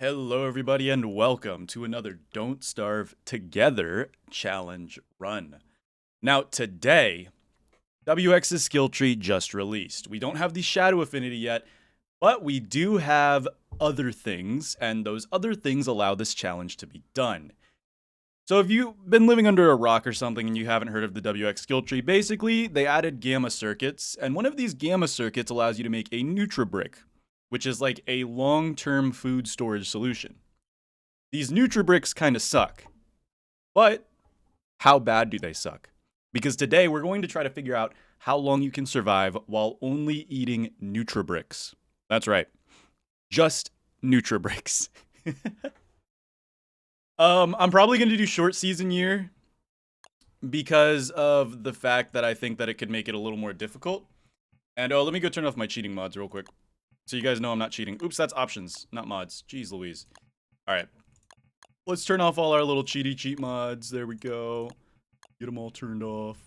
Hello, everybody, and welcome to another Don't Starve Together challenge run. Now, today, WX's skill tree just released. We don't have the shadow affinity yet, but we do have other things, and those other things allow this challenge to be done. So if you've been living under a rock or something and you haven't heard of the WX skill tree, basically, they added gamma circuits, and one of these gamma circuits allows you to make a Nutribrick, which is like a long-term food storage solution. These Nutribricks kind of suck. But how bad do they suck? Because today we're going to try to figure out how long you can survive while only eating Nutribricks. That's right. Just Nutribricks. I'm probably going to do short season year because of the fact that I think that it could make it a little more difficult. And let me go turn off my cheating mods real quick. So you guys know I'm not cheating. Oops, that's options, not mods. Jeez Louise. All right. Let's turn off all our little cheat mods. There we go. Get them all turned off.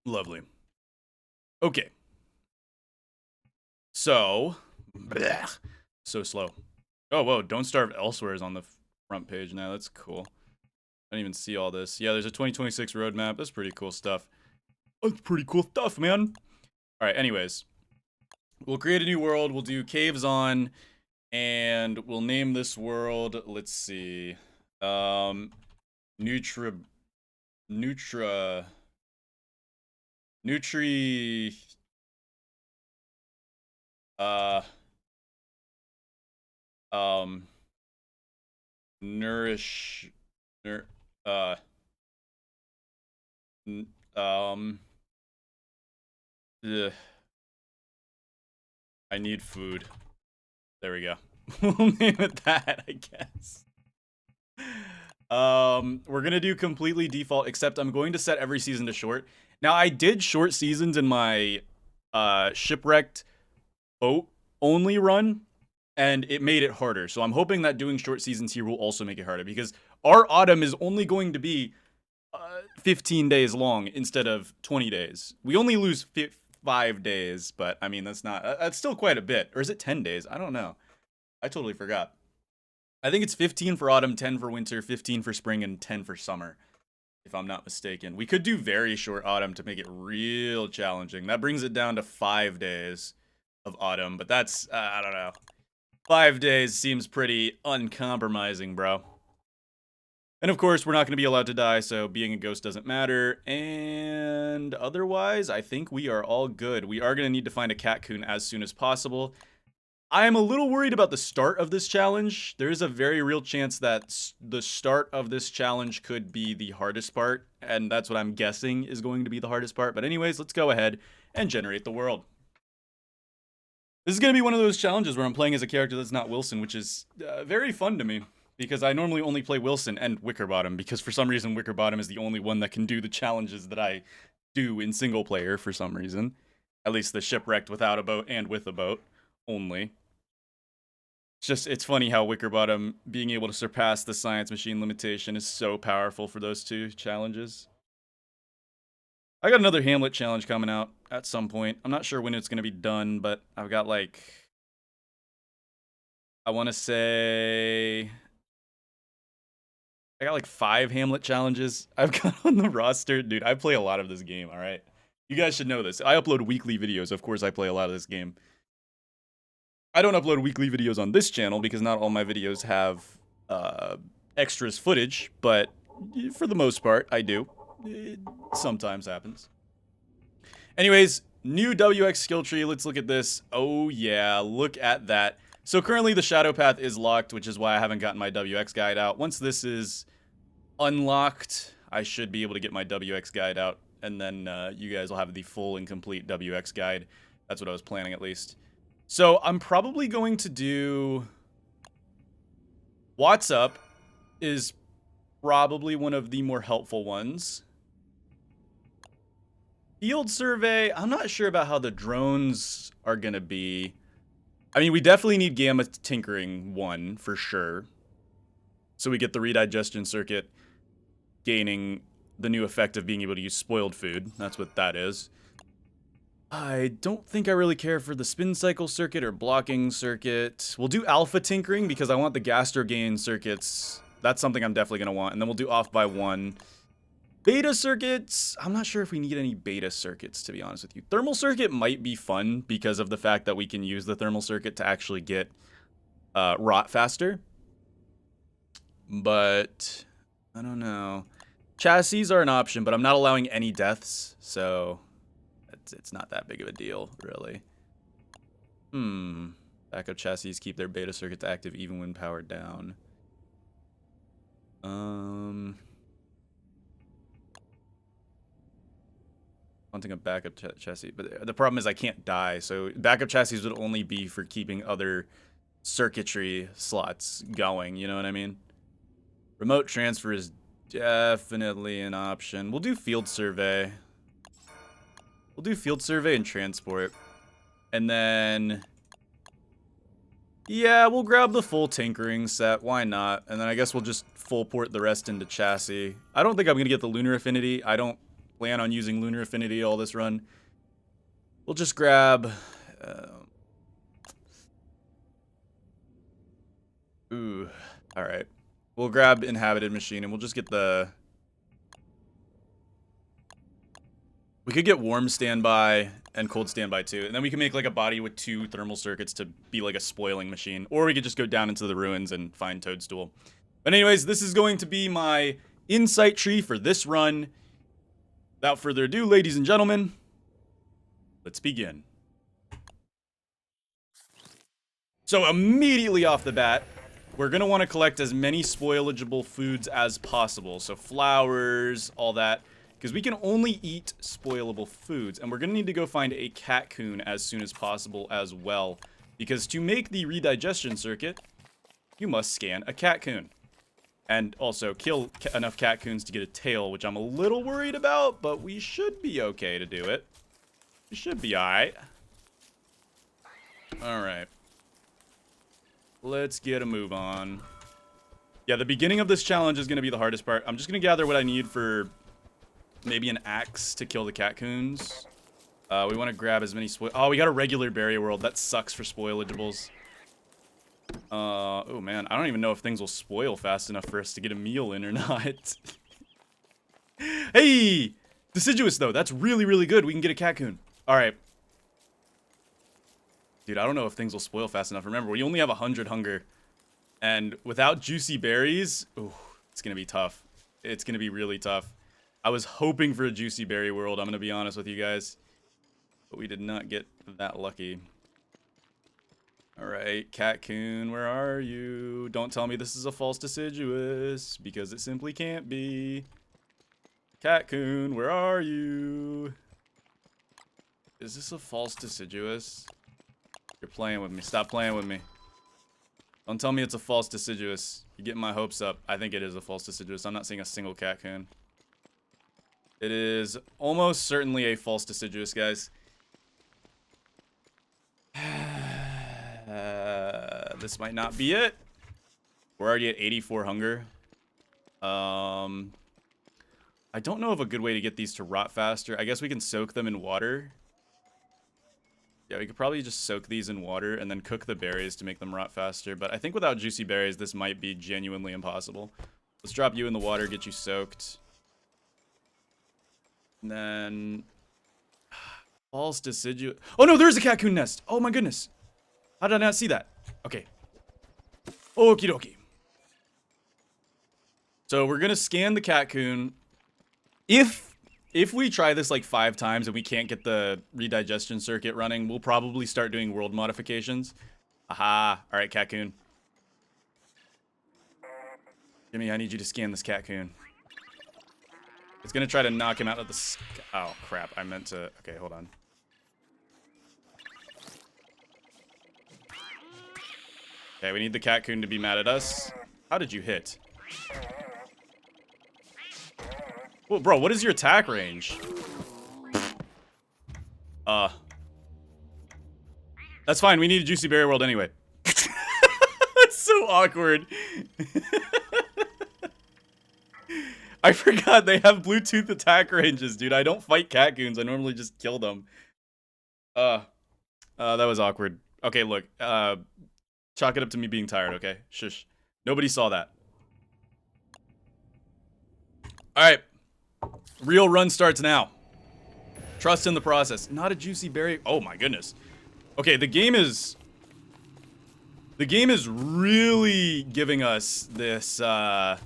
Lovely. Okay. So, blech, so slow. Oh, whoa, Don't Starve Elsewhere is on the front page now. That's cool. I didn't even see all this. Yeah, there's a 2026 roadmap. That's pretty cool stuff. That's pretty cool stuff, man. All right, anyways. We'll create a new world. We'll do caves on. And we'll name this world, let's see, Nutri, uh, nourish, nur, n- ugh, I need food. There we go. We'll name it that, I guess. We're gonna do completely default, except I'm going to set every season to short. Now, I did short seasons in my shipwrecked boat only run, and it made it harder. So I'm hoping that doing short seasons here will also make it harder, because our autumn is only going to be 15 days long instead of 20 days. We only lose 5 days, but I mean, that's still quite a bit. Or is it 10 days? I don't know. I totally forgot. I think it's 15 for autumn, 10 for winter, 15 for spring, and 10 for summer, if I'm not mistaken. We could do very short autumn to make it real challenging. That brings it down to 5 days of autumn, but that's, I don't know. 5 days seems pretty uncompromising, bro. And of course, we're not going to be allowed to die, so being a ghost doesn't matter. And otherwise, I think we are all good. We are going to need to find a catcoon as soon as possible. I am a little worried about the start of this challenge. There is a very real chance that the start of this challenge could be the hardest part, and that's what I'm guessing is going to be the hardest part. But anyways, let's go ahead and generate the world. This is going to be one of those challenges where I'm playing as a character that's not Wilson, which is very fun to me, because I normally only play Wilson and Wickerbottom, because for some reason Wickerbottom is the only one that can do the challenges that I do in single player for some reason. At least the shipwrecked without a boat and with a boat only. It's funny how Wickerbottom being able to surpass the science machine limitation is so powerful for those two challenges. I got another Hamlet challenge coming out at some point. I'm not sure when it's going to be done, but I've got like, I want to say, I got like 5 Hamlet challenges I've got on the roster. Dude, I play a lot of this game, all right? You guys should know this. I upload weekly videos. Of course, I play a lot of this game. I don't upload weekly videos on this channel because not all my videos have extras footage, but for the most part, I do. It sometimes happens. Anyways, new WX skill tree. Let's look at this. Oh yeah, look at that. So currently the shadow path is locked, which is why I haven't gotten my WX guide out. Once this is unlocked, I should be able to get my WX guide out, and then you guys will have the full and complete WX guide. That's what I was planning, at least. So I'm probably going to do What's Up is probably one of the more helpful ones. Field survey, I'm not sure about how the drones are going to be. I mean, we definitely need gamma tinkering 1 for sure. So we get the redigestion circuit gaining the new effect of being able to use spoiled food. That's what that is. I don't think I really care for the spin cycle circuit or blocking circuit. We'll do alpha tinkering because I want the gastro gain circuits. That's something I'm definitely going to want. And then we'll do off by 1. Beta circuits, I'm not sure if we need any beta circuits, to be honest with you. Thermal circuit might be fun because of the fact that we can use the thermal circuit to actually get rot faster. But I don't know. Chassis are an option, but I'm not allowing any deaths, so it's not that big of a deal, really. Backup chassis keep their beta circuits active even when powered down. Wanting a backup chassis, but the problem is I can't die, so backup chassis would only be for keeping other circuitry slots going, you know what I mean? Remote transfer is definitely an option. We'll do field survey. We'll do field survey and transport. And then, yeah, we'll grab the full tinkering set. Why not? And then I guess we'll just full port the rest into chassis. I don't think I'm going to get the lunar affinity. I don't plan on using lunar affinity all this run. We'll just grab... alright. We'll grab inhabited machine and we'll just get the... We could get warm standby and cold standby too. And then we can make like a body with 2 thermal circuits to be like a spoiling machine. Or we could just go down into the ruins and find Toadstool. But anyways, this is going to be my insight tree for this run. Without further ado, ladies and gentlemen, let's begin. So immediately off the bat, we're going to want to collect as many spoilable foods as possible. So flowers, all that. Because we can only eat spoilable foods. And we're going to need to go find a catcoon as soon as possible as well. Because to make the redigestion circuit, you must scan a catcoon. And also kill enough catcoons to get a tail, which I'm a little worried about. But we should be okay to do it. We should be alright. Alright. Let's get a move on. Yeah, the beginning of this challenge is going to be the hardest part. I'm just going to gather what I need for maybe an axe to kill the catcoons. We want to grab as many Oh, we got a regular berry world. That sucks for spoilables. Oh man, I don't even know if things will spoil fast enough for us to get a meal in or not. Hey! Deciduous though, that's really, really good. We can get a catcoon. Alright. Dude, I don't know if things will spoil fast enough. Remember, we only have 100 hunger. And without juicy berries, ooh, it's going to be tough. It's going to be really tough. I was hoping for a juicy berry world, I'm going to be honest with you guys. But we did not get that lucky. Alright, catcoon, where are you? Don't tell me this is a false deciduous, because it simply can't be. Catcoon, where are you? Is this a false deciduous? You're playing with me. Stop playing with me. Don't tell me it's a false deciduous. You're getting my hopes up. I think it is a false deciduous. I'm not seeing a single catcoon. It is almost certainly a false deciduous, guys. This might not be it. We're already at 84 hunger. I don't know of a good way to get these to rot faster. I guess we can soak them in water. Yeah, we could probably just soak these in water and then cook the berries to make them rot faster. But I think without juicy berries, this might be genuinely impossible. Let's drop you in the water, get you soaked. And then... false deciduous... Oh no, there's a catcoon nest! Oh my goodness! How did I not see that? Okay. Okie dokie. So we're gonna scan the catcoon. If we try this like 5 times and we can't get the redigestion circuit running, we'll probably start doing world modifications. Aha. Alright, catcoon. Jimmy, I need you to scan this catcoon. It's gonna try to knock him out of the sky. Oh, crap. I meant to... Okay, hold on. Okay, we need the catcoon to be mad at us. How did you hit? Well, bro, what is your attack range? That's fine. We need a juicy berry world anyway. That's so awkward. I forgot they have Bluetooth attack ranges, dude. I don't fight catcoons. I normally just kill them. Uh, that was awkward. Okay, look. Chalk it up to me being tired, okay? Shush. Nobody saw that. Alright. Real run starts now. Trust in the process. Not a juicy berry. Oh my goodness. Okay, the game is really giving us this, it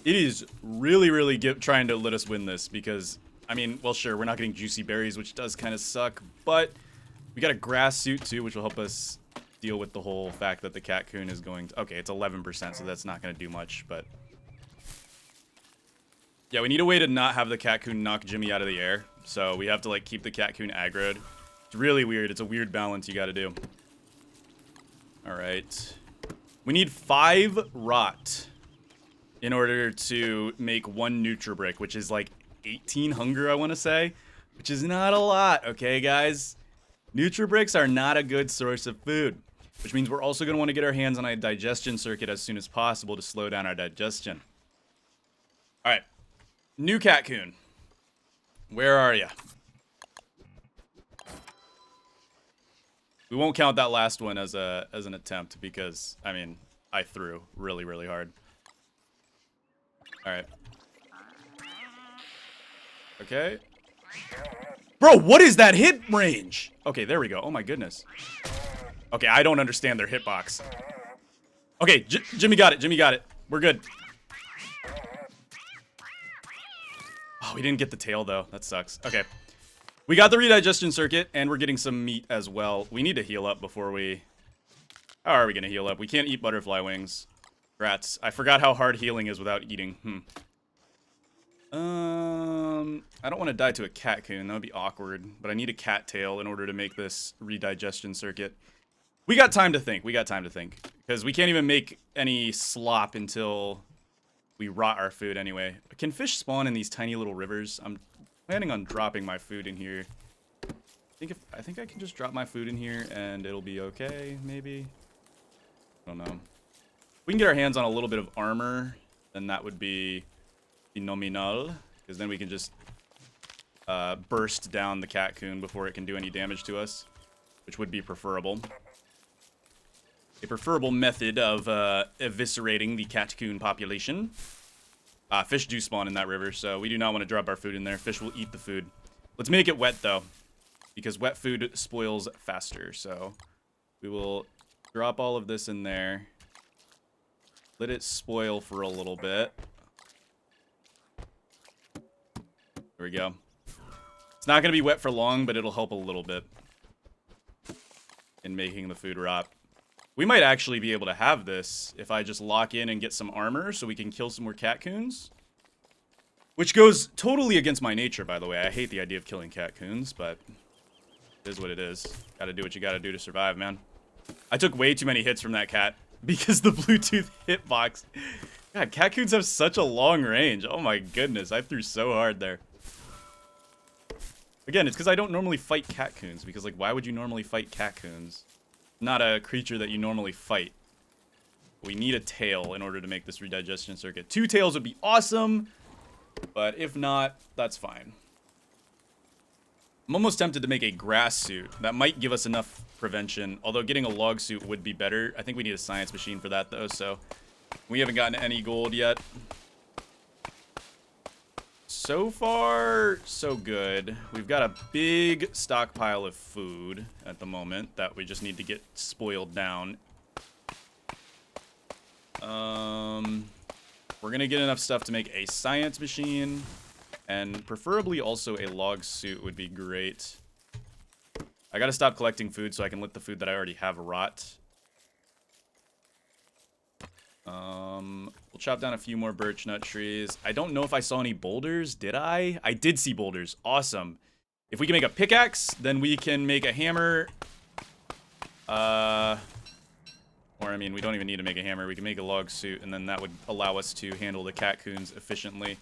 is really trying to let us win this because, I mean, well, sure, we're not getting juicy berries, which does kind of suck, but we got a grass suit too, which will help us deal with the whole fact that the catcoon is going to, okay, it's 11%, so that's not going to do much, but yeah, we need a way to not have the catcoon knock Jimmy out of the air, so we have to, like, keep the catcoon aggroed. It's really weird. It's a weird balance you got to do. Alright. We need 5 rot in order to make 1 Nutribrick, which is like 18 hunger, I want to say. Which is not a lot, okay, guys? Nutribricks are not a good source of food. Which means we're also going to want to get our hands on a digestion circuit as soon as possible to slow down our digestion. Alright. New catcoon. Where are ya? We won't count that last one as an attempt because, I mean, I threw really hard. Alright. Okay. Bro, what is that hit range? Okay, there we go. Oh my goodness. Okay, I don't understand their hitbox. Okay, Jimmy got it. Jimmy got it. We're good. Oh, we didn't get the tail, though. That sucks. Okay. We got the redigestion circuit, and we're getting some meat as well. We need to heal up before we... How are we going to heal up? We can't eat butterfly wings. Rats. I forgot how hard healing is without eating. I don't want to die to a catcoon. That would be awkward. But I need a cattail in order to make this redigestion circuit. We got time to think. We got time to think. Because we can't even make any slop until we rot our food anyway. Can fish spawn in these tiny little rivers? I'm planning on dropping my food in here. I think I can just drop my food in here and it'll be okay, maybe. I don't know. If we can get our hands on a little bit of armor, then that would be phenomenal. Because then we can just burst down the catcoon before it can do any damage to us, which would be preferable. A preferable method of eviscerating the catcoon population. Fish do spawn in that river, so we do not want to drop our food in there. Fish will eat the food. Let's make it wet, though, because wet food spoils faster. So we will drop all of this in there. Let it spoil for a little bit. There we go. It's not going to be wet for long, but it'll help a little bit in making the food rot. We might actually be able to have this if I just lock in and get some armor so we can kill some more catcoons. Which goes totally against my nature, by the way. I hate the idea of killing catcoons, but it is what it is. Gotta do what you gotta do to survive, man. I took way too many hits from that cat because the Bluetooth hitbox. God, catcoons have such a long range. Oh my goodness, I threw so hard there. Again, it's because I don't normally fight catcoons, because, like, why would you normally fight catcoons? Not a creature that you normally fight. We need a tail in order to make this redigestion circuit. 2 tails would be awesome, but if not, that's fine. I'm almost tempted to make a grass suit. That might give us enough prevention, although getting a log suit would be better. I think we need a science machine for that, though, so we haven't gotten any gold yet. So far, so good. We've got a big stockpile of food at the moment that we just need to get spoiled down. We're gonna get enough stuff to make a science machine, and preferably also a log suit would be great. I gotta stop collecting food so I can let the food that I already have rot. We'll chop down a few more birch nut trees. I don't know if I saw any boulders. Did I? I did see boulders. Awesome. If we can make a pickaxe, then we can make a hammer. Or, I mean, we don't even need to make a hammer. We can make a log suit, and then that would allow us to handle the catcoons efficiently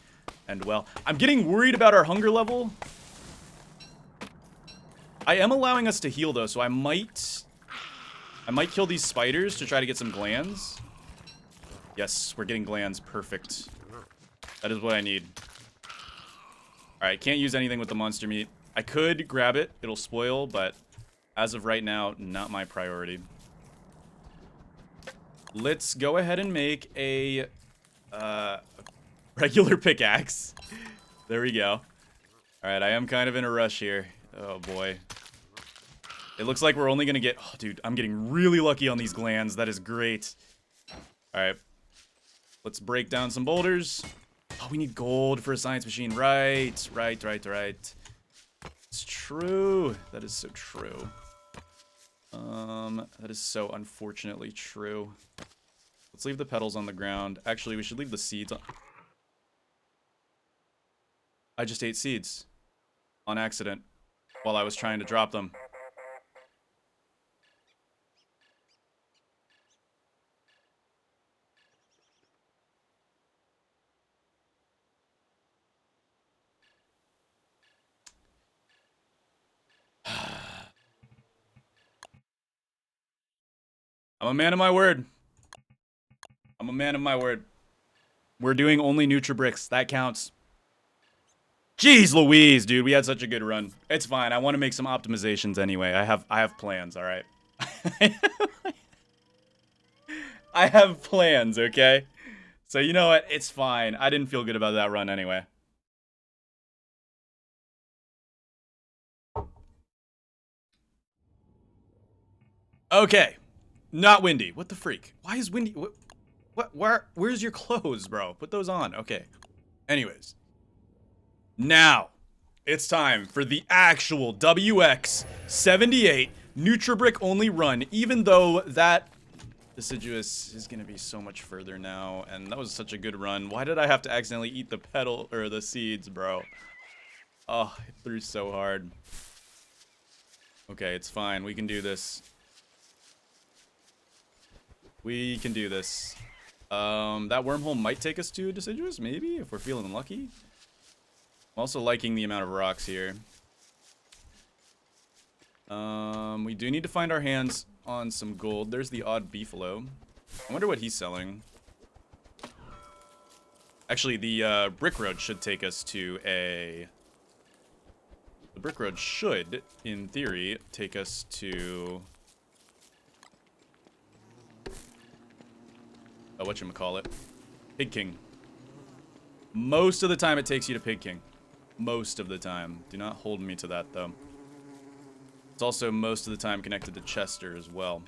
and well. I'm getting worried about our hunger level. I am allowing us to heal, though, so I might kill these spiders to try to get some glands. Yes, we're getting glands. Perfect. That is what I need. Alright, can't use anything with the monster meat. I could grab it. It'll spoil, but as of right now, not my priority. Let's go ahead and make a regular pickaxe. There we go. All right, I am kind of in a rush here. Oh, boy. It looks like we're only going to get... Oh, dude, I'm getting really lucky on these glands. That is great. All right. Let's break down some boulders. Oh, we need gold for a science machine. Right. It's true. That is so true. That is so unfortunately true. Let's leave the petals on the ground. Actually, we should leave the seeds on... I just ate seeds. On accident. While I was trying to drop them. I'm a man of my word. I'm a man of my word. We're doing only Nutribricks. That counts. Jeez Louise, dude. We had such a good run. It's fine. I want to make some optimizations anyway. I have plans, all right? I have plans, okay? So you know what? It's fine. I didn't feel good about that run anyway. Okay. Not windy. What the freak? Why is windy? Where's your clothes, bro? Put those on. Okay. Anyways. Now, it's time for the actual WX78 Nutribrick only run, even though that deciduous is going to be so much further now, and that was such a good run. Why did I have to accidentally eat the petal, or the seeds, bro? Oh, it threw so hard. Okay, it's fine. We can do this. We can do this. That wormhole might take us to a deciduous, maybe, if we're feeling lucky. I'm also liking the amount of rocks here. We do need to find our hands on some gold. There's the odd beefalo. I wonder what he's selling. Actually, the brick road should take us to a... The brick road should, in theory, take us to... Oh, whatchamacallit? Pig King. Most of the time it takes you to Pig King. Most of the time. Do not hold me to that, though. It's also most of the time connected to Chester as well.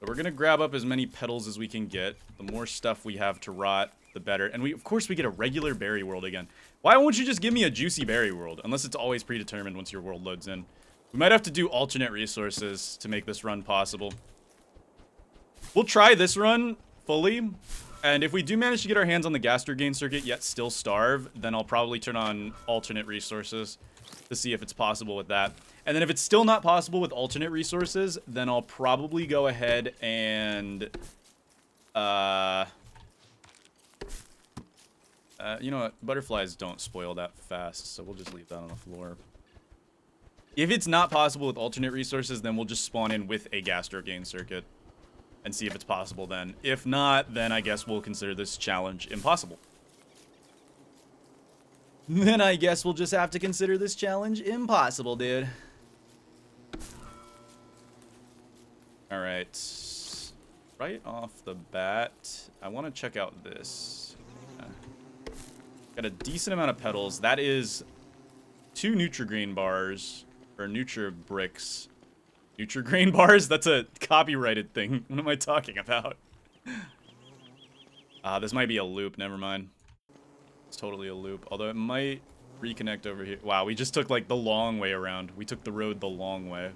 But we're going to grab up as many petals as we can get. The more stuff we have to rot, the better. And of course, we get a regular berry world again. Why won't you just give me a juicy berry world? Unless it's always predetermined once your world loads in. We might have to do alternate resources to make this run possible. We'll try this run fully. And if we do manage to get our hands on the Gaster circuit yet still starve, then I'll probably turn on alternate resources to see if it's possible with that. And then if it's still not possible with alternate resources, then I'll probably go ahead and... you know what? Butterflies don't spoil that fast, so we'll just leave that on the floor. If it's not possible with alternate resources, then we'll just spawn in with a Gaster circuit and see if it's possible then. If not, then I guess we'll consider this challenge impossible. Then I guess we'll just have to consider this challenge impossible, dude. Alright. Right off the bat, I want to check out this. Got a decent amount of petals. That is 2 Nutrigrain bars, or Nutribricks. Nutrigrain bars? That's a copyrighted thing. What am I talking about? This might be a loop. Never mind. It's totally a loop. Although it might reconnect over here. Wow, we just took, like, the long way around. We took the road the long way.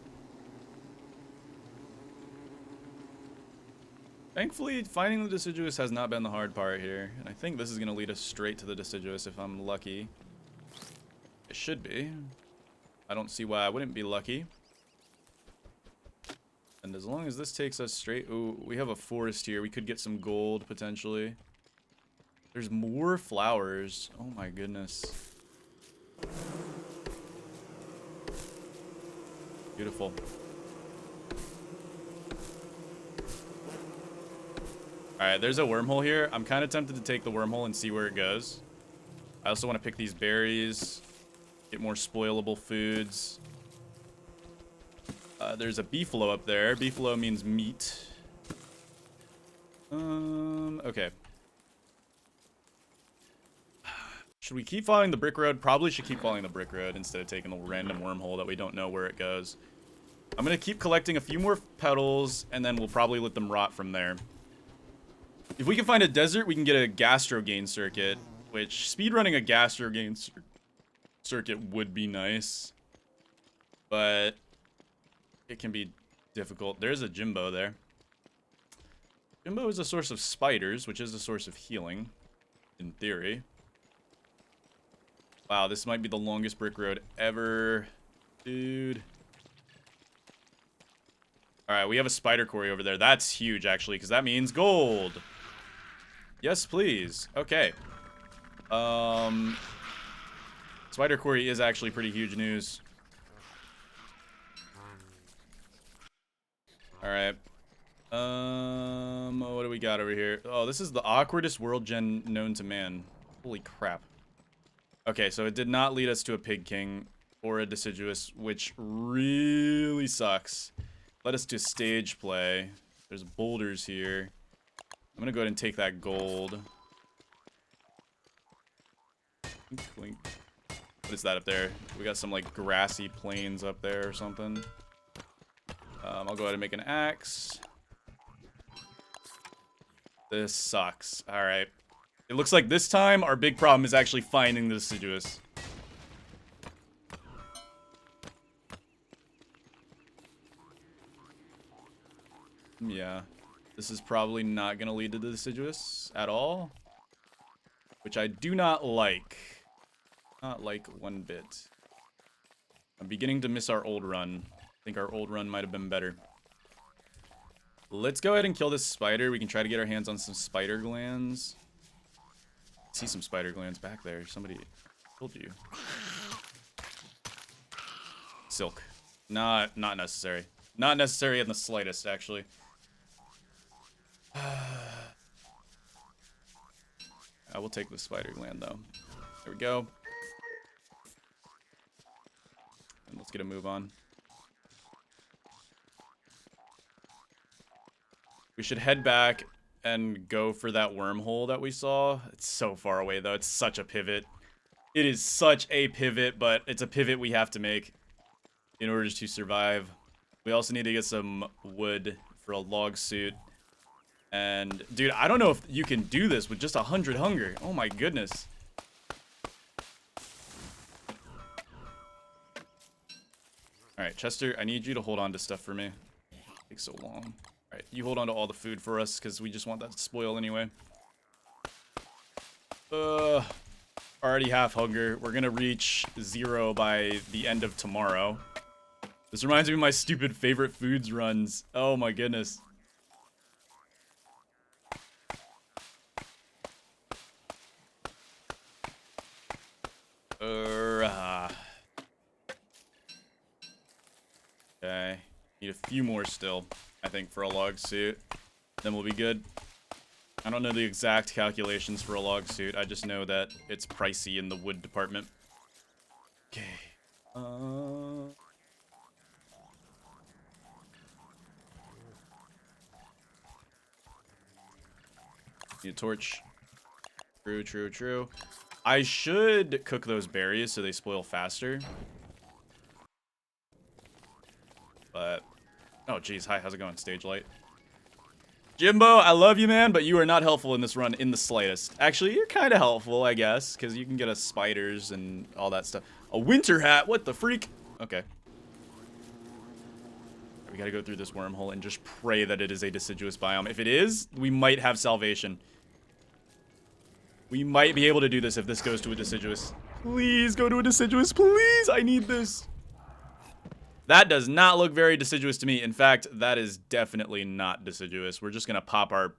Thankfully, finding the deciduous has not been the hard part here. And I think this is going to lead us straight to the deciduous if I'm lucky. It should be. I don't see why I wouldn't be lucky. And as long as this takes us straight... Ooh, we have a forest here. We could get some gold, potentially. There's more flowers. Oh my goodness. Beautiful. Alright, there's a wormhole here. I'm kind of tempted to take the wormhole and see where it goes. I also want to pick these berries. Get more spoilable foods. There's a beefalo up there. Beefalo means meat. Okay. Should we keep following the brick road? Probably should keep following the brick road instead of taking the random wormhole that we don't know where it goes. I'm gonna keep collecting a few more petals, and then we'll probably let them rot from there. If we can find a desert, we can get a gastro gain circuit, which speedrunning a gastro gain circuit would be nice. But it can be difficult. There's a Jimbo there. Jimbo is a source of spiders, which is a source of healing, in theory. Wow, this might be the longest brick road ever. Dude. Alright, we have a spider quarry over there. That's huge, actually, because that means gold. Yes, please. Okay. Spider quarry is actually pretty huge news. Alright. What do we got over here? Oh, this is the awkwardest world gen known to man. Holy crap. Okay, so it did not lead us to a pig king or a deciduous, which really sucks. Led us to stage play. There's boulders here. I'm gonna go ahead and take that gold. What is that up there? We got some like grassy plains up there or something. I'll go ahead and make an axe. This sucks. Alright. It looks like this time our big problem is actually finding the deciduous. Yeah. This is probably not going to lead to the deciduous at all. Which I do not like. Not like one bit. I'm beginning to miss our old run. I think our old run might have been better. Let's go ahead and kill this spider. We can try to get our hands on some spider glands. I see some spider glands back there. Somebody told you. Silk. Not necessary. Not necessary in the slightest, actually. I will take the spider gland, though. There we go. And let's get a move on. We should head back and go for that wormhole that we saw. It's so far away, though. It's such a pivot. It is such a pivot, but it's a pivot we have to make in order to survive. We also need to get some wood for a log suit. And, dude, I don't know if you can do this with just 100 hunger. Oh, my goodness. Alright, Chester, I need you to hold on to stuff for me. It takes so long. Alright, you hold on to all the food for us, because we just want that to spoil anyway. Already half hunger. We're gonna reach 0 by the end of tomorrow. This reminds me of my stupid favorite foods runs. Oh my goodness. Okay. Need a few more still, I think, for a log suit. Then we'll be good. I don't know the exact calculations for a log suit. I just know that it's pricey in the wood department. Okay. Need a torch. True. I should cook those berries so they spoil faster. But, oh geez, hi, how's it going, Stage Light? Jimbo, I love you, man, but you are not helpful in this run in the slightest. Actually, you're kind of helpful, I guess, because you can get us spiders and all that stuff. A winter hat, what the freak? Okay. We gotta go through this wormhole and just pray that it is a deciduous biome. If it is, we might have salvation. We might be able to do this if this goes to a deciduous. Please go to a deciduous, please, I need this. That does not look very deciduous to me. In fact, that is definitely not deciduous. We're just gonna pop our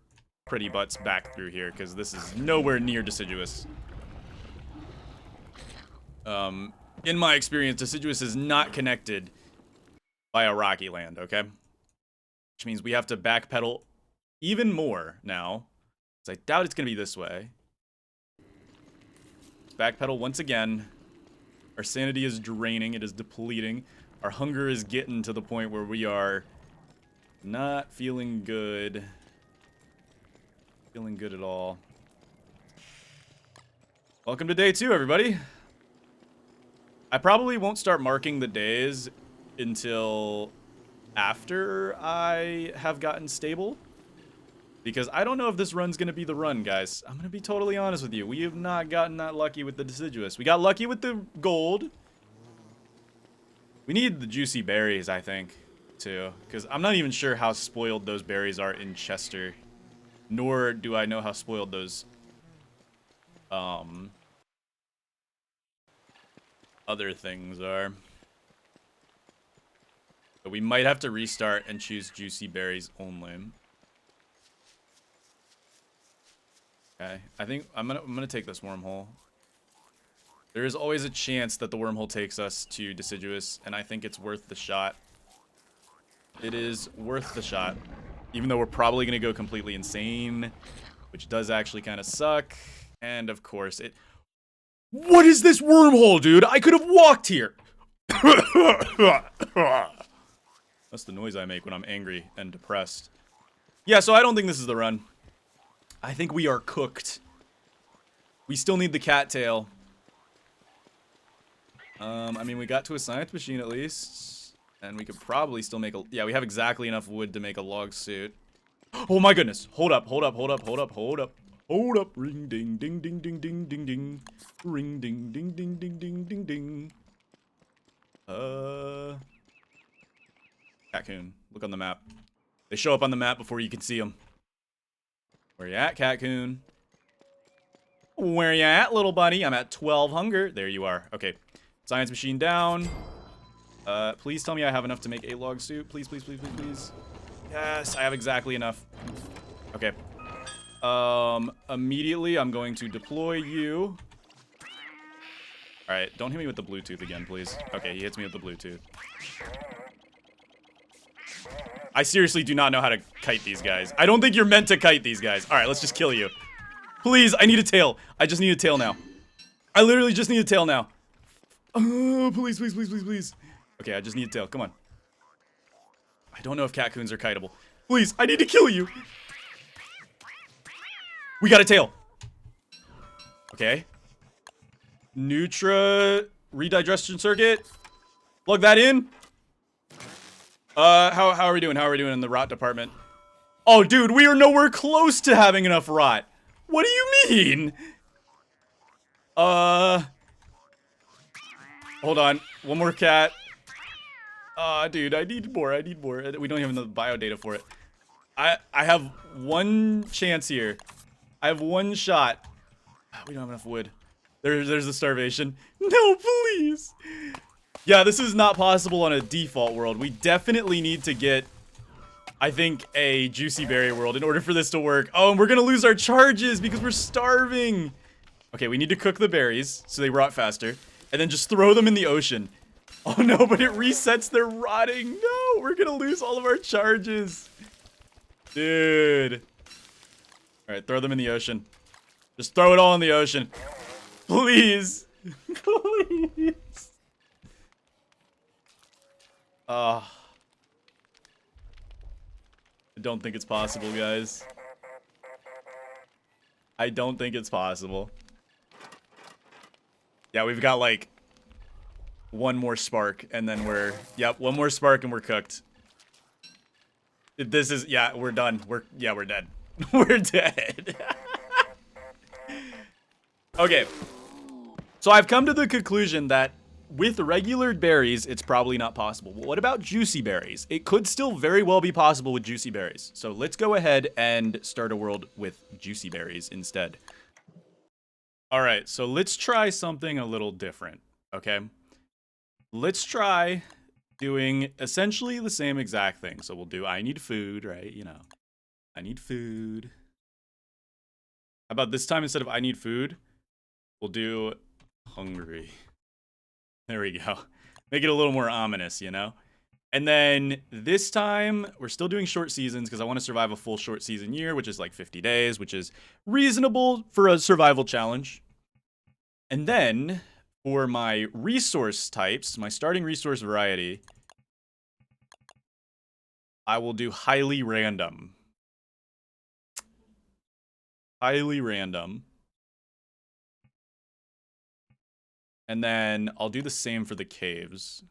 pretty butts back through here because this is nowhere near deciduous. In my experience, deciduous is not connected by a rocky land, okay? Which means we have to backpedal even more now. Because I doubt it's gonna be this way. Let's backpedal once again. Our sanity is draining. It is depleting. Our hunger is getting to the point where we are not feeling good. Feeling good at all. Welcome to day 2, everybody. I probably won't start marking the days until after I have gotten stable. Because I don't know if this run's going to be the run, guys. I'm going to be totally honest with you. We have not gotten that lucky with the deciduous. We got lucky with the gold. We need the juicy berries, I think, too. Because I'm not even sure how spoiled those berries are in Chester. Nor do I know how spoiled those other things are. But we might have to restart and choose juicy berries only. Okay, I think I'm gonna take this wormhole. There is always a chance that the wormhole takes us to deciduous, and I think it's worth the shot. It is worth the shot, even though we're probably gonna go completely insane, which does actually kind of suck. And of course it. What is this wormhole, dude? I could have walked here. That's the noise I make when I'm angry and depressed. Yeah, so I don't think this is the run. I think we are cooked. We still need the cattail. I mean, we got to a science machine at least. And we could probably still make a... Yeah, we have exactly enough wood to make a log suit. Oh my goodness. Hold up, hold up, hold up, hold up, hold up. Hold up. Ring, ding, ding, ding, ding, ding, ding, ding. Ring, ding, ding, ding, ding, ding, ding, ding. Catcoon. Look on the map. They show up on the map before you can see them. Where you at, Catcoon? Where you at, little buddy? I'm at 12 hunger. There you are. Okay. Science machine down. Please tell me I have enough to make a log suit. Please, please, please, please, please. Yes, I have exactly enough. Okay. Immediately, I'm going to deploy you. Alright, don't hit me with the Bluetooth again, please. Okay, he hits me with the Bluetooth. I seriously do not know how to kite these guys. I don't think you're meant to kite these guys. Alright, let's just kill you. Please, I need a tail. I just need a tail now. I literally just need a tail now. Oh, please, please, please, please, please. Okay, I just need a tail. Come on. I don't know if catcoons are kiteable. Please, I need to kill you. We got a tail. Okay. Redigestion circuit. Plug that in. How are we doing? How are we doing in the rot department? Oh, dude, we are nowhere close to having enough rot. What do you mean? Hold on. One more cat. Dude, I need more. I need more. We don't have enough bio data for it. I have one chance here. I have one shot. We don't have enough wood. There's the starvation. No, please. Yeah, this is not possible on a default world. We definitely need to get, I think, a juicy berry world in order for this to work. Oh, and we're gonna lose our charges because we're starving. Okay, we need to cook the berries so they rot faster, and then just throw them in the ocean. Oh no, but it resets their rotting. No, we're gonna lose all of our charges. Dude. Alright, throw them in the ocean. Just throw it all in the ocean. Please. Please. I don't think it's possible, guys. I don't think it's possible. Yeah, we've got like one more spark and then we're, yep, one more spark and we're cooked. This is, yeah, we're done. We're dead. We're dead. Okay. So I've come to the conclusion that with regular berries, it's probably not possible. But what about juicy berries? It could still very well be possible with juicy berries. So let's go ahead and start a world with juicy berries instead. All right, so let's try something a little different, okay? Let's try doing essentially the same exact thing. So we'll do I need food, right? You know, I need food. How about this time instead of I need food, we'll do hungry. There we go. Make it a little more ominous, you know? And then this time, we're still doing short seasons because I want to survive a full short season year, which is like 50 days, which is reasonable for a survival challenge. And then For my resource types, my starting resource variety, I will do highly random. Highly random. And then I'll do the same for the caves.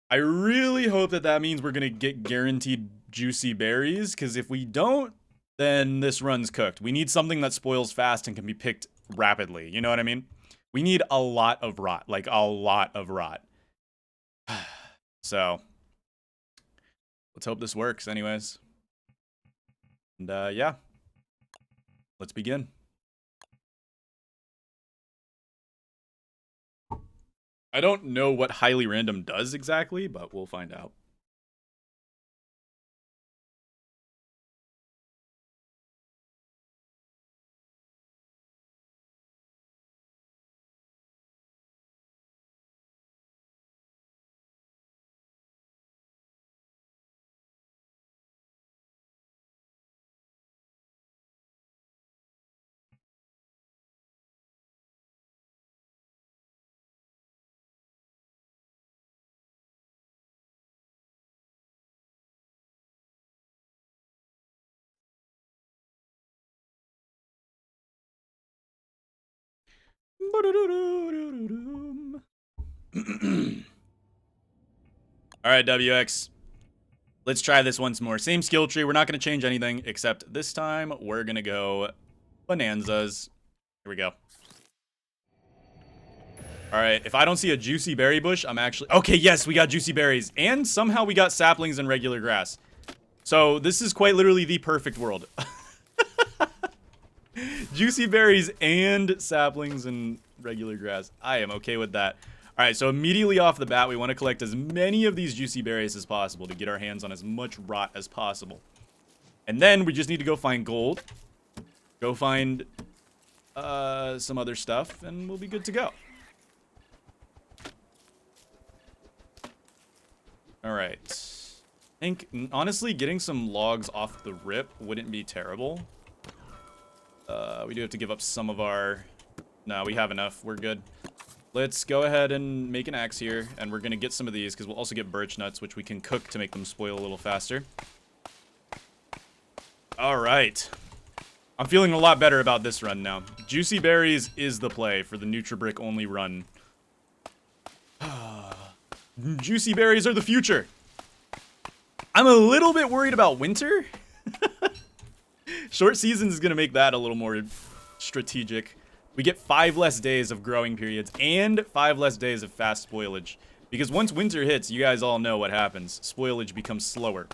I really hope that that means we're going to get guaranteed juicy berries, because if we don't, then this run's cooked. We need something that spoils fast and can be picked rapidly. You know what I mean? We need a lot of rot. Like, a lot of rot. So, let's hope this works anyways. And, yeah. Let's begin. I don't know what highly random does exactly, but we'll find out. All right, WX. Let's try this once more. Same skill tree. We're not going to change anything, except this time we're going to go bonanzas. Here we go. All right, if I don't see a juicy berry bush, I'm actually... Okay, yes, we got juicy berries. And somehow we got saplings and regular grass. So this is quite literally the perfect world. Juicy berries and saplings and regular grass. I am okay with that. All right, so immediately off the bat, we want to collect as many of these juicy berries as possible to get our hands on as much rot as possible. And then we just need to go find gold. Go find some other stuff, and we'll be good to go. All right. I think, honestly, getting some logs off the rip wouldn't be terrible. We do have to give up some of our... No, we have enough. We're good. Let's go ahead and make an axe here, and we're going to get some of these, because we'll also get birch nuts, which we can cook to make them spoil a little faster. All right. I'm feeling a lot better about this run now. Juicy berries is the play for the Nutribrick only run. Juicy berries are the future. I'm a little bit worried about winter. Short seasons is going to make that a little more strategic. We get 5 less days of growing periods and 5 less days of fast spoilage. Because once winter hits, you guys all know what happens. Spoilage becomes slower.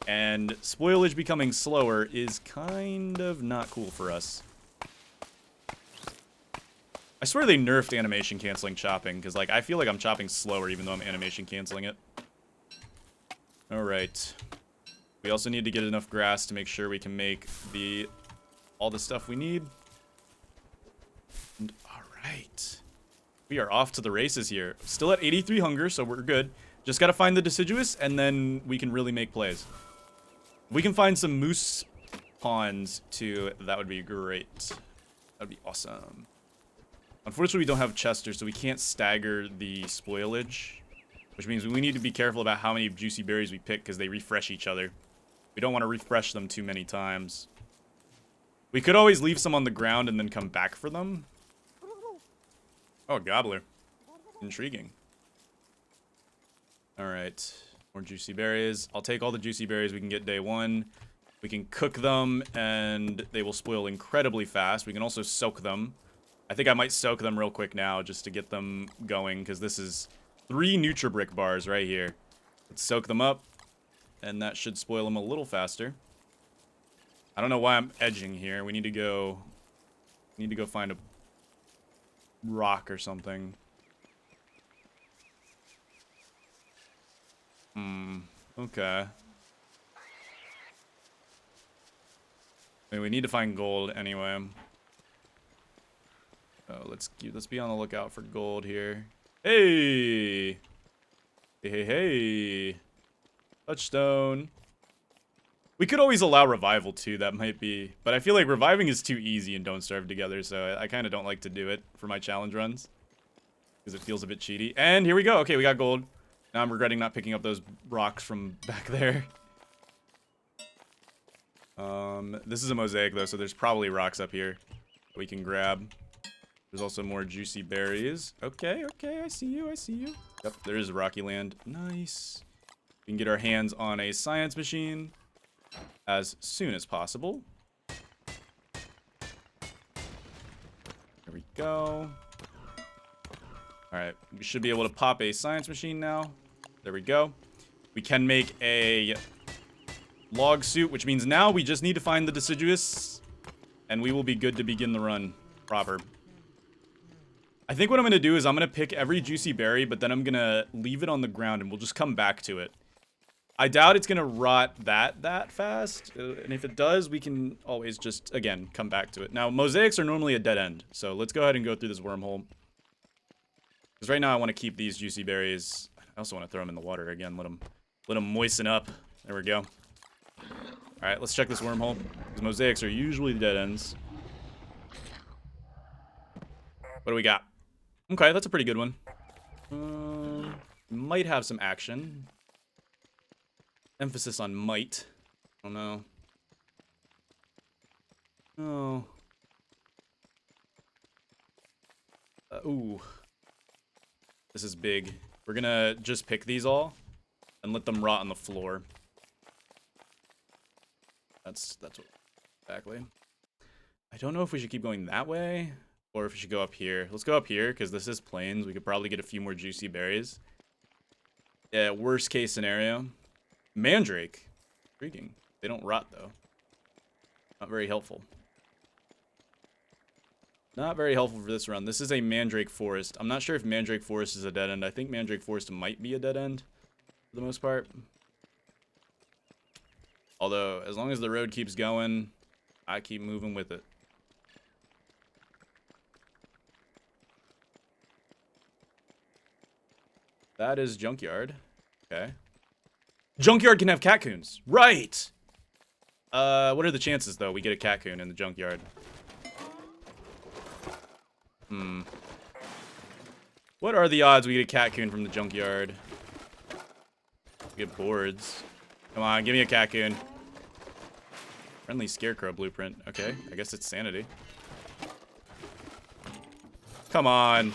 And spoilage becoming slower is kind of not cool for us. I swear they nerfed animation canceling chopping, because like I feel like I'm chopping slower even though I'm animation canceling it. Alright. We also need to get enough grass to make sure we can make all the stuff we need. And alright. We are off to the races here. Still at 83 hunger, so we're good. Just gotta find the deciduous, and then we can really make plays. If we can find some moose ponds, too, that would be great. That would be awesome. Unfortunately, we don't have Chester, so we can't stagger the spoilage. Which means we need to be careful about how many juicy berries we pick, because they refresh each other. We don't want to refresh them too many times. We could always leave some on the ground and then come back for them. Oh, gobbler. Intriguing. Alright. More juicy berries. I'll take all the juicy berries we can get day 1. We can cook them, and they will spoil incredibly fast. We can also soak them. I think I might soak them real quick now, just to get them going, because this is 3 Nutribrick bars right here. Let's soak them up, and that should spoil them a little faster. I don't know why I'm edging here. We need to go find a rock or something. Okay. I mean, we need to find gold anyway. Oh, let's be on the lookout for gold here. Hey! Hey, hey, hey. Touchstone. We could always allow revival too, that might be. But I feel like reviving is too easy and Don't Starve together, so I kind of don't like to do it for my challenge runs. Because it feels a bit cheaty. And here we go. Okay, we got gold. Now I'm regretting not picking up those rocks from back there. This is a mosaic though, so there's probably rocks up here that we can grab. There's also more juicy berries. Okay, okay, I see you, I see you. Yep, there is rocky land. Nice. We can get our hands on a science machine as soon as possible. There we go. Alright, we should be able to pop a science machine now. There we go. We can make a log suit, which means now we just need to find the deciduous, and we will be good to begin the run proper. I think what I'm going to do is I'm going to pick every juicy berry, but then I'm going to leave it on the ground, and we'll just come back to it. I doubt it's going to rot that fast, and if it does, we can always just, again, come back to it. Now, mosaics are normally a dead end, so let's go ahead and go through this wormhole. Because right now I want to keep these juicy berries. I also want to throw them in the water again, let them moisten up. There we go. Alright, let's check this wormhole. Because mosaics are usually dead ends. What do we got? Okay, that's a pretty good one. Might have some action. Emphasis on might. Oh no. Oh. Ooh. This is big. We're gonna just pick these all and let them rot on the floor. That's what exactly. I don't know if we should keep going that way or if we should go up here. Let's go up here because this is plains. We could probably get a few more juicy berries. Yeah, worst case scenario. Mandrake. Intriguing. They don't rot though. Not very helpful. Not very helpful for this run. This is a Mandrake Forest. I'm not sure if Mandrake Forest is a dead end. I think Mandrake Forest might be a dead end for the most part. Although, as long as the road keeps going, I keep moving with it. That is Junkyard. Okay. Junkyard can have catcoons. Right! What are the chances, though, we get a catcoon in the Junkyard? What are the odds we get a catcoon from the Junkyard? We get boards. Come on, give me a catcoon. Friendly Scarecrow blueprint. Okay, I guess it's sanity. Come on.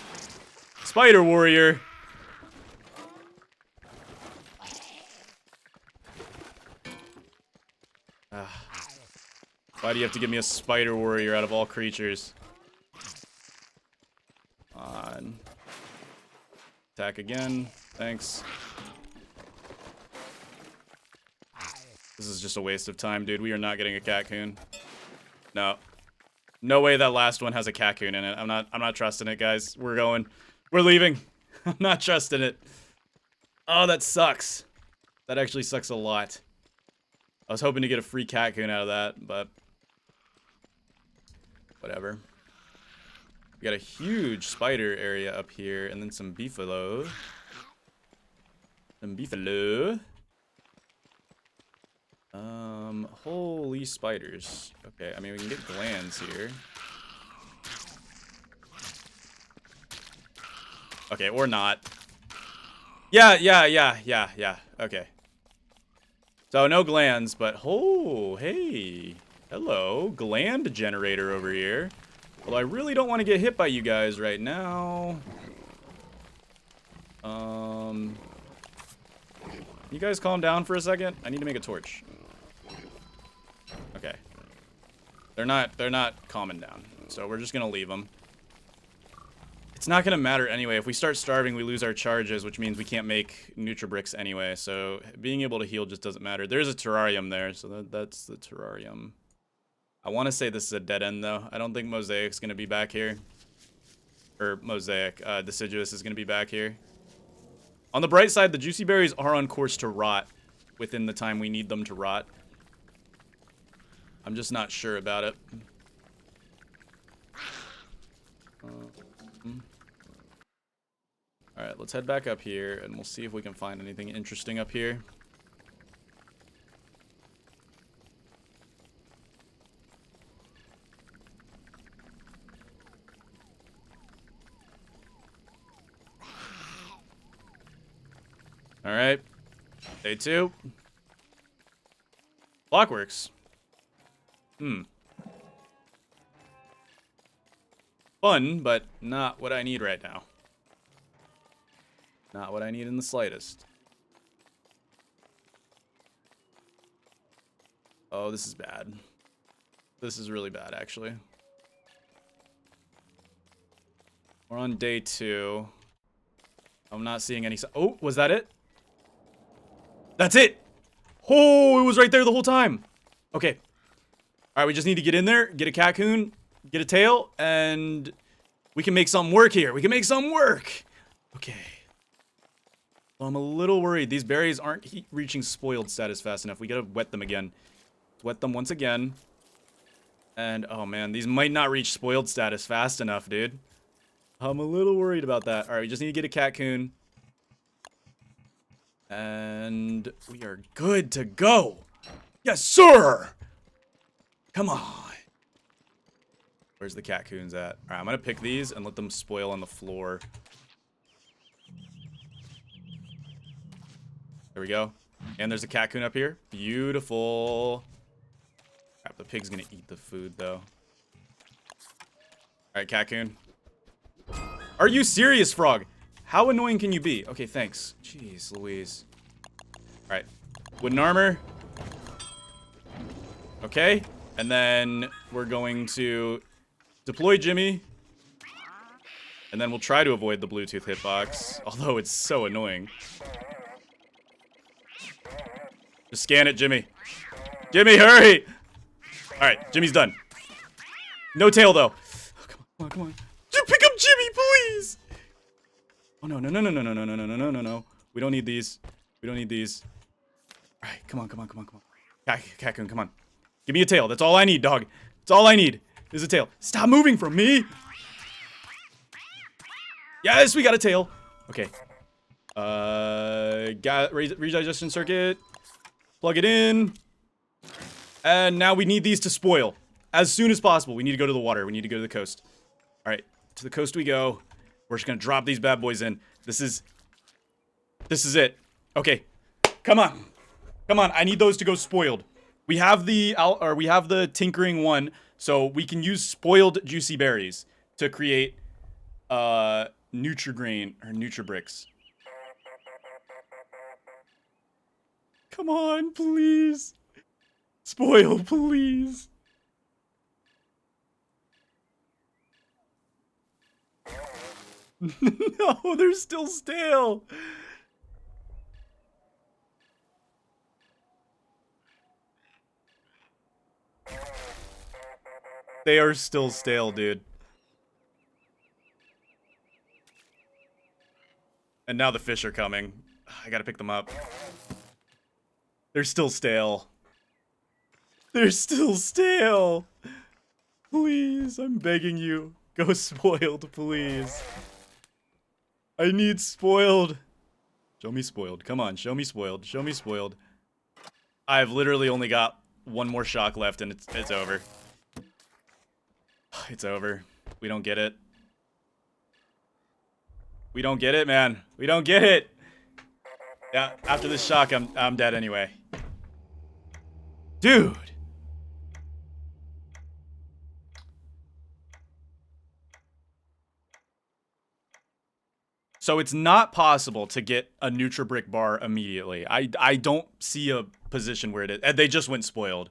Spider Warrior. Why do you have to give me a Spider Warrior out of all creatures? On. Attack again. Thanks. This is just a waste of time, dude. We are not getting a catcoon. No. No way that last one has a catcoon in it. I'm not trusting it, guys. We're going. We're leaving. I'm not trusting it. Oh, that sucks. That actually sucks a lot. I was hoping to get a free catcoon out of that, but whatever. We got a huge spider area up here, and then some beefalo. Some beefalo. Holy spiders. Okay, I mean, we can get glands here. Okay, or not. Yeah. Okay. So, no glands, but, oh, hey. Hello, gland generator over here. Well, I really don't want to get hit by you guys right now. You guys calm down for a second? I need to make a torch. Okay. They're not calming down. So we're just gonna leave them. It's not gonna matter anyway. If we start starving, we lose our charges, which means we can't make Nutribricks anyway. So being able to heal just doesn't matter. There's a terrarium there, so that's the terrarium. I want to say this is a dead end, though. I don't think Mosaic's going to be back here. Or Mosaic. Deciduous is going to be back here. On the bright side, the juicy berries are on course to rot within the time we need them to rot. I'm just not sure about it. Alright, let's head back up here, and we'll see if we can find anything interesting up here. Alright. Day 2. Clockworks. Fun, but not what I need right now. Not what I need in the slightest. Oh, this is bad. This is really bad, actually. We're on day 2. I'm not seeing any... Oh, was that it? That's it! Oh, it was right there the whole time. Okay. Alright, we just need to get in there, get a catcoon, get a tail, and we can make something work here. We can make something work! Okay. Well, I'm a little worried. These berries aren't reaching spoiled status fast enough. We gotta wet them again. Let's wet them once again. And, oh man, these might not reach spoiled status fast enough, dude. I'm a little worried about that. Alright, we just need to get a catcoon. And we are good to go. Yes, sir! Come on. Where's the catcoons at? Alright, I'm gonna pick these and let them spoil on the floor. There we go. And there's a catcoon up here. Beautiful. Crap, the pig's gonna eat the food, though. Alright, catcoon. Are you serious, frog? How annoying can you be? Okay, thanks. Jeez Louise. Alright. Wooden armor. Okay. And then we're going to deploy Jimmy. And then we'll try to avoid the Bluetooth hitbox. Although it's so annoying. Just scan it, Jimmy. Jimmy, hurry! Alright, Jimmy's done. No tail, though. Oh, come on, come on. Just pick up Jimmy, please! Oh, no, no, no, no, no, no, no, no, no, no, no, no. We don't need these. We don't need these. Alright, come on, come on, come on, come on. Catcoon, come on. Give me a tail. That's all I need, dog. That's all I need is a tail. Stop moving from me! Yes, we got a tail. Okay. Got redigestion circuit. Plug it in. And now we need these to spoil. As soon as possible. We need to go to the water. We need to go to the coast. Alright, to the coast we go. We're just gonna drop these bad boys in. This is it. Okay. Come on. Come on, I need those to go spoiled. We have the tinkering one, so we can use spoiled juicy berries to create Nutrigrain or Nutribricks. Come on, please. Spoil, please. No, they're still stale. They are still stale, dude. And now the fish are coming. I gotta pick them up. They're still stale. They're still stale. Please, I'm begging you. Go spoiled, please. I need spoiled. Show me spoiled. Come on, show me spoiled. Show me spoiled. I've literally only got one more shock left and it's over. It's over. We don't get it. We don't get it, man. We don't get it. Yeah, after this shock, I'm dead anyway. Dude. So it's not possible to get a Nutribrick bar immediately. I don't see a position where it is. And they just went spoiled.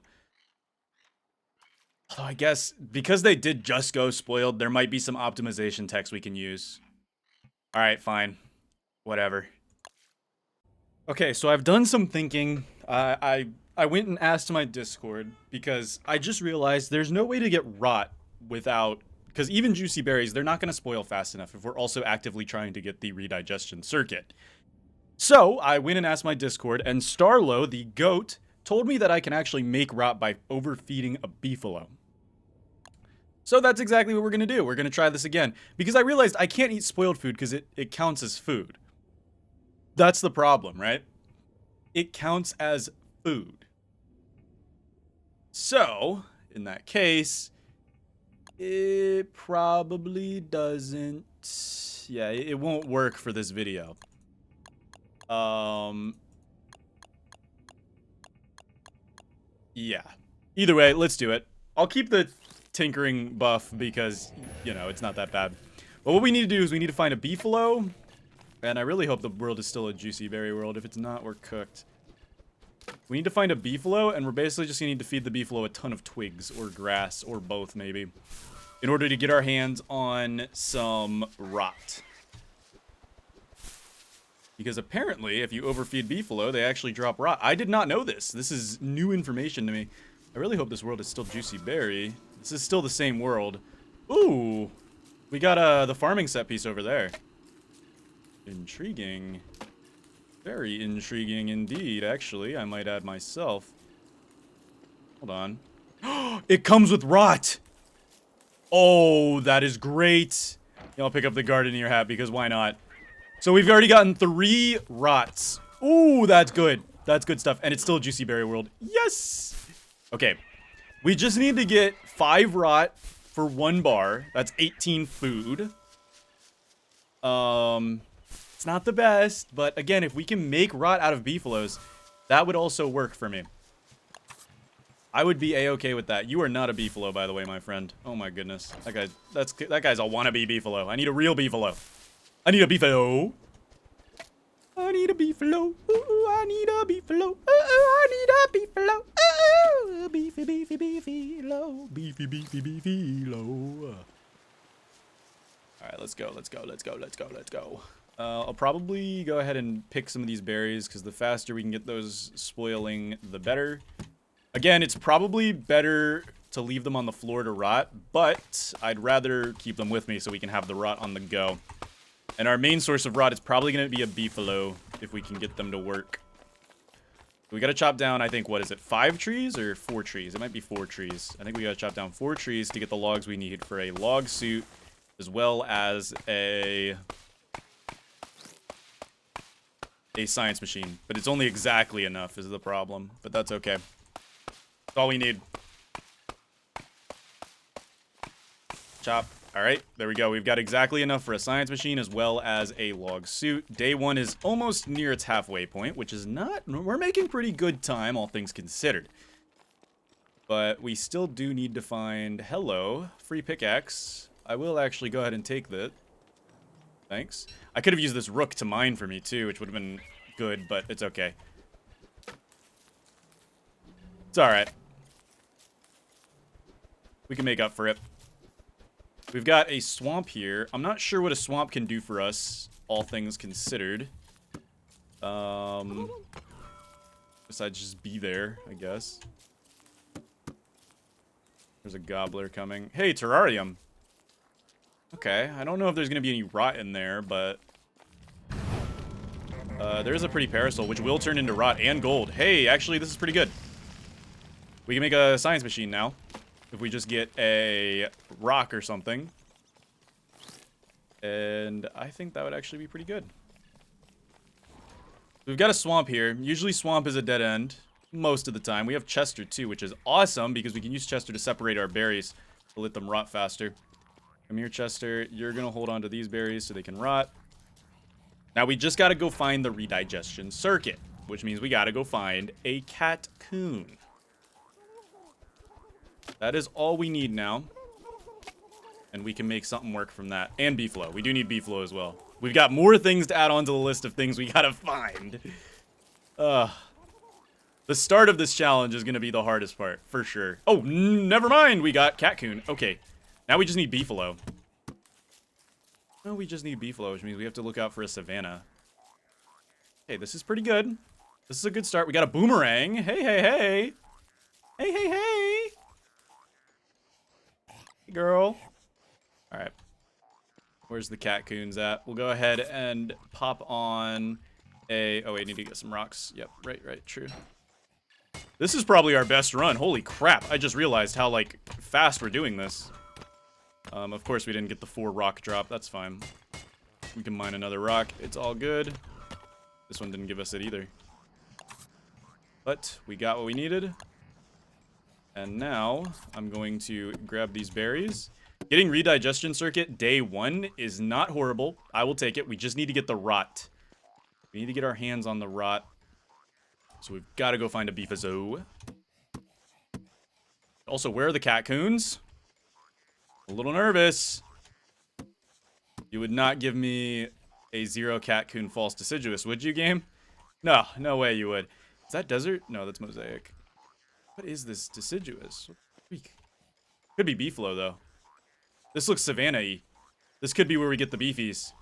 Although I guess because they did just go spoiled, there might be some optimization text we can use. Alright, fine. Whatever. Okay, so I've done some thinking. I went and asked my Discord because I just realized there's no way to get rot without... Because even juicy berries, they're not going to spoil fast enough if we're also actively trying to get the redigestion circuit. So I went and asked my Discord, and Starlo, the goat, told me that I can actually make rot by overfeeding a beefalo. So that's exactly what we're going to do. We're going to try this again. Because I realized I can't eat spoiled food because it counts as food. That's the problem, right? It counts as food. So, in that case, it probably doesn't... Yeah, it won't work for this video. Yeah. Either way, let's do it. I'll keep the tinkering buff because, you know, it's not that bad. But what we need to do is we need to find a beefalo. And I really hope the world is still a juicy berry world. If it's not, we're cooked. We need to find a beefalo, and we're basically just going to need to feed the beefalo a ton of twigs or grass or both, maybe, in order to get our hands on some rot. Because apparently, if you overfeed beefalo, they actually drop rot. I did not know this. This is new information to me. I really hope this world is still juicy berry. This is still the same world. Ooh, we got the farming set piece over there. Intriguing. Very intriguing indeed, actually. I might add myself. Hold on. It comes with rot! Oh, that is great. I'll pick up the gardener hat because why not? So we've already gotten 3 rots. Ooh, that's good. That's good stuff. And it's still a juicy berry world. Yes! Okay. We just need to get 5 rot for 1 bar. That's 18 food. It's not the best, but again, if we can make rot out of beefalos, that would also work for me. I would be a-okay with that. You are not a beefalo, by the way, my friend. Oh my goodness. That guy's a wannabe beefalo. I need a real beefalo. I need a beefalo. I need a beefalo. Ooh, I need a beefalo. Ooh, I need a beefalo. Ooh, beefy, beefy, beefalo. Beefy, beefy, beefalo. Alright, let's go, let's go, let's go, let's go, let's go. I'll probably go ahead and pick some of these berries, because the faster we can get those spoiling, the better. Again, it's probably better to leave them on the floor to rot, but I'd rather keep them with me so we can have the rot on the go. And our main source of rot is probably going to be a beefalo, if we can get them to work. We gotta chop down, I think, what is it, 5 trees or 4 trees? It might be 4 trees. I think we gotta chop down 4 trees to get the logs we need for a log suit, as well as a science machine. But it's only exactly enough is the problem, but that's okay. That's all we need. Chop. Alright, there we go. We've got exactly enough for a science machine as well as a log suit. Day 1 is almost near its halfway point, which is not... We're making pretty good time, all things considered. But we still do need to find... Hello, free pickaxe. I will actually go ahead and take that. Thanks. I could have used this rook to mine for me too, which would have been good, but it's okay. It's alright. We can make up for it. We've got a swamp here. I'm not sure what a swamp can do for us, all things considered. Besides just be there, I guess. There's a gobbler coming. Hey, terrarium. Okay, I don't know if there's going to be any rot in there, but... there's a pretty parasol, which will turn into rot and gold. Hey, actually, this is pretty good. We can make a science machine now. If we just get a rock or something. And I think that would actually be pretty good. We've got a swamp here. Usually swamp is a dead end. Most of the time. We have Chester too, which is awesome because we can use Chester to separate our berries to let them rot faster. Come here, Chester. You're going to hold on to these berries so they can rot. Now we just got to go find the redigestion circuit, which means we got to go find a catcoon. That is all we need now. And we can make something work from that. And beefalo. We do need beefalo as well. We've got more things to add on to the list of things we gotta find. The start of this challenge is gonna be the hardest part, for sure. Oh, never mind! We got catcoon. Okay. Now we just need beefalo. No, we just need beefalo, which means we have to look out for a savanna. Okay, this is pretty good. This is a good start. We got a boomerang. Hey, hey, hey! Hey, hey, hey! Hey, girl. Alright. Where's the catcoons at? We'll go ahead and pop on a... Oh, wait, need to get some rocks. Yep, right, true. This is probably our best run. Holy crap. I just realized how, like, fast we're doing this. Of course, we didn't get the 4 rock drop. That's fine. We can mine another rock. It's all good. This one didn't give us it either. But we got what we needed. And now I'm going to grab these berries. Getting redigestion circuit day 1 is not horrible. I will take it. We just need to get the rot. We need to get our hands on the rot. So we've got to go find a beefalo. Also, where are the catcoons? A little nervous. You would not give me a 0 catcoon false deciduous, would you, game? No, no way you would. Is that desert? No, that's mosaic. What is this deciduous? Could be beefalo, though. This looks savanna-y. This could be where we get the beefies.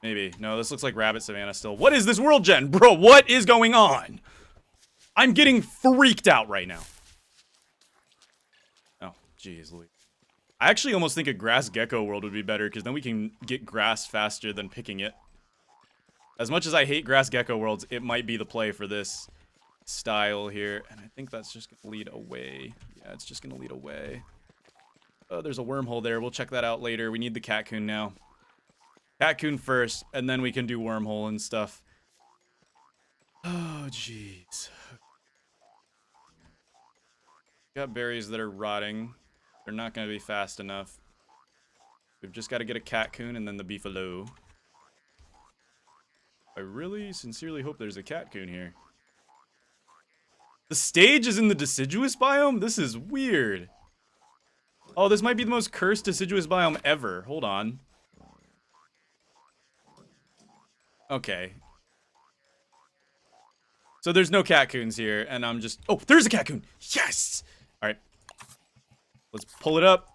Maybe. No, this looks like rabbit savanna still. What is this world gen? Bro, what is going on? I'm getting freaked out right now. Oh, jeez, Louis. I actually almost think a grass gecko world would be better, because then we can get grass faster than picking it. As much as I hate grass gecko worlds, it might be the play for this style here. And I think that's just going to lead away. Yeah, it's just going to lead away. Oh, there's a wormhole there. We'll check that out later. We need the catcoon now. Catcoon first, and then we can do wormhole and stuff. Oh, jeez. Got berries that are rotting. They're not going to be fast enough. We've just got to get a catcoon and then the beefalo. I really sincerely hope there's a catcoon here. The stage is in the deciduous biome? This is weird. Oh, this might be the most cursed deciduous biome ever. Hold on. Okay. So there's no catcoons here, and I'm just... Oh, there's a catcoon! Yes! Alright. Let's pull it up.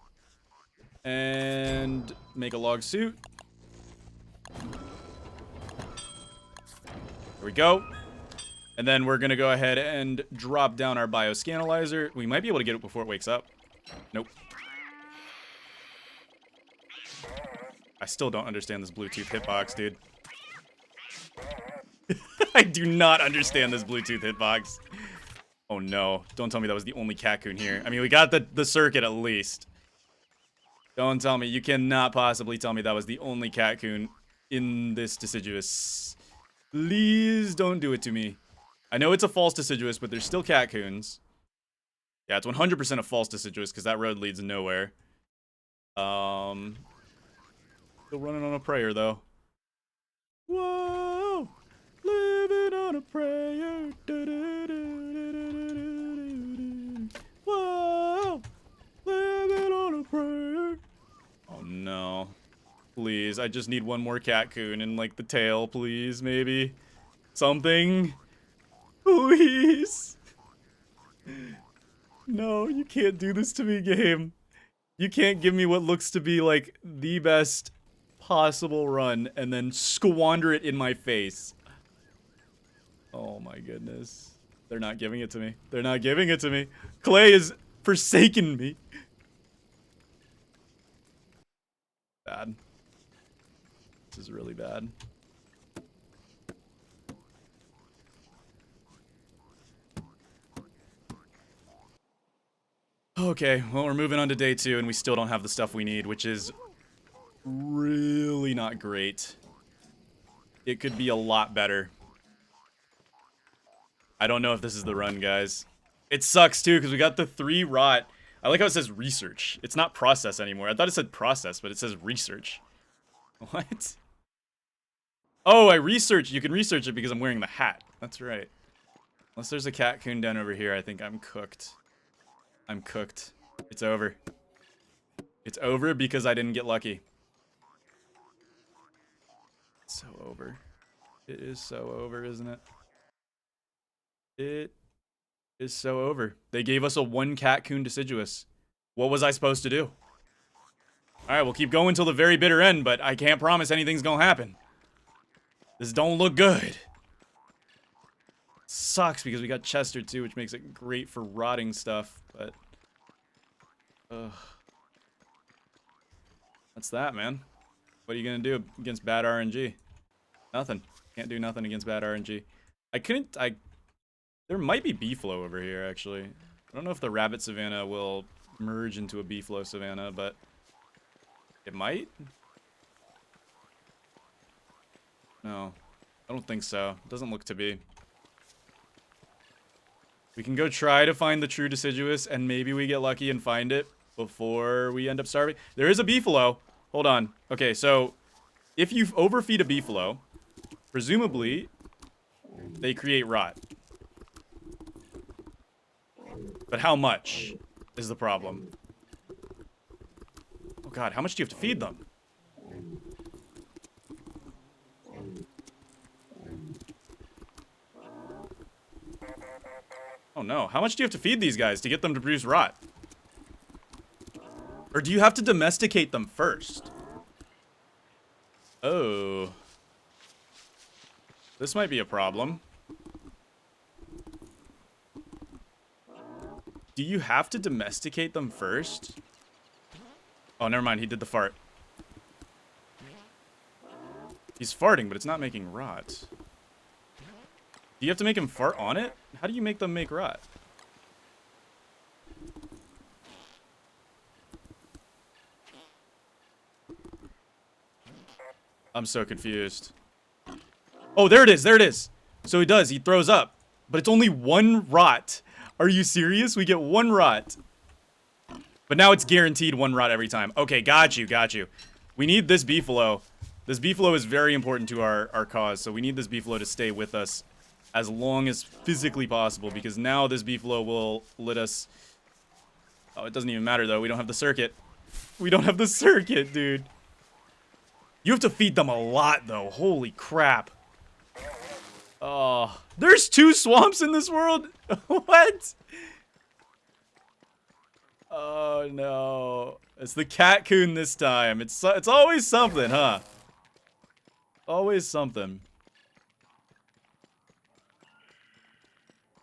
And make a log suit. There we go. And then we're gonna go ahead and drop down our bioscanalizer. We might be able to get it before it wakes up. Nope. I still don't understand this Bluetooth hitbox, dude. I do not understand this Bluetooth hitbox. Oh no. Don't tell me that was the only catcoon here. I mean, we got the circuit at least. Don't tell me. You cannot possibly tell me that was the only catcoon in this deciduous. Please don't do it to me. I know it's a false deciduous, but there's still catcoons. Yeah, it's 100% a false deciduous because that road leads nowhere. Still running on a prayer, though. Whoa! Living on a prayer. Whoa! Living on a prayer. Oh, no. Please, I just need one more catcoon in, like, the tail, please, maybe. Something. Please. No, you can't do this to me, game. You can't give me what looks to be, like, the best possible run and then squander it in my face. Oh my goodness. They're not giving it to me. They're not giving it to me. Clay has forsaken me. Bad. This is really bad. Okay, well, we're moving on to day 2, and we still don't have the stuff we need, which is really not great. It could be a lot better. I don't know if this is the run, guys. It sucks, too, because we got the 3 rot. I like how it says research. It's not process anymore. I thought it said process, but it says research. What? Oh, I research. You can research it because I'm wearing the hat. That's right. Unless there's a catcoon down over here, I think I'm cooked. I'm cooked. It's over. It's over because I didn't get lucky. It's so over. It is so over, isn't it? It is so over. They gave us a 1 catcoon deciduous. What was I supposed to do? Alright, we'll keep going till the very bitter end, but I can't promise anything's gonna happen. This don't look good. Sucks because we got Chester too, which makes it great for rotting stuff, but... Ugh. That's that, man. What are you gonna do against bad RNG? Nothing. Can't do nothing against bad RNG. There might be beefalo over here, actually. I don't know if the rabbit savanna will merge into a beefalo savanna, but... It might? No. I don't think so. It doesn't look to be. We can go try to find the true deciduous, and maybe we get lucky and find it before we end up starving. There is a beefalo. Hold on. Okay, so if you overfeed a beefalo, Presumably, they create rot. But how much is the problem? Oh god, how much do you have to feed them? Oh no, how much do you have to feed these guys to get them to produce rot? Or do you have to domesticate them first? Oh. This might be a problem. Do you have to domesticate them first? Oh, never mind. He did the fart. He's farting, but it's not making rot. Do you have to make him fart on it? How do you make them make rot? I'm so confused. Oh, there it is. There it is. So he does. He throws up. But it's only one rot. Are you serious? We get one rot. But now it's guaranteed one rot every time. Okay, got you, got you. We need this beefalo. This beefalo is very important to our cause, so we need this beefalo to stay with us as long as physically possible, because now this beefalo will let us... Oh, it doesn't even matter, though. We don't have the circuit. We don't have the circuit, dude. You have to feed them a lot, though. Holy crap. Oh, there's 2 swamps in this world? What? Oh, no. It's the catcoon this time. It's always something, huh? Always something.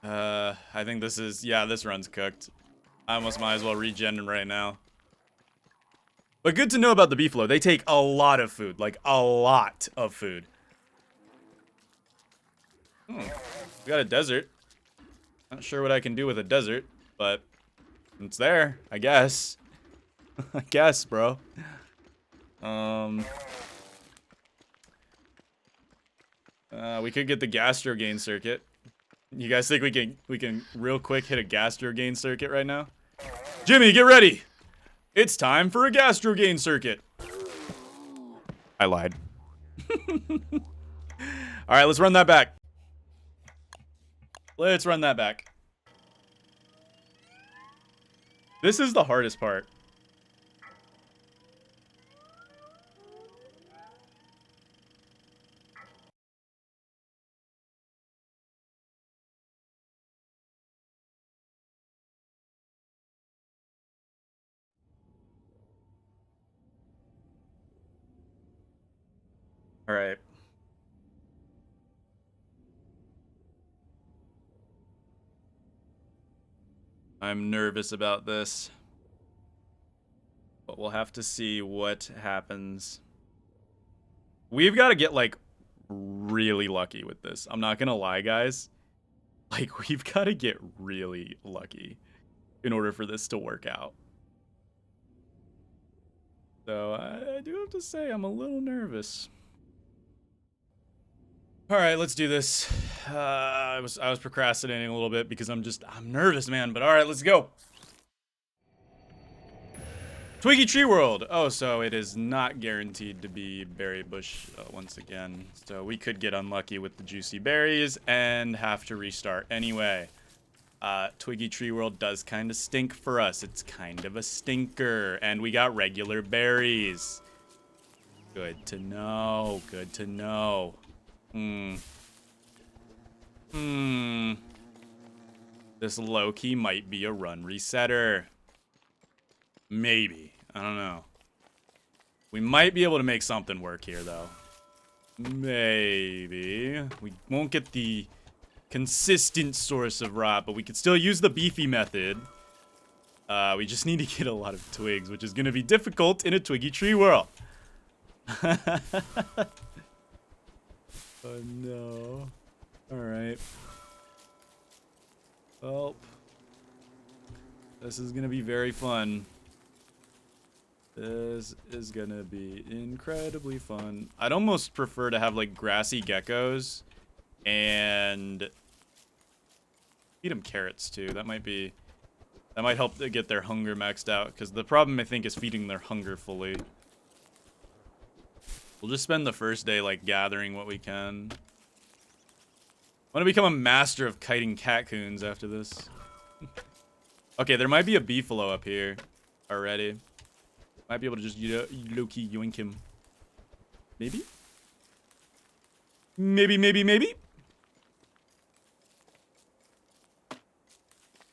I think this is... Yeah, this run's cooked. I almost might as well regen right now. But good to know about the beefalo. They take a lot of food. Like, a lot of food. We got a desert. Not sure what I can do with a desert, but it's there, I guess. I guess, bro. We could get the gastro gain circuit. You guys think we can real quick hit a gastro gain circuit right now? Jimmy, get ready. It's time for a gastro gain circuit. I lied. All right, let's run that back. Let's run that back. This is the hardest part. All right. I'm nervous about this. But we'll have to see what happens. We've got to get, like, really lucky with this. I'm not gonna lie, guys. Like, we've got to get really lucky in order for this to work out. So, I do have to say, I'm a little nervous. All right, let's do this. I was procrastinating a little bit because I'm nervous, man. But all right, let's go. Twiggy Tree World. Oh, so it is not guaranteed to be berry bush once again. So we could get unlucky with the juicy berries and have to restart anyway. Twiggy Tree World does kind of stink for us. It's kind of a stinker. And we got regular berries. Good to know. Good to know. This low-key might be a run resetter. Maybe. I don't know. We might be able to make something work here, though. Maybe. We won't get the consistent source of rot, but we could still use the beefy method. We just need to get a lot of twigs, which is going to be difficult in a Twiggy Tree World. Oh, no. Alright. Well. This is going to be very fun. This is going to be incredibly fun. I'd almost prefer to have, like, grassy geckos. And feed them carrots, too. That might help to get their hunger maxed out. Because the problem, I think, is feeding their hunger fully. We'll just spend the first day, like, gathering what we can. I want to become a master of kiting catcoons after this. Okay, there might be a beefalo up here already. Might be able to just low-key yoink him. Maybe? Maybe.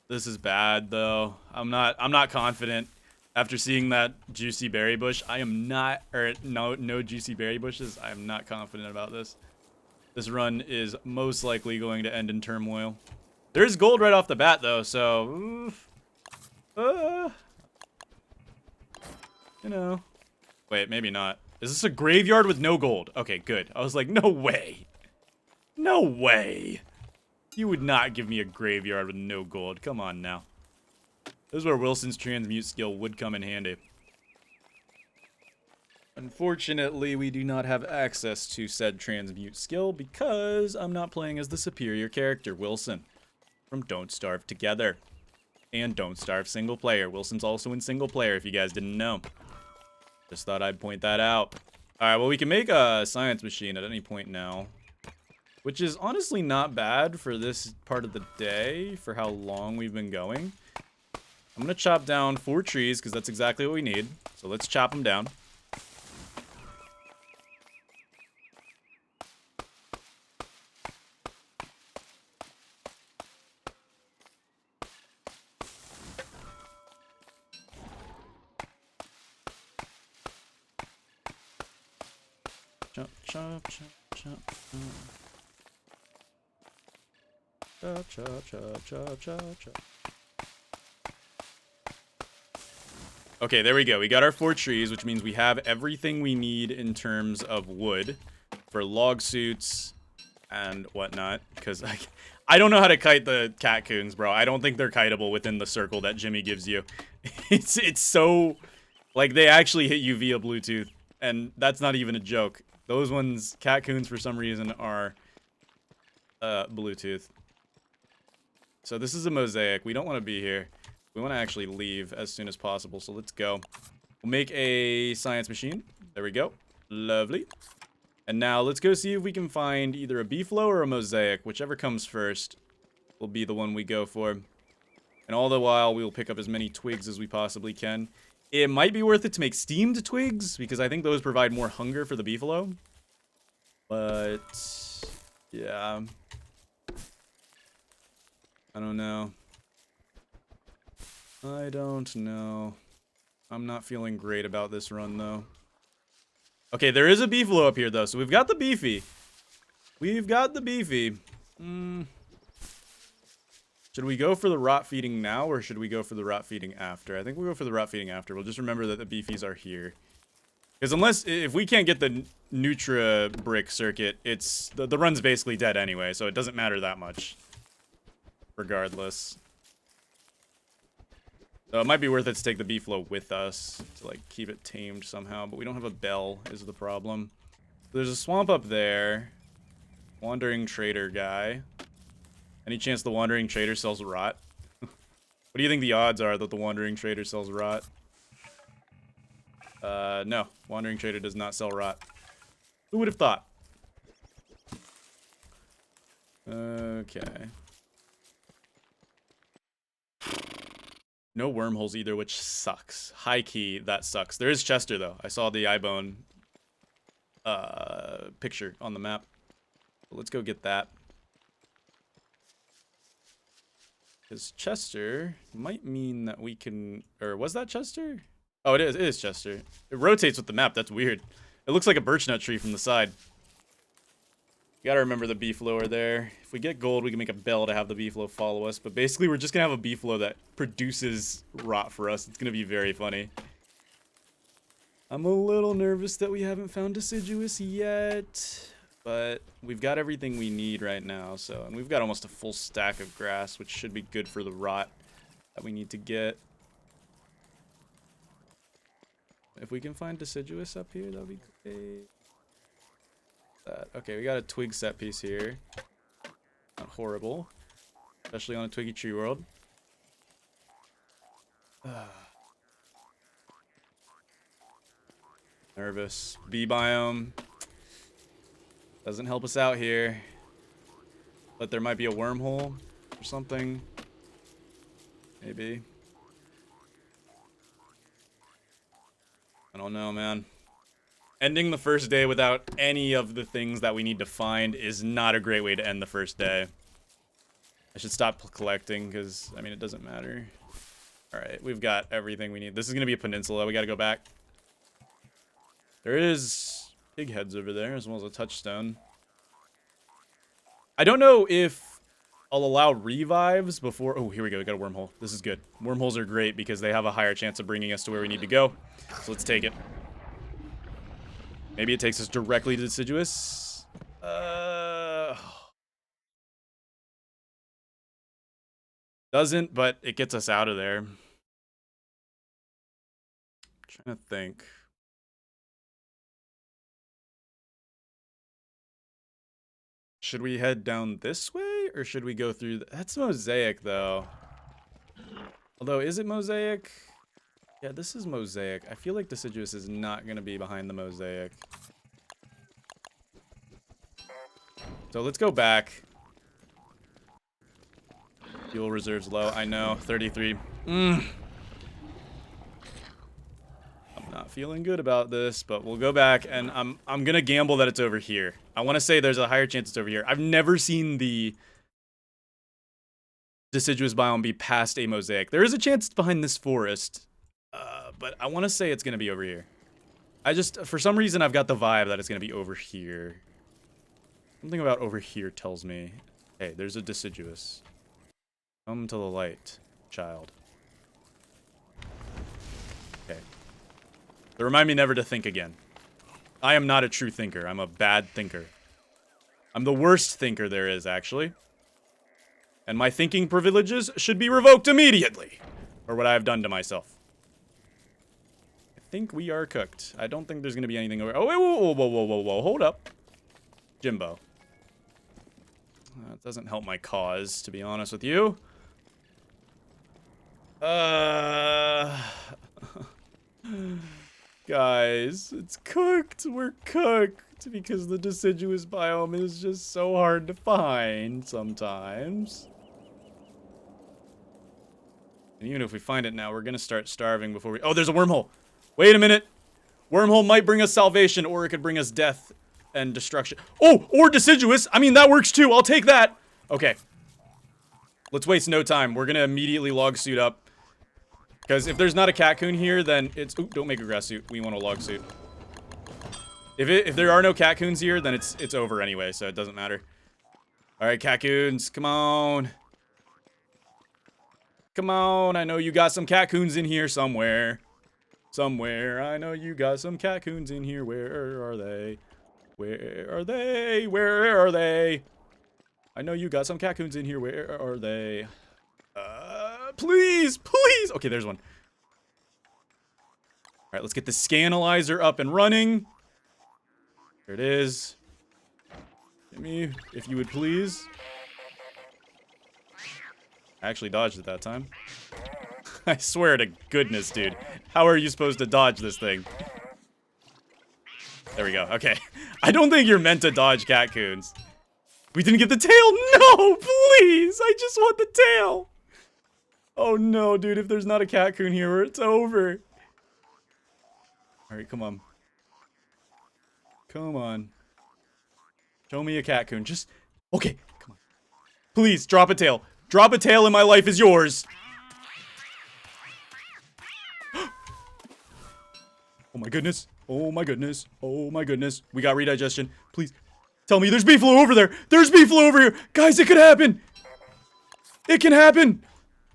This is bad, though. I'm not confident. After seeing that juicy berry bush, I am not, or no juicy berry bushes. I am not confident about this. This run is most likely going to end in turmoil. There's gold right off the bat, though, so... you know. Wait, maybe not. Is this a graveyard with no gold? Okay, good. I was like, no way. No way. You would not give me a graveyard with no gold. Come on now. This is where Wilson's transmute skill would come in handy. Unfortunately, we do not have access to said transmute skill because I'm not playing as the superior character, Wilson, from Don't Starve Together. And Don't Starve single player. Wilson's also in single player, if you guys didn't know. Just thought I'd point that out. Alright, well, we can make a science machine at any point now. Which is honestly not bad for this part of the day, for how long we've been going. I'm going to chop down 4 trees, because that's exactly what we need. So let's chop them down. Chop, chop, chop, chop. Chop, chop, chop, chop, chop, chop. Okay, there we go. We got our 4 trees, which means we have everything we need in terms of wood for log suits and whatnot. Because I don't know how to kite the catcoons, bro. I don't think they're kiteable within the circle that Jimmy gives you. It's so... like, they actually hit you via Bluetooth. And that's not even a joke. Those ones, catcoons, for some reason, are Bluetooth. So this is a mosaic. We don't want to be here. We want to actually leave as soon as possible, so let's go. We'll make a science machine. There we go. Lovely. And now let's go see if we can find either a beefalo or a mosaic. Whichever comes first will be the one we go for. And all the while, we will pick up as many twigs as we possibly can. It might be worth it to make steamed twigs, because I think those provide more hunger for the beefalo. But... yeah... I don't know. I don't know. I'm not feeling great about this run, though. Okay, there is a beefalo up here, though, so we've got the beefy. We've got the beefy. Should we go for the rot feeding now, or should we go for the rot feeding after? I think we'll go for the rot feeding after. We'll just remember that the beefies are here. Because if we can't get the Nutribrick circuit, it's... the run's basically dead anyway, so it doesn't matter that much. Regardless. So it might be worth it to take the beefalo with us to, like, keep it tamed somehow, but we don't have a bell is the problem. There's a swamp up there. Wandering trader guy. Any chance the wandering trader sells rot? What do you think the odds are that the wandering trader sells rot? No. Wandering trader does not sell rot. Who would have thought? Okay. No wormholes either, which sucks. High key, that sucks. There is Chester, though. I saw the eyebone picture on the map. Let's go get that. Because Chester might mean that we can... or was that Chester? Oh, it is. It is Chester. It rotates with the map. That's weird. It looks like a birchnut tree from the side. You gotta remember the beefalo are there. If we get gold, we can make a bell to have the beefalo follow us. But basically, we're just gonna have a beefalo that produces rot for us. It's gonna be very funny. I'm a little nervous that we haven't found deciduous yet. But we've got everything we need right now. So, and we've got almost a full stack of grass, which should be good for the rot that we need to get. If we can find deciduous up here, that'd be great. Okay, we got a twig set piece here. Not horrible. Especially on a twiggy tree world. Nervous. Bee biome. Doesn't help us out here. But there might be a wormhole or something. Maybe. I don't know, man. Ending the first day without any of the things that we need to find is not a great way to end the first day. I should stop collecting because, I mean, it doesn't matter. Alright, we've got everything we need. This is going to be a peninsula. We got to go back. There is pig heads over there as well as a touchstone. I don't know if I'll allow revives before... Oh, here we go. We got a wormhole. This is good. Wormholes are great because they have a higher chance of bringing us to where we need to go. So let's take it. Maybe it takes us directly to Deciduous. Doesn't, but it gets us out of there. I'm trying to think. Should we head down this way, or should we go through... That's Mosaic, though. Although, is it Mosaic? Yeah, this is Mosaic. I feel like Deciduous is not going to be behind the Mosaic. So let's go back. Fuel reserves low. I know. 33. I'm not feeling good about this, but we'll go back, and I'm going to gamble that it's over here. I want to say there's a higher chance it's over here. I've never seen the Deciduous biome be past a Mosaic. There is a chance it's behind this forest. But I want to say it's going to be over here. For some reason, I've got the vibe that it's going to be over here. Something about over here tells me, hey, there's a Deciduous. Come to the light, child. Okay. So remind me never to think again. I am not a true thinker. I'm a bad thinker. I'm the worst thinker there is, actually. And my thinking privileges should be revoked immediately. For what I have done to myself. I think we are cooked. I don't think there's going to be anything over... Oh, wait, whoa. Hold up. Jimbo. That doesn't help my cause, to be honest with you. Guys, it's cooked. We're cooked. Because the Deciduous biome is just so hard to find sometimes. And even if we find it now, we're going to start starving before we... Oh, there's a wormhole. Wait a minute. Wormhole might bring us salvation, or it could bring us death and destruction. Oh, or Deciduous. I mean, that works too. I'll take that. Okay. Let's waste no time. We're going to immediately log suit up. Because if there's not a catcoon here, then it's... Ooh, don't make a grass suit. We want a log suit. If there are no catcoons here, then it's over anyway, so it doesn't matter. Alright, catcoons. Come on. Come on. I know you got some catcoons in here somewhere. Somewhere. I know you got some catcoons in here. Where are they? Where are they? Where are they? I know you got some catcoons in here. Where are they? Please, please. Okay, there's one. All right, let's get the scanalyzer up and running. There it is. Get me, if you would please. I actually dodged it that time. I swear to goodness, dude. How are you supposed to dodge this thing? There we go. Okay. I don't think you're meant to dodge catcoons. We didn't get the tail. No, please. I just want the tail. Oh, no, dude. If there's not a catcoon here, it's over. All right, come on. Come on. Show me a catcoon. Just... Okay, come on. Please, drop a tail. Drop a tail and my life is yours. Oh my goodness. Oh my goodness. Oh my goodness. We got redigestion. Please. Tell me there's beefalo over there. There's beefalo over here. Guys, it could happen. It can happen.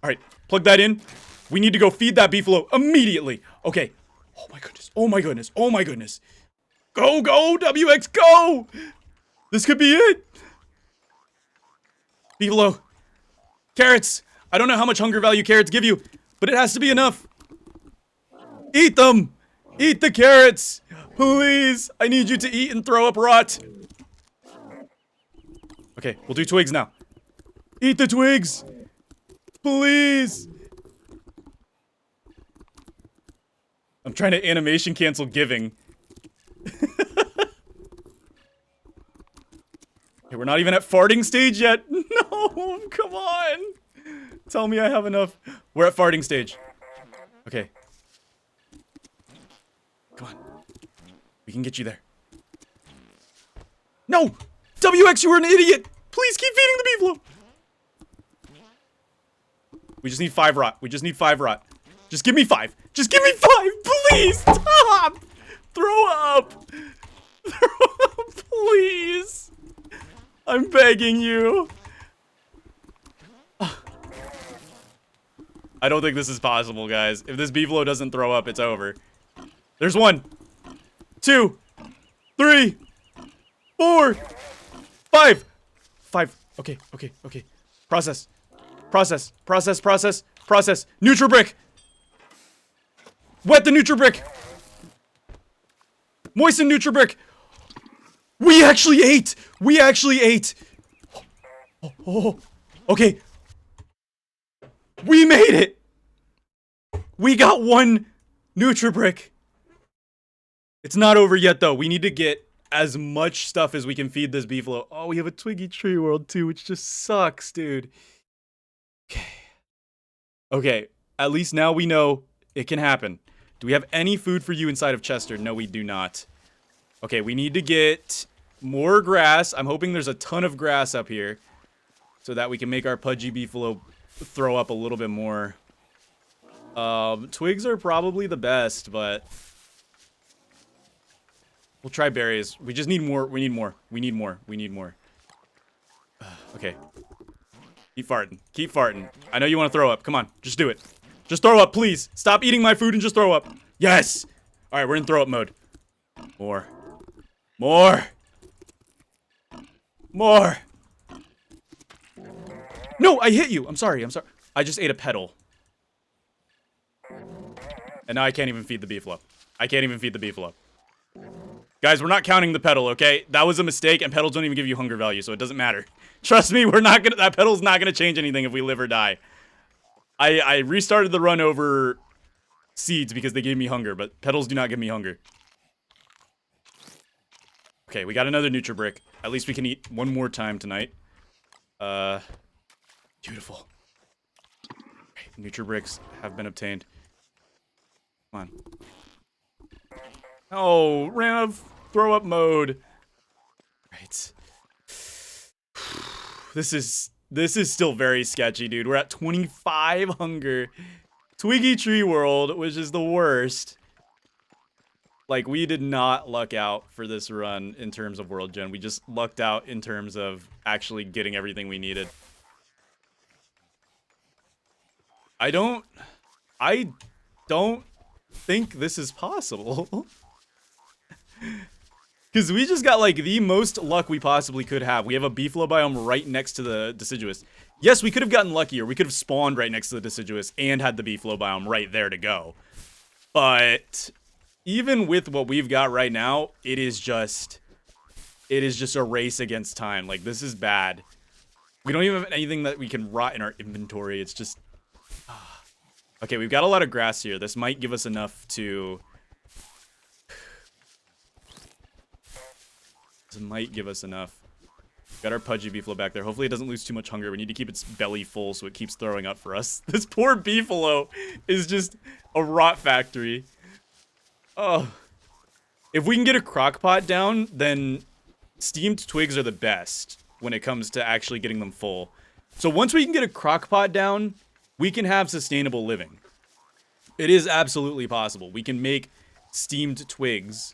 All right. Plug that in. We need to go feed that beefalo immediately. Okay. Oh my goodness. Oh my goodness. Oh my goodness. Go, go, WX, go. This could be it. Beefalo. Carrots. I don't know how much hunger value carrots give you, but it has to be enough. Eat them. Eat the carrots. Please. I need you to eat and throw up rot. Okay, we'll do twigs now. Eat the twigs. Please. I'm trying to animation cancel giving. we're not even at farting stage yet. No, come on. Tell me I have enough. We're at farting stage. Okay. Come on. We can get you there. No! WX, you were an idiot! Please keep feeding the beefalo! We just need 5 rot. We just need 5 rot. Just give me 5. Just give me 5! Please! Stop! Throw up! Throw up, please! I'm begging you. I don't think this is possible, guys. If this beefalo doesn't throw up, it's over. There's 1, 2, 3, 4, 5. 5. Okay, okay, okay. Process. Process. Process, process, process. Nutribrick! Wet the Nutribrick! Moisten Nutribrick! We actually ate! We actually ate! Oh, okay. We made it! We got 1 Nutribrick. It's not over yet, though. We need to get as much stuff as we can feed this beefalo. Oh, we have a Twiggy Tree World, too, which just sucks, dude. Okay. Okay, at least now we know it can happen. Do we have any food for you inside of Chester? No, we do not. Okay, we need to get more grass. I'm hoping there's a ton of grass up here so that we can make our pudgy beefalo throw up a little bit more. Twigs are probably the best, but we'll try berries. We just need more. We need more. We need more. We need more. Okay. Keep farting. Keep farting. I know you want to throw up. Come on. Just do it. Just throw up, please. Stop eating my food and just throw up. Yes! Alright, we're in throw up mode. More. More! More! No, I hit you! I'm sorry, I'm sorry. I just ate a petal. And now I can't even feed the beefalo. I can't even feed the beefalo. Guys, we're not counting the petal, okay? That was a mistake, and petals don't even give you hunger value, so it doesn't matter. Trust me, we're not gonna- that petal's not gonna change anything if we live or die. I restarted the run over seeds because they gave me hunger, but petals do not give me hunger. Okay, we got another Nutribrick. At least we can eat 1 more time tonight. Beautiful. Okay, Nutribricks have been obtained. Come on. Oh, ran out of throw up mode. Right. This is still very sketchy, dude. We're at 25 hunger. Twiggy Tree World, which is the worst. Like, we did not luck out for this run in terms of World Gen. We just lucked out in terms of actually getting everything we needed. I don't think this is possible. Because we just got, like, the most luck we possibly could have. We have a beefalo biome right next to the deciduous. Yes, we could have gotten luckier. We could have spawned right next to the deciduous and had the beefalo biome right there to go. But even with what we've got right now, it is just a race against time. Like, this is bad. We don't even have anything that we can rot in our inventory. It's just... Okay, we've got a lot of grass here. This might give us enough to... This might give us enough. Got our pudgy beefalo back there. Hopefully it doesn't lose too much hunger. We need to keep its belly full so it keeps throwing up for us. This poor beefalo is just a rot factory. Oh. If we can get a crock pot down, then steamed twigs are the best when it comes to actually getting them full. So once we can get a crock pot down, we can have sustainable living. It is absolutely possible. We can make steamed twigs,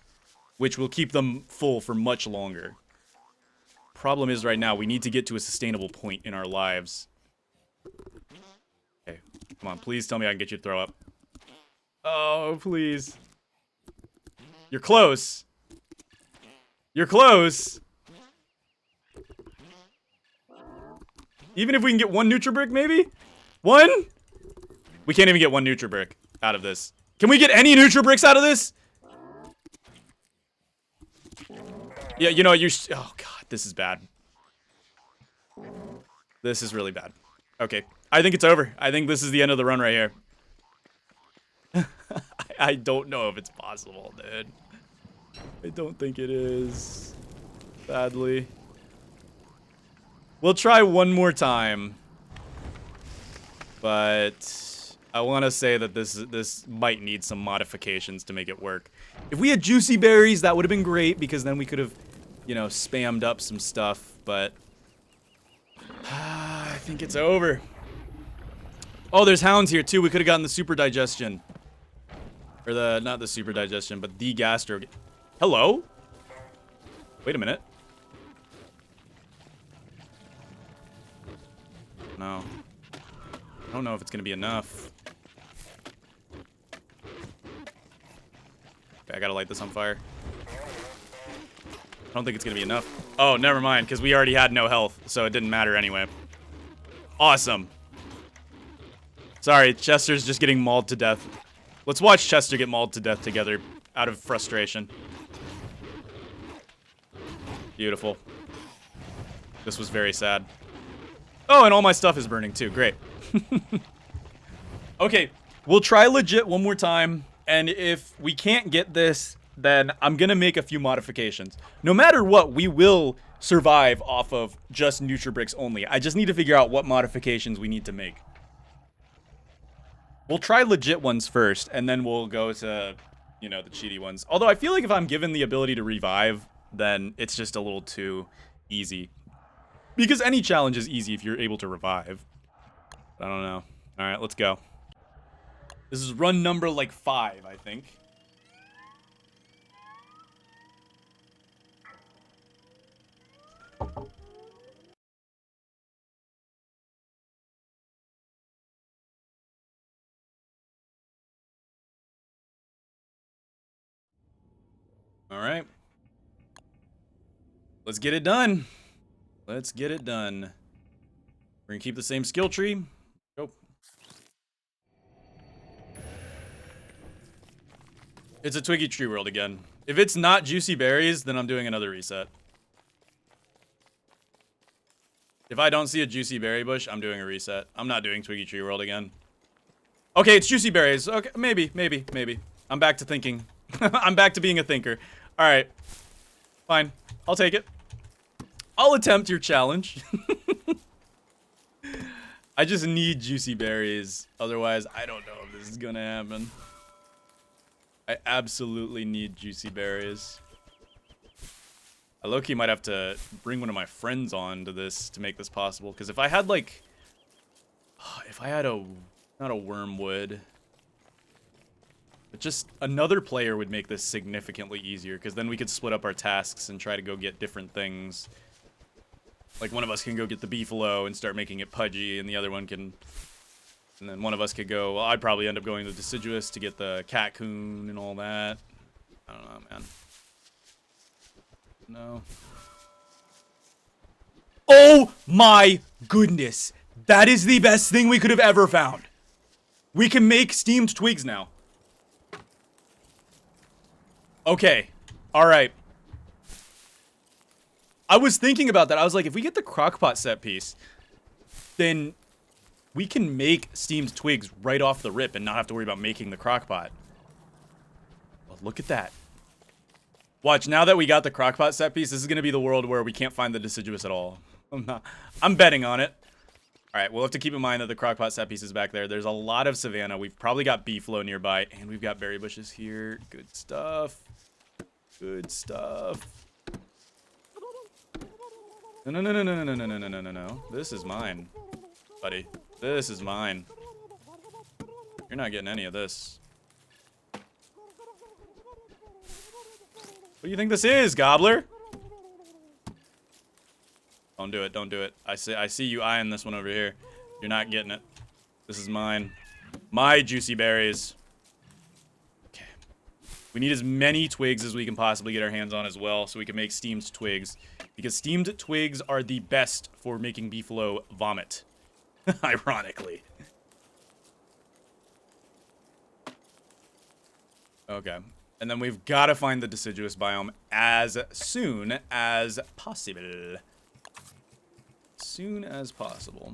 which will keep them full for much longer. Problem is right now, we need to get to a sustainable point in our lives. Okay, come on, please tell me I can get you to throw up. Oh, please. You're close. You're close. Even if we can get 1 Nutribrick, maybe? 1? We can't even get 1 Nutribrick out of this. Can we get any Nutribricks out of this? Yeah, you know, oh god, this is bad. This is really bad. Okay, I think it's over. I think this is the end of the run right here. I don't know if it's possible, dude. I don't think it is. Sadly. We'll try one more time. But I want to say that this might need some modifications to make it work. If we had juicy berries, that would have been great because then we could have, you know, spammed up some stuff. But I think it's over. Oh, there's hounds here too. We could have gotten the super digestion. Or the, not the super digestion, but the gastro. Hello? Wait a minute. No. I don't know if it's gonna be enough. Okay, I gotta light this on fire. I don't think it's gonna be enough. Oh, never mind, because we already had no health, so it didn't matter anyway. Awesome. Sorry, Chester's just getting mauled to death. Let's watch Chester get mauled to death together out of frustration. Beautiful. This was very sad. Oh, and all my stuff is burning too. Great. Okay, we'll try legit one more time, and if we can't get this, then I'm gonna make a few modifications. No matter what, we will survive off of just Nutribricks only. I just need to figure out what modifications we need to make. We'll try legit ones first, and then we'll go to, you know, the cheaty ones. Although I feel like if I'm given the ability to revive, then it's just a little too easy. Because any challenge is easy if you're able to revive. I don't know. Alright, let's go. This is run number, like, 5, I think. Alright. Let's get it done. Let's get it done. We're gonna keep the same skill tree. Go. It's a Twiggy Tree World again. If it's not juicy berries, then I'm doing another reset. If I don't see a juicy berry bush, I'm doing a reset. I'm not doing Twiggy Tree World again. Okay, it's juicy berries. Okay, maybe. I'm back to thinking. I'm back to being a thinker. Alright. Fine. I'll take it. I'll attempt your challenge. I just need juicy berries. Otherwise, I don't know if this is gonna happen. I absolutely need juicy berries. I low-key might have to bring one of my friends on to this to make this possible. Because if I had, like... If I had a... Not a wormwood. But just another player would make this significantly easier. Because then we could split up our tasks and try to go get different things. Like, one of us can go get the beefalo and start making it pudgy, and the other one can... And then one of us could go... Well, I'd probably end up going to deciduous to get the catcoon and all that. I don't know, man. No. Oh my goodness! That is the best thing we could have ever found! We can make steamed twigs now. Okay. Alright. I was thinking about that. I was like, if we get the crockpot set piece, then we can make steamed twigs right off the rip and not have to worry about making the crockpot. Well, look at that. Watch, now that we got the crockpot set piece, this is going to be the world where we can't find the deciduous at all. I'm betting on it. Alright, we'll have to keep in mind that the crockpot set piece is back there. There's a lot of savanna. We've probably got beefalo nearby, and we've got berry bushes here. Good stuff. Good stuff. No. This is mine, buddy. This is mine. You're not getting any of this. What do you think this is, gobbler? Don't do it. Don't do it. I see you eyeing this one over here. You're not getting it. This is mine. My juicy berries. Okay. We need as many twigs as we can possibly get our hands on as well, so we can make steamed twigs. Because steamed twigs are the best for making beefalo vomit. Ironically. Okay. And then we've got to find the deciduous biome as soon as possible. Soon as possible.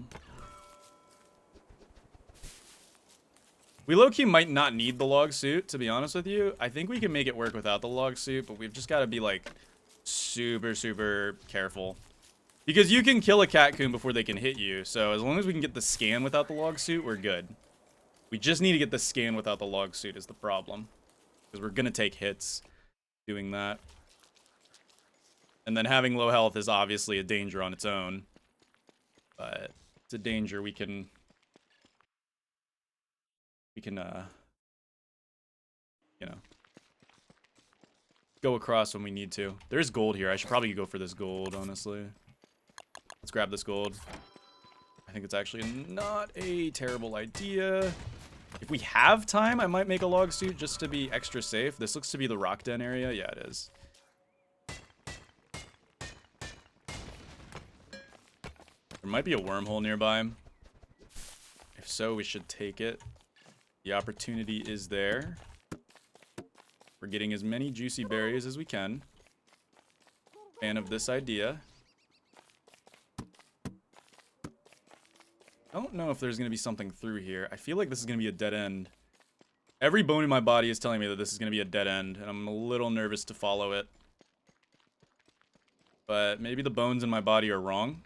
We low-key might not need the log suit, to be honest with you. I think we can make it work without the log suit, but we've just got to be, like, super, super careful. Because you can kill a catcoon before they can hit you, so as long as we can get the scan without the log suit, we're good. We just need to get the scan without the log suit is the problem. Because we're gonna take hits doing that. And then having low health is obviously a danger on its own. But it's a danger we can... you know, go across when we need to. There's gold here. I should probably go for this gold, honestly. Let's grab this gold. I think it's actually not a terrible idea. If we have time, I might make a log suit just to be extra safe. This looks to be the rock den area. Yeah, it is. There might be a wormhole nearby. If so, we should take it. The opportunity is there. We're getting as many juicy berries as we can. Fan of this idea. I don't know if there's going to be something through here. I feel like this is going to be a dead end. Every bone in my body is telling me that this is going to be a dead end, and I'm a little nervous to follow it. But maybe the bones in my body are wrong.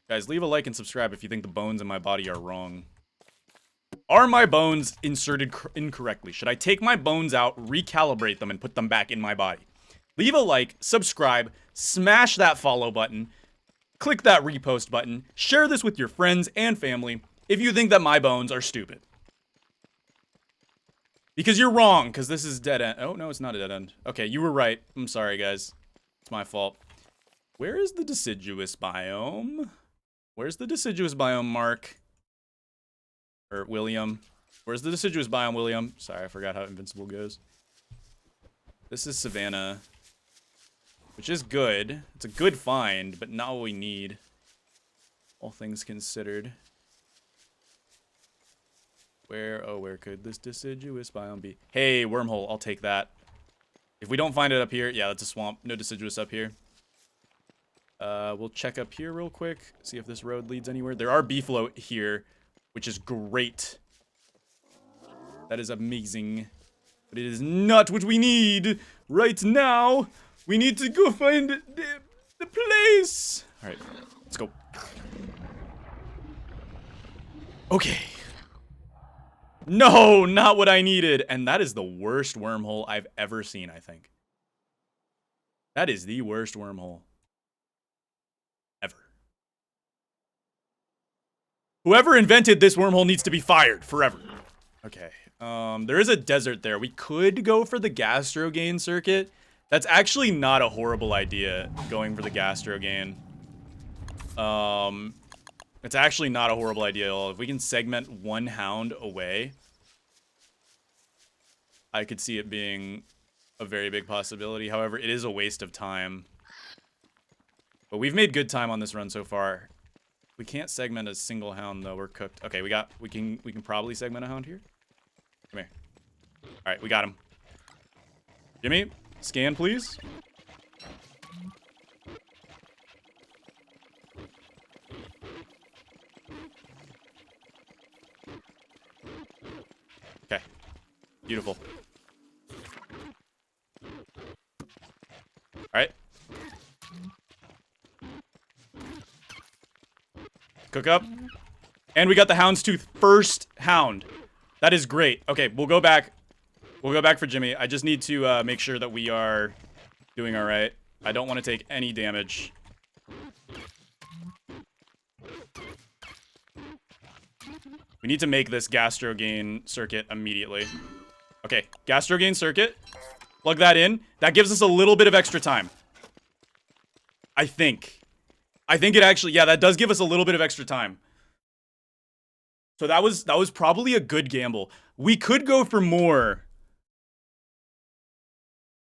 Guys, leave a like and subscribe if you think the bones in my body are wrong. Are my bones inserted incorrectly? Should I take my bones out, recalibrate them, and put them back in my body? Leave a like, subscribe, smash that follow button. Click that repost button. Share this with your friends and family if you think that my bones are stupid. Because you're wrong, because this is dead end. Oh, no, it's not a dead end. Okay, you were right. I'm sorry, guys. It's my fault. Where is the deciduous biome? Where's the deciduous biome, Mark? Or William? Where's the deciduous biome, William? Sorry, I forgot how Invincible goes. This is Savannah. Which is good. It's a good find, but not what we need. All things considered. Where could this deciduous biome be? Hey, wormhole, I'll take that. If we don't find it up here, yeah, that's a swamp. No deciduous up here. We'll check up here real quick. See if this road leads anywhere. There are beefalo here, which is great. That is amazing. But it is not what we need right now. We need to go find the place. All right, let's go. Okay. No, not what I needed. And that is the worst wormhole I've ever seen, I think. That is the worst wormhole ever. Whoever invented this wormhole needs to be fired forever. Okay. There is a desert there. We could go for the gastro gain circuit. That's actually not a horrible idea, going for the gastro gain. It's actually not a horrible idea at all. If we can segment one hound away, I could see it being a very big possibility. However, it is a waste of time. But we've made good time on this run so far. We can't segment a single hound though. We're cooked. Okay, we can probably segment a hound here. Come here. All right, we got him. Jimmy, scan please. Okay. Beautiful. All right. Cook up. And we got the houndstooth first hound. That is great. Okay, we'll go back. We'll go back for Jimmy. I just need to make sure that we are doing all right. I don't want to take any damage. We need to make this gastro gain circuit immediately. Okay, gastro gain circuit. Plug that in. That gives us a little bit of extra time. I think it actually, yeah, that does give us a little bit of extra time. So that was probably a good gamble. We could go for more.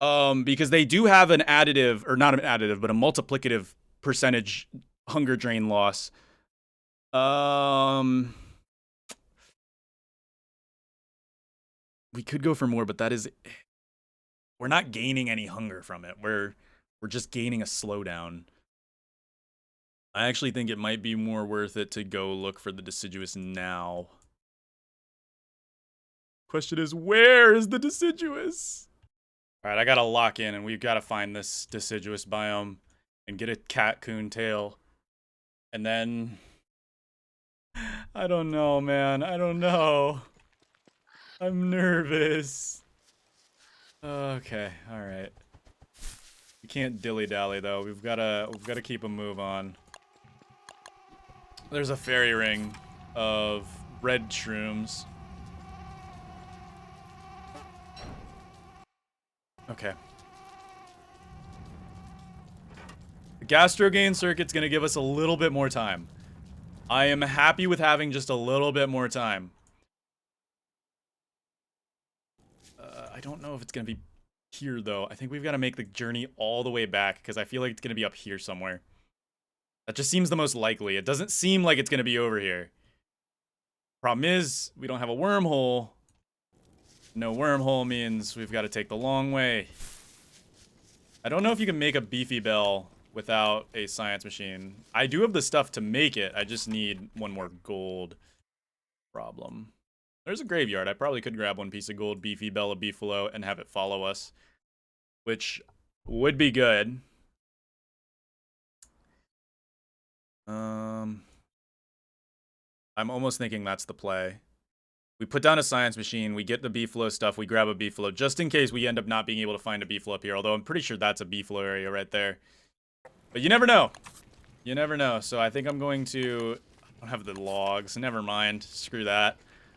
Because they do have an additive, or not an additive, but a multiplicative percentage hunger drain loss. We could go for more, but that is, we're not gaining any hunger from it. We're just gaining a slowdown. I actually think it might be more worth it to go look for the deciduous now. Question is, where is the deciduous? All right, I gotta lock in, and we've got to find this deciduous biome. and get a catcoon tail. And then... I don't know, man. I don't know. I'm nervous. Okay, alright. We can't dilly-dally, though. We've gotta keep a move on. There's a fairy ring of red shrooms. Okay. The gastro gain circuit's gonna give us a little bit more time. I am happy with having just a little bit more time. I don't know if it's gonna be here, though. I think we've got to make the journey all the way back, because I feel like it's gonna be up here somewhere. That just seems the most likely. It doesn't seem like it's gonna be over here. Problem is, we don't have a wormhole. No wormhole means we've got to take the long way. I don't know if you can make a beefy bell without a science machine. I do have the stuff to make it. I just need one more gold. Problem. There's a graveyard. I probably could grab one piece of gold, beefy bell, a beefalo, and have it follow us, which would be good. I'm almost thinking that's the play. We put down a science machine, we get the beefalo stuff, we grab a beefalo, just in case we end up not being able to find a beefalo up here, although I'm pretty sure that's a beefalo area right there. But you never know. You never know. So I think I'm going to... I don't have the logs. Never mind. Screw that.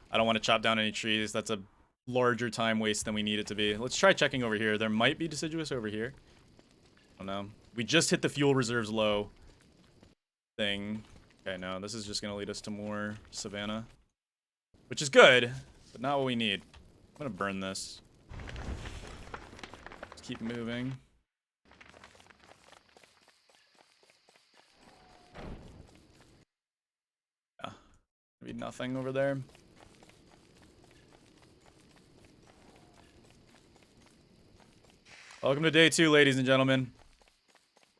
I don't want to chop down any trees. That's a larger time waste than we need it to be. Let's try checking over here. There might be deciduous over here. I don't know. We just hit the fuel reserves low thing. Okay, no. This is just going to lead us to more savanna. Which is good, but not what we need. I'm going to burn this. Let's keep moving. Yeah. Maybe nothing over there. Welcome to day 2, ladies and gentlemen.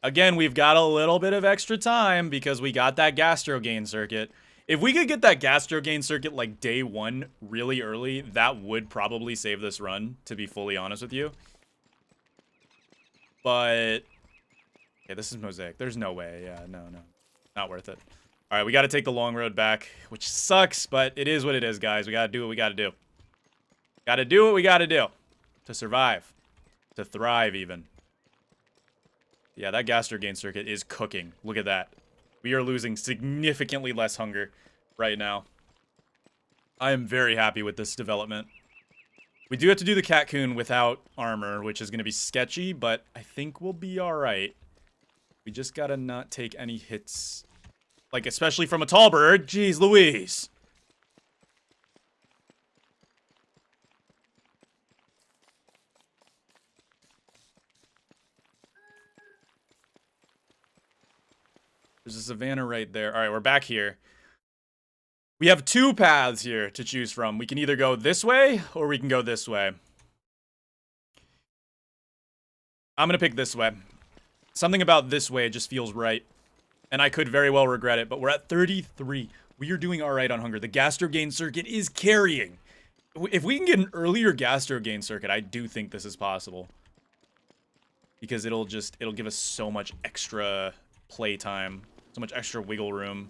Again, we've got a little bit of extra time because we got that gastro gain circuit. If we could get that gastro gain circuit like day 1 really early, that would probably save this run, to be fully honest with you. But... okay, this is mosaic. There's no way. Yeah, no. Not worth it. Alright, we gotta take the long road back, which sucks, but it is what it is, guys. We gotta do what we gotta do. Gotta do what we gotta do. To survive. To thrive, even. Yeah, that gastro gain circuit is cooking. Look at that. We are losing significantly less hunger right now. I am very happy with this development. We do have to do the catcoon without armor, which is going to be sketchy, but I think we'll be alright. We just gotta not take any hits. Like, especially from a tall bird. Jeez Louise. There's a savanna right there. Alright, we're back here. We have 2 paths here to choose from. We can either go this way, or we can go this way. I'm gonna pick this way. Something about this way just feels right. And I could very well regret it, but we're at 33. We are doing alright on hunger. The gastro gain circuit is carrying. If we can get an earlier gastro gain circuit, I do think this is possible. Because it'll give us so much extra playtime. So much extra wiggle room.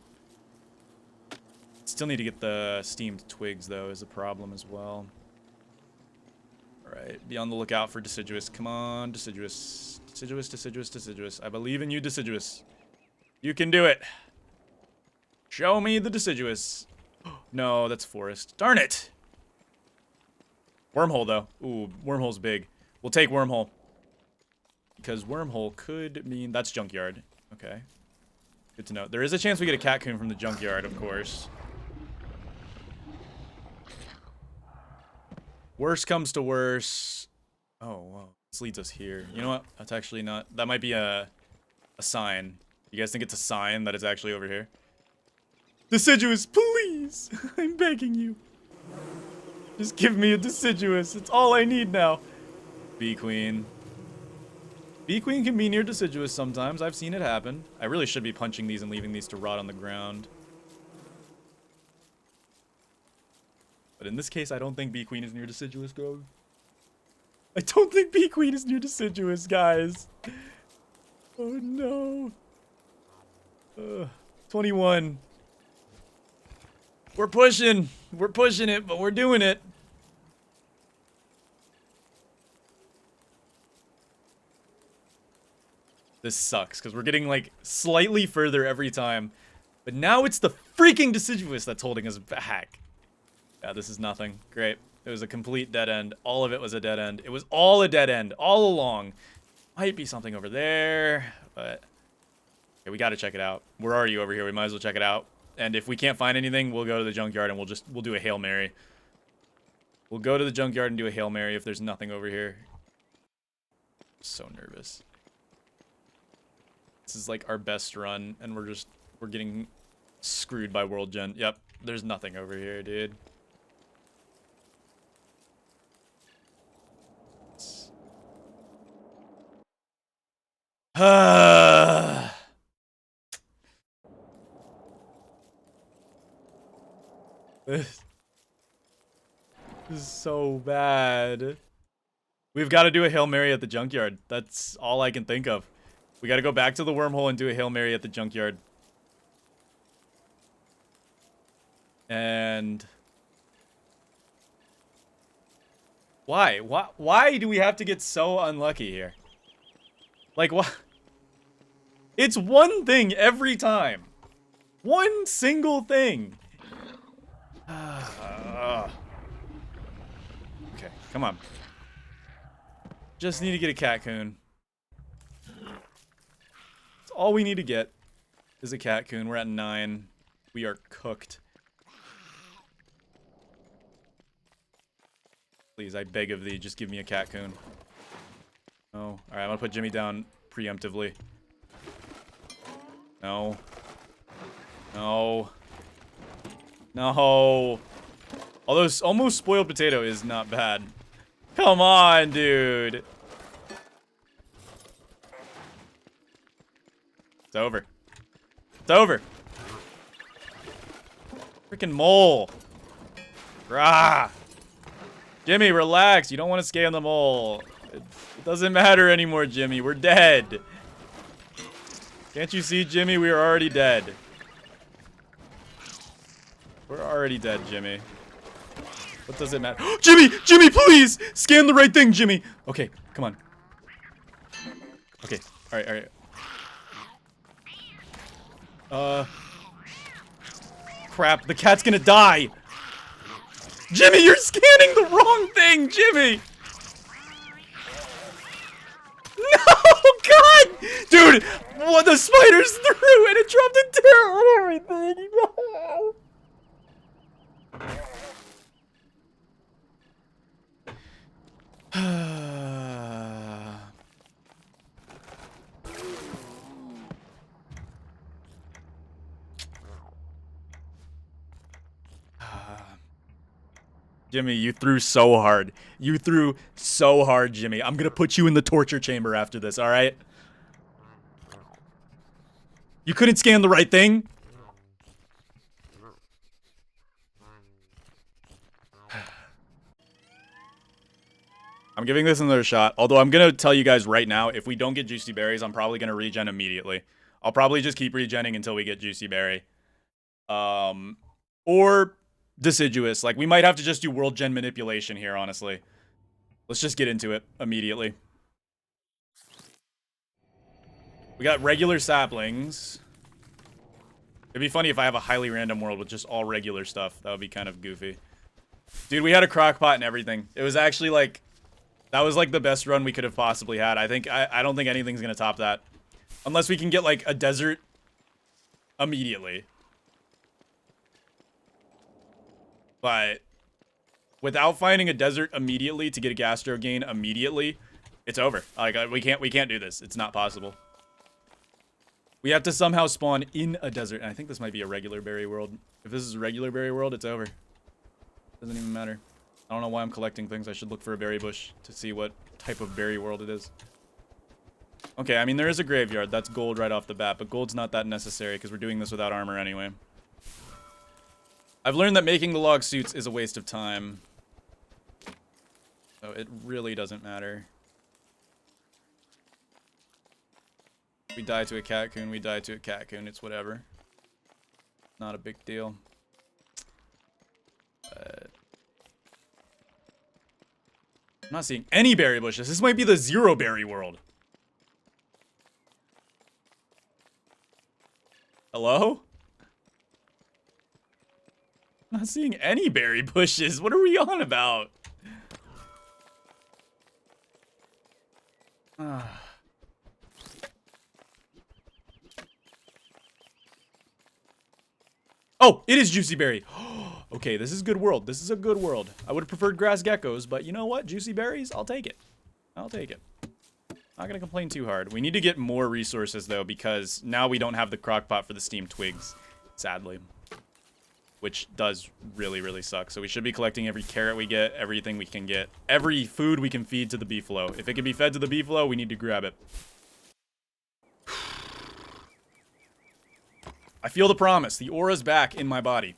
Still need to get the steamed twigs, though, is a problem as well. Alright, be on the lookout for deciduous. Come on, deciduous. Deciduous, deciduous, deciduous. I believe in you, deciduous. You can do it. Show me the deciduous. No, that's forest. Darn it! Wormhole, though. Ooh, wormhole's big. We'll take wormhole. Because wormhole could mean... that's junkyard. Okay. Good to know. There is a chance we get a catcoon from the junkyard, of course. Worst comes to worst. Oh, whoa. This leads us here. You know what? That's actually not... that might be a sign. You guys think it's a sign that it's actually over here? Deciduous, please! I'm begging you. Just give me a deciduous. It's all I need now. Bee Queen. Bee Queen can be near deciduous sometimes. I've seen it happen. I really should be punching these and leaving these to rot on the ground. But in this case, I don't think Bee Queen is near deciduous, I don't think Bee Queen is near deciduous, guys. Oh no. 21. We're pushing. We're pushing it, but we're doing it. This sucks, because we're getting, like, slightly further every time. But now it's the freaking deciduous that's holding us back. Yeah, this is nothing. Great. It was a complete dead end. All of it was a dead end. It was all a dead end, all along. Might be something over there, but... Okay, we gotta check it out. We're already over here. We might as well check it out. And if we can't find anything, we'll go to the junkyard and we'll do a Hail Mary. We'll go to the junkyard and do a Hail Mary if there's nothing over here. So nervous. This is like our best run, and we're getting screwed by World Gen. Yep, there's nothing over here, dude. This is so bad. We've got to do a Hail Mary at the junkyard. That's all I can think of. We got to go back to the wormhole and do a Hail Mary at the junkyard. And... Why? Why do we have to get so unlucky here? Like, what? It's one thing every time. One single thing. Okay, come on. Just need to get a catcoon. That's all we need to get is a catcoon. We're at 9. We are cooked. Please, I beg of thee, just give me a catcoon. Oh, alright, I'm gonna put Jimmy down preemptively. No. No. No. Although almost spoiled potato is not bad. Come on, dude. It's over. It's over. Freaking mole. Rah. Jimmy, relax. You don't want to scan the mole. It doesn't matter anymore, Jimmy. We're dead. Can't you see, Jimmy? We are already dead. We're already dead, Jimmy. What does it matter? Jimmy! Jimmy, please! Scan the right thing, Jimmy! Okay, come on. Okay, alright, alright. Crap, the cat's gonna die! Jimmy, you're scanning the wrong thing, Jimmy! No, God! Dude, what the spiders threw and it dropped a tear on everything! No! Jimmy, you threw so hard. You threw so hard, Jimmy. I'm gonna put you in the torture chamber after this, alright? You couldn't scan the right thing? I'm giving this another shot. Although I'm gonna tell you guys right now, if we don't get Juicy Berries, I'm probably gonna regen immediately. I'll probably just keep regenning until we get Juicy Berry. Or Deciduous. Like, we might have to just do World Gen manipulation here, honestly. Let's just get into it immediately. We got regular saplings. It'd be funny if I have a highly random world with just all regular stuff. That would be kind of goofy. Dude, we had a crock pot and everything. It was actually, like... That was, like, the best run we could have possibly had. I don't think anything's gonna top that. Unless we can get, like, a desert immediately. But without finding a desert immediately to get a gastro gain immediately, it's over. Like, we can't do this. It's not possible. We have to somehow spawn in a desert. And I think this might be a regular berry world. If this is a regular berry world, it's over. Doesn't even matter. I don't know why I'm collecting things. I should look for a berry bush to see what type of berry world it is. Okay, I mean, there is a graveyard. That's gold right off the bat. But gold's not that necessary because we're doing this without armor anyway. I've learned that making the log suits is a waste of time. So it really doesn't matter. We die to a catcoon, we die to a catcoon. It's whatever. Not a big deal. I'm not seeing any berry bushes. This might be the zero berry world. Hello? I'm not seeing any berry bushes. What are we on about? Oh, it is Juicy Berry. Okay, this is good world. This is a good world. I would have preferred grass geckos, but you know what? Juicy berries, I'll take it. I'll take it. Not gonna complain too hard. We need to get more resources though, because now we don't have the crock pot for the steamed twigs, sadly. Which does really, really suck. So we should be collecting every carrot we get, everything we can get, every food we can feed to the beefalo. If it can be fed to the beefalo, we need to grab it. I feel the promise. The aura's back in my body.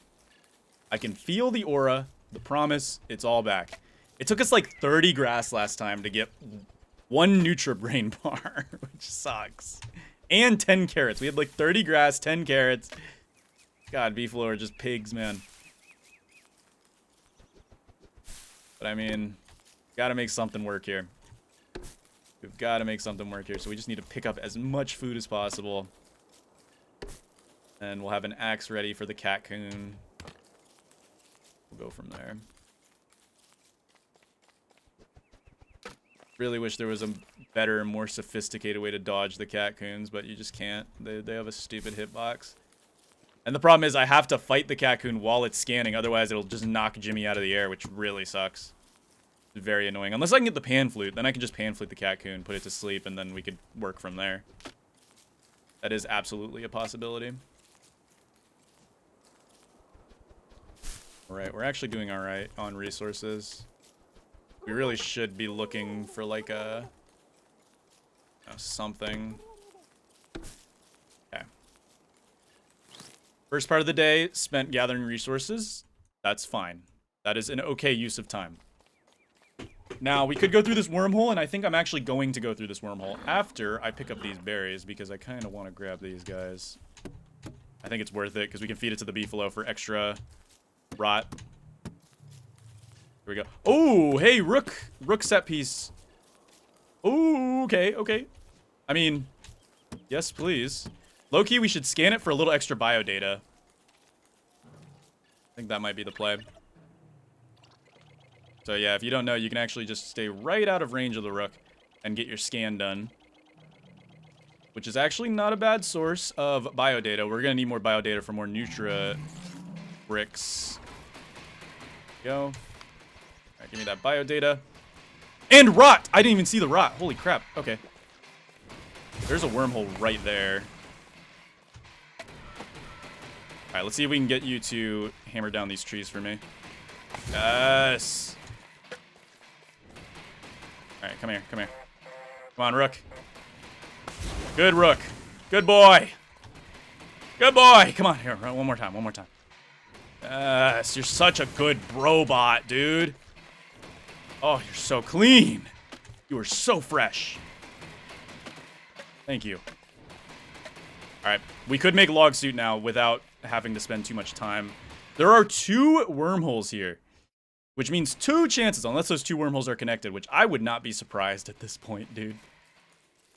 I can feel the aura, the promise, it's all back. It took us like 30 grass last time to get one Nutribrain bar, which sucks. And 10 carrots. We had like 30 grass, 10 carrots. God, beefalo are just pigs, man. But I mean, gotta make something work here. We've gotta make something work here, so we just need to pick up as much food as possible. And we'll have an axe ready for the catcoon. We'll go from there. Really wish there was a better, more sophisticated way to dodge the catcoons, but you just can't. They have a stupid hitbox. And the problem is I have to fight the catcoon while it's scanning, otherwise it'll just knock Jimmy out of the air, which really sucks. It's very annoying. Unless I can get the pan flute, then I can just pan flute the catcoon, put it to sleep, and then we could work from there. That is absolutely a possibility. Alright, we're actually doing alright on resources. We really should be looking for like a something. Okay. First part of the day spent gathering resources. That's fine. That is an okay use of time. Now, we could go through this wormhole, and I think I'm actually going to go through this wormhole after I pick up these berries, because I kind of want to grab these guys. I think it's worth it, because we can feed it to the beefalo for extra rot. Here we go. Oh, hey, rook set piece. Oh, okay, okay. I mean, yes, please. Low-key, we should scan it for a little extra bio data. I think that might be the play. So yeah, if you don't know, you can actually just stay right out of range of the rook and get your scan done. Which is actually not a bad source of bio data. We're gonna need more bio data for more Nutribricks. Go. Alright, give me that bio data. And rot! I didn't even see the rot. Holy crap. Okay. There's a wormhole right there. Alright, let's see if we can get you to hammer down these trees for me. Yes! Alright, come here, come here. Come on, rook. Good rook. Good boy. Good boy. Come on, here, one more time, one more time. Yes, you're such a good brobot, dude. Oh, you're so clean. You are so fresh. Thank you. Alright, we could make log suit now without having to spend too much time. There are 2 wormholes here, which means 2 chances, unless those 2 wormholes are connected, which I would not be surprised at this point, dude.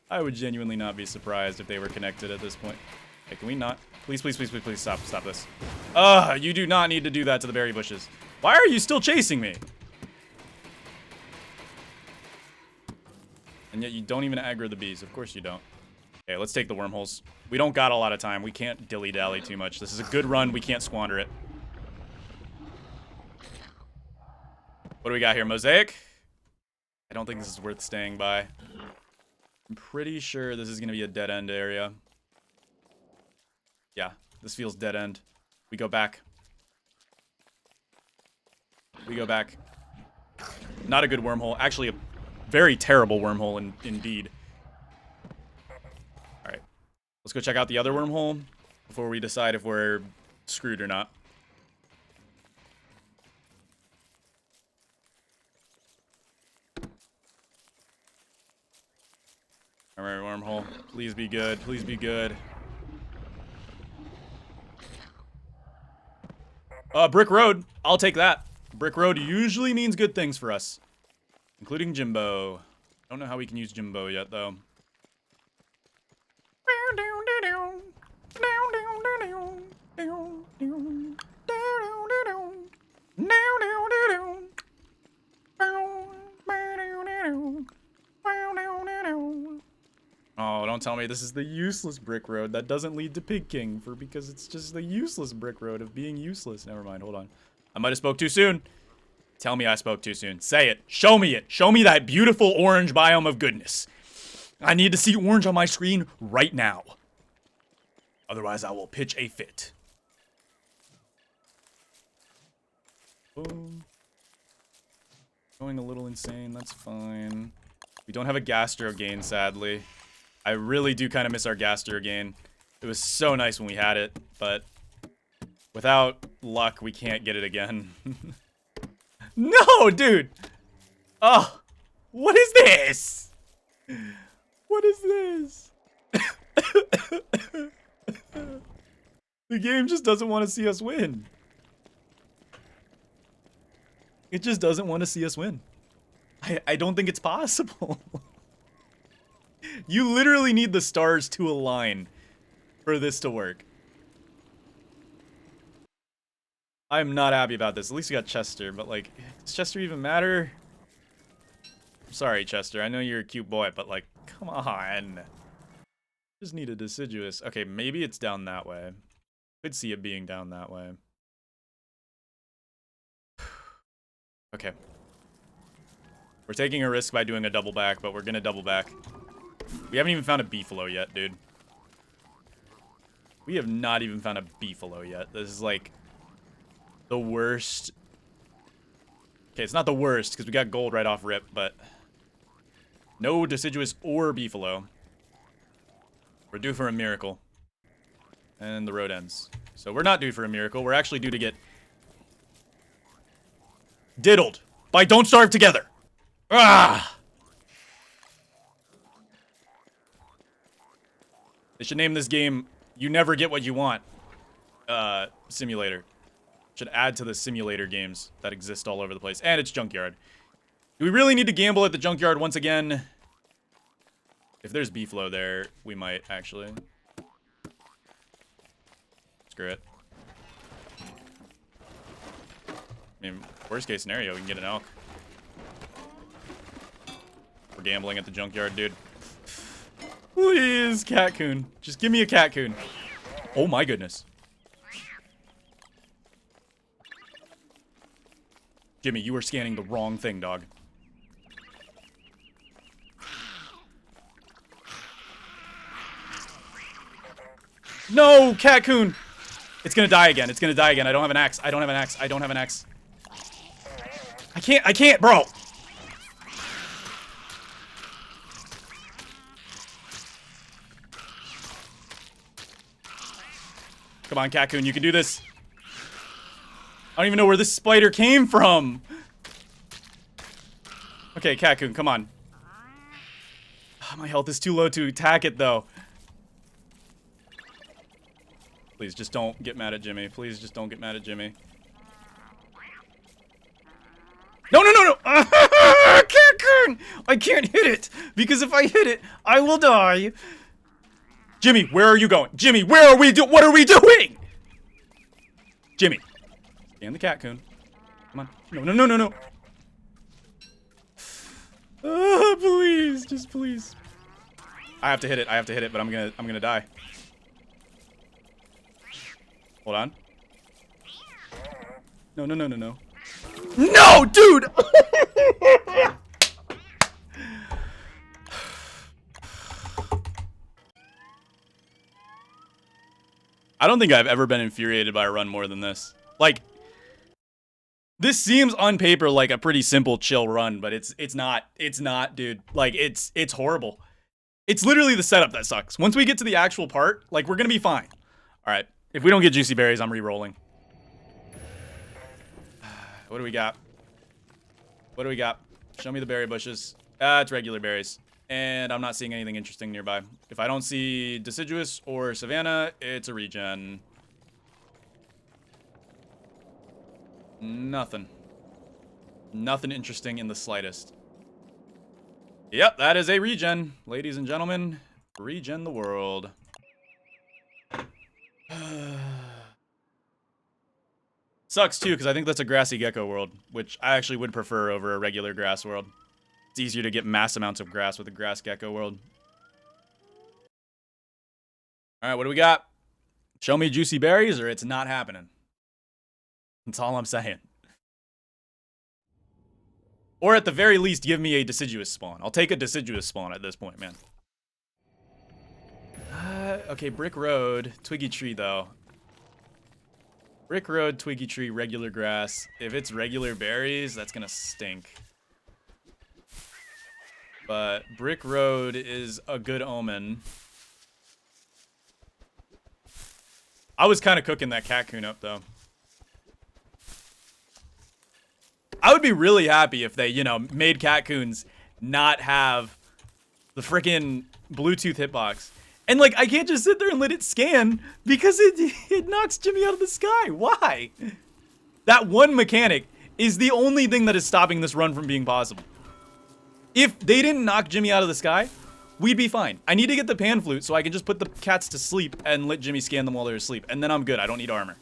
I would genuinely not be surprised if they were connected at this point. Hey, can we not? Please, please, please, please, please, stop this. You do not need to do that to the berry bushes. Why are you still chasing me? And yet you don't even aggro the bees. Of course you don't. Okay, let's take the wormholes. We don't got a lot of time. We can't dilly-dally too much. This is a good run. We can't squander it. What do we got here? Mosaic? I don't think this is worth staying by. I'm pretty sure this is going to be a dead-end area. Yeah, this feels dead-end. We go back. We go back. Not a good wormhole. Actually, a very terrible wormhole indeed. Alright. Let's go check out the other wormhole before we decide if we're screwed or not. All right, wormhole. Please be good. Please be good. Brick road. I'll take that. Brick road usually means good things for us, including Jimbo. Don't know how we can use Jimbo yet, though. Oh, don't tell me this is the useless brick road that doesn't lead to Pig King because it's just the useless brick road of being useless. Never mind, hold on. I might have spoke too soon. Tell me I spoke too soon. Say it. Show me it. Show me that beautiful orange biome of goodness. I need to see orange on my screen right now. Otherwise, I will pitch a fit. Boom. Going a little insane, that's fine. We don't have a Gastro gain, sadly. I really do kind of miss our Gastro gain. It was so nice when we had it, but without luck, we can't get it again. No, dude! Oh, what is this? What is this? The game just doesn't want to see us win. It just doesn't want to see us win. I don't think it's possible. You literally need the stars to align for this to work. I'm not happy about this. At least we got Chester, but like, does Chester even matter? I'm sorry, Chester. I know you're a cute boy, but like, come on. Just need a deciduous. Okay, maybe it's down that way. Could see it being down that way. Okay. We're taking a risk by doing a double back, but we're gonna double back. We haven't even found a beefalo yet, dude. We have not even found a beefalo yet. This is like the worst. Okay, it's not the worst because we got gold right off rip, but no deciduous or beefalo. We're due for a miracle. And the road ends. So we're not due for a miracle. We're actually due to get diddled by Don't Starve Together. Ah! They should name this game You Never Get What You Want Simulator. Should add to the simulator games that exist all over the place. And it's Junkyard. Do we really need to gamble at the Junkyard once again? If there's beefalo there, we might actually. Screw it. I mean, worst case scenario, we can get an elk. We're gambling at the Junkyard, dude. Please, catcoon. Just give me a catcoon. Oh my goodness. Jimmy, you are scanning the wrong thing, dog. No, catcoon. It's gonna die again. It's gonna die again. I don't have an axe. I don't have an axe. I don't have an axe. I can't, bro. Come on, catcoon, you can do this. I don't even know where this spider came from. Okay, catcoon, come on. Oh, my health is too low to attack it, though. Please, just don't get mad at Jimmy. Please, just don't get mad at Jimmy. No, no, no, no! Catcoon! I can't hit it! Because if I hit it, I will die. Jimmy, where are you going? Jimmy, where are we what are we doing? Jimmy. Scan the catcoon. Come on. No, no, no, no, no. Oh, please, just please. I have to hit it. I have to hit it, but I'm gonna die. Hold on. No, no, no, no, no. No, dude! I don't think I've ever been infuriated by a run more than this. Like, this seems on paper like a pretty simple, chill run, but it's not. It's not, dude. Like, it's horrible. It's literally the setup that sucks. Once we get to the actual part, like, we're gonna be fine. All right. If we don't get juicy berries, I'm re-rolling. What do we got? What do we got? Show me the berry bushes. It's regular berries. And I'm not seeing anything interesting nearby. If I don't see deciduous or savanna, it's a regen. Nothing. Nothing interesting in the slightest. Yep, that is a regen. Ladies and gentlemen, regen the world. Sucks too, because I think that's a grassy gecko world, which I actually would prefer over a regular grass world. It's easier to get mass amounts of grass with a grass gecko world. Alright, what do we got? Show me juicy berries or it's not happening. That's all I'm saying. Or at the very least, give me a deciduous spawn. I'll take a deciduous spawn at this point, man. Okay, brick road. Twiggy tree, though. Brick road, twiggy tree, regular grass. If it's regular berries, that's gonna stink. But brick road is a good omen. I was kind of cooking that catcoon up, though. I would be really happy if they, you know, made catcoons not have the freaking Bluetooth hitbox. And, like, I can't just sit there and let it scan because it knocks Jimmy out of the sky. Why? That one mechanic is the only thing that is stopping this run from being possible. If they didn't knock Jimmy out of the sky, we'd be fine. I need to get the pan flute so I can just put the cats to sleep and let Jimmy scan them while they're asleep. And then I'm good. I don't need armor.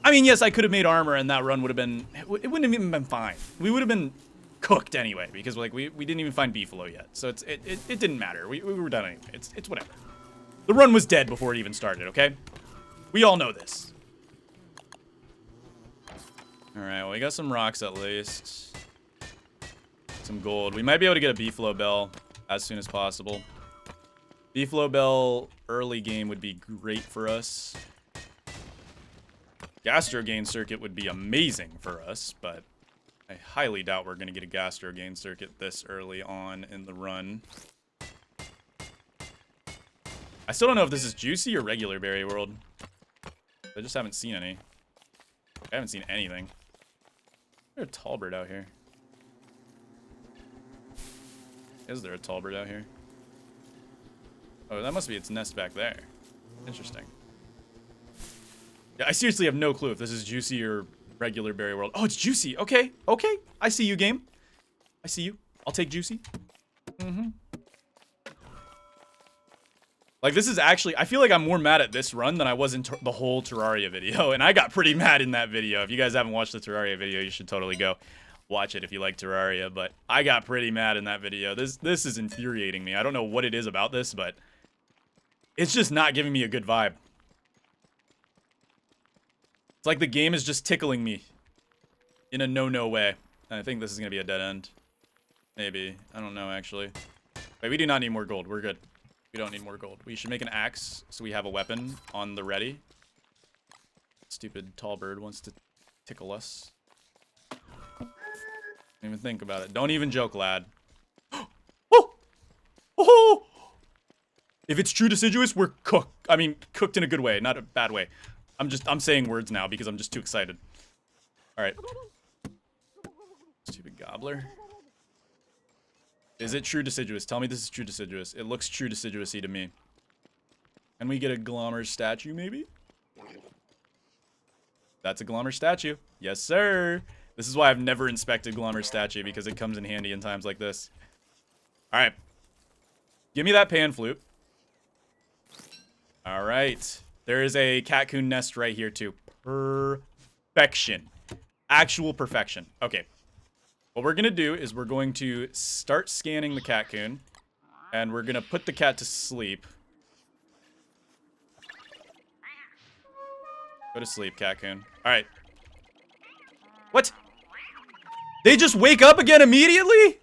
I mean, yes, I could have made armor and that run would have been... It wouldn't have even been fine. We would have been cooked anyway because, like, we didn't even find beefalo yet. So it didn't matter. We were done anyway. It's whatever. The run was dead before it even started, okay? We all know this. Alright, well, we got some rocks at least. Some gold. We might be able to get a beefalo bell as soon as possible. Beefalo bell early game would be great for us. Gastro gain circuit would be amazing for us, but I highly doubt we're going to get a gastro gain circuit this early on in the run. I still don't know if this is juicy or regular berry world. I just haven't seen any. I haven't seen anything. There's a tall bird out here. Is there a tall bird out here? Oh, that must be its nest back there. Interesting. Yeah, I seriously have no clue if this is juicy or regular berry world. Oh, it's juicy. Okay, okay. I see you, game. I see you. I'll take juicy. Like, this is actually... I feel like I'm more mad at this run than I was in the whole Terraria video. And I got pretty mad in that video. If you guys haven't watched the Terraria video, you should totally go watch it if you like Terraria. But I got pretty mad in that video. This is infuriating me. I don't know what it is about this, but... it's just not giving me a good vibe. It's like the game is just tickling me in a no-no way. And I think this is going to be a dead end. Maybe. I don't know, actually. Wait, we do not need more gold. We're good. We don't need more gold. We should make an axe so we have a weapon on the ready. Stupid tall bird wants to tickle us. Don't even think about it. Don't even joke, lad. Oh! Oh! If it's true deciduous, we're cooked. I mean, cooked in a good way, not a bad way. I'm saying words now because I'm just too excited. Alright. Stupid gobbler. Is it true deciduous? Tell me this is true deciduous. It looks true deciduous-y to me. Can we get a glommer statue, maybe? That's a glommer statue. Yes, sir. This is why I've never inspected glommer statue, because it comes in handy in times like this. Alright. Give me that pan flute. Alright. There is a catcoon nest right here, too. Perfection. Actual perfection. Okay. What we're going to do is we're going to start scanning the catcoon. And we're going to put the cat to sleep. Go to sleep, catcoon. Alright. What? They just wake up again immediately?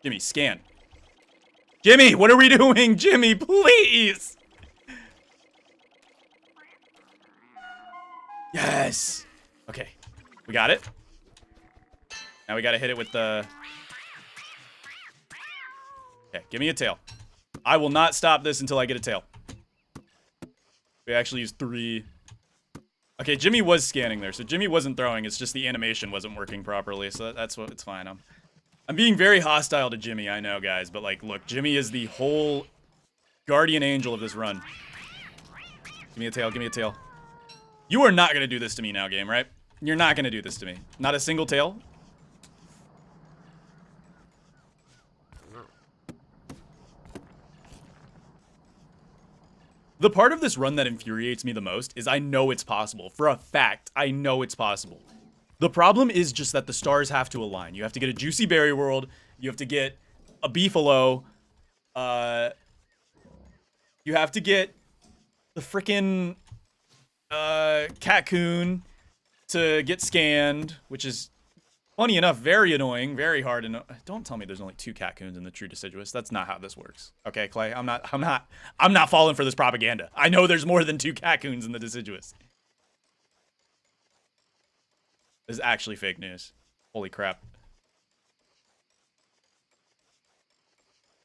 Jimmy, scan. Jimmy, what are we doing? Jimmy, please! Yes! Okay, we got it. Now we gotta hit it with the... Okay, give me a tail. I will not stop this until I get a tail. We actually use 3 Okay, Jimmy was scanning there, so Jimmy wasn't throwing. It's just the animation wasn't working properly, so that's what it's fine. I'm being very hostile to Jimmy, I know, guys, but like, look, Jimmy is the whole guardian angel of this run. Give me a tail, give me a tail. You are not gonna do this to me now, game, right? You're not gonna do this to me. Not a single tail. The part of this run that infuriates me the most is I know it's possible. For a fact, I know it's possible. The problem is just that the stars have to align. You have to get a Juicy Berry World. You have to get a Beefalo. You have to get the frickin' catcoon to get scanned, which is funny enough, very annoying, very hard. And don't tell me there's only 2 catcoons in the true deciduous. That's not how this works. Okay, Clay, I'm not falling for this propaganda. I know there's more than 2 catcoons in the deciduous. This is actually fake news. Holy crap.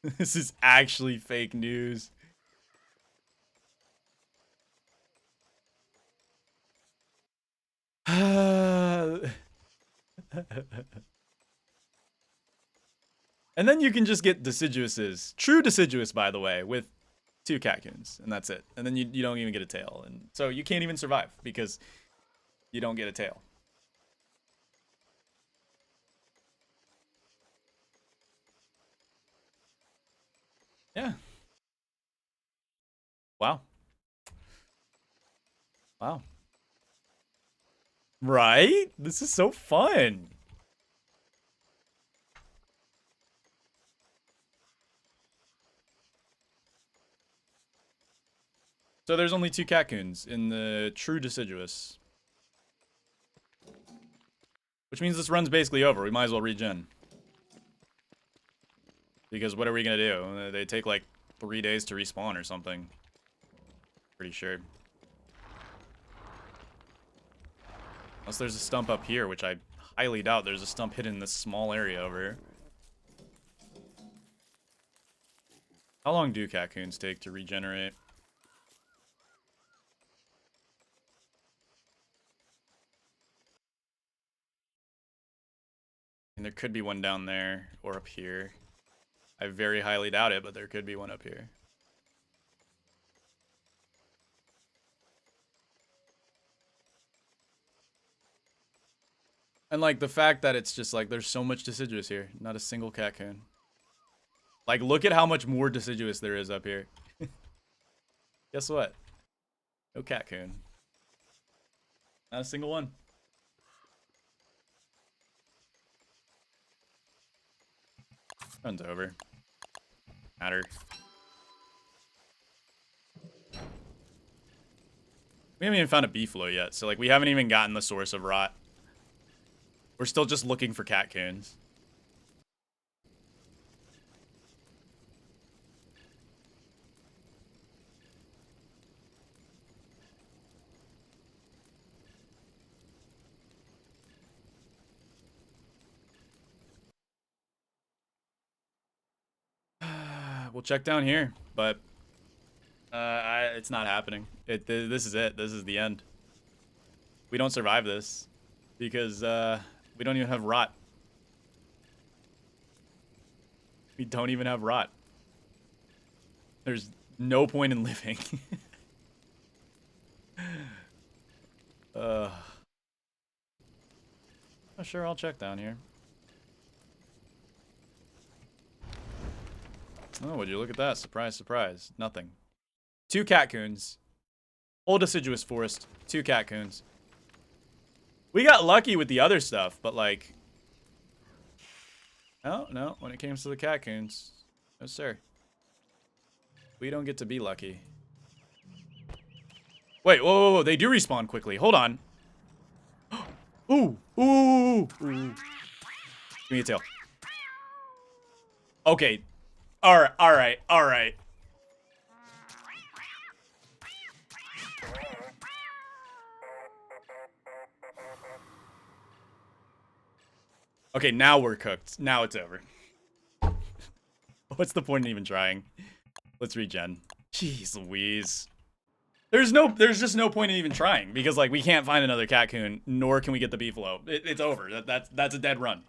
This is actually fake news. And then you can just get deciduouses. True deciduous, by the way, with 2 catcoons. And that's it. And then you don't even get a tail. And so you can't even survive because you don't get a tail. Yeah. Wow. Wow. Right? This is so fun. So there's only 2 catcoons in the true deciduous. Which means this run's basically over. We might as well regen. Because what are we gonna do? They take like 3 days to respawn or something. Pretty sure. Unless there's a stump up here, which I highly doubt there's a stump hidden in this small area over here. How long do catcoons take to regenerate? And there could be one down there or up here. I very highly doubt it, but there could be one up here. And like the fact that it's just like there's so much deciduous here, not a single catcoon. Like look at how much more deciduous there is up here. Guess what? No catcoon. Not a single one. Run's over. Matter. We haven't even found a beefalo yet, so like we haven't even gotten the source of rot. We're still just looking for catcoons. We'll check down here, but it's not happening. This is it. This is the end. We don't survive this because we don't even have rot. We don't even have rot. There's no point in living. Oh, sure, I'll check down here. Oh, would you look at that? Surprise, surprise. Nothing. 2 catcoons. Whole deciduous forest. 2 catcoons. We got lucky with the other stuff, but like... No, when it comes to the catcoons. No, sir. We don't get to be lucky. Wait, whoa, they do respawn quickly. Hold on. Ooh. Give me a tail. Okay. Alright. Okay, now we're cooked. Now it's over. What's the point in even trying? Let's regen. Jeez Louise. there's just no point in even trying because like we can't find another catcoon, nor can we get the beefalo. It's over. That's a dead run.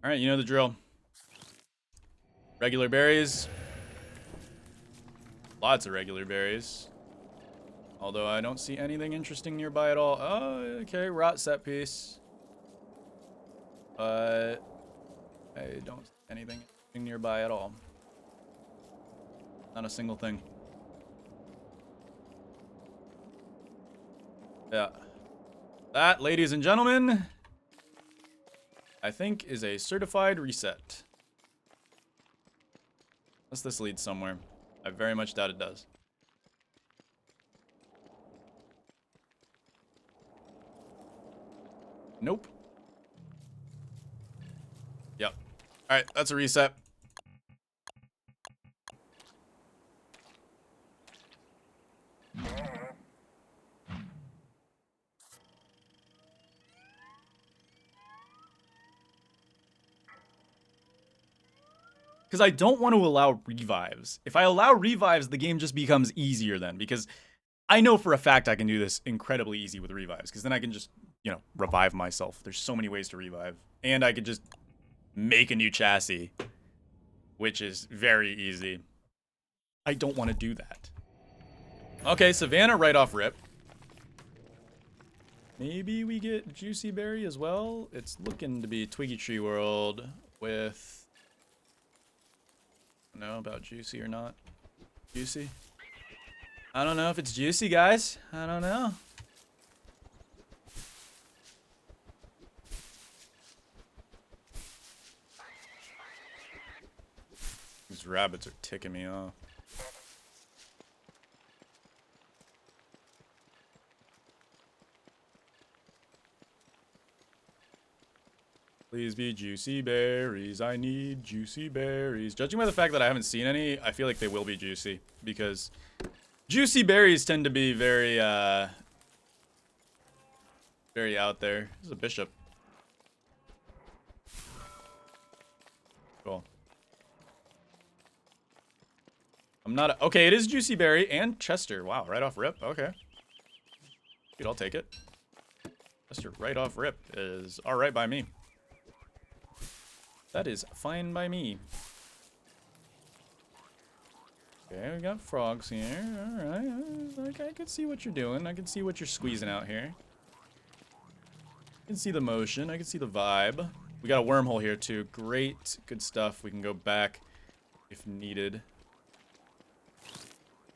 All right, you know the drill. Regular berries. Lots of regular berries. Although I don't see anything interesting nearby at all. Oh, okay, rot set piece. But I don't see anything nearby at all. Not a single thing. Yeah. That, ladies and gentlemen, I think is a certified reset. Unless this leads somewhere. I very much doubt it does. Nope. Yep. Alright, that's a reset. Because I don't want to allow revives. If I allow revives, the game just becomes easier then. Because I know for a fact I can do this incredibly easy with revives. Because then I can just, you know, revive myself. There's so many ways to revive. And I could just make a new chassis. Which is very easy. I don't want to do that. Okay, Savannah right off rip. Maybe we get Juicy Berry as well. It's looking to be Twiggy Tree World with... I don't know about Juicy or not. Juicy? I don't know if it's Juicy, guys. I don't know. These rabbits are ticking me off. Please be juicy berries. I need juicy berries. Judging by the fact that I haven't seen any, I feel like they will be juicy. Because juicy berries tend to be very, very out there. This is a bishop. Cool. I'm not... okay, it is juicy berry and Chester. Wow, right off rip. Okay. Dude, I'll take it. Chester right off rip is alright by me. That is fine by me. Okay, we got frogs here. Alright. Okay, I can see what you're doing. I can see what you're squeezing out here. I can see the motion. I can see the vibe. We got a wormhole here too. Great. Good stuff. We can go back if needed.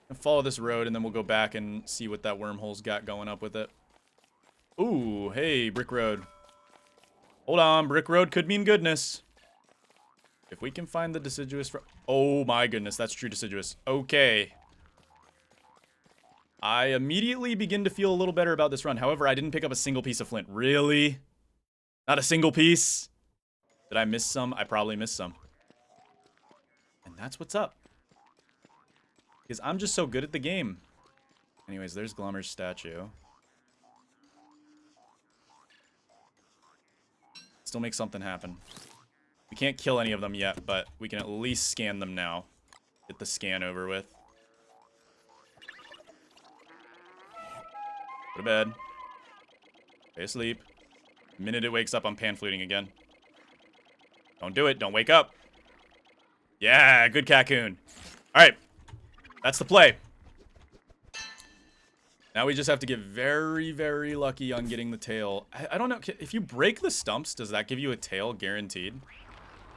And follow this road and then we'll go back and see what that wormhole's got going up with it. Ooh, hey, brick road. Hold on, brick road could mean goodness. If we can find the deciduous... oh my goodness, that's true deciduous. Okay. I immediately begin to feel a little better about this run. However, I didn't pick up a single piece of flint. Really? Not a single piece? Did I miss some? I probably missed some. And that's what's up. Because I'm just so good at the game. Anyways, there's Glommer's statue. Still make something happen. We can't kill any of them yet, but we can at least scan them now. Get the scan over with. Go to bed. Stay asleep. The minute it wakes up, I'm pan-fluting again. Don't do it. Don't wake up. Yeah, good catcoon. Alright. That's the play. Now we just have to get very, very lucky on getting the tail. I don't know. If you break the stumps, does that give you a tail guaranteed?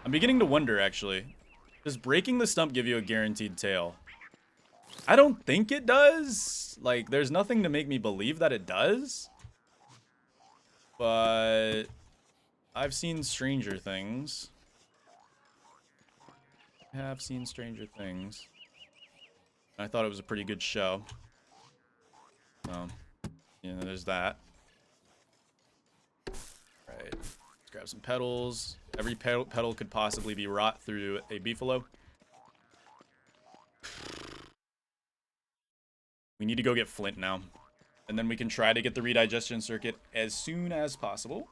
I'm beginning to wonder, actually. Does breaking the stump give you a guaranteed tail? I don't think it does. Like, there's nothing to make me believe that it does. But I've seen stranger things. I have seen stranger things. I thought it was a pretty good show. You know, there's that. Right. Let's grab some petals. Every petal could possibly be rot through a beefalo. We need to go get flint now. And then we can try to get the redigestion circuit as soon as possible.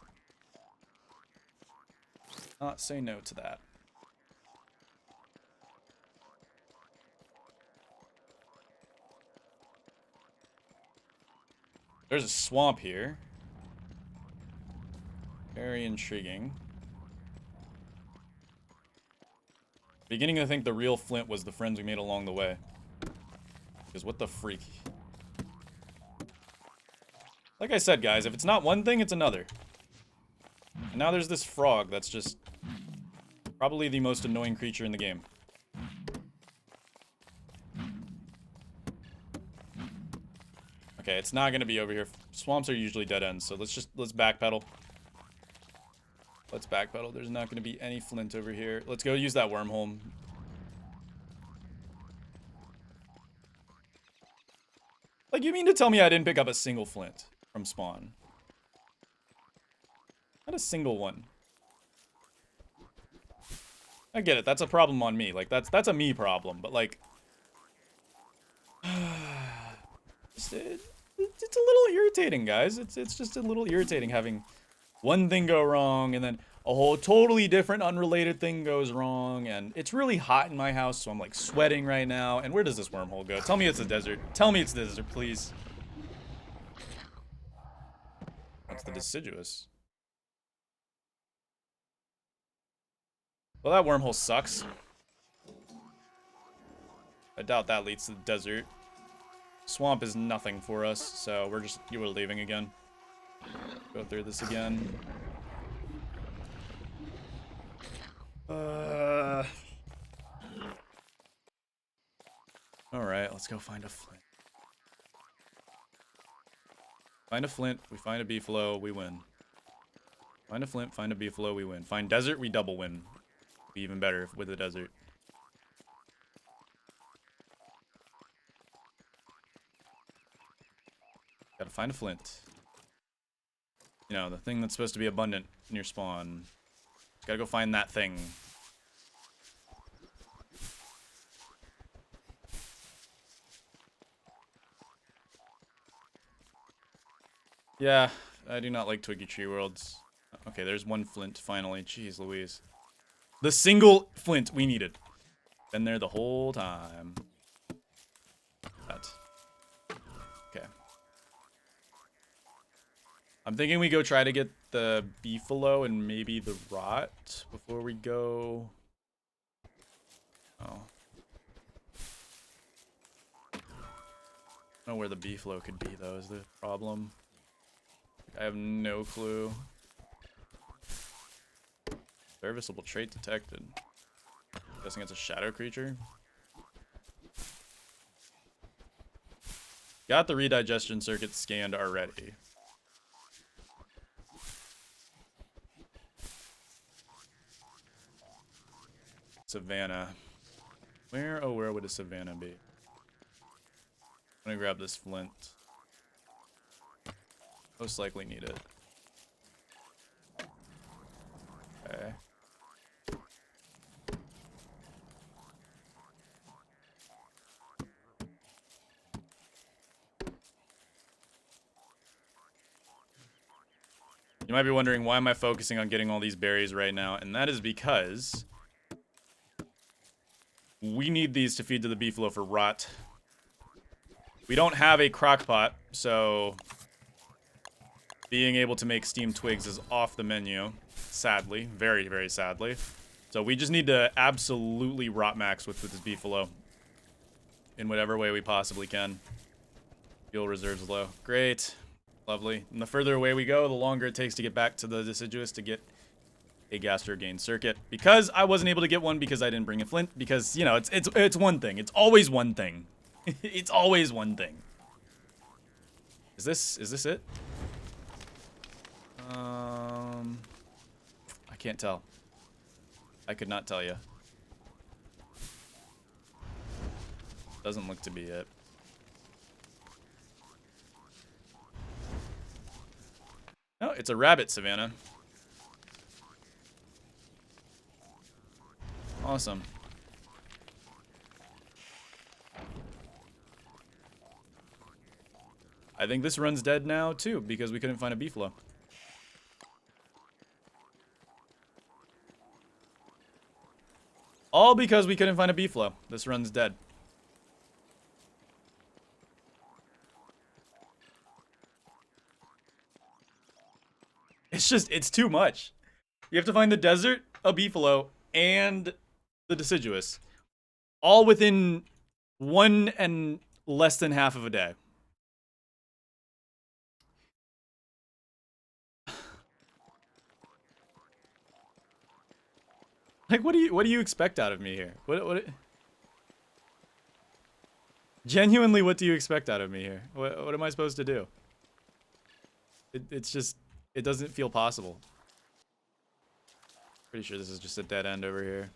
Not say no to that. There's a swamp here. Very intriguing. Beginning to think the real flint was the friends we made along the way. Because what the freak? Like I said, guys, if it's not one thing, it's another. And now there's this frog that's just probably the most annoying creature in the game. Okay, it's not gonna be over here. Swamps are usually dead ends, so let's backpedal. Let's backpedal. There's not gonna be any flint over here. Let's go use that wormhole. Like, you mean to tell me I didn't pick up a single flint from spawn? Not a single one. I get it. That's a problem on me. Like, that's a me problem. But, like... it's a little irritating, guys. It's just a little irritating having one thing go wrong and then a whole totally different unrelated thing goes wrong. And it's really hot in my house, so I'm, like, sweating right now. And where does this wormhole go? Tell me it's a desert. Tell me it's the desert, please. It's the deciduous. Well, that wormhole sucks. I doubt that leads to the desert. Swamp is nothing for us, so we're leaving again. Go through this again. Alright, let's go find a flint. Find a flint, we find a beefalo, we win. Find a flint, find a beefalo, we win. Find desert, we double win. Be even better with the desert. Gotta find a flint. You know, the thing that's supposed to be abundant in your spawn. Just gotta go find that thing. Yeah, I do not like Twiggy Tree Worlds. Okay, there's one flint finally. Jeez Louise. The single flint we needed. Been there the whole time. That. Okay. I'm thinking we go try to get the beefalo and maybe the rot before we go. Oh. I don't know where the beefalo could be though, is the problem. I have no clue. Serviceable trait detected. Guessing it's a shadow creature. Got the redigestion circuit scanned already. Savannah. Where would a savannah be? I'm gonna grab this flint. Most likely need it. Okay. You might be wondering, why am I focusing on getting all these berries right now? And that is because we need these to feed to the beefalo for rot. We don't have a crock pot, so being able to make steamed twigs is off the menu. Sadly. Very, very sadly. So we just need to absolutely rot max with this beefalo. In whatever way we possibly can. Fuel reserves low. Great. Lovely. And the further away we go, the longer it takes to get back to the deciduous to get a gastro gain circuit. Because I wasn't able to get one because I didn't bring a flint. Because, you know, it's one thing. It's always one thing. It's always one thing. Is this it? I can't tell. I could not tell you. Doesn't look to be it. No, it's a rabbit, Savannah. Awesome. I think this run's dead now, too, because we couldn't find a beefalo. All because we couldn't find a beefalo. This run's dead. It's just, it's too much. You have to find the desert, a beefalo, and the deciduous. All within 1 and less than half of a day. Like, what do you expect out of me here? What genuinely, what do you expect out of me here? What am I supposed to do? It's just, it doesn't feel possible. Pretty sure this is just a dead end over here.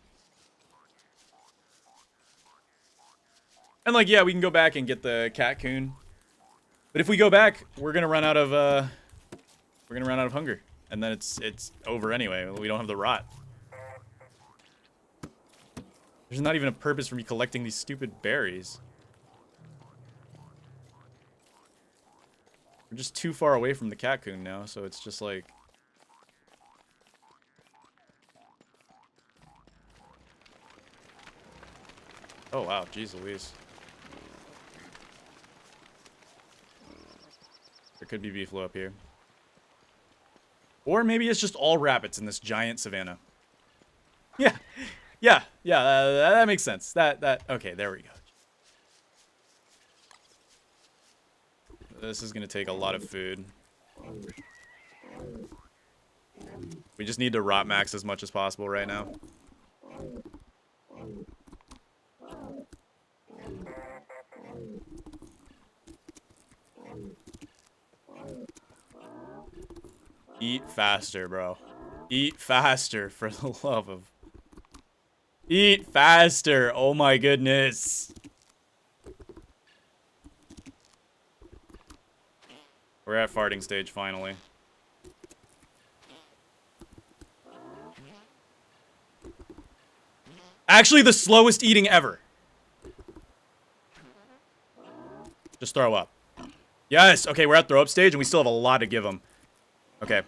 And like, yeah, we can go back and get the catcoon. But if we go back, we're gonna run out of hunger. And then it's over anyway. We don't have the rot. There's not even a purpose for me collecting these stupid berries. We're just too far away from the catcoon now, so it's just like... Oh wow, jeez Louise. There could be beefalo up here. Or maybe it's just all rabbits in this giant savanna. Yeah. Yeah, that makes sense. Okay, there we go. This is gonna take a lot of food. We just need to rot max as much as possible right now. Eat faster, bro. Eat faster, for the love of... Eat faster! Oh my goodness! We're at farting stage, finally. Actually, the slowest eating ever. Just throw up. Yes! Okay, we're at throw up stage, and we still have a lot to give them. Okay.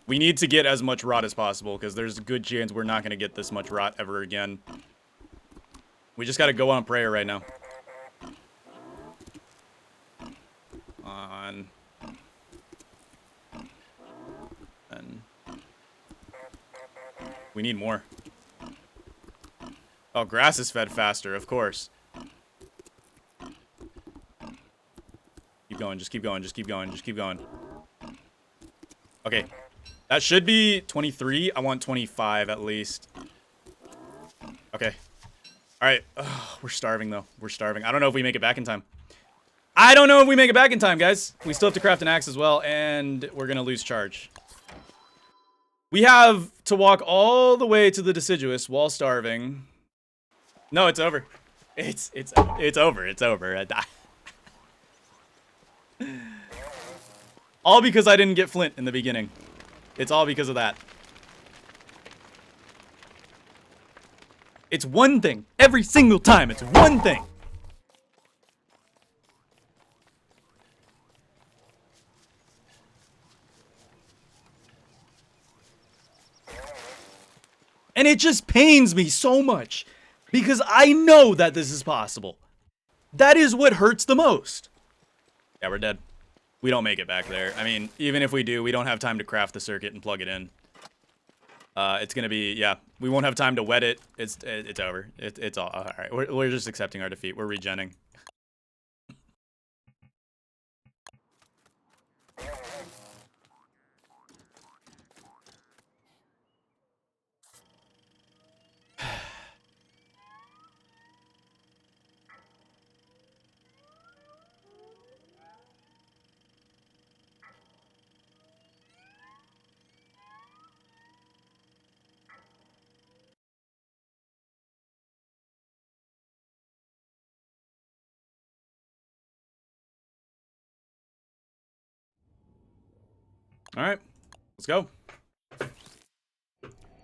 We need to get as much rot as possible, because there's a good chance we're not going to get this much rot ever again. We just got to go on prayer right now. On. And. We need more. Oh, grass is fed faster, of course. Keep going, just keep going, just keep going, just keep going. Okay. That should be 23. I want 25 at least. Okay. Alright. We're starving, though. We're starving. I don't know if we make it back in time. I don't know if we make it back in time, guys. We still have to craft an axe as well, and we're gonna lose charge. We have to walk all the way to the deciduous while starving. No, it's over. It's over. It's over. All because I didn't get flint in the beginning. It's all because of that. It's one thing. Every single time, it's one thing. And it just pains me so much. Because I know that this is possible. That is what hurts the most. Yeah, we're dead. We don't make it back there. I mean, even if we do, we don't have time to craft the circuit and plug it in. It's gonna be, yeah, we won't have time to wet it. It's over. It's all right. We're just accepting our defeat. We're regenning. All right, let's go.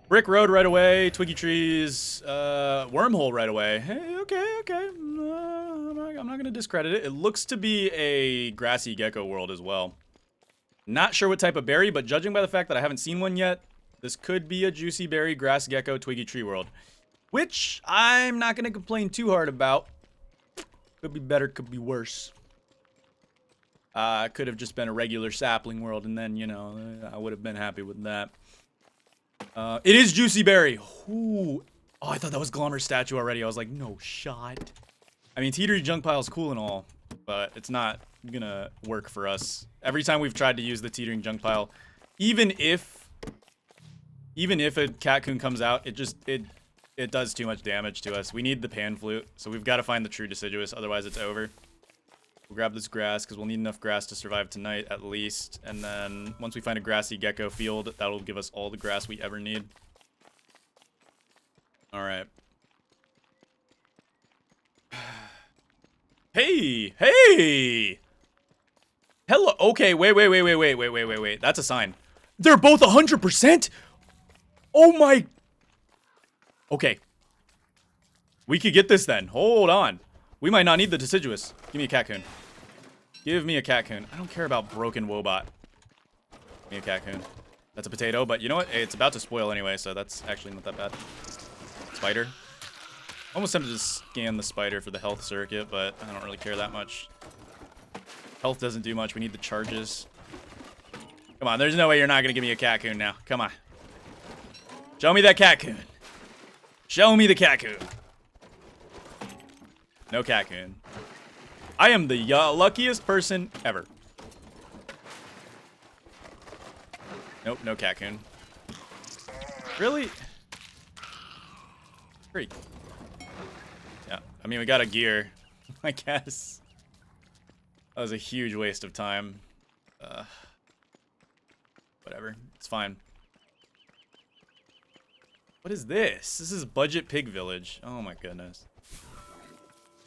Brick road right away. Twiggy trees. Wormhole right away. Hey, okay, okay. I'm not gonna discredit it. It looks to be a grassy gecko world as well. Not sure what type of berry, but judging by the fact that I haven't seen one yet, this could be a juicy berry, grass gecko, twiggy tree world. Which I'm not gonna complain too hard about. Could be better, could be worse. Could have just been a regular sapling world, and then, you know, I would have been happy with that. It is Juicy Berry. Ooh. Oh, I thought that was Glommer's statue already. I was like, no shot. I mean, Teetery Junk Pile's cool and all, but it's not gonna work for us. Every time we've tried to use the Teetering Junk Pile, even if a catcoon comes out, it does too much damage to us. We need the pan flute, so we've got to find the true deciduous, otherwise it's over. We'll grab this grass, because we'll need enough grass to survive tonight, at least. And then, once we find a grassy gecko field, that'll give us all the grass we ever need. Alright. Hey! Hey! Hello! Okay, wait. That's a sign. They're both 100%?! Oh my... Okay. We could get this then. Hold on. We might not need the deciduous. Give me a catcoon. Give me a catcoon. I don't care about broken wobot. Give me a catcoon. That's a potato, but you know what? It's about to spoil anyway, so that's actually not that bad. Spider. Almost tempted to scan the spider for the health circuit, but I don't really care that much. Health doesn't do much. We need the charges. Come on, there's no way you're not going to give me a catcoon now. Come on. Show me that catcoon. Show me the catcoon. No catcoon. I am the luckiest person ever. Nope, no catcoon. Really? Great. Yeah, I mean, we got a gear, I guess. That was a huge waste of time. Whatever, it's fine. What is this? This is Budget Pig Village. Oh my goodness.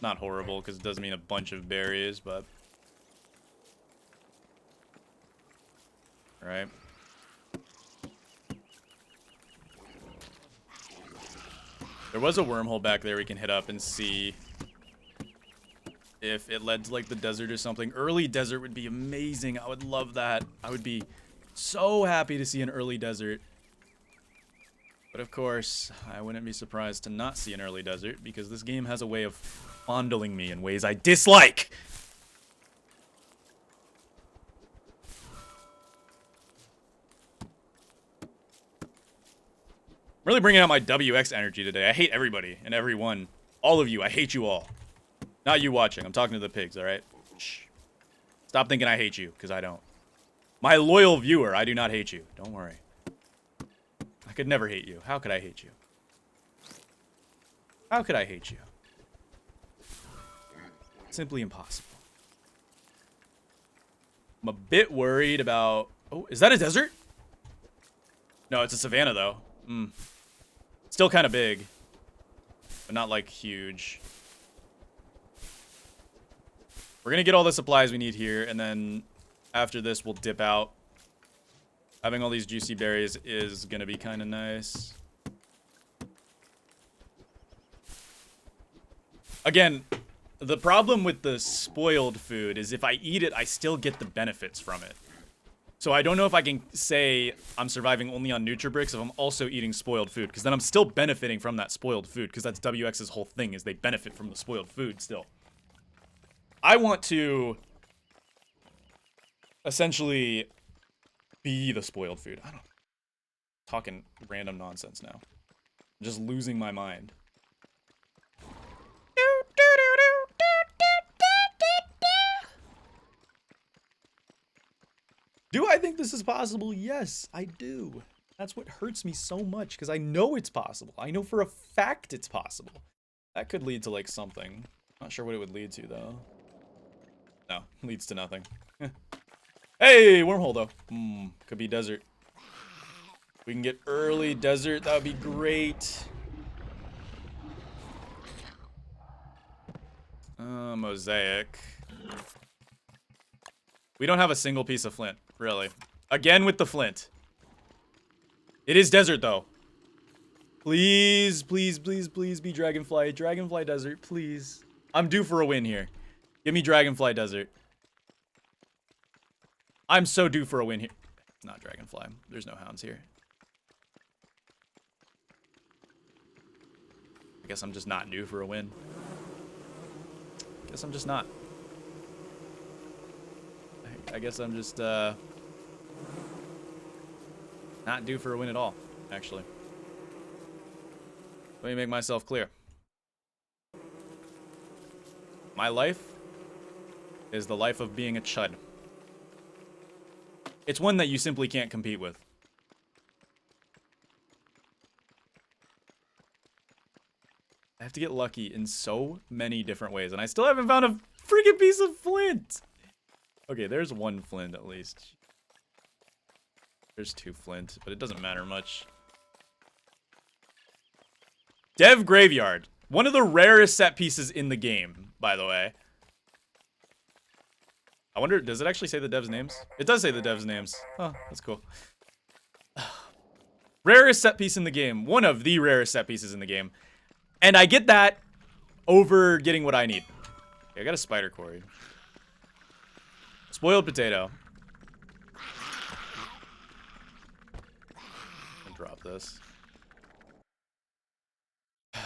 Not horrible, because it does mean a bunch of berries, but... Alright. There was a wormhole back there we can hit up and see if it led to, like, the desert or something. Early desert would be amazing. I would love that. I would be so happy to see an early desert. But of course, I wouldn't be surprised to not see an early desert, because this game has a way of fondling me in ways I dislike. I'm really bringing out my WX energy today. I hate everybody and everyone. All of you. I hate you all. Not you watching. I'm talking to the pigs, alright? Shh. Stop thinking I hate you, because I don't. My loyal viewer, I do not hate you. Don't worry. I could never hate you. How could I hate you? How could I hate you? Simply impossible. I'm a bit worried about... Oh, is that a desert? No, it's a savanna, though. Still kind of big. But not, like, huge. We're gonna get all the supplies we need here, and then after this, we'll dip out. Having all these juicy berries is gonna be kind of nice. Again, the problem with the spoiled food is if I eat it, I still get the benefits from it. So I don't know if I can say I'm surviving only on Nutribricks if I'm also eating spoiled food, because then I'm still benefiting from that spoiled food, because that's WX's whole thing, is they benefit from the spoiled food still. I want to essentially be the spoiled food. I don't... Talking random nonsense now. I'm just losing my mind. Do I think this is possible? Yes, I do. That's what hurts me so much, because I know it's possible. I know for a fact it's possible. That could lead to, like, something. Not sure what it would lead to, though. No, leads to nothing. Hey, wormhole, though. Could be desert. If we can get early desert, that would be great. Mosaic. We don't have a single piece of flint, really. Again with the flint. It is desert, though. Please, please, please, please be Dragonfly. Dragonfly Desert, please. I'm due for a win here. Give me Dragonfly Desert. I'm so due for a win here. Not Dragonfly. There's no hounds here. I guess I'm just not due for a win. Guess I'm just not. I guess I'm just, not due for a win at all, actually. Let me make myself clear. My life is the life of being a chud. It's one that you simply can't compete with. I have to get lucky in so many different ways, and I still haven't found a freaking piece of flint. Okay, there's one flint at least. There's 2 flint, but it doesn't matter much. Dev Graveyard. One of the rarest set pieces in the game, by the way. I wonder, does it actually say the devs' names? It does say the devs' names. Oh, that's cool. Rarest set piece in the game. One of the rarest set pieces in the game. And I get that over getting what I need. Okay, I got a spider quarry. Spoiled potato. And drop this. I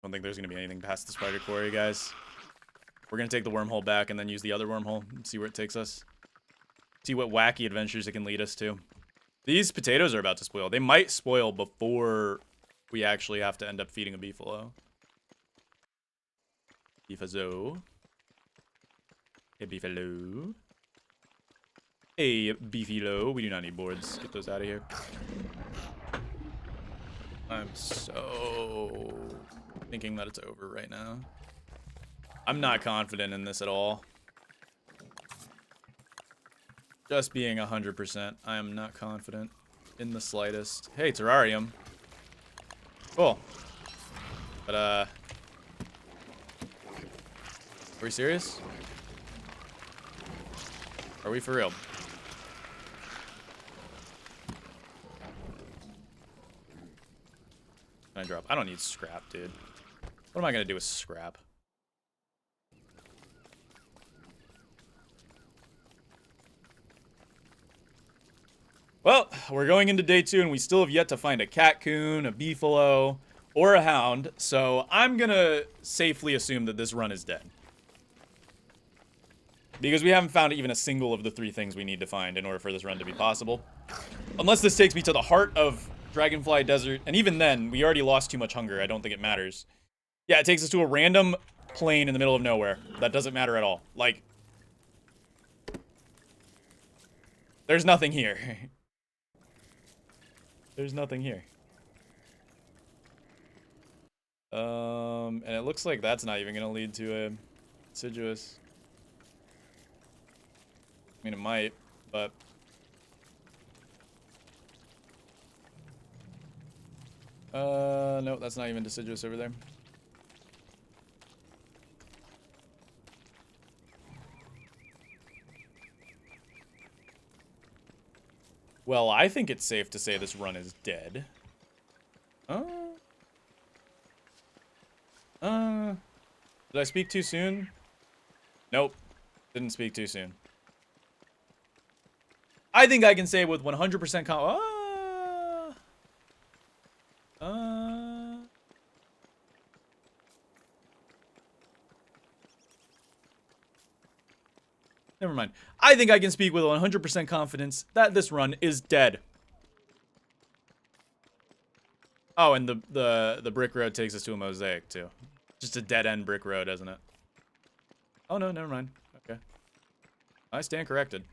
don't think there's going to be anything past the spider quarry, guys. We're going to take the wormhole back and then use the other wormhole and see where it takes us. See what wacky adventures it can lead us to. These potatoes are about to spoil. They might spoil before we actually have to end up feeding a beefalo. Beefazo. Hey, beefalo. Hey, beefalo. We do not need boards. Get those out of here. I'm so thinking that it's over right now. I'm not confident in this at all. Just being 100%, I am not confident in the slightest. Hey, terrarium. Cool. But, are we serious? Are we for real? Can I drop? I don't need scrap, dude. What am I gonna do with scrap? Well, we're going into day 2, and we still have yet to find a catcoon, a beefalo, or a hound, so I'm gonna safely assume that this run is dead. Because we haven't found even a single of the 3 things we need to find in order for this run to be possible. Unless this takes me to the heart of Dragonfly Desert, and even then, we already lost too much hunger. I don't think it matters. Yeah, it takes us to a random plain in the middle of nowhere. That doesn't matter at all. Like, there's nothing here. There's nothing here. And it looks like that's not even gonna lead to a deciduous. I mean, it might, but no, that's not even deciduous over there. Well, I think it's safe to say this run is dead. Did I speak too soon? Nope. Didn't speak too soon. I think I can say with 100% never mind. I think I can speak with 100% confidence that this run is dead. Oh, and the brick road takes us to a mosaic too. Just a dead-end brick road, isn't it? Oh no, never mind. Okay. I stand corrected.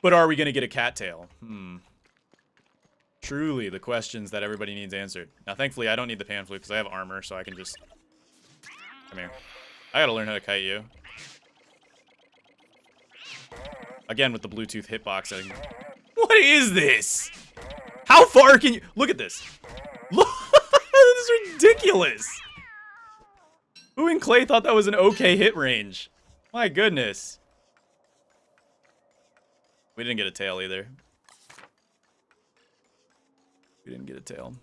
But are we gonna get a cattail? Truly, the questions that everybody needs answered. Now, thankfully, I don't need the pan flute because I have armor, so I can just... Come here. I gotta learn how to kite you. Again, with the Bluetooth hitbox setting. What is this? How far can you... Look at this. Look, this is ridiculous. Who in Clay thought that was an okay hit range? My goodness. We didn't get a tail either. We didn't get a tail.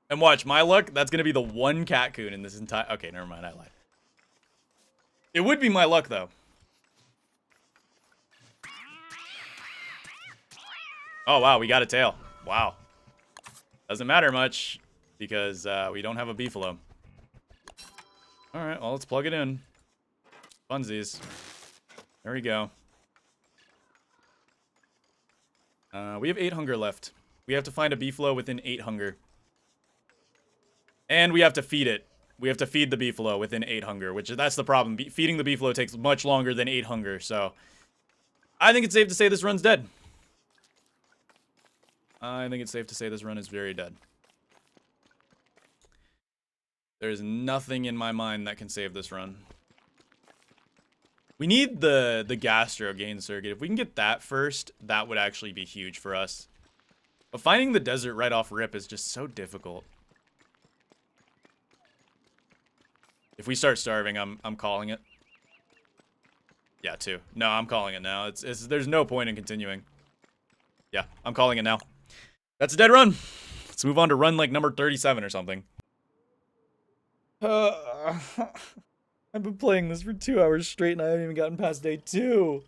And watch, my luck, that's going to be the one catcoon in this entire... Okay, never mind, I lied. It would be my luck, though. Oh, wow, we got a tail. Wow. Doesn't matter much, because we don't have a beefalo. Alright, well, let's plug it in. Funsies. There we go. We have 8 hunger left. We have to find a beefalo within 8 hunger. And we have to feed it. We have to feed the beefalo within 8 hunger, which that's the problem. Feeding the beefalo takes much longer than 8 hunger, so... I think it's safe to say this run's dead. I think it's safe to say this run is very dead. There's nothing in my mind that can save this run. We need the gastro gain circuit. If we can get that first, that would actually be huge for us. But finding the desert right off rip is just so difficult. If we start starving, I'm calling it. Yeah, too. No, I'm calling it now. There's no point in continuing. Yeah, I'm calling it now. That's a dead run. Let's move on to run like number 37 or something. I've been playing this for 2 hours straight and I haven't even gotten past day 2.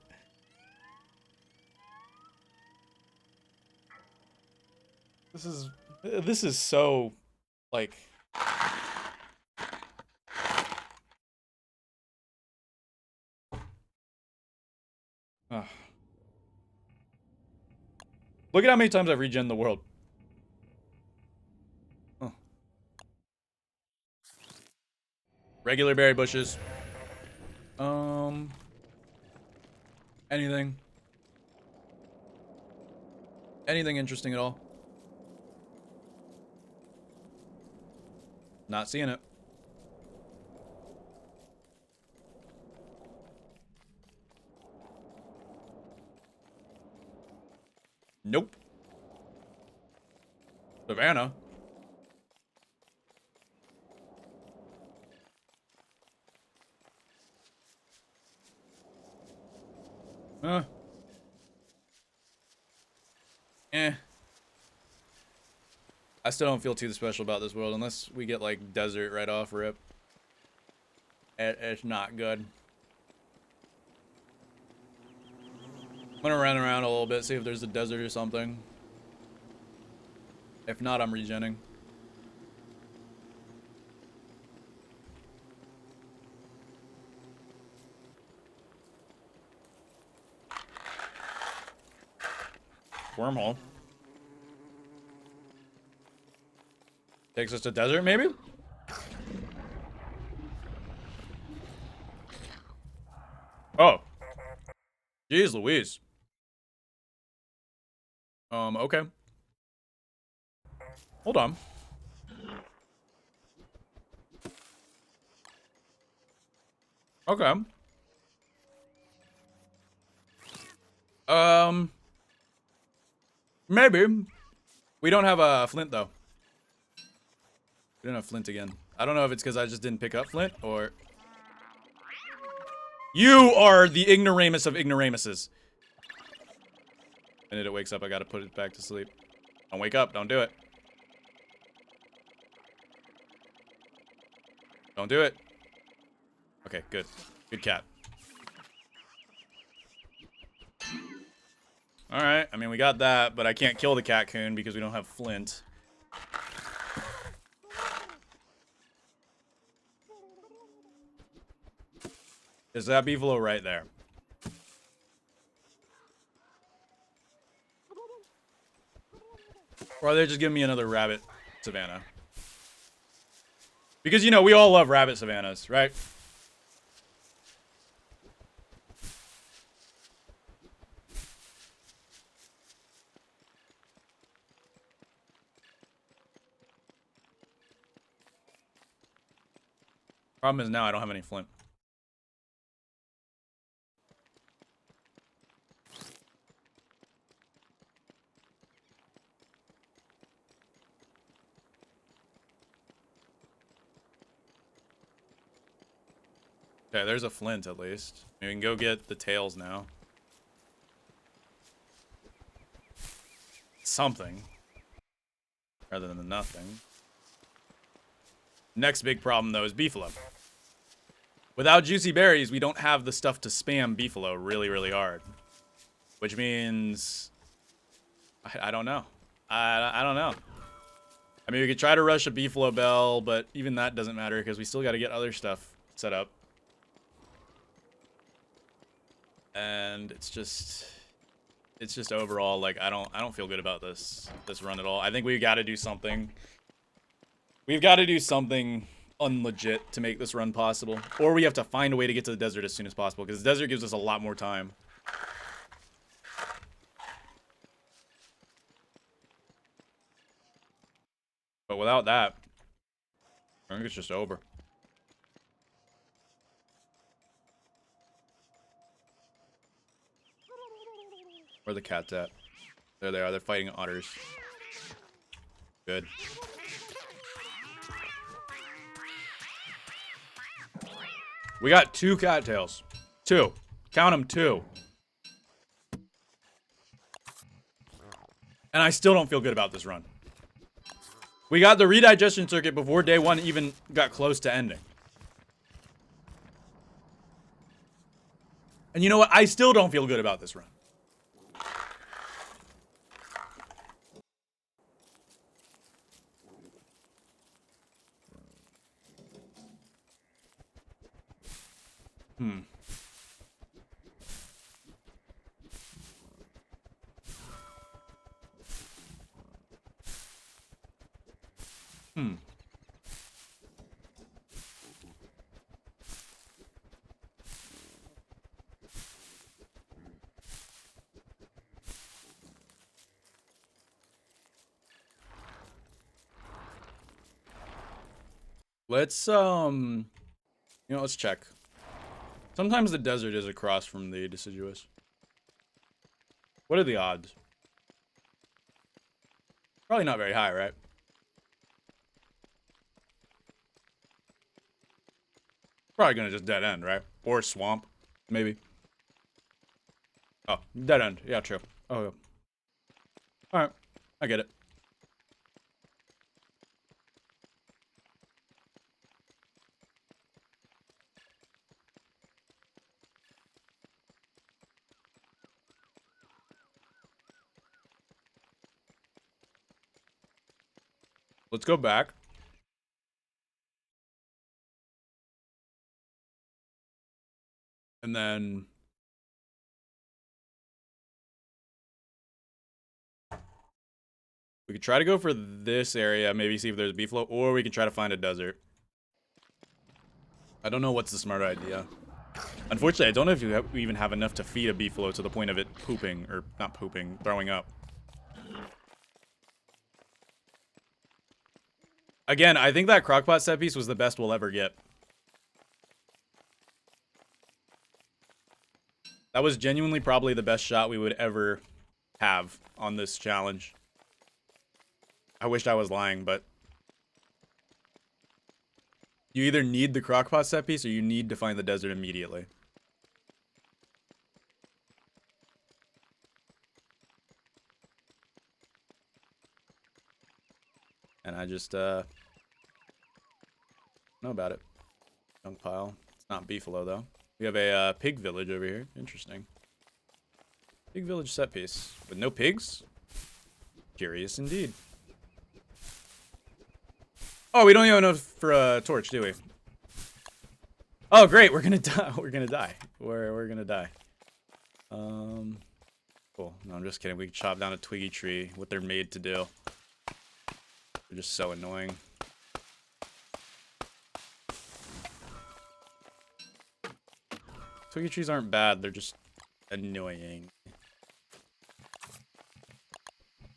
This is so, like... Look at how many times I've regen the world. Oh. Regular berry bushes. Anything. Anything interesting at all? Not seeing it. Nope. Savannah. I still don't feel too special about this world unless we get like desert right off rip. It's not good. I'm gonna run around a little bit, see if there's a desert or something. If not, I'm regenning. Wormhole. Takes us to desert, maybe? Oh. Jeez Louise. Okay. Hold on. Okay. Maybe. We don't have a flint, though. We don't have flint again. I don't know if it's because I just didn't pick up flint, or... You are the ignoramus of ignoramuses. The minute it wakes up, I gotta put it back to sleep. Don't wake up. Don't do it. Don't do it. Okay, good. Good cat. Alright, I mean, we got that, but I can't kill the catcoon because we don't have flint. Is that beefalo right there? Or are they just giving me another rabbit savannah? Because, you know, we all love rabbit savannas, right? Problem is now I don't have any flint. Okay, there's a flint at least. We can go get the tails now. something rather than nothing. Next big problem, though, is beefalo. Without juicy berries, we don't have the stuff to spam beefalo really, really hard. Which means... I don't know. I don't know. I mean, we could try to rush a beefalo bell, but even that doesn't matter because we still got to get other stuff set up. And it's just overall, like, I don't feel good about this run at all. I think we've got to do something. We've got to do something unlegit to make this run possible. Or we have to find a way to get to the desert as soon as possible, because the desert gives us a lot more time. But without that, I think it's just over. Where are the cats at? There they are. They're fighting otters. Good. We got 2 cattails. 2. Count them, 2. And I still don't feel good about this run. We got the redigestion circuit before day 1 even got close to ending. And you know what? I still don't feel good about this run. Let's, let's check. Sometimes the desert is across from the deciduous. What are the odds? Probably not very high, right? Probably gonna just dead end, right? Or swamp, maybe. Oh, dead end. Yeah, true. Oh, yeah. Alright. I get it. Let's go back. And then... we could try to go for this area, maybe see if there's beefalo, or we can try to find a desert. I don't know what's the smart idea. Unfortunately, I don't know if we even have enough to feed a beefalo to the point of it pooping, or not pooping, throwing up. Again, I think that crockpot set piece was the best we'll ever get. That was genuinely probably the best shot we would ever have on this challenge. I wished I was lying, but... you either need the crockpot set piece or you need to find the desert immediately. And I just, know about it. Junk pile. It's not beefalo, though. We have a pig village over here. Interesting. Pig village set piece. With no pigs? Curious indeed. Oh, we don't even have enough for a torch, do we? Oh, great. We're gonna die. We're gonna die. We're gonna die. Cool. No, I'm just kidding. We can chop down a twiggy tree. What they're made to do. They're just so annoying. Twiggy trees aren't bad. They're just annoying.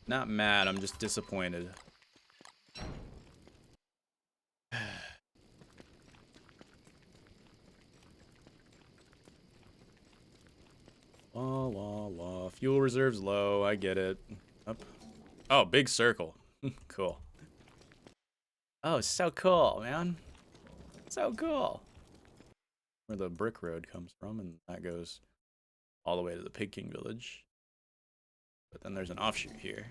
Not mad. I'm just disappointed. La la la. Fuel reserves low. I get it. Up. Oh, big circle. Cool. Oh, so cool, man. So cool. Where the brick road comes from, and that goes all the way to the Pig King village. But then there's an offshoot here.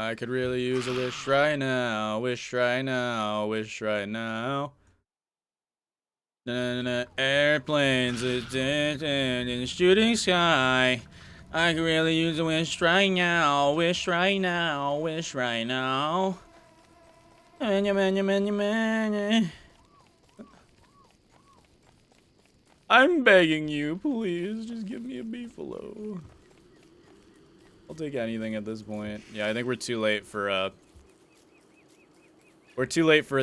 I could really use a wish right now. Wish right now. Wish right now. Airplanes in the shooting sky. I could really use a wish right now. Wish right now. Wish right now. I'm begging you, please, just give me a beefalo. I'll take anything at this point. Yeah, I think we're too late for a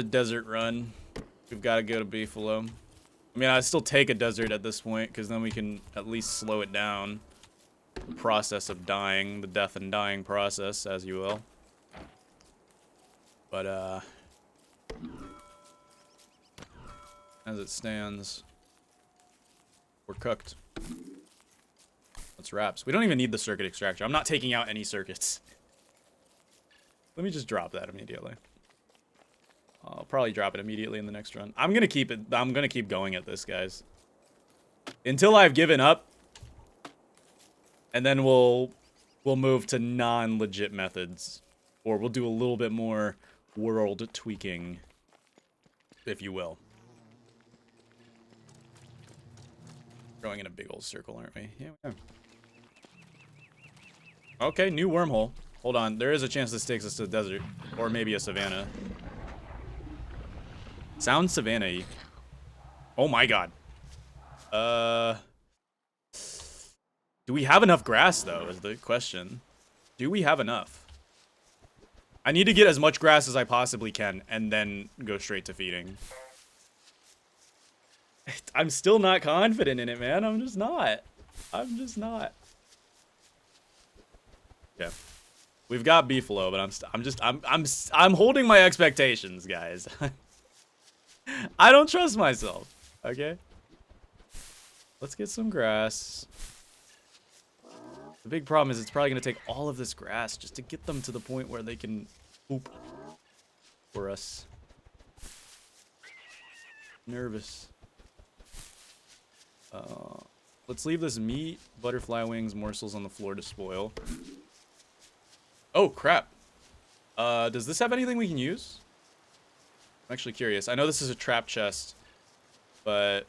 desert run. We've got to go to beefalo. I mean, I still take a desert at this point because then we can at least slow it down. The process of dying, the death and dying process, as you will. But as it stands, we're cooked. Let's wraps. We don't even need the circuit extractor. I'm not taking out any circuits. Let me just drop that immediately. I'll probably drop it immediately in the next run. I'm gonna keep it. I'm gonna keep going at this, guys, until I've given up, and then we'll move to non-legit methods, or we'll do a little bit more world tweaking, if you will. Going in a big old circle, aren't we? Yeah, we are. Okay, new wormhole. Hold on, there is a chance this takes us to the desert, or maybe a savanna. Sounds savanna-y. Oh my god. Do we have enough grass, though, is the question. Do we have enough? I need to get as much grass as I possibly can, and then go straight to feeding. I'm still not confident in it, man. I'm just not. Yeah. We've got beefalo, but I'm holding my expectations, guys. I don't trust myself. Okay? Let's get some grass. The big problem is it's probably going to take all of this grass just to get them to the point where they can poop for us. Nervous. Let's leave this meat, butterfly wings, morsels on the floor to spoil. Oh, crap. Does this have anything we can use? I'm actually curious. I know this is a trap chest, but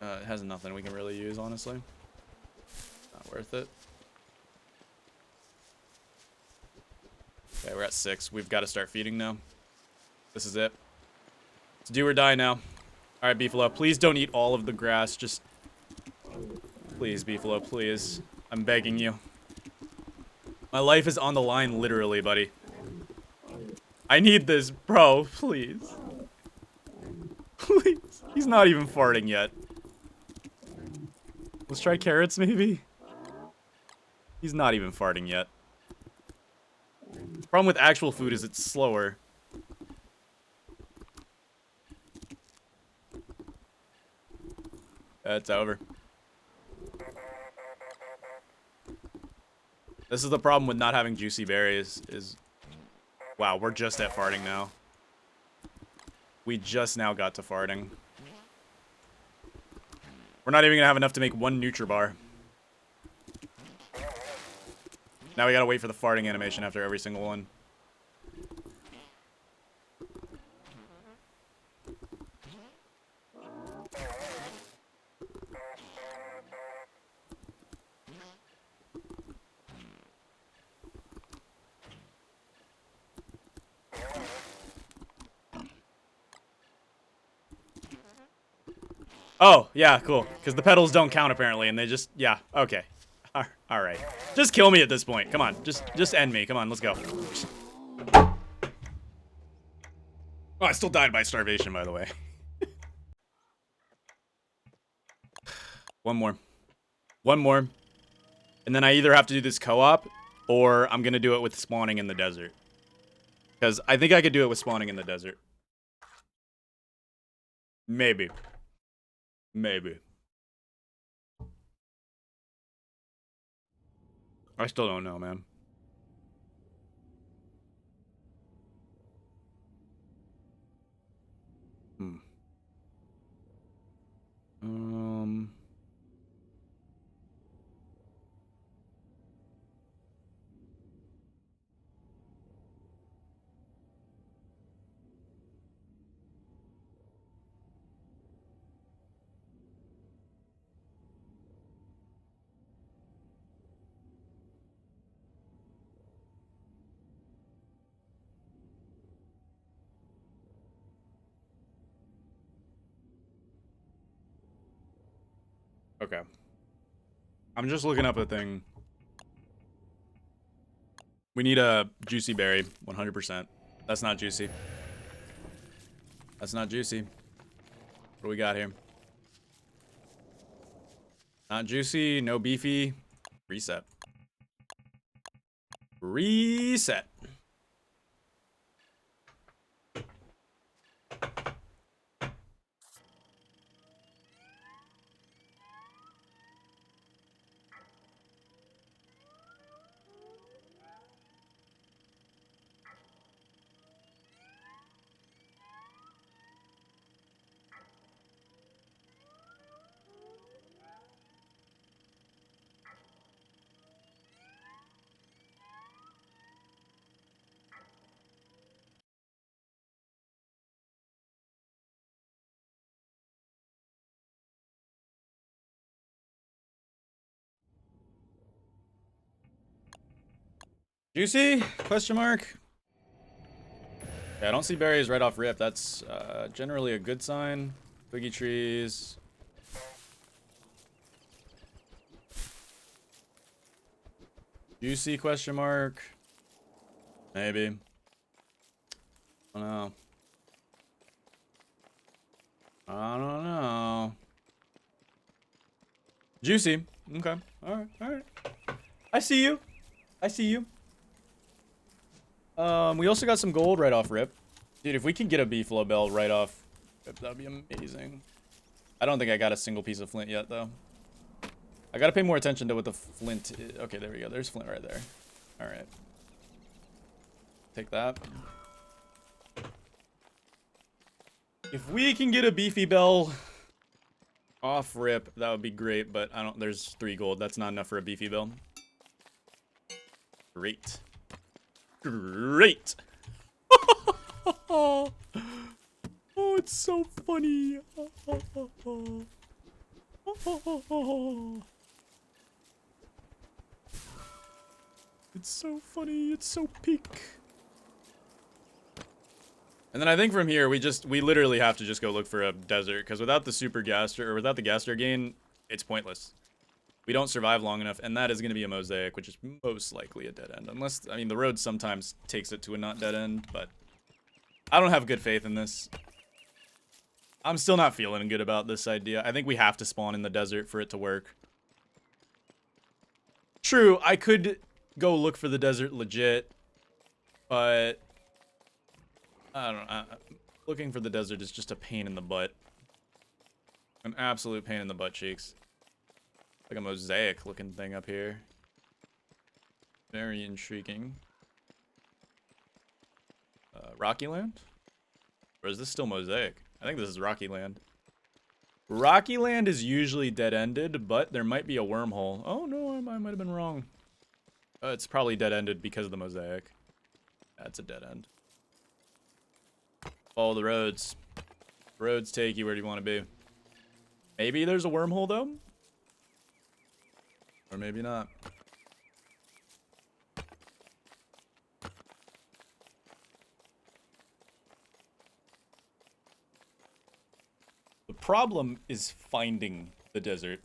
it has nothing we can really use, honestly. Not worth it. Okay, we're at 6. We've got to start feeding now. This is it. It's do or die now. All right, beefalo, please don't eat all of the grass. Just, please, beefalo, please. I'm begging you. My life is on the line, literally, buddy. I need this, bro, please. Please. He's not even farting yet. Let's try carrots, maybe? He's not even farting yet. The problem with actual food is it's slower. It's over. This is the problem with not having juicy berries, is... Wow, we're just at farting now. We just now got to farting. We're not even gonna have enough to make one Nutribar. Now we gotta wait for the farting animation after every single one. Oh, yeah, cool. Because the petals don't count, apparently, and they just... Yeah, okay. Alright. Just kill me at this point. Come on. Just end me. Come on, let's go. Oh, I still died by starvation, by the way. One more. One more. And then I either have to do this co-op, or I'm going to do it with spawning in the desert. Because I think I could do it with spawning in the desert. Maybe. Maybe. I still don't know, man. Okay. I'm just looking up a thing. We need a juicy berry, 100%. That's not juicy. That's not juicy. What do we got here? Not juicy, no beefy. Reset. Reset. Juicy? Question mark. Yeah, I don't see berries right off rip. That's generally a good sign. Twiggy trees. Juicy? Question mark. Maybe. I don't know. I don't know. Juicy. Okay. Alright, alright. I see you. I see you. We also got some gold right off rip. Dude, if we can get a beefalo bell right off rip, that'd be amazing. I don't think I got a single piece of flint yet, though. I gotta pay more attention to what the flint is. Okay, there we go. There's flint right there. Alright. Take that. If we can get a beefy bell off rip, that would be great, but I don't. There's 3 gold. That's not enough for a beefy bell. Great. Great. Oh, it's so funny. It's so funny. It's so peak. And then I think from here, we literally have to just go look for a desert, because without the super gaster, or without the gaster gain, it's pointless. We don't survive long enough, and that is going to be a mosaic, which is most likely a dead end. Unless, I mean, the road sometimes takes it to a not dead end, but I don't have good faith in this. I'm still not feeling good about this idea. I think we have to spawn in the desert for it to work. True, I could go look for the desert legit, but I don't know. Looking for the desert is just a pain in the butt. An absolute pain in the butt cheeks. Like a mosaic looking thing up here. Very intriguing. Rocky Land? Or is this still mosaic? I think this is Rocky Land. Rocky Land is usually dead-ended, but there might be a wormhole. Oh no, I might have been wrong. It's probably dead-ended because of the mosaic. That's a dead end. Follow the roads. Roads take you where you want to be. Maybe there's a wormhole though? Or maybe not. The problem is finding the desert.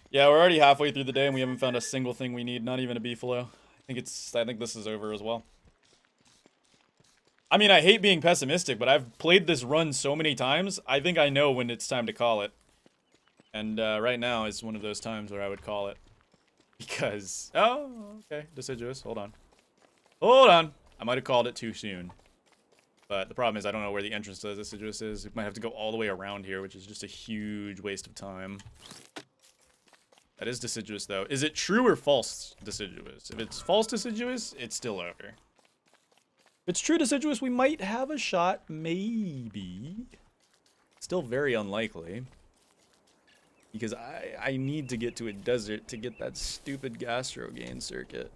Yeah, we're already halfway through the day and we haven't found a single thing we need, not even a beefalo. I think this is over as well. I mean, I hate being pessimistic, but I've played this run so many times, I think I know when it's time to call it. And right now is one of those times where I would call it. Because, oh, okay, deciduous, hold on. Hold on, I might have called it too soon. But the problem is I don't know where the entrance to the deciduous is. We might have to go all the way around here, which is just a huge waste of time. That is deciduous, though. Is it true or false deciduous? If it's false deciduous, it's still over. If it's true deciduous, we might have a shot. Maybe. Still very unlikely. Because I need to get to a desert to get that stupid gastro gain circuit.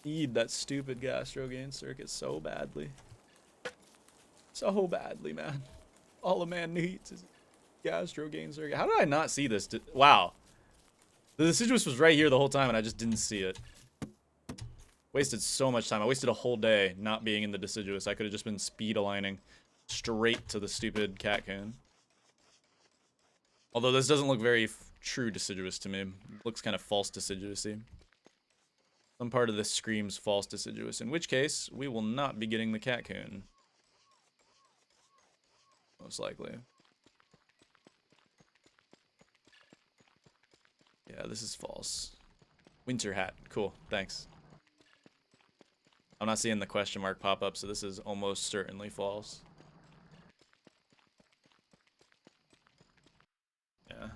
Need that stupid gastro gain circuit so badly. So badly, man. All a man needs is gastro gain circuit. How did I not see this? Wow. The deciduous was right here the whole time and I just didn't see it. Wasted so much time. I wasted a whole day not being in the deciduous. I could have just been speed aligning straight to the stupid catcoon. Although this doesn't look very true deciduous to me. It looks kind of false deciduousy. Some part of this screams false deciduous, in which case we will not be getting the catcoon. Most likely. Yeah, this is false. Winter hat. Cool. Thanks. I'm not seeing the question mark pop up, so this is almost certainly false. Yeah.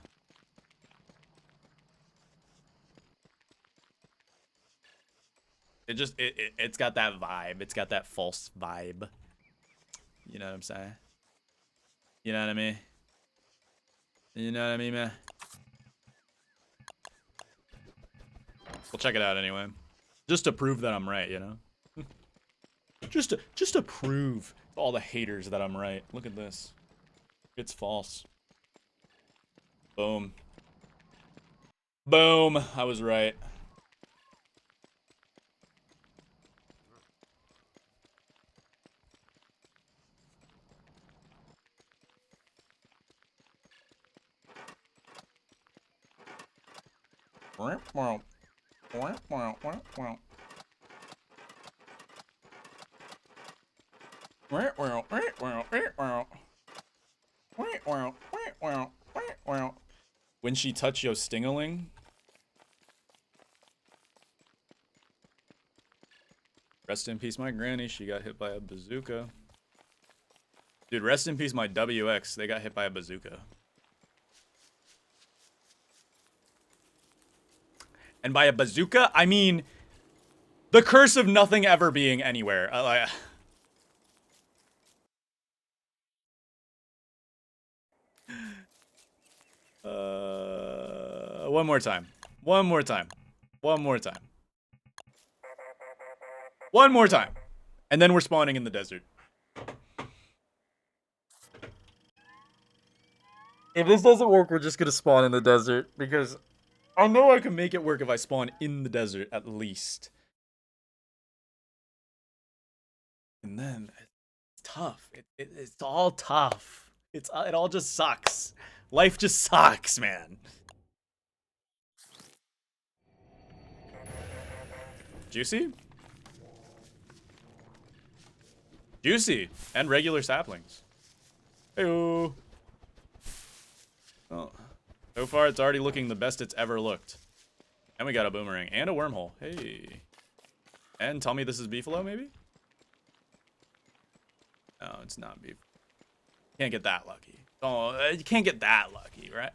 It's got that vibe. It's got that false vibe. You know what I'm saying? You know what I mean? You know what I mean, man? We'll check it out anyway. Just to prove that I'm right, you know? just to prove to all the haters that I'm right. Look at this. It's false. Boom. Boom. I was right. When she touch yo stingaling. Rest in peace, my granny. She got hit by a bazooka. Dude, rest in peace, my WX. They got hit by a bazooka. And by a bazooka, I mean the curse of nothing ever being anywhere. One more time. One more time. One more time. One more time. And then we're spawning in the desert. If this doesn't work, we're just gonna spawn in the desert. Because I know I can make it work if I spawn in the desert, at least. And then, it's tough. It's all tough. It all just sucks. Life just sucks, man. Juicy? Juicy! And regular saplings. Heyo. Oh. So far, it's already looking the best it's ever looked. And we got a boomerang and a wormhole. Hey. And tell me this is beefalo, maybe? No, it's not beef. Can't get that lucky. Oh, you can't get that lucky, right?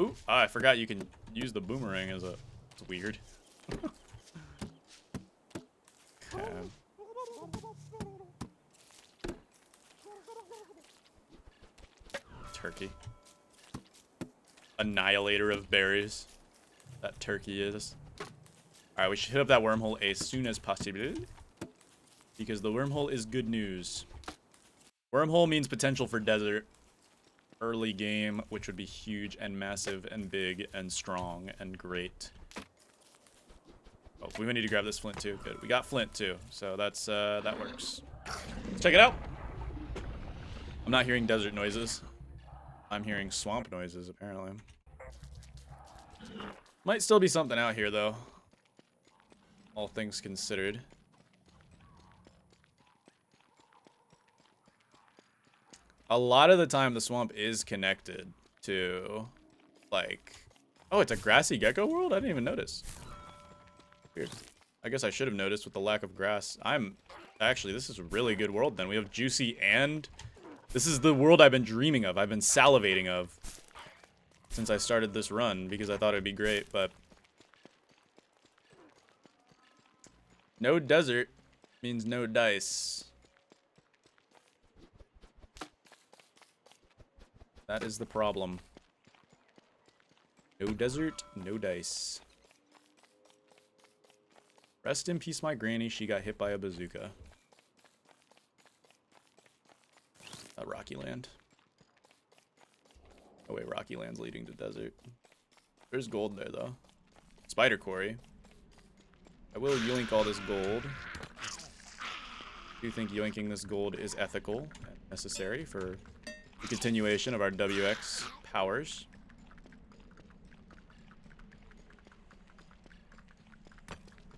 Ooh, oh, I forgot you can use the boomerang as a... It's weird. Turkey. Annihilator of berries. That turkey is. Alright, we should hit up that wormhole as soon as possible. Because the wormhole is good news. Wormhole means potential for desert. Early game, which would be huge and massive and big and strong and great. Oh, we need to grab this flint too. Good. We got flint too. So that's that works. Let's check it out. I'm not hearing desert noises. I'm hearing swamp noises, apparently. Might still be something out here, though. All things considered. A lot of the time, the swamp is connected to, like... Oh, it's a grassy gecko world? I didn't even notice. Weird. I guess I should have noticed with the lack of grass. Actually, this is a really good world, then. We have juicy and... This is the world I've been dreaming of. I've been salivating of since I started this run because I thought it'd be great, but no desert means no dice. That is the problem. No desert, no dice. Rest in peace, my granny. She got hit by a bazooka. Rocky Land. Oh wait, Rocky Land's leading to desert. There's gold there though. spider quarry. I will yoink all this gold. I do think yoinking this gold is ethical and necessary for the continuation of our WX powers.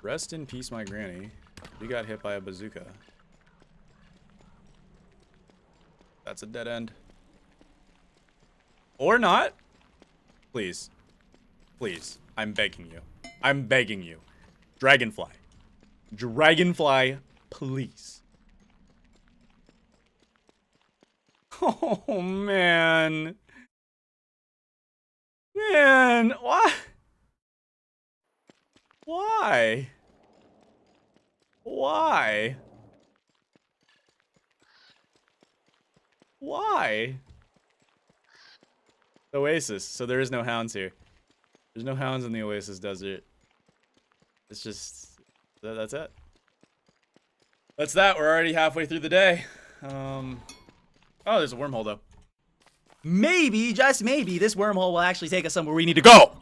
Rest in peace, my granny. We got hit by a bazooka. That's a dead end. Or not. Please. Please. I'm begging you. I'm begging you. Dragonfly. Dragonfly, please. Oh, man. Man, what? Why? Why? Why? Oasis. So there is no hounds here. There's no hounds in the Oasis Desert. It's just... that's it. That's that. We're already halfway through the day. Oh, there's a wormhole, though. Maybe, just maybe, this wormhole will actually take us somewhere we need to go!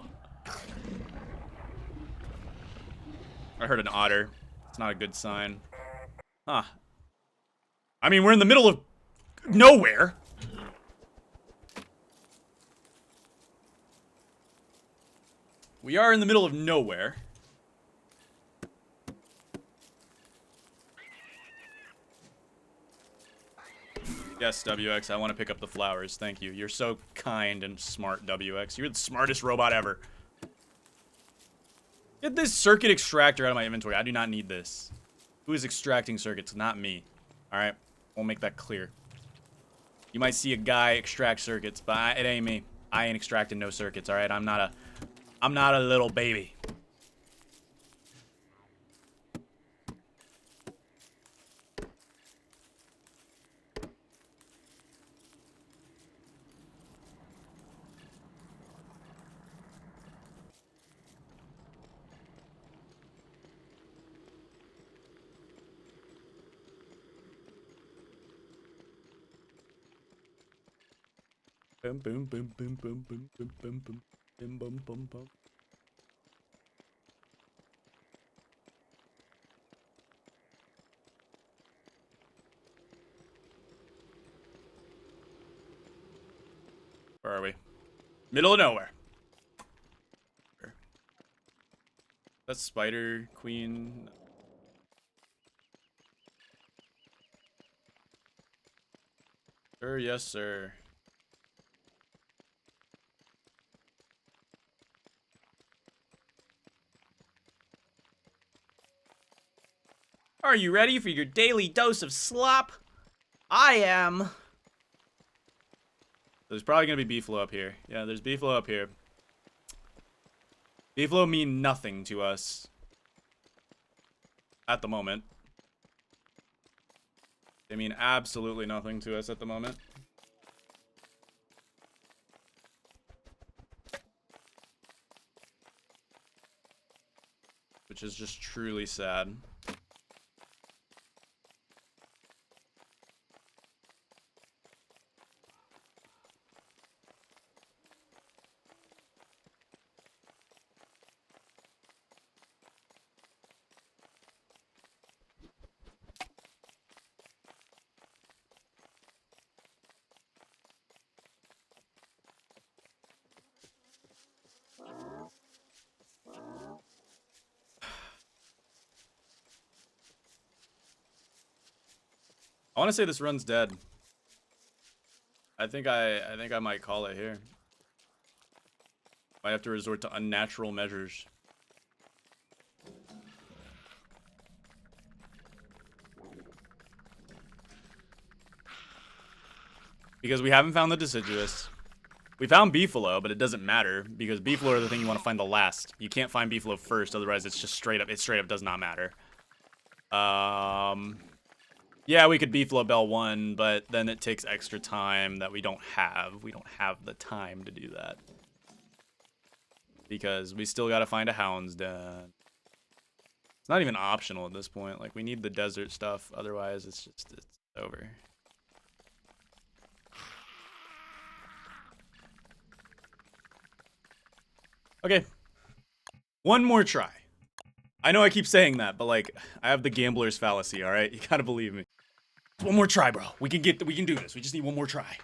I heard an otter. It's not a good sign. Huh. I mean, we're in the middle of nowhere. We are in the middle of nowhere. Yes, WX, I want to pick up the flowers. Thank you. You're so kind and smart, WX. You're the smartest robot ever. Get this circuit extractor out of my inventory. I do not need this. Who is extracting circuits? Not me. Alright? We'll make that clear. You might see a guy extract circuits, but it ain't me. I ain't extracting no circuits, alright? I'm not a little baby. Boom, boom, boom, boom, boom, boom, boom, boom, boom, boom, boom, boom, boom. Where are we? Middle of nowhere. That's Spider Queen. Sir, yes, sir. Are you ready for your daily dose of slop? I am. There's probably gonna be beefalo up here. Yeah, there's beefalo up here. Beefalo mean nothing to us at the moment. They mean absolutely nothing to us at the moment. Which is just truly sad. I want to say this run's dead. I think I might call it here. Might have to resort to unnatural measures. Because we haven't found the deciduous. We found beefalo, but it doesn't matter because beefalo are the thing you want to find the last. You can't find beefalo first, otherwise it's just straight up. It straight up does not matter. Yeah, we could beefalo bell one, but then it takes extra time that we don't have. We don't have the time to do that because we still gotta find a hound's den. It's not even optional at this point. Like, we need the desert stuff, otherwise it's over. Okay. One more try. I know I keep saying that, but like, I have the gambler's fallacy, alright? You gotta believe me. One more try, bro. We can do this. We just need one more try.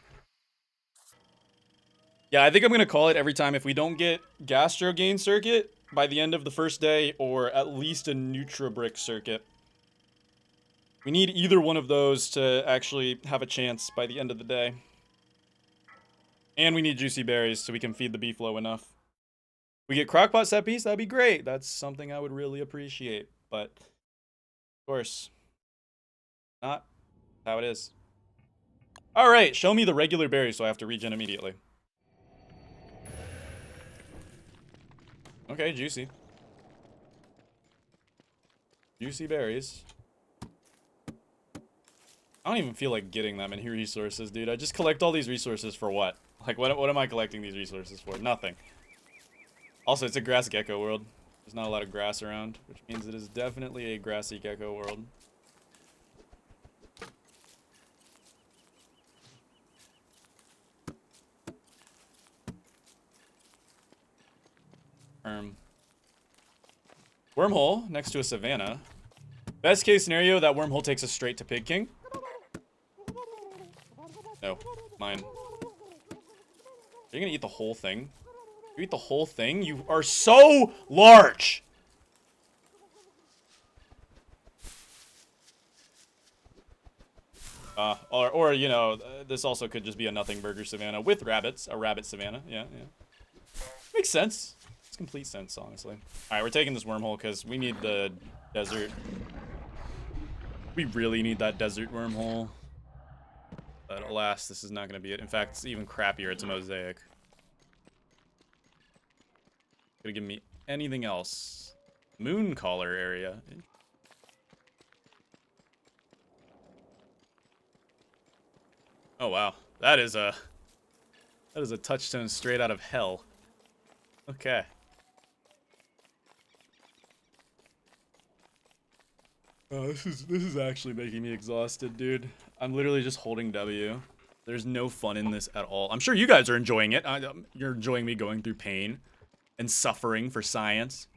Yeah, I think I'm gonna call it every time. If we don't get Gastro Gain Circuit by the end of the first day, or at least a Nutribrick Circuit. We need either one of those to actually have a chance by the end of the day. And we need juicy berries so we can feed the beefalo enough. We get crockpot set piece, that'd be great. That's something I would really appreciate. But, of course, not how it is. Alright, show me the regular berries so I have to regen immediately. Okay, juicy. Juicy berries. I don't even feel like getting that many resources, dude. I just collect all these resources for what? Like, what am I collecting these resources for? Nothing. Also, it's a grass gecko world. There's not a lot of grass around, which means it is definitely a grassy gecko world. Wormhole next to a savannah. Best case scenario, that wormhole takes us straight to Pig King. No, mine. Are you gonna eat the whole thing? You eat the whole thing? You are so large! Or you know, this also could just be a nothing burger savannah with rabbits. A rabbit savannah. Yeah, yeah. Makes sense. It's complete sense, honestly. Alright, we're taking this wormhole because we need the desert. We really need that desert wormhole. But alas, this is not going to be it. In fact, it's even crappier. It's a mosaic. Gonna give me anything else. Moon collar area. Oh wow, that is a touchstone straight out of hell. Okay. Oh, this is actually making me exhausted, dude. I'm literally just holding W. There's no fun in this at all. I'm sure you guys are enjoying it. You're enjoying me going through pain and suffering for science.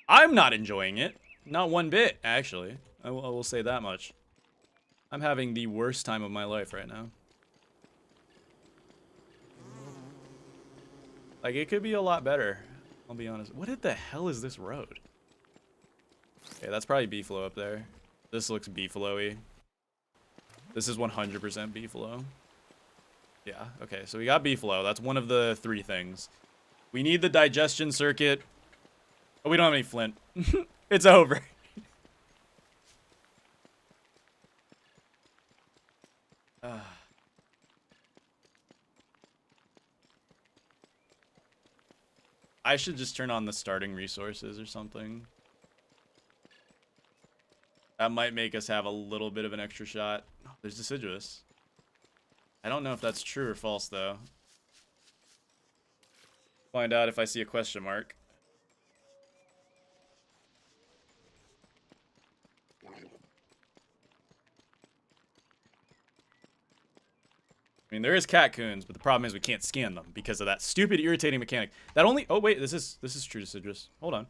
I'm not enjoying it. Not one bit, actually. I will say that much. I'm having the worst time of my life right now. Like, it could be a lot better. I'll be honest. What the hell is this road? Okay, that's probably beefalo up there. This looks beefalo-y. This is 100% beefalo. Yeah, okay, so we got beefalo. That's one of the 3 things. We need the digestion circuit. Oh, we don't have any flint. It's over. I should just turn on the starting resources or something. That might make us have a little bit of an extra shot. Oh, there's deciduous. I don't know if that's true or false, though. Find out if I see a question mark. I mean, there is catcoons, but the problem is we can't scan them because of that stupid, irritating mechanic. That only... Oh, wait, this is true deciduous. Hold on.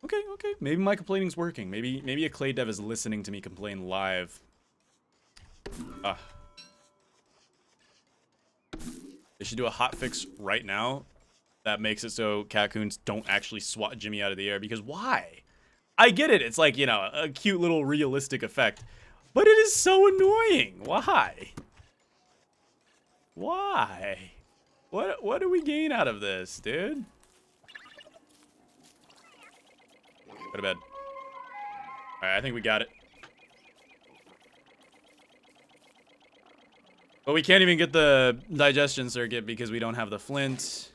Okay, okay. Maybe my complaining's working. Maybe a clay dev is listening to me complain live. Ah. They should do a hot fix right now that makes it so catcoons don't actually swat Jimmy out of the air, because why? I get it. It's like, you know, a cute little realistic effect, but it is so annoying. Why? Why? What do we gain out of this, dude? Go to bed. Alright, I think we got it. But we can't even get the digestion circuit because we don't have the flint,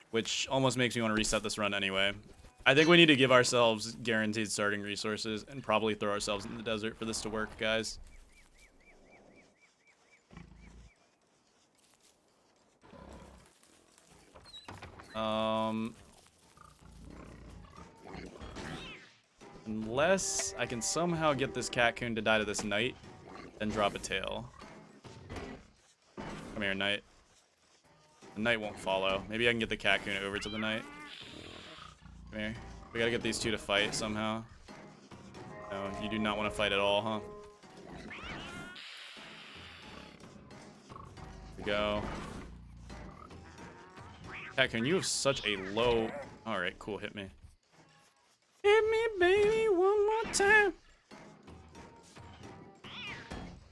which almost makes me want to reset this run anyway. I think we need to give ourselves guaranteed starting resources and probably throw ourselves in the desert for this to work, guys. Unless I can somehow get this catcoon to die to this knight, then drop a tail. Come here, knight. The knight won't follow. Maybe I can get the catcoon over to the knight. Come here. We gotta get these two to fight somehow. No, you do not want to fight at all, huh? Here we go. Catcoon, you have such a low... Alright, cool, hit me. Hit me, baby, one more time.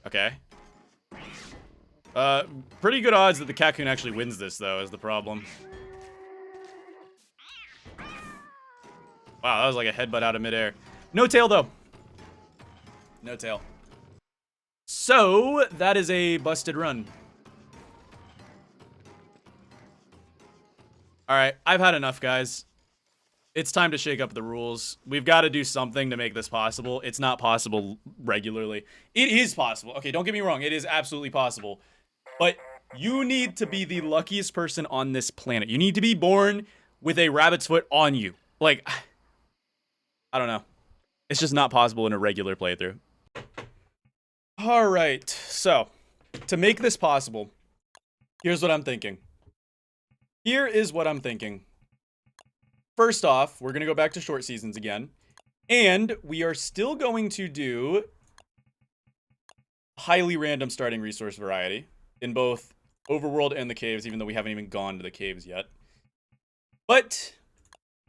Okay. Pretty good odds that the catcoon actually wins this, though, is the problem. Wow, that was like a headbutt out of midair. No tail, though. No tail. So, that is a busted run. Alright, I've had enough, guys. It's time to shake up the rules. We've got to do something to make this possible. It's not possible regularly. It is possible. Okay, don't get me wrong. It is absolutely possible. But you need to be the luckiest person on this planet. You need to be born with a rabbit's foot on you. Like, I don't know. It's just not possible in a regular playthrough. Alright, so, to make this possible, here's what I'm thinking. Here is what I'm thinking. First off, we're going to go back to short seasons again. And we are still going to do highly random starting resource variety in both Overworld and the caves, even though we haven't even gone to the caves yet. But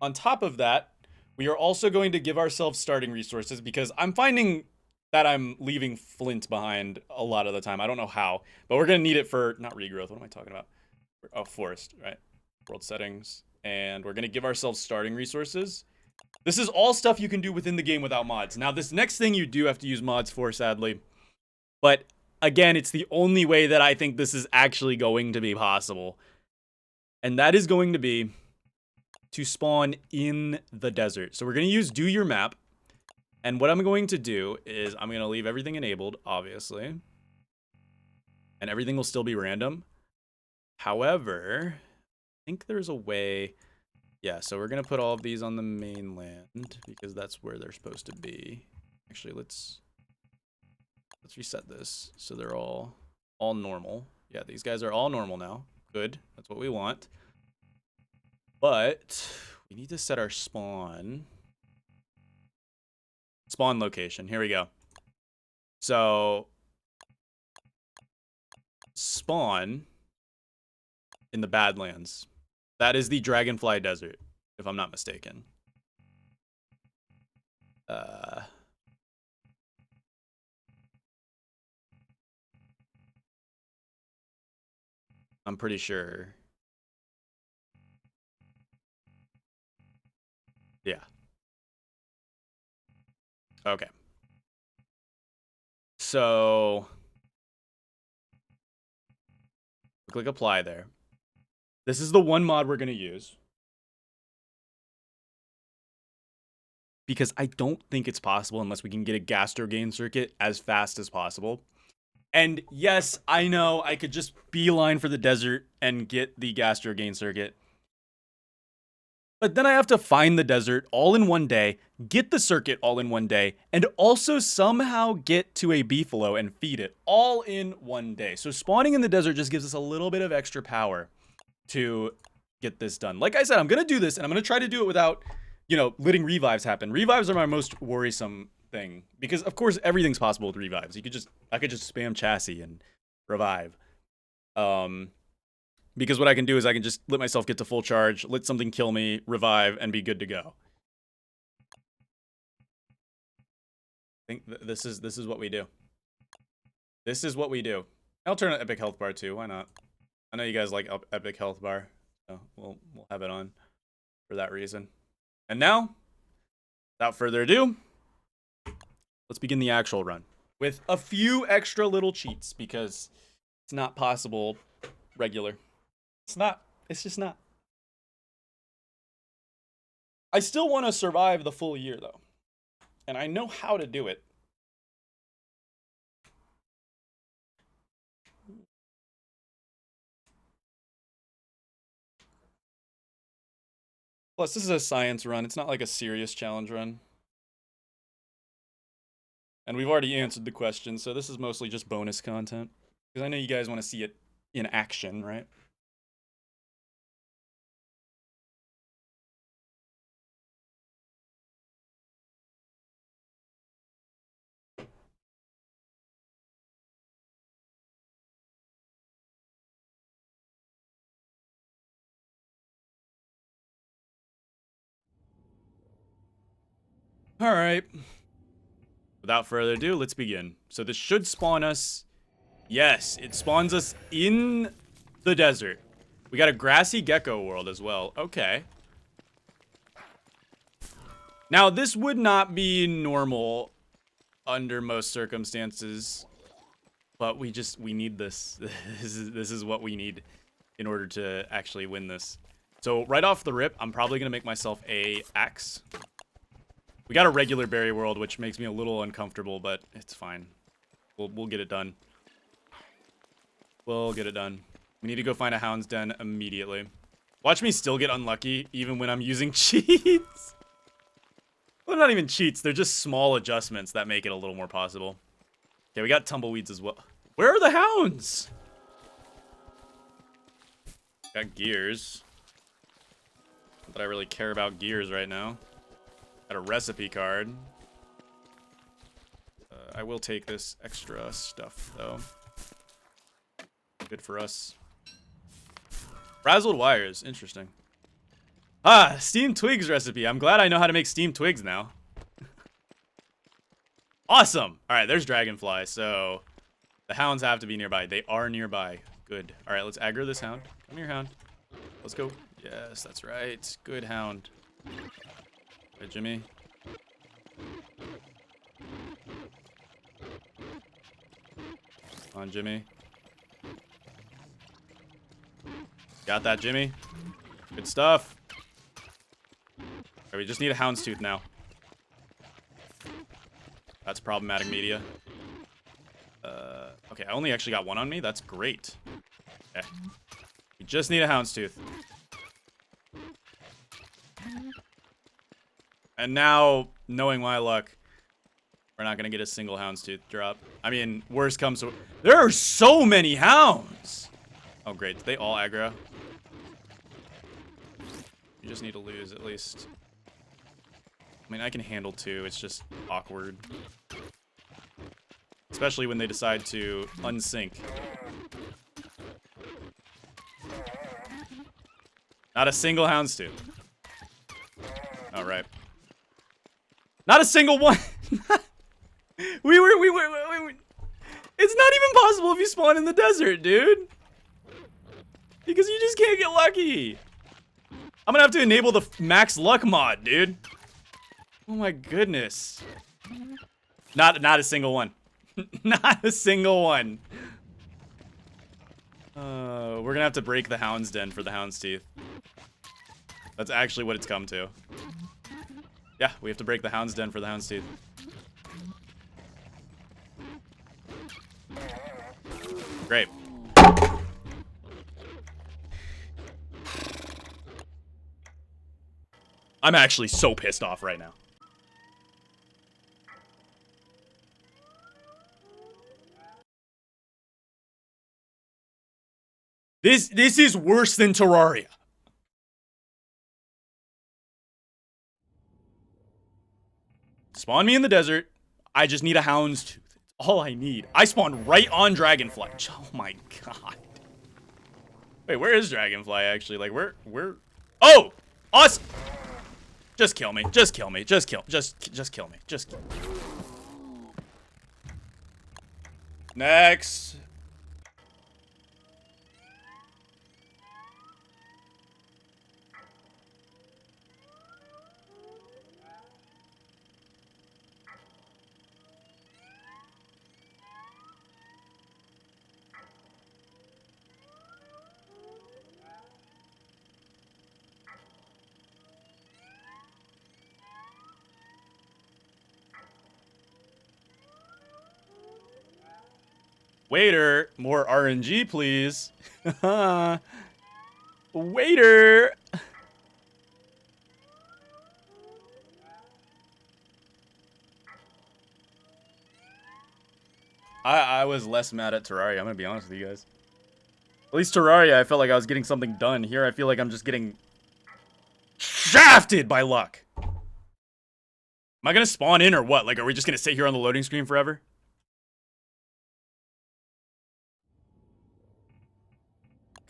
on top of that, we are also going to give ourselves starting resources because I'm finding that I'm leaving flint behind a lot of the time. I don't know how, but we're going to need it for, not regrowth, what am I talking about? Oh, forest, right? World settings. And we're going to give ourselves starting resources. This is all stuff you can do within the game without mods. Now, this next thing you do have to use mods for, sadly. But, again, it's the only way that I think this is actually going to be possible. And that is going to be to spawn in the desert. So we're going to use do your map. And what I'm going to do is I'm going to leave everything enabled, obviously. And everything will still be random. However, I think there's a way. Yeah, so we're going to put all of these on the mainland because that's where they're supposed to be. Actually, let's reset this so they're all normal. Yeah, these guys are all normal now. Good. That's what we want. But we need to set our spawn location. Here we go. So spawn in the Badlands. That is the Dragonfly Desert, if I'm not mistaken. I'm pretty sure. Yeah. Okay. So click apply there. This is the one mod we're going to use. Because I don't think it's possible unless we can get a gastro gain circuit as fast as possible. And yes, I know I could just beeline for the desert and get the gastro gain circuit. But then I have to find the desert all in one day, get the circuit all in one day, and also somehow get to a beefalo and feed it all in one day. So spawning in the desert just gives us a little bit of extra power to get this done. Like I said, I'm going to do this, and I'm going to try to do it without, you know, letting revives happen. Revives are my most worrisome thing because, of course, everything's possible with revives. I could just spam chassis and revive. Because what I can do is I can just let myself get to full charge, let something kill me, revive, and be good to go. I think this is what we do. This is what we do. I'll turn on Epic Health Bar too. Why not? I know you guys like Epic Health Bar, so we'll have it on for that reason. And now, without further ado, let's begin the actual run with a few extra little cheats because it's not possible regular. It's not. It's just not. I still want to survive the full year, though. And I know how to do it. Plus, this is a science run. It's not like a serious challenge run. And we've already answered the question, so this is mostly just bonus content. Because I know you guys want to see it in action, right? All right. Without further ado, let's begin. So this should spawn us. Yes, it spawns us in the desert. We got a grassy gecko world as well. Okay. Now, this would not be normal under most circumstances, but we need this. This is what we need in order to actually win this. So right off the rip, I'm probably gonna make myself a axe. We got a regular berry world, which makes me a little uncomfortable, but it's fine. We'll get it done. We'll get it done. We need to go find a hound's den immediately. Watch me still get unlucky, even when I'm using cheats. Well, not even cheats. They're just small adjustments that make it a little more possible. Okay, we got tumbleweeds as well. Where are the hounds? Got gears. Not that I really care about gears right now. Got a recipe card. I will take this extra stuff, though. Good for us. Frazzled wires. Interesting. Ah, steamed twigs recipe. I'm glad I know how to make steamed twigs now. Awesome. All right, there's dragonfly. So the hounds have to be nearby. They are nearby. Good. All right, let's aggro this hound. Come here, hound. Let's go. Yes, that's right. Good hound. Right, Jimmy. Come on, Jimmy. Got that, Jimmy. Good stuff. All right, we just need a houndstooth now. That's problematic media. Okay, I only actually got one on me. That's great. Okay. We just need a houndstooth. And now, knowing my luck, we're not going to get a single houndstooth drop. I mean, worst comes to... There are so many hounds! Oh, great. Did they all aggro? You just need to lose, at least. I mean, I can handle two. It's just awkward. Especially when they decide to unsync. Not a single houndstooth. All right. Not a single one. we were. It's not even possible if you spawn in the desert, dude. Because you just can't get lucky. I'm gonna have to enable the max luck mod, dude. Oh my goodness. Not a single one. Not a single one. We're gonna have to break the hound's den for the hound's teeth. That's actually what it's come to. Yeah, we have to break the hound's den for the hound's teeth. Great. I'm actually so pissed off right now. This is worse than Terraria. Spawn me in the desert. I just need a houndstooth. It's all I need. I spawned right on Dragonfly. Oh my god. Wait, where is Dragonfly actually? Like, where? Oh! Awesome! Just kill me. Just kill me. Just kill me. Just kill me. Just kill me. Next. Waiter, more RNG, please. Waiter. I was less mad at Terraria, I'm gonna be honest with you guys. At least Terraria, I felt like I was getting something done. Here, I feel like I'm just getting shafted by luck. Am I gonna spawn in or what? Like, are we just gonna sit here on the loading screen forever?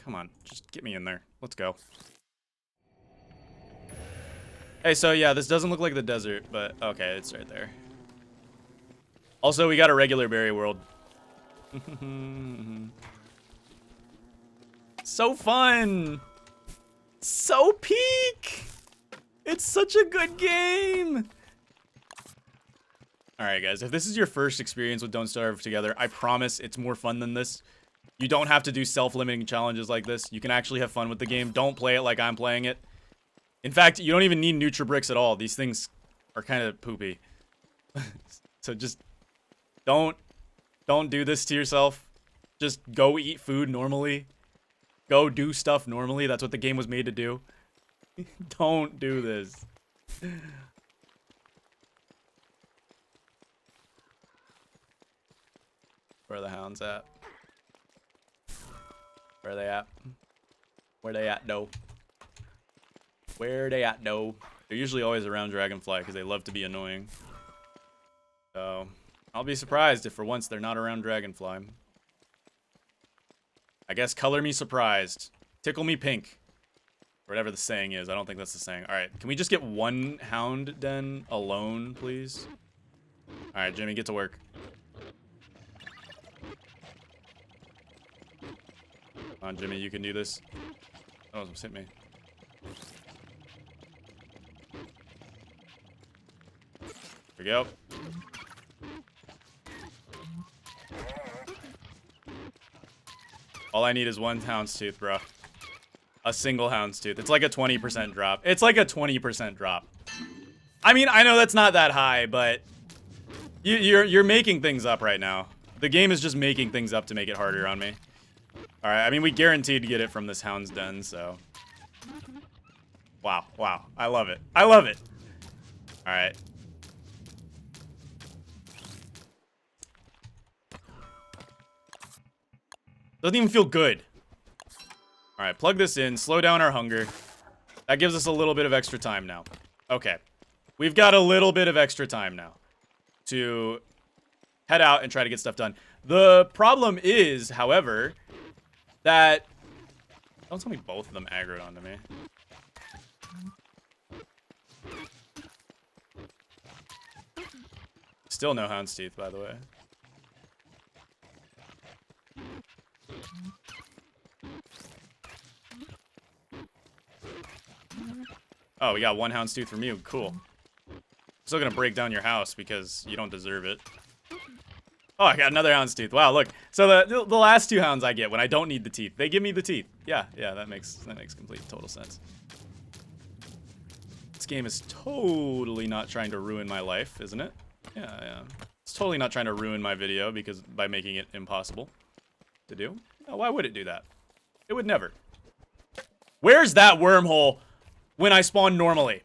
Come on, just get me in there. Let's go. Hey, so yeah, this doesn't look like the desert, but okay, it's right there. Also, we got a regular berry world. So fun! So peak! It's such a good game! Alright guys, if this is your first experience with Don't Starve Together, I promise it's more fun than this. You don't have to do self-limiting challenges like this. You can actually have fun with the game. Don't play it like I'm playing it. In fact, you don't even need Nutribricks at all. These things are kind of poopy. So just don't do this to yourself. Just go eat food normally. Go do stuff normally. That's what the game was made to do. Don't do this. Where are the hounds at? Where are they at? Where they at, though? Where they at, though? They're usually always around Dragonfly because they love to be annoying. So, I'll be surprised if for once they're not around Dragonfly. I guess color me surprised. Tickle me pink. Whatever the saying is. I don't think that's the saying. Alright, can we just get one hound den alone, please? Alright, Jimmy, get to work. Come on, Jimmy, you can do this. Oh, almost hit me. Here we go. All I need is one houndstooth, bro. A single houndstooth. It's like a 20% drop. It's like a 20% drop. I mean, I know that's not that high, but you're making things up right now. The game is just making things up to make it harder on me. Alright, I mean, we guaranteed to get it from this hound's den, so. Wow, wow. I love it. I love it. Alright. Doesn't even feel good. Alright, plug this in. Slow down our hunger. That gives us a little bit of extra time now. Okay. We've got a little bit of extra time now to head out and try to get stuff done. The problem is, however, that... Don't tell me both of them aggroed onto me. Still no houndstooth, by the way. Oh, we got one houndstooth from you. Cool. Still gonna break down your house because you don't deserve it. Oh, I got another houndstooth. Wow, look. So the last two hounds I get when I don't need the teeth, they give me the teeth. Yeah, that makes complete total sense. This game is totally not trying to ruin my life, isn't it? Yeah. It's totally not trying to ruin my video because by making it impossible to do. Oh, why would it do that? It would never. Where's that wormhole when I spawn normally?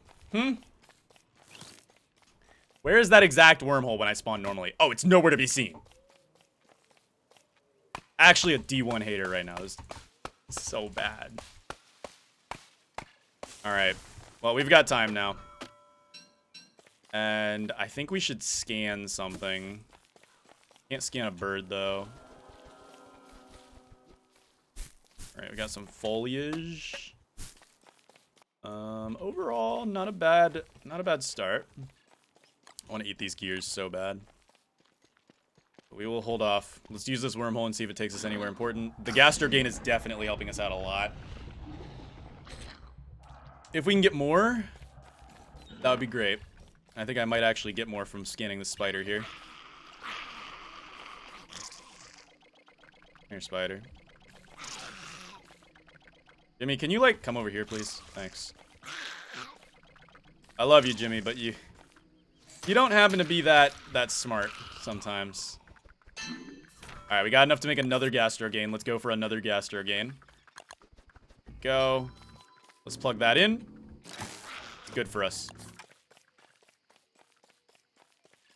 Where is that exact wormhole when I spawn normally? Oh, it's nowhere to be seen. Actually a D1 hater right now. This is so bad. Alright. Well, we've got time now. And I think we should scan something. Can't scan a bird, though. Alright, we got some foliage. Overall, not a bad start. I want to eat these gears so bad. But we will hold off. Let's use this wormhole and see if it takes us anywhere important. The gastro gain is definitely helping us out a lot. If we can get more, that would be great. I think I might actually get more from scanning the spider here. Here, spider. Jimmy, can you, like, come over here, please? Thanks. I love you, Jimmy, but you don't happen to be that smart sometimes. Alright, we got enough to make another gastro gain. Let's go for another gastro gain. Go. Let's plug that in. It's good for us.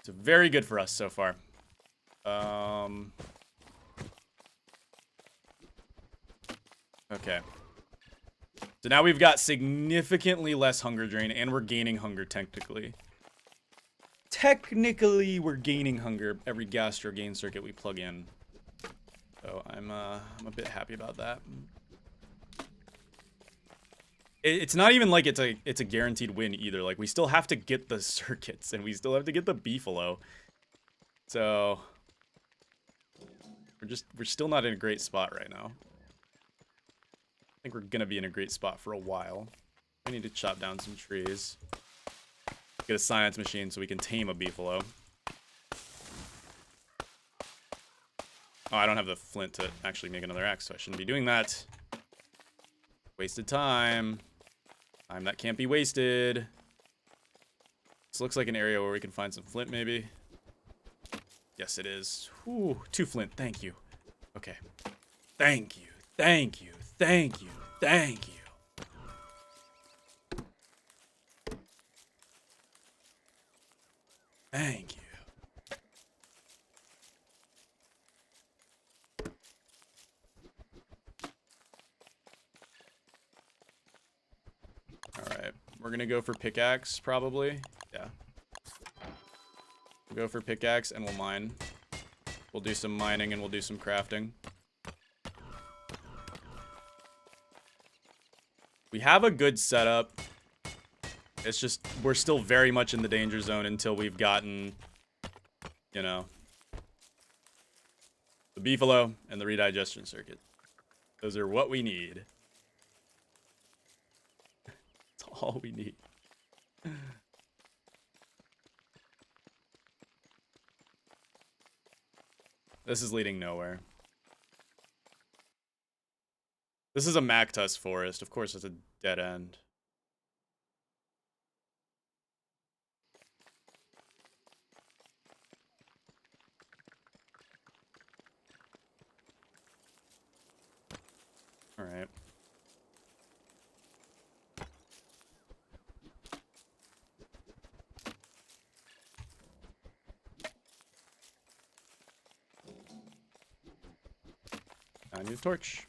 It's very good for us so far. Okay. So now we've got significantly less hunger drain, and we're gaining hunger technically. Technically, we're gaining hunger every gastro gain circuit we plug in. So I'm a bit happy about that. It's not even like it's a guaranteed win either. Like we still have to get the circuits and we still have to get the beefalo. So we're still not in a great spot right now. I think we're gonna be in a great spot for a while. I need to chop down some trees. Get a science machine so we can tame a beefalo. Oh, I don't have the flint to actually make another axe, so I shouldn't be doing that. Wasted time. Time that can't be wasted. This looks like an area where we can find some flint, maybe. Yes, it is. Ooh, 2 flint. Thank you. Okay. Thank you. Thank you. Thank you. Thank you. Thank you. Alright. We're gonna go for pickaxe, probably. Yeah. We'll go for pickaxe and we'll mine. We'll do some mining and we'll do some crafting. We have a good setup. It's just, we're still very much in the danger zone until we've gotten, you know, the beefalo and the redigestion circuit. Those are what we need. That's all we need. This is leading nowhere. This is a Mactus forest. Of course, it's a dead end. All right. I need a torch.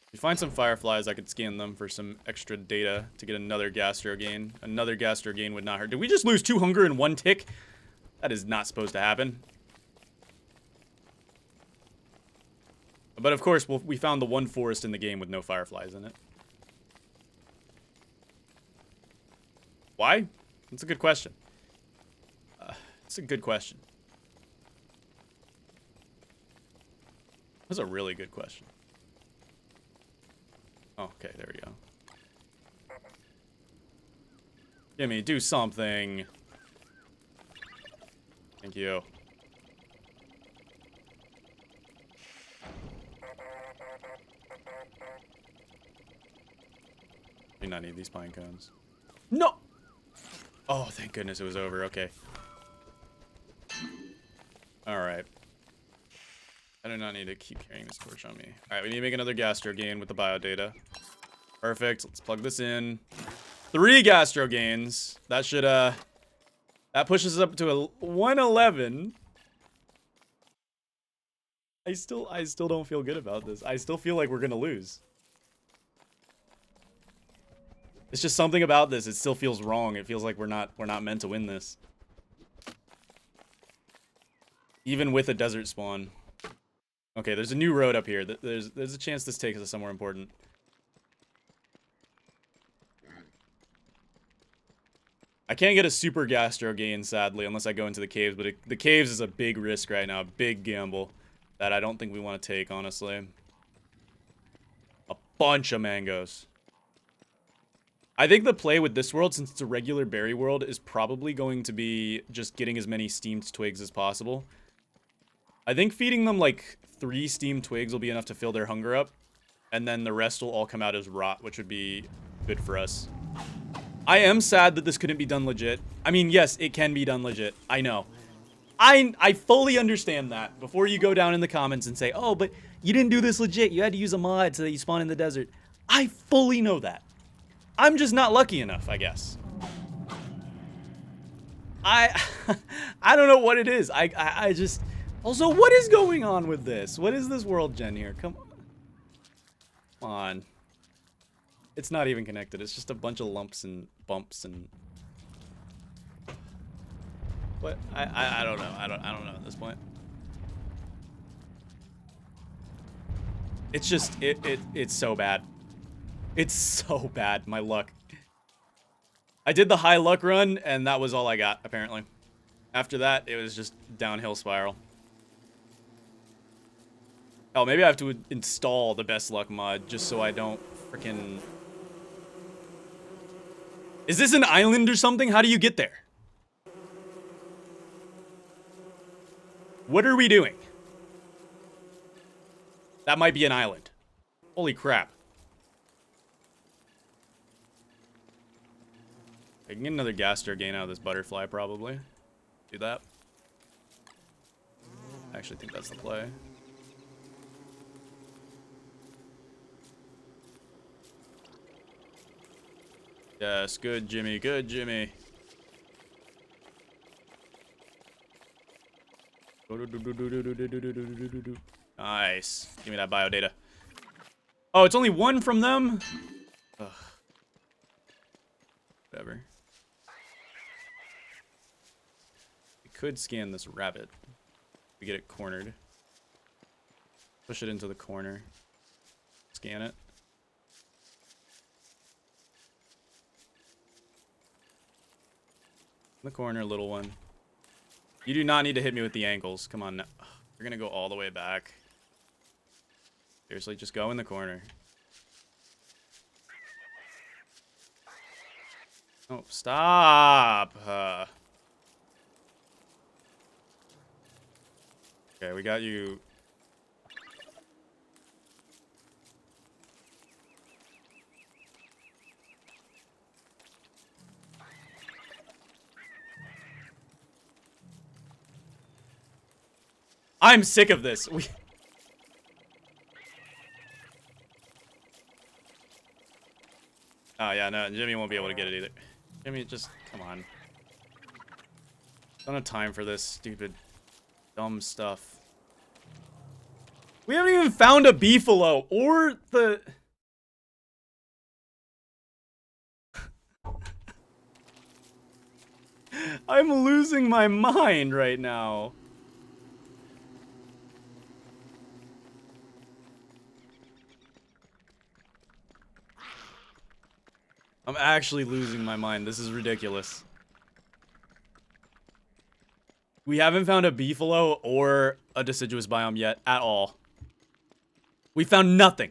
If you find some fireflies, I could scan them for some extra data to get another gastro gain. Another gastro gain would not hurt. Did we just lose 2 hunger in 1 tick? That is not supposed to happen. But of course, we found the 1 forest in the game with no fireflies in it. Why? That's a good question. It's a good question. That's a really good question. Oh, okay, there we go. Gimme, do something. Thank you. Do not need these pine cones. No! Oh, thank goodness it was over. Okay. Alright. I do not need to keep carrying this torch on me. Alright, we need to make another gastro gain with the biodata. Perfect. Let's plug this in. 3 gastro gains. That should, that pushes us up to a 111. I still don't feel good about this. I still feel like we're gonna lose. It's just something about this. It still feels wrong. It feels like we're not meant to win this. Even with a desert spawn. Okay, there's a new road up here. There's a chance this takes us somewhere important. I can't get a super gastro gain, sadly, unless I go into the caves. But the caves is a big risk right now. A big gamble that I don't think we want to take, honestly. A bunch of mangoes. I think the play with this world, since it's a regular berry world, is probably going to be just getting as many steamed twigs as possible. I think feeding them like 3 steamed twigs will be enough to fill their hunger up. And then the rest will all come out as rot, which would be good for us. I am sad that this couldn't be done legit. I mean, yes, it can be done legit. I know. I fully understand that. Before you go down in the comments and say, oh, but you didn't do this legit. You had to use a mod so that you spawn in the desert. I fully know that. I'm just not lucky enough, I guess. I don't know what it is. I just... Also, what is going on with this? What is this world gen here? Come on. It's not even connected. It's just a bunch of lumps and bumps and... What? I don't know. I don't know at this point. It's just, it's so bad. It's so bad, my luck. I did the high luck run, and that was all I got, apparently. After that, it was just downhill spiral. Oh, maybe I have to install the best luck mod just so I don't freaking... Is this an island or something? How do you get there? What are we doing? That might be an island. Holy crap. I can get another gaster gain out of this butterfly, probably. Do that. I actually think that's the play. Yes, good Jimmy, good Jimmy. Nice. Give me that bio data. Oh, it's only one from them? Ugh. Whatever. We could scan this rabbit. We get it cornered. Push it into the corner. Scan it. In the corner, little one. You do not need to hit me with the ankles. Come on now. You're gonna go all the way back. Seriously, just go in the corner. Oh, stop! Okay, we got you. I'm sick of this. Oh, yeah, no, Jimmy won't be able to get it either. Jimmy, just, come on. Don't have time for this stupid, dumb stuff. We haven't even found a beefalo or the... I'm losing my mind right now. I'm actually losing my mind. This is ridiculous. We haven't found a beefalo or a deciduous biome yet at all. We found nothing.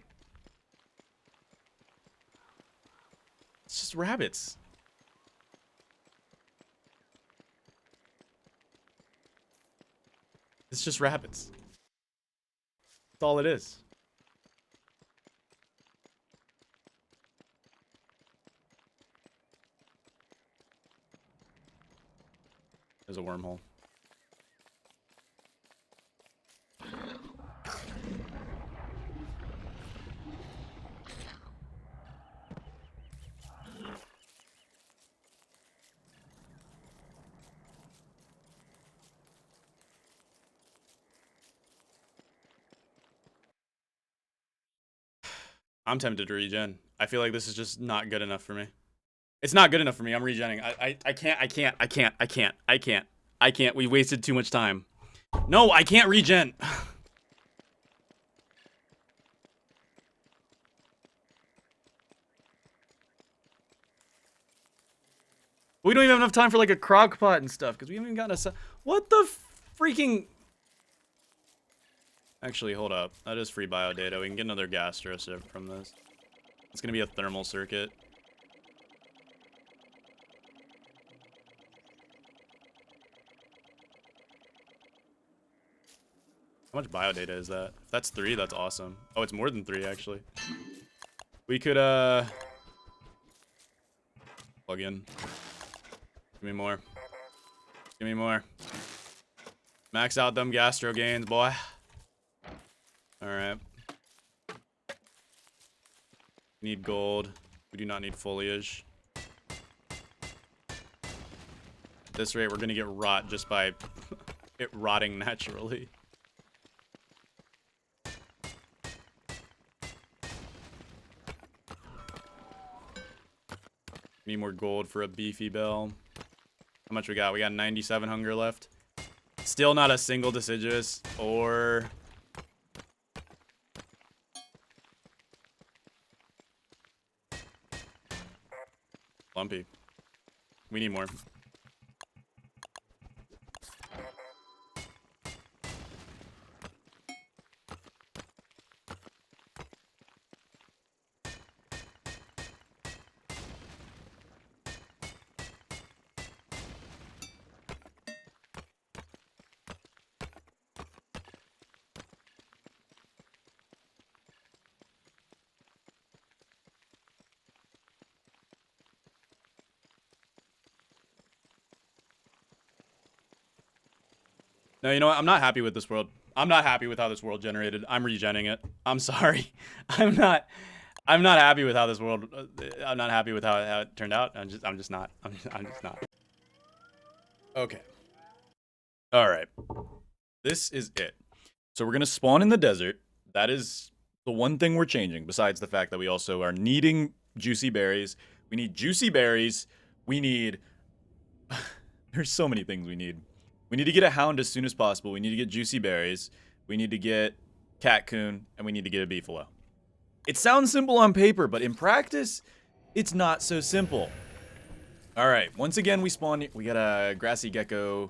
It's just rabbits. It's just rabbits. That's all it is. There's a wormhole. I'm tempted to regen. I feel like this is just not good enough for me. It's not good enough for me. I'm regenning. I can't. We wasted too much time. No, I can't regen. We don't even have enough time for like a crock pot and stuff because we haven't even gotten a... What the freaking... Actually, hold up. That is free bio data. We can get another gastro from this. It's gonna be a thermal circuit. How much bio data is that? If that's 3, that's awesome. Oh, it's more than 3 actually. We could plug in. Give me more. Give me more. Max out them gastro gains, boy. Alright. Need gold. We do not need foliage. At this rate, we're gonna get rot just by it rotting naturally. Need more gold for a beefy bell. How much we got? We got 97 hunger left. Still not a single deciduous or... Lumpy. We need more. No, you know what? I'm not happy with this world. I'm not happy with how this world generated. I'm regenning it. I'm sorry. I'm not. I'm not happy with how this world. I'm not happy with how it turned out. I'm just not. I'm just not. Okay. All right. This is it. So we're gonna spawn in the desert. That is the one thing we're changing. Besides the fact that we also are needing juicy berries. We need juicy berries. We need. There's so many things we need. We need to get a hound as soon as possible. We need to get juicy berries. We need to get catcoon, and we need to get a beefalo. It sounds simple on paper, but in practice, it's not so simple. All right, once again, we spawn. We got a grassy gecko.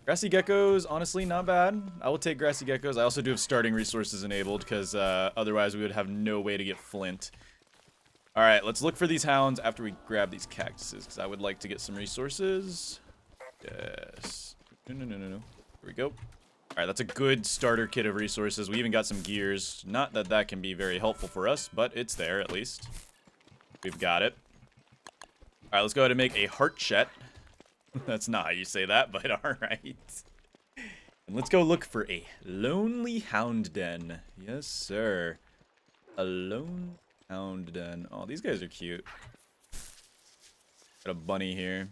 Grassy geckos, honestly, not bad. I will take grassy geckos. I also do have starting resources enabled because otherwise we would have no way to get flint. All right, let's look for these hounds after we grab these cactuses because I would like to get some resources. Yes. No. Here we go. All right, that's a good starter kit of resources. We even got some gears. Not that that can be very helpful for us, but it's there at least. We've got it. All right, let's go ahead and make a heart chet. That's not how you say that, but all right. And let's go look for a lonely hound den. Yes, sir. A lone hound den. Oh, these guys are cute. Got a bunny here.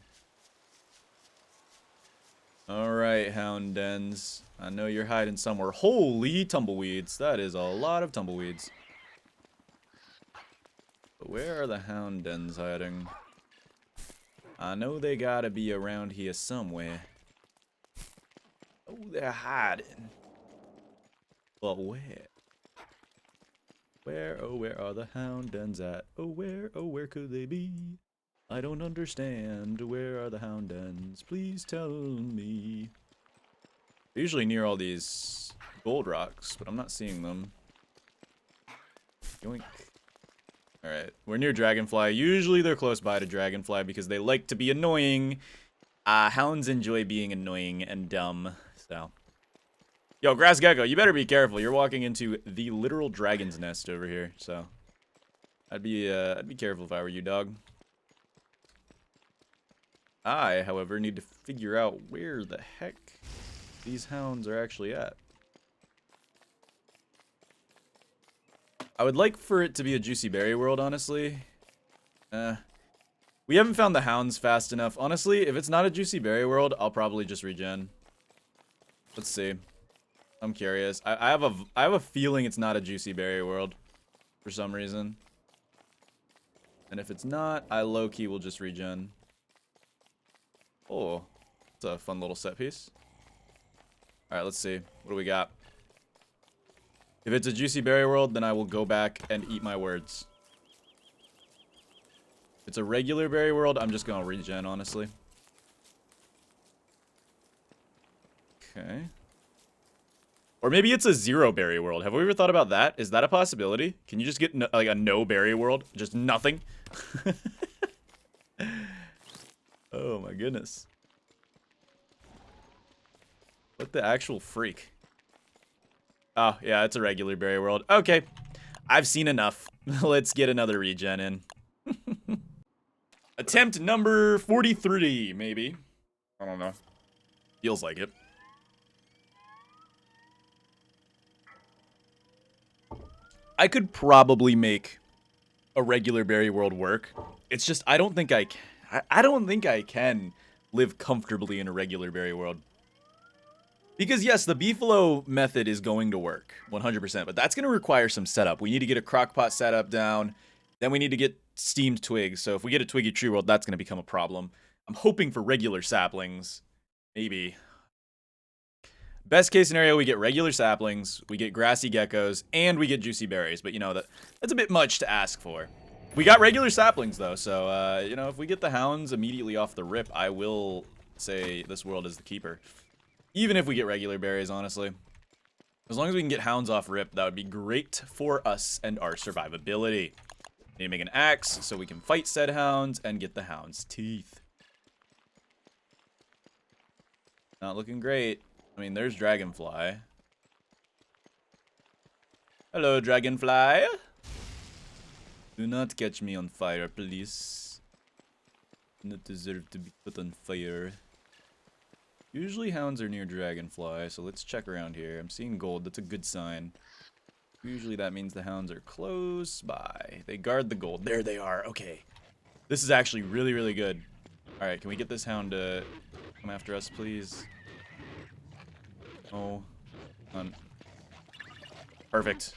All right, hound dens. I know you're hiding somewhere. Holy tumbleweeds. That is a lot of tumbleweeds. But where are the hound dens hiding? I know they gotta be around here somewhere. Oh, they're hiding. But where? Where, oh, where are the hound dens at? Oh, where could they be? I don't understand. Where are the hound dens? Please tell me. They're usually near all these gold rocks, but I'm not seeing them. Yoink. Alright, we're near Dragonfly. Usually they're close by to Dragonfly because they like to be annoying. Hounds enjoy being annoying and dumb, so. Yo, Grass Gecko, you better be careful. You're walking into the literal dragon's nest over here, so. I'd be careful if I were you, dog. I, however, need to figure out where the heck these hounds are actually at. I would like for it to be a juicy berry world, honestly. We haven't found the hounds fast enough. Honestly, if it's not a juicy berry world, I'll probably just regen. Let's see. I'm curious. I have a feeling it's not a juicy berry world for some reason. And if it's not, I low-key will just regen. Oh, it's a fun little set piece. All right, let's see. What do we got? If it's a juicy berry world, then I will go back and eat my words. If it's a regular berry world, I'm just going to regen, honestly. Okay. Or maybe it's a zero berry world. Have we ever thought about that? Is that a possibility? Can you just get like a no berry world? Just nothing? Oh my goodness. What the actual freak? Oh, yeah, it's a regular berry world. Okay. I've seen enough. Let's get another regen in. Attempt number 43, maybe. I don't know. Feels like it. I could probably make a regular berry world work. It's just I don't think I can live comfortably in a regular berry world. Because yes, the beefalo method is going to work 100%, but that's going to require some setup. We need to get a crockpot setup down. Then we need to get steamed twigs. So if we get a twiggy tree world, that's going to become a problem. I'm hoping for regular saplings. Maybe. Best case scenario, we get regular saplings, we get grassy geckos, and we get juicy berries. But you know, that's a bit much to ask for. We got regular saplings, though, so, you know, if we get the hounds immediately off the rip, I will say this world is the keeper. Even if we get regular berries, honestly. As long as we can get hounds off rip, that would be great for us and our survivability. Need to make an axe so we can fight said hounds and get the hounds' teeth. Not looking great. I mean, there's Dragonfly. Hello, Dragonfly. Do not catch me on fire, please. Do not deserve to be put on fire. Usually hounds are near Dragonfly, so let's check around here. I'm seeing gold. That's a good sign. Usually that means the hounds are close by. They guard the gold. There they are. Okay. This is actually really, really good. Alright, can we get this hound to come after us, please? Oh. Perfect.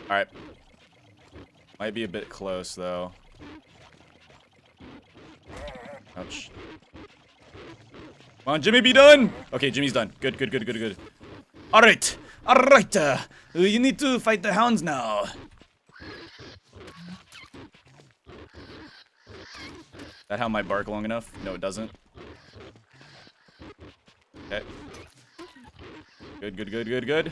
Alright. Might be a bit close, though. Ouch. Come on, Jimmy, be done! Okay, Jimmy's done. Good, good, good, good, good. Alright! Alright! You need to fight the hounds now. That hound might bark long enough. No, it doesn't. Okay. Good, good, good, good, good.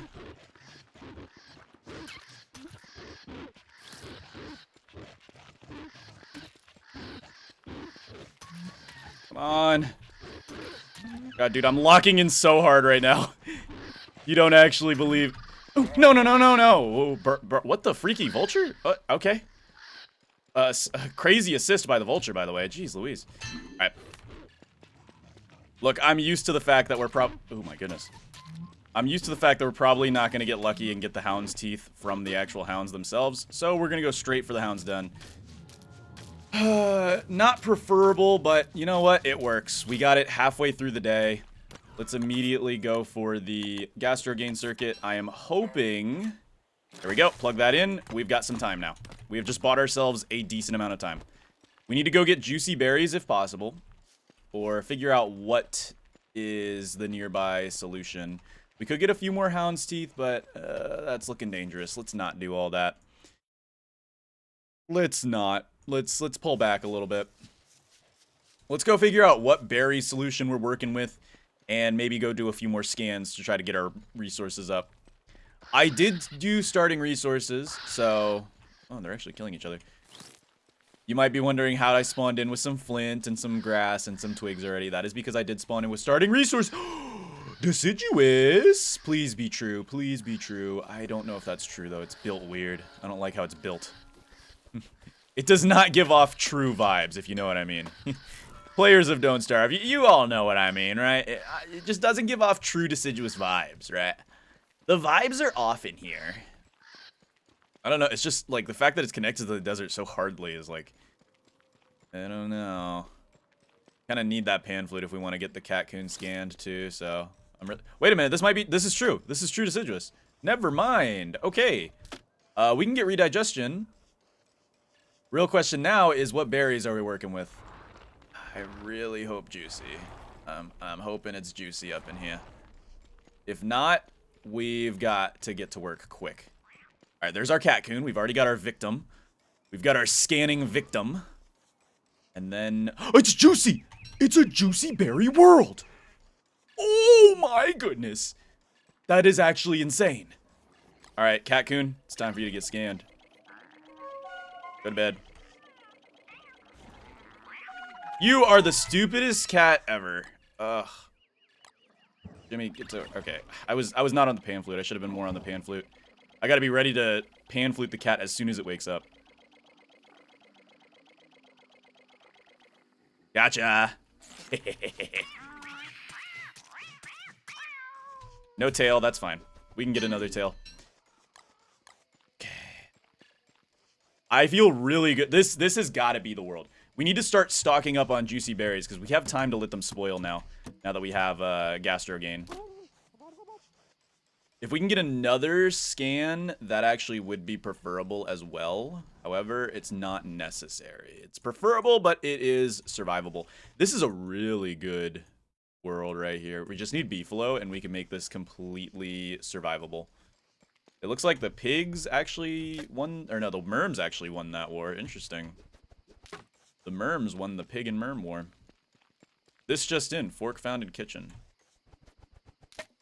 Come on. God, dude, I'm locking in so hard right now. You don't actually believe... Oh, no, no, no, no, no. Oh, what the freaky vulture? Okay. Crazy assist by the vulture, by the way. Jeez Louise. Alright. Look, I'm used to the fact that we're oh my goodness. I'm used to the fact that we're probably not going to get lucky and get the hound's teeth from the actual hounds themselves. So we're going to go straight for the hound's den. Not preferable, but you know what? It works. We got it halfway through the day. Let's immediately go for the gastro gain circuit. I am hoping... There we go. Plug that in. We've got some time now. We have just bought ourselves a decent amount of time. We need to go get juicy berries if possible. Or figure out what is the nearby solution. We could get a few more hound's teeth, but that's looking dangerous. Let's not do all that. Let's not. Let's pull back a little bit. Let's go figure out what berry solution we're working with. And maybe go do a few more scans to try to get our resources up. I did do starting resources, so... Oh, they're actually killing each other. You might be wondering how I spawned in with some flint and some grass and some twigs already. That is because I did spawn in with starting resource. Deciduous! Please be true. Please be true. I don't know if that's true, though. It's built weird. I don't like how it's built. It does not give off true vibes, if you know what I mean. Players of Don't Starve, you all know what I mean, right? It just doesn't give off true deciduous vibes, right? The vibes are off in here. I don't know, it's just, like, the fact that it's connected to the desert so hardly is, like... I don't know. Kind of need that pan flute if we want to get the catcoon scanned, too, so... Wait a minute, this is true. This is true deciduous. Never mind. Okay. We can get redigestion. Real question now is, what berries are we working with? I really hope juicy. I'm hoping it's juicy up in here. If not, we've got to get to work quick. All right, there's our catcoon. We've already got our victim. We've got our scanning victim. And then... Oh, it's juicy! It's a juicy berry world! Oh my goodness! That is actually insane. All right, catcoon, it's time for you to get scanned. Go to bed. You are the stupidest cat ever. Ugh. Jimmy, get to... Okay. I was not on the pan flute. I should have been more on the pan flute. I gotta be ready to pan flute the cat as soon as it wakes up. Gotcha. No tail. That's fine. We can get another tail. Okay. I feel really good. This has got to be the world. We need to start stocking up on juicy berries because we have time to let them spoil now that we have gastro gain. If we can get another scan, that actually would be preferable as well. However, it's not necessary. It's preferable, but it is survivable. This is a really good world right here. We just need beefalo, and we can make this completely survivable. It looks like the pigs actually won, or no, the merms actually won that war. Interesting. The Merms won the pig and Merm war. This just in, fork found in kitchen.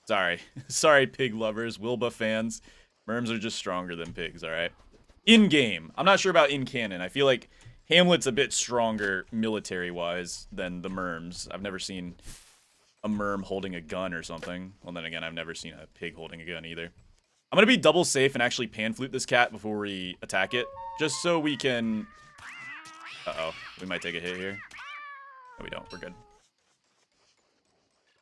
Sorry. Sorry, pig lovers, Wilbur fans. Merms are just stronger than pigs, alright? In-game. I'm not sure about in-canon. I feel like Hamlet's a bit stronger military-wise than the Merms. I've never seen a Merm holding a gun or something. Well, then again, I've never seen a pig holding a gun either. I'm gonna be double safe and actually pan flute this cat before we attack it. Just so we can... Uh-oh. We might take a hit here. No, we don't. We're good.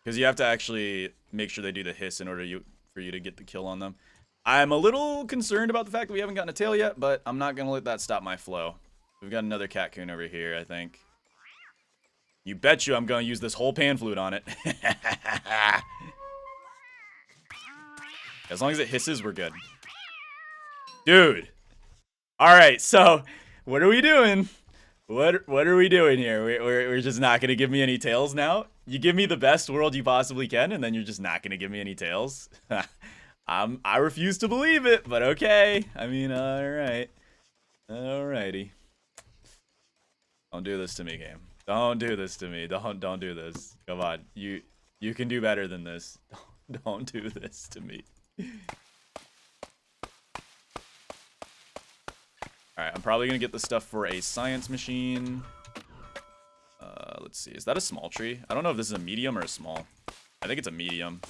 Because you have to actually make sure they do the hiss in order for you to get the kill on them. I'm a little concerned about the fact that we haven't gotten a tail yet, but I'm not going to let that stop my flow. We've got another catcoon over here, I think. You bet you I'm going to use this whole pan flute on it. As long as it hisses, we're good. Dude. Alright, so what are we doing? What are we doing here? We're just not going to give me any tails now? You give me the best world you possibly can, and then you're just not going to give me any tails? I refuse to believe it, but okay. I mean, alright. Alrighty. Don't do this to me, game. Don't do this to me. Don't do this. Come on. You can do better than this. Don't do this to me. Alright, I'm probably gonna get the stuff for a science machine. Let's see. Is that a small tree? I don't know if this is a medium or a small. I think it's a medium.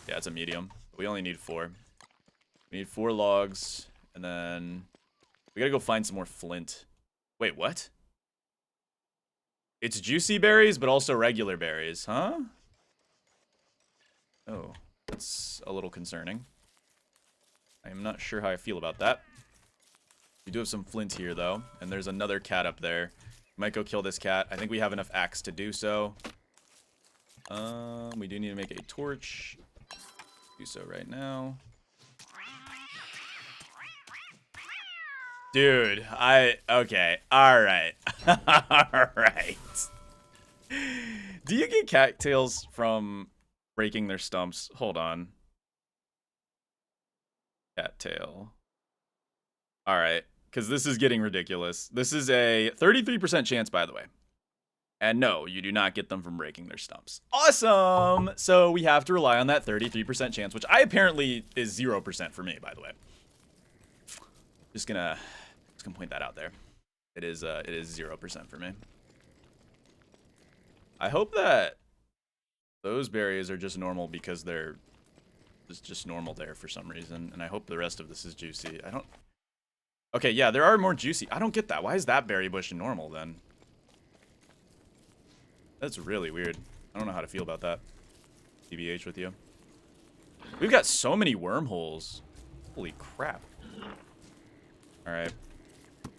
Yeah, it's a medium. We only need 4. We need 4 logs, and then we gotta go find some more flint. Wait, what? It's juicy berries, but also regular berries, huh? Oh, that's a little concerning. I am not sure how I feel about that. We do have some flint here, though, and there's another cat up there. Might go kill this cat. I think we have enough axe to do so. We do need to make a torch. Do so right now. Dude, okay, alright. Alright. Do you get cattails from breaking their stumps? Hold on. Cattail. Alright, because this is getting ridiculous. This is a 33% chance, by the way. And no, you do not get them from breaking their stumps. Awesome! So we have to rely on that 33% chance, which apparently is 0% for me, by the way. Just gonna point that out there. It is 0% for me. I hope that those berries are just normal because they're just normal there for some reason, and I hope the rest of this is juicy. I don't... Okay, yeah, there are more juicy. I don't get that. Why is that berry bush normal then? That's really weird. I don't know how to feel about that. TBH with you. We've got so many wormholes. Holy crap. Alright.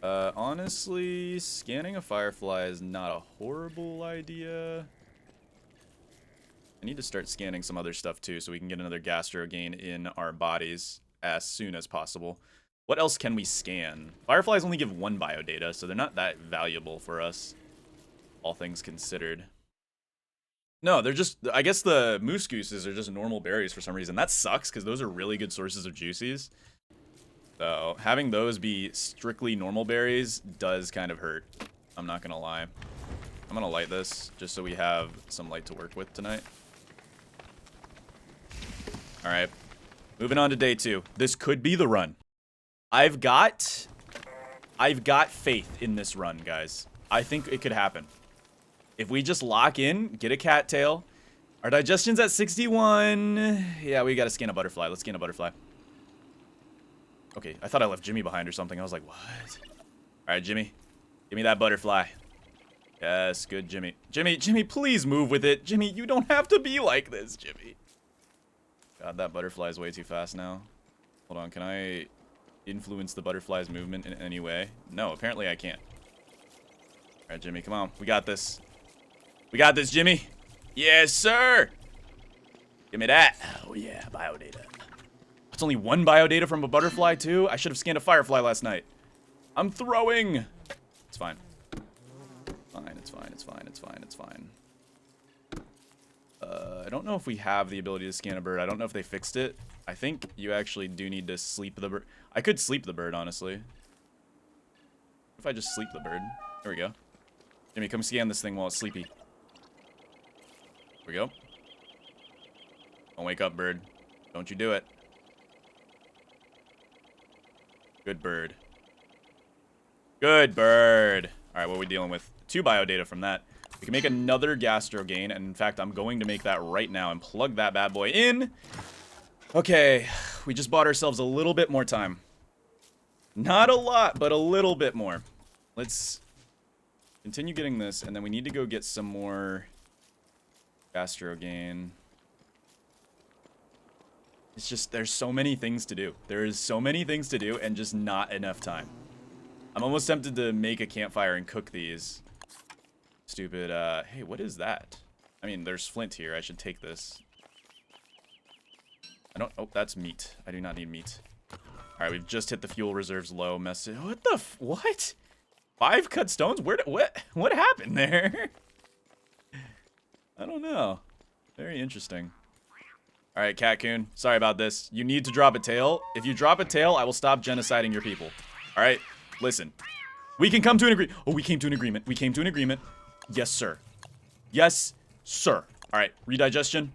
Honestly, scanning a firefly is not a horrible idea. I need to start scanning some other stuff too so we can get another gastro gain in our bodies as soon as possible. What else can we scan? Fireflies only give 1 biodata, so they're not that valuable for us, all things considered. No, they're just... I guess the moose gooses are just normal berries for some reason. That sucks, because those are really good sources of juicies. So, having those be strictly normal berries does kind of hurt. I'm not going to lie. I'm going to light this, just so we have some light to work with tonight. Alright. Moving on to day 2. This could be the run. I've got faith in this run, guys. I think it could happen. If we just lock in, get a cattail. Our digestion's at 61. Yeah, we gotta scan a butterfly. Let's scan a butterfly. Okay, I thought I left Jimmy behind or something. I was like, what? Alright, Jimmy. Give me that butterfly. Yes, good, Jimmy. Jimmy, please move with it. Jimmy, you don't have to be like this, Jimmy. God, that butterfly is way too fast now. Hold on, can I influence the butterfly's movement in any way? No, apparently I can't. Alright, Jimmy, come on. We got this. We got this, Jimmy. Yes, sir. Give me that. Oh, yeah, biodata. It's only 1 biodata from a butterfly, too? I should have scanned a firefly last night. I'm throwing. It's fine. Fine, it's fine, it's fine, it's fine, it's fine. I don't know if we have the ability to scan a bird. I don't know if they fixed it. I think you actually do need to sleep the bird. I could sleep the bird, honestly. What if I just sleep the bird? There we go. Jimmy, come scan this thing while it's sleepy. Here we go. Don't wake up, bird. Don't you do it. Good bird. Good bird. All right, what are we dealing with? 2 biodata from that. We can make another gastro gain, and in fact, I'm going to make that right now and plug that bad boy in. Okay, we just bought ourselves a little bit more time. Not a lot, but a little bit more. Let's continue getting this, and then we need to go get some more gastro gain. It's just, there's so many things to do. There is so many things to do, and just not enough time. I'm almost tempted to make a campfire and cook these. Stupid, hey, what is that? I mean, there's flint here. I should take this. Oh, that's meat. I do not need meat. Alright, we've just hit the fuel reserves low. Message. What the what? 5 cut stones? What happened there? I don't know. Very interesting. Alright, catcoon. Sorry about this. You need to drop a tail. If you drop a tail, I will stop genociding your people. Alright? Listen. We can come to an agreement. Oh, we came to an agreement. We came to an agreement. Yes, sir. Yes, sir. Alright, redigestion.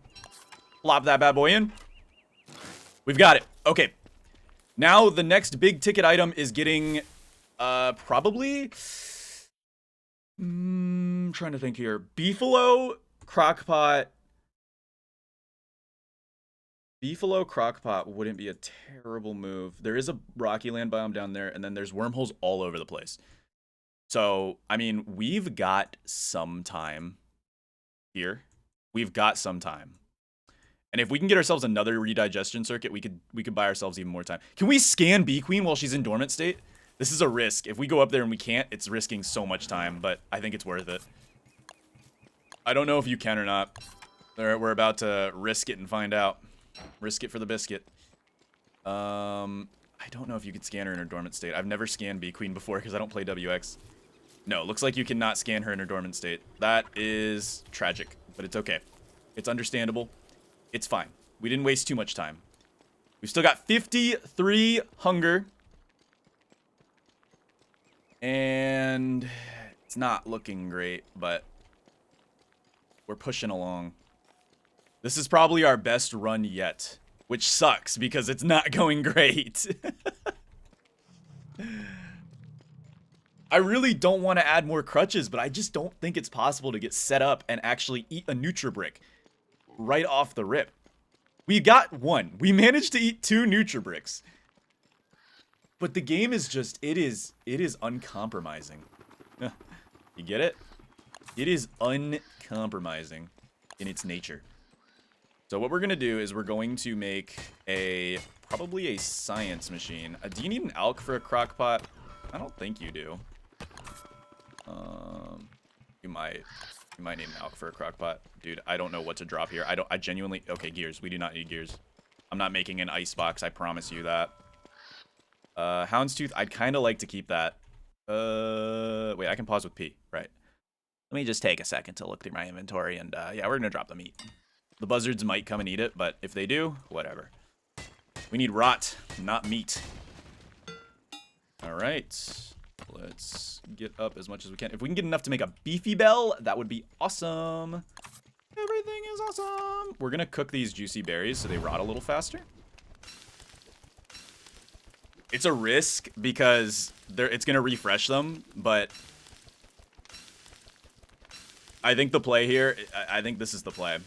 Plop that bad boy in. We've got it. Okay. Now, the next big ticket item is getting, probably... trying to think here. Beefalo, crockpot. Beefalo, crockpot wouldn't be a terrible move. There is a rocky land biome down there, and then there's wormholes all over the place. So, I mean, we've got some time here. We've got some time. And if we can get ourselves another redigestion circuit, we could buy ourselves even more time. Can we scan Bee Queen while she's in dormant state? This is a risk. If we go up there and we can't, it's risking so much time, but I think it's worth it. I don't know if you can or not. We're about to risk it and find out. Risk it for the biscuit. I don't know if you could scan her in her dormant state. I've never scanned Bee Queen before because I don't play WX. No, looks like you cannot scan her in her dormant state. That is tragic, but it's okay. It's understandable. It's fine. We didn't waste too much time. We've still got 53 hunger. And it's not looking great, but we're pushing along. This is probably our best run yet, which sucks because it's not going great. I really don't want to add more crutches, but I just don't think it's possible to get set up and actually eat a Nutribrick right off the rip. We got 1. We managed to eat 2 Nutribricks. But the game is just, it is uncompromising. You get it? It is uncompromising in its nature. So what we're going to do is we're going to make probably a science machine. Do you need an alk for a crockpot? I don't think you do. You might need an alk for a crockpot. Dude, I don't know what to drop here. I genuinely... Okay, gears. We do not need gears. I'm not making an ice box. I promise you that. Houndstooth, I'd kind of like to keep that. Wait, I can pause with P. Right. Let me just take a second to look through my inventory, and yeah, we're gonna drop the meat. The buzzards might come and eat it, but if they do, whatever. We need rot, not meat. All right. Let's get up as much as we can. If we can get enough to make a beefy bell, that would be awesome. Everything is awesome. We're gonna cook these juicy berries so they rot a little faster. It's a risk because it's gonna refresh them, but I think the play here, I think this is the play.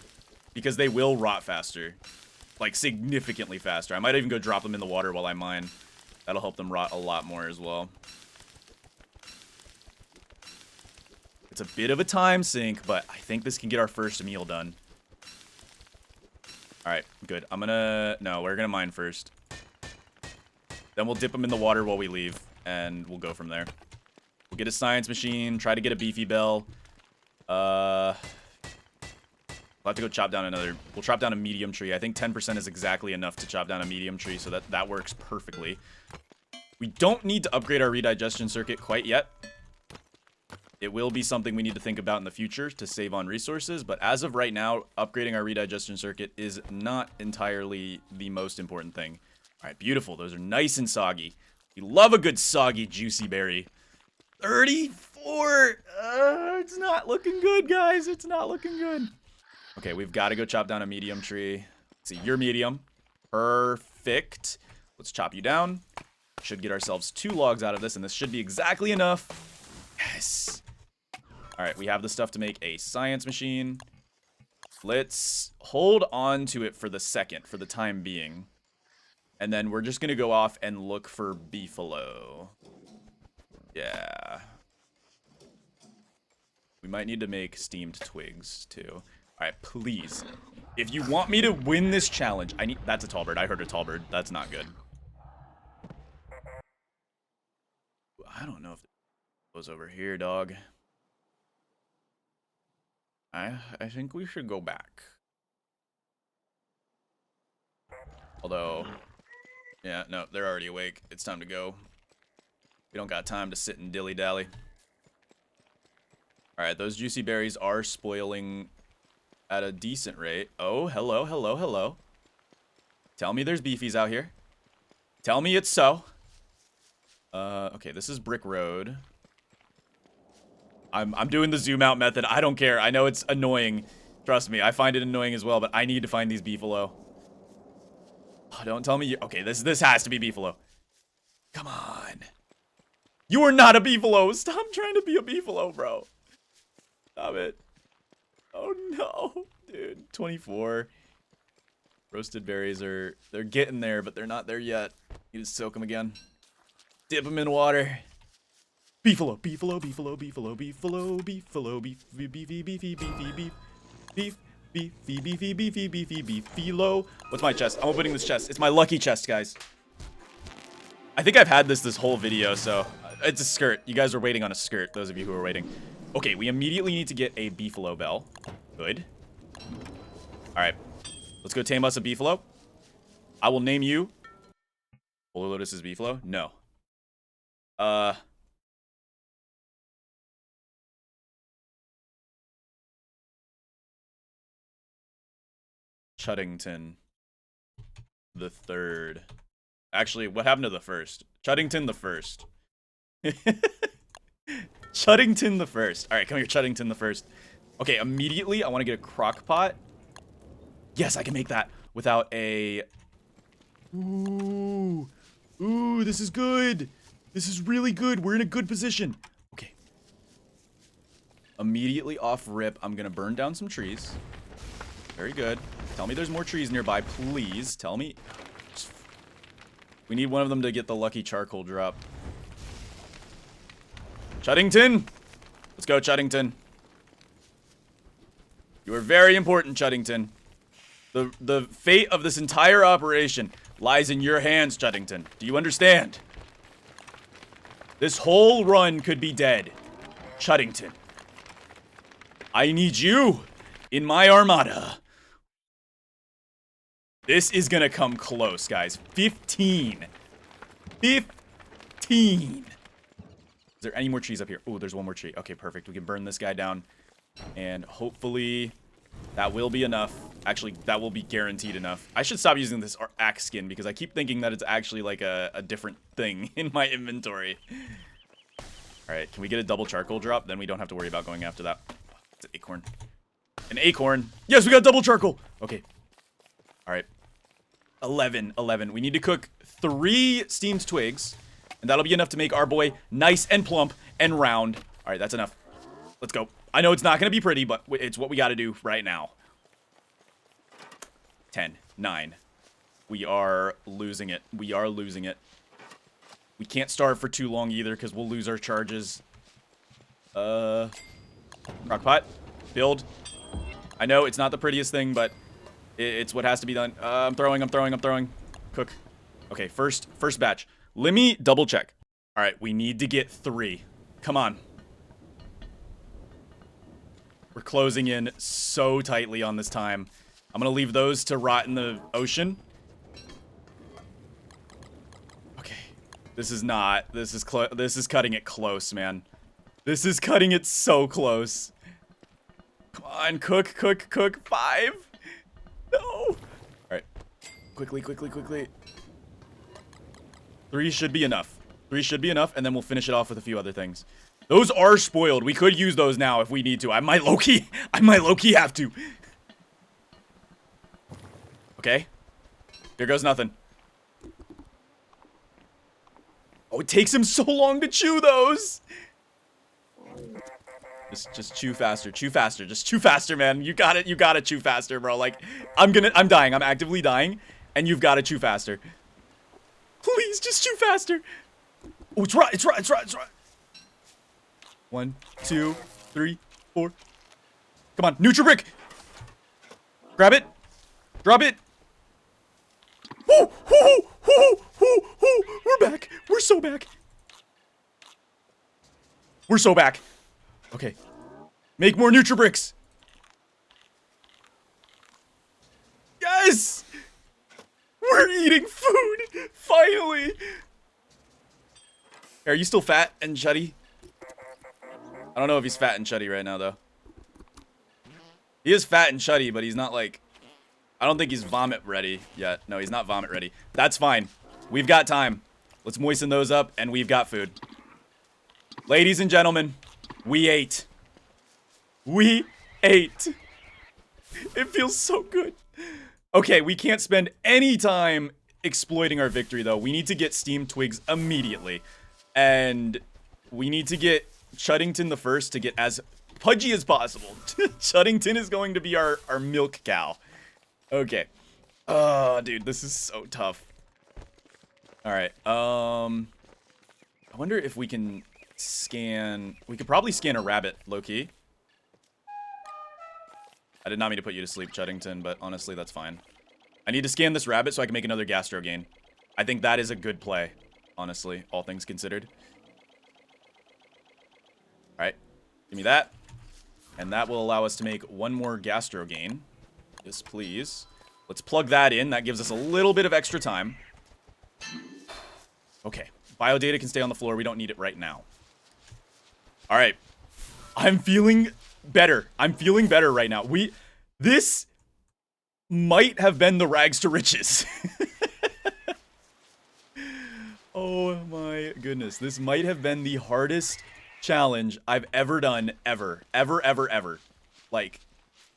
Because they will rot faster. Like, significantly faster. I might even go drop them in the water while I mine. That'll help them rot a lot more as well. It's a bit of a time sink, but I think this can get our first meal done. Alright, good. No, we're gonna mine first. Then we'll dip them in the water while we leave, and we'll go from there. We'll get a science machine, try to get a beefy bell. We'll have to go chop down we'll chop down a medium tree. I think 10% is exactly enough to chop down a medium tree, so that works perfectly. We don't need to upgrade our redigestion circuit quite yet. It will be something we need to think about in the future to save on resources, but as of right now, upgrading our redigestion circuit is not entirely the most important thing. All right, beautiful. Those are nice and soggy. We love a good soggy, juicy berry. 34. It's not looking good, guys. It's not looking good. Okay, we've got to go chop down a medium tree. Let's see, you're medium. Perfect. Let's chop you down. Should get ourselves 2 logs out of this, and this should be exactly enough. Yes. All right, we have the stuff to make a science machine. Let's hold on to it for the time being. And then we're just going to go off and look for beefalo. Yeah. We might need to make steamed twigs, too. All right, please. If you want me to win this challenge, I need... That's a tall bird. I heard a tall bird. That's not good. I don't know if it goes over here, dog. I think we should go back. Although, yeah, no, they're already awake. It's time to go. We don't got time to sit and dilly-dally. Alright, those juicy berries are spoiling at a decent rate. Oh, hello, hello, hello. Tell me there's beefies out here. Tell me it's so. Okay, this is Brick Road. I'm doing the zoom out method. I don't care. I know it's annoying. Trust me, I find it annoying as well, but I need to find these beefalo. Oh, don't tell me you... Okay, this has to be beefalo. Come on. You are not a beefalo. Stop trying to be a beefalo, bro. Stop it. Oh, no. Dude, 24. Roasted berries are... They're getting there, but they're not there yet. You just soak them again. Dip them in water. Beefalo, beefalo, beefalo, beefalo, beefalo, beefalo, beef, beefy, beefy, beefy, beef, beef, beefy, beefy, beefy, beefy, beefalo. What's my chest? I'm opening this chest. It's my lucky chest, guys. I think I've had this whole video, so it's a skirt. You guys are waiting on a skirt, those of you who are waiting. Okay, we immediately need to get a beefalo bell. Good. All right, let's go tame us a beefalo. I will name you. Polarlotus is beefalo? No. Chuddington the third. Actually, what happened to the first? Chuddington the first. Chuddington the first. All right, come here, Chuddington the first. Okay, immediately I want to get a crock pot. Yes, I can make that without a... Ooh. Ooh, this is good. This is really good. We're in a good position. Okay. Immediately off rip, I'm going to burn down some trees. Very good. Tell me there's more trees nearby, please. Tell me. We need one of them to get the lucky charcoal drop. Chuddington! Let's go, Chuddington. You are very important, Chuddington. The fate of this entire operation lies in your hands, Chuddington. Do you understand? This whole run could be dead. Chuddington. I need you in my armada. This is gonna come close, guys. 15. 15. Is there any more trees up here? Oh, there's one more tree. Okay, perfect. We can burn this guy down. And hopefully that will be enough. Actually, that will be guaranteed enough. I should stop using this axe skin because I keep thinking that it's actually like a different thing in my inventory. Alright, can we get a double charcoal drop? Then we don't have to worry about going after that. It's an acorn. An acorn. Yes, we got double charcoal. Okay. Alright. 11. We need to cook 3 steamed twigs. And that'll be enough to make our boy nice and plump and round. Alright, that's enough. Let's go. I know it's not going to be pretty, but it's what we got to do right now. 10. 9. We are losing it. We are losing it. We can't starve for too long either because we'll lose our charges. Crockpot. Build. I know it's not the prettiest thing, but it's what has to be done. I'm throwing. Cook. Okay, first batch. Let me double check. All right, we need to get 3. Come on. We're closing in so tightly on this time. I'm gonna leave those to rot in the ocean. Okay. This is cutting it close, man. This is cutting it so close. Come on, cook. 5. No. All right. Quickly. 3 should be enough. 3 should be enough, and then we'll finish it off with a few other things. Those are spoiled. We could use those now if we need to. I might low-key have to. Okay. Here goes nothing. Oh, it takes him so long to chew those. Just chew faster. Chew faster. Just chew faster, man. You got it. You gotta chew faster, bro. Like, I'm dying. I'm actively dying. And you've gotta chew faster. Please, just chew faster. Oh, it's right. It's right. It's right. It's right. 1, 2, 3, 4. Come on, Nutribrick. Grab it. Drop it. Ooh, ooh, ooh, ooh, ooh. We're back. We're so back. We're so back. Okay. Make more Nutribricks. Yes! We're eating food! Finally! Are you still fat and chuddy? I don't know if he's fat and chuddy right now, though. He is fat and chuddy, but he's not like... I don't think he's vomit ready yet. No, he's not vomit ready. That's fine. We've got time. Let's moisten those up, and we've got food. Ladies and gentlemen, we ate. We ate. It feels so good. Okay, we can't spend any time exploiting our victory, though. We need to get steamed twigs immediately. And we need to get Chuddington the first to get as pudgy as possible. Chuddington is going to be our milk cow. Okay. Oh, dude, this is so tough. Alright, I wonder if we can scan... We could probably scan a rabbit, low-key. I did not mean to put you to sleep, Chuddington, but honestly, that's fine. I need to scan this rabbit so I can make another gastro gain. I think that is a good play, honestly, all things considered. Alright, give me that. And that will allow us to make one more gastro gain. Yes, please. Let's plug that in. That gives us a little bit of extra time. Okay. Biodata can stay on the floor. We don't need it right now. Alright. I'm feeling better. I'm feeling better right now. This might have been the rags to riches. Oh my goodness. This might have been the hardest challenge I've ever done, ever. Ever. Like,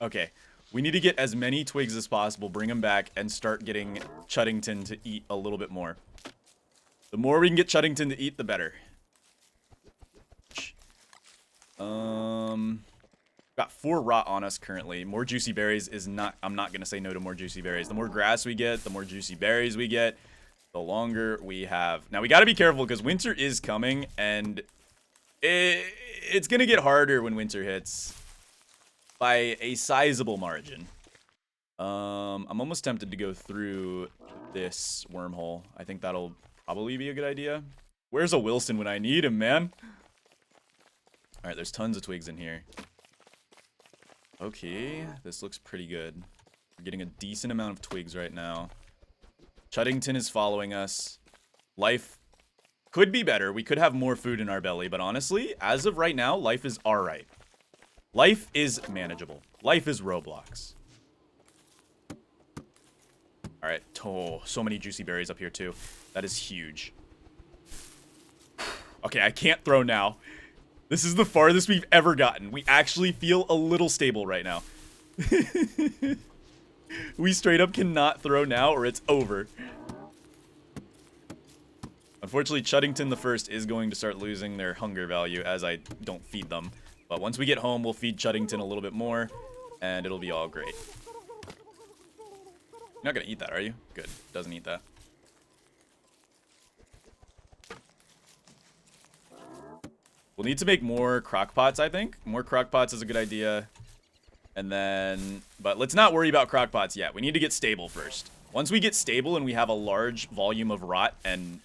okay. We need to get as many twigs as possible, bring them back, and start getting Chuddington to eat a little bit more. The more we can get Chuddington to eat, the better. Got 4 rot on us currently. More juicy berries is not... I'm not going to say no to more juicy berries. The more grass we get, the more juicy berries we get, the longer we have. Now, we got to be careful because winter is coming, and it's going to get harder when winter hits by a sizable margin. I'm almost tempted to go through this wormhole. I think that'll probably be a good idea. Where's a Wilson when I need him, man? Alright, there's tons of twigs in here. Okay, this looks pretty good. We're getting a decent amount of twigs right now. Chuddington is following us. Life could be better. We could have more food in our belly, but honestly, as of right now, life is alright. Life is manageable. Life is Roblox. Alright, oh, so many juicy berries up here too. That is huge. Okay, I can't throw now. This is the farthest we've ever gotten. We actually feel a little stable right now. We straight up cannot throw now or it's over. Unfortunately, Chuddington the first is going to start losing their hunger value as I don't feed them. But once we get home, we'll feed Chuddington a little bit more, and it'll be all great. You're not gonna eat that, are you? Good. Doesn't eat that. We'll need to make more crock pots, I think. More crock pots is a good idea. And then... But let's not worry about crock pots yet. We need to get stable first. Once we get stable and we have a large volume of rot and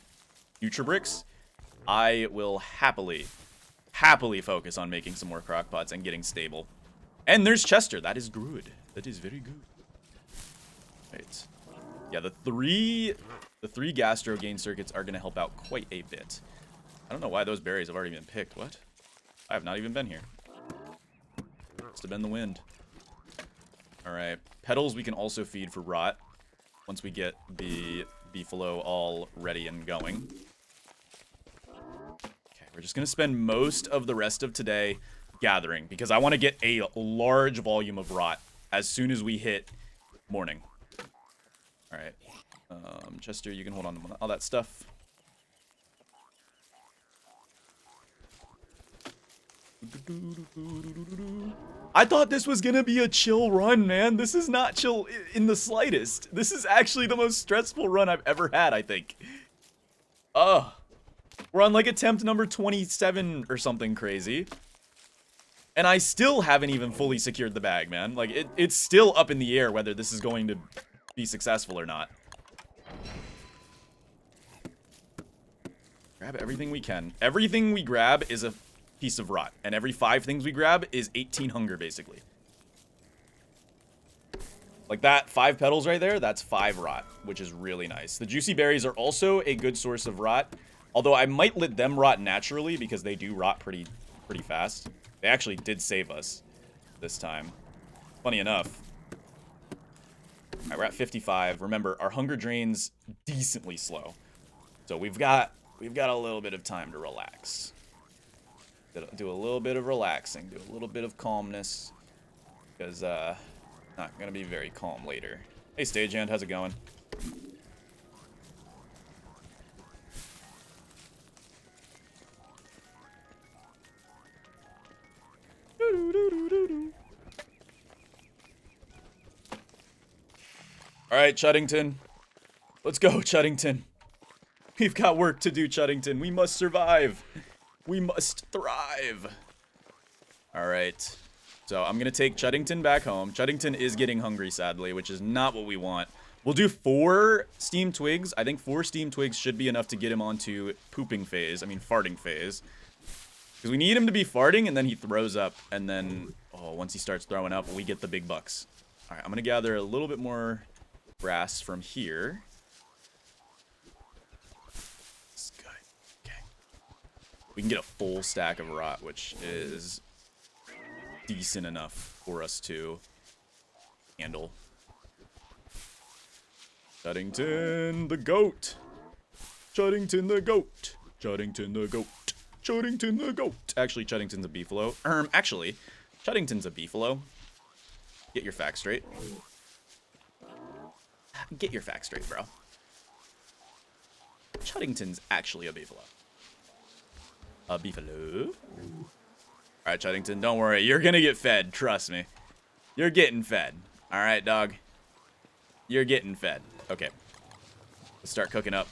Nutribricks, I will happily focus on making some more crock pots and getting stable. And there's Chester. That is good. That is very good. Right. Yeah, the three gastro gain circuits are going to help out quite a bit. I don't know why those berries have already been picked. What? I have not even been here. Must have been the wind. Alright. Petals we can also feed for rot once we get the beefalo all ready and going. We're just going to spend most of the rest of today gathering because I want to get a large volume of rot as soon as we hit morning. All right. Chester, you can hold on to all that stuff. I thought this was gonna be a chill run, man. This is not chill in the slightest. This is actually the most stressful run I've ever had, I think. We're on like attempt number 27 or something crazy. And I still haven't even fully secured the bag, man. Like, it's still up in the air whether this is going to be successful or not. Grab everything we can. Everything we grab is a piece of rot. And every 5 things we grab is 18 hunger, basically. Like that 5 petals right there, that's 5 rot, which is really nice. The juicy berries are also a good source of rot. Although I might let them rot naturally because they do rot pretty fast. They actually did save us this time. Funny enough. All right, we're at 55. Remember, our hunger drain's decently slow. So we've got a little bit of time to relax. Do a little bit of relaxing, do a little bit of calmness. Because not gonna be very calm later. Hey stagehand, how's it going? Alright, Chuddington. Let's go, Chuddington. We've got work to do, Chuddington. We must survive. We must thrive. Alright. So I'm going to take Chuddington back home. Chuddington is getting hungry, sadly, which is not what we want. We'll do 4 steam twigs. I think 4 steam twigs should be enough to get him onto pooping phase. I mean, farting phase. Because we need him to be farting, and then he throws up. And then, oh, once he starts throwing up, we get the big bucks. Alright, I'm going to gather a little bit more grass from here. That's good. Okay. We can get a full stack of rot, which is decent enough for us to handle. Chuddington the goat. Chuddington the goat. Chuddington the goat. Chuddington the goat. Actually, Chuddington's a beefalo. Actually, Chuddington's a beefalo. Get your facts straight. Get your facts straight, bro. Chuddington's actually a beefalo. A beefalo? Alright, Chuddington, don't worry. You're gonna get fed, trust me. You're getting fed. Alright, dog. You're getting fed. Okay. Let's start cooking up.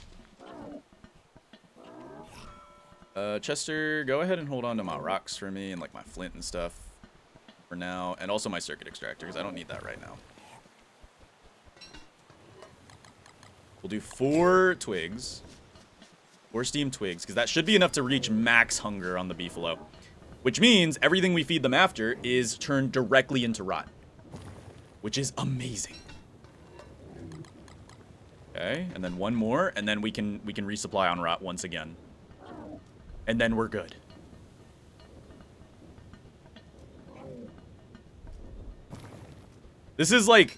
Chester, go ahead and hold on to my rocks for me and like my flint and stuff for now. And also my circuit extractor, because I don't need that right now. We'll do 4 twigs. 4 steam twigs, because that should be enough to reach max hunger on the beefalo. Which means everything we feed them after is turned directly into rot. Which is amazing. Okay, and then 1 more, and then we can resupply on rot once again. And then we're good. This is like,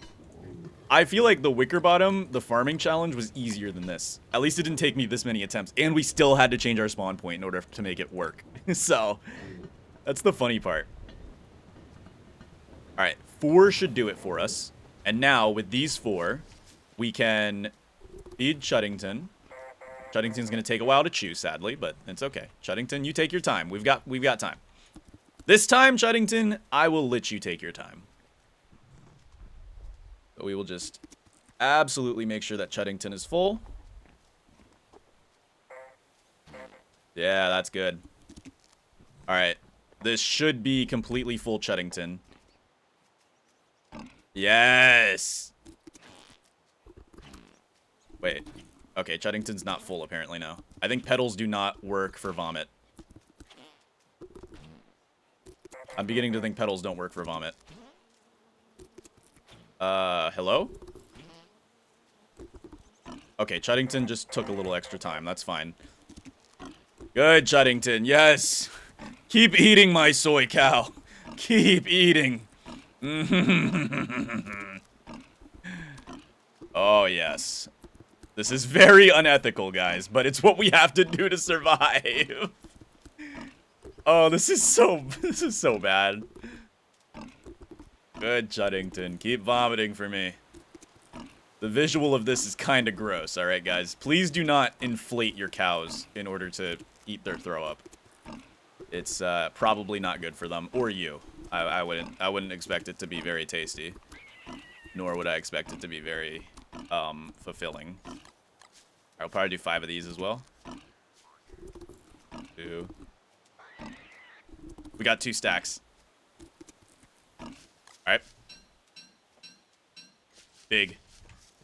I feel like the Wicker Bottom, the farming challenge, was easier than this. At least it didn't take me this many attempts. And we still had to change our spawn point in order to make it work. So, that's the funny part. Alright, 4 should do it for us. And now, with these 4, we can feed Chuddington. Chuddington's going to take a while to chew, sadly, but it's okay. Chuddington, you take your time. We've got time. This time, Chuddington, I will let you take your time. So we will just absolutely make sure that Chuddington is full. Yeah, that's good. Alright. This should be completely full Chuddington. Yes! Wait. Okay, Chuddington's not full apparently now. I think petals do not work for vomit. I'm beginning to think petals don't work for vomit. Hello? Okay, Chuddington just took a little extra time. That's fine. Good, Chuddington. Yes! Keep eating, my soy cow. Keep eating. Oh, yes. This is very unethical, guys, but it's what we have to do to survive. Oh, this is so bad. Good, Chuddington. Keep vomiting for me. The visual of this is kind of gross, alright, guys? Please do not inflate your cows in order to eat their throw up. It's probably not good for them, or you. I wouldn't expect it to be very tasty. Nor would I expect it to be very fulfilling. I'll probably do 5 of these as well. 2. We got 2 stacks. Alright. Big.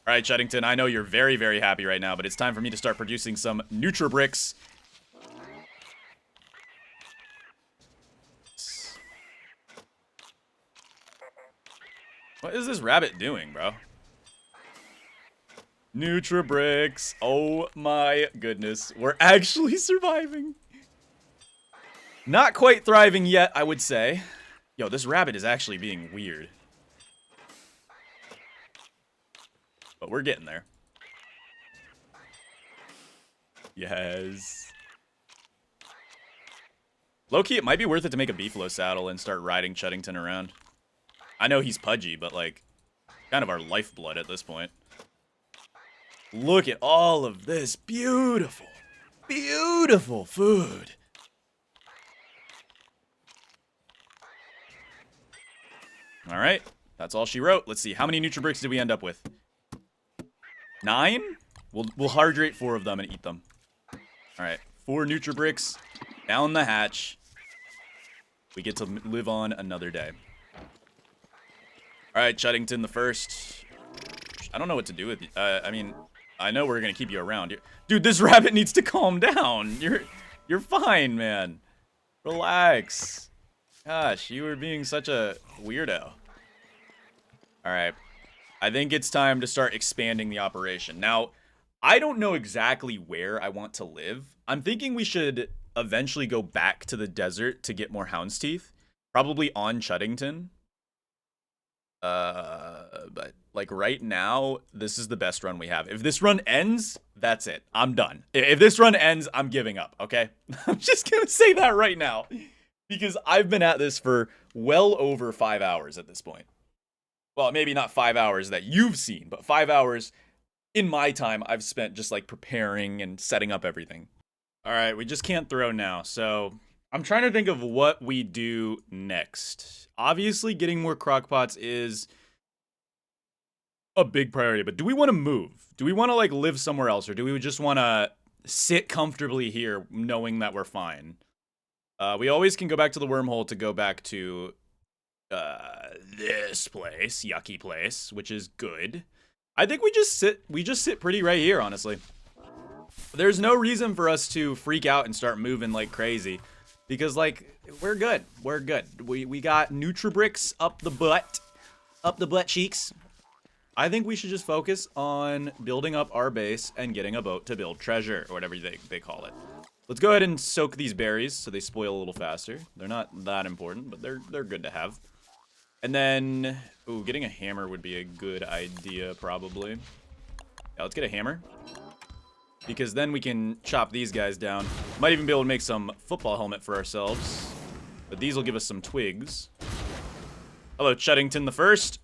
Alright, Chuddington, I know you're very, very happy right now, but it's time for me to start producing some Nutribricks. What is this rabbit doing, bro? Nutribricks. Oh my goodness. We're actually surviving. Not quite thriving yet, I would say. Yo, this rabbit is actually being weird. But we're getting there. Yes. Low-key, it might be worth it to make a beefalo saddle and start riding Chuddington around. I know he's pudgy, but, like, kind of our lifeblood at this point. Look at all of this beautiful, beautiful food. All right, that's all she wrote. Let's see, how many Nutribricks did we end up with? 9? We'll hydrate 4 of them and eat them. All right, 4 Nutribricks down the hatch. We get to live on another day. All right, Chuddington the first. I don't know what to do with you. I mean, I know we're gonna keep you around. Dude, this rabbit needs to calm down. You're fine, man. Relax. Gosh, you were being such a weirdo. All right. I think it's time to start expanding the operation. Now, I don't know exactly where I want to live. I'm thinking we should eventually go back to the desert to get more houndsteeth. Probably on Chuddington. But like right now, this is the best run we have. If this run ends, that's it. I'm done. If this run ends, I'm giving up, okay? I'm just gonna say that right now. Because I've been at this for well over 5 hours at this point. Well, maybe not 5 hours that you've seen, but 5 hours in my time I've spent just like preparing and setting up everything. All right, we just can't throw now, so I'm trying to think of what we do next. Obviously, getting more crockpots is a big priority, but do we want to move? Do we want to like live somewhere else, or do we just want to sit comfortably here knowing that we're fine? We always can go back to the wormhole to go back to this place, yucky place, which is good. I think we just sit pretty right here, honestly. There's no reason for us to freak out and start moving like crazy, because like we're good. We're good. We got Nutribricks up the butt cheeks. I think we should just focus on building up our base and getting a boat to build treasure, or whatever they call it. Let's go ahead and soak these berries so they spoil a little faster. They're not that important, but they're good to have. And then, ooh, getting a hammer would be a good idea, probably. Yeah, let's get a hammer. Because then we can chop these guys down. Might even be able to make some football helmet for ourselves. But these will give us some twigs. Hello, Chuddington the First.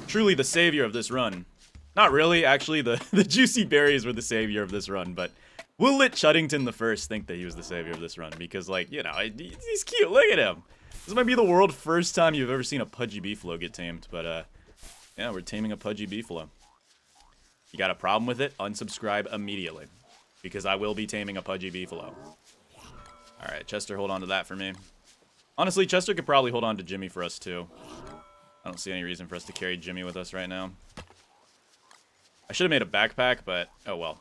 Truly the savior of this run. Not really, actually. The juicy berries were the savior of this run, but we'll let Chuddington the First think that he was the savior of this run. Because, like, you know, he's cute. Look at him. This might be the world first time you've ever seen a pudgy beefalo get tamed. But, yeah, we're taming a pudgy beefalo. You got a problem with it? Unsubscribe immediately. Because I will be taming a pudgy beefalo. Alright, Chester, hold on to that for me. Honestly, Chester could probably hold on to Jimmy for us, too. I don't see any reason for us to carry Jimmy with us right now. I should have made a backpack, but oh well.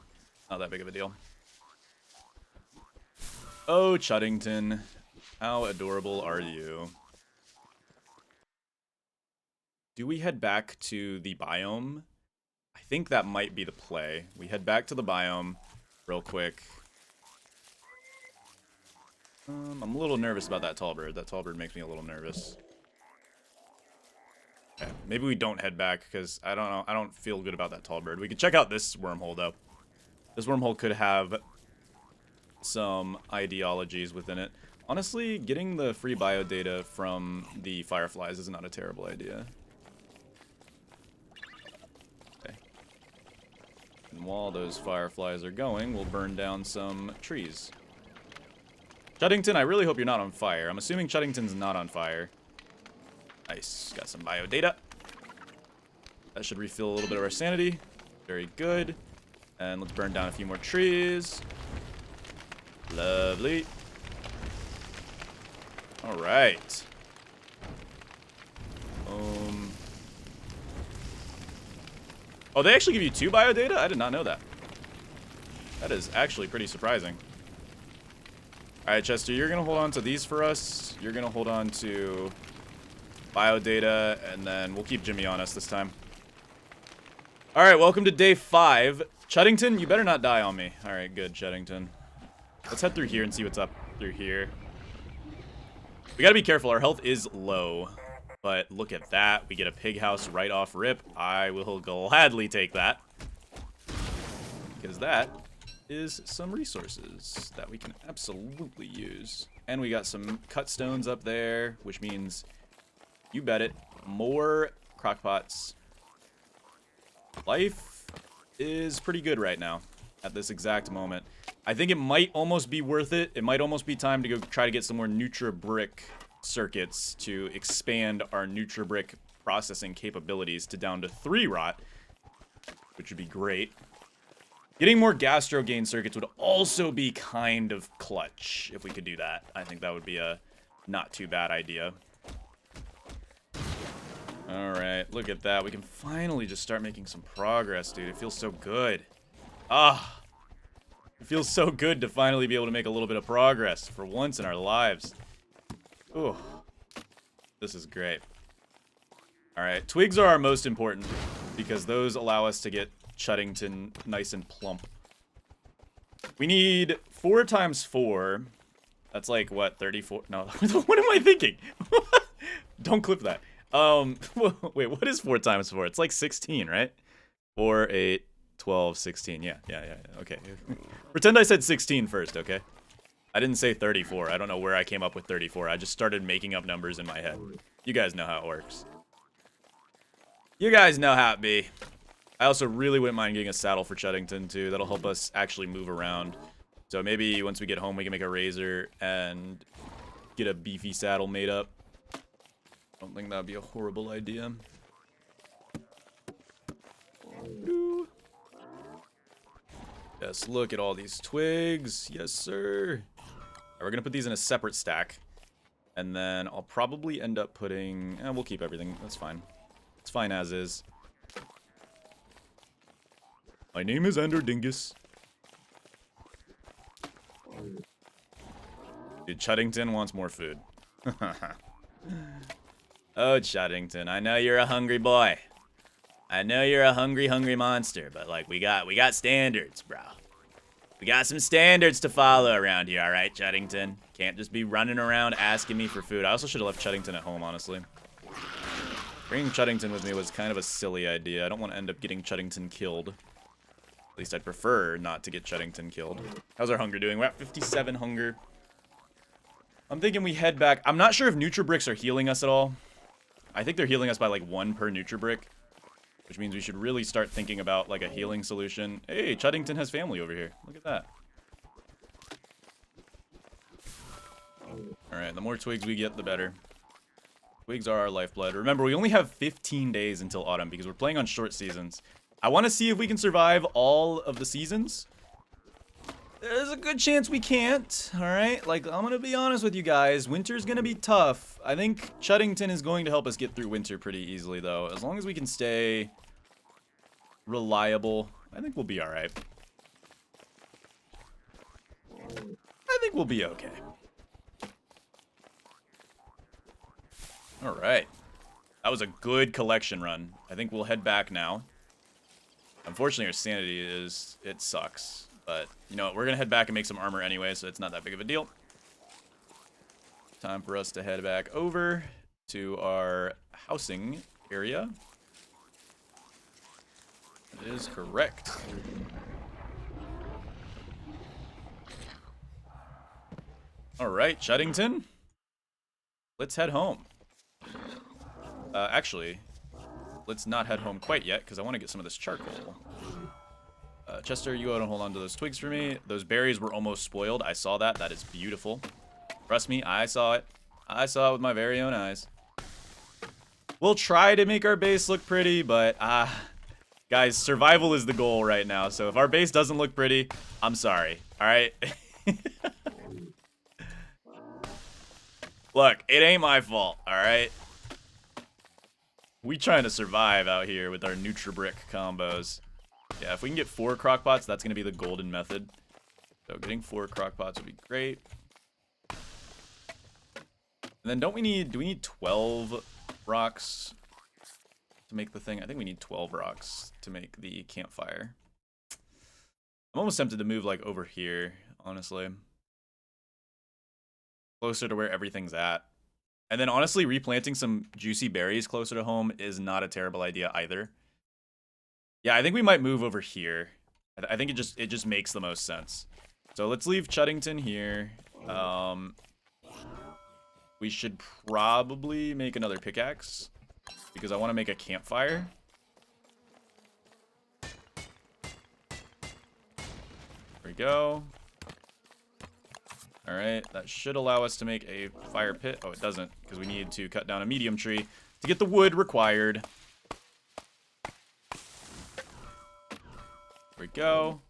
Not that big of a deal. Oh, Chuddington. How adorable are you? Do we head back to the biome? I think that might be the play. We head back to the biome real quick. I'm a little nervous about that tall bird. That tall bird makes me a little nervous. Okay, maybe we don't head back because I don't know. I don't feel good about that tall bird. We can check out this wormhole though. This wormhole could have some ideologies within it. Honestly, getting the free bio data from the fireflies is not a terrible idea. Okay. And while those fireflies are going, we'll burn down some trees. Chuddington, I really hope you're not on fire. I'm assuming Chuddington's not on fire. Nice. Got some bio data. That should refill a little bit of our sanity. Very good. And let's burn down a few more trees. Lovely. All right. Oh, they actually give you 2 bio data? I did not know that. That is actually pretty surprising. All right, Chester, you're gonna hold on to these for us. You're gonna hold on to bio data, and then we'll keep Jimmy on us this time. All right, welcome to day 5. Chuddington, you better not die on me. All right, good, Chuddington. Let's head through here and see what's up through here. We gotta be careful. Our health is low. But look at that. We get a pig house right off rip. I will gladly take that. Because that is some resources that we can absolutely use. And we got some cut stones up there, which means, you bet it, more crockpots. Life is pretty good right now at this exact moment. I think it might almost be worth it. It might almost be time to go try to get some more Nutribrick circuits to expand our Nutribrick processing capabilities to down to 3 rot, which would be great. Getting more gastro gain circuits would also be kind of clutch if we could do that. I think that would be a not too bad idea. All right, look at that. We can finally just start making some progress, dude. It feels so good. Ah, it feels so good to finally be able to make a little bit of progress for once in our lives. Ooh, this is great. All right, twigs are our most important because those allow us to get Chuddington nice and plump. We need 4 times 4. That's like, what, 34? No, what am I thinking? Don't clip that. Wait, what is 4 times 4? It's like 16, right? 4, 8, 12, 16. Yeah, okay. Pretend I said 16 first, okay? I didn't say 34. I don't know where I came up with 34. I just started making up numbers in my head. You guys know how it works. You guys know how it be. I also really wouldn't mind getting a saddle for Chuddington, too. That'll help us actually move around. So maybe once we get home, we can make a razor and get a beefy saddle made up. I don't think that'd be a horrible idea. Yes, look at all these twigs. Yes, sir. We're gonna put these in a separate stack, and then I'll probably end up putting. We'll keep everything. That's fine. It's fine as is. My name is Ender Dingus. Dude, Chuddington wants more food. Oh, Chuddington, I know you're a hungry boy. I know you're a hungry monster, but like we got standards, bro. We got some standards to follow around here, all right, Chuddington? Can't just be running around asking me for food. I also should have left Chuddington at home, honestly. Bringing Chuddington with me was kind of a silly idea. I don't want to end up getting Chuddington killed. At least I'd prefer not to get Chuddington killed. How's our hunger doing? We're at 57 hunger. I'm thinking we head back. I'm not sure if Nutribricks are healing us at all. I think they're healing us by like 1 per Nutribrick, which means we should really start thinking about like a healing solution. Hey, Chuddington has family over here. Look at that. All right, the more twigs we get, the better. Twigs are our lifeblood. Remember, we only have 15 days until autumn because we're playing on short seasons. I want to see if we can survive all of the seasons. There's a good chance we can't, all right? Like, I'm going to be honest with you guys. Winter's going to be tough. I think Chuddington is going to help us get through winter pretty easily, though. As long as we can stay reliable, I think we'll be all right. I think we'll be okay. All right. That was a good collection run. I think we'll head back now. Unfortunately, our sanity it sucks. But, you know what, we're going to head back and make some armor anyway, so it's not that big of a deal. Time for us to head back over to our housing area. That is correct. All right, Chuddington. Let's head home. Actually, let's not head home quite yet, because I want to get some of this charcoal. Chester, you go and hold on to those twigs for me. Those berries were almost spoiled. I saw that. That is beautiful. Trust me, I saw it. I saw it with my very own eyes. We'll try to make our base look pretty, but guys, survival is the goal right now. So if our base doesn't look pretty, I'm sorry. All right? Look, it ain't my fault, all right? We trying to survive out here with our Nutribrick combos. Yeah, if we can get 4 crockpots, that's going to be the golden method. So getting 4 crockpots would be great. And then do we need 12 rocks to make the thing? I think we need 12 rocks to make the campfire. I'm almost tempted to move like over here, honestly. Closer to where everything's at. And then honestly, replanting some juicy berries closer to home is not a terrible idea either. Yeah, I think we might move over here. I think it just makes the most sense. So let's leave Chuddington here. We should probably make another pickaxe because I want to make a campfire. There we go. All right, that should allow us to make a fire pit. Oh, it doesn't, because we need to cut down a medium tree to get the wood required. There we go.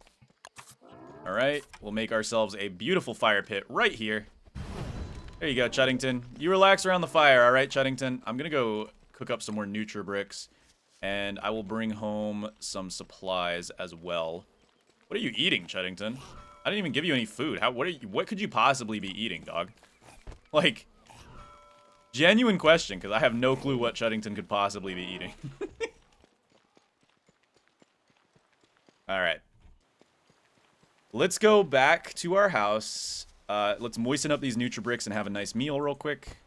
All right, we'll make ourselves a beautiful fire pit right here. There you go, Chuddington. You relax around the fire, all right, Chuddington? I'm going to go cook up some more Nutribricks, and I will bring home some supplies as well. What are you eating, Chuddington? I didn't even give you any food. What could you possibly be eating, dog? Like, genuine question, because I have no clue what Chuddington could possibly be eating. Alright. Let's go back to our house. Let's moisten up these Nutribricks and have a nice meal real quick.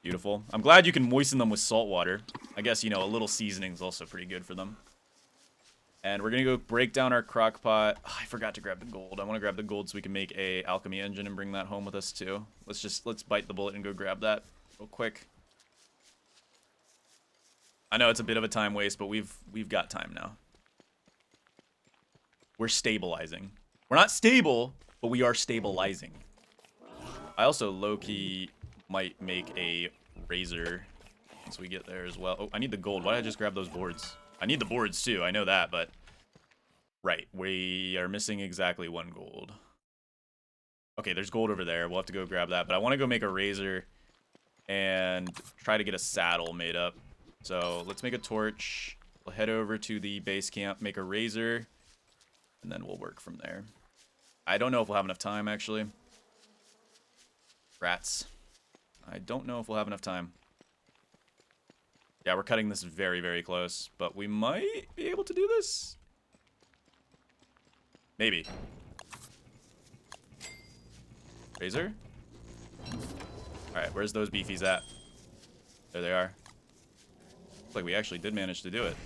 Beautiful. I'm glad you can moisten them with salt water. I guess, you know, a little seasoning is also pretty good for them. And we're going to go break down our crock pot. Oh, I forgot to grab the gold. I want to grab the gold so we can make a alchemy engine and bring that home with us too. Let's bite the bullet and go grab that real quick. I know it's a bit of a time waste, but we've got time now. We're stabilizing. We're not stable, but we are stabilizing. I also low-key might make a razor once we get there as well. Oh, I need the gold. Why did I just grab those boards? I need the boards too, I know that, but... Right, we are missing exactly 1 gold. Okay, there's gold over there. We'll have to go grab that, but I want to go make a razor and try to get a saddle made up. So, let's make a torch. We'll head over to the base camp, make a razor, and then we'll work from there. I don't know if we'll have enough time, actually. Rats. I don't know if we'll have enough time. Yeah, we're cutting this very, very close, but we might be able to do this. Maybe. Razor? Alright, where's those beefies at? There they are. Looks like we actually did manage to do it.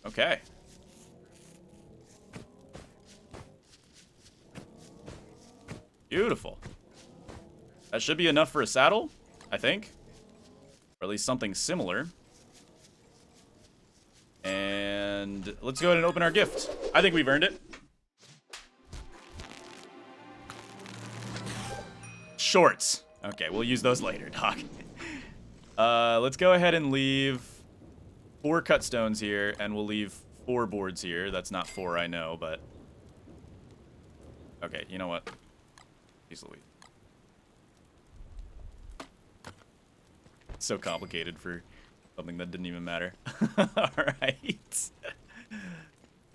Okay. Beautiful. That should be enough for a saddle, I think. Or at least something similar. And let's go ahead and open our gift. I think we've earned it. Shorts. Okay, we'll use those later, Doc. Let's go ahead and leave 4 cut stones here, and we'll leave 4 boards here. That's not 4, I know, but... Okay, you know what? Jeez Louise. It's so complicated for something that didn't even matter. Alright.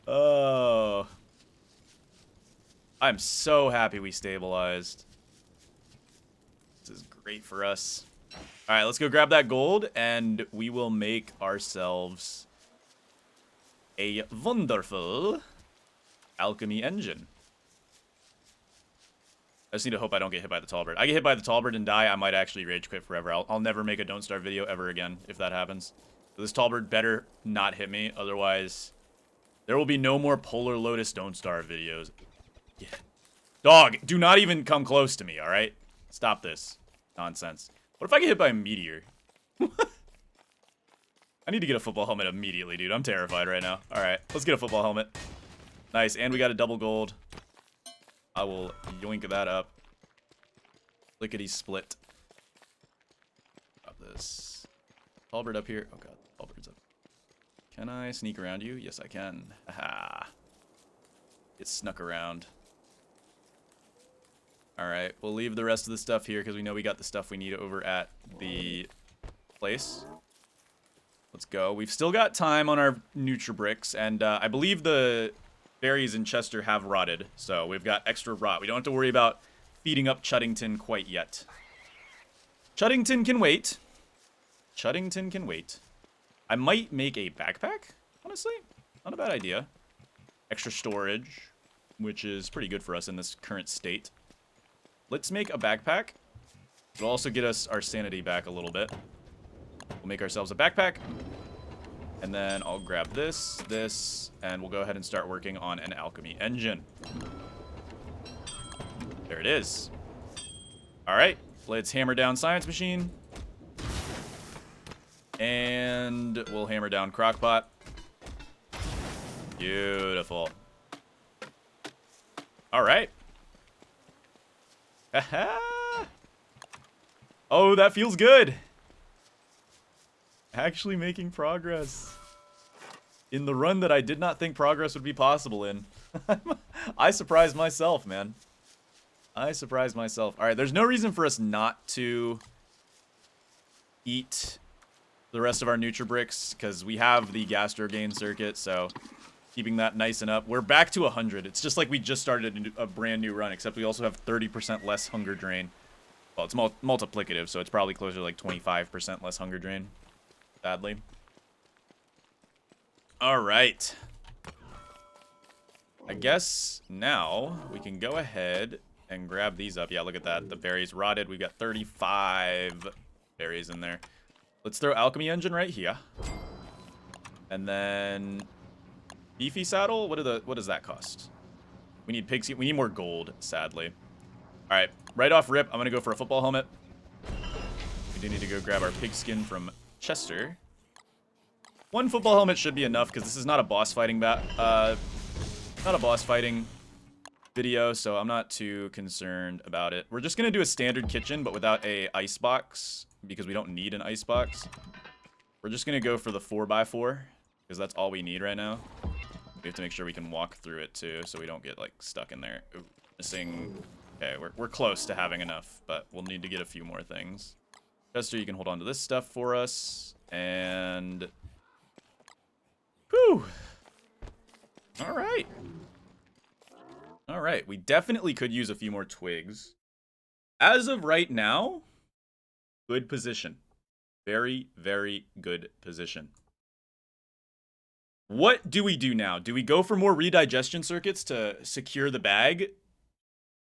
Oh. I'm so happy we stabilized. This is great for us. Alright, let's go grab that gold, and we will make ourselves a wonderful alchemy engine. I just need to hope I don't get hit by the tall bird. I get hit by the tall bird and die, I might actually rage quit forever. I'll never make a Don't Starve video ever again if that happens. So this tall bird better not hit me, otherwise there will be no more Polarlotus Don't Starve videos. Yeah. Dog, do not even come close to me, alright? Stop this nonsense. What if I get hit by a meteor? I need to get a football helmet immediately, dude. I'm terrified right now. Alright, let's get a football helmet. Nice, and we got a double gold. I will yoink that up. Lickety-split. Got this. Halberd up here. Oh god, Halberd's up. Can I sneak around you? Yes, I can. Haha. Get snuck around. Alright, we'll leave the rest of the stuff here because we know we got the stuff we need over at the place. Let's go. We've still got time on our Nutribricks, and I believe the berries in Chester have rotted, so we've got extra rot. We don't have to worry about feeding up Chuddington quite yet. Chuddington can wait. Chuddington can wait. I might make a backpack, honestly. Not a bad idea. Extra storage, which is pretty good for us in this current state. Let's make a backpack. It'll also get us our sanity back a little bit. We'll make ourselves a backpack. And then I'll grab this, and we'll go ahead and start working on an alchemy engine. There it is. All right, let's hammer down science machine. And we'll hammer down crockpot. Beautiful. All right. Oh, that feels good. Actually making progress in the run that I did not think progress would be possible in. I surprised myself, man. I surprised myself. All right, there's no reason for us not to eat the rest of our Nutribricks because we have the gastro gain circuit, so keeping that nice and up. We're back to 100. It's just like we just started a brand new run, except we also have 30% less hunger drain. Well, it's multiplicative, so it's probably closer to like 25% less hunger drain. Sadly. All right. I guess now we can go ahead and grab these up. Yeah, look at that. The berries rotted. We've got 35 berries in there. Let's throw alchemy engine right here. And then beefy saddle. What does that cost? We need pigskin. We need more gold, sadly. All right, right off rip, I'm gonna go for a football helmet. We do need to go grab our pigskin from Chester. One football helmet should be enough because this is not a boss fighting video, so I'm not too concerned about it. We're just gonna do a standard kitchen, but without a ice box because we don't need an ice box. We're just gonna go for the 4x4 because that's all we need right now. We have to make sure we can walk through it too, so we don't get like stuck in there. Ooh, missing. Okay, we're close to having enough, but we'll need to get a few more things. Chester, you can hold on to this stuff for us, and whew. All right. All right, we definitely could use a few more twigs. As of right now, good position. Very, very good position. What do we do now? Do we go for more redigestion circuits to secure the bag?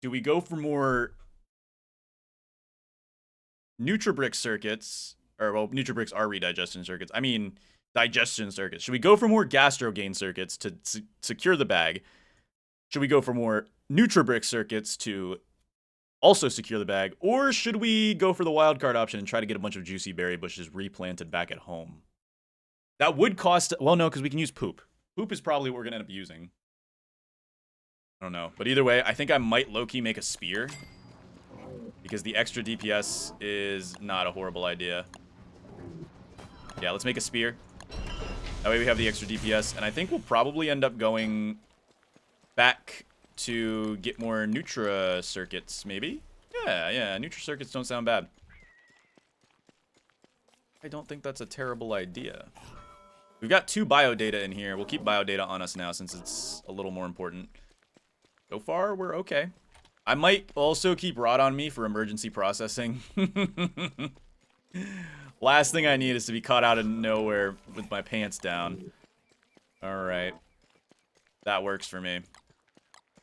Do we go for more Nutribrick circuits? Or, well, Nutribricks are redigestion circuits. I mean, digestion circuits. Should we go for more gastro gain circuits to secure the bag? Should we go for more Nutribrick circuits to also secure the bag? Or should we go for the wildcard option and try to get a bunch of juicy berry bushes replanted back at home? That would cost... Well, no, because we can use poop. Poop is probably what we're going to end up using. I don't know. But either way, I think I might low-key make a spear. Because the extra DPS is not a horrible idea. Yeah, let's make a spear. That way we have the extra DPS. And I think we'll probably end up going back to get more Nutra circuits, maybe? Yeah, Nutra circuits don't sound bad. I don't think that's a terrible idea. We've got 2 biodata in here. We'll keep biodata on us now since it's a little more important. So far, we're okay. I might also keep rot on me for emergency processing. Last thing I need is to be caught out of nowhere with my pants down. Alright. That works for me.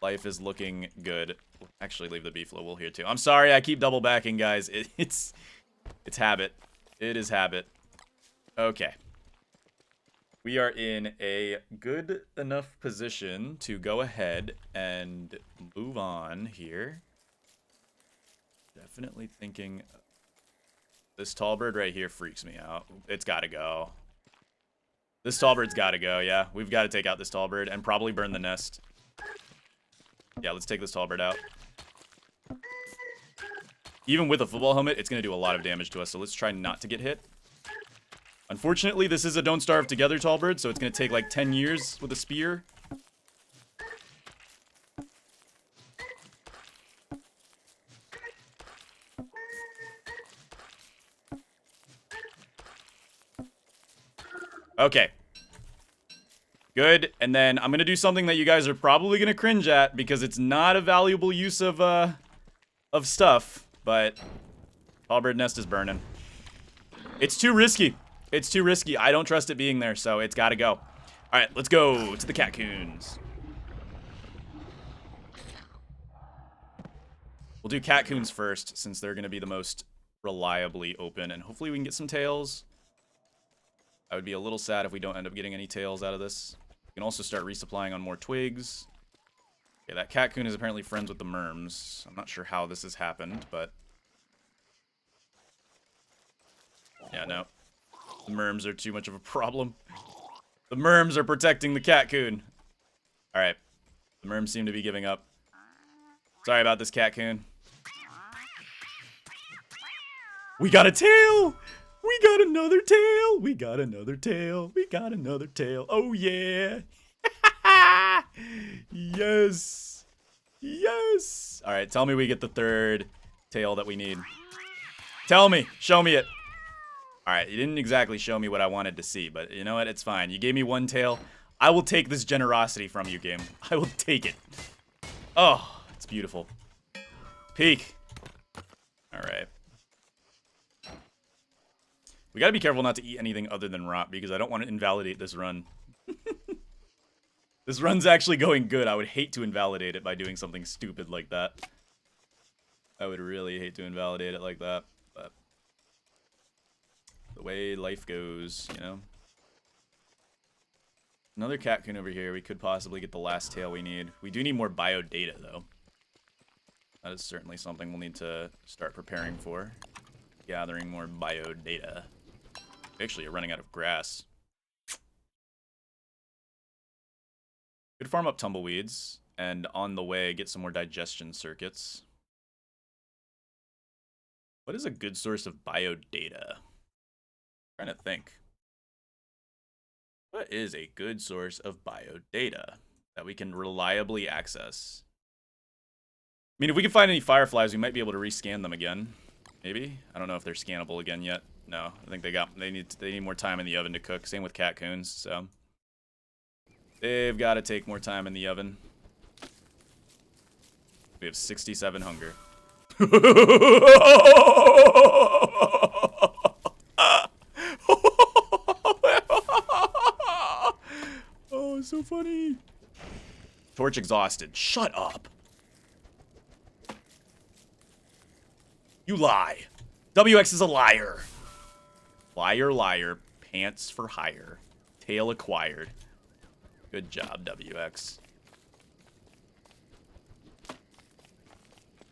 Life is looking good. Actually, leave the beefalo wool here too. I'm sorry, I keep double backing, guys. It's habit. It is habit. Okay. We are in a good enough position to go ahead and move move on here. Definitely thinking... This tall bird right here freaks me out. It's gotta go. This tall bird's gotta go, yeah. We've got to take out this tall bird and probably burn the nest. Yeah, let's take this tall bird out. Even with a football helmet, it's going to do a lot of damage to us, so let's try not to get hit. Unfortunately, this is a Don't Starve Together tall bird, so it's going to take like 10 years with a spear. Okay. Good, and then I'm going to do something that you guys are probably going to cringe at because it's not a valuable use of stuff, but tall bird nest is burning. It's too risky. It's too risky. I don't trust it being there, so it's got to go. All right, let's go to the catcoons. We'll do catcoons first since they're going to be the most reliably open, and hopefully we can get some tails. I would be a little sad if we don't end up getting any tails out of this. We can also start resupplying on more twigs. Okay, that catcoon is apparently friends with the merms. I'm not sure how this has happened, but... Yeah, no. The merms are too much of a problem. The merms are protecting the catcoon. Alright. The merms seem to be giving up. Sorry about this, catcoon. We got a tail! We got another tail! We got another tail! We got another tail! Oh, yeah! Yes! Yes! Alright, tell me we get the third tail that we need. Tell me! Show me it! Alright, you didn't exactly show me what I wanted to see, but you know what? It's fine. You gave me one tail. I will take this generosity from you, game. I will take it. Oh, it's beautiful. Peek. Alright. We gotta be careful not to eat anything other than rot, because I don't want to invalidate this run. This run's actually going good. I would hate to invalidate it by doing something stupid like that. I would really hate to invalidate it like that, but... the way life goes, you know? Another catcoon over here. We could possibly get the last tail we need. We do need more bio data, though. That is certainly something we'll need to start preparing for. Gathering more bio data. Actually, are running out of grass. Could farm up tumbleweeds, and on the way, get some more digestion circuits. What is a good source of bio data? I'm trying to think. What is a good source of bio data that we can reliably access? I mean, if we can find any fireflies, we might be able to rescan them again. Maybe? I don't know if they're scannable again yet. No, I think they need more time in the oven to cook. Same with catcoons, so they've got to take more time in the oven. We have 67 hunger. Oh, so funny. Torch exhausted. Shut up. You lie. WX is a liar. Liar, liar. Pants for hire. Tail acquired. Good job, WX.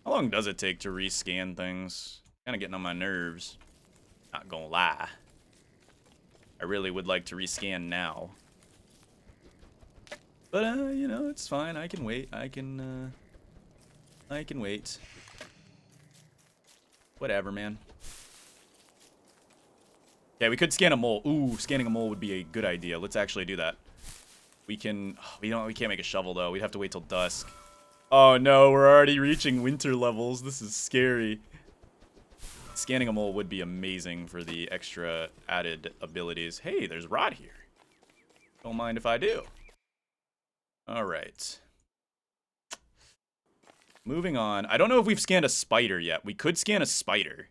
How long does it take to rescan things? Kind of getting on my nerves. Not gonna lie. I really would like to rescan now. But, you know, it's fine. I can wait. I can wait. Whatever, man. Yeah, we could scan a mole. Ooh, scanning a mole would be a good idea. Let's actually do that. We can... we can't make a shovel, though. We'd have to wait till dusk. Oh, no. We're already reaching winter levels. This is scary. Scanning a mole would be amazing for the extra added abilities. Hey, there's rod here. Don't mind if I do. All right. Moving on. I don't know if we've scanned a spider yet. We could scan a spider.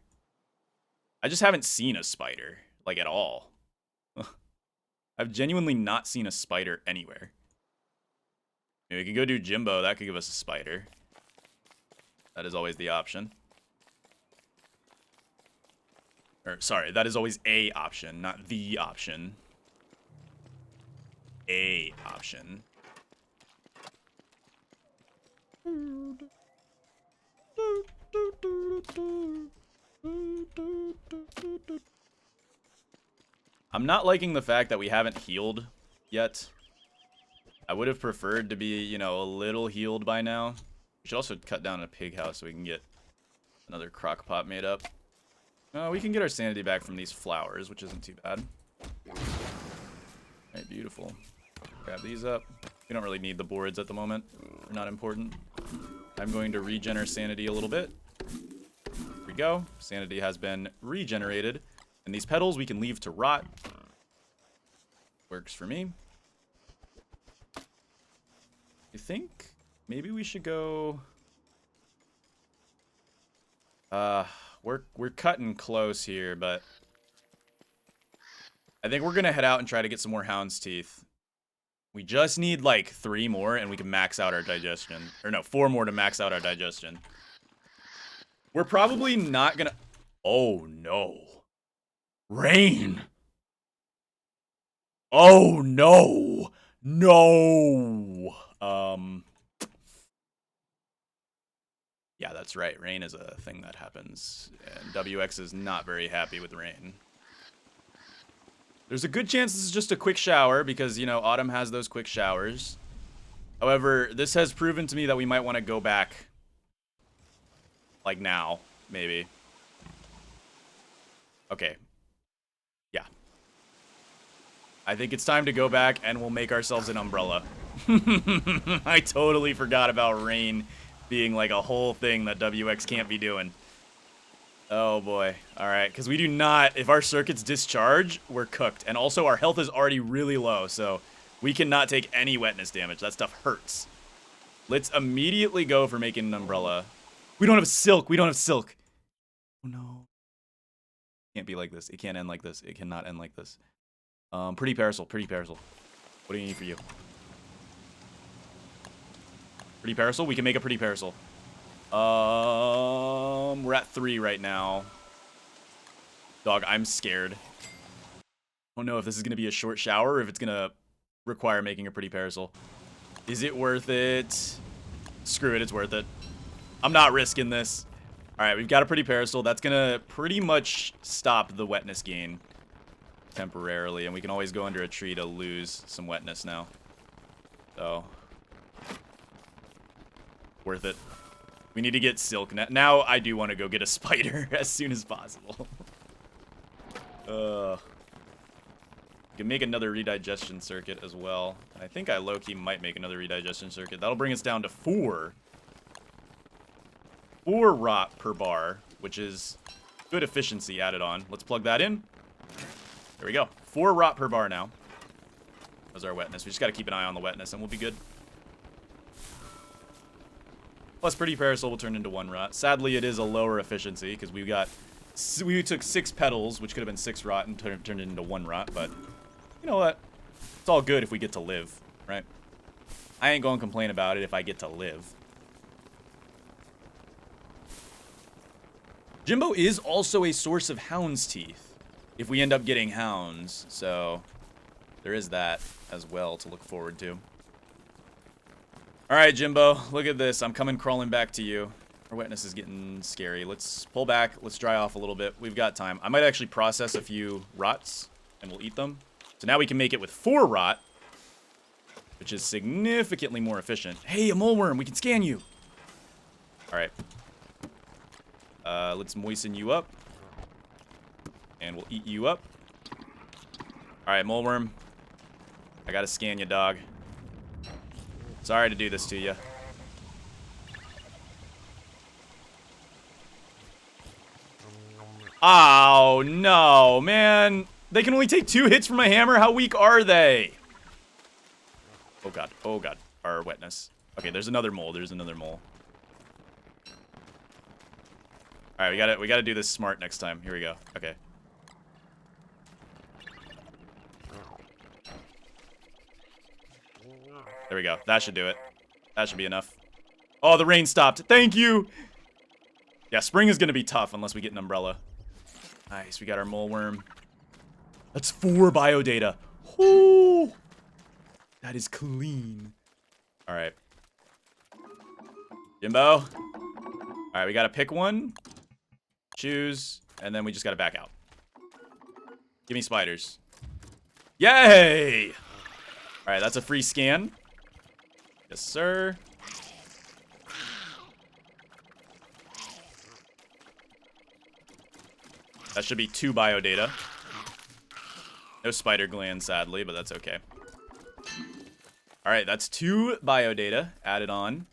I just haven't seen a spider, like, at all. I've genuinely not seen a spider anywhere. Maybe we could go do Jimbo. That could give us a spider. That is always the option. Or, sorry, that is always a option, not the option. A option. I'm not liking the fact that we haven't healed yet. I would have preferred to be, you know, a little healed by now. We should also cut down a pig house so we can get another crock pot made up. We can get our sanity back from these flowers, which isn't too bad. Alright, beautiful. Grab these up. We don't really need the boards at the moment. They're not important. I'm going to regen our sanity a little bit. Here we go. Sanity has been regenerated. And these petals we can leave to rot. Works for me. I think maybe we should go... We're cutting close here, but... I think we're gonna head out and try to get some more hound's teeth. We just need like 3 more and we can max out our digestion. Or no, 4 more to max out our digestion. We're probably not gonna... Oh no. Rain! Oh no! No! Yeah, that's right. Rain is a thing that happens. And WX is not very happy with rain. There's a good chance this is just a quick shower because, you know, autumn has those quick showers. However, this has proven to me that we might want to go back. Like now, maybe. Okay. Yeah. I think it's time to go back and we'll make ourselves an umbrella. I totally forgot about rain being like a whole thing that WX can't be doing. Oh boy. Alright, because we do not, if our circuits discharge, we're cooked. And also our health is already really low, so we cannot take any wetness damage. That stuff hurts. Let's immediately go for making an umbrella. We don't have silk. We don't have silk. Oh no. It can't be like this. It can't end like this. It cannot end like this. Pretty parasol. Pretty parasol. What do you need for you? Pretty parasol? We can make a pretty parasol. We're at 3 right now. Dog, I'm scared. I don't know if this is going to be a short shower or if it's going to require making a pretty parasol. Is it worth it? Screw it, it's worth it. I'm not risking this. Alright, we've got a pretty parasol. That's going to pretty much stop the wetness gain temporarily. And we can always go under a tree to lose some wetness now. So... worth it. We need to get silk. Now I do want to go get a spider as soon as possible. We can make another redigestion circuit as well. I think I low-key might make another redigestion circuit. That'll bring us down to 4. 4 rot per bar, which is good efficiency added on. Let's plug that in. There we go. 4 rot per bar now. That's our wetness. We just got to keep an eye on the wetness and we'll be good. Plus pretty parasol will turn into 1 rot. Sadly, it is a lower efficiency because we took 6 petals, which could have been 6 rot and turned it into 1 rot, but you know what? It's all good if we get to live, right? I ain't gonna complain about it if I get to live. Jimbo is also a source of hound's teeth if we end up getting hounds, so there is that as well to look forward to. Alright, Jimbo, look at this. I'm coming crawling back to you. Our wetness is getting scary. Let's pull back. Let's dry off a little bit. We've got time. I might actually process a few rots, and we'll eat them. So now we can make it with 4 rot, which is significantly more efficient. Hey, a mole worm. We can scan you. Alright. Let's moisten you up. And we'll eat you up. Alright, mole worm. I gotta scan you, dog. Sorry to do this to you. Oh, no, man. They can only take 2 hits from a hammer? How weak are they? Oh, God. Oh, God. Our wetness. Okay, there's another mole. There's another mole. All right, we gotta do this smart next time. Here we go. Okay. There we go. That should do it. That should be enough. Oh, the rain stopped. Thank you. Yeah, spring is going to be tough unless we get an umbrella. Nice. We got our mole worm. That's 4 biodata. Whoo! That is clean. All right. Jimbo. Alright, we gotta pick one. Choose. And then we just gotta back out. Give me spiders. Yay! Alright, that's a free scan. Yes, sir. That should be 2 biodata. No spider gland, sadly, but that's okay. Alright, that's 2 biodata added on.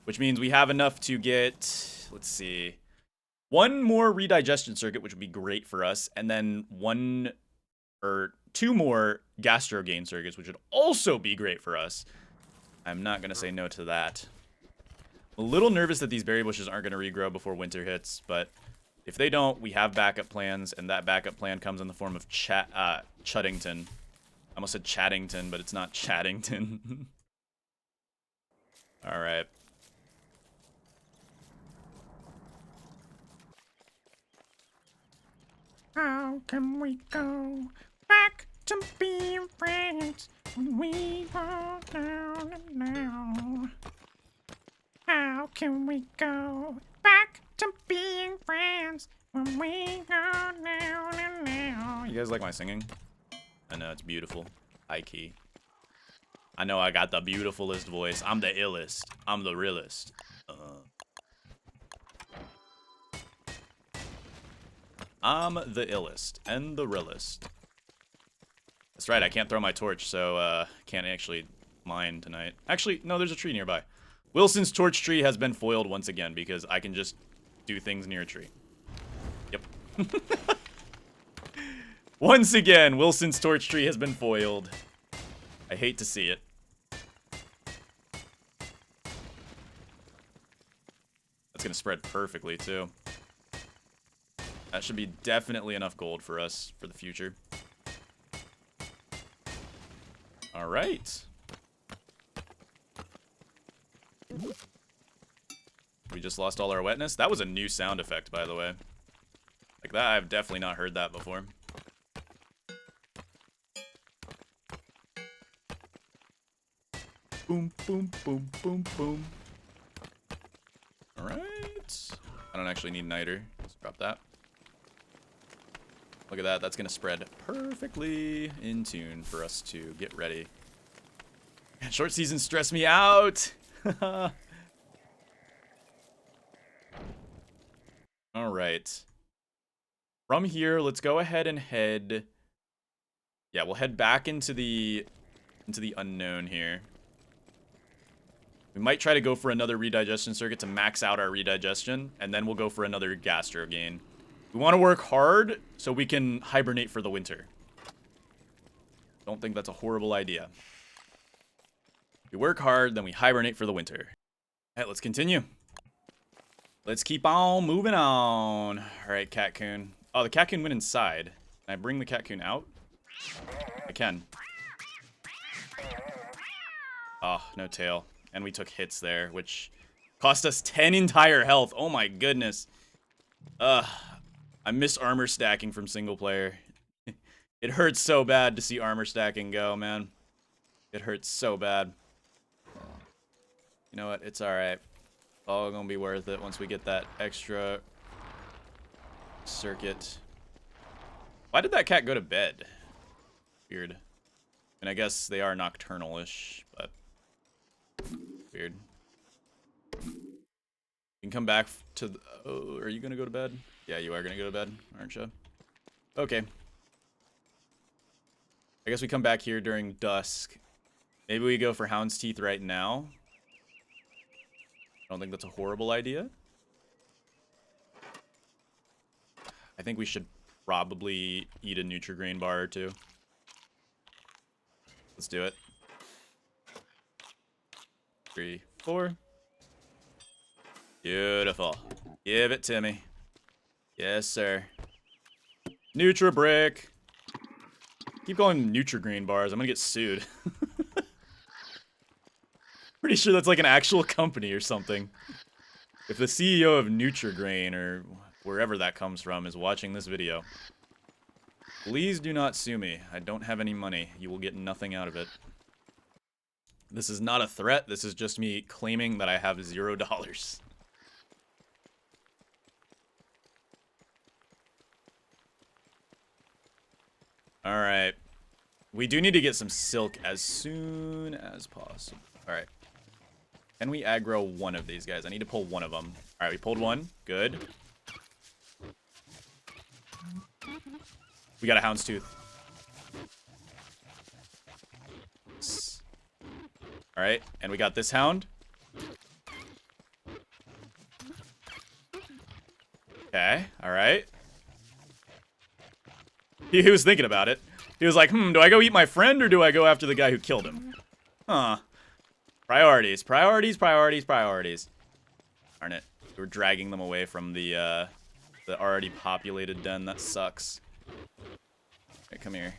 Which means we have enough to get... Let's see. 1 more redigestion circuit, which would be great for us. And then 1 or 2 more gastro gain circuits, which would also be great for us. I'm not going to say no to that. I'm a little nervous that these berry bushes aren't going to regrow before winter hits, but if they don't, we have backup plans, and that backup plan comes in the form of Chuddington. I almost said Chaddington, but it's not Chaddington. All right. How can we go back to being friends when we go down and down? How can we go back to being friends when we go down and down? You guys like my singing? I know, it's beautiful. High key. I know I got the beautifulest voice. I'm the illest. I'm the realest. I'm the illest and the realest. That's right, I can't throw my torch, so can't actually mine tonight. Actually, no, there's a tree nearby. Wilson's torch tree has been foiled once again because I can just do things near a tree. Yep. Once again, Wilson's torch tree has been foiled. I hate to see it. That's gonna spread perfectly, too. That should be definitely enough gold for us for the future. Alright. We just lost all our wetness. That was a new sound effect, by the way. Like that, I've definitely not heard that before. Boom, boom, boom, boom, boom. Alright. I don't actually need niter. Let's drop that. Look at that. That's going to spread perfectly in tune for us to get ready. Man, short seasons stress me out. Alright. From here, let's go ahead and head... Yeah, we'll head back into the unknown here. We might try to go for another redigestion circuit to max out our redigestion, and then we'll go for another gastro gain. We want to work hard so we can hibernate for the winter. Don't think that's a horrible idea. We work hard, then we hibernate for the winter. Alright, let's continue. Let's keep on moving on. Alright, catcoon. Oh, the catcoon went inside. Can I bring the catcoon out? I can. Oh, no tail. And we took hits there, which cost us 10 entire health. Oh my goodness. I miss armor stacking from single player. It hurts so bad to see armor stacking go, man. It hurts so bad. You know what? It's alright. All gonna be worth it once we get that extra circuit. Why did that cat go to bed? Weird. And I guess they are nocturnal-ish, but weird. You can come back to the... Oh, are you gonna go to bed? Yeah, you are gonna go to bed, aren't you? Okay. I guess we come back here during dusk. Maybe we go for Hound's Teeth right now. I don't think that's a horrible idea. I think we should probably eat a Nutrigrain bar or two. Let's do it. 3, 4. Beautiful. Give it to me. Yes, sir. Nutribrick. Keep calling Nutrigrain bars. I'm gonna get sued. Pretty sure that's like an actual company or something. If the CEO of Nutrigrain or wherever that comes from is watching this video, please do not sue me. I don't have any money. You will get nothing out of it. This is not a threat. This is just me claiming that I have $0. All right. We do need to get some silk as soon as possible. All right. Can we aggro one of these guys? I need to pull one of them. All right, we pulled one. Good. We got a houndstooth. All right, and we got this hound. Okay, all right. He was thinking about it. He was like, do I go eat my friend or do I go after the guy who killed him? Huh. Priorities, priorities, priorities, priorities. Darn it. We're dragging them away from the already populated den. That sucks. Okay, come here.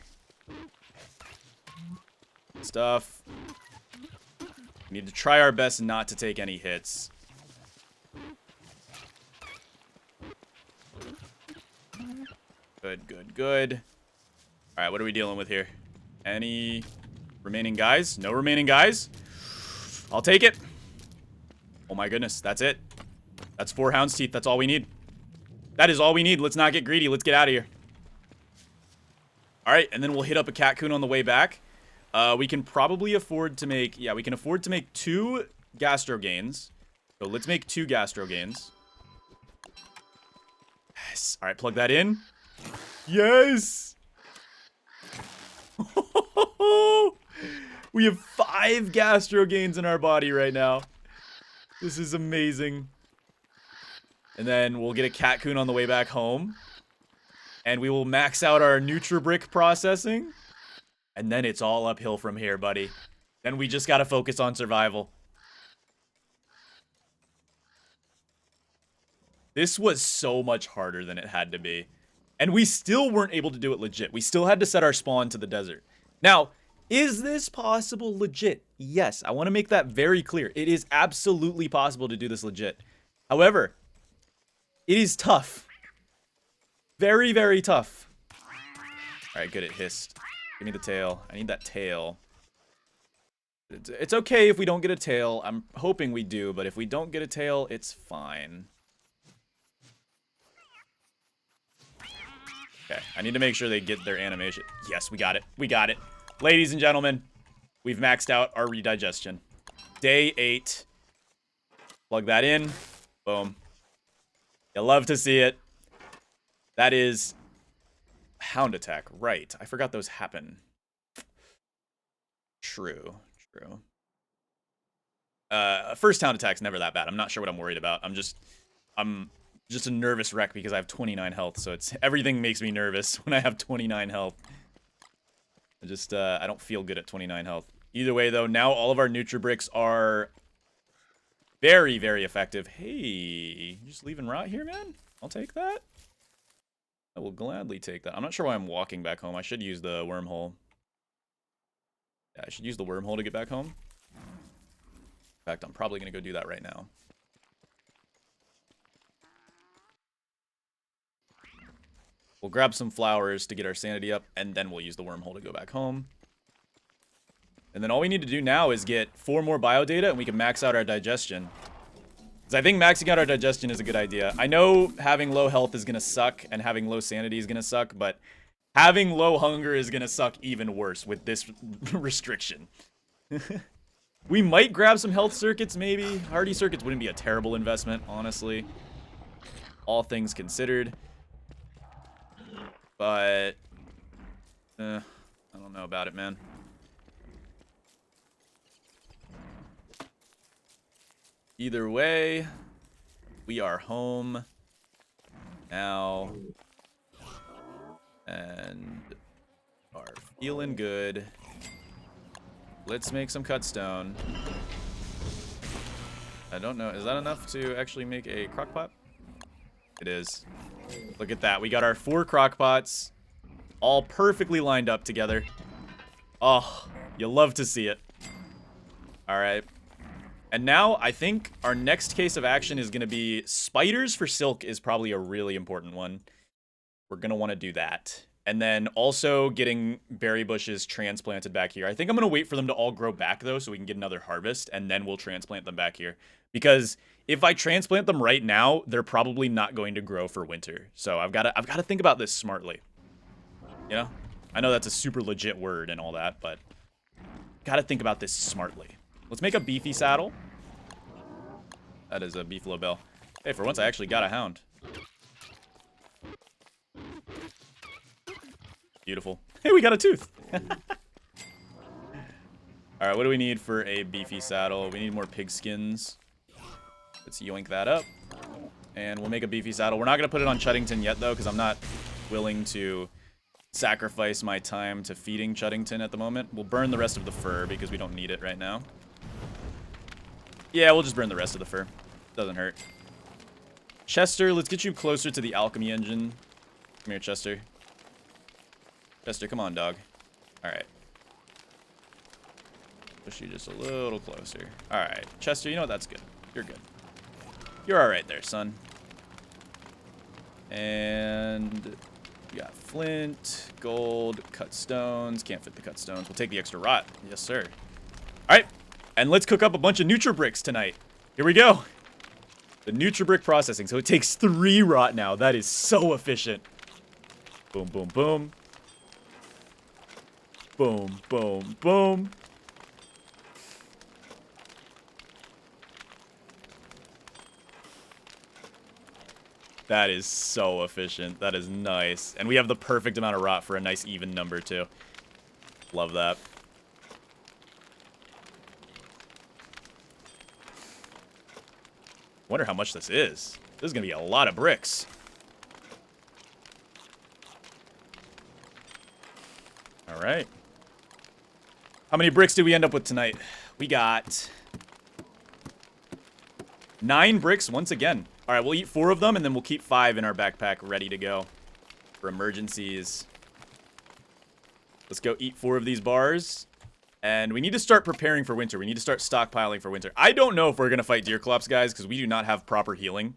Stuff. We need to try our best not to take any hits. Good, good, good. All right, what are we dealing with here? Any remaining guys? No remaining guys? I'll take it. Oh my goodness, that's it. That's 4 hound's teeth. That's all we need. That is all we need. Let's not get greedy. Let's get out of here. All right, and then we'll hit up a catcoon on the way back. We can probably afford to make... Yeah, we can afford to make 2 gastro gains. So let's make 2 gastro gains. Yes. All right, plug that in. Yes! We have 5 gastro gains in our body right now. This is amazing. And then we'll get a catcoon on the way back home. And we will max out our Nutribrick processing. And then it's all uphill from here, buddy. Then we just gotta focus on survival. This was so much harder than it had to be. And we still weren't able to do it legit. We still had to set our spawn to the desert. Now, is this possible legit? Yes, I want to make that very clear. It is absolutely possible to do this legit. However, it is tough. Very, very tough. All right, good, it hissed. Give me the tail. I need that tail. It's okay if we don't get a tail. I'm hoping we do, but if we don't get a tail, it's fine. Okay, I need to make sure they get their animation. Yes, we got it. We got it. Ladies and gentlemen, we've maxed out our redigestion. Day 8. Plug that in. Boom. You'll love to see it. That is hound attack. Right. I forgot those happen. True. True. First hound attack's never that bad. I'm not sure what I'm worried about. I'm just a nervous wreck because I have 29 health, so everything makes me nervous when I have 29 health. I don't feel good at 29 health. Either way, though, now all of our Nutribricks are very, very effective. Hey, you just leaving rot here, man? I'll take that. I will gladly take that. I'm not sure why I'm walking back home. I should use the wormhole. Yeah, I should use the wormhole to get back home. In fact, I'm probably going to go do that right now. We'll grab some flowers to get our sanity up, and then we'll use the wormhole to go back home. And then all we need to do now is get 4 more biodata, and we can max out our digestion. Because I think maxing out our digestion is a good idea. I know having low health is going to suck, and having low sanity is going to suck, but having low hunger is going to suck even worse with this restriction. We might grab some health circuits, maybe. Hardy circuits wouldn't be a terrible investment, honestly. All things considered. But, I don't know about it, man. Either way, we are home now and are feeling good. Let's make some cutstone. I don't know, is that enough to actually make a crockpot? It is. Look at that. We got our 4 crockpots all perfectly lined up together. Oh, you love to see it. All right. And now I think our next case of action is going to be spiders for silk is probably a really important one. We're going to want to do that. And then also getting berry bushes transplanted back here. I think I'm going to wait for them to all grow back, though, so we can get another harvest, and then we'll transplant them back here. Because if I transplant them right now, they're probably not going to grow for winter. So I've got to think about this smartly. You know? I know that's a super legit word and all that, but got to think about this smartly. Let's make a beefy saddle. That is a beefalo bell. Hey, for once I actually got a hound. Beautiful. Hey, we got a tooth. Alright, what do we need for a beefy saddle? We need more pig skins. Let's yoink that up. And we'll make a beefy saddle. We're not going to put it on Chuddington yet, though, because I'm not willing to sacrifice my time to feeding Chuddington at the moment. We'll burn the rest of the fur because we don't need it right now. Yeah, we'll just burn the rest of the fur. Doesn't hurt. Chester, let's get you closer to the alchemy engine. Come here, Chester. Chester, come on, dog. Alright. Push you just a little closer. Alright. Chester, you know what? That's good. You're good. You're alright there, son. And we got flint, gold, cut stones. Can't fit the cut stones. We'll take the extra rot. Yes, sir. Alright. And let's cook up a bunch of Nutribricks tonight. Here we go. The Nutribrick processing. So it takes 3 rot now. That is so efficient. Boom, boom, boom. Boom, boom, boom. That is so efficient. That is nice. And we have the perfect amount of rot for a nice even number, too. Love that. Wonder how much this is. This is going to be a lot of bricks. All right. How many bricks did we end up with tonight? We got 9 bricks once again. All right, we'll eat 4 of them, and then we'll keep 5 in our backpack ready to go for emergencies. Let's go eat 4 of these bars. And we need to start preparing for winter. We need to start stockpiling for winter. I don't know if we're going to fight Deerclops, guys, because we do not have proper healing.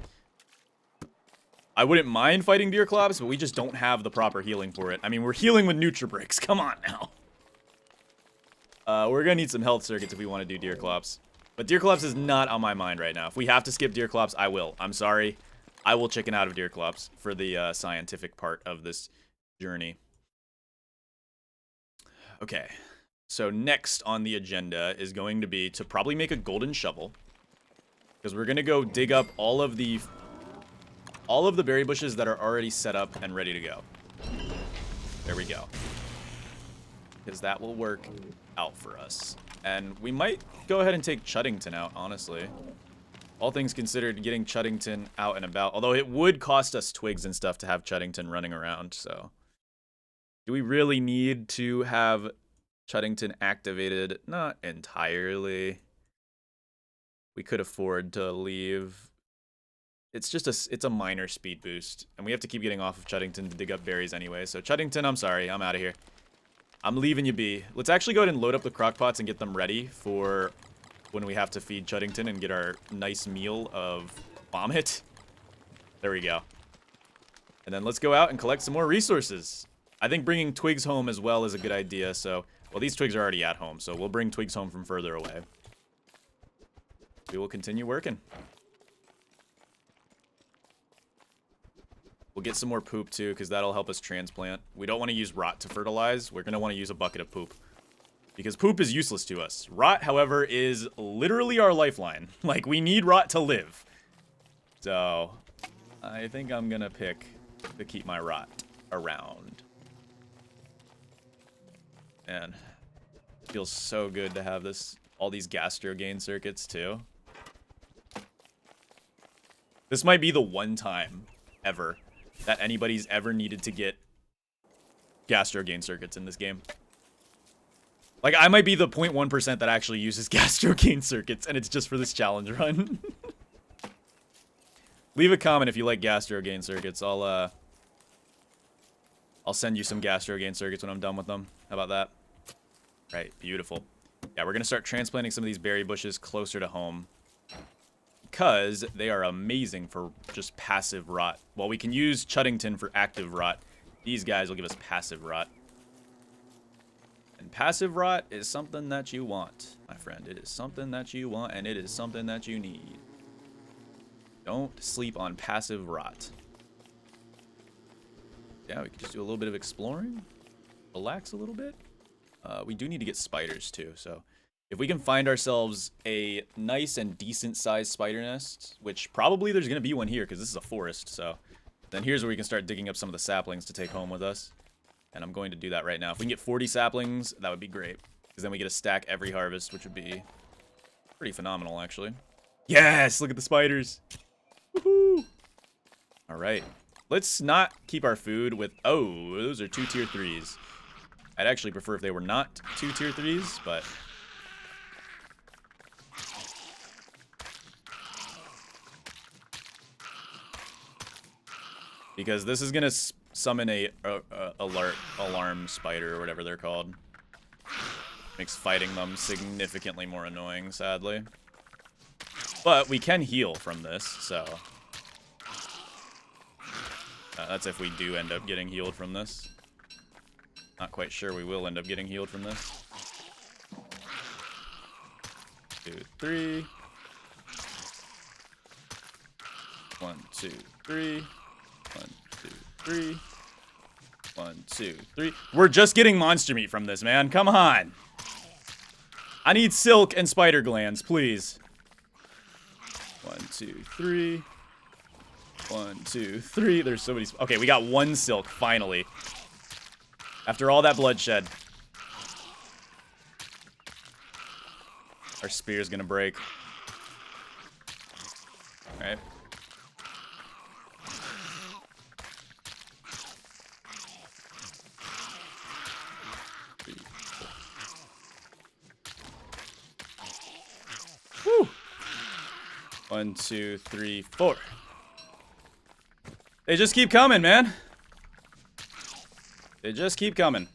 I wouldn't mind fighting Deerclops, but we just don't have the proper healing for it. I mean, we're healing with Nutribricks. Come on now. We're going to need some health circuits if we want to do Deerclops. But Deerclops is not on my mind right now. If we have to skip Deerclops, I will. I'm sorry. I will chicken out of Deerclops for the scientific part of this journey. Okay. So next on the agenda is going to be to probably make a golden shovel. Because we're going to go dig up all of the berry bushes that are already set up and ready to go. There we go. Because that will work out for us. And we might go ahead and take Chuddington out, honestly. All things considered, getting Chuddington out and about. Although it would cost us twigs and stuff to have Chuddington running around, so. Do we really need to have Chuddington activated? Not entirely. We could afford to leave. It's just it's a minor speed boost. And we have to keep getting off of Chuddington to dig up berries anyway. So Chuddington, I'm sorry. I'm out of here. I'm leaving you be. Let's actually go ahead and load up the crockpots and get them ready for when we have to feed Chuddington and get our nice meal of vomit. There we go. And then let's go out and collect some more resources. I think bringing twigs home as well is a good idea. So, well, these twigs are already at home, so we'll bring twigs home from further away. We will continue working. We'll get some more poop, too, because that'll help us transplant. We don't want to use rot to fertilize. We're going to want to use a bucket of poop. Because poop is useless to us. Rot, however, is literally our lifeline. Like, we need rot to live. So, I think I'm going to pick to keep my rot around. Man, it feels so good to have this, all these gastro gain circuits, too. This might be the one time ever that anybody's ever needed to get gastro gain circuits in this game. Like, I might be the 0.1% that actually uses gastro gain circuits, and it's just for this challenge run. Leave a comment if you like gastro gain circuits. I'll send you some gastro gain circuits when I'm done with them. How about that? Right, beautiful. Yeah, we're gonna start transplanting some of these berry bushes closer to home, because they are amazing for just passive rot. While we can use Chuddington for active rot, These guys will give us passive rot. And passive rot is something that you want, my friend. It is something that you want, and it is something that you need. Don't sleep on passive rot. Yeah, we could just do a little bit of exploring. Relax a little bit. We do need to get spiders, too, so... If we can find ourselves a nice and decent-sized spider nest, which probably there's going to be one here, because this is a forest, so... Then here's where we can start digging up some of the saplings to take home with us. And I'm going to do that right now. If we can get 40 saplings, that would be great. Because then we get a stack every harvest, which would be pretty phenomenal, actually. Yes! Look at the spiders! Woohoo! Alright. Let's not keep our food with... Oh, those are 2 tier 3s. I'd actually prefer if they were not 2 tier 3s, but... Because this is going to summon a alarm spider or whatever they're called. Makes fighting them significantly more annoying, sadly. But we can heal from this, so... that's if we do end up getting healed from this. Not quite sure we will end up getting healed from this. 2, 3. 1, 2, 3. 1, 2, 3. 1, 2, 3. We're just getting monster meat from this, man. Come on. I need silk and spider glands, please. 1, 2, 3. 1, 2, 3. There's so many. Okay, we got 1 silk, finally. After all that bloodshed. Our spear's gonna break. Alright. Woo! 1, 2, 3, 4. They just keep coming, man. They just keep coming.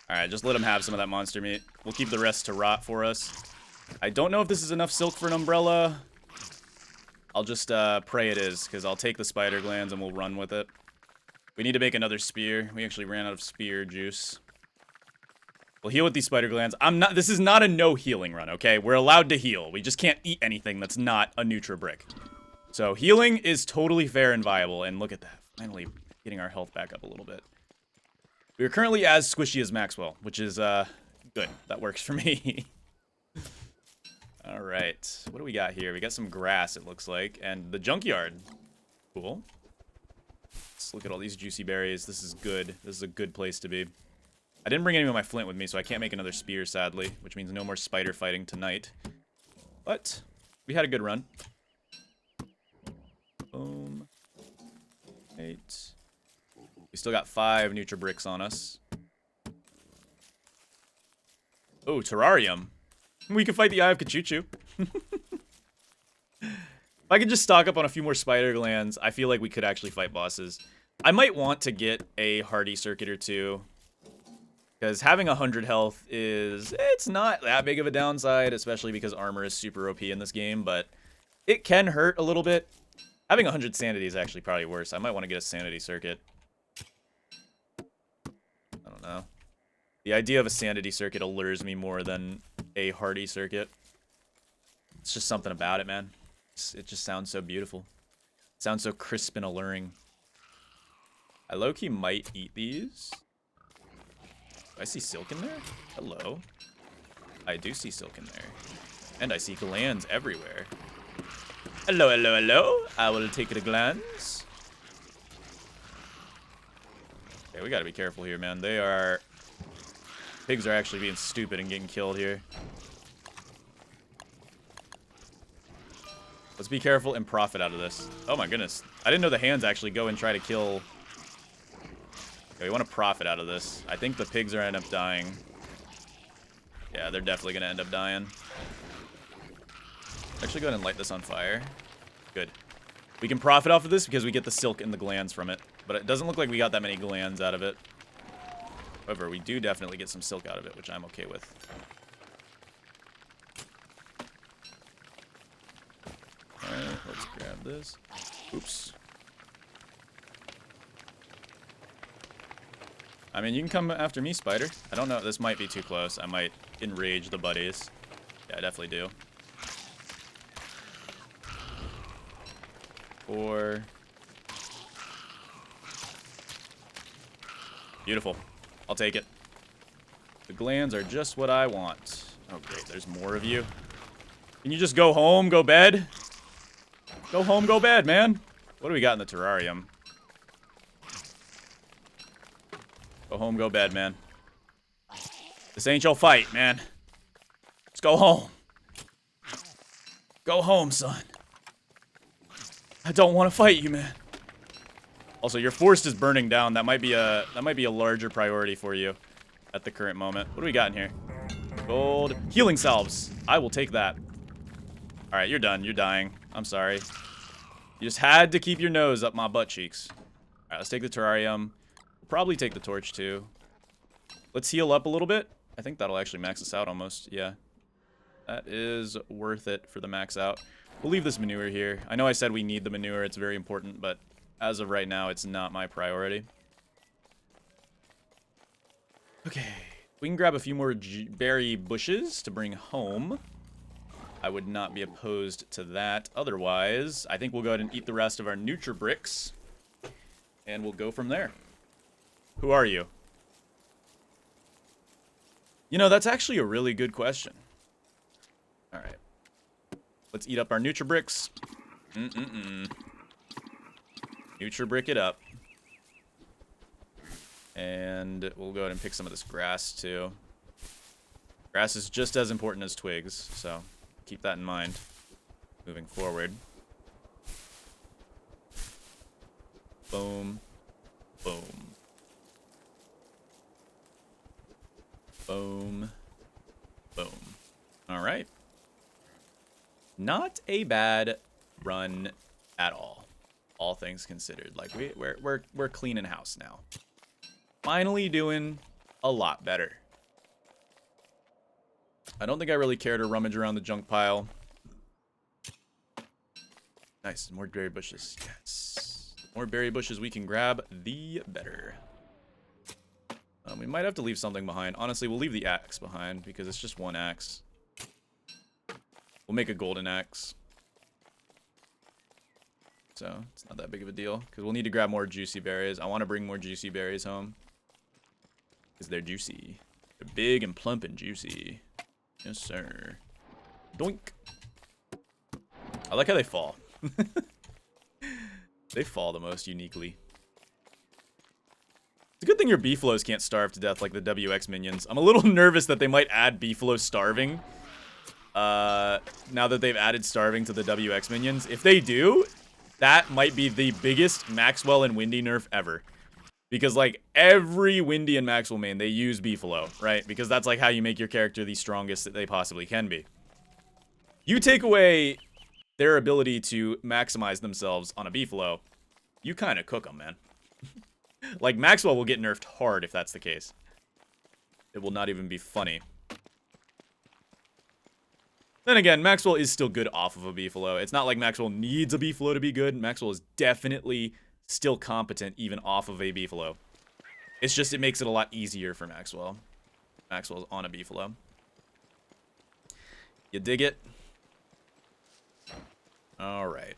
Alright, just let them have some of that monster meat. We'll keep the rest to rot for us. I don't know if this is enough silk for an umbrella. I'll just pray it is, because I'll take the spider glands and we'll run with it. We need to make another spear. We actually ran out of spear juice. We'll heal with these spider glands. This is not a no healing run, okay? We're allowed to heal. We just can't eat anything that's not a Nutribrick. So healing is totally fair and viable, and look at that. Finally getting our health back up a little bit. We are currently as squishy as Maxwell, which is good. That works for me. All right, what do we got here? We got some grass, it looks like, and the junkyard. Cool. Let's look at all these juicy berries. This is good. This is a good place to be. I didn't bring any of my flint with me, so I can't make another spear, sadly, which means no more spider fighting tonight. But we had a good run. Boom. 8. We still got 5 Nutribricks on us. Oh, terrarium. We can fight the Eye of Kachuchu. If I could just stock up on a few more spider glands, I feel like we could actually fight bosses. I might want to get a hardy circuit or 2. Because having 100 health it's not that big of a downside, especially because armor is super OP in this game, but it can hurt a little bit. Having 100 sanity is actually probably worse. I might want to get a sanity circuit. I don't know. The idea of a sanity circuit allures me more than a hardy circuit. It's just something about it, man. It just sounds so beautiful. It sounds so crisp and alluring. I low-key might eat these. Do I see silk in there? Hello. I do see silk in there. And I see glands everywhere. Hello, hello, hello. I will take the glands. Okay, we gotta be careful here, man. Pigs are actually being stupid and getting killed here. Let's be careful and profit out of this. Oh my goodness. I didn't know the hands actually go and try to kill. Okay, we want to profit out of this. I think the pigs are end up dying. Yeah, they're definitely going to end up dying. Actually, go ahead and light this on fire. Good. We can profit off of this because we get the silk and the glands from it. But it doesn't look like we got that many glands out of it. However, we do definitely get some silk out of it, which I'm okay with. Alright, let's grab this. Oops. I mean, you can come after me, Spider. I don't know. This might be too close. I might enrage the buddies. Yeah, I definitely do. 4. Beautiful. I'll take it. The glands are just what I want. Oh, great. There's more of you. Can you just go home, go bed? Go home, go bed, man. What do we got in the terrarium? Go home, go bed, man. This ain't your fight, man. Let's go home. Go home, son. I don't want to fight you, man. Also, your forest is burning down. That might be a larger priority for you at the current moment. What do we got in here? Gold. Healing salves. I will take that. All right, you're done. You're dying. I'm sorry. You just had to keep your nose up my butt cheeks. All right, let's take the terrarium. We'll probably take the torch, too. Let's heal up a little bit. I think that'll actually max us out almost. Yeah. That is worth it for the max out. We'll leave this manure here. I know I said we need the manure. It's very important, but as of right now, it's not my priority. Okay. We can grab a few more berry bushes to bring home. I would not be opposed to that. Otherwise, I think we'll go ahead and eat the rest of our Nutribricks. And we'll go from there. Who are you? You know, that's actually a really good question. All right. Let's eat up our Nutribricks. Nutribrick it up. And we'll go ahead and pick some of this grass, too. Grass is just as important as twigs, so keep that in mind moving forward. Boom. Boom. Boom. Boom. All right. Not a bad run at all things considered. Like we're cleaning house now. Finally doing a lot better. I don't think I really care to rummage around the junk pile. Nice, more berry bushes. Yes. The more berry bushes we can grab, the better. We might have to leave something behind. Honestly, we'll leave the axe behind because it's just one axe. We'll make a golden axe. So, it's not that big of a deal. Because we'll need to grab more juicy berries. I want to bring more juicy berries home. Because they're juicy. They're big and plump and juicy. Yes, sir. Doink. I like how they fall. They fall the most uniquely. It's a good thing your beefalos can't starve to death like the WX minions. I'm a little nervous that they might add beefalo starving. Now that they've added starving to the WX minions. If they do, that might be the biggest Maxwell and Windy nerf ever. Because, like, every Windy and Maxwell main, they use beefalo, right? Because that's, like, how you make your character the strongest that they possibly can be. You take away their ability to maximize themselves on a beefalo, you kind of cook them, man. Like, Maxwell will get nerfed hard if that's the case. It will not even be funny. Then again, Maxwell is still good off of a beefalo. It's not like Maxwell needs a beefalo to be good. Maxwell is definitely still competent even off of a beefalo. It's just it makes it a lot easier for Maxwell. Maxwell's on a beefalo. You dig it? All right.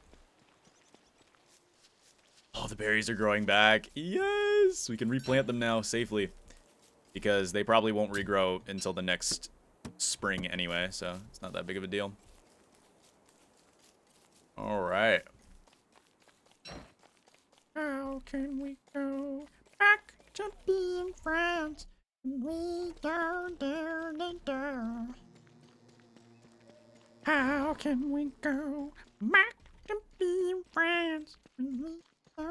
Oh, the berries are growing back. Yes! We can replant them now safely. Because they probably won't regrow until the next spring anyway, so it's not that big of a deal. All right. How can we go back to being friends when we go down and down? How can we go back to being friends when we go?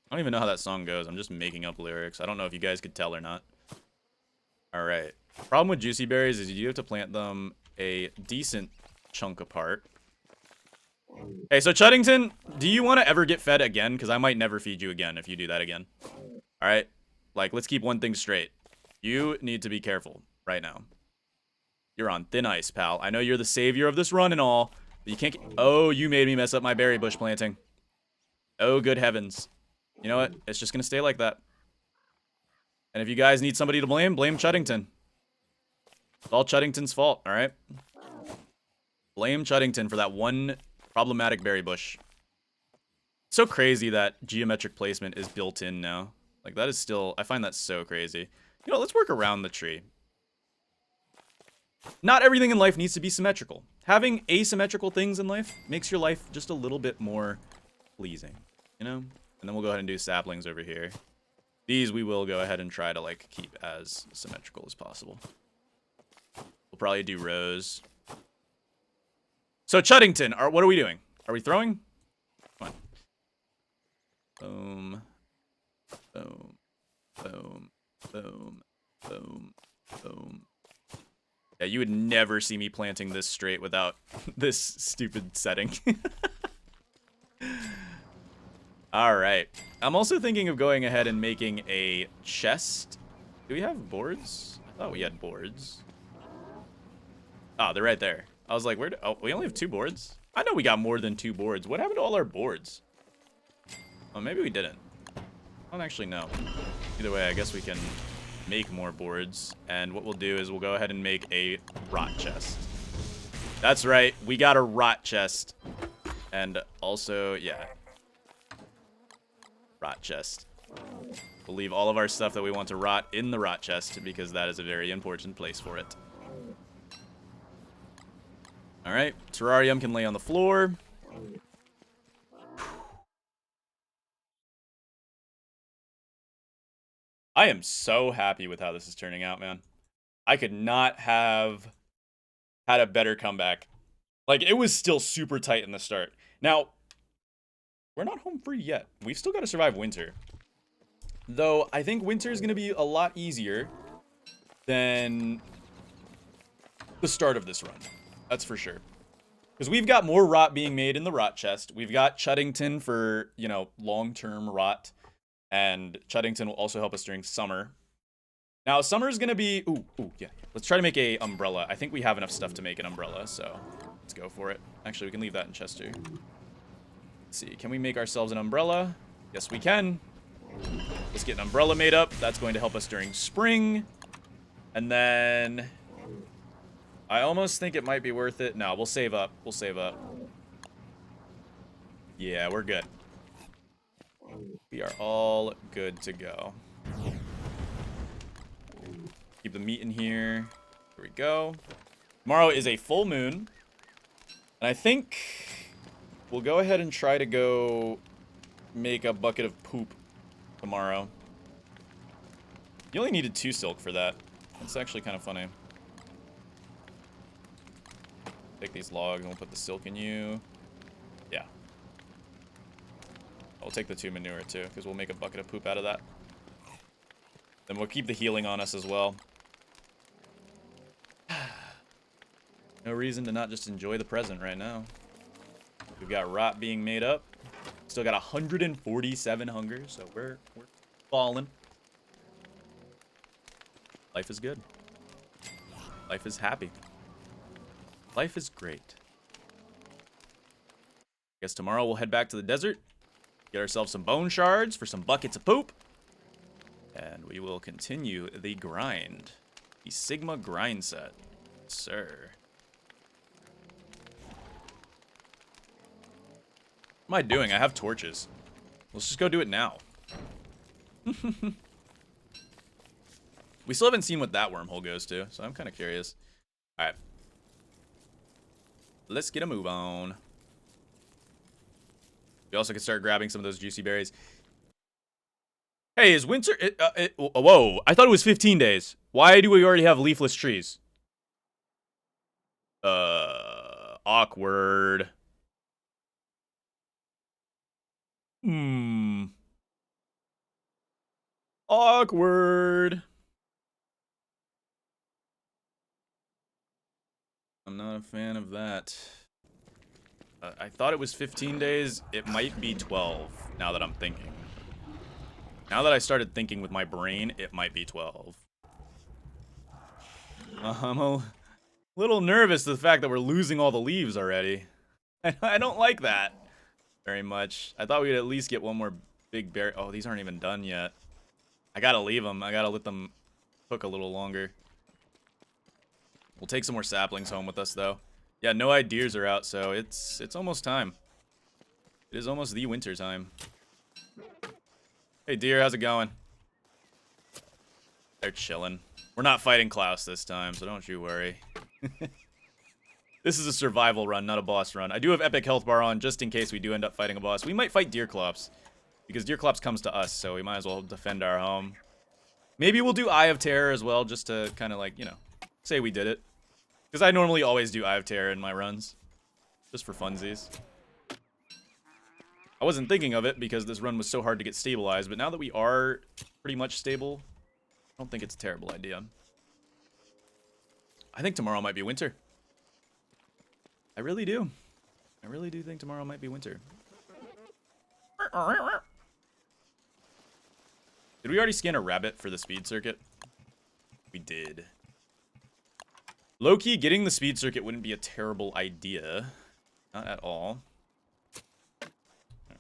I don't even know how that song goes. I'm just making up lyrics. I don't know if you guys could tell or not. All right. Problem with juicy berries is you do have to plant them a decent chunk apart. Hey, so Chuddington, do you want to ever get fed again? Because I might never feed you again if you do that again. All right? Like, let's keep one thing straight. You need to be careful right now. You're on thin ice, pal. I know you're the savior of this run and all, but you can't get... Oh, you made me mess up my berry bush planting. Oh, good heavens. You know what? It's just gonna stay like that. And if you guys need somebody to blame, blame Chuddington. It's all Chuddington's fault, alright? Blame Chuddington for that one problematic berry bush. It's so crazy that geometric placement is built in now. Like, that is still... I find that so crazy. You know, let's work around the tree. Not everything in life needs to be symmetrical. Having asymmetrical things in life makes your life just a little bit more pleasing, you know? And then we'll go ahead and do saplings over here. These we will go ahead and try to, like, keep as symmetrical as possible. We'll probably do rows. So, Chuddington, what are we doing? Are we throwing? Come on. Boom. Boom. Boom. Boom. Boom. Boom. Yeah, you would never see me planting this straight without this stupid setting. Alright. I'm also thinking of going ahead and making a chest. Do we have boards? I thought we had boards. Oh, they're right there. I was like, oh, we only have 2 boards? I know we got more than 2 boards. What happened to all our boards? Oh, maybe we didn't. I don't actually know. Either way, I guess we can make more boards. And what we'll do is we'll go ahead and make a rot chest. That's right. We got a rot chest. And also, yeah. Rot chest. We'll leave all of our stuff that we want to rot in the rot chest because that is a very important place for it. Alright, terrarium can lay on the floor. I am so happy with how this is turning out, man. I could not have had a better comeback. Like, it was still super tight in the start. Now, we're not home free yet. We've still got to survive winter. Though, I think winter is going to be a lot easier than the start of this run. That's for sure. Because we've got more rot being made in the rot chest. We've got Chuddington for, you know, long-term rot. And Chuddington will also help us during summer. Now, summer's going to be... Ooh, yeah. Let's try to make a umbrella. I think we have enough stuff to make an umbrella, so let's go for it. Actually, we can leave that in chest too. Let's see. Can we make ourselves an umbrella? Yes, we can. Let's get an umbrella made up. That's going to help us during spring. And then... I almost think it might be worth it. No, we'll save up. We'll save up. Yeah, we're good. We are all good to go. Keep the meat in here. Here we go. Tomorrow is a full moon. And I think we'll go ahead and try to go make a bucket of poop tomorrow. You only needed 2 silk for that. That's actually kind of funny. Take these logs and we'll put the silk in you. Yeah. I'll take the 2 manure too, because we'll make a bucket of poop out of that. Then we'll keep the healing on us as well. No reason to not just enjoy the present right now. We've got rot being made up. Still got 147 hunger, so we're falling. Life is good. Life is happy. Life is great. Guess tomorrow we'll head back to the desert. Get ourselves some bone shards for some buckets of poop. And we will continue the grind. The Sigma grind set. Sir. What am I doing? I have torches. Let's just go do it now. We still haven't seen what that wormhole goes to, so I'm kind of curious. Alright. Let's get a move on. We also can start grabbing some of those juicy berries. Hey, is winter... whoa, I thought it was 15 days. Why do we already have leafless trees? Awkward. Awkward. I'm not a fan of that. I thought it was 15 days. It might be 12, now that I'm thinking. Now that I started thinking with my brain, it might be 12. I'm a little nervous to the fact that we're losing all the leaves already. I don't like that very much. I thought we'd at least get one more Big berry. Oh, these aren't even done yet. I gotta leave them. I gotta let them cook a little longer. We'll take some more saplings home with us, though. Yeah, no ideas are out, so it's almost time. It is almost the winter time. Hey, deer, how's it going? They're chilling. We're not fighting Klaus this time, so don't you worry. This is a survival run, not a boss run. I do have Epic Health Bar on, just in case we do end up fighting a boss. We might fight Deerclops, because Deerclops comes to us, so we might as well defend our home. Maybe we'll do Eye of Terror as well, just to kind of like, you know, say we did it. Because I normally always do Eye of Terror in my runs, just for funsies. I wasn't thinking of it because this run was so hard to get stabilized, but now that we are pretty much stable, I don't think it's a terrible idea. I think tomorrow might be winter. I really do. I really do think tomorrow might be winter. Did we already scan a rabbit for the speed circuit? We did. Low-key, getting the speed circuit wouldn't be a terrible idea. Not at all.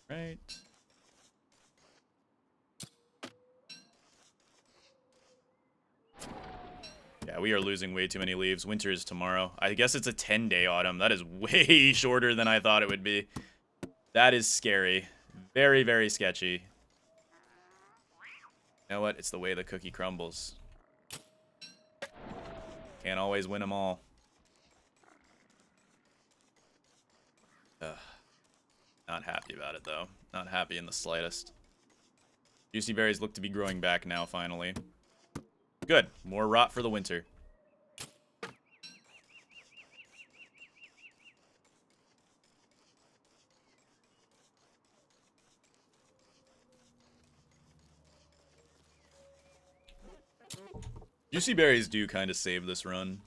Alright. Yeah, we are losing way too many leaves. Winter is tomorrow. I guess it's a 10-day autumn. That is way shorter than I thought it would be. That is scary. Very, very sketchy. You know what? It's the way the cookie crumbles. Can't always win them all. Ugh. Not happy about it, though. Not happy in the slightest. Juicy berries look to be growing back now, finally. Good. More rot for the winter. Juicy berries do kind of save this run.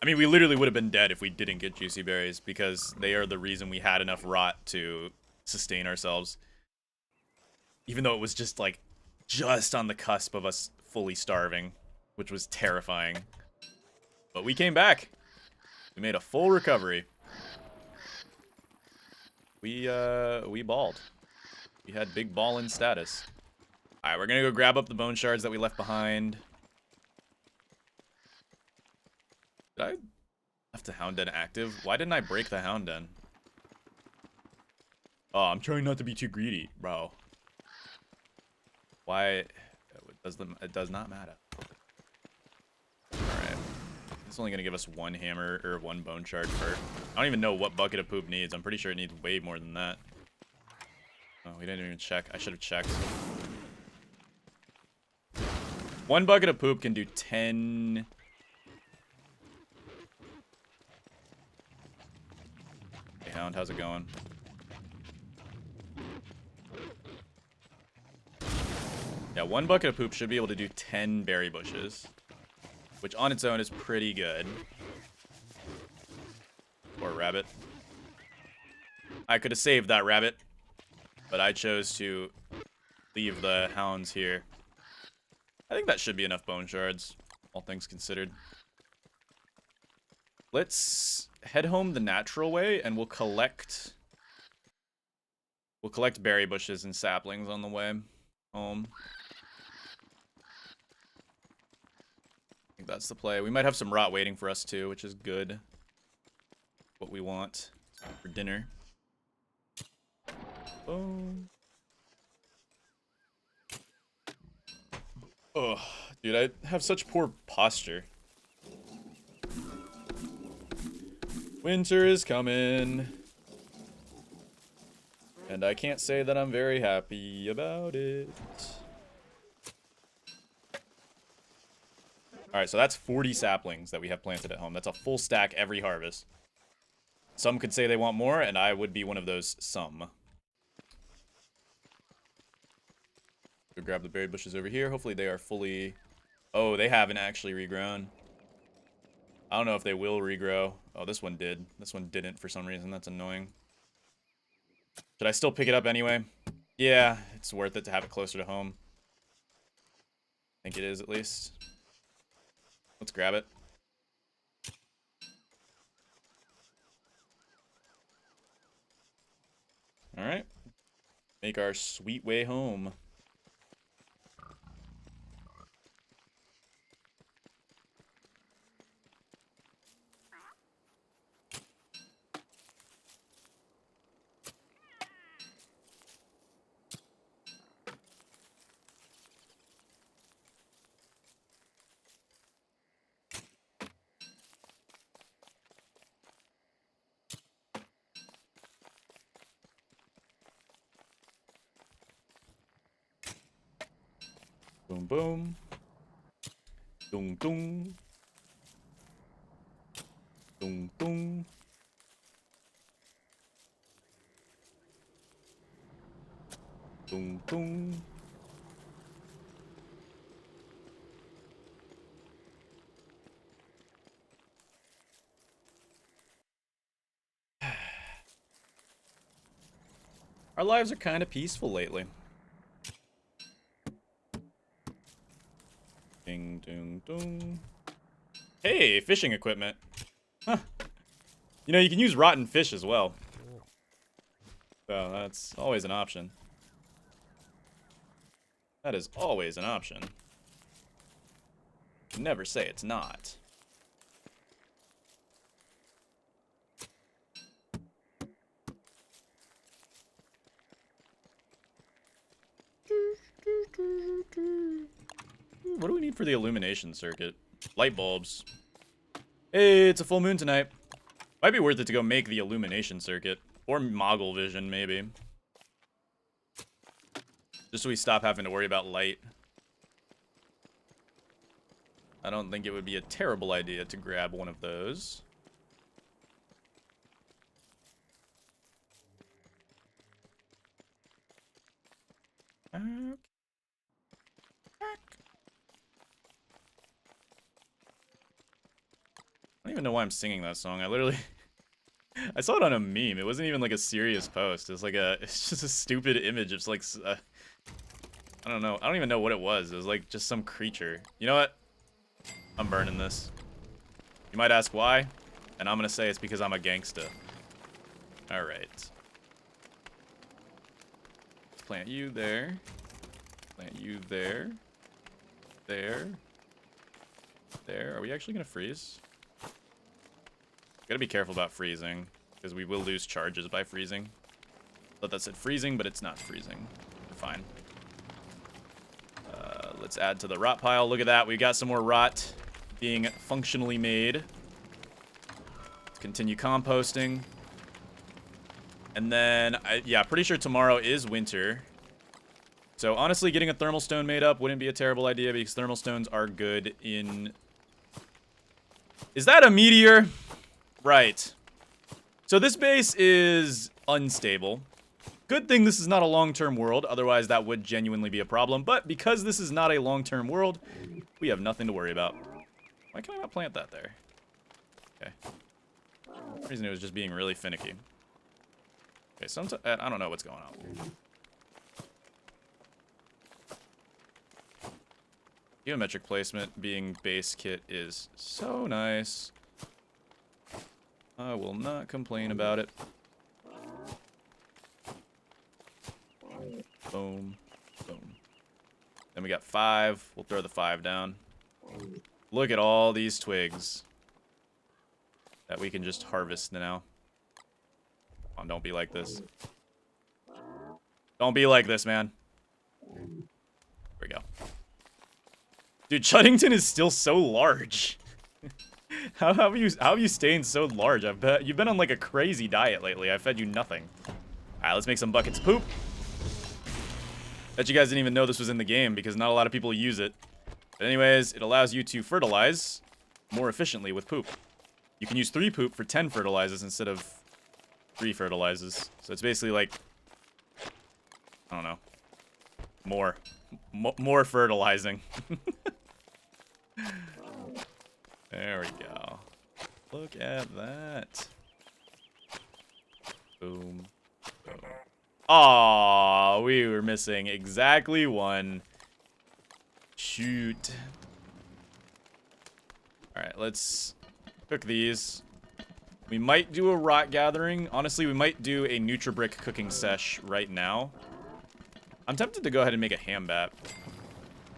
I mean, we literally would have been dead if we didn't get juicy berries, because they are the reason we had enough rot to sustain ourselves. Even though it was just, like, just on the cusp of us fully starving, which was terrifying. But we came back. We made a full recovery. We balled. We had big ballin' status. Alright, we're gonna go grab up the bone shards that we left behind. Did I left the hound den active? Why didn't I break the hound den? Oh, I'm trying not to be too greedy, bro. Why? It does not matter. Alright. It's only gonna give us one hammer, or one bone shard per. I don't even know what bucket of poop needs. I'm pretty sure it needs way more than that. Oh, we didn't even check. I should have checked. One bucket of poop can do 10... Hey, hound, how's it going? Yeah, one bucket of poop should be able to do 10 berry bushes, which on its own is pretty good. Poor rabbit. I could have saved that rabbit, but I chose to leave the hounds here. I think that should be enough bone shards, all things considered. Let's head home the natural way, and we'll collect berry bushes and saplings on the way home. I think that's the play. We might have some rot waiting for us too, which is good. What we want for dinner. Boom. Oh, dude, I have such poor posture. Winter is coming. And I can't say that I'm very happy about it. Alright, so that's 40 saplings that we have planted at home. That's a full stack every harvest. Some could say they want more, and I would be one of those some. Go grab the berry bushes over here. Hopefully they are fully... Oh, they haven't actually regrown. I don't know if they will regrow. Oh, this one did. This one didn't for some reason. That's annoying. Should I still pick it up anyway? Yeah, it's worth it to have it closer to home. I think it is, at least. Let's grab it. Alright. Make our sweet way home. Boom, boom. Dung, dung. Dung, dung. Dung, dung. Our lives are kind of peaceful lately. Ding, ding, ding. Hey, fishing equipment. Huh. You know, you can use rotten fish as well. So that's always an option. That is always an option. Never say it's not. What do we need for the illumination circuit? Light bulbs. Hey, it's a full moon tonight. Might be worth it to go make the illumination circuit. Or Moggle vision, maybe. Just so we stop having to worry about light. I don't think it would be a terrible idea to grab one of those. I don't even know why I'm singing that song. I literally... I saw it on a meme. It wasn't even like a serious post. It's like a... It's just a stupid image. It's like... I don't know. I don't even know what it was. It was like just some creature. You know what? I'm burning this. You might ask why, and I'm gonna say it's because I'm a gangsta. Alright. Let's plant you there. Plant you there. There. There. Are we actually gonna freeze? Gotta be careful about freezing, because we will lose charges by freezing. Thought that said freezing, but it's not freezing. We're fine. Let's add to the rot pile. Look at that. We got some more rot being functionally made. Let's continue composting. And then, yeah, pretty sure tomorrow is winter. So honestly, getting a thermal stone made up wouldn't be a terrible idea because thermal stones are good in... Is that a meteor? Right. So this base is unstable. Good thing this is not a long-term world, otherwise that would genuinely be a problem. But because this is not a long-term world, we have nothing to worry about. Why can I not plant that there? Okay. For some reason it was just being really finicky. Okay, sometimes I don't know what's going on. Geometric placement being base kit is so nice. I will not complain about it. Boom. Boom. Then we got 5. We'll throw the 5 down. Look at all these twigs that we can just harvest now. Come on, don't be like this. Don't be like this, man. There we go. Dude, Chuddington is still so large. How have you staying so large? I bet you've been on like a crazy diet lately. I fed you nothing. All right, let's make some buckets of poop. Bet you guys didn't even know this was in the game because not a lot of people use it. But anyways, it allows you to fertilize more efficiently with poop. You can use 3 poop for 10 fertilizers instead of 3 fertilizers. So it's basically like, I don't know, more fertilizing. There we go. Look at that. Boom. Boom. Aw, we were missing exactly 1. Shoot. Alright, let's cook these. We might do a rot gathering. Honestly, we might do a Nutribrick cooking sesh right now. I'm tempted to go ahead and make a ham bat.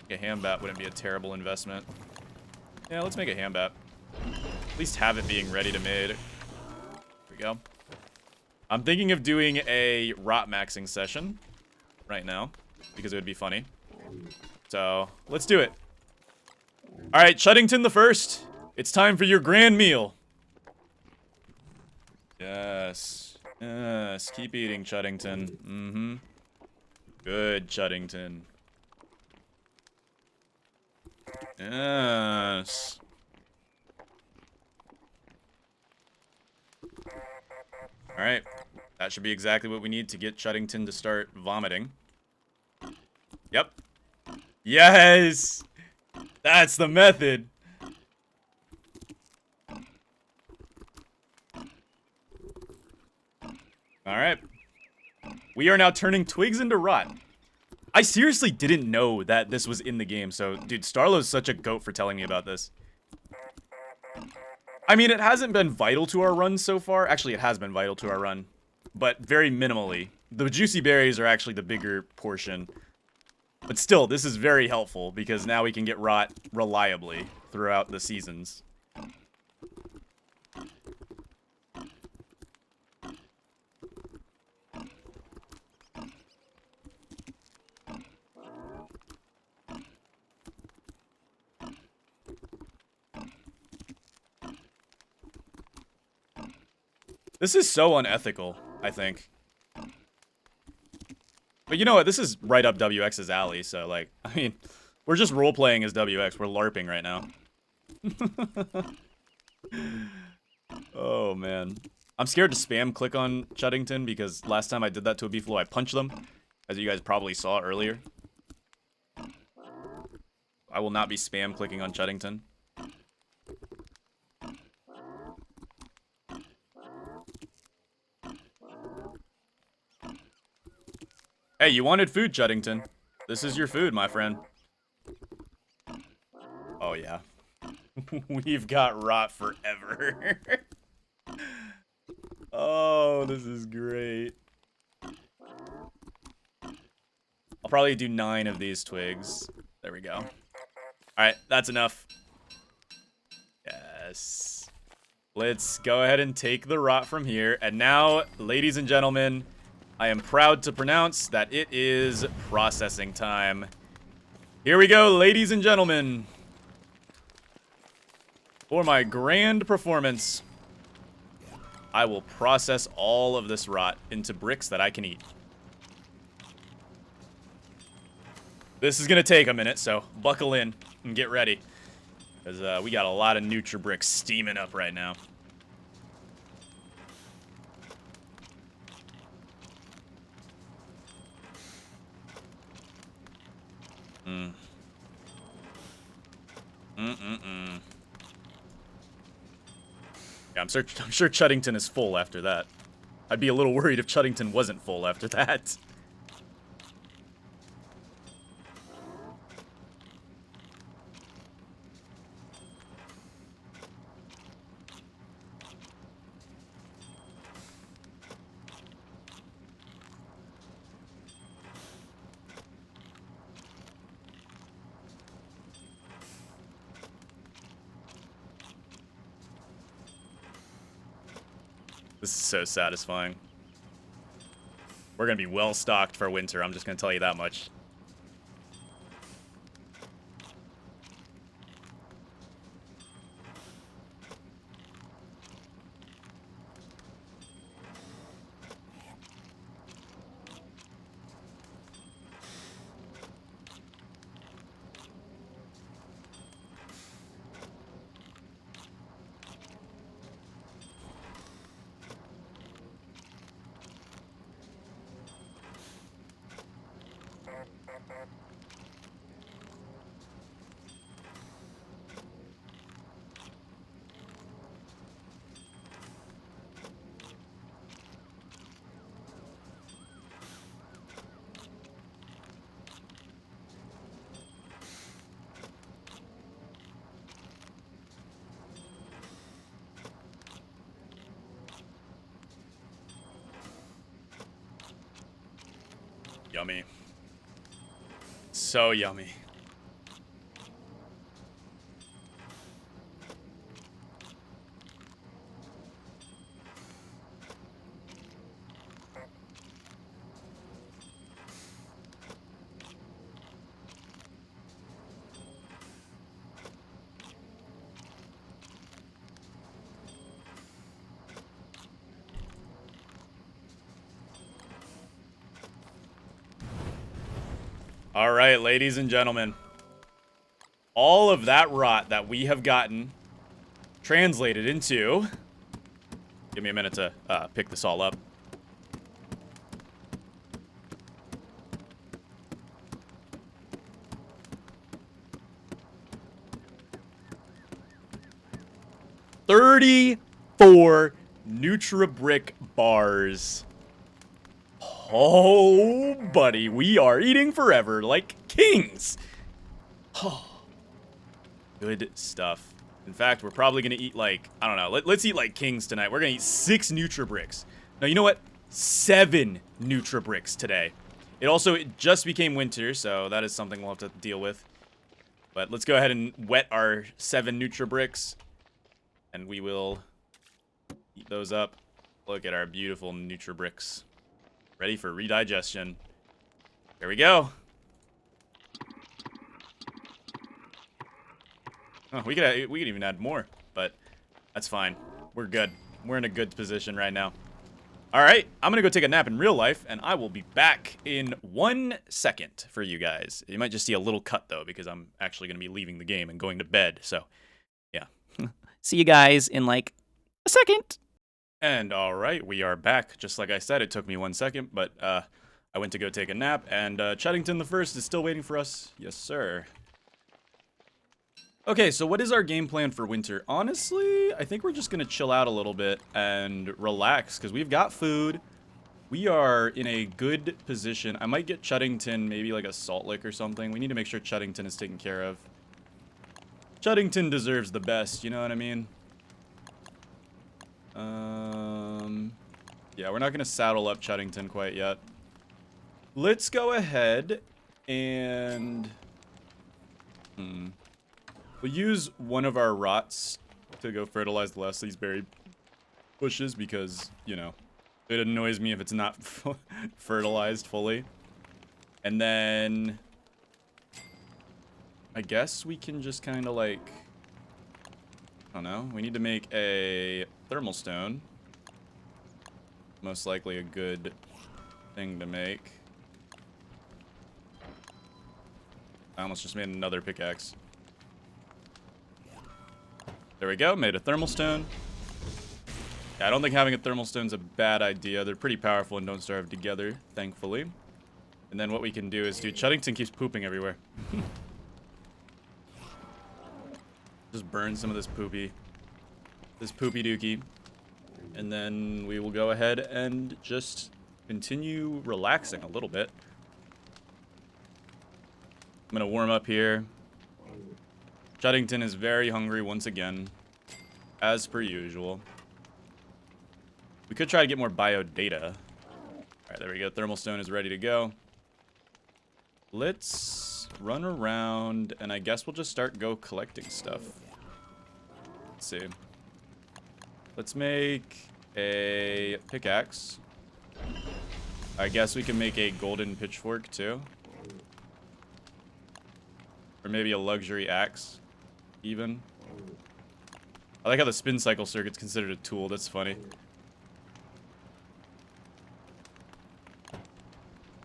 A ham bat wouldn't be a terrible investment. Yeah, let's make a ham bat. At least have it being ready to made. There we go. I'm thinking of doing a rot maxing session right now because it would be funny. So let's do it. All right, Chuddington the first. It's time for your grand meal. Yes. Yes. Keep eating, Chuddington. Mm-hmm. Good, Chuddington. Yes. All right. That should be exactly what we need to get Chuddington to start vomiting. Yep. Yes! That's the method. All right. We are now turning twigs into rot. I seriously didn't know that this was in the game, so, dude, Starlow's such a goat for telling me about this. I mean, it hasn't been vital to our run so far. Actually, it has been vital to our run, but very minimally. The juicy berries are actually the bigger portion. But still, this is very helpful because now we can get rot reliably throughout the seasons. This is so unethical, I think. But you know what? This is right up WX's alley, so, like, I mean, we're just role-playing as WX. We're LARPing right now. Oh, man. I'm scared to spam click on Chuddington because last time I did that to a beefalo, I punched them, as you guys probably saw earlier. I will not be spam clicking on Chuddington. Hey, you wanted food, Chuddington. This is your food, my friend. Oh, yeah. We've got rot forever. Oh, this is great. I'll probably do 9 of these twigs. There we go. Alright, that's enough. Yes. Let's go ahead and take the rot from here. And now, ladies and gentlemen, I am proud to pronounce that it is processing time. Here we go, ladies and gentlemen. For my grand performance, I will process all of this rot into bricks that I can eat. This is going to take a minute, so buckle in and get ready. Because we got a lot of Nutribricks steaming up right now. Yeah, I'm sure Chuddington is full after that. I'd be a little worried if Chuddington wasn't full after that. This is so satisfying. We're gonna be well stocked for winter, I'm just gonna tell you that much. Yummy. so yummy. All right, ladies and gentlemen. All of that rot that we have gotten translated into... Give me a minute to pick this all up. $34 Nutribrick bars. Oh, buddy, we are eating forever like kings. Oh, good stuff. In fact, we're probably gonna eat like, I don't know, let's eat like kings tonight. We're gonna eat 6 Nutribricks. Now, you know what? 7 Nutribricks today. It just became winter, so that is something we'll have to deal with. But let's go ahead and wet our 7 Nutribricks, and we will eat those up. Look at our beautiful Nutribricks. Ready for redigestion. Here we go. Oh, we could even add more, but that's fine. We're good. We're in a good position right now. All right, I'm gonna go take a nap in real life, and I will be back in 1 second for you guys. You might just see a little cut though, because I'm actually gonna be leaving the game and going to bed. So, yeah. See you guys in like a second. And all right, we are back. Just like I said, it took me 1 second, but I went to go take a nap, and Chuddington the First is still waiting for us. Yes, sir. Okay, so what is our game plan for winter? Honestly, I think we're just gonna chill out a little bit and relax, because we've got food. We are in a good position. I might get Chuddington maybe like a salt lick or something. We need to make sure Chuddington is taken care of. Chuddington deserves the best, you know what I mean? Yeah, we're not gonna saddle up Chuddington quite yet. Let's go ahead and... We'll use one of our rots to go fertilize the rest of these berry bushes because, you know, it annoys me if it's not fertilized fully. And then... I guess we can just kind of like... I don't know. We need to make a thermal stone. Most likely a good thing to make. I almost just made another pickaxe. There we go, made a thermal stone. Yeah, I don't think having a thermal stone is a bad idea. They're pretty powerful and don't starve together, thankfully. And then what we can do is, dude, Chuddington keeps pooping everywhere. Just burn some of this poopy dookie. And then we will go ahead and just continue relaxing a little bit. I'm gonna warm up here. Chuddington is very hungry once again, as per usual. We could try to get more bio data. Alright, there we go. Thermal stone is ready to go. Let's run around, and I guess we'll just start collecting stuff. Let's see. Let's make a pickaxe. I guess we can make a golden pitchfork too. Or maybe a luxury axe, even. I like how the spin cycle circuit's considered a tool. That's funny.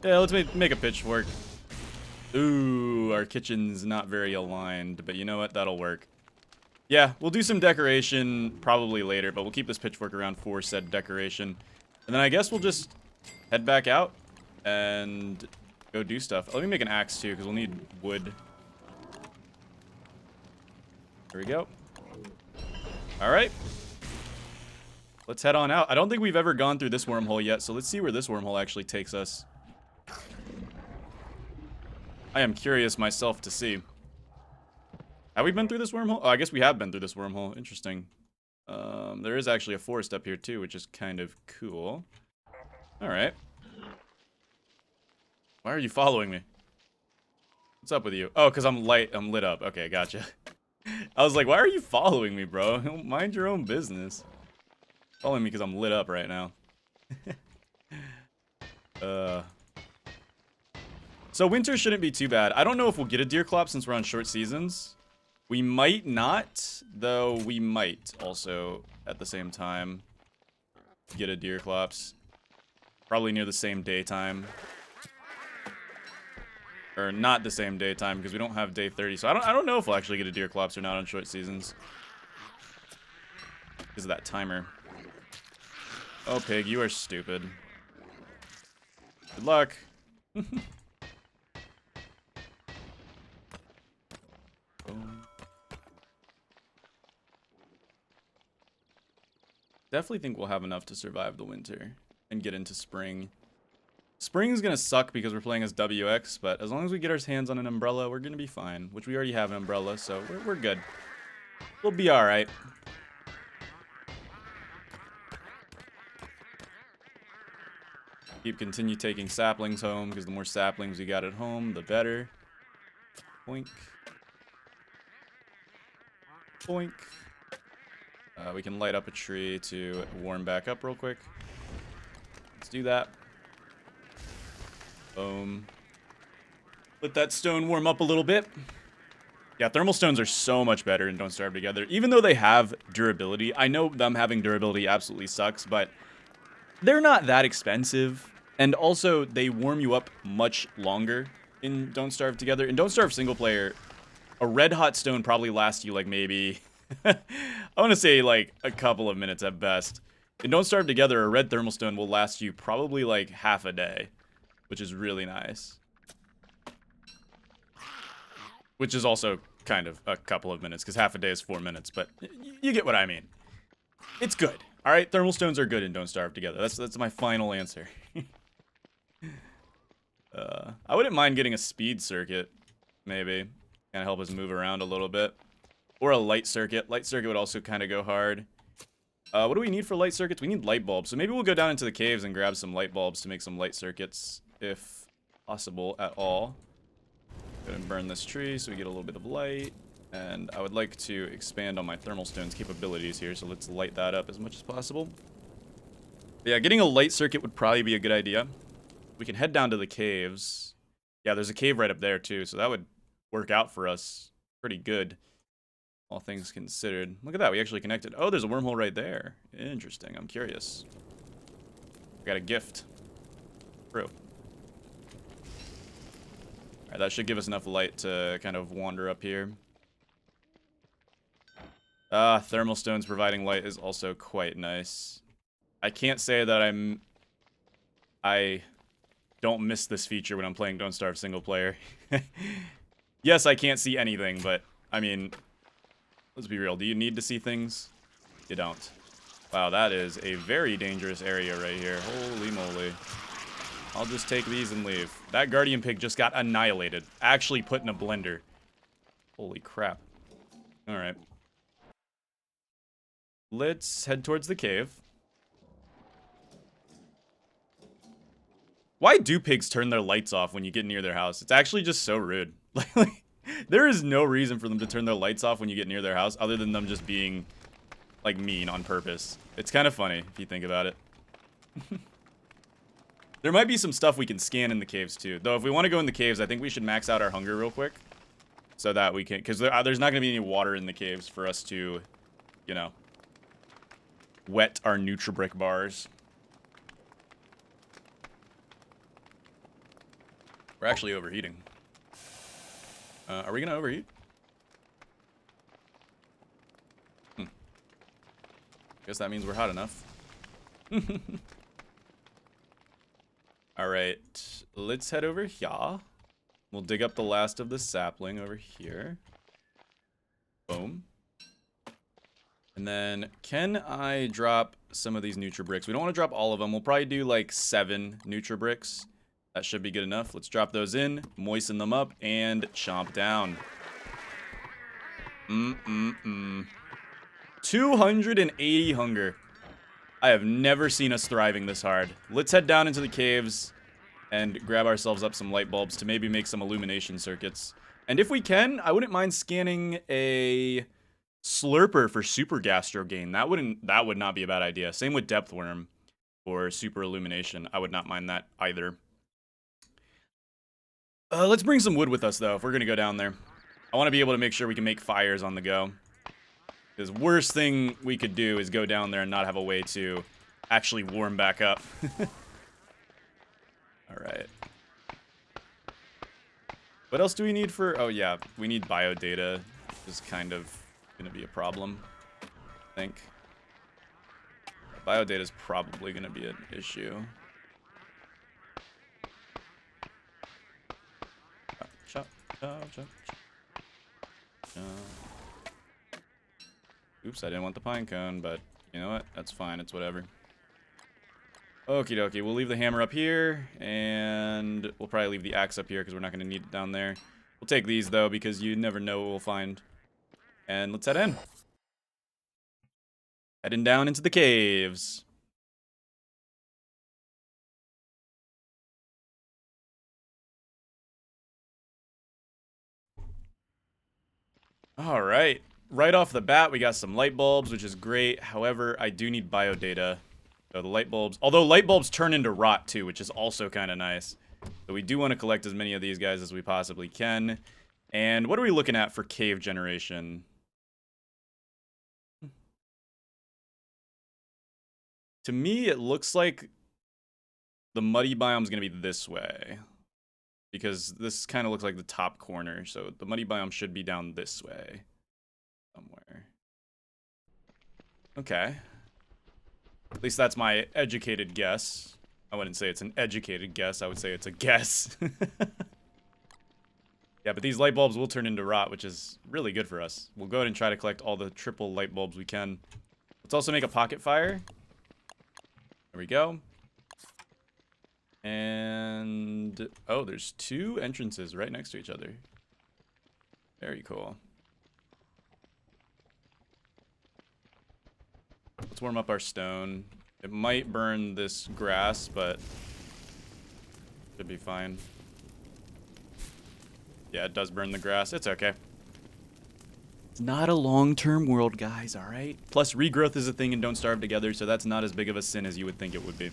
Yeah, let's make a pitchfork. Ooh, our kitchen's not very aligned, but you know what? That'll work. Yeah, we'll do some decoration probably later, but we'll keep this pitchfork around for said decoration. And then I guess we'll just head back out and go do stuff. Let me make an axe too, because we'll need wood. There we go. All right. Let's head on out. I don't think we've ever gone through this wormhole yet, so let's see where this wormhole actually takes us. I am curious myself to see. Have we been through this wormhole? Oh, I guess we have been through this wormhole. Interesting. There is actually a forest up here too, which is kind of cool. All right. Why are you following me? What's up with you? Oh, because I'm lit up. Okay, gotcha. I was like, why are you following me, bro? Mind your own business. Following me because I'm lit up right now. So winter shouldn't be too bad. I don't know if we'll get a deer clop since we're on short seasons. We might not, though we might also at the same time get a deer clops. Probably near the same daytime. Or not the same daytime because we don't have day 30. So I don't know if we'll actually get a deer clops or not on short seasons. Because of that timer. Oh, pig, you are stupid. Good luck. Definitely think we'll have enough to survive the winter and get into spring. Spring's gonna suck because we're playing as WX, but as long as we get our hands on an umbrella, we're gonna be fine. Which we already have an umbrella, so we're good. We'll be alright. Continue taking saplings home, because the more saplings we got at home, the better. Boink. Boink. We can light up a tree to warm back up real quick. Let's do that. Boom. Let that stone warm up a little bit. Yeah, thermal stones are so much better and Don't Starve Together. Even though they have durability, I know them having durability absolutely sucks, but they're not that expensive. And also, they warm you up much longer in Don't Starve Together. In Don't Starve single player, a red hot stone probably lasts you like maybe... I want to say like a couple of minutes at best. In Don't Starve Together, a red thermal stone will last you probably like half a day, which is really nice. Which is also kind of a couple of minutes, because half a day is 4 minutes, but you get what I mean. It's good. All right, thermal stones are good and Don't Starve Together. That's my final answer. I wouldn't mind getting a speed circuit, maybe. Kind of help us move around a little bit. Or a light circuit. Light circuit would also kind of go hard. What do we need for light circuits? We need light bulbs. So maybe we'll go down into the caves and grab some light bulbs to make some light circuits, if possible at all. Go ahead and burn this tree so we get a little bit of light. And I would like to expand on my thermal stones capabilities here, so let's light that up as much as possible. But yeah, getting a light circuit would probably be a good idea. We can head down to the caves. Yeah, there's a cave right up there too, so that would work out for us pretty good. All things considered. Look at that, we actually connected. Oh, there's a wormhole right there. Interesting, I'm curious. We got a gift. True. Alright, that should give us enough light to kind of wander up here. Thermal stones providing light is also quite nice. I can't say that I don't miss this feature when I'm playing Don't Starve single player. Yes, I can't see anything, but, I mean, let's be real. Do you need to see things? You don't. Wow, that is a very dangerous area right here. Holy moly. I'll just take these and leave. That guardian pig just got annihilated. Actually put in a blender. Holy crap. Alright. Let's head towards the cave. Why do pigs turn their lights off when you get near their house? It's actually just so rude. Like, there is no reason for them to turn their lights off when you get near their house, other than them just being, like, mean on purpose. It's kind of funny, if you think about it. There might be some stuff we can scan in the caves, too. Though, if we want to go in the caves, I think we should max out our hunger real quick. So that we can... Because there's not going to be any water in the caves for us to, you know, wet our Nutribrick bars. We're actually overheating. Are we going to overheat? Guess that means we're hot enough. Alright, let's head over here. We'll dig up the last of the sapling over here. Boom. And then, can I drop some of these Nutribricks? We don't want to drop all of them. We'll probably do like 7 Nutribricks. That should be good enough. Let's drop those in, moisten them up, and chomp down. 280 hunger. I have never seen us thriving this hard. Let's head down into the caves and grab ourselves up some light bulbs to maybe make some illumination circuits. And if we can, I wouldn't mind scanning a slurper for super gastro gain. That would not be a bad idea. Same with depth worm for super illumination. I would not mind that either. Let's bring some wood with us though if we're gonna go down there. I want to be able to make sure we can make fires on the go. Because worst thing we could do is go down there and not have a way to actually warm back up. Alright. What else do we need for... Oh, yeah. We need biodata. Which is kind of going to be a problem, I think. Biodata is probably going to be an issue. Chop, chop, chop, chop, chop. Oops, I didn't want the pine cone, but you know what? That's fine. It's whatever. Okie dokie. We'll leave the hammer up here, and we'll probably leave the axe up here because we're not going to need it down there. We'll take these, though, because you never know what we'll find. And let's head in. Heading down into the caves. All right. Right off the bat, we got some light bulbs, which is great. However, I do need biodata. So the light bulbs, although light bulbs turn into rot too, which is also kind of nice. So we do want to collect as many of these guys as we possibly can. And what are we looking at for cave generation? To me, it looks like the muddy biome is going to be this way. Because this kind of looks like the top corner. So the muddy biome should be down this way. Somewhere. Okay. At least that's my educated guess. I wouldn't say it's an educated guess. I would say it's a guess. Yeah, but these light bulbs will turn into rot, which is really good for us. We'll go ahead and try to collect all the triple light bulbs we can. Let's also make a pocket fire. There we go. And... oh, there's two entrances right next to each other. Very cool. Let's warm up our stone. It might burn this grass, but should be fine. Yeah, it does burn the grass. It's okay. It's not a long-term world, guys, all right? Plus, regrowth is a thing and don't starve together, so that's not as big of a sin as you would think it would be.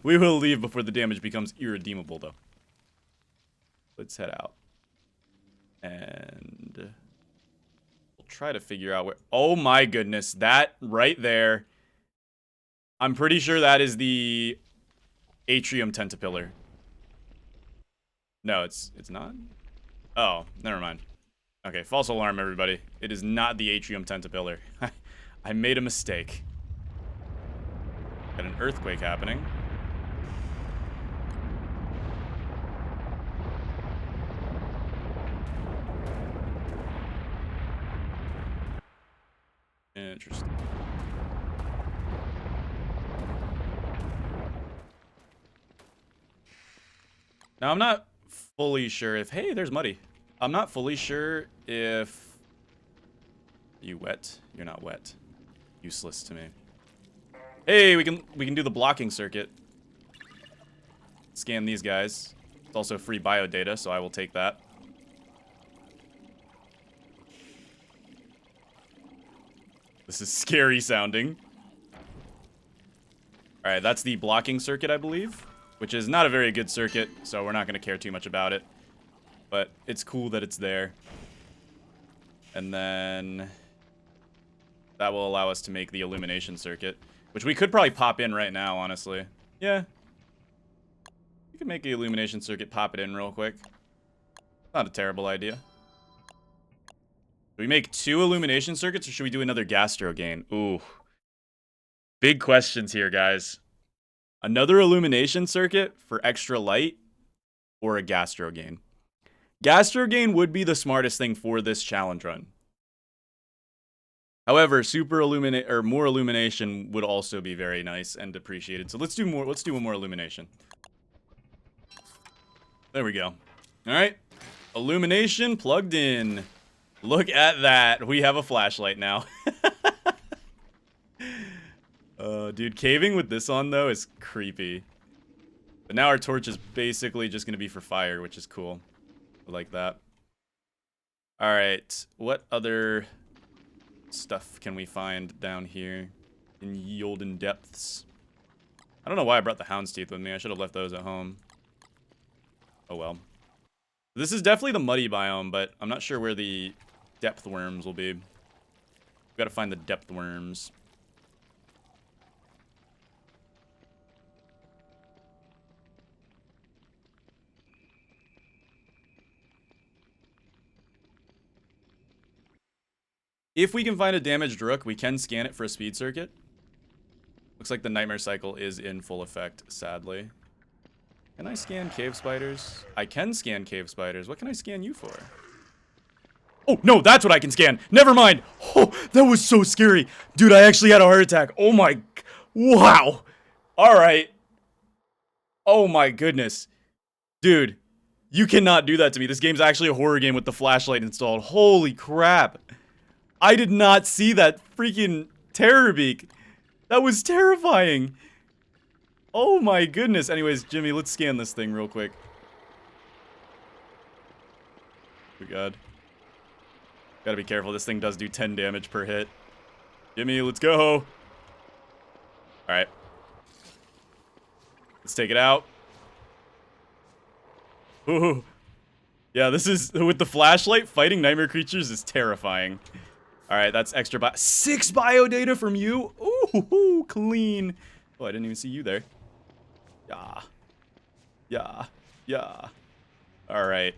We will leave before the damage becomes irredeemable, though. Let's head out. And... we'll try to figure out where... oh my goodness, that right there. I'm pretty sure that is the atrium tentapillar. No, it's not? Oh, never mind. Okay, false alarm, everybody. It is not the atrium tentapillar. I made a mistake. Got an earthquake happening. Interesting. Now, I'm not fully sure if... hey, there's Muddy. I'm not fully sure if... are you wet? You're not wet. Useless to me. Hey, we can do the blocking circuit. Scan these guys. It's also free biodata, so I will take that. This is scary sounding. Alright, that's the blocking circuit, I believe. Which is not a very good circuit, so we're not going to care too much about it. But it's cool that it's there. And then... that will allow us to make the illumination circuit. Which we could probably pop in right now, honestly. Yeah. We could make the illumination circuit, pop it in real quick. Not a terrible idea. Do we make 2 illumination circuits, or should we do another gastro gain? Ooh. Big questions here, guys. Another illumination circuit for extra light, or a gastro gain? Gastro gain would be the smartest thing for this challenge run. However, more illumination would also be very nice and appreciated. So let's do more. Let's do one more illumination. There we go. All right, illumination plugged in. Look at that. We have a flashlight now. Dude, caving with this on though is creepy. But now our torch is basically just going to be for fire, which is cool. I like that. All right. What other stuff can we find down here in Yolden Depths? I don't know why I brought the hound's teeth with me. I should have left those at home. Oh well. This is definitely the muddy biome, but I'm not sure where the depth worms will be. We've got to find the depth worms. If we can find a damaged rook, we can scan it for a speed circuit. Looks like the nightmare cycle is in full effect, sadly. Can I scan cave spiders? I can scan cave spiders. What can I scan you for? Oh, no, that's what I can scan. Never mind. Oh, that was so scary. Dude, I actually had a heart attack. Oh my, wow. All right. Oh my goodness. Dude, you cannot do that to me. This game's actually a horror game with the flashlight installed. Holy crap. I did not see that freaking terror beak. That was terrifying. Oh my goodness. Anyways, Jimmy, let's scan this thing real quick. Oh god. Gotta be careful. This thing does do 10 damage per hit. Jimmy, let's go. Alright. Let's take it out. Ooh. Yeah, this is, with the flashlight, fighting nightmare creatures is terrifying. Alright, that's extra 6 bio data from you? Ooh, clean. Oh, I didn't even see you there. Yeah. Yeah. Yeah. Alright.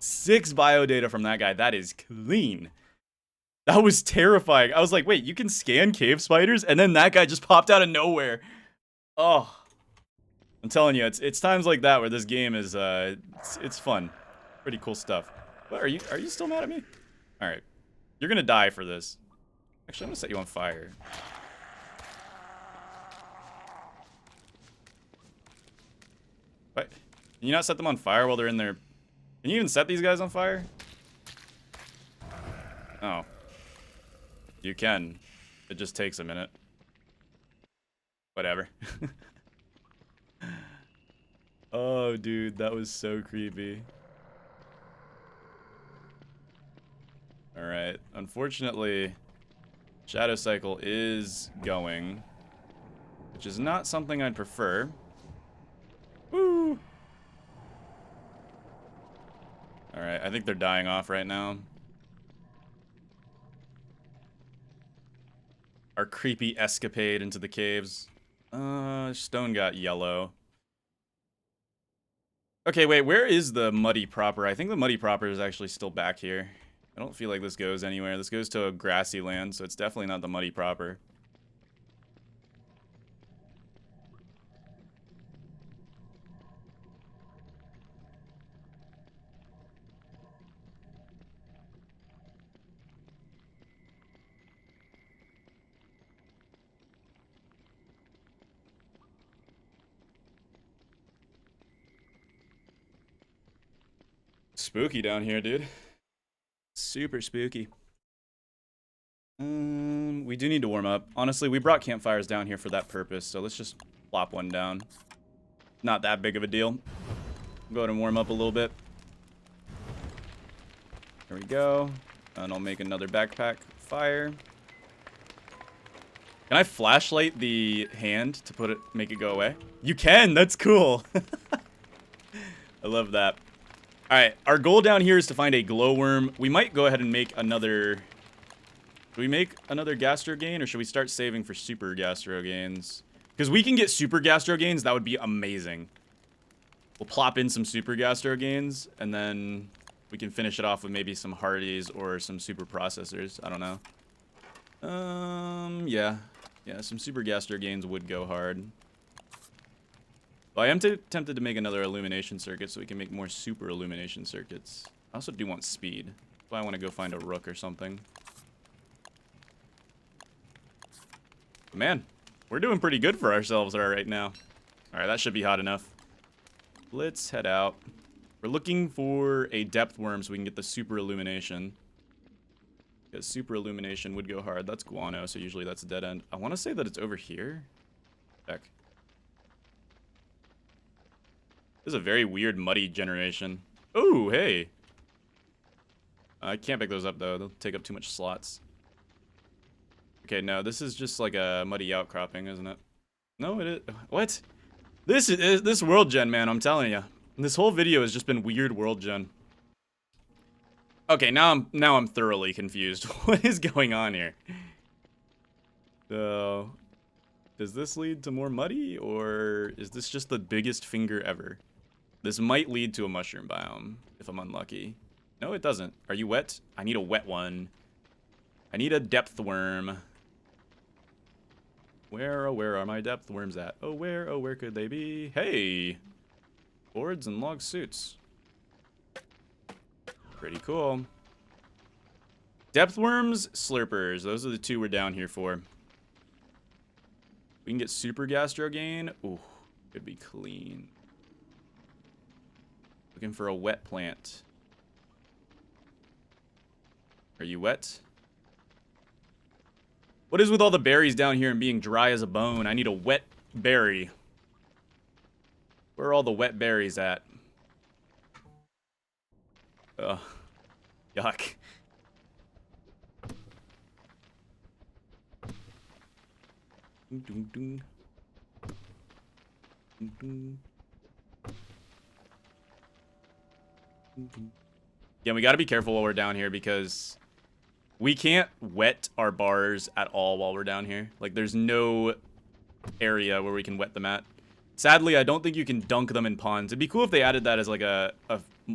6 bio data from that guy. That is clean. That was terrifying. I was like, wait, you can scan cave spiders? And then that guy just popped out of nowhere. Oh. I'm telling you, it's times like that where this game is, it's fun. Pretty cool stuff. What, are you still mad at me? Alright. You're gonna die for this. Actually, I'm gonna set you on fire. What? Can you not set them on fire while they're in there? Can you even set these guys on fire? Oh. You can. It just takes a minute. Whatever. Oh, dude, that was so creepy. Alright. Unfortunately, Shadow Cycle is going, which is not something I'd prefer. Woo! Alright, I think they're dying off right now. Our creepy escapade into the caves. Stone got yellow. Okay, wait, where is the muddy proper? I think the muddy proper is actually still back here. I don't feel like this goes anywhere. This goes to a grassy land, so it's definitely not the muddy proper. Spooky down here, dude. Super spooky. We do need to warm up. Honestly, we brought campfires down here for that purpose, so let's just plop one down. Not that big of a deal. Go ahead and warm up a little bit. There we go. And I'll make another backpack fire. Can I flashlight the hand to make it go away? You can! That's cool! I love that. Alright, our goal down here is to find a glowworm. We might go ahead and make another... Do we make another gastro gain, or should we start saving for super gastro gains? Because we can get super gastro gains, that would be amazing. We'll plop in some super gastro gains, and then we can finish it off with maybe some hardies or some super processors. I don't know. Yeah. Yeah, some super gastro gains would go hard. But I am tempted to make another illumination circuit so we can make more super illumination circuits. I also do want speed. That's why I want to go find a rook or something. But man, we're doing pretty good for ourselves right now. Alright, that should be hot enough. Let's head out. We're looking for a depth worm so we can get the super illumination. Because super illumination would go hard. That's guano, so usually that's a dead end. I want to say that it's over here. Heck. This is a very weird muddy generation. Oh, hey. I can't pick those up, though. They'll take up too much slots. Okay, no, this is just like a muddy outcropping, isn't it? No, it is. What? This is this world gen, man, I'm telling you. This whole video has just been weird world gen. Okay, now I'm thoroughly confused. What is going on here? So, does this lead to more muddy, or is this just the biggest finger ever? This might lead to a mushroom biome, if I'm unlucky. No, it doesn't. Are you wet? I need a wet one. I need a depth worm. Where, oh, where are my depth worms at? Oh, where could they be? Hey! Boards and log suits. Pretty cool. Depth worms, slurpers. Those are the two we're down here for. We can get super gastro gain. Ooh, could be clean. Looking for a wet plant. Are you wet? What is with all the berries down here and being dry as a bone? I need a wet berry. Where are all the wet berries at? Ugh. Yuck. Yeah, we gotta be careful while we're down here because we can't wet our bars at all while we're down here. Like, there's no area where we can wet them at. Sadly, I don't think you can dunk them in ponds. It'd be cool if they added that as like a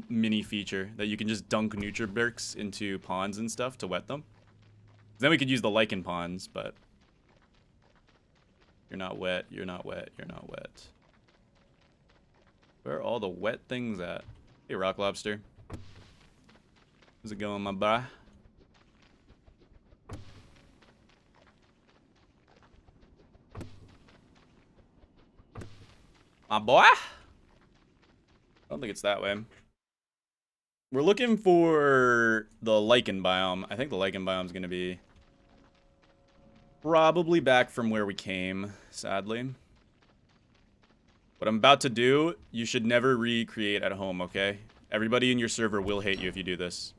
mini feature, that you can just dunk Nutribricks into ponds and stuff to wet them. Then we could use the lichen ponds, but you're not wet, you're not wet, you're not wet. Where are all the wet things at? Hey, rock lobster. How's it going, my boy? My boy? I don't think it's that way. We're looking for the lichen biome. I think the lichen biome is going to be probably back from where we came, sadly. What I'm about to do, you should never recreate at home, okay? Everybody in your server will hate you if you do this.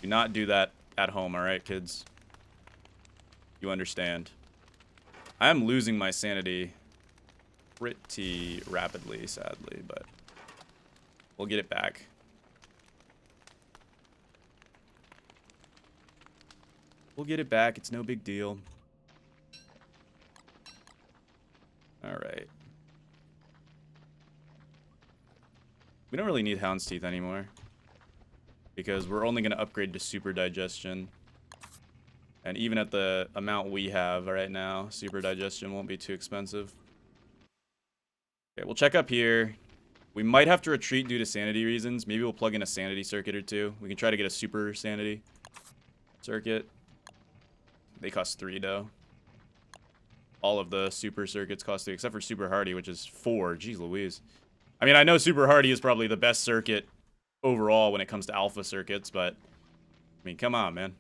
Do not do that at home, alright, kids? You understand. I am losing my sanity pretty rapidly, sadly, but we'll get it back. We'll get it back. It's no big deal. Alright. We don't really need Hound's Teeth anymore, because we're only going to upgrade to Super Digestion. And even at the amount we have right now, Super Digestion won't be too expensive. Okay, we'll check up here. We might have to retreat due to sanity reasons. Maybe we'll plug in a sanity circuit or two. We can try to get a super sanity circuit. They cost 3, though. All of the super circuits cost 3, except for Super Hardy, which is 4. Jeez Louise. I mean, I know Super Hardy is probably the best circuit overall when it comes to alpha circuits, but I mean, come on, man.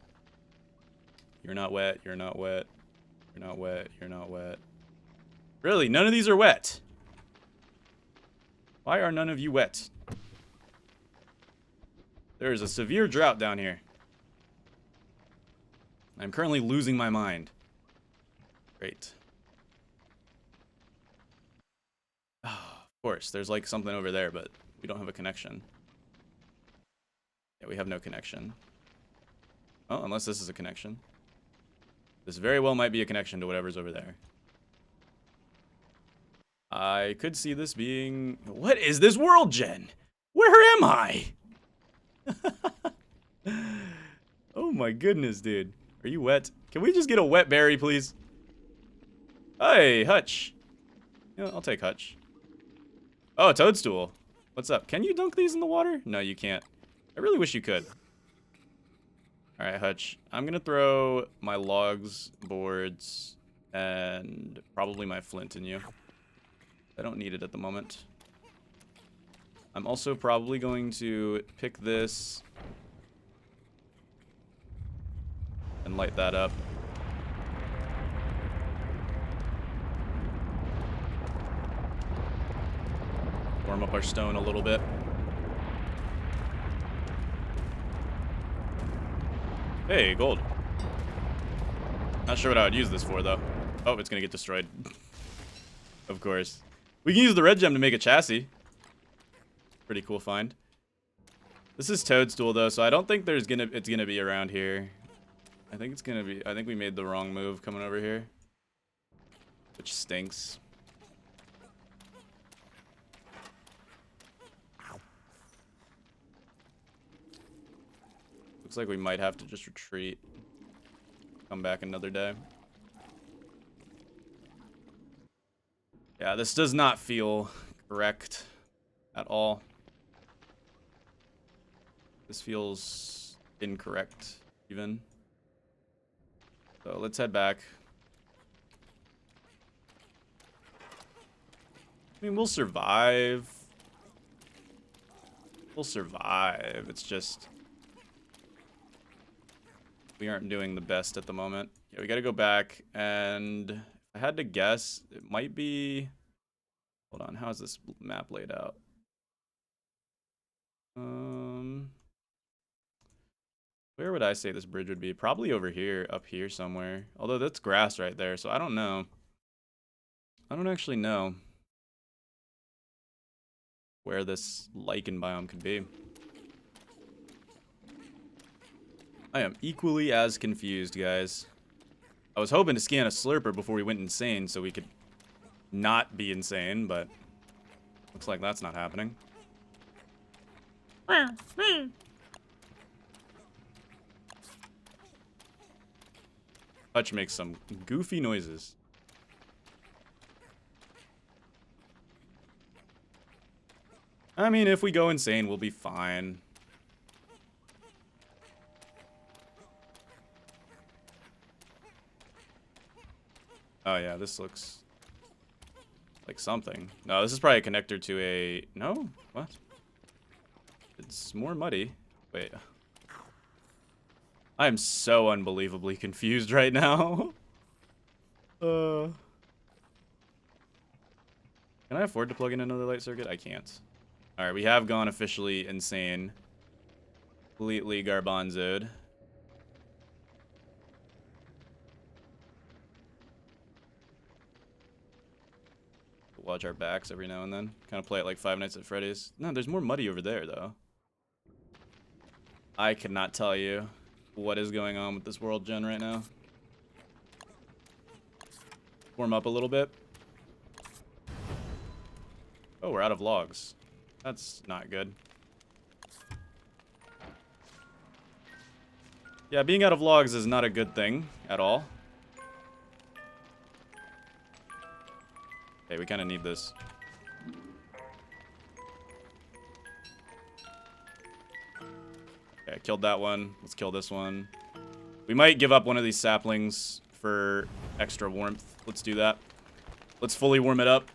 You're not wet, you're not wet. You're not wet, you're not wet. Really, none of these are wet. Why are none of you wet? There is a severe drought down here. I'm currently losing my mind. Great. Oh, of course, there's like something over there, but we don't have a connection. Yeah, we have no connection. Oh, unless this is a connection. This very well might be a connection to whatever's over there. I could see this being... What is this world gen? Where am I? Oh my goodness, dude. Are you wet? Can we just get a wet berry, please? Hey, Hutch. Yeah, I'll take Hutch. Oh, a toadstool. What's up? Can you dunk these in the water? No, you can't. I really wish you could. Alright, Hutch. I'm gonna throw my logs, boards, and probably my flint in you. I don't need it at the moment. I'm also probably going to pick this and light that up. Warm up our stone a little bit. Hey, gold. Not sure what I would use this for, though. Oh, it's gonna get destroyed. Of course. We can use the red gem to make a chassis. Pretty cool find. This is Toadstool, though, so I don't think it's gonna be around here. I think we made the wrong move coming over here. Which stinks. Looks like we might have to just retreat. Come back another day. Yeah, this does not feel correct at all. This feels incorrect, even. So let's head back. I mean, we'll survive. We'll survive. It's just... we aren't doing the best at the moment. Yeah, we gotta go back, and if I had to guess, it might be... hold on, how's this map laid out? Where would I say this bridge would be? Probably over here, up here somewhere. Although that's grass right there, so I don't know. I don't actually know where this lichen biome could be. I am equally as confused, guys. I was hoping to scan a slurper before we went insane so we could not be insane, but looks like that's not happening. Hutch makes some goofy noises. I mean, if we go insane, we'll be fine. Oh yeah, this looks like something. No, this is probably a connector to a... no? What? It's more muddy. Wait. I am so unbelievably confused right now. Can I afford to plug in another light circuit? I can't. Alright, we have gone officially insane. Completely garbanzoed. Watch our backs every now and then. Kind of play it like Five Nights at Freddy's. No, there's more muddy over there, though. I cannot tell you what is going on with this world gen right now. Warm up a little bit. Oh, we're out of logs. That's not good. Yeah, being out of logs is not a good thing at all. Okay, we kind of need this. Okay, I killed that one. Let's kill this one. We might give up one of these saplings for extra warmth. Let's do that. Let's fully warm it up.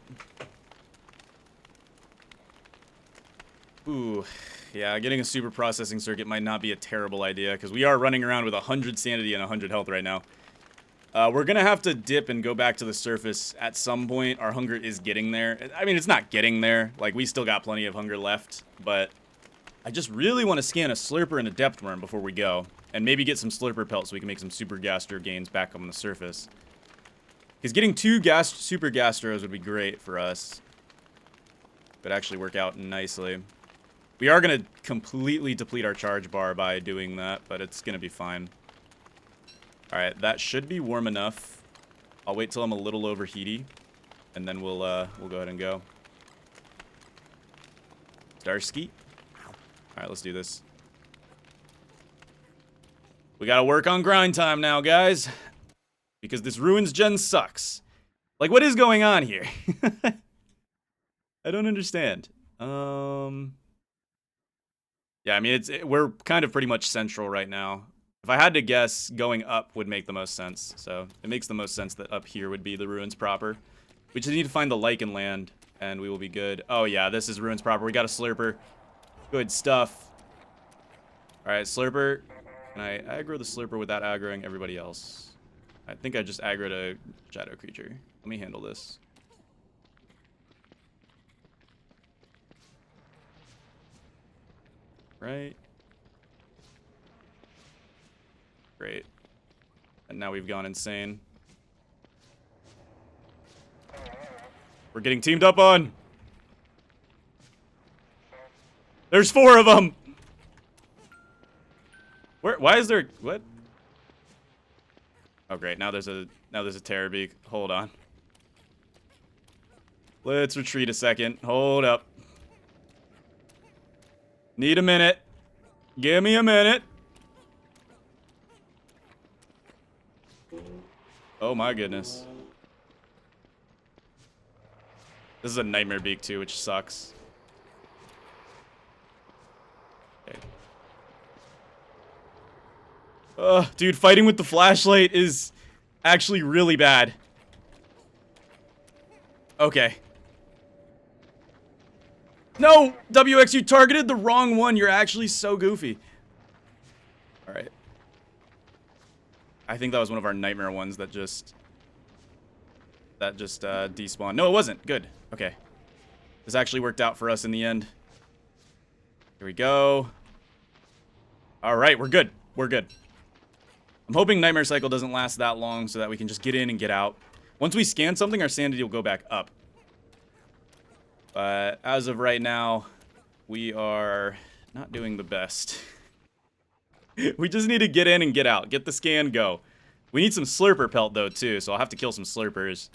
Ooh, yeah, getting a super processing circuit might not be a terrible idea because we are running around with 100 sanity and 100 health right now. We're gonna have to dip and go back to the surface at some point. Our hunger is getting there. I mean, it's not getting there. Like, we still got plenty of hunger left, but I just really want to scan a slurper and a depth worm before we go, and maybe get some slurper pelts so we can make some super gastro gains back on the surface. Because getting 2 super gastros would be great for us. Would actually work out nicely. We are gonna completely deplete our charge bar by doing that, but it's gonna be fine. Alright, that should be warm enough. I'll wait till I'm a little overheaty, and then we'll go ahead and go. Starsky. Alright, let's do this. We gotta work on grind time now, guys. Because this ruins gen sucks. Like, what is going on here? I don't understand. Yeah, I mean, we're kind of pretty much central right now. If I had to guess, going up would make the most sense. So it makes the most sense that up here would be the ruins proper. We just need to find the lichen land, and we will be good. Oh yeah, this is ruins proper. We got a slurper. Good stuff. All right, slurper. Can I aggro the slurper without aggroing everybody else? I think I just aggroed a shadow creature. Let me handle this. right? Great. And now we've gone insane. We're getting teamed up on. There's 4 of them. Why is there, what? Oh great, now there's a Terrorbeak. Hold on. Let's retreat a second. Hold up. Need a minute. Give me a minute. Oh my goodness. This is a nightmare beak too, which sucks. Okay. Dude, fighting with the flashlight is actually really bad. Okay. No! WX, you targeted the wrong one. You're actually so goofy. Alright. I think that was one of our nightmare ones that just despawned. No, it wasn't. Good. Okay. This actually worked out for us in the end. Here we go. Alright, we're good. We're good. I'm hoping Nightmare Cycle doesn't last that long so that we can just get in and get out. Once we scan something, our sanity will go back up. But as of right now, we are not doing the best. We just need to get in and get out. Get the scan, go. We need some slurper pelt, though, too, so I'll have to kill some slurpers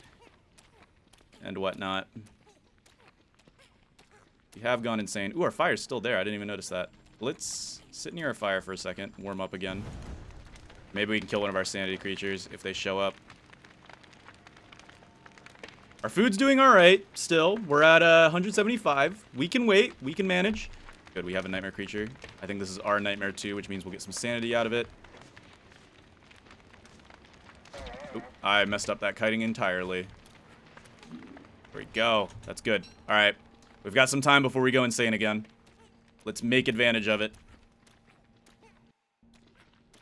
and whatnot. We have gone insane. Ooh, our fire's still there. I didn't even notice that. Let's sit near our fire for a second, warm up again. Maybe we can kill one of our sanity creatures if they show up. Our food's doing alright, still. We're at 175. We can wait. We can manage. Good, we have a nightmare creature. I think this is our nightmare too, which means we'll get some sanity out of it. Oop, I messed up that kiting entirely. There we go. That's good. Alright. We've got some time before we go insane again. Let's make advantage of it.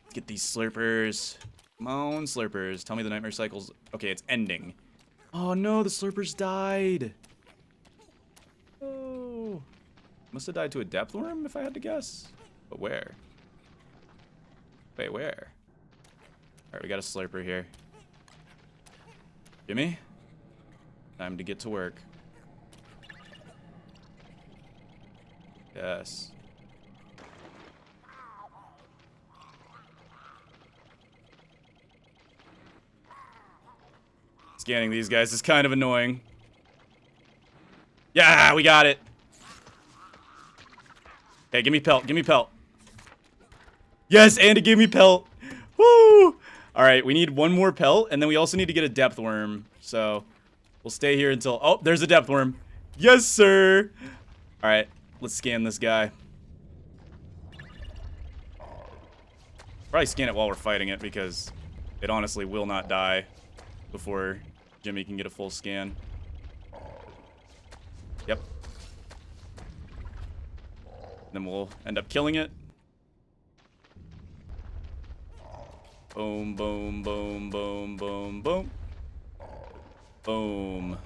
Let's get these slurpers. Come on, slurpers. Tell me the nightmare cycle's... Okay, it's ending. Oh no, the slurpers died. Oh. Must have died to a depth worm, if I had to guess. But where? Wait, where? Alright, we got a slurper here. Gimme. Time to get to work. Yes. Scanning these guys is kind of annoying. Yeah, we got it. Hey, give me pelt. Give me pelt. Yes, and it gave me pelt. Woo! Alright, we need one more pelt, and then we also need to get a depth worm. So, we'll stay here until... Oh, there's a depth worm. Yes, sir! Alright, let's scan this guy. Probably scan it while we're fighting it, because it honestly will not die before Jimmy can get a full scan. Yep. Then we'll end up killing it. Boom, boom, boom, boom, boom, boom. Boom.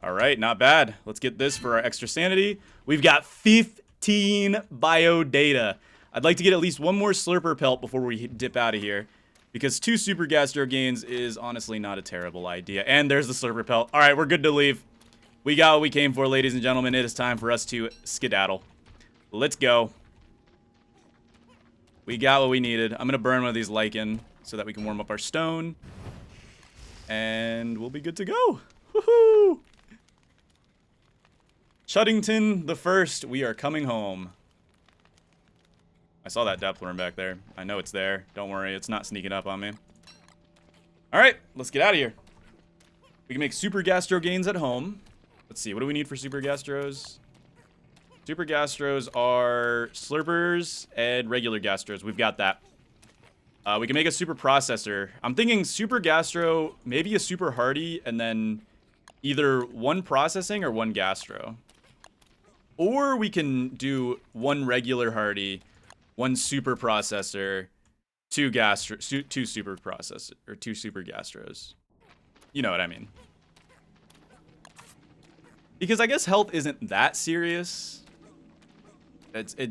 Alright, not bad. Let's get this for our extra sanity. We've got 15 bio data. I'd like to get at least one more slurper pelt before we dip out of here, because 2 super gastro gains is honestly not a terrible idea. And there's the slurper pelt. Alright, we're good to leave. We got what we came for, ladies and gentlemen. It is time for us to skedaddle. Let's go. We got what we needed. I'm going to burn one of these lichen so that we can warm up our stone. And we'll be good to go. Woohoo! Chuddington the First, we are coming home. I saw that depth worm back there. I know it's there. Don't worry, it's not sneaking up on me. Alright, let's get out of here. We can make super gastro gains at home. Let's see, what do we need for super gastros? Super gastros are slurpers and regular gastros. We've got that. We can make a super processor. I'm thinking super gastro, maybe a super hardy, and then either one processing or one gastro. Or we can do one regular hardy, one super processor, two super processor, or 2 super gastros. You know what I mean. Because I guess health isn't that serious.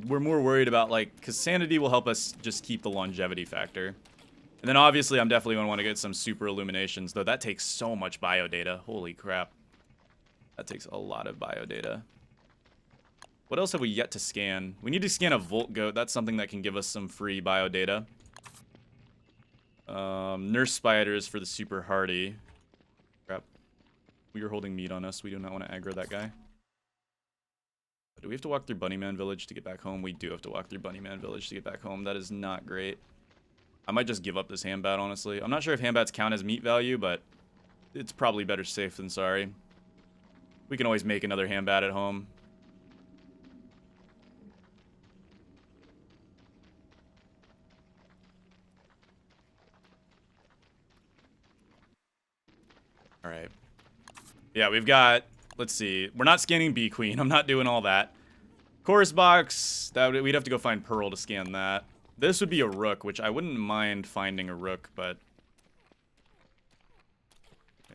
We're more worried about, like, because sanity will help us just keep the longevity factor. And then obviously I'm definitely going to want to get some super illuminations, though that takes so much bio data. Holy crap. That takes a lot of bio data. What else have we yet to scan? We need to scan a Volt Goat. That's something that can give us some free bio data. Nurse spiders for the super hardy. Crap. We are holding meat on us. We do not want to aggro that guy. Do we have to walk through Bunnyman Village to get back home? We do have to walk through Bunnyman Village to get back home. That is not great. I might just give up this handbat, honestly. I'm not sure if handbats count as meat value, but it's probably better safe than sorry. We can always make another handbat at home. All right. Yeah, we've got, let's see. We're not scanning Bee Queen. I'm not doing all that. Chorus box, we'd have to go find Pearl to scan that. This would be a Rook, which I wouldn't mind finding a Rook, but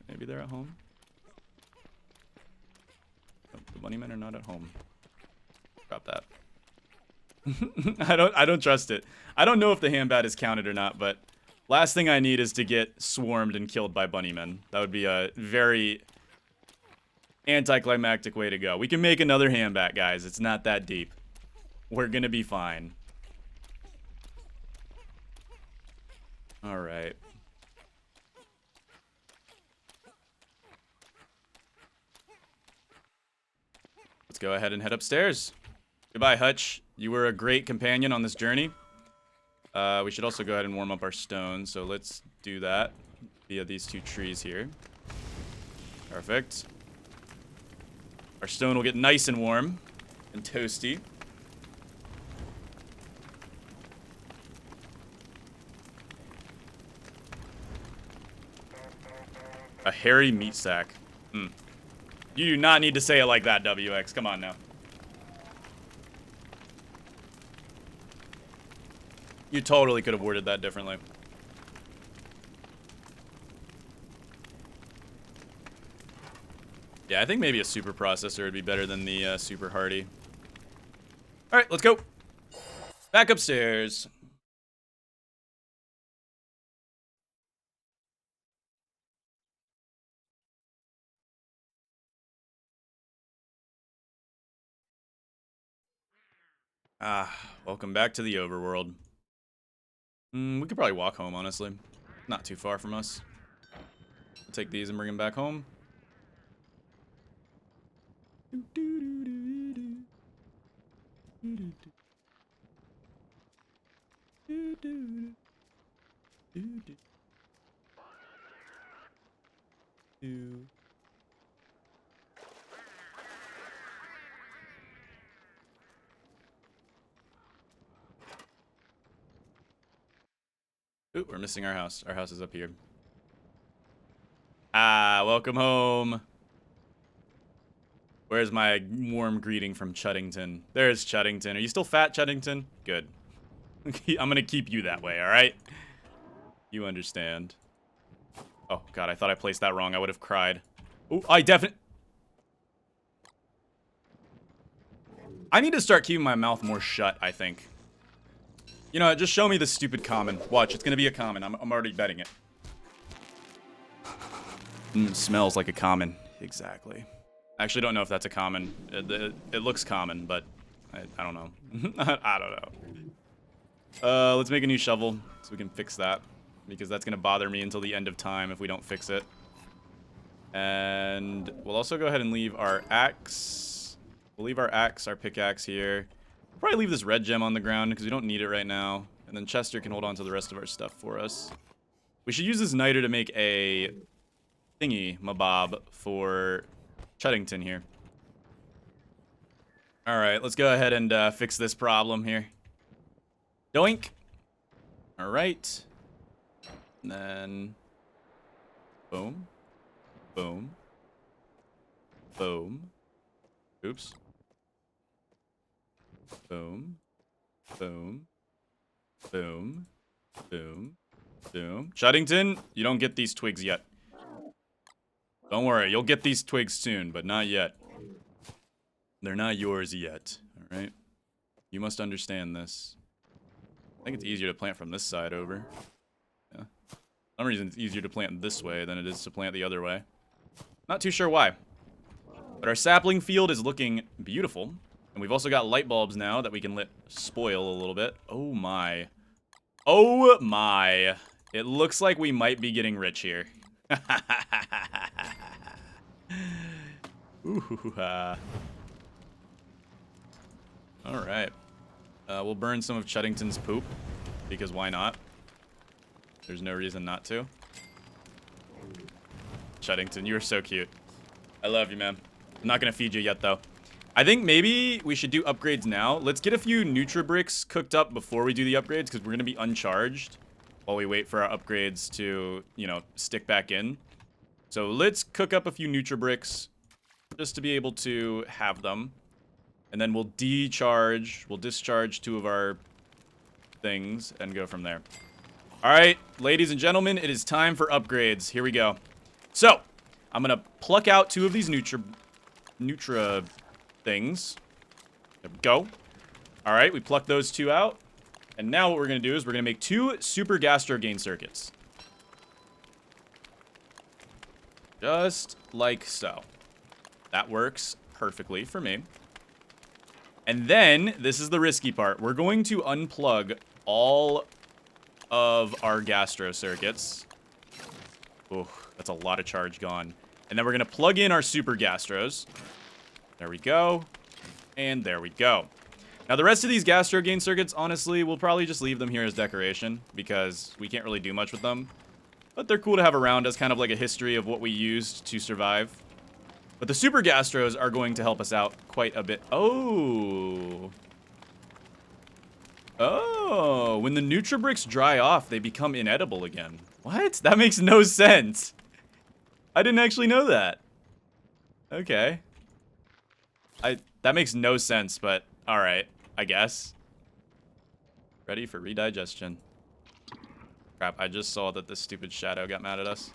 maybe they're at home. Oh, the Bunnymen are not at home. Drop that. I don't trust it. I don't know if the handbat is counted or not, but last thing I need is to get swarmed and killed by Bunnymen. That would be a very anticlimactic way to go. We can make another handbat, guys. It's not that deep. We're gonna be fine. Alright. Let's go ahead and head upstairs. Goodbye, Hutch. You were a great companion on this journey. We should also go ahead and warm up our stone, so let's do that via these two trees here. Perfect. Our stone will get nice and warm and toasty. A hairy meat sack. You do not need to say it like that, WX. Come on now. You totally could have worded that differently. Yeah, I think maybe a super processor would be better than the super hardy. Alright, let's go. Back upstairs. Welcome back to the overworld. We could probably walk home, honestly. Not too far from us. We'll take these and bring them back home. Ooh, we're missing our house. Our house is up here. Welcome home. Where's my warm greeting from Chuddington? There's Chuddington. Are you still fat, Chuddington? Good. I'm gonna keep you that way, alright? You understand. Oh, God, I thought I placed that wrong. I would have cried. Oh, I definitely... I need to start keeping my mouth more shut, I think. You know what? Just show me the stupid common. Watch, it's gonna be a common. I'm already betting it. Smells like a common. Exactly. I actually don't know if that's a common. It looks common, but I don't know. I don't know. Let's make a new shovel so we can fix that, because that's gonna bother me until the end of time if we don't fix it. And we'll also go ahead and leave our axe. We'll leave our axe, our pickaxe here. Probably leave this red gem on the ground because we don't need it right now. And then Chester can hold on to the rest of our stuff for us. We should use this niter to make a thingy mabob for Chuddington here. Alright, let's go ahead and fix this problem here. Doink. Alright. And then... boom. Boom. Boom. Oops. Boom. Boom. Boom. Boom. Boom. Chuddington, you don't get these twigs yet. Don't worry, you'll get these twigs soon, but not yet. They're not yours yet, alright? You must understand this. I think it's easier to plant from this side over. Yeah. For some reason, it's easier to plant this way than it is to plant the other way. Not too sure why. But our sapling field is looking beautiful. And we've also got light bulbs now that we can let spoil a little bit. Oh my. Oh my. It looks like we might be getting rich here. Ooh, Alright. We'll burn some of Chuddington's poop. Because why not? There's no reason not to. Chuddington, you're so cute. I love you, man. I'm not gonna feed you yet, though. I think maybe we should do upgrades now. Let's get a few Nutribricks cooked up before we do the upgrades, because we're gonna be uncharged while we wait for our upgrades to, you know, stick back in. So let's cook up a few Nutribricks just to be able to have them. And then we'll discharge 2 of our things and go from there. Alright, ladies and gentlemen, it is time for upgrades. Here we go. So, I'm gonna pluck out 2 of these Nutra things. There we go. Alright, we plucked those 2 out. And now what we're gonna do is we're gonna make 2 super gastro gain circuits. Just like so. That works perfectly for me. And then, this is the risky part. We're going to unplug all of our gastro circuits. Ooh, that's a lot of charge gone. And then we're going to plug in our super gastros. There we go. And there we go. Now, the rest of these gastro gain circuits, honestly, we'll probably just leave them here as decoration because we can't really do much with them. But they're cool to have around as kind of like a history of what we used to survive. But the super gastros are going to help us out quite a bit. Oh. Oh, when the Nutribricks dry off, they become inedible again. What? That makes no sense. I didn't actually know that. Okay. That makes no sense, but alright, I guess. Ready for redigestion. Crap, I just saw that this stupid shadow got mad at us.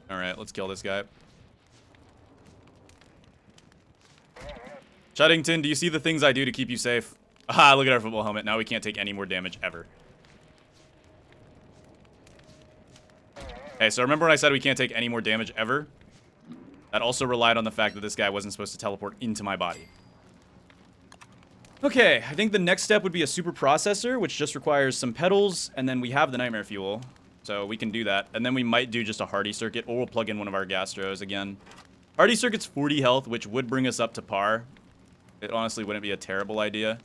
Alright, let's kill this guy. Chuddington, do you see the things I do to keep you safe? Ah, look at our football helmet. Now we can't take any more damage ever. Hey, so remember when I said we can't take any more damage ever? That also relied on the fact that this guy wasn't supposed to teleport into my body. Okay, I think the next step would be a super processor, which just requires some petals, and then we have the nightmare fuel. So we can do that. And then we might do just a hardy circuit, or we'll plug in one of our gastros again. Hardy circuit's 40 health, which would bring us up to par. It honestly wouldn't be a terrible idea.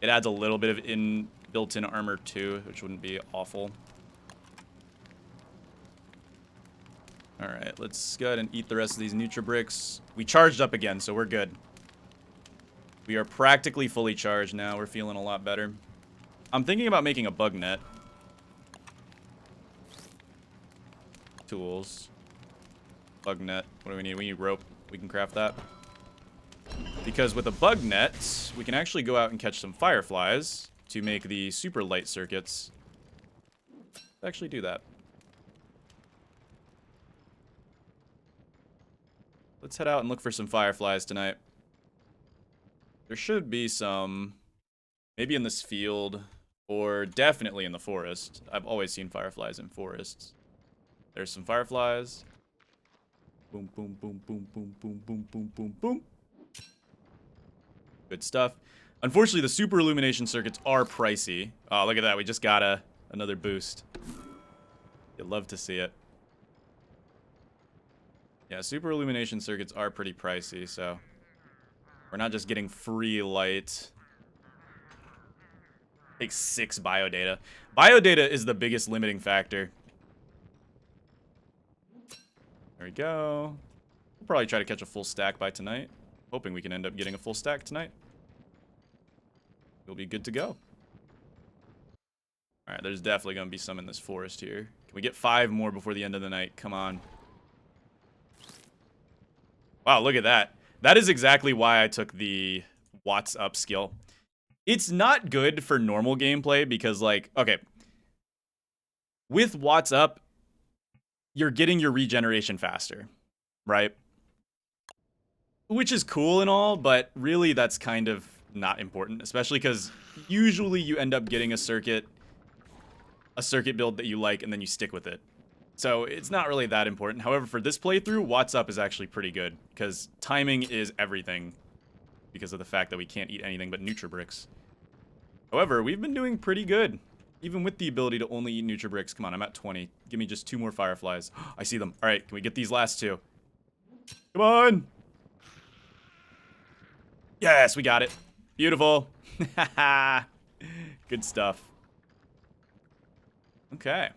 It adds a little bit of built-in armor too, which wouldn't be awful. Alright, let's go ahead and eat the rest of these Nutribricks. We charged up again, so we're good. We are practically fully charged now. We're feeling a lot better. I'm thinking about making a bug net. Tools. Bug net. What do we need? We need rope. We can craft that. Because with a bug net, we can actually go out and catch some fireflies to make the super light circuits. Let's actually do that. Let's head out and look for some fireflies tonight. There should be some, maybe in this field, or definitely in the forest. I've always seen fireflies in forests. There's some fireflies. Boom, boom, boom, boom, boom, boom, boom, boom, boom, boom. Good stuff. Unfortunately, the super illumination circuits are pricey. Oh, look at that. We just got another boost. You'd love to see it. Yeah, super illumination circuits are pretty pricey, so we're not just getting free light. Takes 6 biodata. Biodata is the biggest limiting factor. There we go. We'll probably try to catch a full stack by tonight. Hoping we can end up getting a full stack tonight. We'll be good to go. Alright, there's definitely going to be some in this forest here. Can we get 5 more before the end of the night? Come on. Wow, look at that. That is exactly why I took the Watts Up skill. It's not good for normal gameplay because, like, okay. With Watts Up, you're getting your regeneration faster, right? which is cool and all, but really that's kind of not important, especially because usually you end up getting a circuit build that you like, and then you stick with it. So it's not really that important. However, for this playthrough, Watts Up is actually pretty good, because timing is everything, because of the fact that we can't eat anything but Nutribricks. However, we've been doing pretty good, even with the ability to only eat Nutribricks. Come on, I'm at 20. Give me just 2 more fireflies. I see them. All right, can we get these last 2? Come on! Yes, we got it. Beautiful. Good stuff. Okay.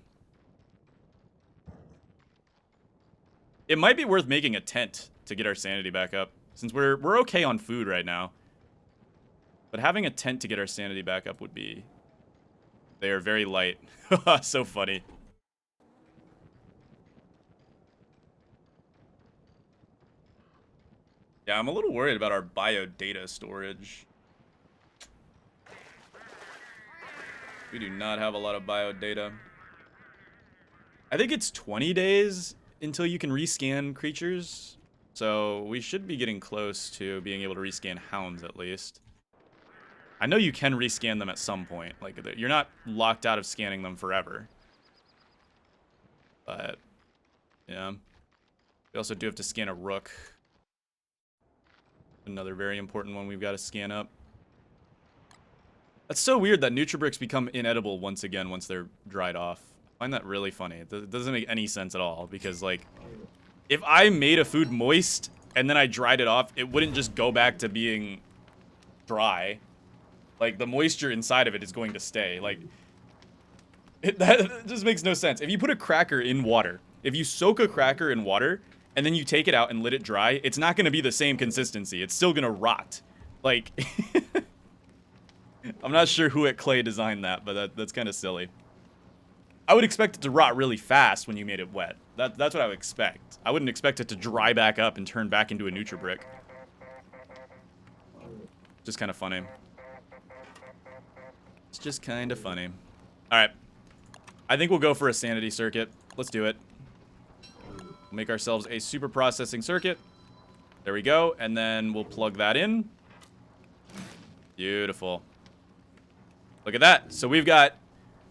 It might be worth making a tent to get our sanity back up, since we're okay on food right now. But having a tent to get our sanity back up would be... They are very light. So funny. Yeah, I'm a little worried about our bio data storage. We do not have a lot of bio data. I think it's 20 days until you can rescan creatures. So we should be getting close to being able to rescan hounds at least. I know you can rescan them at some point. Like, you're not locked out of scanning them forever. But, yeah. We also do have to scan a rook. Another very important one we've got to scan up. That's so weird that Nutribricks become inedible once again once they're dried off. I find that really funny. It doesn't make any sense at all, because, like, if I made a food moist and then I dried it off, it wouldn't just go back to being dry. Like, the moisture inside of it is going to stay. Like, that just makes no sense. If you put a cracker in water, if you soak a cracker in water, and then you take it out and let it dry, it's not going to be the same consistency. It's still going to rot. Like, I'm not sure who at Clay designed that, but that's kind of silly. I would expect it to rot really fast when you made it wet. That's what I would expect. I wouldn't expect it to dry back up and turn back into a Nutribrick. Just kind of funny. It's just kind of funny. All right. I think we'll go for a sanity circuit. Let's do it. We'll make ourselves a super processing circuit. There we go. And then we'll plug that in. Beautiful. Look at that. So we've got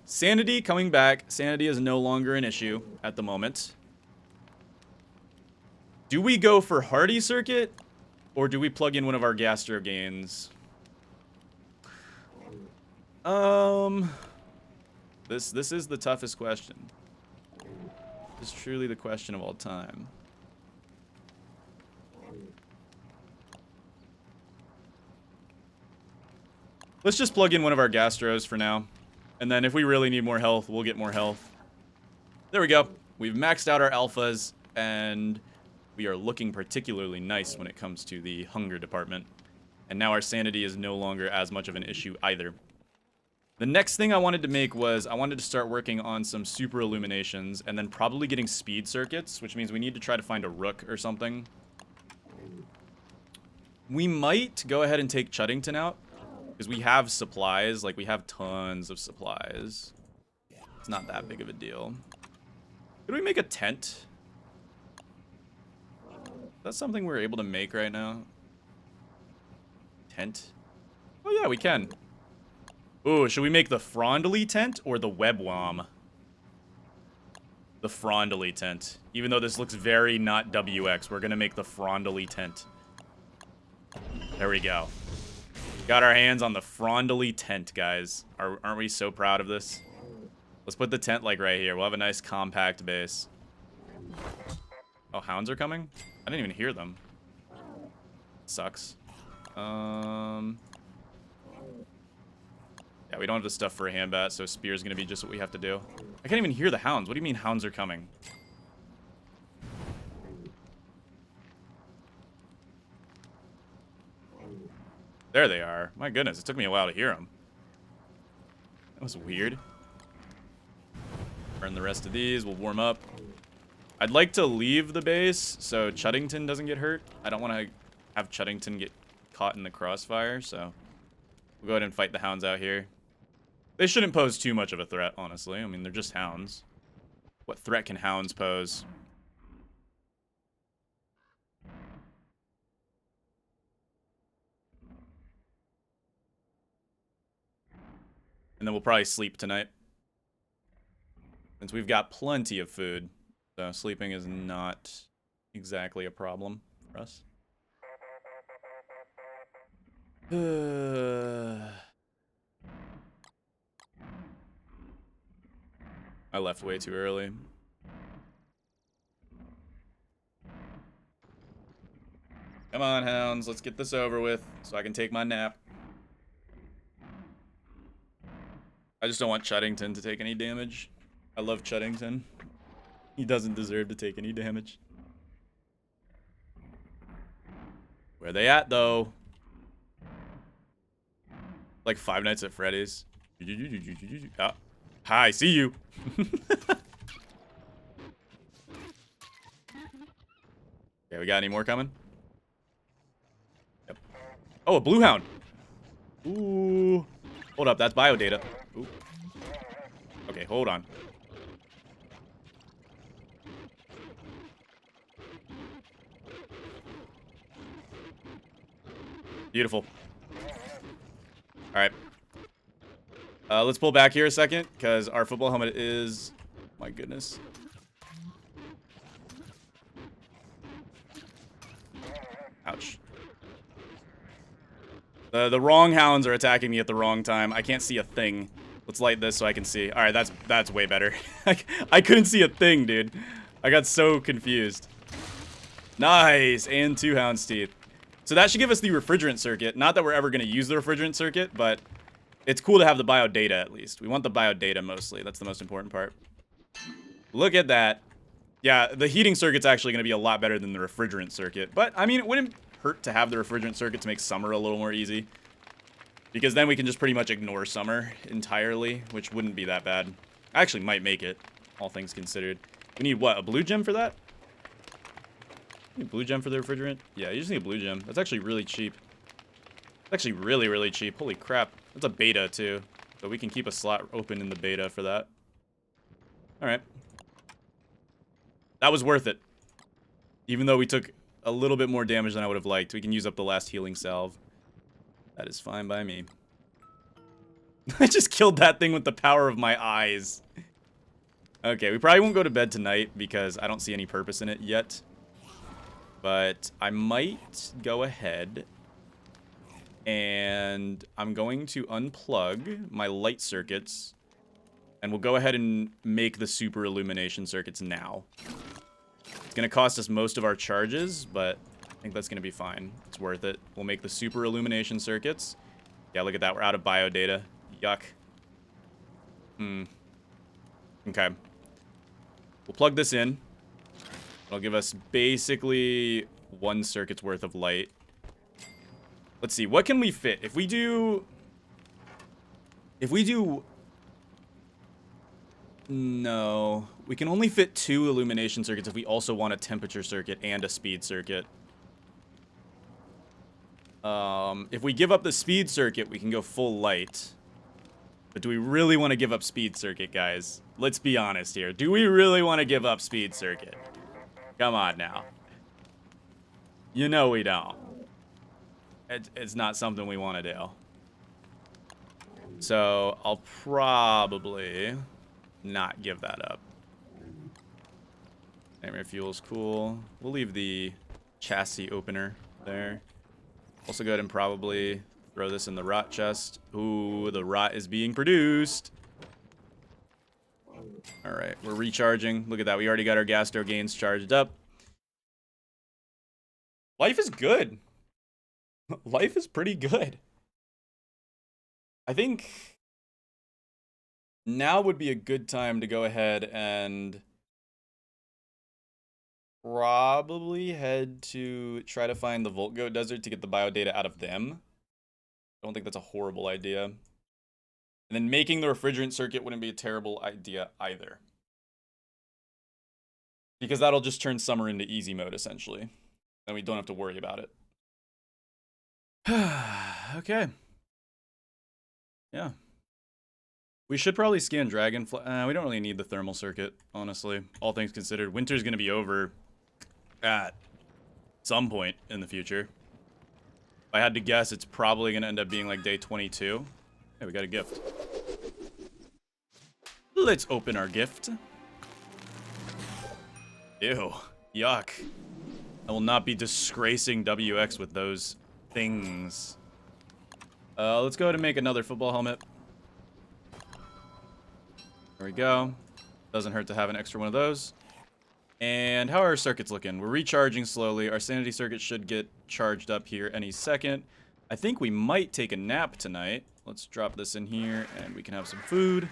sanity coming back. Sanity is no longer an issue at the moment. Do we go for hardy circuit, or do we plug in one of our gastro gains? This is the toughest question. This is truly the question of all time. Let's just plug in one of our gastros for now. And then if we really need more health, we'll get more health. There we go. We've maxed out our alphas, and we are looking particularly nice when it comes to the hunger department. And now our sanity is no longer as much of an issue either. The next thing I wanted to make was I wanted to start working on some super illuminations and then probably getting speed circuits, which means we need to try to find a rook or something. We might go ahead and take Chuddington out, because we have supplies. Like, we have tons of supplies. It's not that big of a deal. Could we make a tent? That's something we're able to make right now. Tent? Oh yeah, we can. Ooh, should we make the Frondly tent or the Webwam? The Frondly tent. Even though this looks very not WX, we're gonna make the Frondly tent. There we go. Got our hands on the Frondly tent, guys. Aren't we so proud of this? Let's put the tent, like, right here. We'll have a nice compact base. Oh, hounds are coming? I didn't even hear them. Sucks. Yeah, we don't have the stuff for a handbat, so spear's gonna be just what we have to do. I can't even hear the hounds. What do you mean hounds are coming? There they are. My goodness, it took me a while to hear them. That was weird. Burn the rest of these. We'll warm up. I'd like to leave the base so Chuddington doesn't get hurt. I don't want to have Chuddington get caught in the crossfire, so we'll go ahead and fight the hounds out here. They shouldn't pose too much of a threat, honestly. I mean, they're just hounds. What threat can hounds pose? And then we'll probably sleep tonight. Since we've got plenty of food. So sleeping is not exactly a problem for us. I left way too early. Come on, hounds. Let's get this over with so I can take my nap. I just don't want Chuddington to take any damage. I love Chuddington. He doesn't deserve to take any damage. Where they at, though? Like Five Nights at Freddy's. Ah. Hi, see you. Okay, we got any more coming? Yep. Oh, a blue hound. Ooh. Hold up, that's biodata. Ooh. Okay, hold on. Beautiful. All right. Let's pull back here a second, because our football helmet is... My goodness. Ouch. The wrong hounds are attacking me at the wrong time. I can't see a thing. Let's light this so I can see. All right, that's way better. I couldn't see a thing, dude. I got so confused. Nice, and 2 hound's teeth. So that should give us the refrigerant circuit. Not that we're ever going to use the refrigerant circuit, but it's cool to have the biodata at least. We want the biodata mostly. That's the most important part. Look at that. Yeah, the heating circuit's actually going to be a lot better than the refrigerant circuit. But, I mean, it wouldn't hurt to have the refrigerant circuit to make summer a little more easy. Because then we can just pretty much ignore summer entirely, which wouldn't be that bad. I actually might make it, all things considered. We need, what, a blue gem for that? You need a blue gem for the refrigerant? Yeah, you just need a blue gem. That's actually really cheap. It's actually really, really cheap. Holy crap. That's a beta, too. So we can keep a slot open in the beta for that. Alright. That was worth it. Even though we took a little bit more damage than I would have liked. We can use up the last healing salve. That is fine by me. I just killed that thing with the power of my eyes. Okay, we probably won't go to bed tonight because I don't see any purpose in it yet. But I might go ahead and I'm going to unplug my light circuits and we'll go ahead and make the super illumination circuits now. It's going to cost us most of our charges, but I think that's going to be fine. It's worth it. We'll make the super illumination circuits. Yeah, look at that. We're out of biodata. Yuck. Okay. We'll plug this in. It'll give us basically 1 circuit's worth of light. Let's see. What can we fit? If we do... No. We can only fit 2 illumination circuits if we also want a temperature circuit and a speed circuit. If we give up the speed circuit, we can go full light. But do we really want to give up speed circuit, guys? Let's be honest here. Do we really want to give up speed circuit? Come on now. You know we don't. It's not something we want to do. So I'll probably not give that up. Nightmare fuel's cool. We'll leave the chassis opener there. Also go ahead and probably throw this in the rot chest. Ooh, the rot is being produced. All right, we're recharging. Look at that. We already got our gastro gains charged up. Life is good. Life is pretty good. I think now would be a good time to go ahead and probably head to try to find the Volt Goat Desert to get the biodata out of them. I don't think that's a horrible idea. And then making the refrigerant circuit wouldn't be a terrible idea either. Because that'll just turn summer into easy mode, essentially. And we don't have to worry about it. Okay. Yeah. We should probably scan Dragonfly. We don't really need the thermal circuit, honestly. All things considered. Winter's going to be over at some point in the future. If I had to guess, it's probably going to end up being like day 22. Hey, we got a gift. Let's open our gift. Ew. Yuck. I will not be disgracing WX with those things. Let's go ahead and make another football helmet. There we go. Doesn't hurt to have an extra one of those. And how are our circuits looking? We're recharging slowly. Our sanity circuit should get charged up here any second. I think we might take a nap tonight. Let's drop this in here and we can have some food.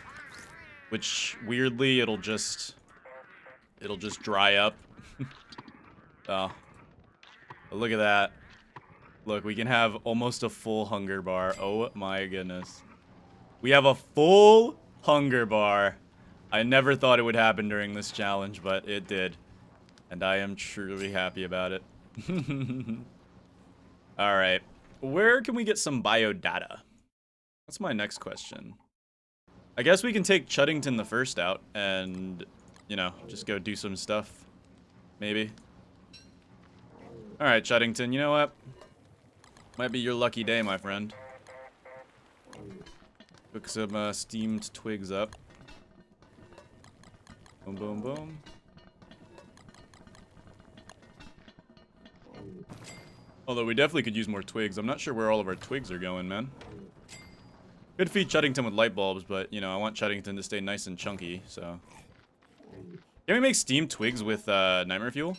Which, weirdly, it'll just dry up. Oh. But look at that. Look, we can have almost a full hunger bar. Oh my goodness. We have a full hunger bar. I never thought it would happen during this challenge, but it did. And I am truly happy about it. Alright. Where can we get some biodata? That's my next question. I guess we can take Chuddington the first out and, you know, just go do some stuff. Maybe. Alright, Chuddington, you know what? Might be your lucky day, my friend. Cook some steamed twigs up. Boom, boom, boom. Although we definitely could use more twigs. I'm not sure where all of our twigs are going, man. Could feed Chuddington with light bulbs, but, you know, I want Chuddington to stay nice and chunky, so. Can we make steamed twigs with nightmare fuel?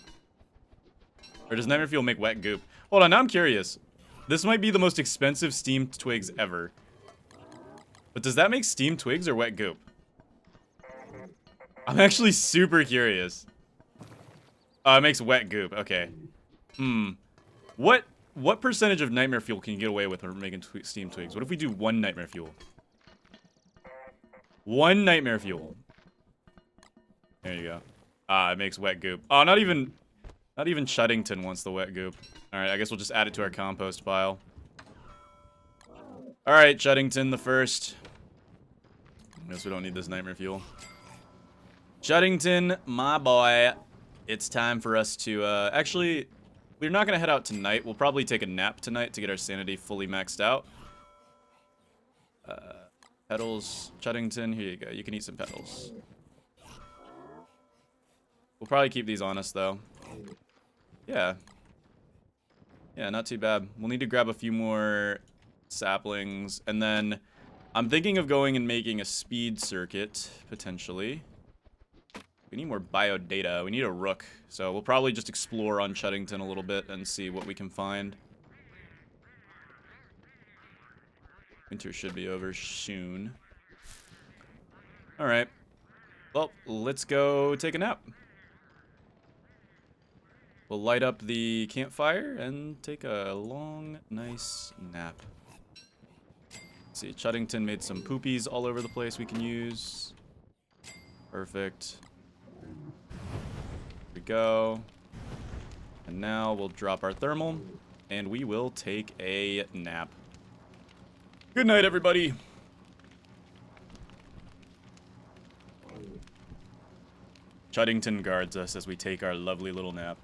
Or does nightmare fuel make wet goop? Hold on, now I'm curious. This might be the most expensive steamed twigs ever. But does that make steamed twigs or wet goop? I'm actually super curious. It makes wet goop. Okay. What percentage of nightmare fuel can you get away with when making steamed twigs? What if we do 1 nightmare fuel? 1 nightmare fuel. There you go. It makes wet goop. Oh, not even Chuddington wants the wet goop. All right, I guess we'll just add it to our compost pile. All right, Chuddington the first. I guess we don't need this nightmare fuel. Chuddington, my boy, it's time for us to, actually, we're not going to head out tonight. We'll probably take a nap tonight to get our sanity fully maxed out. Petals, Chuddington, here you go. You can eat some petals. We'll probably keep these on us, though. Yeah. Yeah, not too bad. We'll need to grab a few more saplings, and then I'm thinking of going and making a speed circuit, potentially. We need more biodata. We need a rook. So we'll probably just explore on Chuddington a little bit and see what we can find. Winter should be over soon. Alright. Well, let's go take a nap. We'll light up the campfire and take a long, nice nap. Let's see, Chuddington made some poopies all over the place we can use. Perfect. Here we go. And now we'll drop our thermal, and we will take a nap. Good night, everybody. Chuddington guards us as we take our lovely little nap.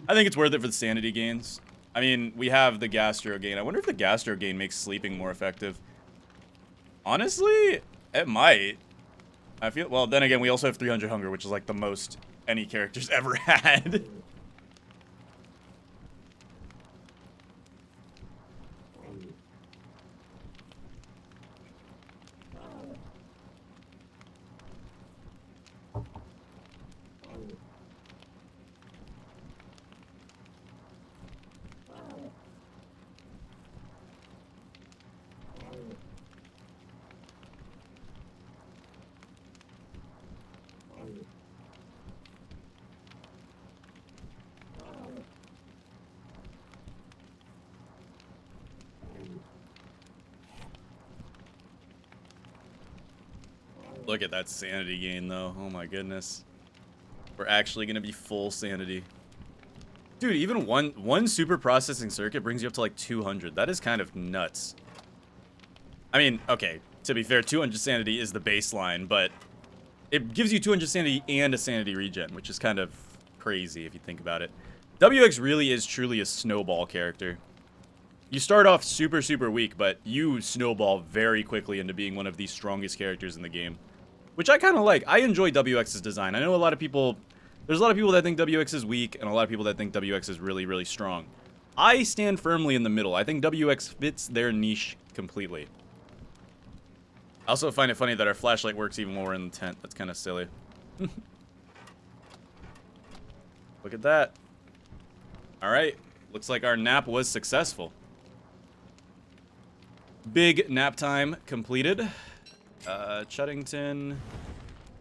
I think it's worth it for the sanity gains. I mean, we have the gastro gain. I wonder if the gastro gain makes sleeping more effective. Honestly, it might. I feel, well, then again, we also have 300 hunger, which is like the most any character's ever had. Look at that sanity gain, though. Oh my goodness. We're actually going to be full sanity. Dude, even one super processing circuit brings you up to like 200. That is kind of nuts. I mean, okay, to be fair, 200 sanity is the baseline, but it gives you 200 sanity and a sanity regen, which is kind of crazy if you think about it. WX really is truly a snowball character. You start off super, super weak, but you snowball very quickly into being one of the strongest characters in the game. which I kind of like. I enjoy WX's design. I know a lot of people, there's a lot of people that think WX is weak, and a lot of people that think WX is really, really strong. I stand firmly in the middle. I think WX fits their niche completely. I also find it funny that our flashlight works even when we're in the tent. That's kind of silly. Look at that. Alright. Looks like our nap was successful. Big nap time completed. Chuddington.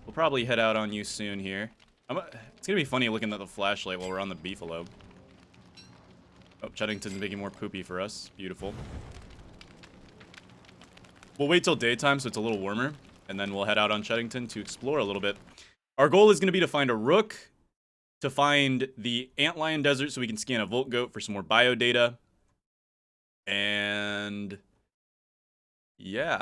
We'll probably head out on you soon here. It's gonna be funny looking at the flashlight while we're on the beefalo. Oh, Chuddington's making more poopy for us. Beautiful. We'll wait till daytime so it's a little warmer, and then we'll head out on Chuddington to explore a little bit. Our goal is going to be to find a rook, to find the antlion desert so we can scan a volt goat for some more bio data. And yeah.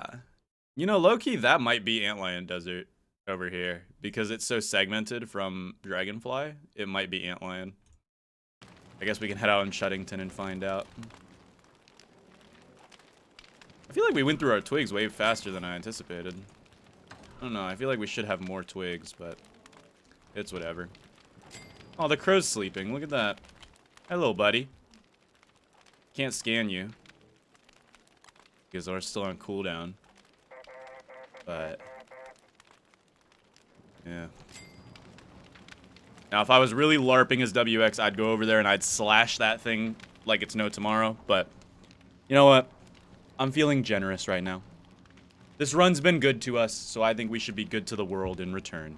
You know, low-key, that might be antlion desert over here because it's so segmented from dragonfly. It might be antlion. I guess we can head out on Chuddington and find out. I feel like we went through our twigs way faster than I anticipated. I don't know, I feel like we should have more twigs, but it's whatever. Oh, the crow's sleeping. Look at that. Hello, buddy. Can't scan you because we're still on cooldown. But yeah. Now, if I was really LARPing as WX, I'd go over there and I'd slash that thing like it's no tomorrow. But you know what? I'm feeling generous right now. This run's been good to us, so I think we should be good to the world in return.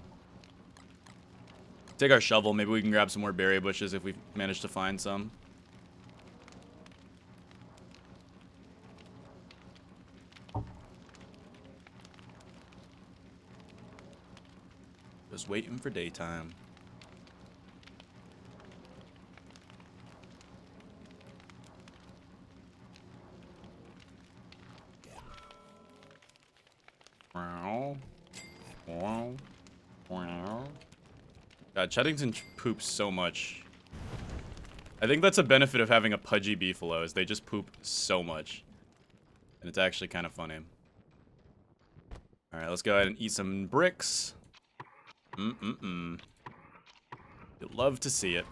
Take our shovel. Maybe we can grab some more berry bushes if we manage to find some. Just waiting for daytime. God, Chuddington poops so much. I think that's a benefit of having a pudgy beefalo, is they just poop so much. And it's actually kind of funny. Alright, let's go ahead and eat some bricks. You'd love to see it.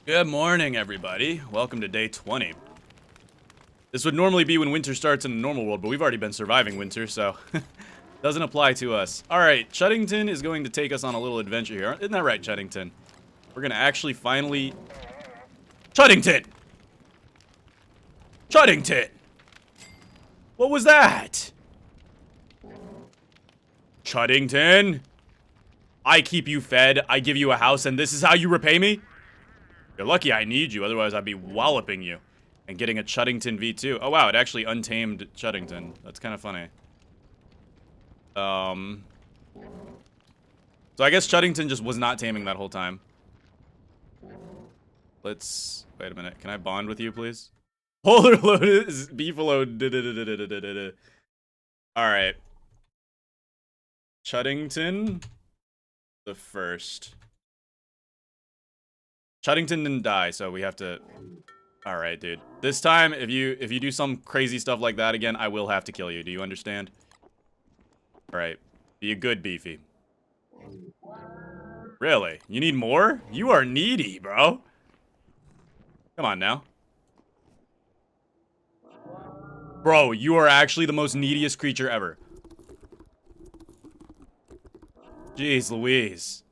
Good morning, everybody. Welcome to day 20. This would normally be when winter starts in the normal world, but we've already been surviving winter, so doesn't apply to us. All right, Chuddington is going to take us on a little adventure here. Isn't that right, Chuddington? We're going to actually finally... Chuddington! Chuddington! What was that? Chuddington? I keep you fed, I give you a house, and this is how you repay me? You're lucky I need you, otherwise I'd be walloping you. And getting a Chuddington V2. Oh wow, it actually untamed Chuddington. That's kind of funny. So I guess Chuddington just was not taming that whole time. Let's... Wait a minute. Can I bond with you, please? Polarlotus beefalo. Alright. Chuddington the first. Chuddington didn't die, so we have to... Alright, dude. This time, if you do some crazy stuff like that again, I will have to kill you. Do you understand? Alright. Be a good beefy. Really? You need more? You are needy, bro. Come on now. Bro, you are actually the most neediest creature ever. Jeez Louise.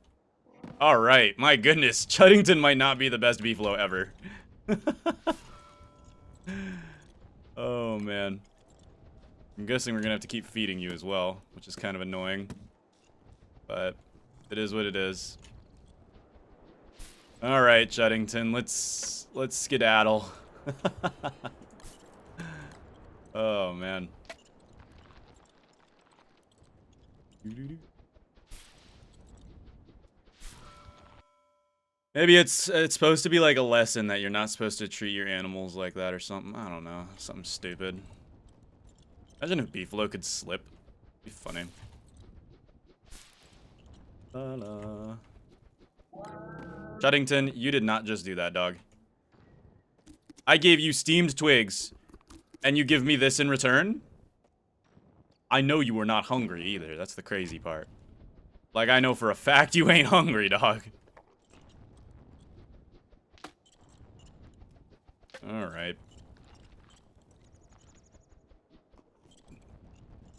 Alright, my goodness. Chuddington might not be the best beefalo ever. Oh, man. I'm guessing we're gonna have to keep feeding you as well, which is kind of annoying. But it is what it is. Alright, Chuddington, let's skedaddle. Oh, man. Maybe it's supposed to be like a lesson that you're not supposed to treat your animals like that or something. I don't know. Something stupid. Imagine if beefalo could slip. It'd be funny. La, la. Chuddington, you did not just do that, dog. I gave you steamed twigs, and you give me this in return? I know you were not hungry either. That's the crazy part. Like, I know for a fact you ain't hungry, dog. Alright.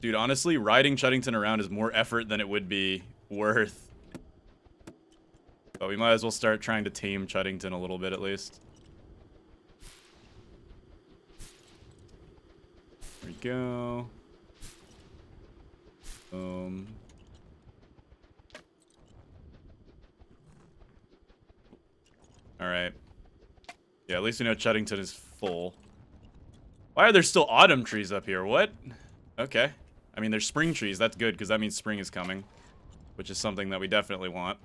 Dude, honestly, riding Chuddington around is more effort than it would be worth. But we might as well start trying to tame Chuddington a little bit, at least. There we go. Alright. Yeah, at least we know Chuddington is full. Why are there still autumn trees up here? What? Okay. I mean, there's spring trees. That's good, because that means spring is coming. Which is something that we definitely want.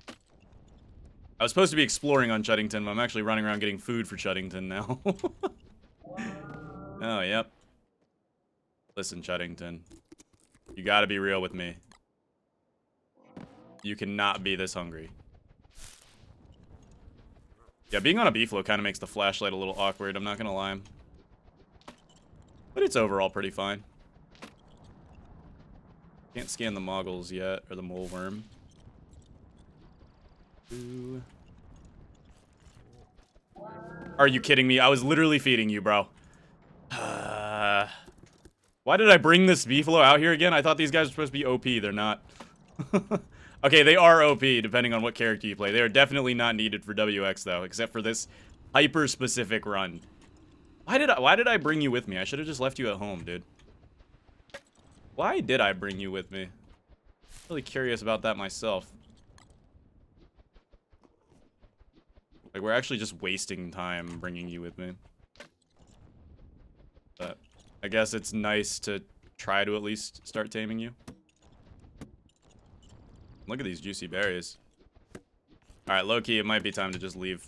I was supposed to be exploring on Chuddington, but I'm actually running around getting food for Chuddington now. Oh, yep. Listen, Chuddington. You gotta be real with me. You cannot be this hungry. Yeah, being on a beefalo kind of makes the flashlight a little awkward, I'm not gonna lie. But it's overall pretty fine. Can't scan the moggles yet, or the mole worm. Ooh. Are you kidding me? I was literally feeding you, bro. Why did I bring this beefalo out here again? I thought these guys were supposed to be OP. They're not. Okay, they are OP, depending on what character you play. They are definitely not needed for WX, though, except for this hyper-specific run. Why did I bring you with me? I should have just left you at home, dude. Why did I bring you with me? Really curious about that myself. Like, we're actually just wasting time bringing you with me. But I guess it's nice to try to at least start taming you. Look at these juicy berries. Alright, low-key, it might be time to just leave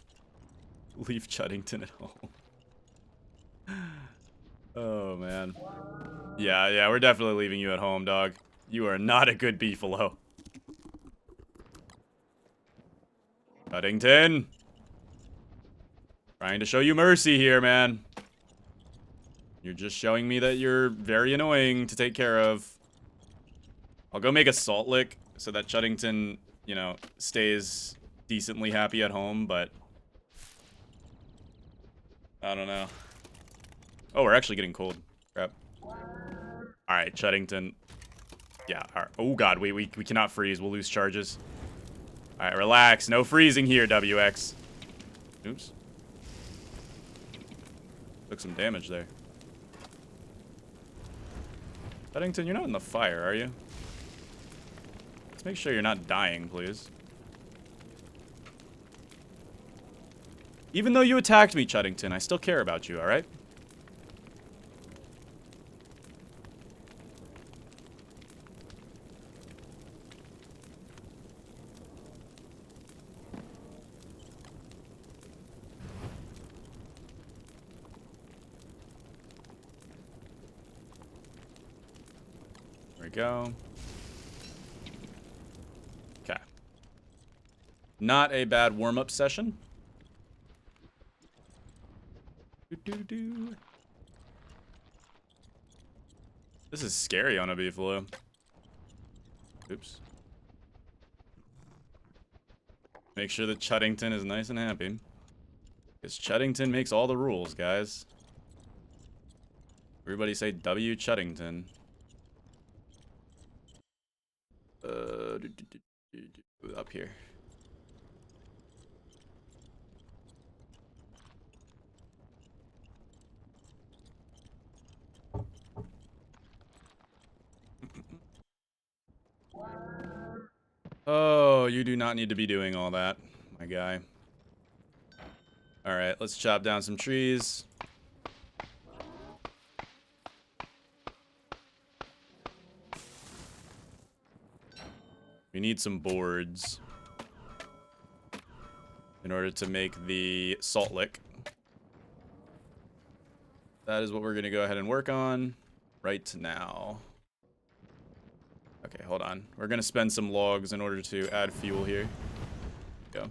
Chuddington at home. Oh, man. Yeah, we're definitely leaving you at home, dog. You are not a good beefalo. Chuddington! Trying to show you mercy here, man. You're just showing me that you're very annoying to take care of. I'll go make a salt lick so that Chuddington, you know, stays decently happy at home, but I don't know. Oh, we're actually getting cold. Crap. Alright, Chuddington. Yeah, alright. Oh god, wait, we cannot freeze. We'll lose charges. Alright, relax. No freezing here, WX. Oops. Took some damage there. Chuddington, you're not in the fire, are you? Let's make sure you're not dying, please. Even though you attacked me, Chuddington, I still care about you, alright? There we go. Okay. Not a bad warm-up session. This is scary on a beefalo. Oops. Make sure that Chuddington is nice and happy. Because Chuddington makes all the rules, guys. Everybody say W Chuddington. Up here. Oh, you do not need to be doing all that, my guy. Alright, let's chop down some trees. We need some boards in order to make the salt lick. That is what we're going to go ahead and work on right now. Okay, hold on. We're gonna spend some logs in order to add fuel here. Go.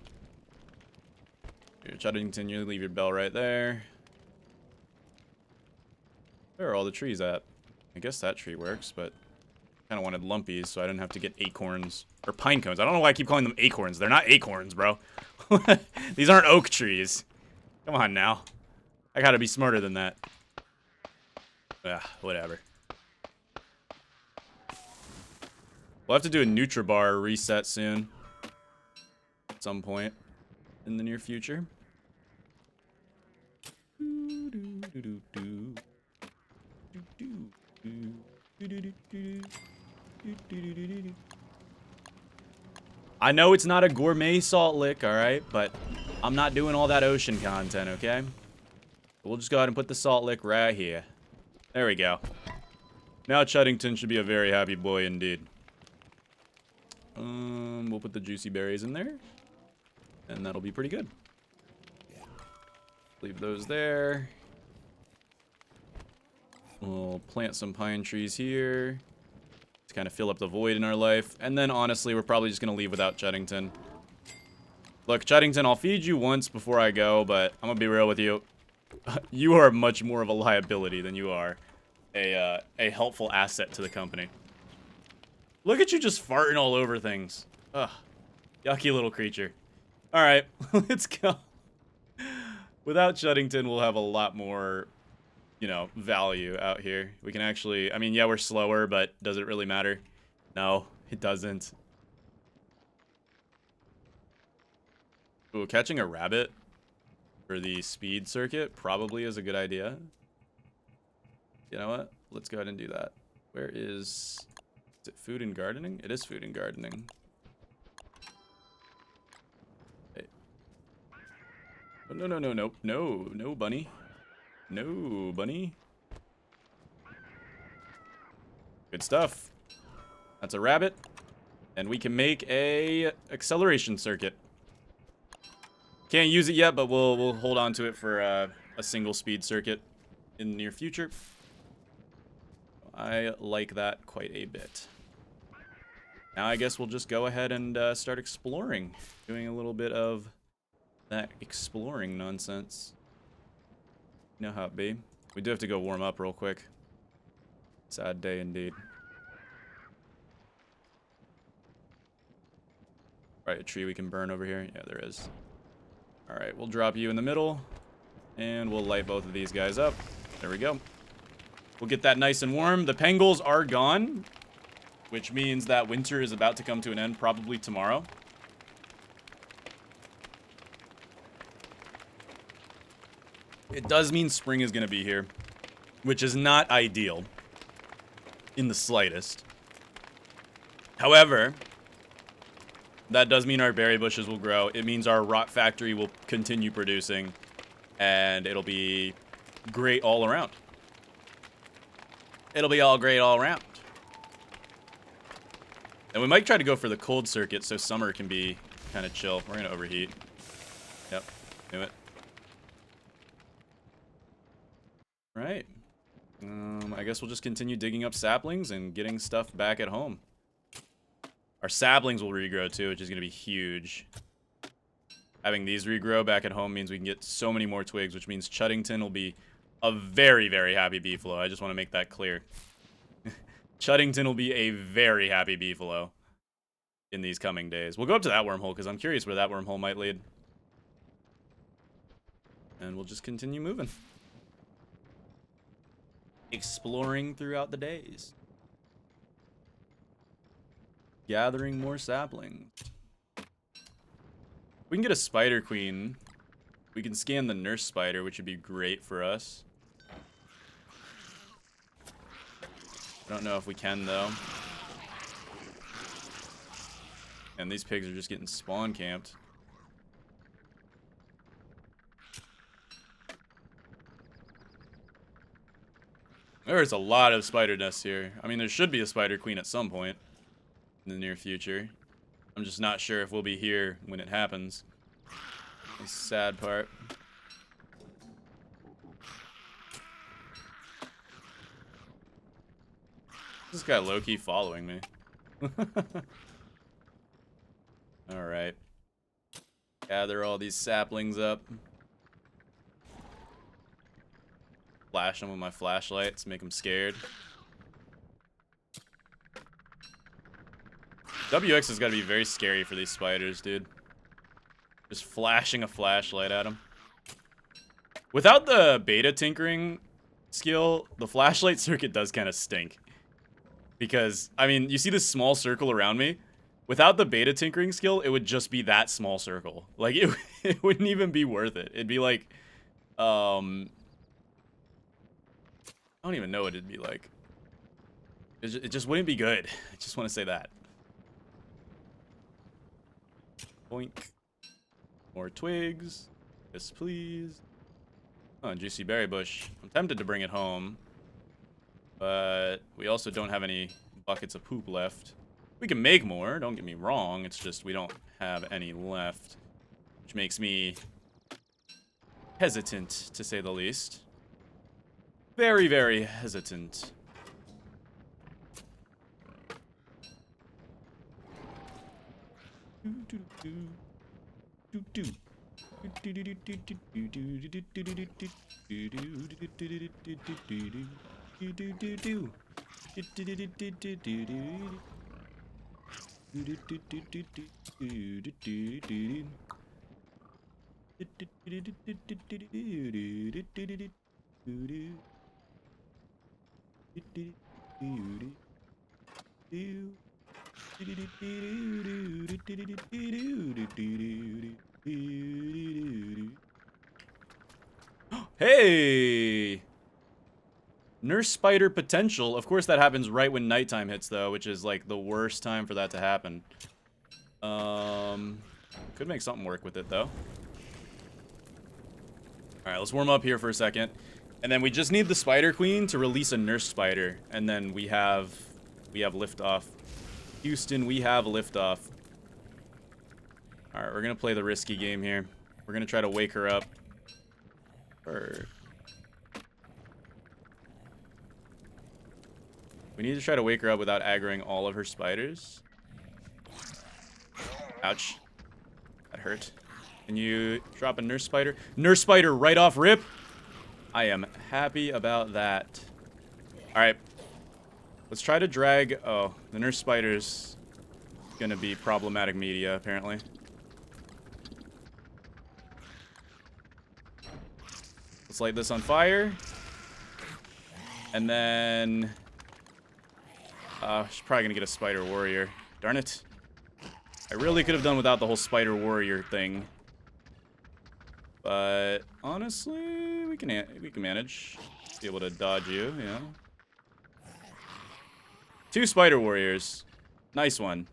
Here, try to continue. Leave your bell right there. Where are all the trees at? I guess that tree works, but kind of wanted lumpies, so I didn't have to get acorns. Or pine cones. I don't know why I keep calling them acorns. They're not acorns, bro. These aren't oak trees. Come on now. I gotta be smarter than that. Whatever. We'll have to do a Nutribar reset soon. At some point in the near future. I know it's not a gourmet salt lick, alright? But I'm not doing all that ocean content, okay? We'll just go ahead and put the salt lick right here. There we go. Now Chuddington should be a very happy boy indeed. We'll put the juicy berries in there. And that'll be pretty good. Leave those there. We'll plant some pine trees here to kind of fill up the void in our life. And then, honestly, we're probably just going to leave without Chuddington. Look, Chuddington, I'll feed you once before I go, but I'm going to be real with you. You are much more of a liability than you are a helpful asset to the company. Look at you just farting all over things. Ugh. Yucky little creature. Alright, let's go. Without Chuddington, we'll have a lot more, you know, value out here. We can actually, I mean, yeah, we're slower, but does it really matter? No, it doesn't. Ooh, catching a rabbit for the speed circuit probably is a good idea. You know what? Let's go ahead and do that. Where is it food and gardening? It is food and gardening. Hey. Oh, no, bunny. No, bunny. Good stuff. That's a rabbit. And we can make a acceleration circuit. Can't use it yet, but we'll hold on to it for a single speed circuit in the near future. I like that quite a bit. Now I guess we'll just go ahead and start exploring. Doing a little bit of that exploring nonsense. You know how it be. We do have to go warm up real quick. Sad day indeed. Right, a tree we can burn over here? Yeah, there is. Alright, we'll drop you in the middle. And we'll light both of these guys up. There we go. We'll get that nice and warm. The Pengals are gone, which means that winter is about to come to an end, probably tomorrow. It does mean spring is going to be here, which is not ideal in the slightest. However, that does mean our berry bushes will grow. It means our rot factory will continue producing, and it'll be great all around. It'll be all great all around. And we might try to go for the cold circuit so summer can be kind of chill. We're going to overheat. Yep, knew it. Right. I guess we'll just continue digging up saplings and getting stuff back at home. Our saplings will regrow too, which is going to be huge. Having these regrow back at home means we can get so many more twigs, which means Chuddington will be a very, very happy beefalo. I just want to make that clear. Chuddington will be a very happy beefalo in these coming days. We'll go up to that wormhole because I'm curious where that wormhole might lead. And we'll just continue moving. Exploring throughout the days. Gathering more saplings. We can get a spider queen. We can scan the nurse spider, which would be great for us. I don't know if we can, though. And these pigs are just getting spawn camped. There's a lot of spider nests here. I mean, there should be a spider queen at some point in the near future. I'm just not sure if we'll be here when it happens. The sad part. This guy low-key following me. Alright. Gather all these saplings up. Flash them with my flashlights, make them scared. WX has got to be very scary for these spiders, dude. Just flashing a flashlight at them. Without the beta tinkering skill, the flashlight circuit does kind of stink. Because, I mean, you see this small circle around me? Without the beta tinkering skill, it would just be that small circle. Like, it wouldn't even be worth it. It'd be like, I don't even know what it'd be like. It just wouldn't be good. I just want to say that. Boink. More twigs. Yes, please. Oh, juicy berry bush. I'm tempted to bring it home. But we also don't have any buckets of poop left. We can make more, don't get me wrong. It's just we don't have any left. Which makes me hesitant, to say the least. Very, very hesitant. Hey! Nurse spider potential. Of course that happens right when nighttime hits though, which is like the worst time for that to happen. Could make something work with it though. Alright, let's warm up here for a second. And then we just need the spider queen to release a nurse spider. And then we have liftoff. Houston, we have liftoff. Alright, we're gonna play the risky game here. We're gonna try to wake her up. We need to try to wake her up without aggroing all of her spiders. Ouch. That hurt. Can you drop a nurse spider? Nurse spider right off rip! I am happy about that. Alright. Let's try to drag... Oh, the nurse spider's gonna be problematic media, apparently. Let's light this on fire. And then... she's probably gonna get a spider warrior. Darn it. I really could have done without the whole spider warrior thing. But honestly, we can manage. Be able to dodge you, you know. 2 spider warriors. Nice one.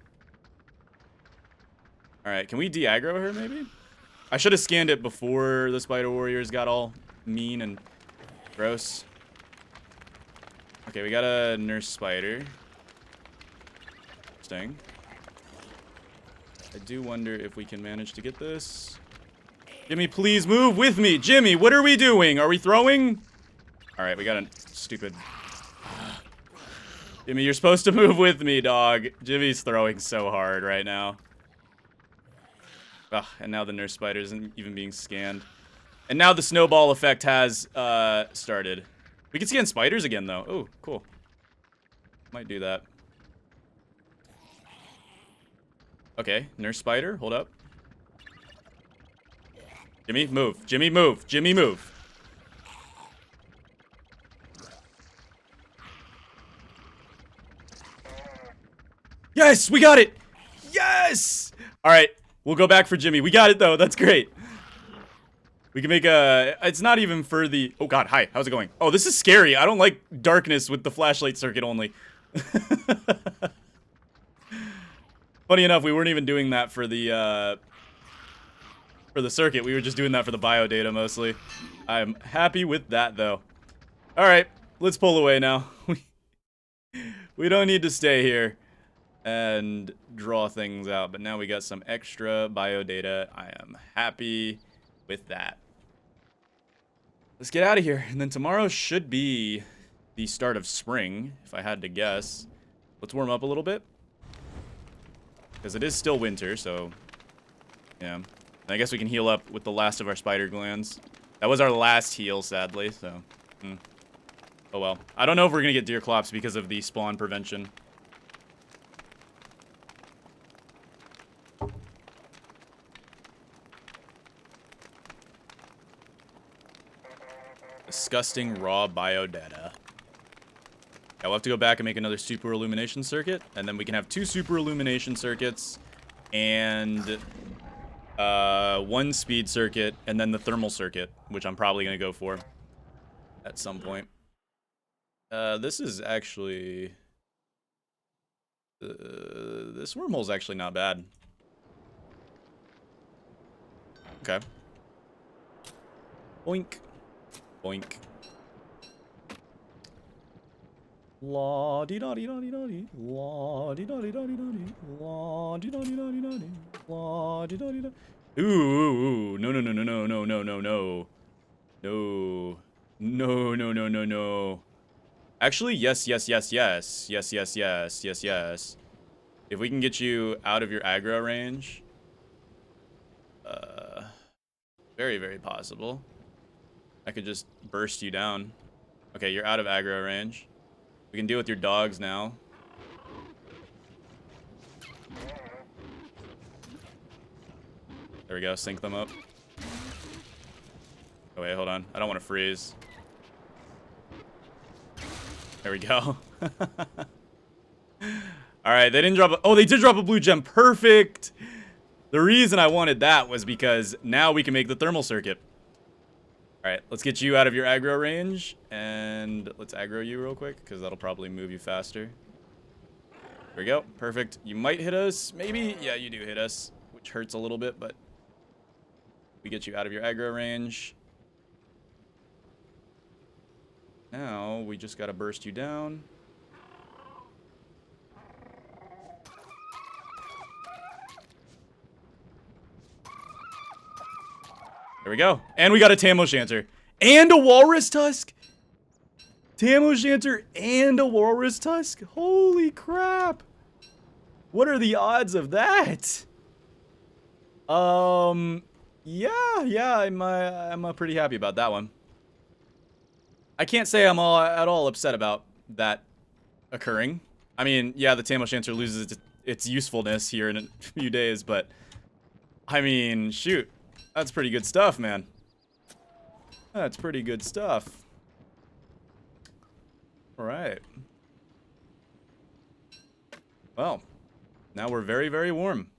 Alright, can we de-aggro her maybe? I should have scanned it before the spider warriors got all mean and gross. Okay, we got a nurse spider. Interesting. I do wonder if we can manage to get this. Jimmy, please move with me. Jimmy, what are we doing? Are we throwing? Alright, we got a stupid... Jimmy, you're supposed to move with me, dog. Jimmy's throwing so hard right now. Ugh, and now the nurse spider isn't even being scanned. And now the snowball effect has started. We can scan spiders again, though. Oh, cool. Might do that. Okay, nurse spider, hold up. Jimmy, move. Jimmy, move. Jimmy, move. Yes, we got it. Yes. All right, we'll go back for Jimmy. We got it, though. That's great. We can make a... It's not even for the... Oh, God. Hi. How's it going? Oh, this is scary. I don't like darkness with the flashlight circuit only. Funny enough, we weren't even doing that for the circuit. We were just doing that for the bio data mostly. I'm happy with that, though. All right. Let's pull away now. We don't need to stay here and draw things out. But now we got some extra bio data. I am happy with that. Let's get out of here. And then tomorrow should be the start of spring, if I had to guess. Let's warm up a little bit. Because it is still winter, so... Yeah. And I guess we can heal up with the last of our spider glands. That was our last heal, sadly, so... Oh well. I don't know if we're gonna get deer clops because of the spawn prevention. Disgusting raw biodata. Yeah, we'll have to go back and make another super illumination circuit, and then we can have 2 super illumination circuits, and 1 speed circuit, and then the thermal circuit, which I'm probably gonna go for at some point. This is actually... this wormhole's actually not bad. Okay. Boink. Boink. La di da di da di da di. La di da di da di da di. La di da di da di da di. La di da di da. Ooh. No, no, no, no, no, no, no, no, no. No. No, no, no, no, no. Actually, yes, yes, yes, yes. Yes, yes, yes, yes, yes. If we can get you out of your aggro range. Very, very possible. I could just burst you down. Okay, you're out of aggro range. We can deal with your dogs now. There we go, sync them up. Oh wait, hold on. I don't want to freeze. There we go. Alright, they didn't drop a... Oh, they did drop a blue gem. Perfect! The reason I wanted that was because now we can make the thermal circuit. Alright, let's get you out of your aggro range. And let's aggro you real quick, because that'll probably move you faster. There we go. Perfect. You might hit us. Maybe. Yeah, you do hit us. Which hurts a little bit, but... we get you out of your aggro range. Now, we just gotta burst you down. There we go. And we got a Tam O'Shanter. And a Walrus Tusk! Tam O'Shanter and a Walrus Tusk? Holy crap! What are the odds of that? Yeah, I'm pretty happy about that one. I can't say I'm at all upset about that occurring. I mean, yeah, the Tam O'Shanter loses its usefulness here in a few days, but I mean, shoot. That's pretty good stuff, man. That's pretty good stuff. Alright. Well, now we're very, very warm.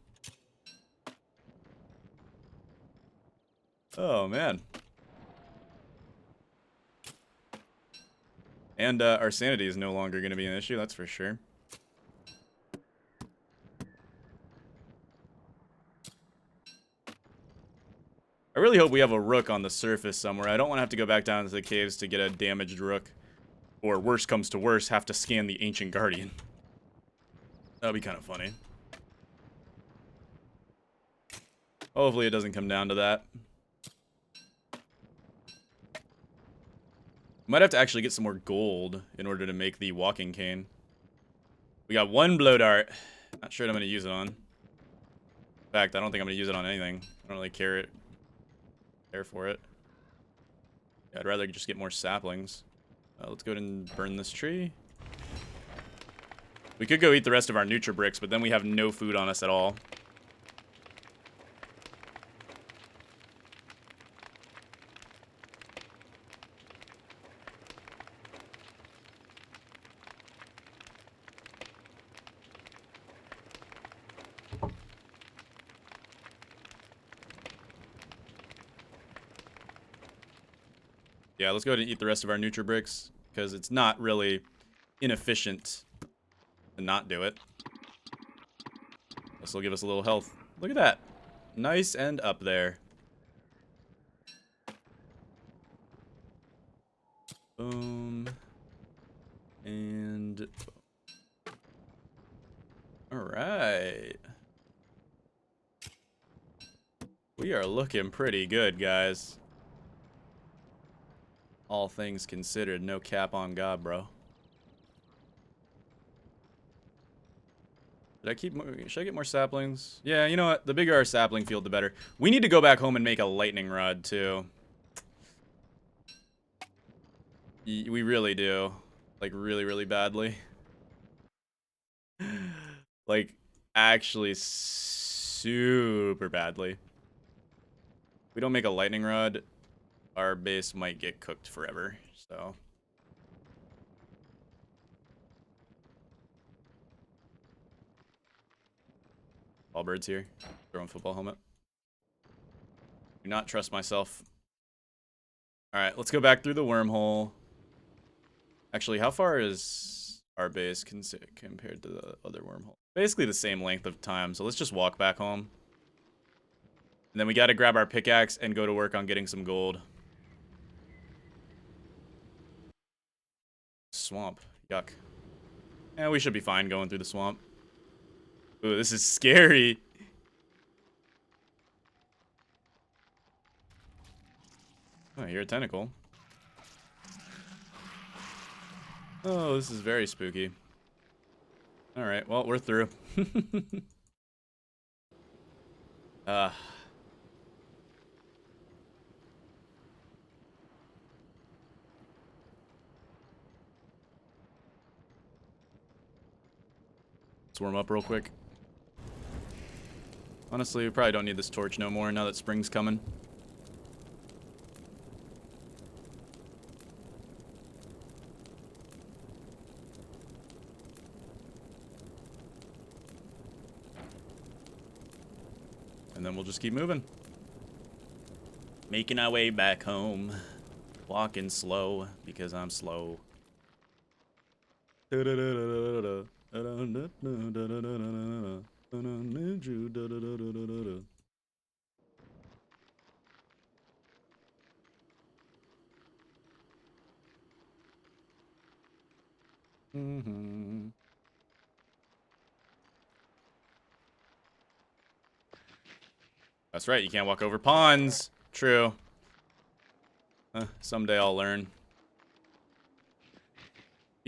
Oh, man. And our sanity is no longer going to be an issue, that's for sure. I really hope we have a rook on the surface somewhere. I don't want to have to go back down to the caves to get a damaged rook. Or worse comes to worse, have to scan the Ancient Guardian. That'd be kind of funny. Hopefully it doesn't come down to that. Might have to actually get some more gold in order to make the walking cane. We got 1 blow dart. Not sure what I'm going to use it on. In fact, I don't think I'm going to use it on anything. I don't really care for it. Yeah, I'd rather just get more saplings. Let's go ahead and burn this tree. We could go eat the rest of our Nutribricks, but then we have no food on us at all. Yeah, let's go ahead and eat the rest of our Nutribricks, because it's not really inefficient to not do it. This will give us a little health. Look at that. Nice and up there. Boom. And... alright. We are looking pretty good, guys. All things considered, no cap on God, bro. Should I get more saplings? Yeah, you know what? The bigger our sapling field, the better. We need to go back home and make a lightning rod, too. We really do. Like, really, really badly. Like, actually super badly. If we don't make a lightning rod, our base might get cooked forever, so... All birds here. Throwing football helmet. Do not trust myself. Alright, let's go back through the wormhole. Actually, how far is our base compared to the other wormhole? Basically the same length of time, so let's just walk back home. And then we gotta grab our pickaxe and go to work on getting some gold. Swamp. Yuck. Yeah, we should be fine going through the swamp. Ooh, this is scary. Oh, I hear a tentacle. Oh, this is very spooky. Alright, well, we're through. Let's warm up real quick. Honestly, we probably don't need this torch no more now that spring's coming. And then we'll just keep moving. Making our way back home. Walking slow because I'm slow. That's right, you can't walk over ponds. True. Someday I'll learn.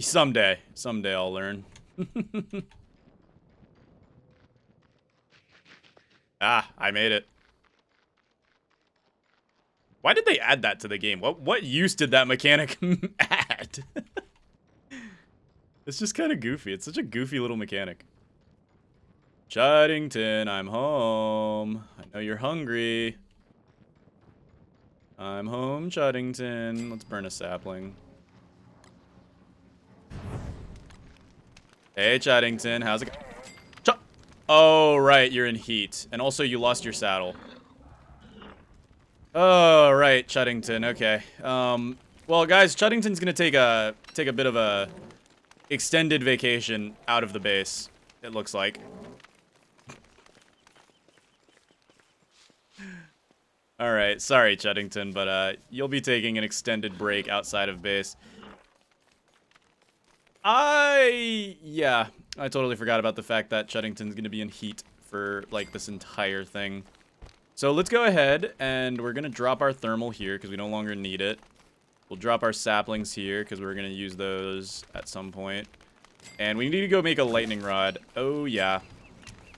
Someday I'll learn. Ah, I made it. Why did they add that to the game? What use did that mechanic add? It's just kind of goofy. It's such a goofy little mechanic. Chuddington, I'm home. I know you're hungry. I'm home, Chuddington. Let's burn a sapling. Hey, Chuddington, how's it going? Oh, right, you're in heat. And also, you lost your saddle. Oh, right, Chuddington, okay. Well, guys, Chuddington's gonna take a bit of a extended vacation out of the base, it looks like. Alright, sorry, Chuddington, but, you'll be taking an extended break outside of base. Yeah, I totally forgot about the fact that Chuddington's gonna be in heat for, like, this entire thing. So let's go ahead, and we're gonna drop our thermal here, because we no longer need it. We'll drop our saplings here, because we're gonna use those at some point. And we need to go make a lightning rod. Oh, yeah.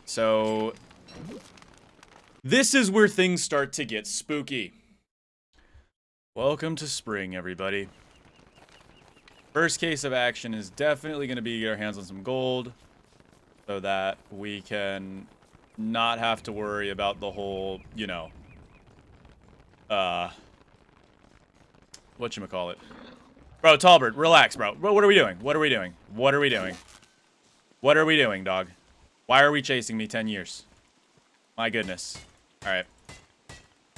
So... this is where things start to get spooky. Welcome to spring, everybody. First case of action is definitely going to be get our hands on some gold so that we can not have to worry about the whole, you know, whatchamacallit. Bro, Talbert, relax, bro. Bro, what are we doing? What are we doing? What are we doing? What are we doing, dog? Why are we chasing me 10 years? My goodness. Alright.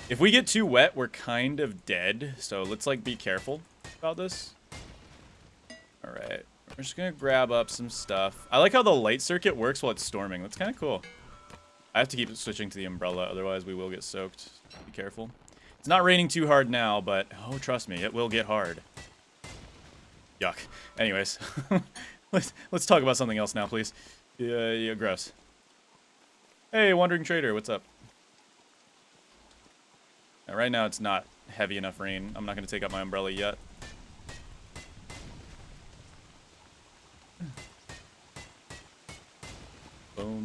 If we get too wet, we're kind of dead. So let's, like, be careful about this. Alright. We're just gonna grab up some stuff. I like how the light circuit works while it's storming. That's kind of cool. I have to keep switching to the umbrella, otherwise we will get soaked. Be careful. It's not raining too hard now, but, oh, trust me, it will get hard. Yuck. Anyways. let's talk about something else now, please. Yeah, gross. Hey, Wandering Trader, what's up? Now, right now, it's not heavy enough rain. I'm not going to take out my umbrella yet. Boom.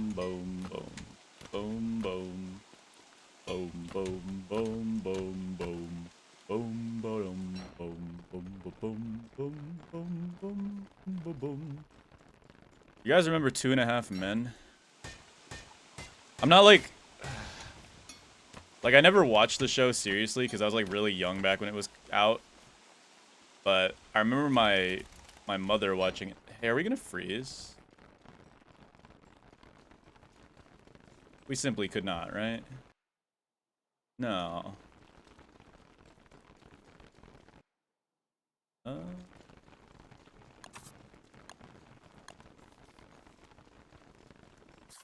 boom, boom, boom, boom, boom. Boom, boom, boom, boom, boom, boom, boom, boom, boom, boom. You guys remember 2.5 Men? I'm not like I never watched the show seriously because I was like really young back when it was out. But I remember my mother watching it. Hey, are we gonna freeze? We simply could not, right? No.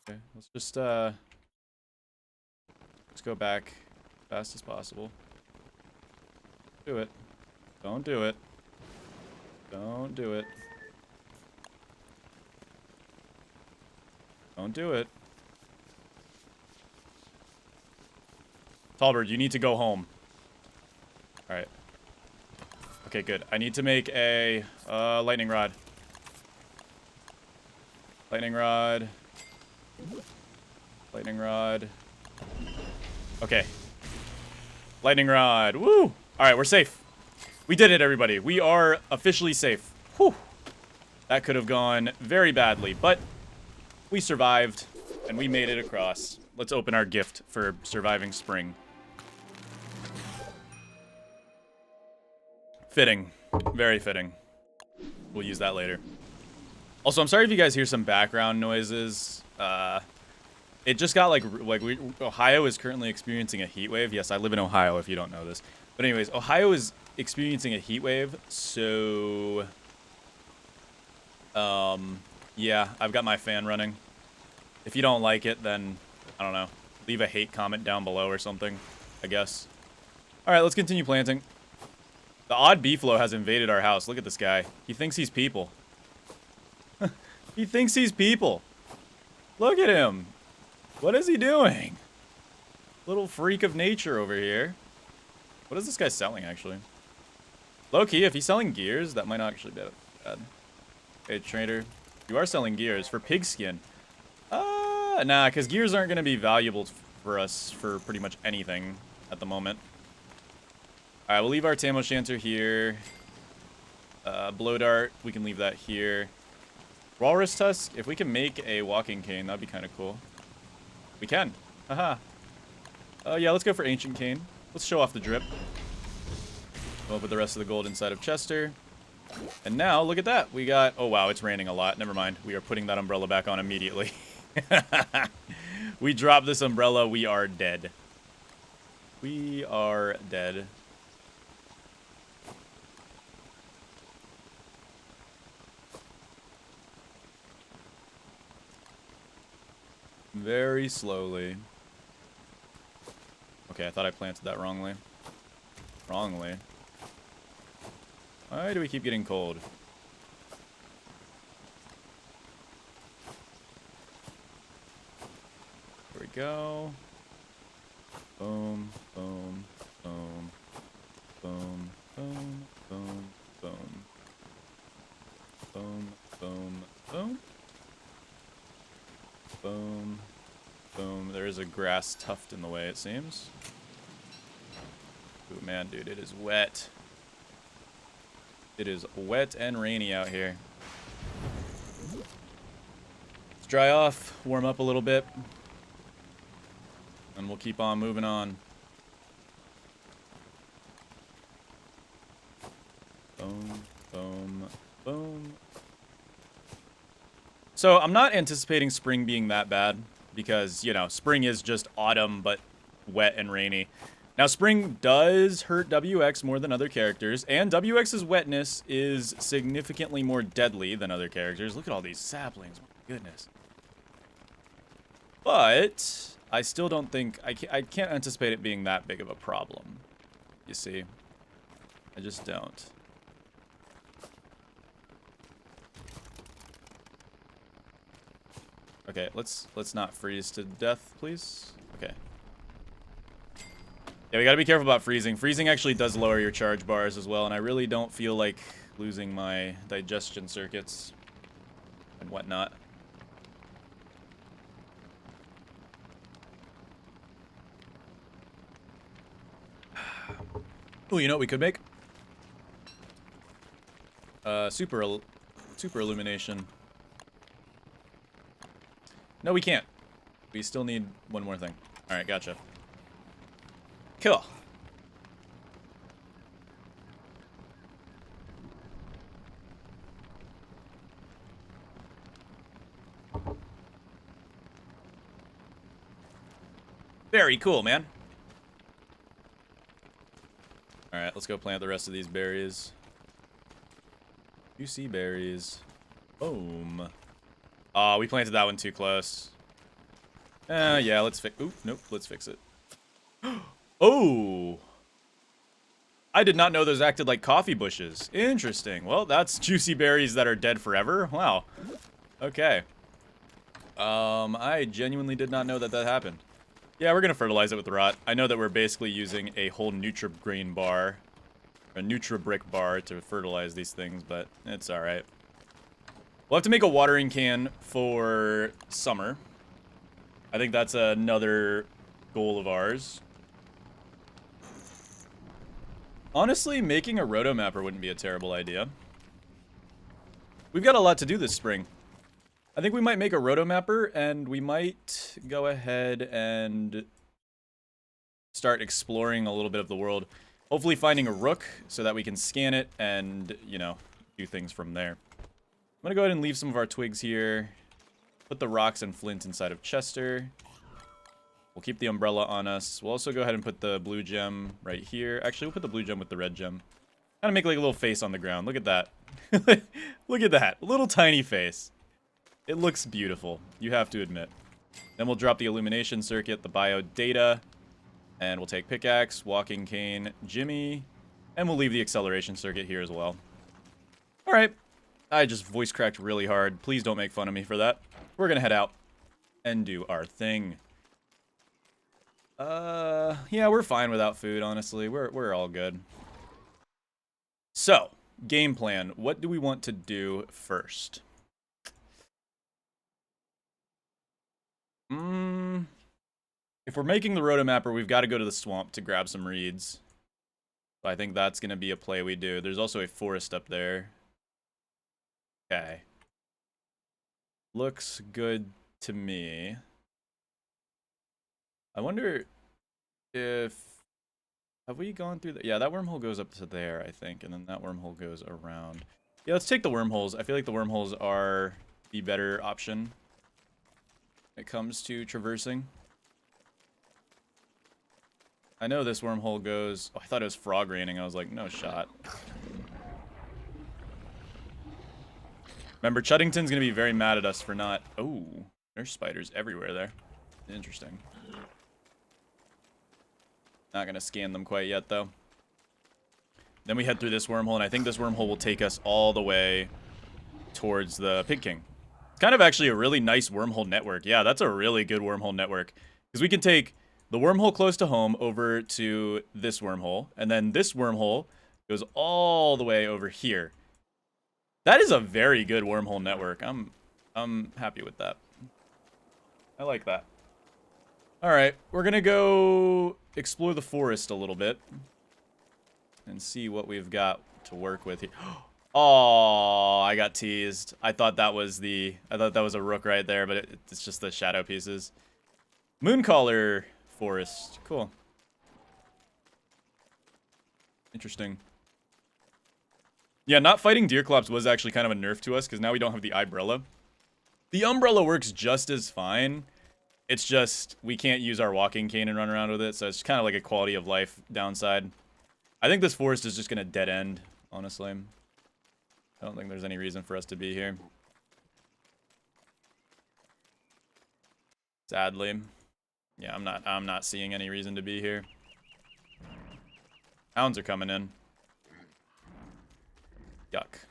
Okay, let's go back as fast as possible. Do it. Don't do it. Don't do it. Don't do it. Talbert, you need to go home. Alright. Okay, good. I need to make a lightning rod. Lightning rod. Lightning rod. Okay. Lightning rod. Woo! Alright, we're safe. We did it, everybody. We are officially safe. Whew. That could have gone very badly, but we survived, and we made it across. Let's open our gift for surviving spring. Fitting. Very fitting. We'll use that later. Also, I'm sorry if you guys hear some background noises. It just got Ohio is currently experiencing a heat wave. Yes, I live in Ohio if you don't know this. But anyways, Ohio is experiencing a heat wave, so yeah, I've got my fan running. If you don't like it, then I don't know. Leave a hate comment down below or something, I guess. All right, let's continue planting. The odd beefalo has invaded our house. Look at this guy. He thinks he's people. He thinks he's people. Look at him. What is he doing? Little freak of nature over here. What is this guy selling, actually? Low-key, if he's selling gears, that might not actually be bad. Hey, trader. You are selling gears for pigskin. Nah, because gears aren't going to be valuable for us for pretty much anything at the moment. Alright, we'll leave our Tam O'Shanter here. Blow dart, we can leave that here. Walrus tusk, if we can make a walking cane, that'd be kind of cool. We can. Haha. Yeah, let's go for ancient cane. Let's show off the drip. Go with the rest of the gold inside of Chester. And now, look at that. We got... Oh, wow, it's raining a lot. Never mind. We are putting that umbrella back on immediately. We drop this umbrella. We are dead. We are dead. Very slowly. Okay, I thought I planted that wrongly. Wrongly. Why do we keep getting cold? Here we go. Boom, boom, boom, boom, boom, boom, boom. Boom, boom, boom. Boom. Boom. There is a grass tuft in the way, it seems. Ooh, man, dude, it is wet. It is wet and rainy out here. Let's dry off, warm up a little bit, and we'll keep on moving on. Boom, boom, boom. So I'm not anticipating spring being that bad because, you know, spring is just autumn but wet and rainy. Now, spring does hurt WX more than other characters, and WX's wetness is significantly more deadly than other characters. Look at all these saplings. My goodness. But I still don't think... I can't anticipate it being that big of a problem. You see? I just don't. Okay, let's not freeze to death, please. Okay. Yeah, we gotta be careful about freezing. Freezing actually does lower your charge bars as well, and I really don't feel like losing my digestion circuits and whatnot. Oh, you know what we could make? Super illumination. No, we can't. We still need one more thing. All right, gotcha. Cool. Very cool, man. All right, let's go plant the rest of these berries. UC berries. Boom. Aw, we planted that one too close. Yeah, let's fix. Oop, nope, let's fix it. Oh! I did not know those acted like coffee bushes. Interesting. Well, that's juicy berries that are dead forever. Wow. Okay. I genuinely did not know that that happened. Yeah, we're gonna fertilize it with rot. I know that we're basically using a whole Nutrigrain bar, a Nutribrick bar to fertilize these things, but it's alright. We'll have to make a watering can for summer. I think that's another goal of ours. Honestly, making a rotomapper wouldn't be a terrible idea. We've got a lot to do this spring. I think we might make a rotomapper, and we might go ahead and start exploring a little bit of the world. Hopefully finding a rook so that we can scan it and, you know, do things from there. I'm gonna go ahead and leave some of our twigs here. Put the rocks and flint inside of Chester. We'll keep the umbrella on us. We'll also go ahead and put the blue gem right here. Actually, we'll put the blue gem with the red gem. Kind of make like a little face on the ground. Look at that. Look at that. Little tiny face. It looks beautiful, you have to admit. Then we'll drop the illumination circuit, the bio data, and we'll take pickaxe, walking cane, Jimmy, and we'll leave the acceleration circuit here as well. Alright. I just voice cracked really hard. Please don't make fun of me for that. We're gonna head out and do our thing. Yeah, we're fine without food, honestly. We're all good. So, game plan. What do we want to do first? If we're making the rotomapper, we've got to go to the swamp to grab some reeds. So I think that's going to be a play we do. There's also a forest up there. Okay. Looks good to me. I wonder if... Have we gone through the... Yeah, that wormhole goes up to there, I think. And then that wormhole goes around. Yeah, let's take the wormholes. I feel like the wormholes are the better option when it comes to traversing. I know this wormhole goes... Oh, I thought it was frog raining. I was like, no shot. Remember, Chuddington's going to be very mad at us for not... Oh, there's spiders everywhere there. Interesting. Not going to scan them quite yet, though. Then we head through this wormhole, and I think this wormhole will take us all the way towards the Pig King. It's kind of actually a really nice wormhole network. Yeah, that's a really good wormhole network. Because we can take the wormhole close to home over to this wormhole, and then this wormhole goes all the way over here. That is a very good wormhole network. I'm happy with that. I like that. All right, we're gonna go explore the forest a little bit and see what we've got to work with here. Oh, I got teased. I thought that was a rook right there, but it's just the shadow pieces. Mooncaller forest. Cool. Interesting. Yeah, not fighting Deerclops was actually kind of a nerf to us, because now we don't have the umbrella. The umbrella works just as fine. It's just, we can't use our walking cane and run around with it, so it's kind of like a quality of life downside. I think this forest is just going to dead end, honestly. I don't think there's any reason for us to be here. Sadly. Yeah, I'm not seeing any reason to be here. Hounds are coming in. Yuck.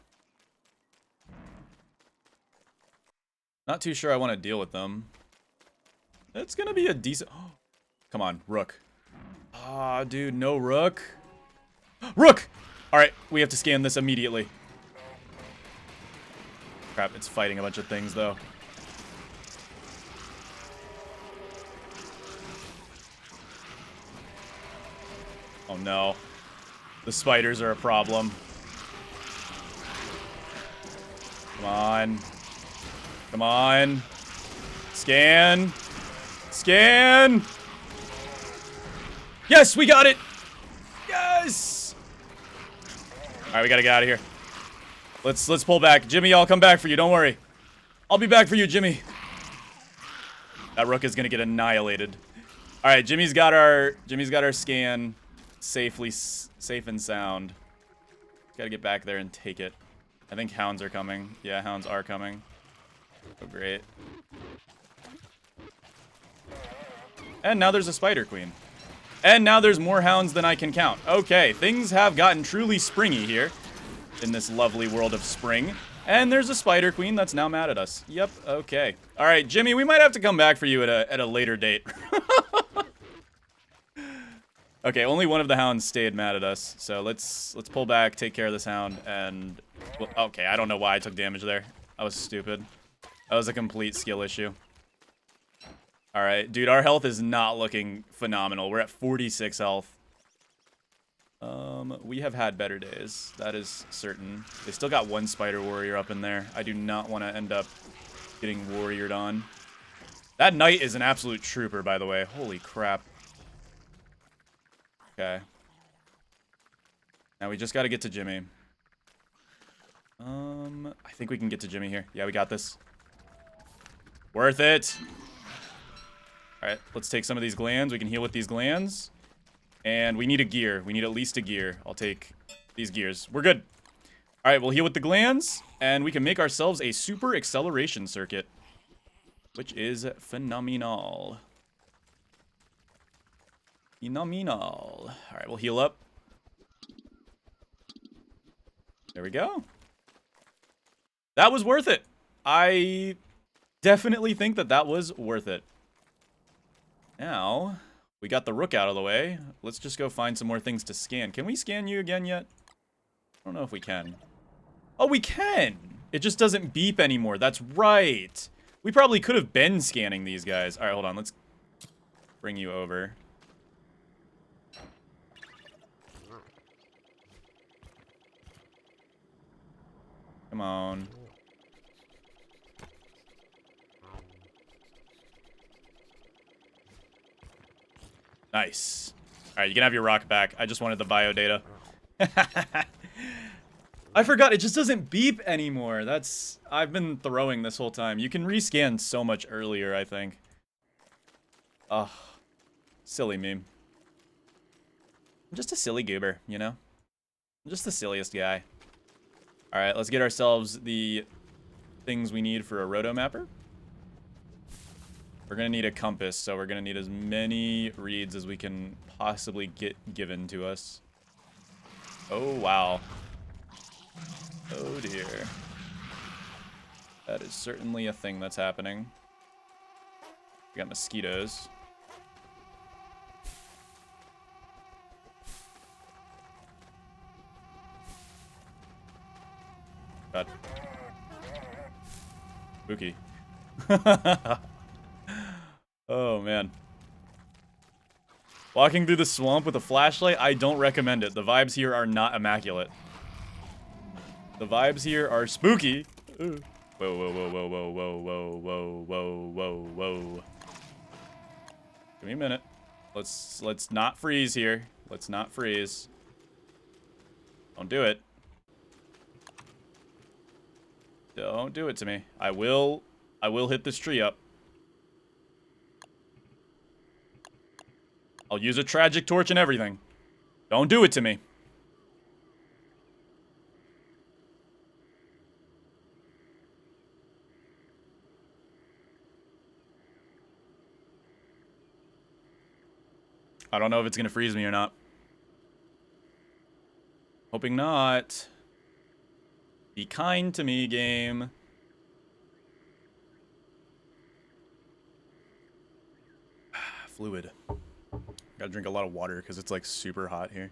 Not too sure I want to deal with them. It's gonna be a decent... Oh, come on, rook. Ah, dude, no rook. Rook! Alright, we have to scan this immediately. Crap, it's fighting a bunch of things, though. Oh, no. The spiders are a problem. Come on. Come on. Scan. Scan. Yes, we got it. Yes. All right, we gotta get out of here. Let's pull back. Jimmy, I'll come back for you. Don't worry. I'll be back for you, Jimmy. That rook is gonna get annihilated. All right, Jimmy's got our scan safe and sound. Gotta get back there and take it. I think hounds are coming. Yeah, hounds are coming. Oh, great. And now there's a spider queen. And now there's more hounds than I can count. Okay, things have gotten truly springy here in this lovely world of spring. And there's a spider queen that's now mad at us. Yep, okay. All right, Jimmy, we might have to come back for you at a later date. Okay, only one of the hounds stayed mad at us. So let's pull back, take care of this hound, and... Well, okay, I don't know why I took damage there. I was stupid. That was a complete skill issue. Alright, dude, our health is not looking phenomenal. We're at 46 health. We have had better days. That is certain. They still got one spider warrior up in there. I do not want to end up getting warriored on. That knight is an absolute trooper, by the way. Holy crap. Okay. Now we just got to get to Jimmy. I think we can get to Jimmy here. Yeah, we got this. Worth it. All right, let's take some of these glands. We can heal with these glands. And we need a gear. We need at least a gear. I'll take these gears. We're good. All right, we'll heal with the glands. And we can make ourselves a super acceleration circuit. Which is phenomenal. Phenomenal. All right, we'll heal up. There we go. That was worth it. I definitely think that was worth it. Now, we got the rook out of the way. Let's just go find some more things to scan. Can we scan you again yet? I don't know if we can. Oh, we can! It just doesn't beep anymore. That's right. We probably could have been scanning these guys. All right, hold on. Let's bring you over. Come on. Nice. Alright, you can have your rock back. I just wanted the bio data. I forgot, it just doesn't beep anymore. I've been throwing this whole time. You can rescan so much earlier, I think. Ugh. Silly meme. I'm just a silly goober, you know? I'm just the silliest guy. Alright, let's get ourselves the things we need for a rotomapper. We're gonna need a compass, so we're gonna need as many reeds as we can possibly get given to us. Oh, wow. Oh, dear. That is certainly a thing that's happening. We got mosquitoes. God. Spooky. Oh, man. Walking through the swamp with a flashlight, I don't recommend it. The vibes here are not immaculate. The vibes here are spooky. Whoa, whoa, whoa, whoa, whoa, whoa, whoa, whoa, whoa, whoa, whoa. Give me a minute. Let's not freeze here. Let's not freeze. Don't do it. Don't do it to me. I will hit this tree up. I'll use a tragic torch and everything. Don't do it to me. I don't know if it's gonna freeze me or not. Hoping not. Be kind to me, game. Fluid. Gotta drink a lot of water because it's like super hot here.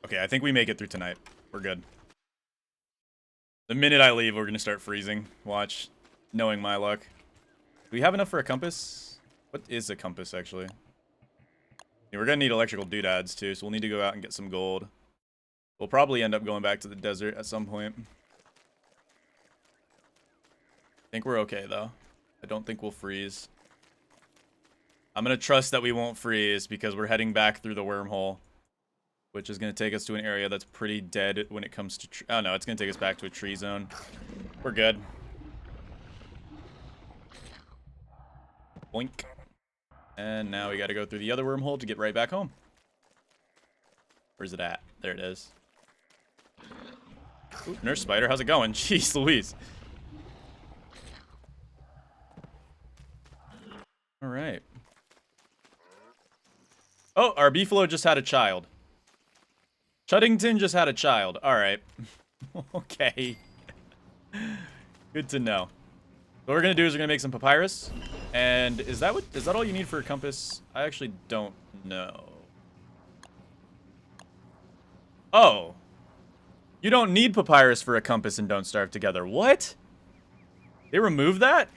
Okay, I think we make it through tonight. We're good. The minute I leave, we're gonna start freezing. Watch. Knowing my luck. Do we have enough for a compass? What is a compass, actually? Yeah, we're gonna need electrical doodads too, so we'll need to go out and get some gold. We'll probably end up going back to the desert at some point. I think we're okay though. I don't think we'll freeze. I'm gonna trust that we won't freeze because we're heading back through the wormhole, which is gonna take us to an area that's pretty dead when it comes to oh no, it's gonna take us back to a tree zone. We're good. Boink. And now we gotta go through the other wormhole to get right back home. Where's it at? There it is. Ooh, Nurse Spider, how's it going? Jeez Louise. Alright. Oh, our beefalo just had a child. Chuddington just had a child. Alright. Okay. Good to know. What we're gonna do is we're gonna make some papyrus. And is that all you need for a compass? I actually don't know. Oh. You don't need papyrus for a compass in Don't Starve Together. What? They removed that?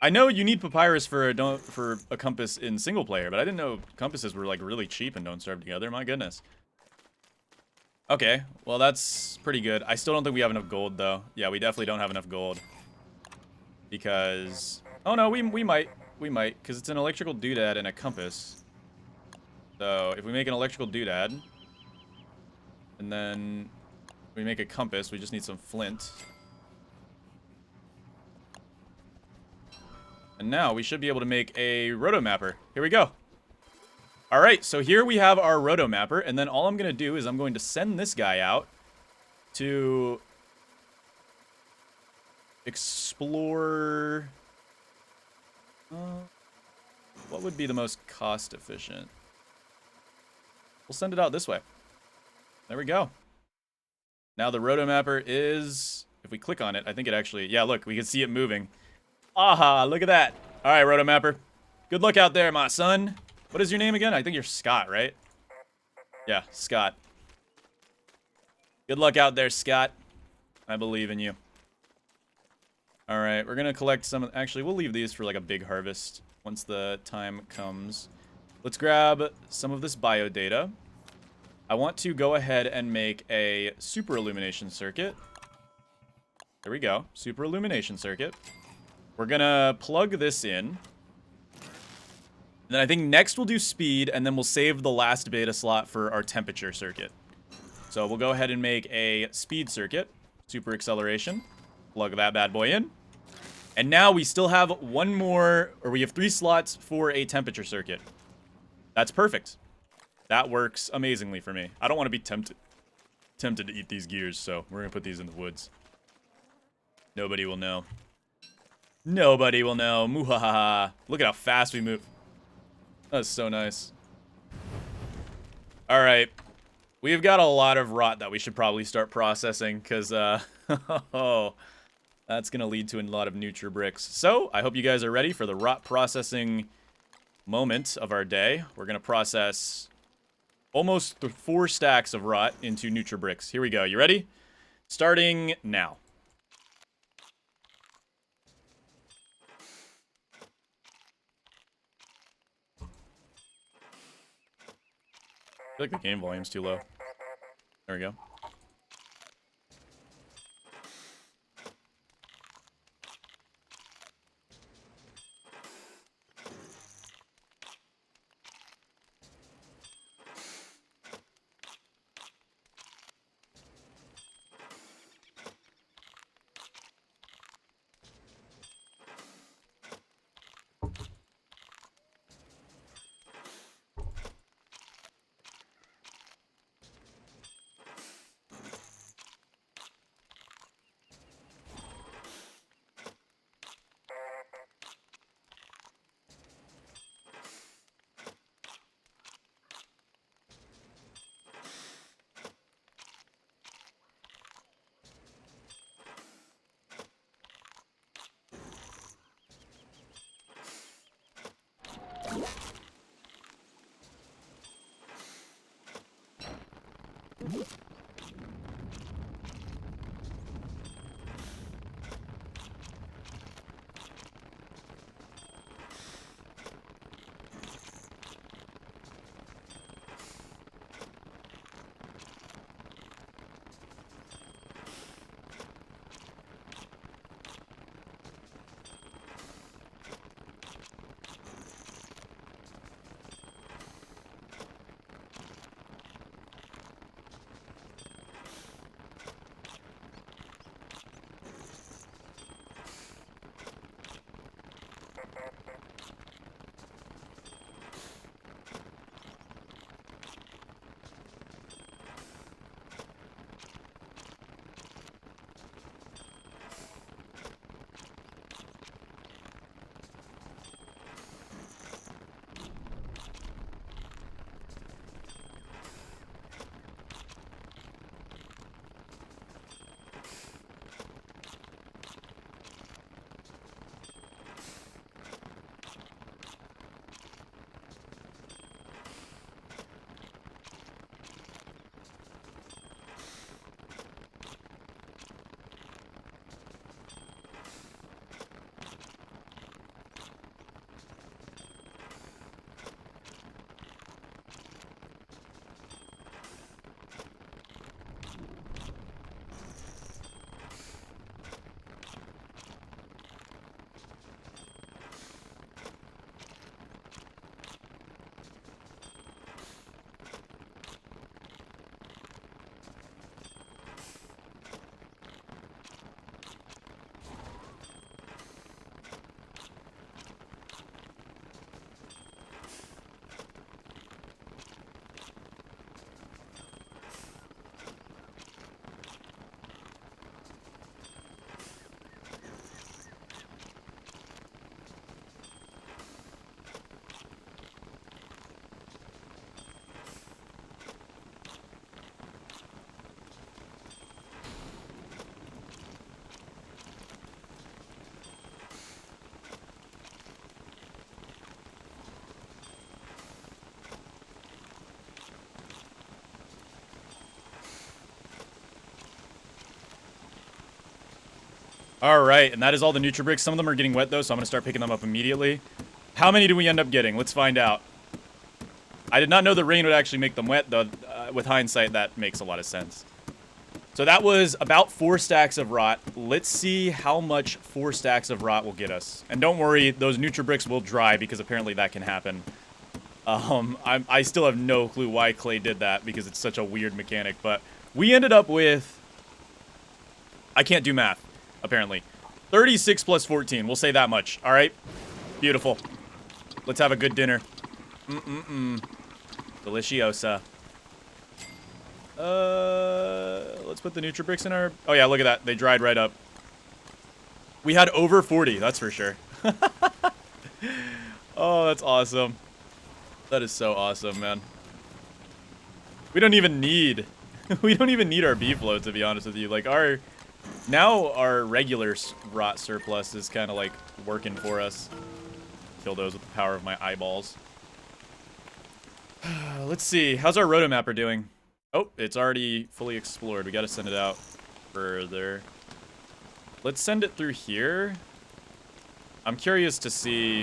I know you need papyrus for a compass in single player, but I didn't know compasses were like really cheap in Don't Starve Together. My goodness. Okay, well that's pretty good. I still don't think we have enough gold though. Yeah, we definitely don't have enough gold. Because oh no, we might because it's an electrical doodad and a compass. So if we make an electrical doodad and then we make a compass, we just need some flint. And now we should be able to make a rotomapper. Here we go. Alright, so here we have our rotomapper, and then all I'm going to do is I'm going to send this guy out to explore... what would be the most cost efficient? We'll send it out this way. There we go. Now the rotomapper is... if we click on it, I think it actually... yeah, look, we can see it moving. Aha, look at that. Alright, rotomapper. Good luck out there, my son. What is your name again? I think you're Scott, right? Yeah, Scott. Good luck out there, Scott. I believe in you. Alright, we're gonna collect some... actually, we'll leave these for like a big harvest once the time comes. Let's grab some of this biodata. I want to go ahead and make a super illumination circuit. There we go. Super illumination circuit. We're gonna plug this in. And then I think next we'll do speed, and then we'll save the last beta slot for our temperature circuit. So we'll go ahead and make a speed circuit. Super acceleration. Plug that bad boy in. And now we still have one more, or we have 3 slots for a temperature circuit. That's perfect. That works amazingly for me. I don't want to be tempted to eat these gears, so we're gonna put these in the woods. Nobody will know. Nobody will know. Muhahaha. Look at how fast we move. That's so nice. Alright. We've got a lot of rot that we should probably start processing, because, oh, that's going to lead to a lot of Nutribricks. So, I hope you guys are ready for the rot processing moment of our day. We're going to process almost 4 stacks of rot into Nutribricks. Here we go. You ready? Starting now. I feel like the game volume's too low. There we go. All right, and that is all the Nutribricks. Some of them are getting wet, though, so I'm going to start picking them up immediately. How many do we end up getting? Let's find out. I did not know the rain would actually make them wet, though. With hindsight, that makes a lot of sense. So that was about 4 stacks of rot. Let's see how much 4 stacks of rot will get us. And don't worry, those Nutribricks will dry, because apparently that can happen. I still have no clue why Clay did that, because it's such a weird mechanic. But we ended up with... I can't do math, apparently. 36 plus 14. We'll say that much. All right? Beautiful. Let's have a good dinner. Deliciosa. Let's put the Nutribricks in our... Oh, yeah, look at that. They dried right up. We had over 40, that's for sure. Oh, that's awesome. That is so awesome, man. We don't even need... we don't even need our beefalo, to be honest with you. Like, now our regular rot surplus is kind of, like, working for us. Kill those with the power of my eyeballs. Let's see. How's our rotomapper doing? Oh, it's already fully explored. We got to send it out further. Let's send it through here. I'm curious to see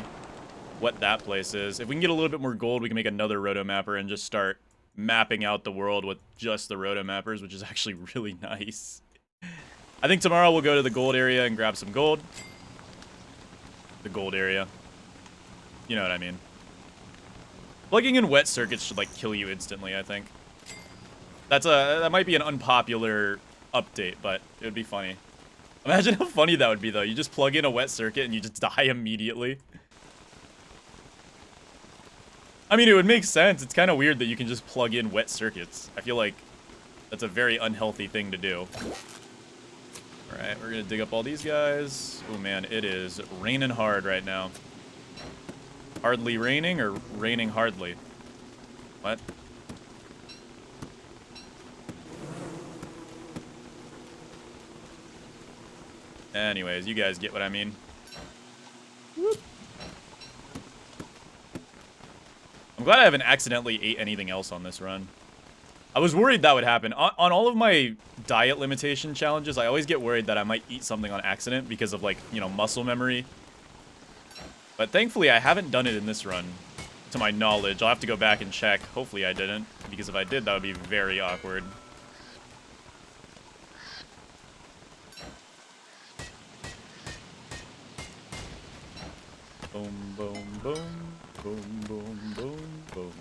what that place is. If we can get a little bit more gold, we can make another rotomapper and just start mapping out the world with just the rotomappers, which is actually really nice. I think tomorrow we'll go to the gold area and grab some gold. The gold area. You know what I mean. Plugging in wet circuits should, like, kill you instantly, I think. That might be an unpopular update, but it would be funny. Imagine how funny that would be, though. You just plug in a wet circuit and you just die immediately. I mean, it would make sense. It's kind of weird that you can just plug in wet circuits. I feel like that's a very unhealthy thing to do. Alright, we're going to dig up all these guys. Oh, man, it is raining hard right now. Hardly raining or raining hardly? What? Anyways, you guys get what I mean. Whoop. I'm glad I haven't accidentally ate anything else on this run. I was worried that would happen. On all of my diet limitation challenges, I always get worried that I might eat something on accident because of, like, you know, muscle memory. But thankfully, I haven't done it in this run, to my knowledge. I'll have to go back and check. Hopefully I didn't, because if I did, that would be very awkward. Boom, boom, boom. Boom, boom, boom, boom.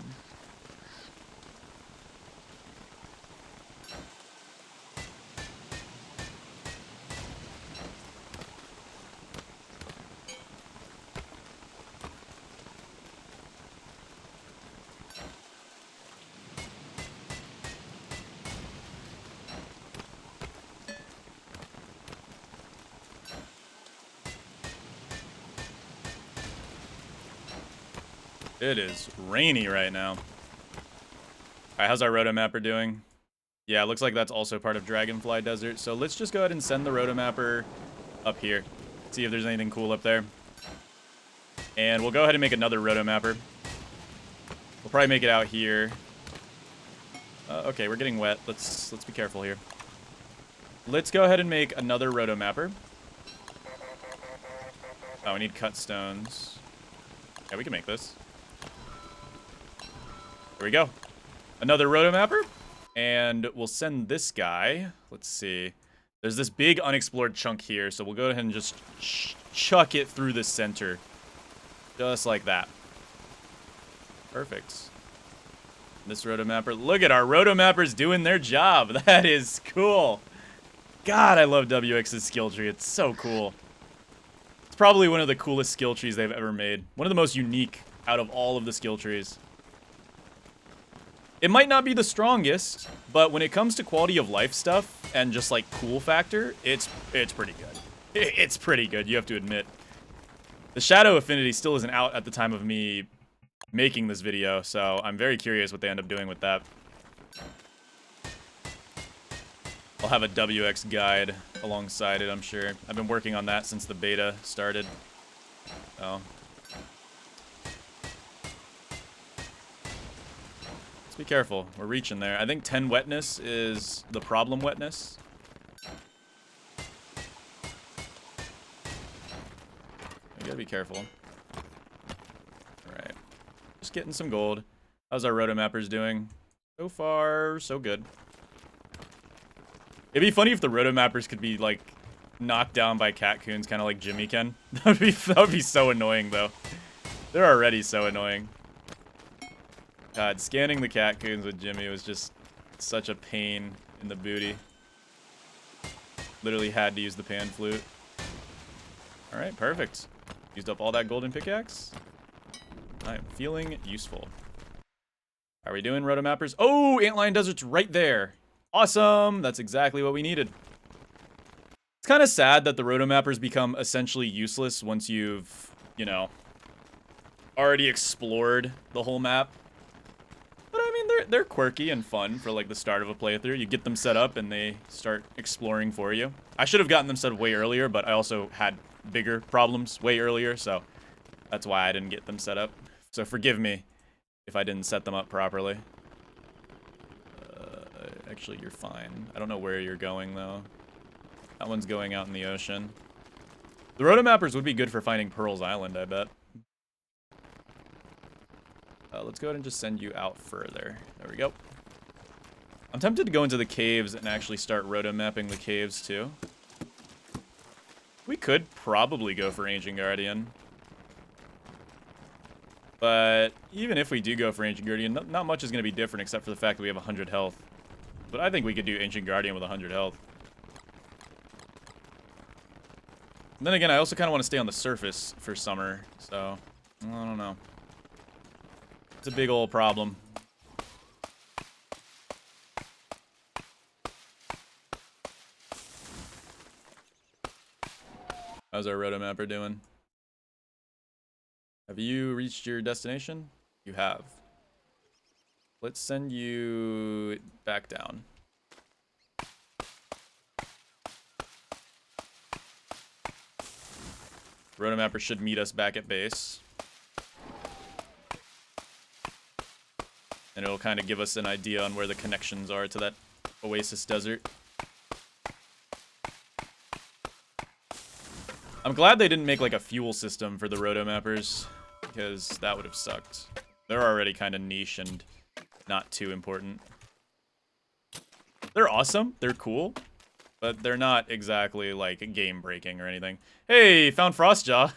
It is rainy right now. Alright, how's our rotomapper doing? Yeah, it looks like that's also part of Dragonfly Desert. So let's just go ahead and send the rotomapper up here. See if there's anything cool up there. And we'll go ahead and make another rotomapper. We'll probably make it out here. Okay, we're getting wet. Let's be careful here. Let's go ahead and make another rotomapper. Oh, we need cut stones. Yeah, we can make this. There we go. Another rotomapper. And we'll send this guy. Let's see. There's this big unexplored chunk here, so we'll go ahead and just chuck it through the center. Just like that. Perfect. This rotomapper. Look at our rotomappers doing their job. That is cool. God, I love WX's skill tree. It's so cool. It's probably one of the coolest skill trees they've ever made. One of the most unique out of all of the skill trees. It might not be the strongest, but when it comes to quality of life stuff and just like cool factor, it's pretty good. It's pretty good, you have to admit. The Shadow Affinity still isn't out at the time of me making this video, so I'm very curious what they end up doing with that. I'll have a WX guide alongside it, I'm sure. I've been working on that since the beta started. So. Be careful. We're reaching there. I think 10 wetness is the problem wetness. be careful. Alright. Just getting some gold. How's our rotomappers doing? So far, so good. It'd be funny if the rotomappers could be, like, knocked down by catcoons, kind of like Jimmy can. That would be so annoying, though. They're already so annoying. God, scanning the catcoons with Jimmy was just such a pain in the booty. Literally had to use the pan flute. Alright, perfect. Used up all that golden pickaxe. I am feeling useful. How are we doing, rotomappers? Oh, Antlion Desert's right there. Awesome. That's exactly what we needed. It's kind of sad that the rotomappers become essentially useless once you've, you know, already explored the whole map. But I mean, they're quirky and fun for like the start of a playthrough. You get them set up and they start exploring for you. I should have gotten them set up way earlier, but I also had bigger problems way earlier, so that's why I didn't get them set up. So forgive me if I didn't set them up properly. Actually, you're fine. I don't know where you're going, though. That one's going out in the ocean. The rotomappers would be good for finding Pearl's Island, I bet. Let's go ahead and just send you out further. There we go. I'm tempted to go into the caves and actually start rotomapping the caves, too. We could probably go for Ancient Guardian. But even if we do go for Ancient Guardian, not much is going to be different except for the fact that we have 100 health. But I think we could do Ancient Guardian with 100 health. And then again, I also kind of want to stay on the surface for summer, so I don't know. It's a big old problem. How's our rotomapper doing? Have you reached your destination? You have. Let's send you back down. Rotomapper should meet us back at base. And it'll kind of give us an idea on where the connections are to that oasis desert. I'm glad they didn't make like a fuel system for the rotomappers, because that would have sucked. They're already kind of niche and not too important. They're awesome, they're cool, but they're not exactly like game breaking or anything. Hey, found Frostjaw.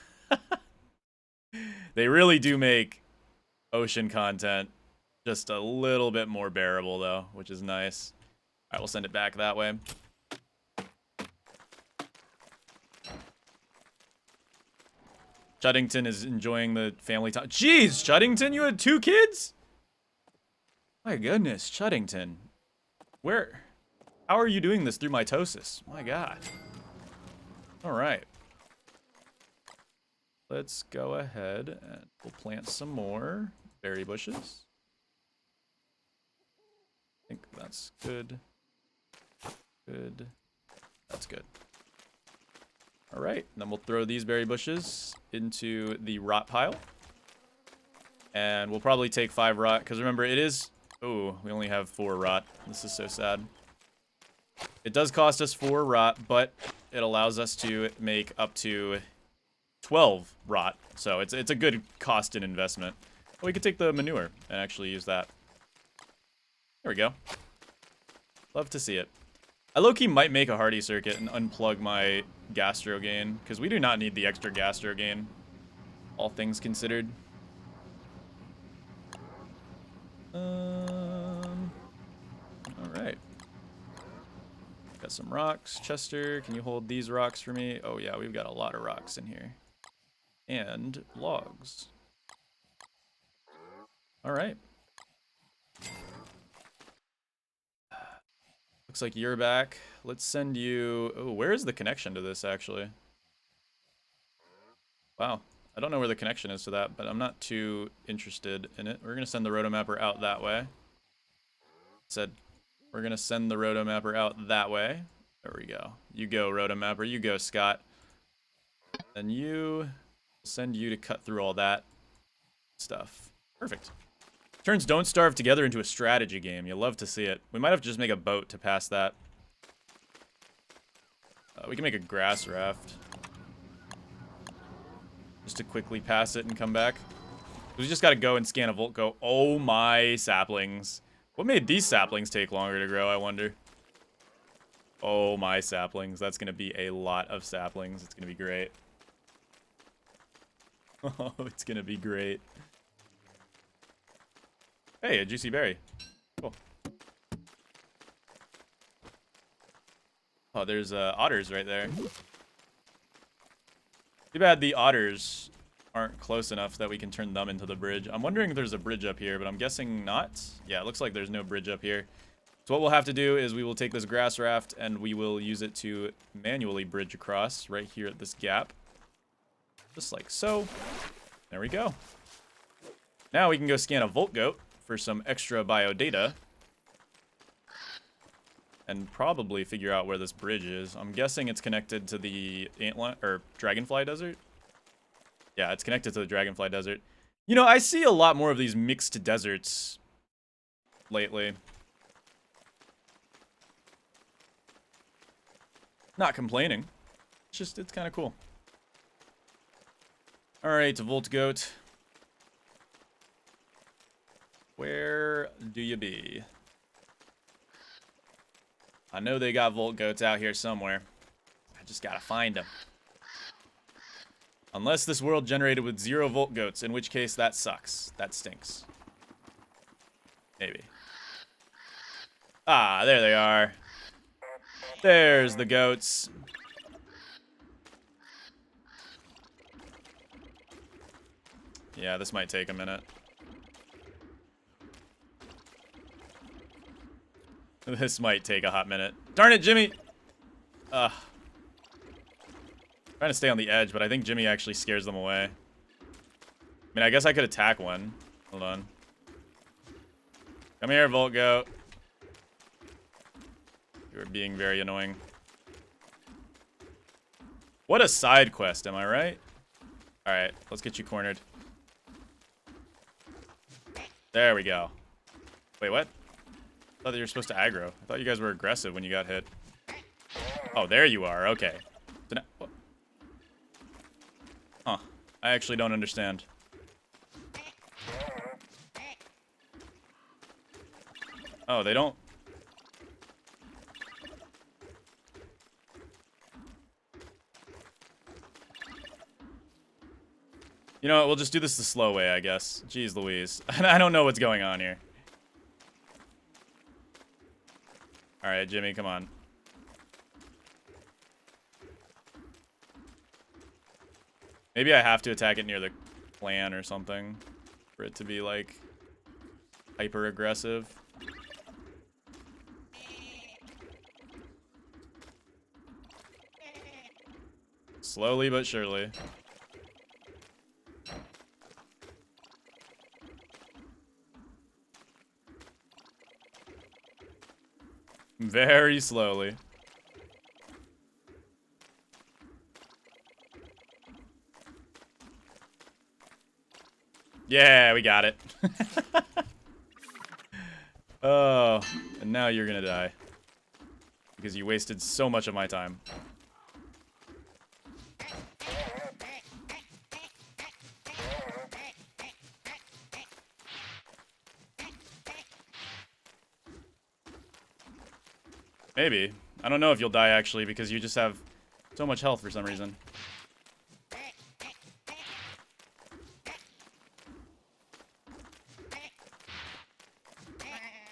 They really do make ocean content just a little bit more bearable though, which is nice. I will send it back that way. Chuddington is enjoying the family time. Jeez, Chuddington, you had 2 kids? My goodness, Chuddington. Where? How are you doing this through mitosis? My god. Alright. Let's go ahead and we'll plant some more berry bushes. I think that's good. Good. That's good. Alright, then we'll throw these berry bushes into the rot pile. And we'll probably take 5 rot, because remember, it is... Oh, we only have 4 rot. This is so sad. It does cost us 4 rot, but it allows us to make up to 12 rot. So it's a good cost and investment. We could take the manure and actually use that. There we go. Love to see it. I low-key might make a hardy circuit and unplug my gastro gain, because we do not need the extra gastro gain, all things considered. Alright. Got some rocks. Chester, can you hold these rocks for me? Oh yeah, we've got a lot of rocks in here. And logs. Alright. Looks like you're back. Let's send you... Oh, where is the connection to this, actually? Wow. I don't know where the connection is to that, but I'm not too interested in it. We're going to send the rotomapper out that way. Said we're going to send the rotomapper out that way. There we go. You go, rotomapper. You go, Scott. And you... Send you to cut through all that stuff. Perfect. Turns Don't Starve together into a strategy game. You'll love to see it. We might have to just make a boat to pass that. We can make a grass raft. just to quickly pass it and come back. We just gotta go and scan a Volt Goat. Oh my saplings. What made these saplings take longer to grow, I wonder? Oh my saplings. That's gonna be a lot of saplings. It's gonna be great. Oh, it's gonna be great. Hey, a juicy berry. Cool. Oh, there's otters right there. Too bad the otters aren't close enough that we can turn them into the bridge. I'm wondering if there's a bridge up here, but I'm guessing not. Yeah, it looks like there's no bridge up here. So what we'll have to do is we will take this grass raft and we will use it to manually bridge across right here at this gap. Just like so. There we go. Now we can go scan a Volt Goat for some extra bio data. And probably figure out where this bridge is. I'm guessing it's connected to the Dragonfly Desert. Yeah, it's connected to the Dragonfly Desert. You know, I see a lot more of these mixed deserts lately. Not complaining. It's just, it's kind of cool. Alright, Volt Goat. Where do you be? I know they got Volt Goats out here somewhere. I just gotta find them. Unless this world generated with 0 Volt Goats, in which case that sucks. That stinks. Maybe. Ah, there they are. There's the goats. Yeah, this might take a minute. This might take a hot minute. Darn it, Jimmy! Ugh. Trying to stay on the edge, but I think Jimmy actually scares them away. I mean, I guess I could attack one. Hold on. Come here, Volt Goat. You're being very annoying. What a side quest, am I right? Alright, let's get you cornered. There we go. Wait, what? I thought you were supposed to aggro. I thought you guys were aggressive when you got hit. Oh, there you are. Okay. So now, huh. I actually don't understand. Oh, they don't... You know what? We'll just do this the slow way, I guess. Jeez Louise. I don't know what's going on here. Alright, Jimmy, come on. Maybe I have to attack it near the clan or something for it to be, like, hyper aggressive. Slowly but surely. Very slowly. Yeah, we got it. Oh, and now you're gonna die. Because you wasted so much of my time. Maybe. I don't know if you'll die, actually, because you just have so much health for some reason.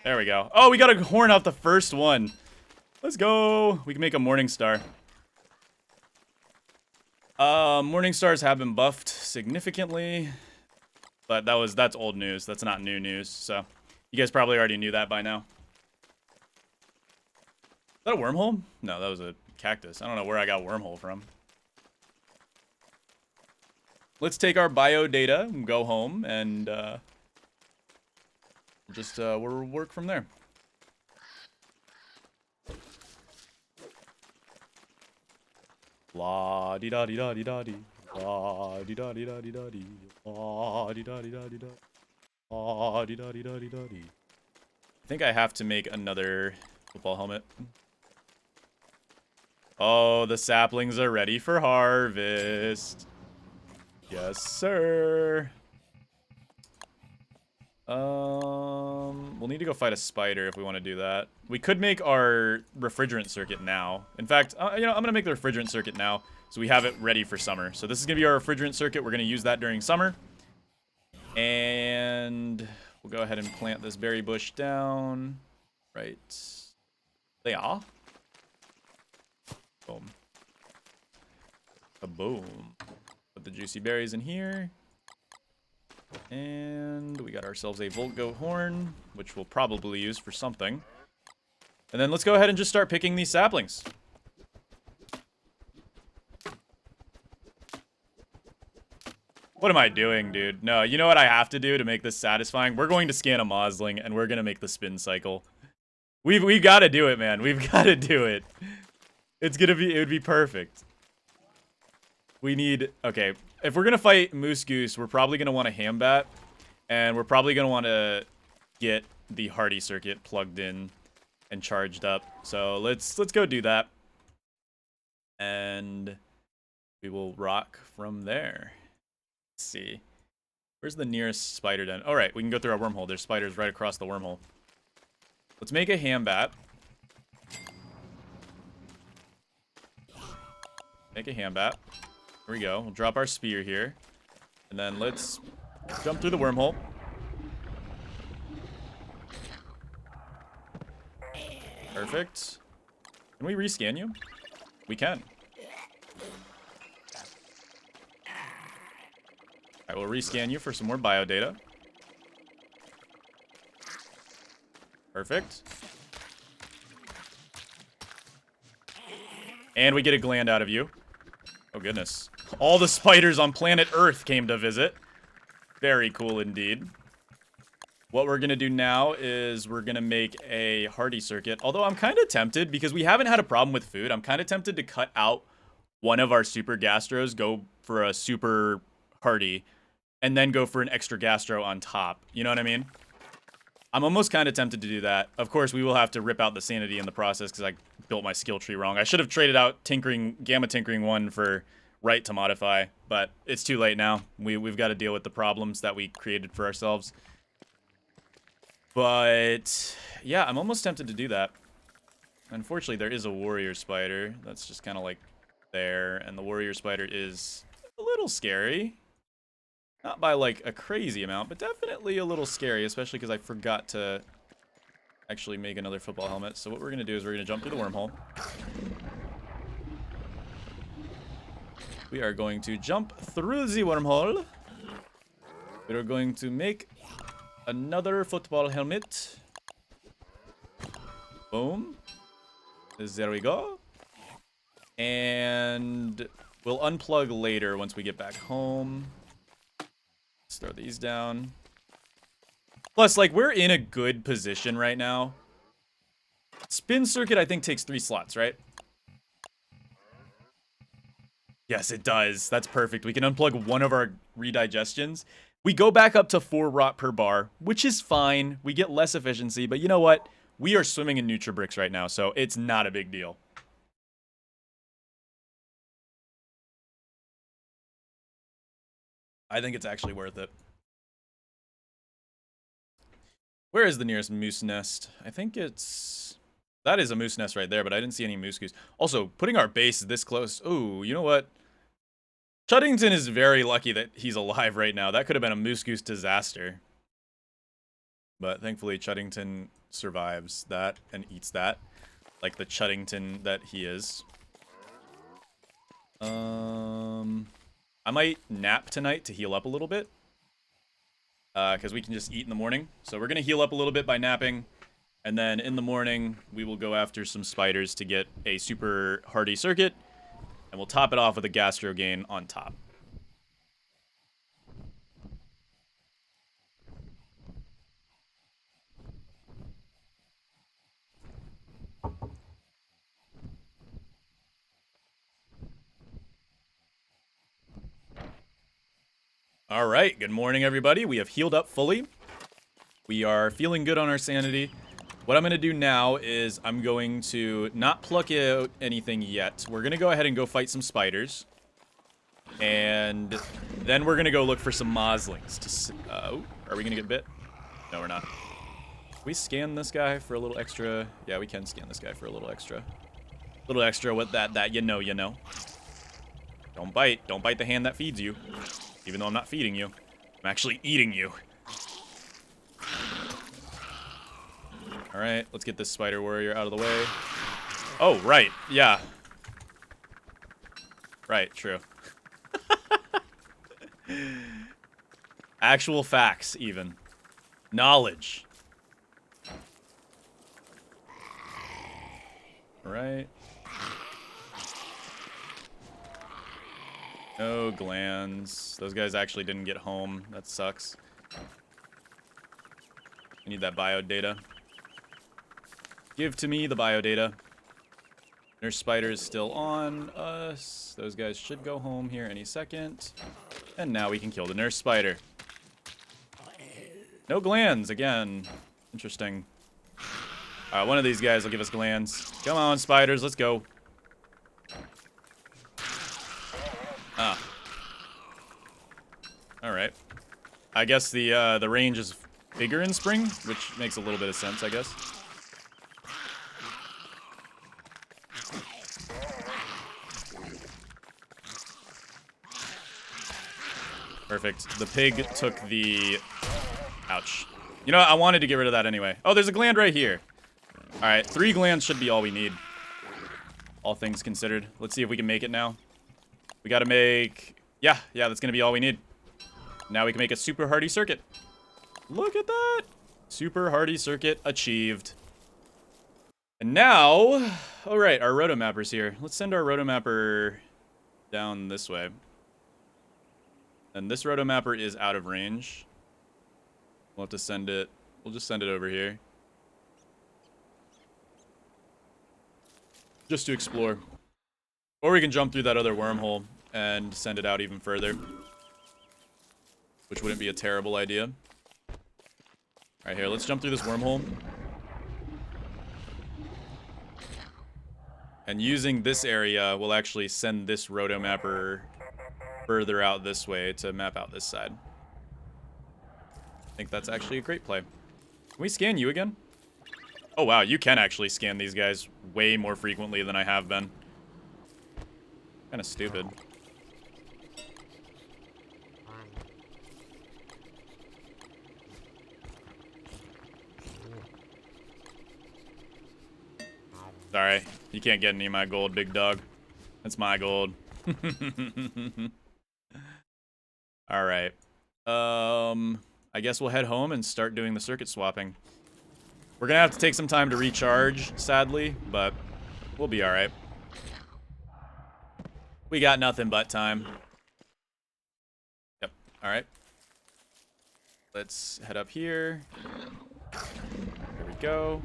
There we go. Oh, we got to horn out the first one. Let's go. We can make a Morning Star. Morning Stars have been buffed significantly. But that's old news. That's not new news. So, you guys probably already knew that by now. Is that a wormhole? No, that was a cactus. I don't know where I got wormhole from. Let's take our bio data and go home and just we'll work from there. La di da di da di da di. La di da di da di da di. La di da di da di da. La di da di da di da di. I think I have to make another football helmet. Oh, the saplings are ready for harvest. Yes, sir. We'll need to go fight a spider if we want to do that. We could make our refrigerant circuit now. In fact, you know, I'm gonna make the refrigerant circuit now, so we have it ready for summer. So this is gonna be our refrigerant circuit. We're gonna use that during summer, and we'll go ahead and plant this berry bush down. Right there. Boom. Kaboom. Put the juicy berries in here. And we got ourselves a Volt Goat horn, which we'll probably use for something. And then let's go ahead and just start picking these saplings. What am I doing, dude? No, you know what I have to do to make this satisfying? We're going to scan a Mosling, and we're going to make the spin cycle. We've got to do it, man. We've got to do it. It would be perfect. We need, okay, if we're going to fight Moose Goose, we're probably going to want a Hambat, and we're probably going to want to get the Hardy circuit plugged in and charged up. So let's go do that. And we will rock from there. Let's see. Where's the nearest spider den? All right, we can go through our wormhole. There's spiders right across the wormhole. Let's make a Hambat. Make a Hambat. Here we go. We'll drop our spear here. And then let's jump through the wormhole. Perfect. Can we rescan you? We can. Alright, we'll rescan you for some more bio data. Perfect. And we get a gland out of you. Oh, goodness. All the spiders on planet Earth came to visit. Very cool indeed. What we're going to do now is we're going to make a Hardy circuit. Although I'm kind of tempted, because we haven't had a problem with food, I'm kind of tempted to cut out one of our super gastros, go for a super Hardy, and then go for an extra gastro on top. You know what I mean? I'm almost kind of tempted to do that. Of course, we will have to rip out the sanity in the process because I built my skill tree wrong. I should have traded out Gamma Tinkering 1 for Right to modify, but it's too late now. We've got to deal with the problems that we created for ourselves. But yeah, I'm almost tempted to do that. Unfortunately, there is a warrior spider that's just kind of like there, and the warrior spider is a little scary. Not by like a crazy amount, but definitely a little scary, especially because I forgot to actually make another football helmet. So what we're going to do is we're going to jump through the wormhole. We are going to jump through the wormhole. We are going to make another football helmet. Boom. There we go. And we'll unplug later once we get back home. Let's throw these down. Plus, like, we're in a good position right now. Spin circuit, I think, takes 3 slots, right? Yes, it does. That's perfect. We can unplug one of our redigestions. We go back up to 4 rot per bar, which is fine. We get less efficiency, but you know what? We are swimming in Nutribricks right now, so it's not a big deal. I think it's actually worth it. Where is the nearest moose nest? I think it's... That is a moose nest right there, but I didn't see any moose goose. Also, putting our base this close... Ooh, you know what? Chuddington is very lucky that he's alive right now. That could have been a moose goose disaster. But thankfully, Chuddington survives that and eats that. Like the Chuddington that he is. I might nap tonight to heal up a little bit. Because we can just eat in the morning. So we're going to heal up a little bit by napping. And then in the morning, we will go after some spiders to get a super hardy circuit. And we'll top it off with a gastro gain on top. All right, good morning, everybody. We have healed up fully. We are feeling good on our sanity. What I'm going to do now is I'm going to not pluck out anything yet. We're going to go ahead and go fight some spiders. And Then we're gonna go look for some moslings. Oh, are we gonna get bit? No, we're not. Can we scan this guy for a little extra? Yeah, we can scan this guy for a little extra. A little extra with that, you know. Don't bite. Don't bite the hand that feeds you. Even though I'm not feeding you. I'm actually eating you. Alright, let's get this spider warrior out of the way. Oh, right. Yeah. Right, true. Actual facts, even. Knowledge. Alright. No glands. Those guys actually didn't get home. That sucks. I need that biodata. Give to me the biodata. Nurse spider is still on us. Those guys should go home here any second. And now we can kill the nurse spider. No glands, again. Interesting. One of these guys will give us glands. Come on, spiders, let's go. Ah. Alright. I guess the range is bigger in spring, which makes a little bit of sense, I guess. Perfect. The pig took the... Ouch. You know what? I wanted to get rid of that anyway. Oh, there's a gland right here. Alright, 3 glands should be all we need. All things considered. Let's see if we can make it now. We gotta make... Yeah, that's gonna be all we need. Now we can make a super hardy circuit. Look at that! Super hardy circuit achieved. And now... Alright, our rotomapper's here. Let's send our rotomapper down this way. And this rotomapper is out of range. We'll have to send it... We'll just send it over here. Just to explore. Or we can jump through that other wormhole and send it out even further. Which wouldn't be a terrible idea. Alright, here, let's jump through this wormhole. And using this area, we'll actually send this rotomapper further out this way to map out this side. I think that's actually a great play. Can we scan you again? Oh wow, you can actually scan these guys way more frequently than I have been. Kinda stupid. Sorry, you can't get any of my gold, big dog. That's my gold. Alright. I guess we'll head home and start doing the circuit swapping. We're gonna have to take some time to recharge, sadly, but we'll be alright. We got nothing but time. Yep, alright. Let's head up here. There we go.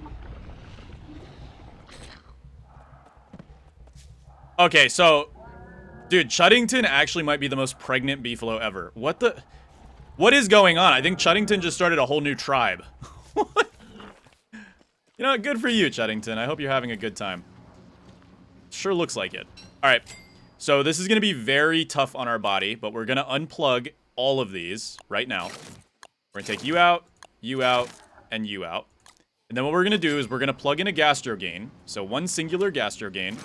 Okay, so... Dude, Chuddington actually might be the most pregnant beefalo ever. What the... What is going on? I think Chuddington just started a whole new tribe. What? You know, good for you, Chuddington. I hope you're having a good time. Sure looks like it. Alright, so this is going to be very tough on our body, but we're going to unplug all of these right now. We're going to take you out, and you out. And then what we're going to do is we're going to plug in a gastro gain. So one singular gastro gain,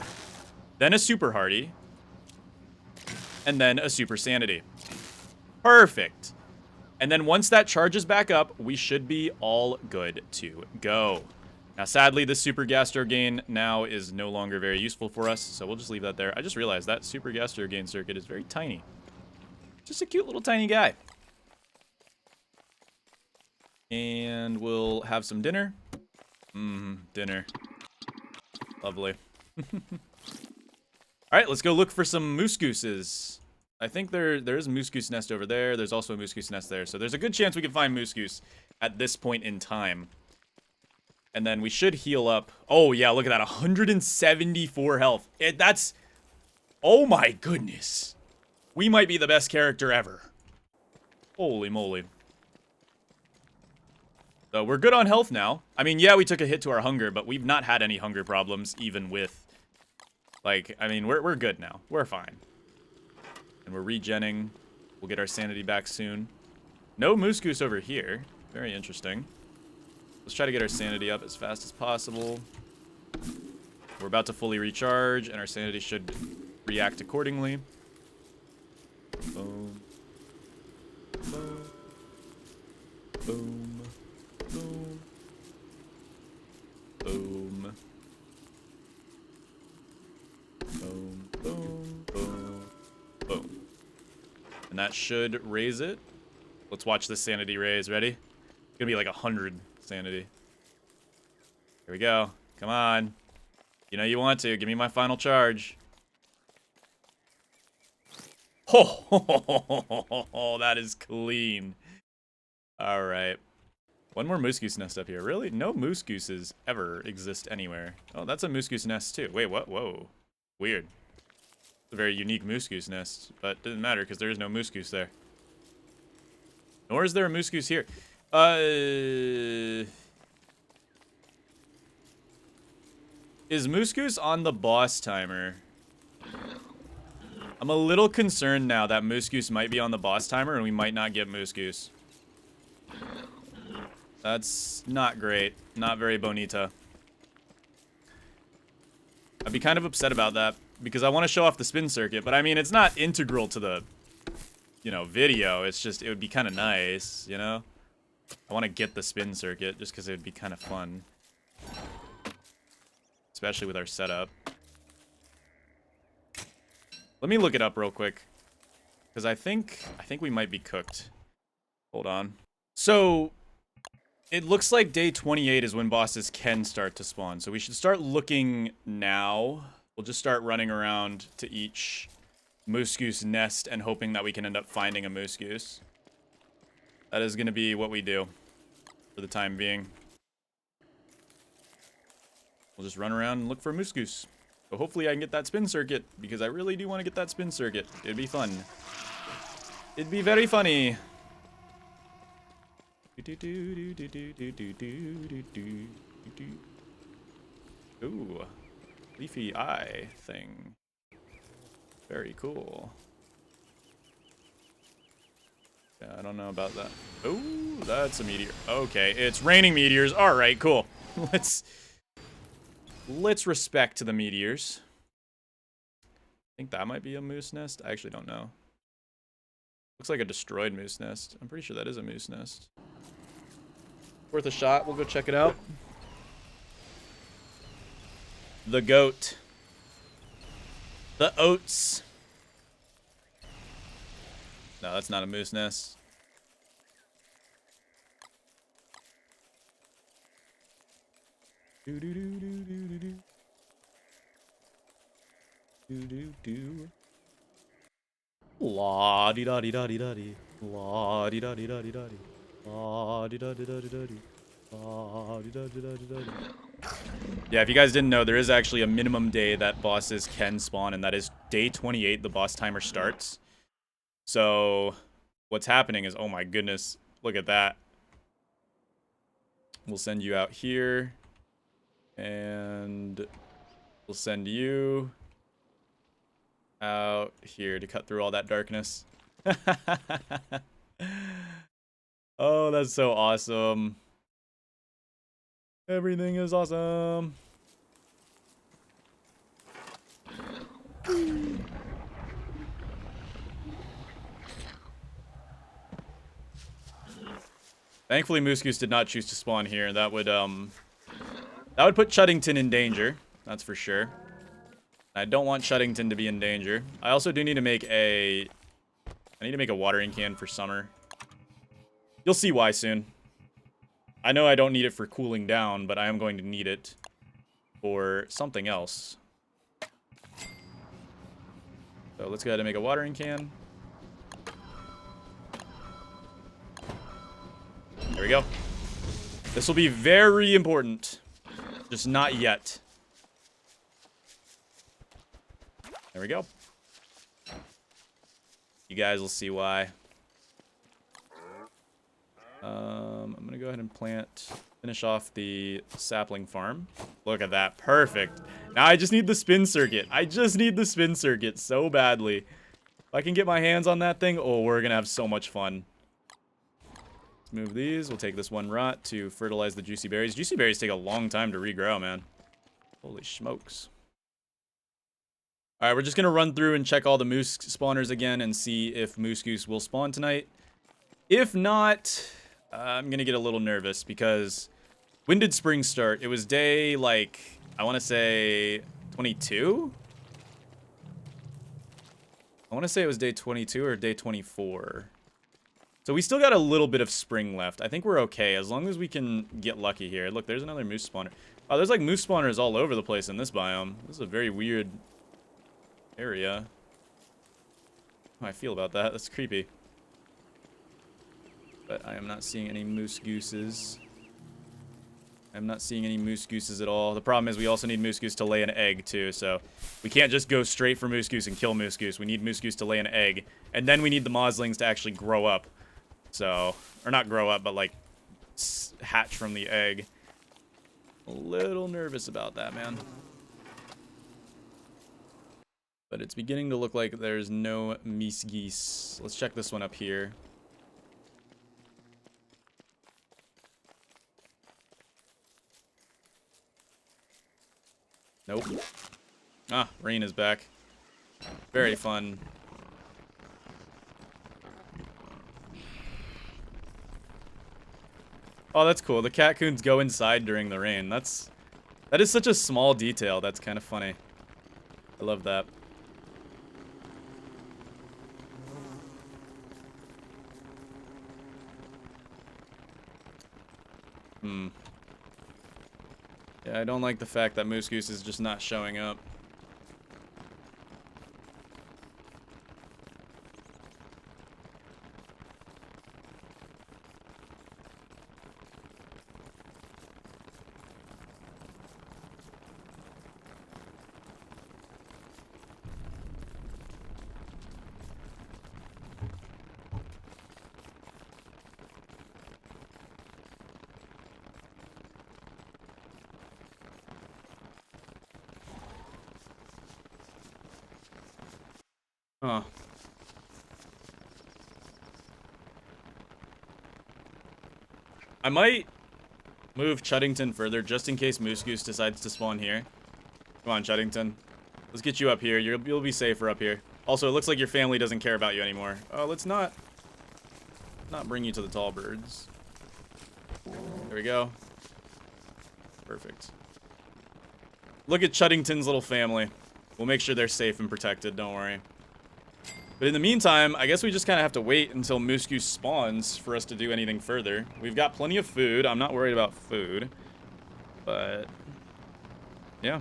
then a super hardy, and then a super sanity. Perfect. And then once that charges back up, we should be all good to go. Now, sadly, this super gastro gain now is no longer very useful for us, so we'll just leave that there. I just realized that super gastro gain circuit is very tiny. Just a cute little tiny guy. And we'll have some dinner. Dinner. Lovely. Alright, let's go look for some moose gooses. I think there is a moose goose nest over there. There's also a moose goose nest there. So there's a good chance we can find moose goose at this point in time. And then we should heal up. Oh, yeah, look at that. 174 health. That's... Oh, my goodness. We might be the best character ever. Holy moly. So we're good on health now. I mean, yeah, we took a hit to our hunger, but we've not had any hunger problems, even with... Like, I mean, we're good now. We're fine. And we're regenning. We'll get our sanity back soon. No moose goose over here. Very interesting. Let's try to get our sanity up as fast as possible. We're about to fully recharge, and our sanity should react accordingly. Boom. Boom. Boom. Boom. Boom. Boom. Boom. Boom. Boom. And that should raise it. Let's watch this sanity raise. Ready? It's gonna be like 100 sanity. Here we go. Come on. You know you want to. Give me my final charge. Oh, that is clean. All right. One more moose goose nest up here. Really? No moose gooses ever exist anywhere. Oh, that's a moose goose nest too. Wait, what? Whoa. Weird. It's a very unique moose goose nest, but it doesn't matter because there is no moose goose there. Nor is there a moose goose here. Is moose goose on the boss timer? I'm a little concerned now that moose goose might be on the boss timer and we might not get moose goose. That's not great. Not very bonita. I'd be kind of upset about that because I want to show off the spin circuit, but I mean, it's not integral to the, you know, video. It's just, it would be kind of nice, you know? I want to get the spin circuit just because it would be kind of fun. Especially with our setup. Let me look it up real quick. Because I think we might be cooked. Hold on. So, it looks like day 28 is when bosses can start to spawn. So we should start looking now. We'll just start running around to each moose goose nest and hoping that we can end up finding a moose goose. That is going to be what we do for the time being. We'll just run around and look for a moose goose. So hopefully I can get that spin circuit, because I really do want to get that spin circuit. It'd be fun. It'd be very funny. Ooh, leafy eye thing. Very cool. Yeah, I don't know about that. Ooh, that's a meteor. Okay, it's raining meteors. All right, cool. Let's respect the meteors. I think that might be a moose nest. I actually don't know. Looks like a destroyed moose nest. I'm pretty sure that is a moose nest. Worth a shot. We'll go check it out. The goat. The oats. No, that's not a moose nest. Do do do do do do do. Do do do. La di da di da di da di. La di da di da di da di. La di da di da di da di. La di da di da di da di. Yeah, if you guys didn't know, there is actually a minimum day that bosses can spawn, and that is day 28. The boss timer starts. So, what's happening is, oh my goodness, look at that. We'll send you out here. And we'll send you out here to cut through all that darkness. Oh, that's so awesome. Everything is awesome. Thankfully, Moose Goose did not choose to spawn here. That would put Chuddington in danger. That's for sure. I don't want Chuddington to be in danger. I also do need to make a watering can for summer. You'll see why soon. I know I don't need it for cooling down, but I am going to need it for something else. So let's go ahead and make a watering can. There we go. This will be very important. Just not yet. There we go. You guys will see why. I'm gonna go ahead and finish off the sapling farm. Look at that, perfect. Now I just need the spin circuit. I just need the spin circuit so badly. If I can get my hands on that thing, oh, we're gonna have so much fun. Let's move these. We'll take this one rot to fertilize the juicy berries. Juicy berries take a long time to regrow, man. Holy smokes. Alright, we're just gonna run through and check all the moose spawners again and see if moose goose will spawn tonight. If not, I'm gonna get a little nervous because when did spring start? It was day, like, I want to say 22? I want to say it was day 22 or day 24. So we still got a little bit of spring left. I think we're okay as long as we can get lucky here. Look, there's another moose spawner. Oh, there's like moose spawners all over the place in this biome. This is a very weird area. How I feel about that. That's creepy. But I am not seeing any moose gooses. I'm not seeing any moose gooses at all. The problem is we also need moose goose to lay an egg too, so we can't just go straight for moose goose and kill moose goose. We need moose goose to lay an egg, and then we need the moslings to actually grow up. So, or not grow up, but like hatch from the egg. A little nervous about that, man. But it's beginning to look like there's no meese geese. Let's check this one up here. Nope. Ah, rain is back. Very fun. Oh, that's cool. The catcoons go inside during the rain. That is such a small detail. That's kind of funny. I love that. Yeah, I don't like the fact that moose goose is just not showing up. Huh. I might move Chuddington further just in case Moose Goose decides to spawn here. Come on, Chuddington. Let's get you up here. You'll be safer up here. Also, it looks like your family doesn't care about you anymore. Oh, let's not bring you to the tall birds. There we go. Perfect. Look at Chuddington's little family. We'll make sure they're safe and protected, don't worry. But in the meantime, I guess we just kind of have to wait until Moose Goose spawns for us to do anything further. We've got plenty of food. I'm not worried about food. But, yeah.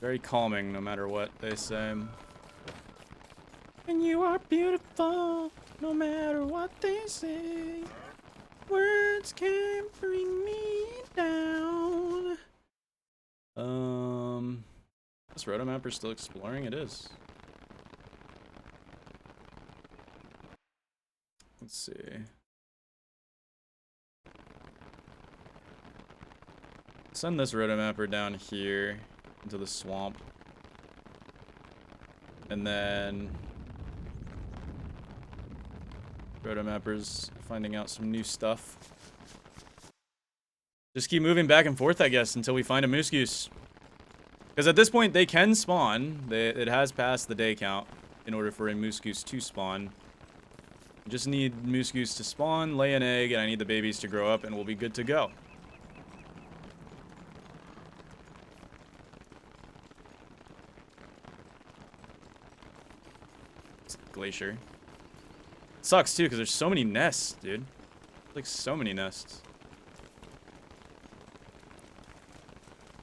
Very calming, no matter what they say. And you are beautiful, no matter what they say. Words can't bring me down. This rotomapper's still exploring? It is. Let's see. Send this rotomapper down here into the swamp. And then rotomapper's finding out some new stuff. Just keep moving back and forth, I guess, until we find a moose goose. Because at this point, they can spawn. It has passed the day count in order for a moose goose to spawn. I just need moose goose to spawn, lay an egg, and I need the babies to grow up, and we'll be good to go. It's glacier. Sucks, too, because there's so many nests, dude. Like, so many nests.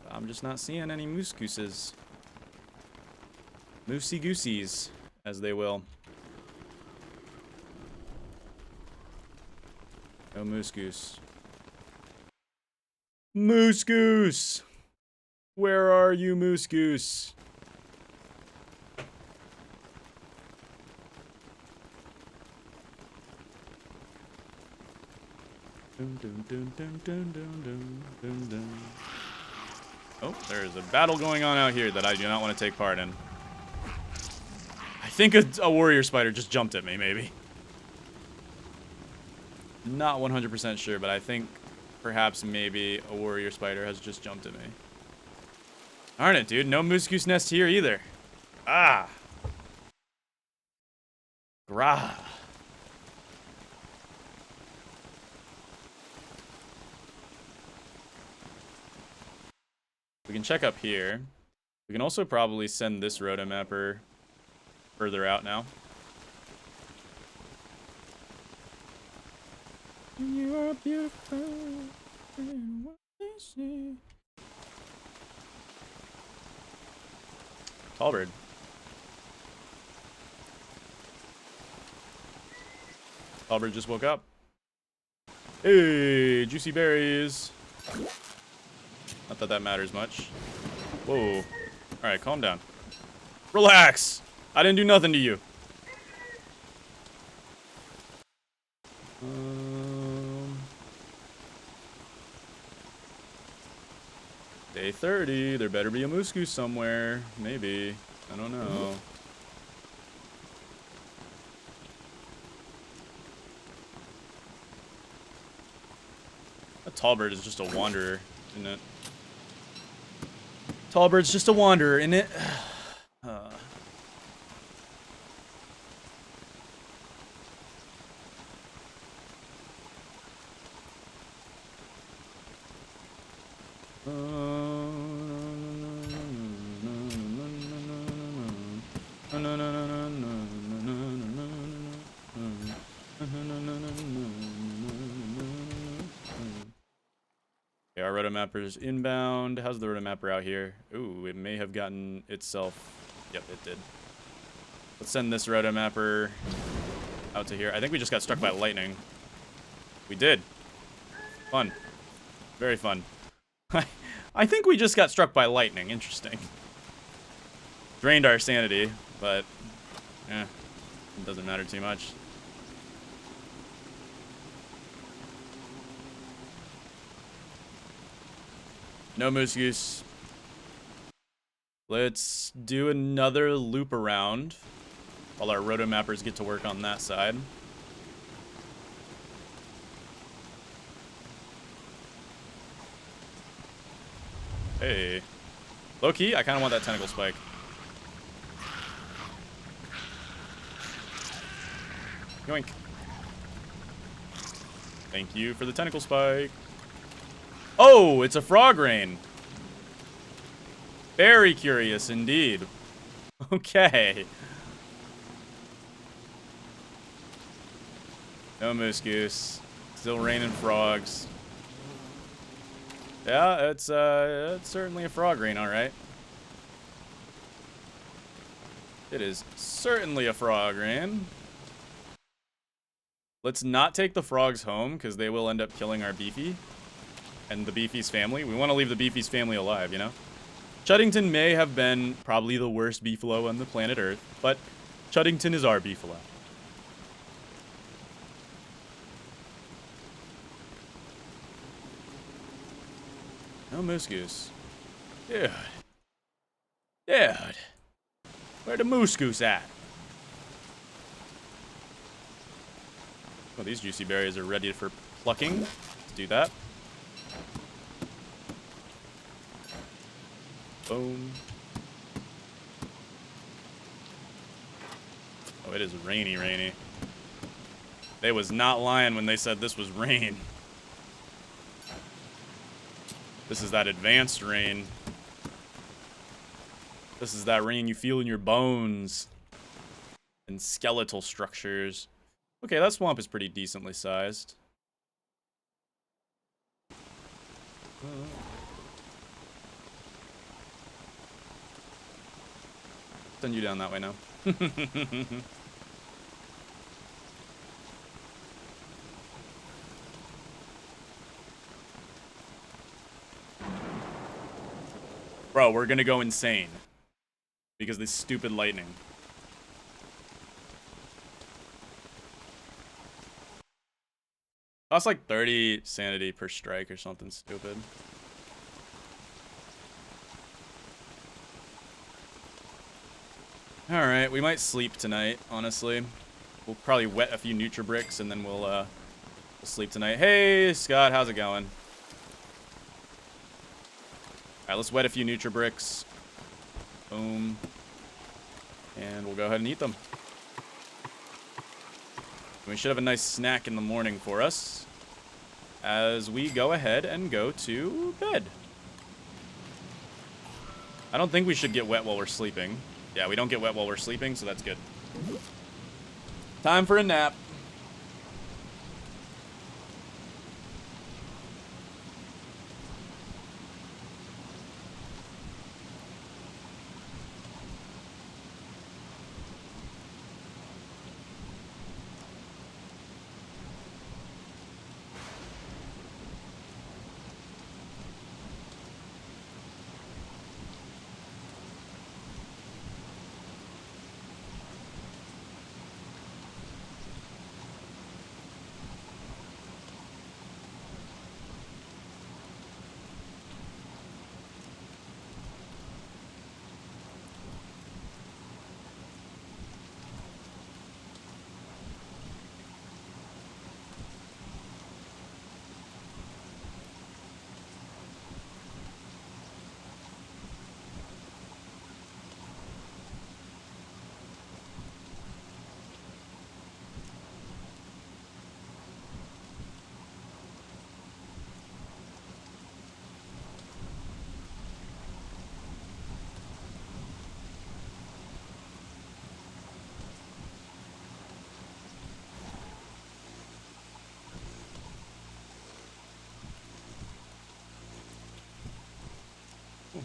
I'm just not seeing any moose gooses. Moosey goosies, as they will. No moose goose. Moose goose! Where are you, moose goose? Dun, dun, dun, dun, dun, dun, dun, dun. Oh, there's a battle going on out here that I do not want to take part in. I think a warrior spider just jumped at me, maybe. Not 100% sure, but I think perhaps maybe a warrior spider has just jumped at me. Darn it, dude. No moose goose nest here either. Ah. Grah. We can check up here. We can also probably send this rotomapper further out now. You are beautiful. And what they say. Tallbird. Tallbird just woke up. Hey, juicy berries. Not that that matters much. Whoa. Alright, calm down. Relax! I didn't do nothing to you. Day 30. There better be a moose goose somewhere. Maybe. I don't know. A tallbird is just a wanderer, isn't it? Tallbird's just a wanderer, isn't it? Okay, our rotomapper's inbound. How's the rotomapper out here? Ooh, it may have gotten itself... Yep, it did. Let's send this rotomapper out to here. I think we just got struck by lightning. We did. Fun. Very fun. I think we just got struck by lightning. Interesting. Drained our sanity, but... eh, it doesn't matter too much. No moose goose. Let's do another loop around while our rotomappers get to work on that side. Hey. Low key, I kind of want that tentacle spike. Yoink. Thank you for the tentacle spike. Oh, it's a frog rain. Very curious indeed. Okay. No moose goose. Still raining frogs. Yeah, it's certainly a frog rain, all right. It is certainly a frog rain. Let's not take the frogs home, because they will end up killing our beefy. And the beefy's family. We want to leave the beefy's family alive, you know? Chuddington may have been probably the worst beefalo on the planet Earth, but Chuddington is our beefalo. No moose goose. Dude. Dude. Where the moose goose at? Oh, these juicy berries are ready for plucking. Let's do that. Boom. Oh, it is rainy, rainy. They was not lying when they said this was rain. This is that advanced rain. This is that rain you feel in your bones and skeletal structures. Okay, that swamp is pretty decently sized. Send you down that way now. Bro, we're gonna go insane. Because of this stupid lightning. That's like 30 sanity per strike or something stupid. Alright, we might sleep tonight, honestly. We'll probably wet a few Nutribricks and then we'll sleep tonight. Hey, Scott, how's it going? Alright, let's wet a few Nutribricks. Boom. And we'll go ahead and eat them. We should have a nice snack in the morning for us as we go ahead and go to bed. I don't think we should get wet while we're sleeping. Yeah, we don't get wet while we're sleeping, so that's good. Time for a nap.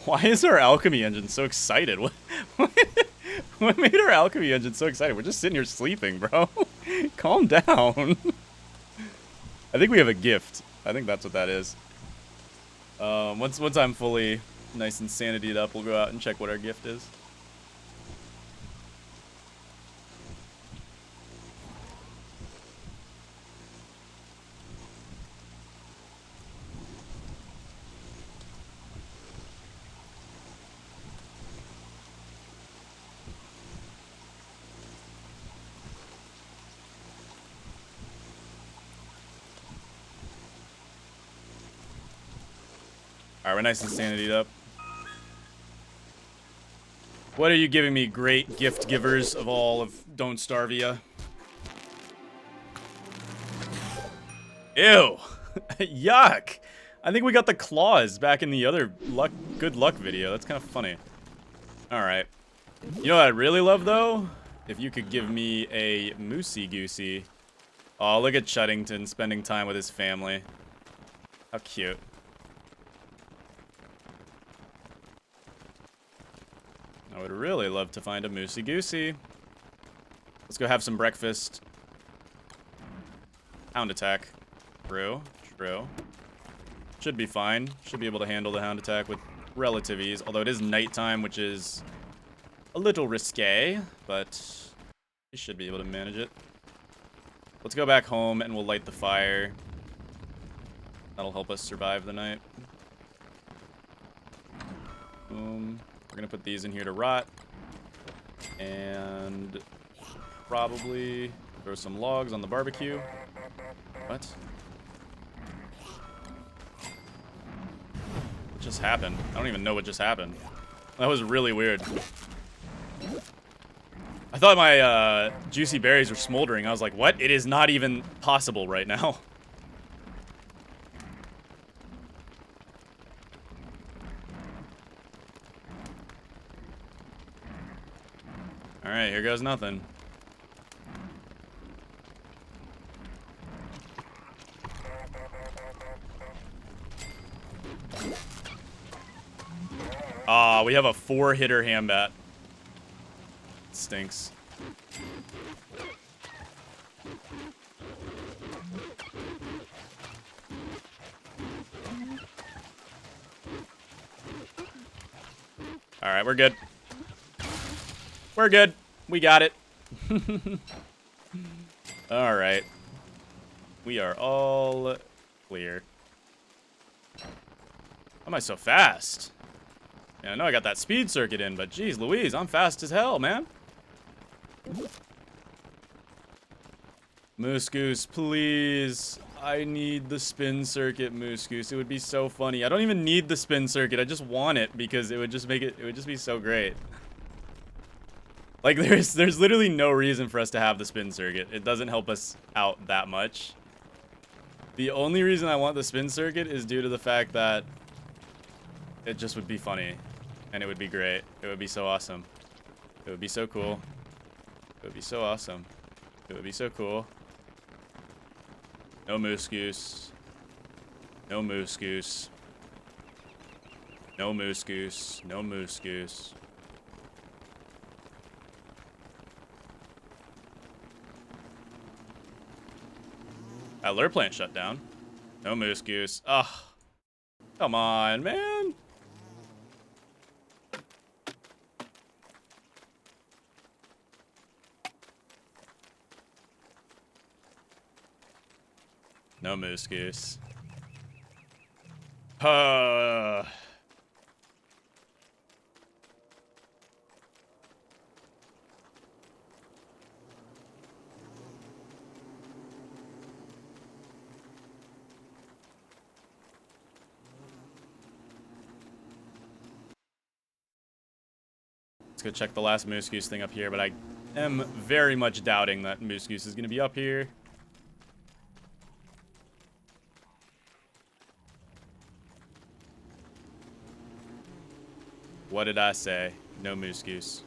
Why is our alchemy engine so excited? What made our alchemy engine so excited? We're just sitting here sleeping, bro. Calm down. I think we have a gift. I think that's what that is. Once I'm fully nice and sanitied up, we'll go out and check what our gift is. Alright, we're nice and sanitied up. What are you giving me, great gift givers of all of Don't Starvia? Ew! Yuck! I think we got the claws back in the other good luck video. That's kind of funny. Alright. You know what I'd really love, though? If you could give me a Moosey Goosey. Oh, look at Chuddington spending time with his family. How cute. I would really love to find a Moosey Goosey. Let's go have some breakfast. Hound attack. True. True. Should be fine. Should be able to handle the hound attack with relative ease. Although it is nighttime, which is a little risque. But we should be able to manage it. Let's go back home and we'll light the fire. That'll help us survive the night. Boom. We're gonna put these in here to rot. And probably throw some logs on the barbecue. What? What just happened? I don't even know what just happened. That was really weird. I thought my juicy berries were smoldering. I was like, what? It is not even possible right now. Alright, here goes nothing. Ah, we have a 4-hitter Hambat. Stinks. Alright, we're good. We're good. We got it. Alright. We are all clear. Why am I so fast? Yeah, I know I got that speed circuit in, but geez Louise, I'm fast as hell, man. Moose Goose, please. I need the spin circuit, Moose Goose. It would be so funny. I don't even need the spin circuit. I just want it because it would just make it would just be so great. Like there's literally no reason for us to have the spin circuit. It doesn't help us out that much. The only reason I want the spin circuit is due to the fact that it just would be funny and it would be great. It would be so awesome. It would be so cool. It would be so awesome. It would be so cool. No Moose Goose. No Moose Goose. No Moose Goose. No Moose Goose. That lure plant shut down. No Moose Goose. Ugh. Come on, man. No Moose Goose. Let's go check the last Moose Goose thing up here, but I am very much doubting that Moose Goose is going to be up here. What did I say? No Moose Goose.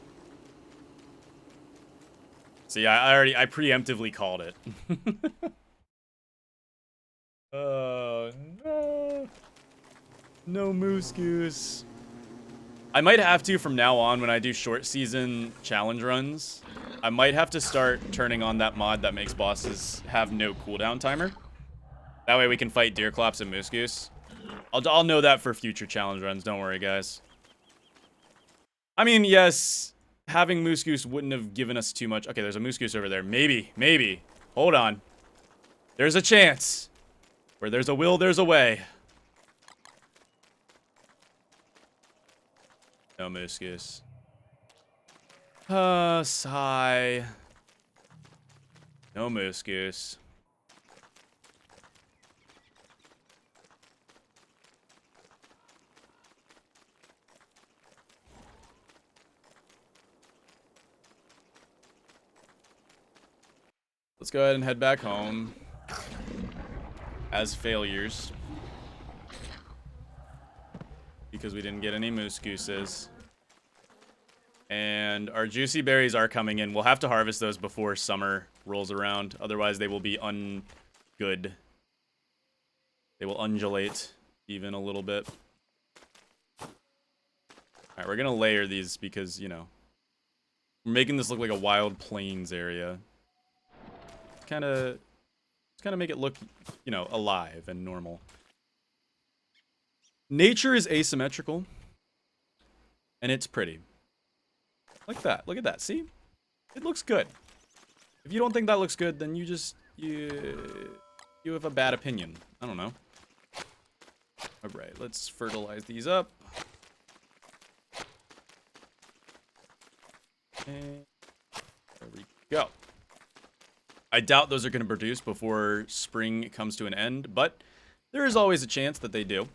See, I preemptively called it. Oh, no. No Moose Goose. I might have to from now on when I do short season challenge runs. I might have to start turning on that mod that makes bosses have no cooldown timer. That way we can fight Deerclops and Moose Goose. I'll know that for future challenge runs. Don't worry, guys. I mean, yes, having Moose Goose wouldn't have given us too much. Okay, there's a Moose Goose over there. Maybe. Hold on. There's a chance. Where there's a will, there's a way. No Moose Goose. Sigh. No Moose Goose. Let's go ahead and head back home as failures because we didn't get any Moose Gooses. And our juicy berries are coming in. We'll have to harvest those before summer rolls around. Otherwise, they will be ungood. They will undulate even a little bit. Alright, we're gonna layer these because, you know, we're making this look like a wild plains area. Kind of make it look, you know, alive and normal. Nature is asymmetrical, and it's pretty. Like that. Look at that. See? It looks good. If you don't think that looks good, then you have a bad opinion. I don't know. All right, let's fertilize these up. And there we go. I doubt those are going to produce before spring comes to an end, but there is always a chance that they do.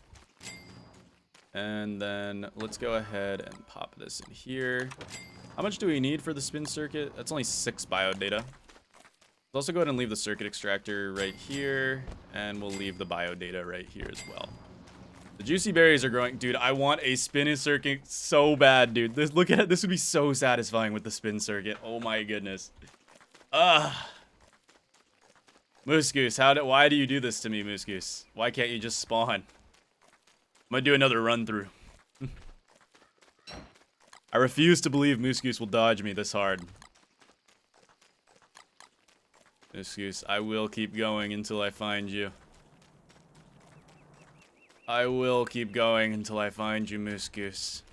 And then let's go ahead and pop this in here. How much do we need for the spin circuit? That's only 6 bio data. Let's also go ahead and leave the circuit extractor right here. And we'll leave the bio data right here as well. The juicy berries are growing. Dude, I want a spin circuit so bad, dude. Look at it. This would be so satisfying with the spin circuit. Oh my goodness. Ugh. Moose Goose, why do you do this to me, Moose Goose? Why can't you just spawn? I'm gonna do another run through. I refuse to believe Moose Goose will dodge me this hard. Moose Goose, I will keep going until I find you. I will keep going until I find you, Moose Goose.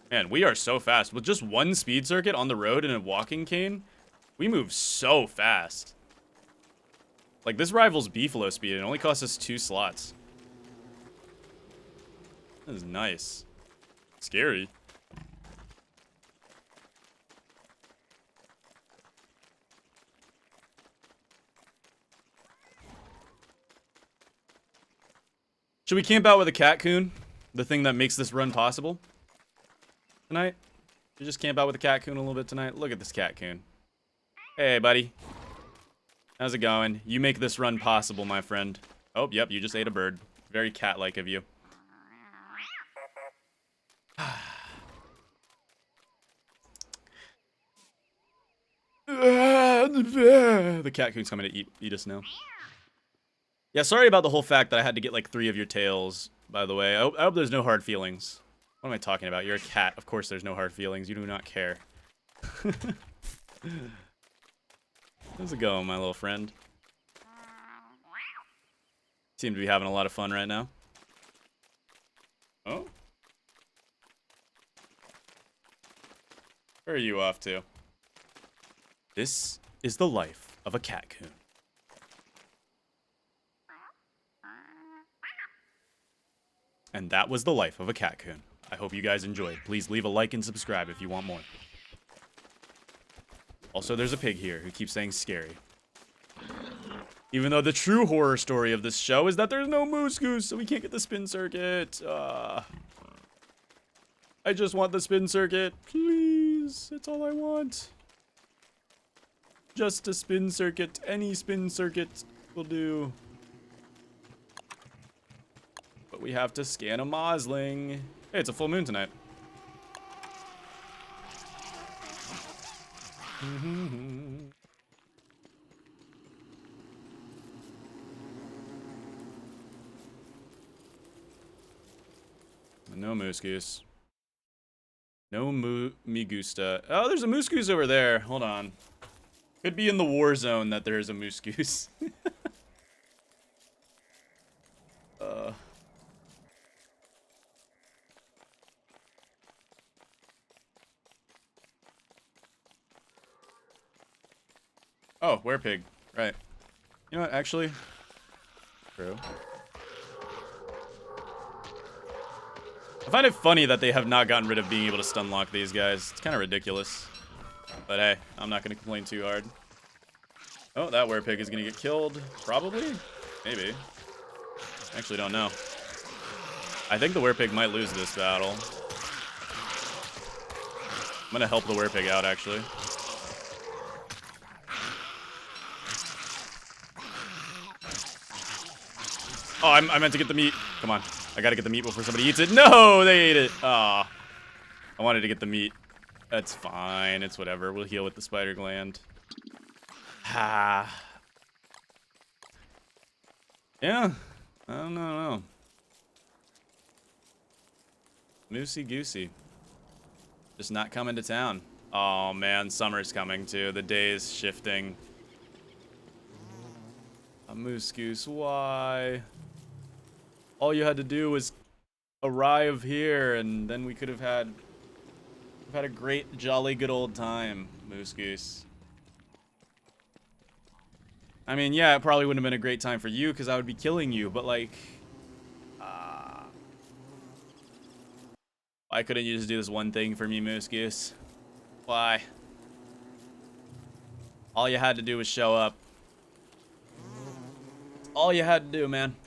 Man, we are so fast. With just one speed circuit on the road and a walking cane, we move so fast. Like, this rivals beefalo speed. It only costs us 2 slots. That is nice. Scary. Should we camp out with a catcoon? The thing that makes this run possible? Tonight? Should we just camp out with a catcoon a little bit tonight? Look at this catcoon. Hey, buddy. How's it going? You make this run possible, my friend. Oh, yep, you just ate a bird. Very cat-like of you. The catcoon's coming to eat us now. Yeah, sorry about the whole fact that I had to get like 3 of your tails, by the way. I hope there's no hard feelings. What am I talking about? You're a cat. Of course there's no hard feelings. You do not care. How's it going, my little friend? Seem to be having a lot of fun right now. Oh? Where are you off to? This is the life of a catcoon. And that was the life of a catcoon. I hope you guys enjoyed. Please leave a like and subscribe if you want more. Also, there's a pig here who keeps saying scary. Even though the true horror story of this show is that there's no Moose Goose, so we can't get the spin circuit. I just want the spin circuit. Please. That's all I want. Just a spin circuit. Any spin circuit will do. But we have to scan a Mosling. Hey, it's a full moon tonight. No Moose Goose. No me gusta. Oh, there's a Moose Goose over there. Hold on. Could be in the war zone that there is a Moose Goose. Oh, werepig. Right. You know what, actually? True. I find it funny that they have not gotten rid of being able to stun lock these guys. It's kind of ridiculous. But hey, I'm not going to complain too hard. Oh, that werepig is going to get killed. Probably? Maybe. Actually don't know. I think the werepig might lose this battle. I'm going to help the werepig out, actually. Oh, I meant to get the meat. Come on. I gotta get the meat before somebody eats it. No, they ate it. Ah, I wanted to get the meat. That's fine. It's whatever. We'll heal with the spider gland. Ah. Yeah. I don't know. Moosey goosey. Just not coming to town. Oh man, summer's coming too. The day is shifting. A moose goose, why? All you had to do was arrive here, and then we could have had a great, jolly, good old time, Moose Goose. I mean, yeah, it probably wouldn't have been a great time for you, because I would be killing you, but, like... why couldn't you just do this one thing for me, Moose Goose? Why? All you had to do was show up. All you had to do, man.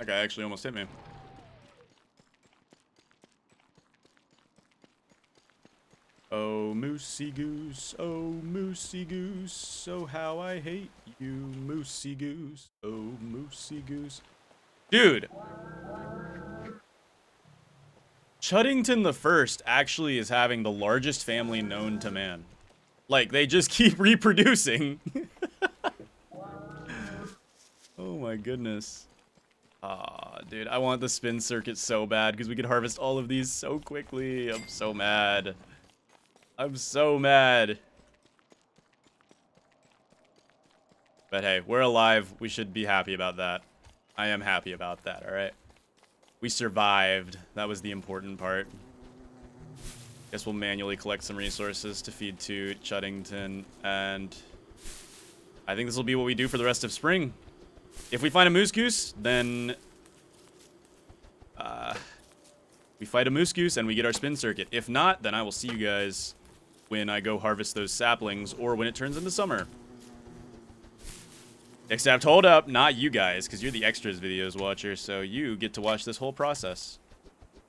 That guy actually almost hit me. Oh, moosey goose, oh, moosey goose, oh, how I hate you, moosey goose, oh, moosey goose. Dude! Chuddington the First actually is having the largest family known to man. Like, they just keep reproducing. Oh my goodness. Aw, dude, I want the spin circuit so bad because we could harvest all of these so quickly. I'm so mad. I'm so mad. But hey, we're alive. We should be happy about that. I am happy about that, alright? We survived. That was the important part. Guess we'll manually collect some resources to feed to Chuddington, and I think this will be what we do for the rest of spring. If we find a moose goose, then we fight a moose goose and we get our spin circuit. If not, then I will see you guys when I go harvest those saplings or when it turns into summer. Except, hold up, not you guys, because you're the extras videos watcher, so you get to watch this whole process.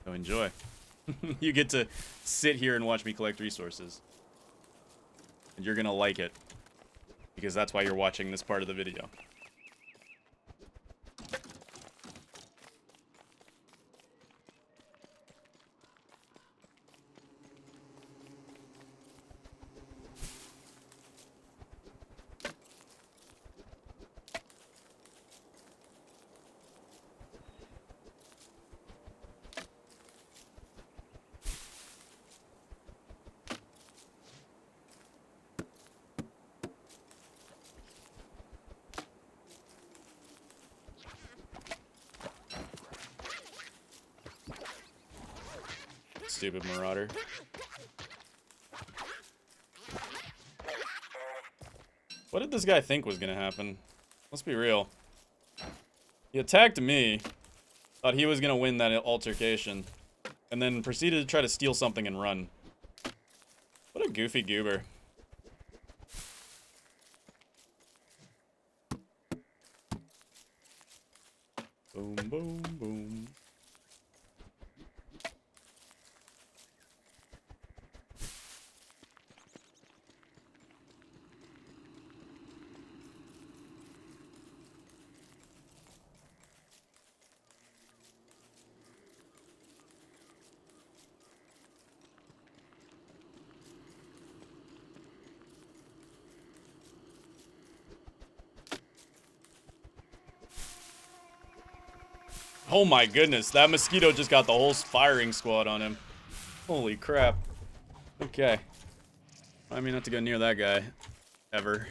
So enjoy. You get to sit here and watch me collect resources. And you're gonna like it, because that's why you're watching this part of the video. Stupid marauder. What did this guy think was gonna happen? Let's be real. He attacked me, thought he was gonna win that altercation, and then proceeded to try to steal something and run. What a goofy goober. Boom, boom, boom. Oh my goodness, that mosquito just got the whole firing squad on him. Holy crap. Okay. I mean, not to go near that guy. Ever.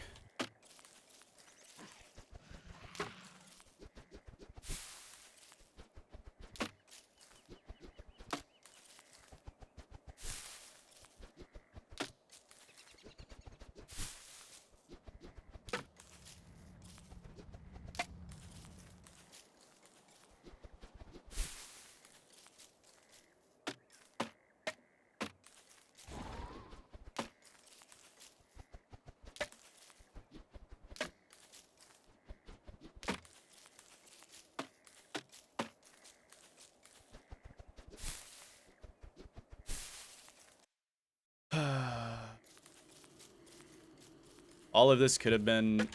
All of this could have been,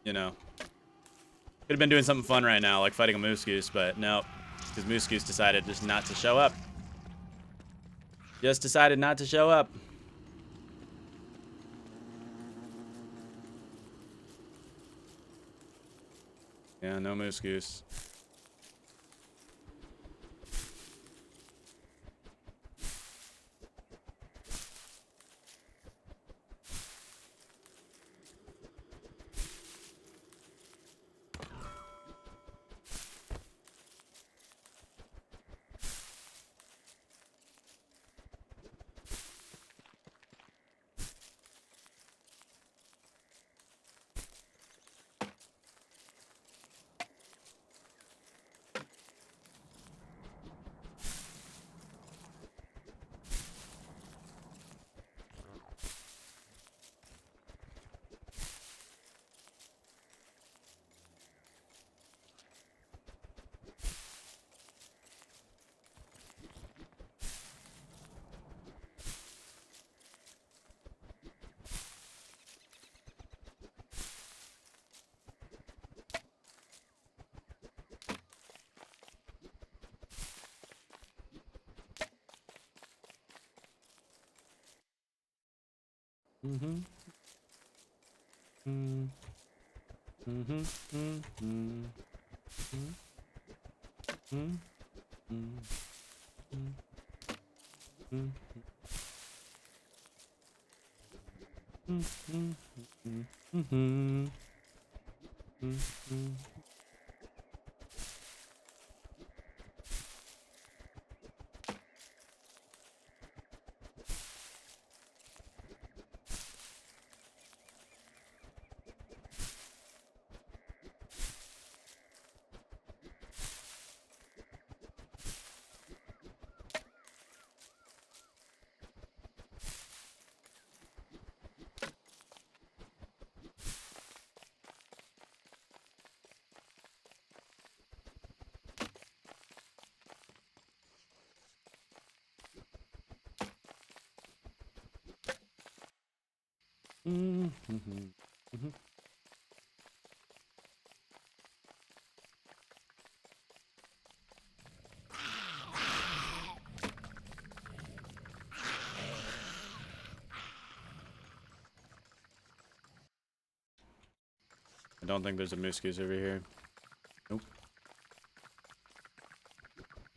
you know, could have been doing something fun right now, like fighting a moose goose, but no, because moose goose decided just not to show up. Just decided not to show up. Yeah, no moose goose. Mm-hmm. Mm-hmm. Mm-hmm. Mm-hmm. Mm-hmm. Mm-hmm. Mm-hmm. Mm-hmm. Mm-hmm. I don't think there's a moose goose over here. Nope.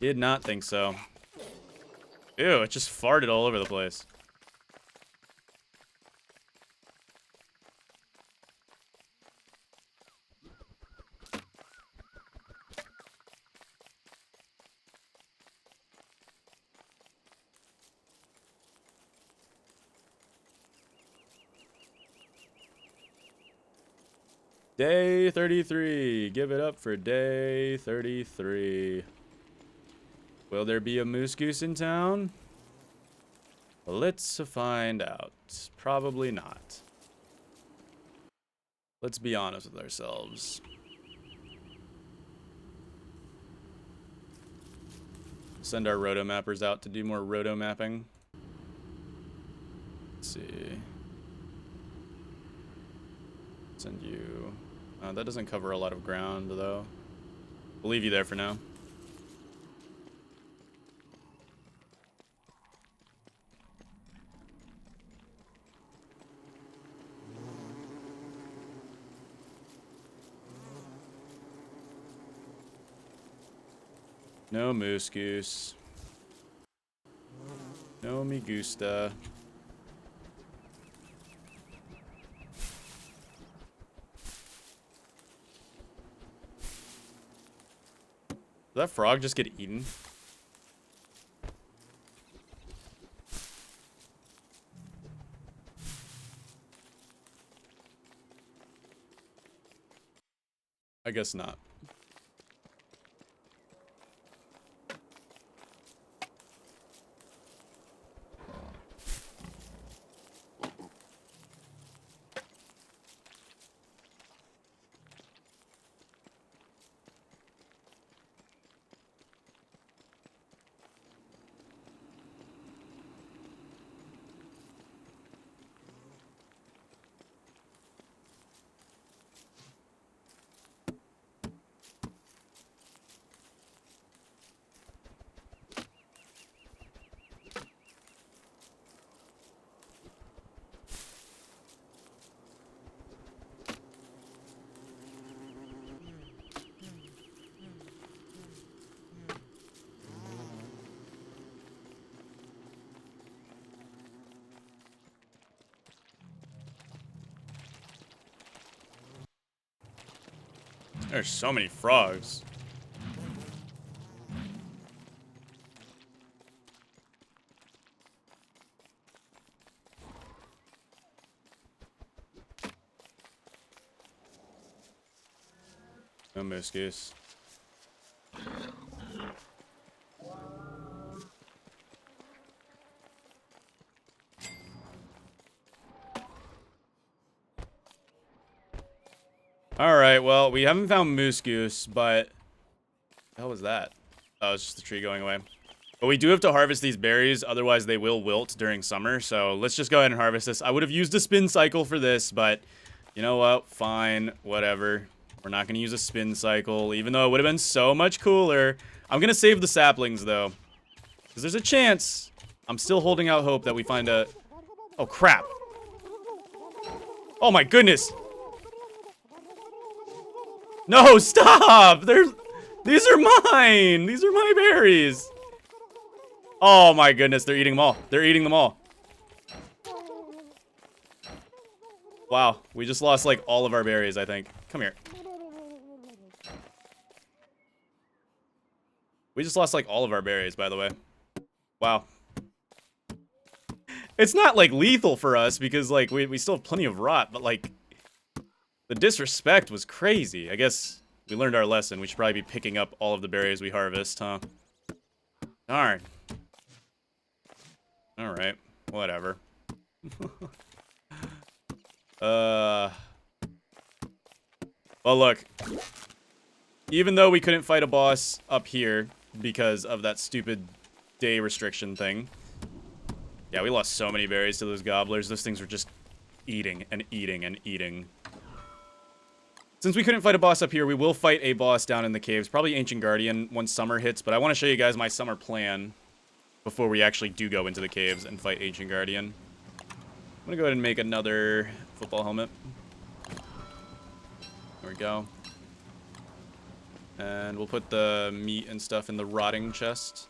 Did not think so. Ew, it just farted all over the place. Day 33. Give it up for day 33. Will there be a moose goose in town? Let's find out. Probably not. Let's be honest with ourselves. Send our roto mappers out to do more roto mapping. Let's see. Send you. That doesn't cover a lot of ground, though. We'll leave you there for now. No moose goose. No me gusta. Did that frog just get eaten? I guess not. There's so many frogs. No moose goose. Alright, well, we haven't found moose goose, but... What the hell was that? Oh, it's just the tree going away. But we do have to harvest these berries, otherwise they will wilt during summer, so let's just go ahead and harvest this. I would have used a spin cycle for this, but... You know what? Fine. Whatever. We're not going to use a spin cycle, even though it would have been so much cooler. I'm going to save the saplings, though. Because there's a chance. I'm still holding out hope that we find a... Oh, crap. Oh my goodness. No, stop! These are mine! These are my berries! Oh my goodness, they're eating them all. They're eating them all. Wow, we just lost like all of our berries, I think. Come here. We just lost like all of our berries, by the way. Wow. It's not like lethal for us because like we still have plenty of rot, but like the disrespect was crazy. I guess we learned our lesson. We should probably be picking up all of the berries we harvest, huh? Darn. Alright. Whatever. Well, look. Even though we couldn't fight a boss up here because of that stupid day restriction thing. Yeah, we lost so many berries to those gobblers. Those things were just eating and eating and eating. Since we couldn't fight a boss up here, we will fight a boss down in the caves. Probably Ancient Guardian once summer hits, but I want to show you guys my summer plan before we actually do go into the caves and fight Ancient Guardian. I'm going to go ahead and make another football helmet. There we go. And we'll put the meat and stuff in the rotting chest.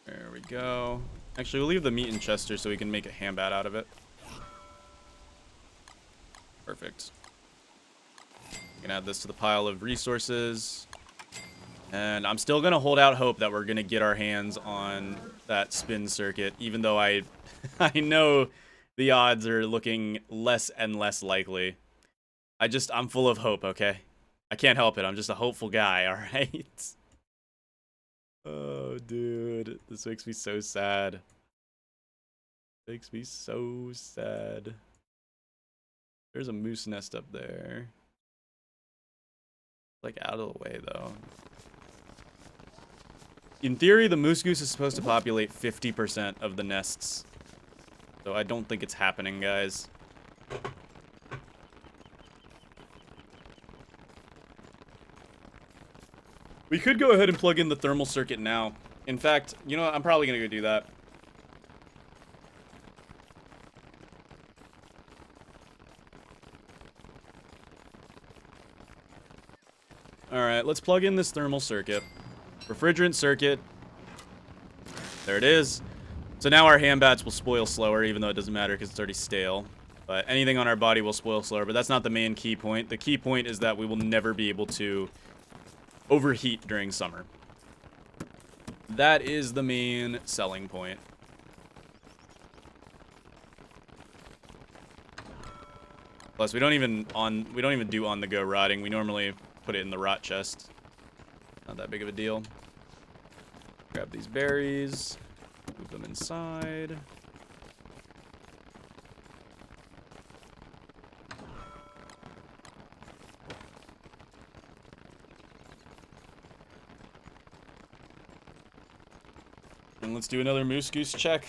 There we go. Actually, we'll leave the meat in Chester so we can make a ham bat out of it. Perfect. We can add this to the pile of resources. And I'm still going to hold out hope that we're going to get our hands on that spin circuit, even though I know the odds are looking less and less likely. I'm full of hope, okay? I can't help it. I'm just a hopeful guy, alright? Oh, dude. This makes me so sad. Makes me so sad. There's a moose nest up there. Like, out of the way, though. In theory, the moose goose is supposed to populate 50% of the nests. So I don't think it's happening, guys. We could go ahead and plug in the thermal circuit now. In fact, you know what? I'm probably going to go do that. Alright, let's plug in this thermal circuit. Refrigerant circuit. There it is. So now our ham bats will spoil slower, even though it doesn't matter because it's already stale. But anything on our body will spoil slower, but that's not the main key point. The key point is that we will never be able to overheat during summer. That is the main selling point. Plus, we don't even do on-the-go rotting. We normally put it in the rot chest. Not that big of a deal. Grab these berries, move them inside. And let's do another moose goose check.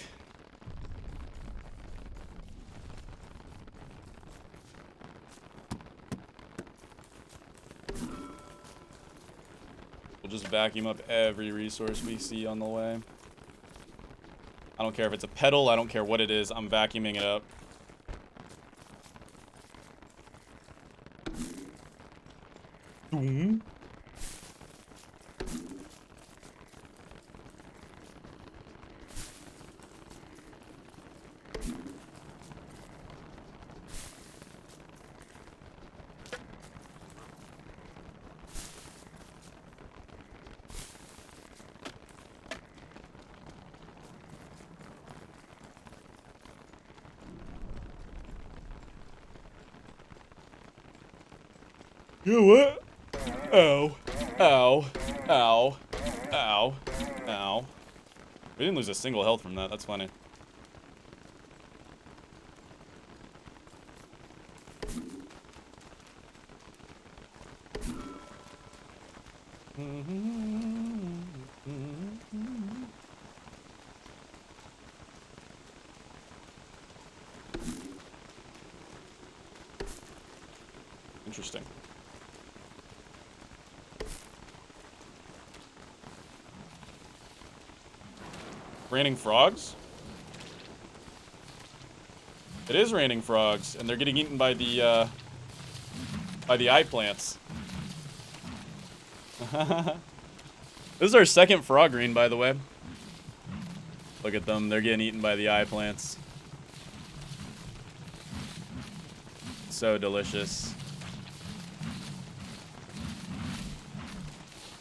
We'll just vacuum up every resource we see on the way. I don't care if it's a pedal, I don't care what it is, I'm vacuuming it up. Boom. You know what? Ow. Ow. Ow. Ow. Ow. We didn't lose a single health from that. That's funny. Interesting. Raining frogs? It is raining frogs, and they're getting eaten by the eye plants. This is our second frog green, by the way. Look at them. They're getting eaten by the eye plants. So delicious.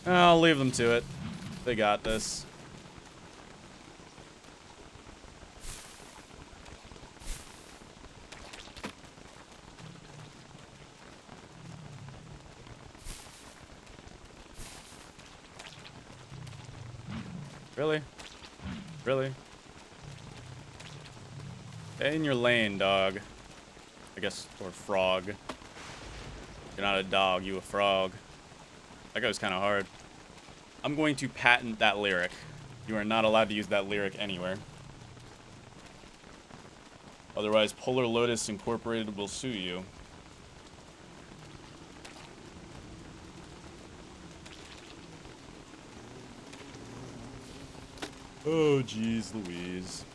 I'll leave them to it. They got this. Really? Really? Stay in your lane, dog. I guess, or frog. You're not a dog, you a frog. That goes kind of hard. I'm going to patent that lyric. You are not allowed to use that lyric anywhere. Otherwise, Polarlotus Incorporated will sue you. Oh, jeez Louise.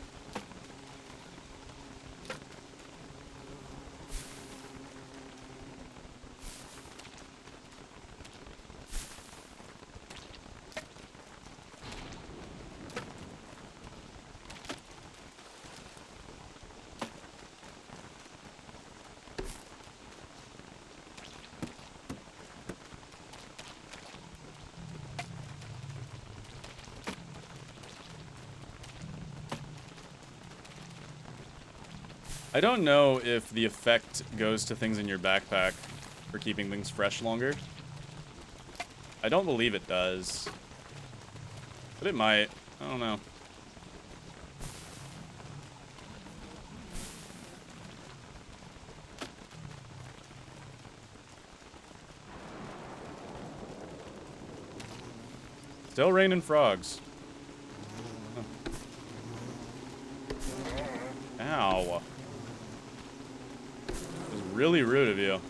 I don't know if the effect goes to things in your backpack for keeping things fresh longer. I don't believe it does. But it might. I don't know. Still raining frogs. Huh. Ow. Really rude of you.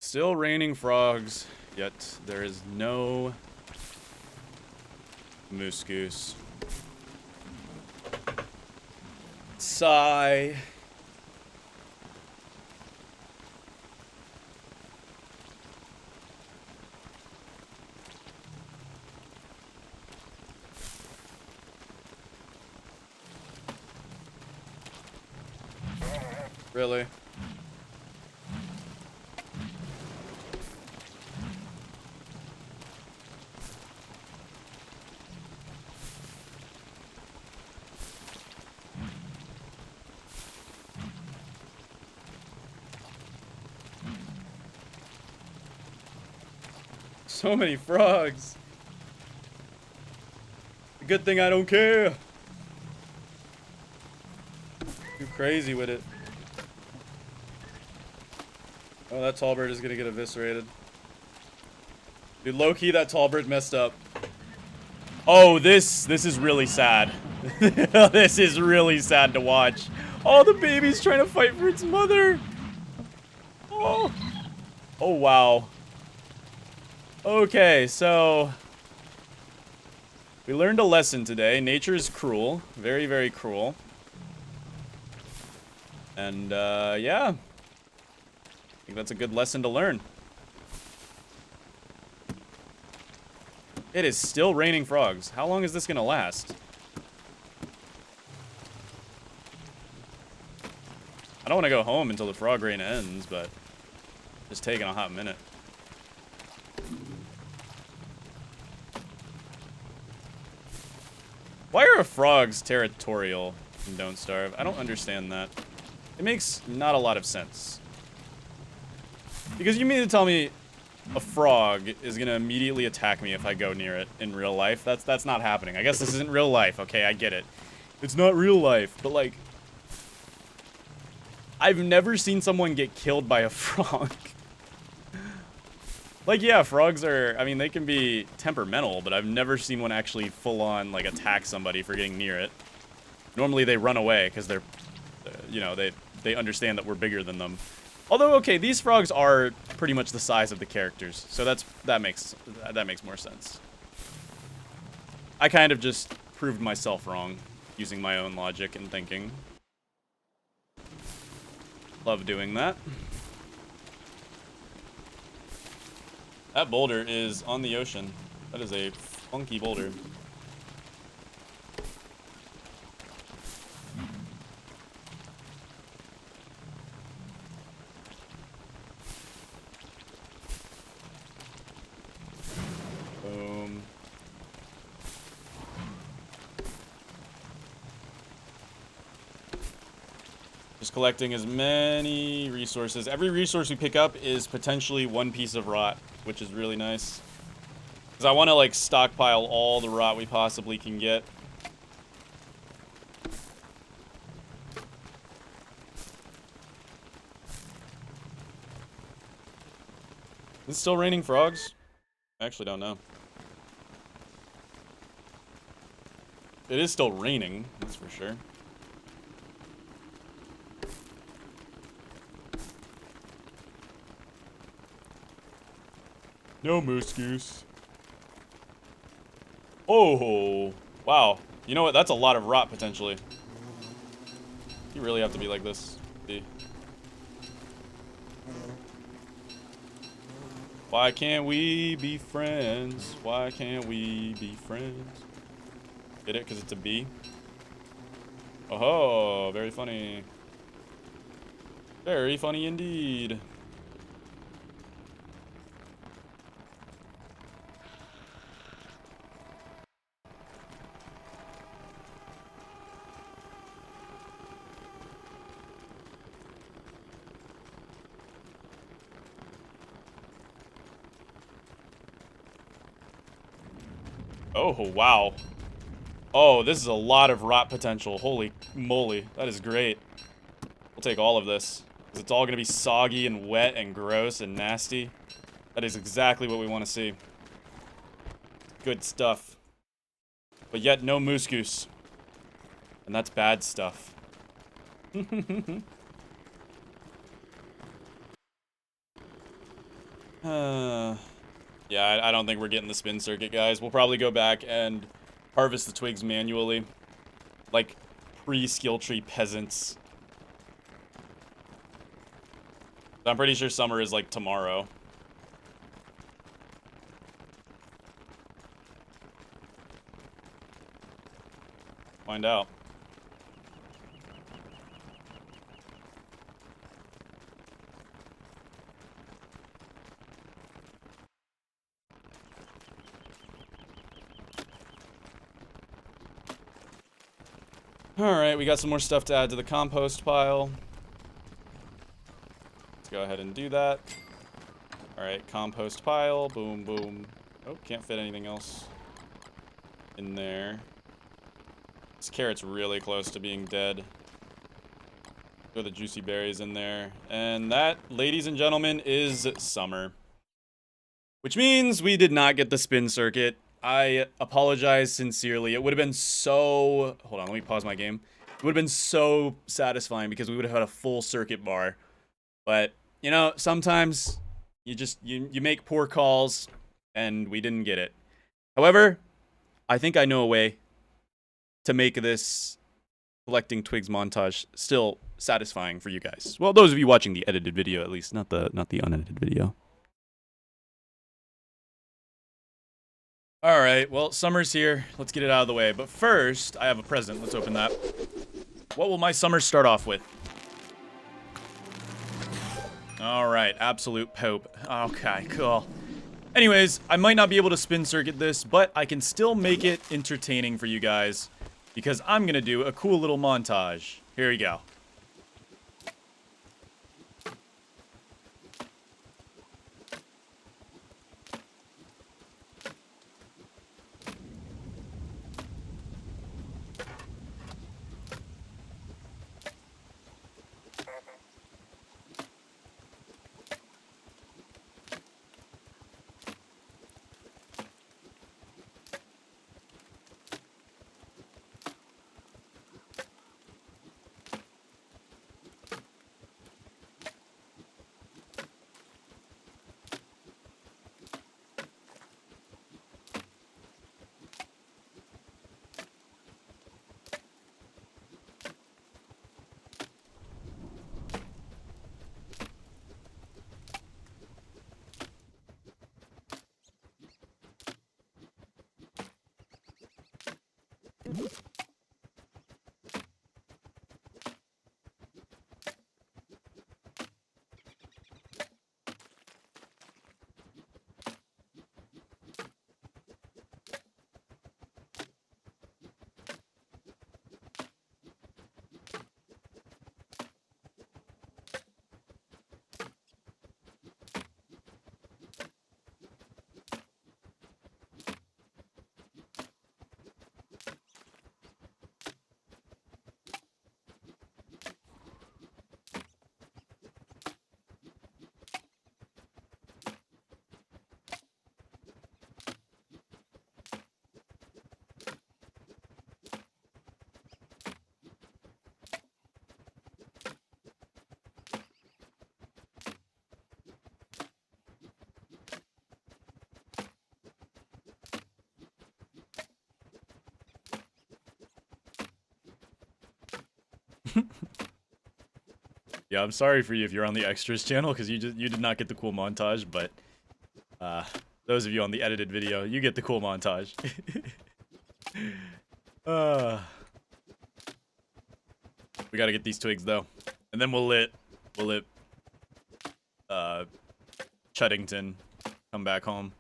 Still raining frogs, yet there is no moose goose. Sigh. Really? So many frogs. Good thing I don't care. Too crazy with it. Oh, that tall bird is gonna get eviscerated. Dude, low-key, that tall bird messed up. Oh, this is really sad. This is really sad to watch. Oh, the baby's trying to fight for its mother. Oh. Oh, wow. Okay, so we learned a lesson today. Nature is cruel. Very, very cruel. And, yeah. I think that's a good lesson to learn. It is still raining frogs. How long is this gonna last? I don't want to go home until the frog rain ends, but just taking a hot minute. Why are frogs territorial in Don't Starve? I don't understand that. It makes not a lot of sense. Because you mean to tell me a frog is gonna immediately attack me if I go near it in real life? That's not happening. I guess this isn't real life. Okay, I get it. It's not real life, but like, I've never seen someone get killed by a frog. Like, yeah, frogs are, I mean, they can be temperamental, but I've never seen one actually full-on, like, attack somebody for getting near it. Normally they run away because they're, you know, they understand that we're bigger than them. Although, okay, these frogs are pretty much the size of the characters, so that makes more sense. I kind of just proved myself wrong using my own logic and thinking. Love doing that. That boulder is on the ocean. That is a funky boulder. Boom. Just collecting as many resources. Every resource we pick up is potentially one piece of rot, which is really nice. Because I want to, like, stockpile all the rot we possibly can get. Is it still raining frogs? I actually don't know. It is still raining, that's for sure. No moose goose. Oh, wow. You know what? That's a lot of rot, potentially. You really have to be like this. See? Why can't we be friends? Why can't we be friends? Get it? Because it's a bee? Oh, very funny. Very funny indeed. Oh, wow. Oh, this is a lot of rot potential. Holy moly. That is great. We'll take all of this. Because it's all going to be soggy and wet and gross and nasty. That is exactly what we want to see. Good stuff. But yet, no moose goose. And that's bad stuff. Yeah, I don't think we're getting the spin circuit, guys. We'll probably go back and harvest the twigs manually. Like, pre-skill tree peasants. I'm pretty sure summer is, like, tomorrow. Find out. Alright, we got some more stuff to add to the compost pile. Let's go ahead and do that. Alright, compost pile. Boom, boom. Oh, can't fit anything else in there. This carrot's really close to being dead. Throw the juicy berries in there. And that, ladies and gentlemen, is summer. Which means we did not get the spin circuit. I apologize sincerely. It would have been so... Hold on, let me pause my game. It would have been so satisfying because we would have had a full circuit bar. But, you know, sometimes you make poor calls and we didn't get it. However, I think I know a way to make this collecting twigs montage still satisfying for you guys. Well, those of you watching the edited video, at least, not the unedited video. All right, well, summer's here. Let's get it out of the way. But first, I have a present. Let's open that. What will my summer start off with? All right, absolute pope. Okay, cool. Anyways, I might not be able to spin circuit this, but I can still make it entertaining for you guys because I'm gonna do a cool little montage. Here we go. Yeah, I'm sorry for you if you're on the extras channel because you did not get the cool montage, but those of you on the edited video, you get the cool montage. We gotta get these twigs though, and then we'll let Chuddington come back home.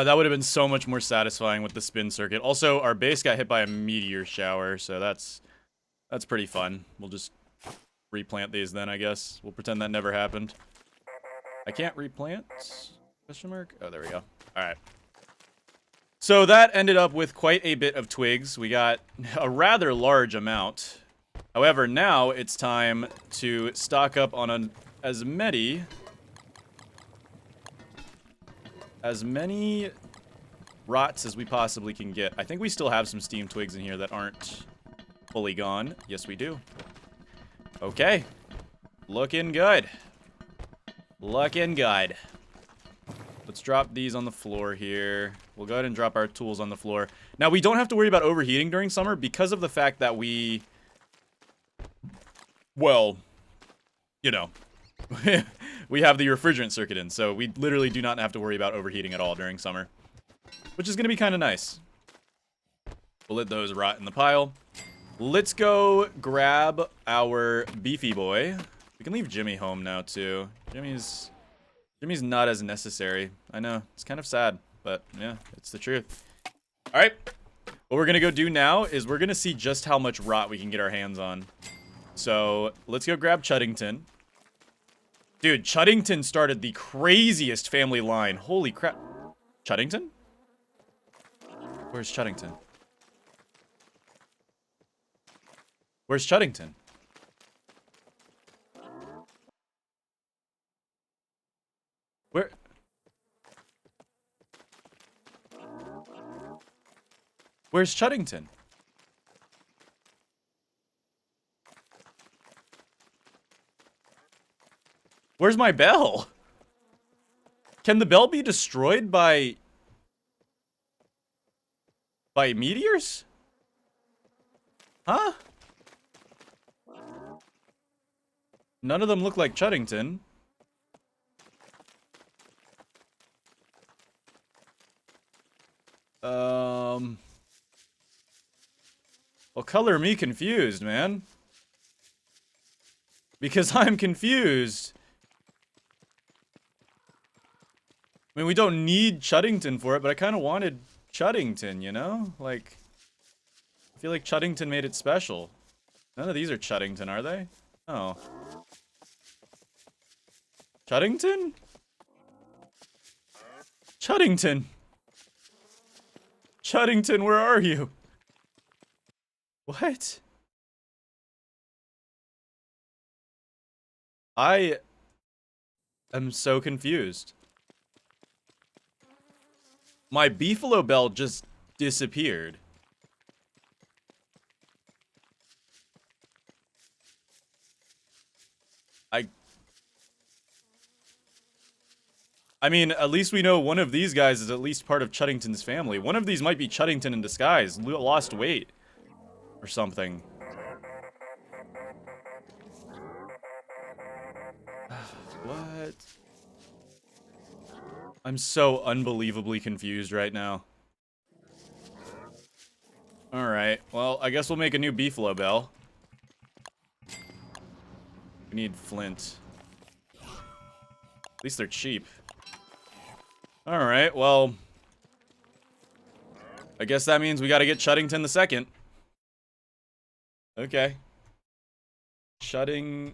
That would have been so much more satisfying with the spin circuit. Also, our base got hit by a meteor shower, so that's pretty fun. We'll just replant these then, I guess. We'll pretend that never happened. I can't replant? Question mark? Oh, there we go. Alright. So that ended up with quite a bit of twigs. We got a rather large amount. However, now it's time to stock up on as many rots as we possibly can get. I think we still have some steam twigs in here that aren't fully gone. Yes, we do. Okay. Looking good. Looking good. Let's drop these on the floor here. We'll go ahead and drop our tools on the floor. Now, we don't have to worry about overheating during summer because of the fact that we... Well, you know... we have the refrigerant circuit in, so we literally do not have to worry about overheating at all during summer. Which is going to be kind of nice. We'll let those rot in the pile. Let's go grab our beefy boy. We can leave Jimmy home now, too. Jimmy's not as necessary. I know, it's kind of sad, but yeah, it's the truth. Alright, what we're going to go do now is we're going to see just how much rot we can get our hands on. So, let's go grab Chuddington. Dude, Chuddington started the craziest family line. Holy crap. Chuddington? Where's Chuddington? Where's Chuddington? Where? Where's Chuddington? Where's my bell? Can the bell be destroyed by meteors? Huh? None of them look like Chuddington. Well, color me confused, man. Because I'm confused. I mean, we don't need Chuddington for it, but I kind of wanted Chuddington, you know? Like, I feel like Chuddington made it special. None of these are Chuddington, are they? Oh. Chuddington? Chuddington! Chuddington, where are you? What? I am so confused. My beefalo bell just disappeared. I mean, at least we know one of these guys is at least part of Chuddington's family. One of these might be Chuddington in disguise, lost weight or something. What? I'm so unbelievably confused right now. Alright, well, I guess we'll make a new beefalo bell. We need flint. At least they're cheap. Alright, well... I guess that means we gotta get Chuddington the second. Okay. Chuddington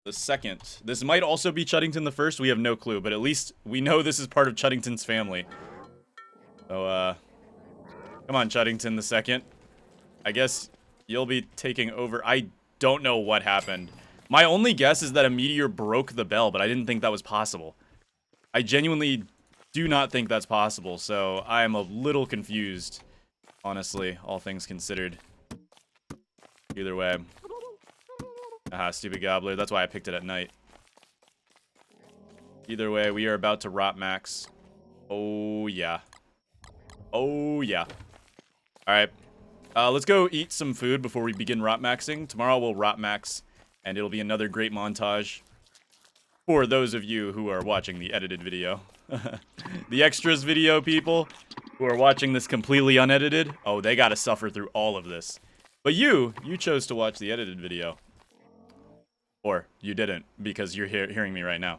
the second. This might also be Chuddington the first, we have no clue, but at least we know this is part of Chuddington's family. So, come on, Chuddington the second. I guess you'll be taking over. I don't know what happened. My only guess is that a meteor broke the bell, but I didn't think that was possible. I genuinely do not think that's possible, so I am a little confused, honestly, all things considered. Either way. Aha, stupid gobbler. That's why I picked it at night. Either way, we are about to rot max. Oh, yeah. Oh, yeah. Alright. Let's go eat some food before we begin rot maxing. Tomorrow we'll rot max, and it'll be another great montage for those of you who are watching the edited video. The extras video people who are watching this completely unedited, oh, they gotta suffer through all of this. But you chose to watch the edited video. Or you didn't, because you're hearing me right now.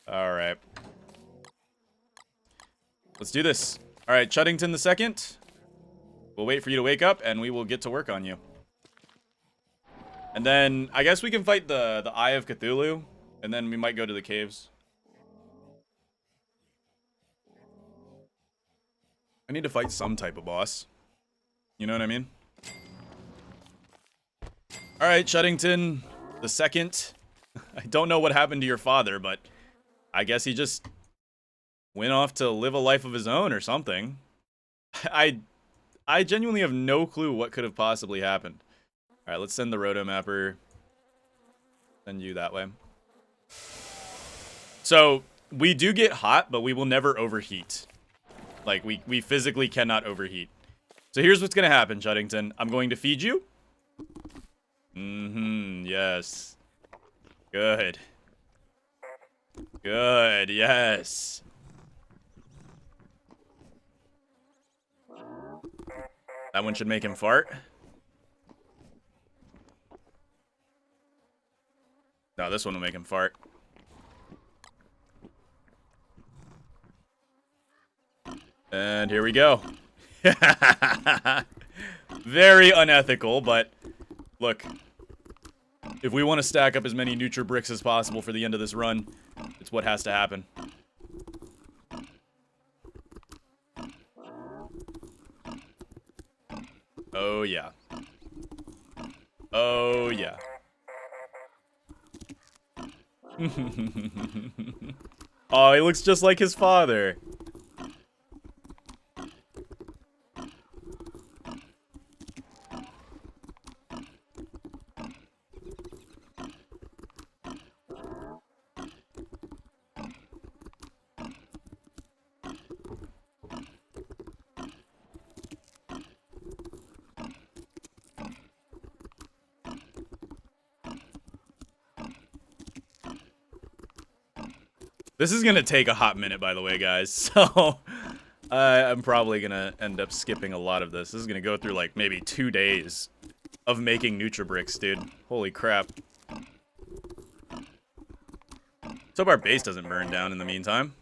Alright. Let's do this. Alright, Chuddington the second. We'll wait for you to wake up, and we will get to work on you. And then, I guess we can fight the Eye of Cthulhu, and then we might go to the caves. I need to fight some type of boss. You know what I mean? Alright, Chuddington the second. I don't know what happened to your father, but I guess he just went off to live a life of his own or something. I genuinely have no clue what could have possibly happened. Alright, let's send the rotomapper. Send you that way. So, we do get hot, but we will never overheat. Like, we physically cannot overheat. So here's what's gonna happen, Chuddington. I'm going to feed you. Yes. Good. Good, yes. That one should make him fart. No, this one will make him fart. And here we go. Very unethical, but look. If we want to stack up as many Nutribricks as possible for the end of this run, it's what has to happen. Oh, yeah. Oh, yeah. Oh, he looks just like his father. This is gonna take a hot minute, by the way, guys, so I'm probably gonna end up skipping a lot of this. This is gonna go through, like, maybe 2 days of making Nutribricks, dude. Holy crap. Let's hope our base doesn't burn down in the meantime.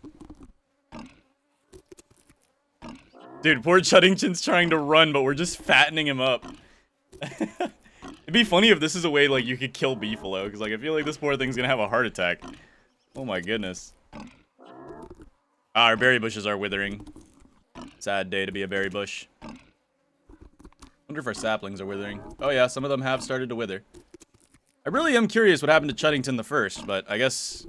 Dude, poor Chuddington's trying to run, but we're just fattening him up. It'd be funny if this is a way, like, you could kill Beefalo, because, like, I feel like this poor thing's gonna have a heart attack. Oh my goodness. Our berry bushes are withering. Sad day to be a berry bush. Wonder if our saplings are withering. Oh yeah, some of them have started to wither. I really am curious what happened to Chuddington the first, but I guess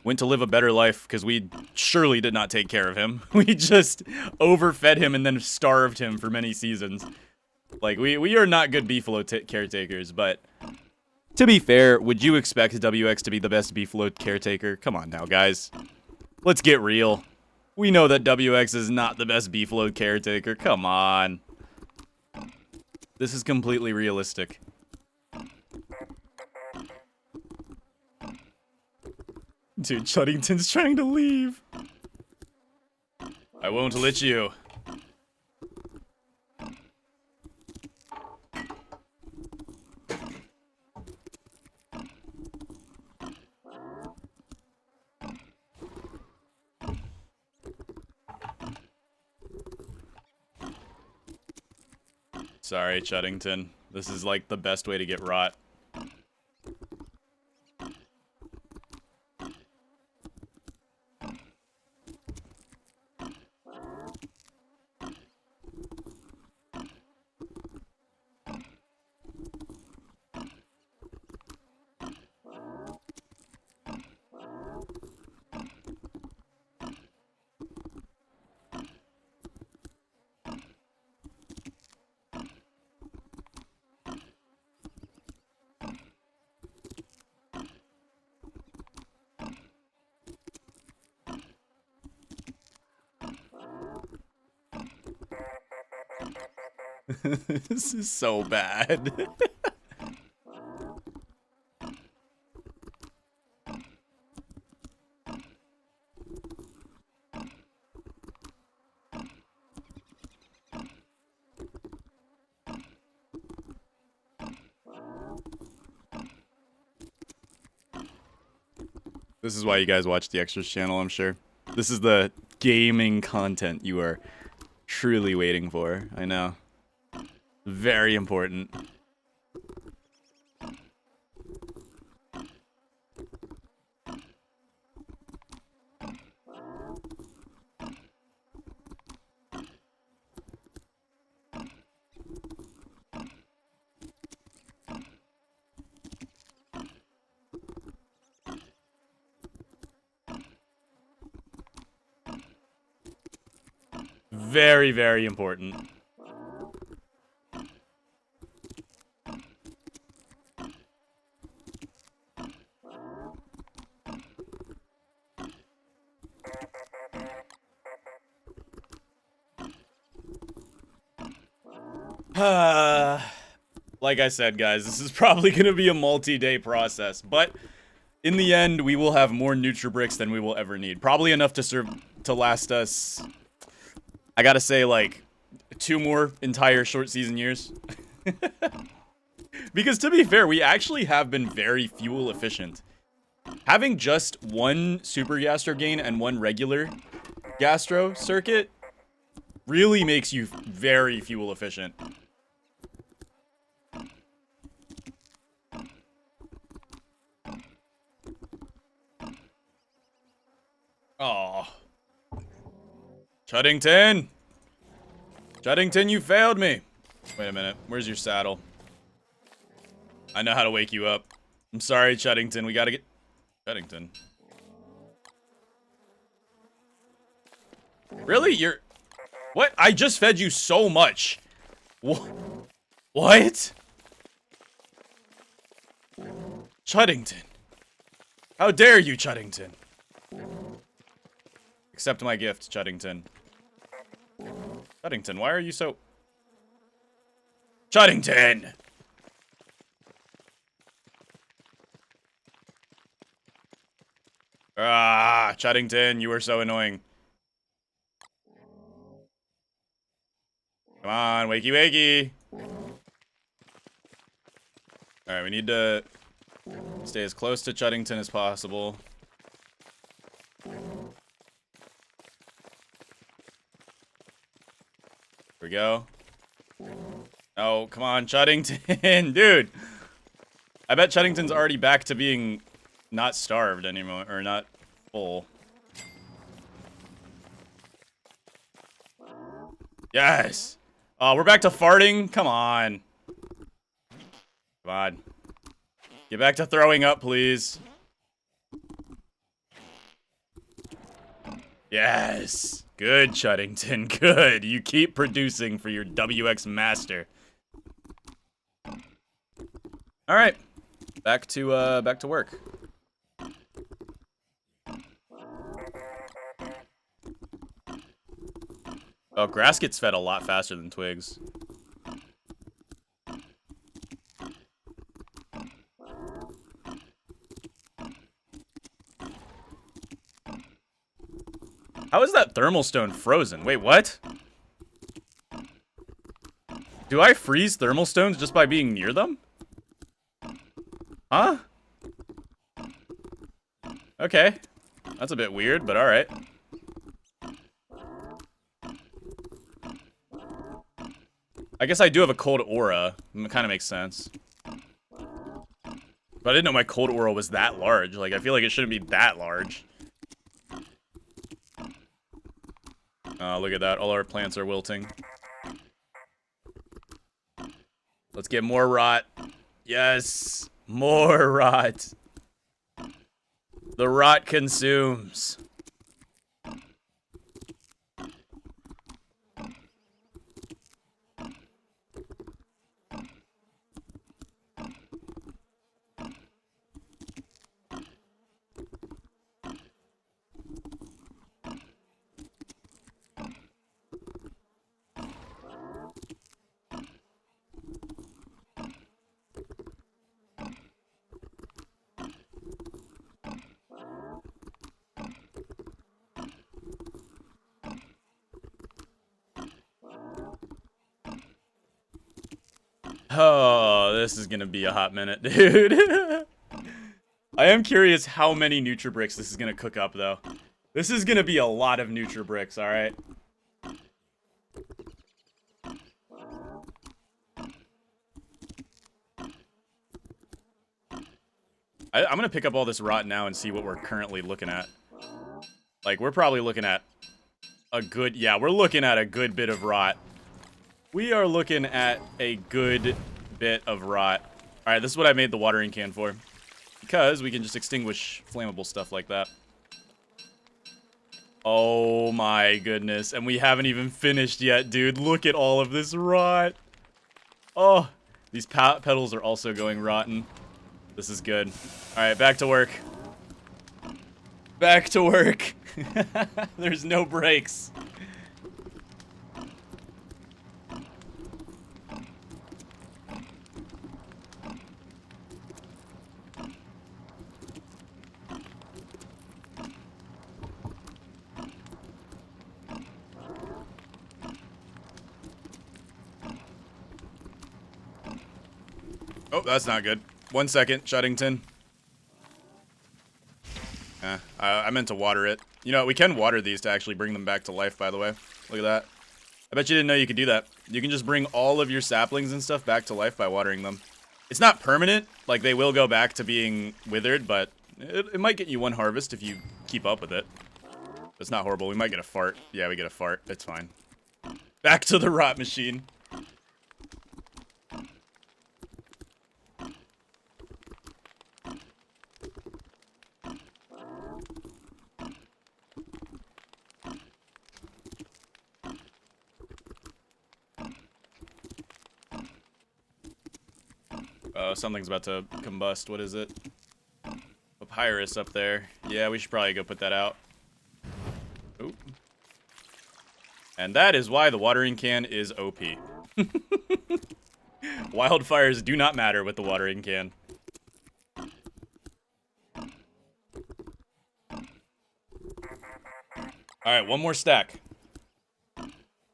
went to live a better life because we surely did not take care of him. We just overfed him and then starved him for many seasons. Like, we are not good beefalo caretakers, but to be fair, would you expect WX to be the best beefalo caretaker? Come on now, guys. Let's get real. We know that WX is not the best beefalo caretaker. Come on. This is completely realistic. Dude, Chuddington's trying to leave. I won't let you. Sorry, Chuddington. This is like the best way to get rot. This is so bad. This is why you guys watch the Extras channel, I'm sure. This is the gaming content you are truly waiting for. I know. Very important. Very, very important. Like I said, guys, this is probably going to be a multi-day process, but in the end, we will have more Nutribricks than we will ever need. Probably enough to last us, I gotta say, like, 2 more entire short season years. Because to be fair, we actually have been very fuel efficient. Having just 1 super gastro gain and 1 regular gastro circuit really makes you very fuel efficient. Oh, Chuddington! Chuddington, you failed me! Wait a minute, where's your saddle? I know how to wake you up. I'm sorry, Chuddington, we gotta get... Chuddington. Really? You're... What? I just fed you so much. What? Chuddington. How dare you, Chuddington? Accept my gift, Chuddington. Chuddington, why are you so... Chuddington! Ah, Chuddington, you are so annoying. Come on, wakey wakey. Alright, we need to stay as close to Chuddington as possible. Here we go. Oh, come on, Chuddington. Dude. I bet Chuddington's already back to being not starved anymore, or not full. Yes. Oh, we're back to farting? Come on. Come on. Get back to throwing up, please. Yes. Good, Chuddington. Good. You keep producing for your WX master. All right, back to work. Oh, grass gets fed a lot faster than twigs. How is that thermal stone frozen? Wait, what? Do I freeze thermal stones just by being near them? Huh? Okay. That's a bit weird, but alright. I guess I do have a cold aura. It kind of makes sense. But I didn't know my cold aura was that large. Like, I feel like it shouldn't be that large. Look at that. All our plants are wilting. Let's get more rot. Yes. More rot. The rot consumes. Oh, this is gonna be a hot minute, dude. I am curious how many Nutribricks this is gonna cook up, though. This is gonna be a lot of Nutribricks, alright? I'm gonna pick up all this rot now and see what we're currently looking at. Like, we're probably looking at a good... Yeah, we're looking at a good bit of rot. We are looking at a good bit of rot. Alright, this is what I made the watering can for. Because we can just extinguish flammable stuff like that. Oh my goodness. And we haven't even finished yet, dude. Look at all of this rot. Oh, these petals are also going rotten. This is good. Alright, back to work. Back to work. There's no breaks. Oh, that's not good. 1 second, Shuddington. I meant to water it. You know, we can water these to actually bring them back to life, by the way. Look at that. I bet you didn't know you could do that. You can just bring all of your saplings and stuff back to life by watering them. It's not permanent. Like, they will go back to being withered, but it might get you one harvest if you keep up with it. It's not horrible. We might get a fart. Yeah, we get a fart. It's fine. Back to the rot machine. Something's about to combust. What is it? Papyrus up there. Yeah, we should probably go put that out. Oop. And that is why the watering can is OP. Wildfires do not matter with the watering can. Alright, one more stack.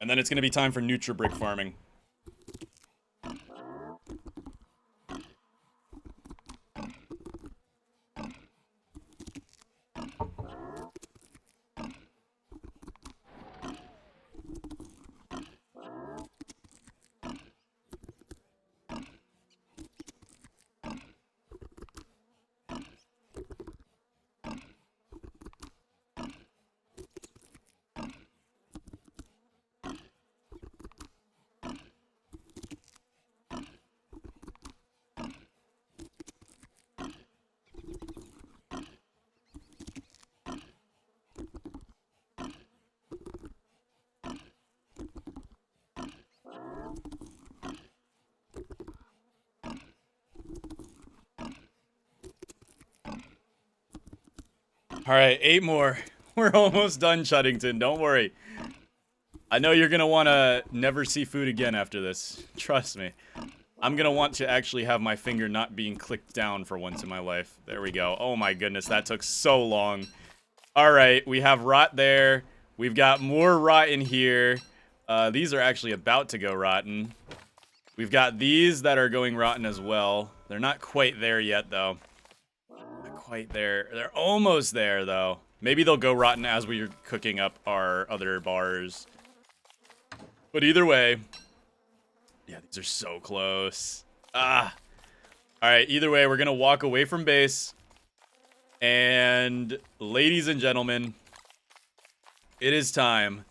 And then it's going to be time for Nutribrick farming. All right, 8 more. We're almost done, Chuddington. Don't worry. I know you're gonna want to never see food again after this. Trust me. I'm gonna want to actually have my finger not being clicked down for once in my life. There we go. Oh my goodness, that took so long. All right, we have rot there. We've got more rot in here. These are actually about to go rotten. We've got these that are going rotten as well. They're not quite there yet, though. Not quite there. They're almost there, though. Maybe they'll go rotten as we're cooking up our other bars. But either way, yeah, these are so close. Ah. All right, either way, we're going to walk away from base. And ladies and gentlemen, it is time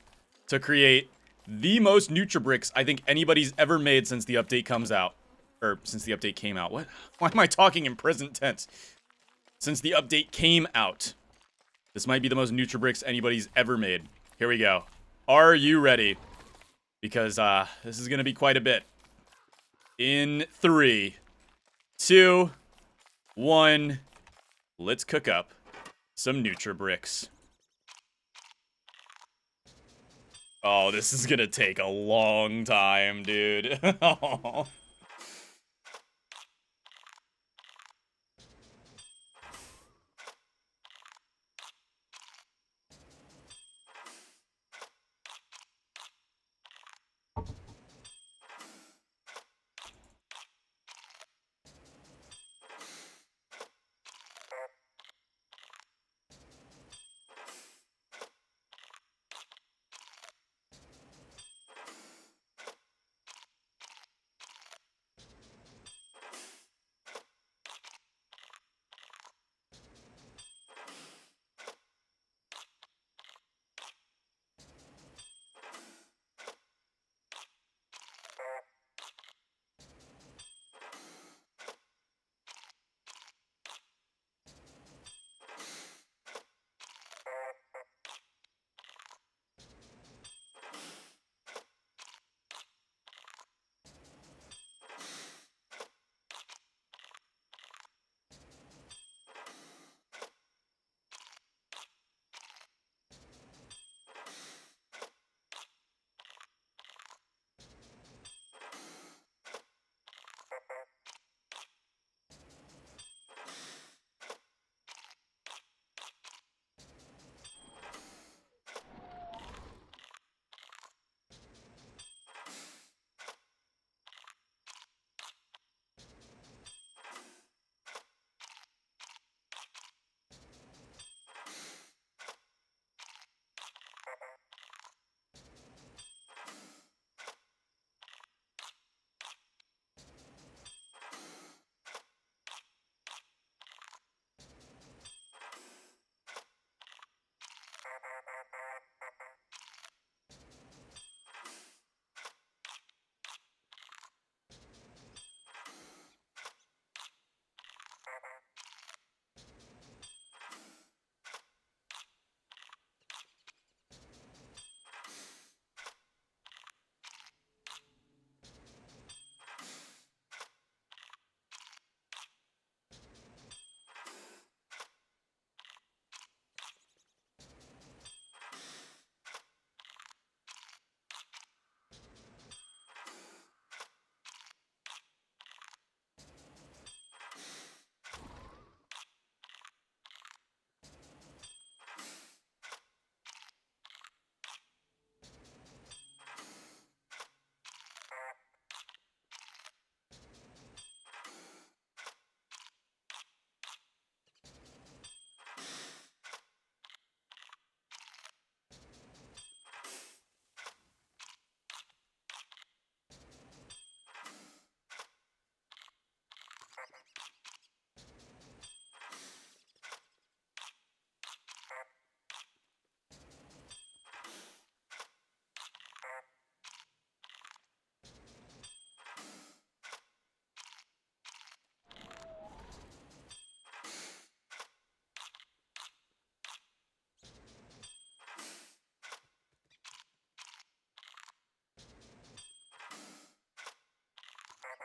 to create the most Nutribricks I think anybody's ever made since the update comes out. Or since the update came out. What? Why am I talking in present tense? Since the update came out. This might be the most Nutribricks anybody's ever made. Here we go. Are you ready? Because this is going to be quite a bit. In 3, 2, 1, let's cook up some Nutribricks. Oh, this is gonna take a long time, dude.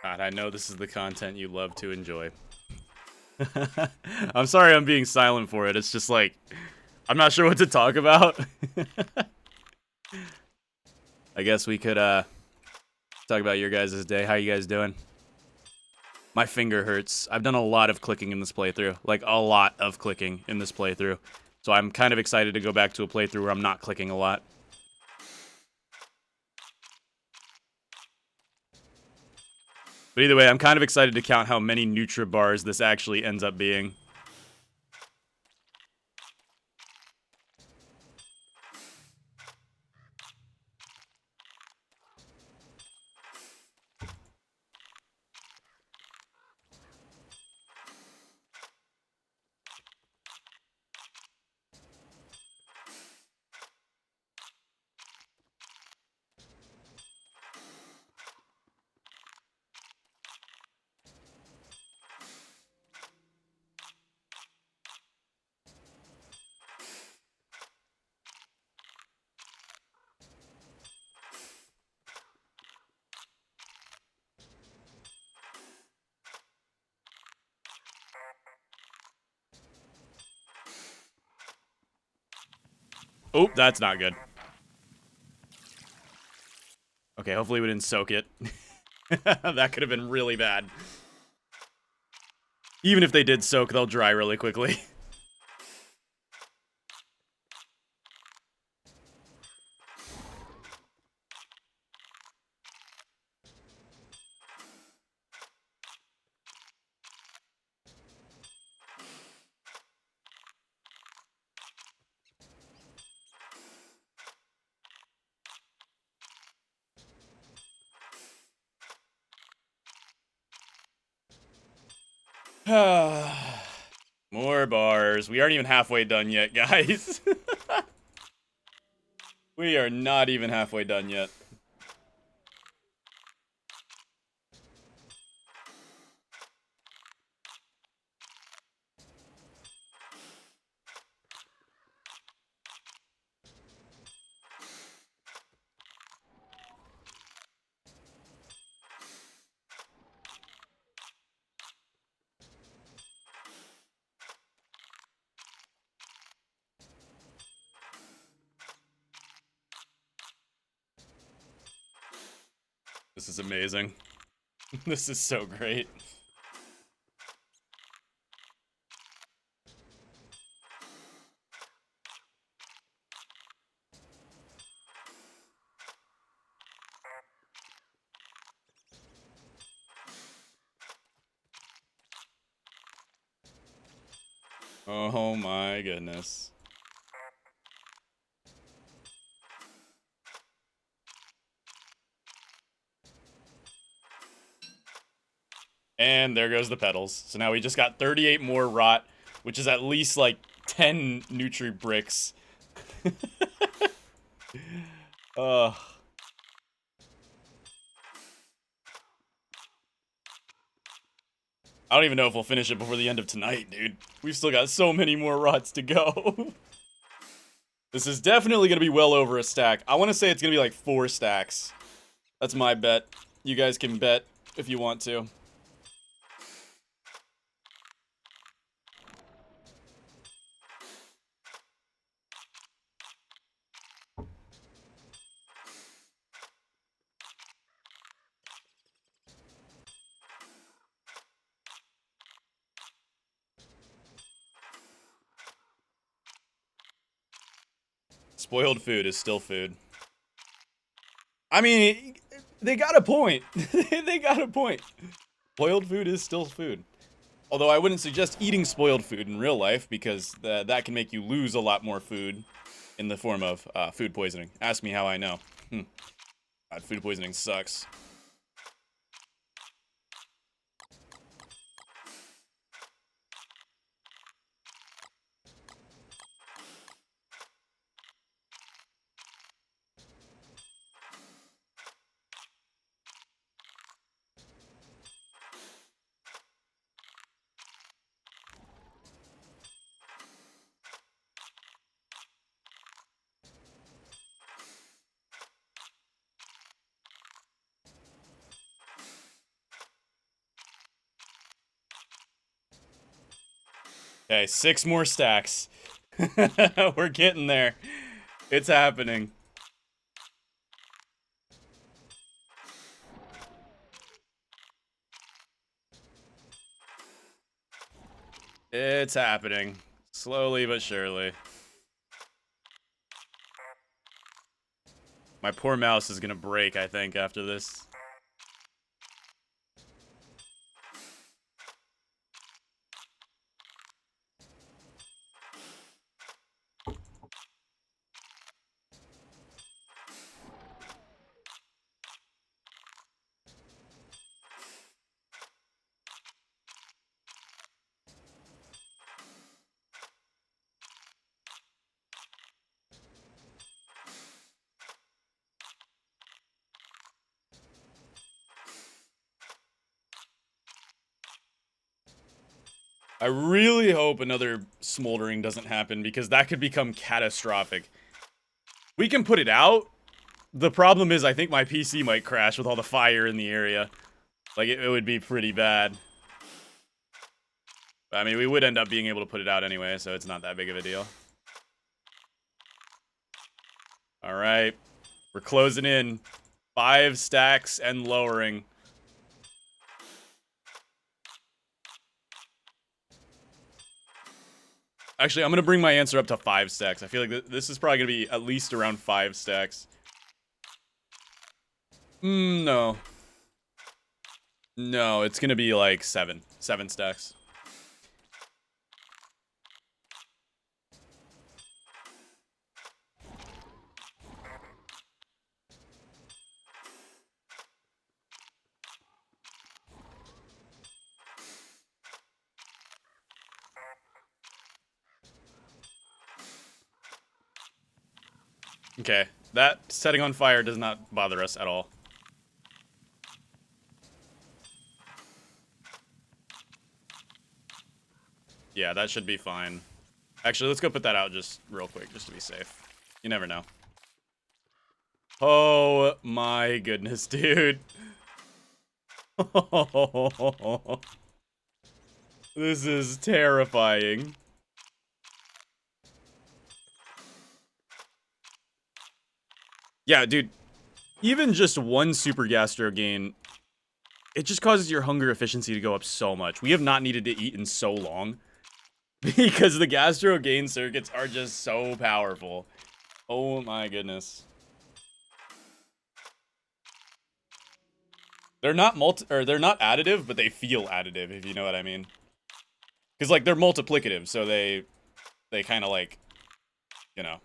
God, I know this is the content you love to enjoy. I'm sorry I'm being silent for it. It's just like, I'm not sure what to talk about. I guess we could talk about your guys' day. How you guys doing? My finger hurts. I've done a lot of clicking in this playthrough. Like, a lot of clicking in this playthrough. So I'm kind of excited to go back to a playthrough where I'm not clicking a lot. But either way, I'm kind of excited to count how many Nutribars this actually ends up being. Oh, that's not good. Okay, hopefully we didn't soak it. That could have been really bad. Even if they did soak, they'll dry really quickly. More bars. We aren't even halfway done yet, guys. We are not even halfway done yet. This is amazing. This is so great. Oh my goodness. And there goes the petals. So now we just got 38 more rot, which is at least like 10 Nutribricks. Ugh. I don't even know if we'll finish it before the end of tonight, dude. We've still got so many more rots to go. This is definitely going to be well over a stack. I want to say it's going to be like 4 stacks. That's my bet. You guys can bet if you want to. Spoiled food is still food. I mean, they got a point. They got a point. Spoiled food is still food. Although I wouldn't suggest eating spoiled food in real life because that can make you lose a lot more food in the form of food poisoning. Ask me how I know. God, food poisoning sucks. Okay, 6 more stacks. We're getting there. It's happening. It's happening. Slowly but surely. My poor mouse is gonna break, I think, after this. I really hope another smoldering doesn't happen because that could become catastrophic. We can put it out. The problem is I think my PC might crash with all the fire in the area. Like, it would be pretty bad. I mean, we would end up being able to put it out anyway, so it's not that big of a deal. Alright. We're closing in. 5 stacks and lowering. Actually, I'm going to bring my answer up to 5 stacks. I feel like this is probably going to be at least around 5 stacks. No. No, it's going to be like 7. 7 stacks. Okay, that setting on fire does not bother us at all. Yeah, that should be fine. Actually, let's go put that out just real quick, just to be safe. You never know. Oh my goodness, dude. This is terrifying. Yeah, dude. Even just one super gastro gain, it just causes your hunger efficiency to go up so much. We have not needed to eat in so long. Because the gastro gain circuits are just so powerful. Oh my goodness. They're not they're not additive, but they feel additive, if you know what I mean. Because, like, they're multiplicative, so they kind of, like, you know.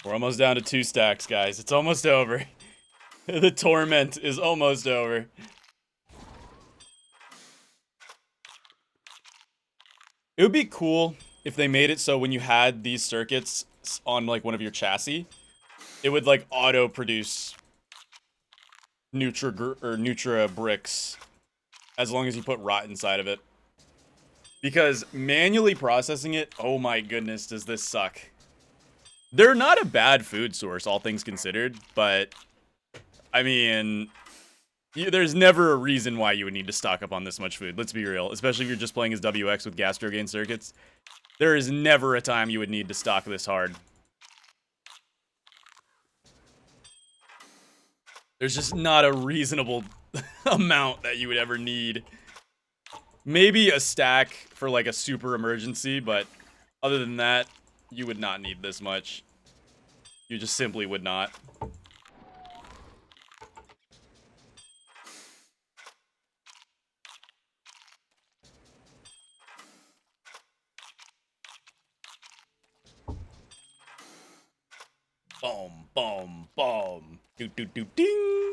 We're almost down to 2 stacks, guys. It's almost over. The torment is almost over. It would be cool if they made it so when you had these circuits on, like, one of your chassis, it would, like, auto-produce Nutribricks as long as you put rot inside of it. Because manually processing it, oh my goodness, does this suck. They're not a bad food source, all things considered, but, I mean, there's never a reason why you would need to stock up on this much food, let's be real. Especially if you're just playing as WX with gastro gain circuits. There is never a time you would need to stock this hard. There's just not a reasonable amount that you would ever need. Maybe a stack for, like, a super emergency, but other than that, you would not need this much. You just simply would not. Boom, boom. Boom, boom. Do, do, do, ding.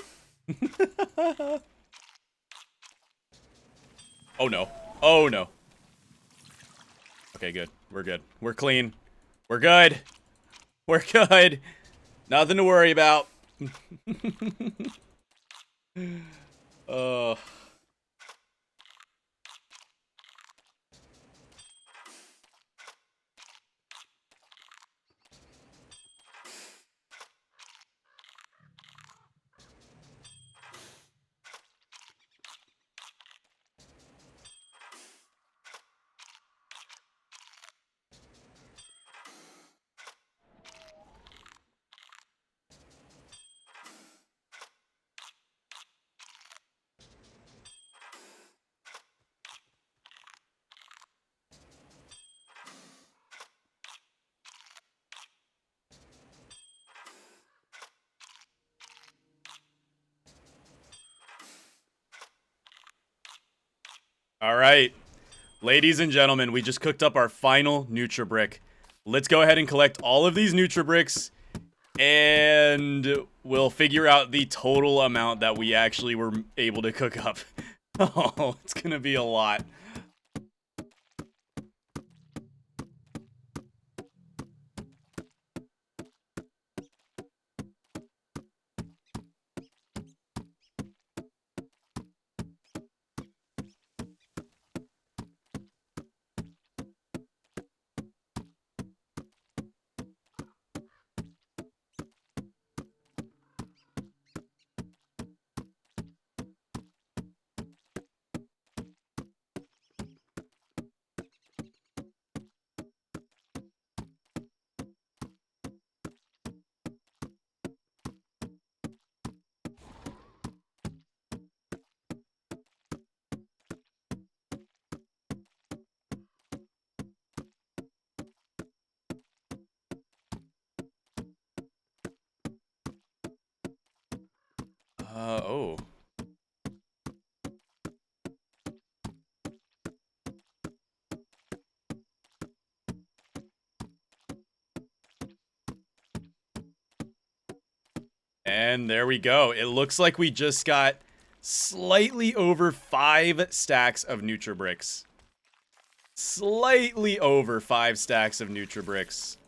Oh, no. Oh, no. Okay, good. We're good. We're clean. We're good. We're good. Nothing to worry about. Uh... All right. Ladies and gentlemen, we just cooked up our final Nutribrick. Let's go ahead and collect all of these Nutribricks, and we'll figure out the total amount that we actually were able to cook up. Oh, it's gonna be a lot. Oh. And there we go. It looks like we just got slightly over 5 stacks of Nutribricks. Slightly over 5 stacks of Nutribricks.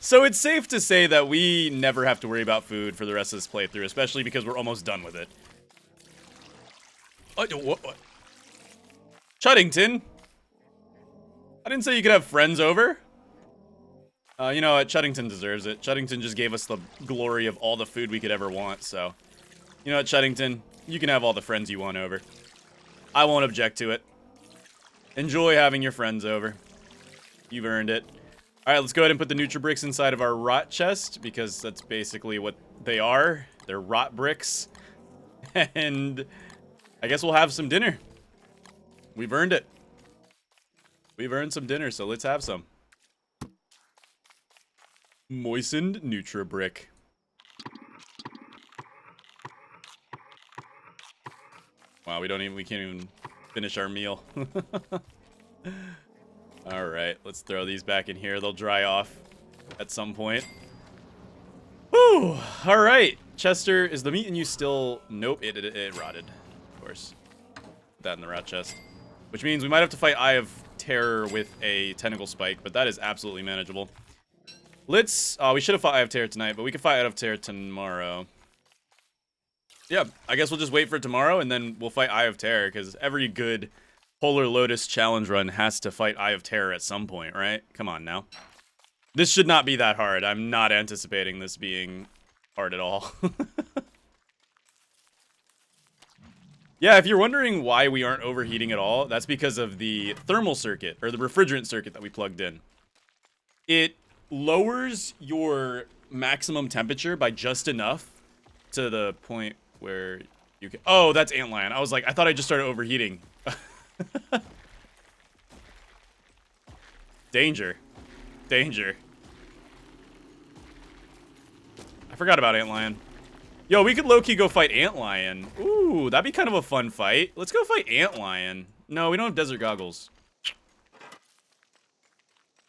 So it's safe to say that we never have to worry about food for the rest of this playthrough, especially because we're almost done with it. What? Chuddington? I didn't say you could have friends over. You know what? Chuddington deserves it. Chuddington just gave us the glory of all the food we could ever want, so... You know what, Chuddington? You can have all the friends you want over. I won't object to it. Enjoy having your friends over. You've earned it. Alright, let's go ahead and put the Nutribricks inside of our rot chest, because that's basically what they are. They're rot bricks. And I guess we'll have some dinner. We've earned it. We've earned some dinner, so let's have some. Moistened Nutribrick. Wow, we can't even finish our meal. All right, let's throw these back in here. They'll dry off at some point. Whew! All right, Chester, is the meat in you still? Nope, it rotted, of course. Put that in the rat chest, which means we might have to fight Eye of Terror with a tentacle spike, but that is absolutely manageable. Let's, we should have fought Eye of Terror tonight, but we can fight Eye of Terror tomorrow. Yeah, I guess we'll just wait for tomorrow, and then we'll fight Eye of Terror, because every good Polarlotus challenge run has to fight Eye of Terror at some point, right? Come on now. This should not be that hard. I'm not anticipating this being hard at all. Yeah, if you're wondering why we aren't overheating at all, that's because of the thermal circuit, or the refrigerant circuit that we plugged in. It lowers your maximum temperature by just enough to the point where you can... Oh, that's antlion. I was like, I thought I just started overheating. Danger. Danger. I forgot about antlion. Yo, we could low-key go fight antlion. Ooh, that'd be kind of a fun fight. Let's go fight antlion. No, we don't have desert goggles.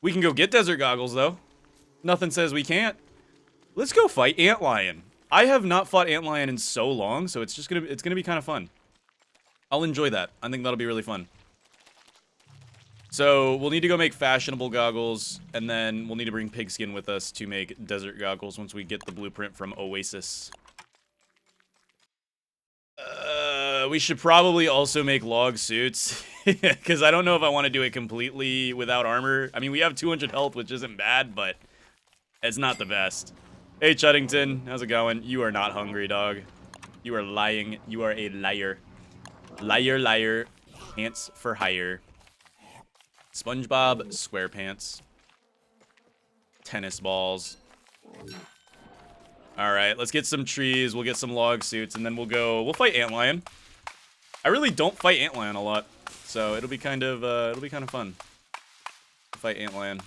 We can go get desert goggles, though. Nothing says we can't. Let's go fight Antlion. I have not fought Antlion in so long, so it's gonna be kind of fun. I'll enjoy that. I think that'll be really fun. So we'll need to go make fashionable goggles, and then we'll need to bring pigskin with us to make desert goggles once we get the blueprint from Oasis. We should probably also make log suits, because I don't know if I want to do it completely without armor. I mean, we have 200 health, which isn't bad, but it's not the best. Hey, Chuddington, how's it going? You are not hungry, dog. You are lying. You are a liar. Liar, liar. Pants for hire. SpongeBob SquarePants. Tennis balls. Alright, let's get some trees. We'll get some log suits, and then we'll fight Antlion. I really don't fight Antlion a lot, so it'll be kind of fun. Fight Antlion.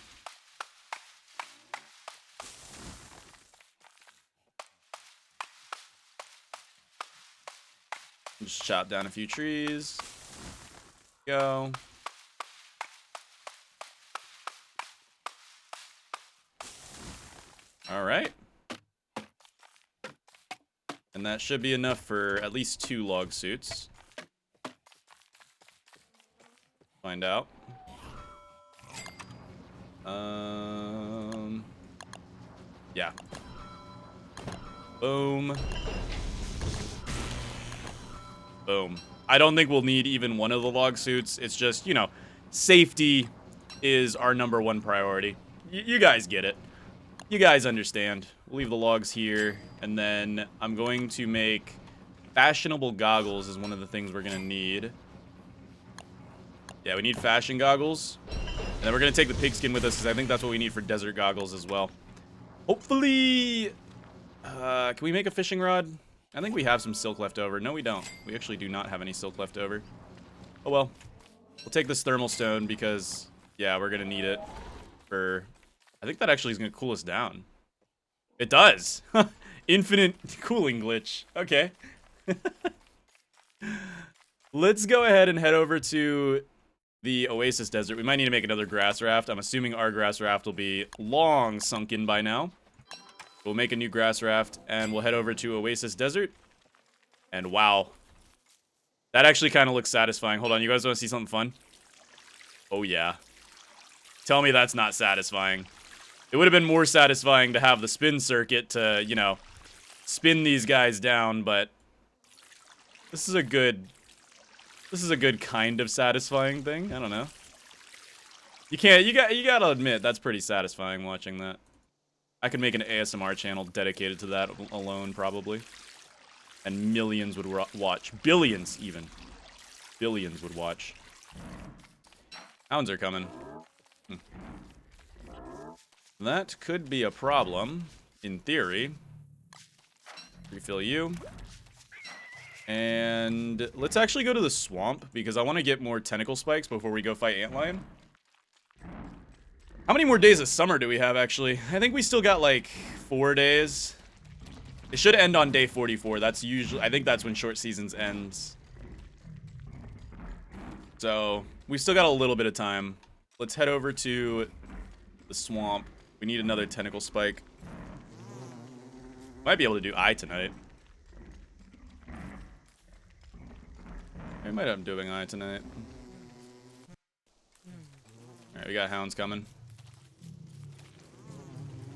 Just chop down a few trees. Go. Alright. And that should be enough for at least 2 log suits. Find out. Yeah. Boom. Boom. I don't think we'll need even one of the log suits. It's just, you know, safety is our #1 priority. You guys get it. You guys understand. We'll leave the logs here, and then I'm going to make fashionable goggles is one of the things we're going to need. Yeah, we need fashion goggles. And then we're going to take the pigskin with us, because I think that's what we need for desert goggles as well. Hopefully... can we make a fishing rod? I think we have some silk left over. No, we don't. We actually do not have any silk left over. Oh, well. We'll take this thermal stone, because, yeah, we're going to need it for... I think that actually is going to cool us down. It does! Infinite cooling glitch. Okay. Let's go ahead and head over to the Oasis Desert. We might need to make another grass raft. I'm assuming our grass raft will be long sunken by now. We'll make a new grass raft, and we'll head over to Oasis Desert. And wow. That actually kind of looks satisfying. Hold on, you guys want to see something fun? Oh, yeah. Tell me that's not satisfying. It would have been more satisfying to have the spin circuit to, you know, spin these guys down, but this is a good kind of satisfying thing. I don't know. You gotta admit, that's pretty satisfying watching that. I could make an ASMR channel dedicated to that alone, probably. And millions would watch. Billions, even. Billions would watch. Hounds are coming. That could be a problem, in theory. Refill you. And let's actually go to the swamp, because I want to get more tentacle spikes before we go fight Antlion. How many more days of summer do we have, actually? I think we still got, like, 4 days. It should end on day 44. That's usually... I think that's when short seasons ends. So, we've still got a little bit of time. Let's head over to the swamp. We need another tentacle spike. Might be able to do eye tonight. We might end up doing eye tonight. Alright, we got hounds coming.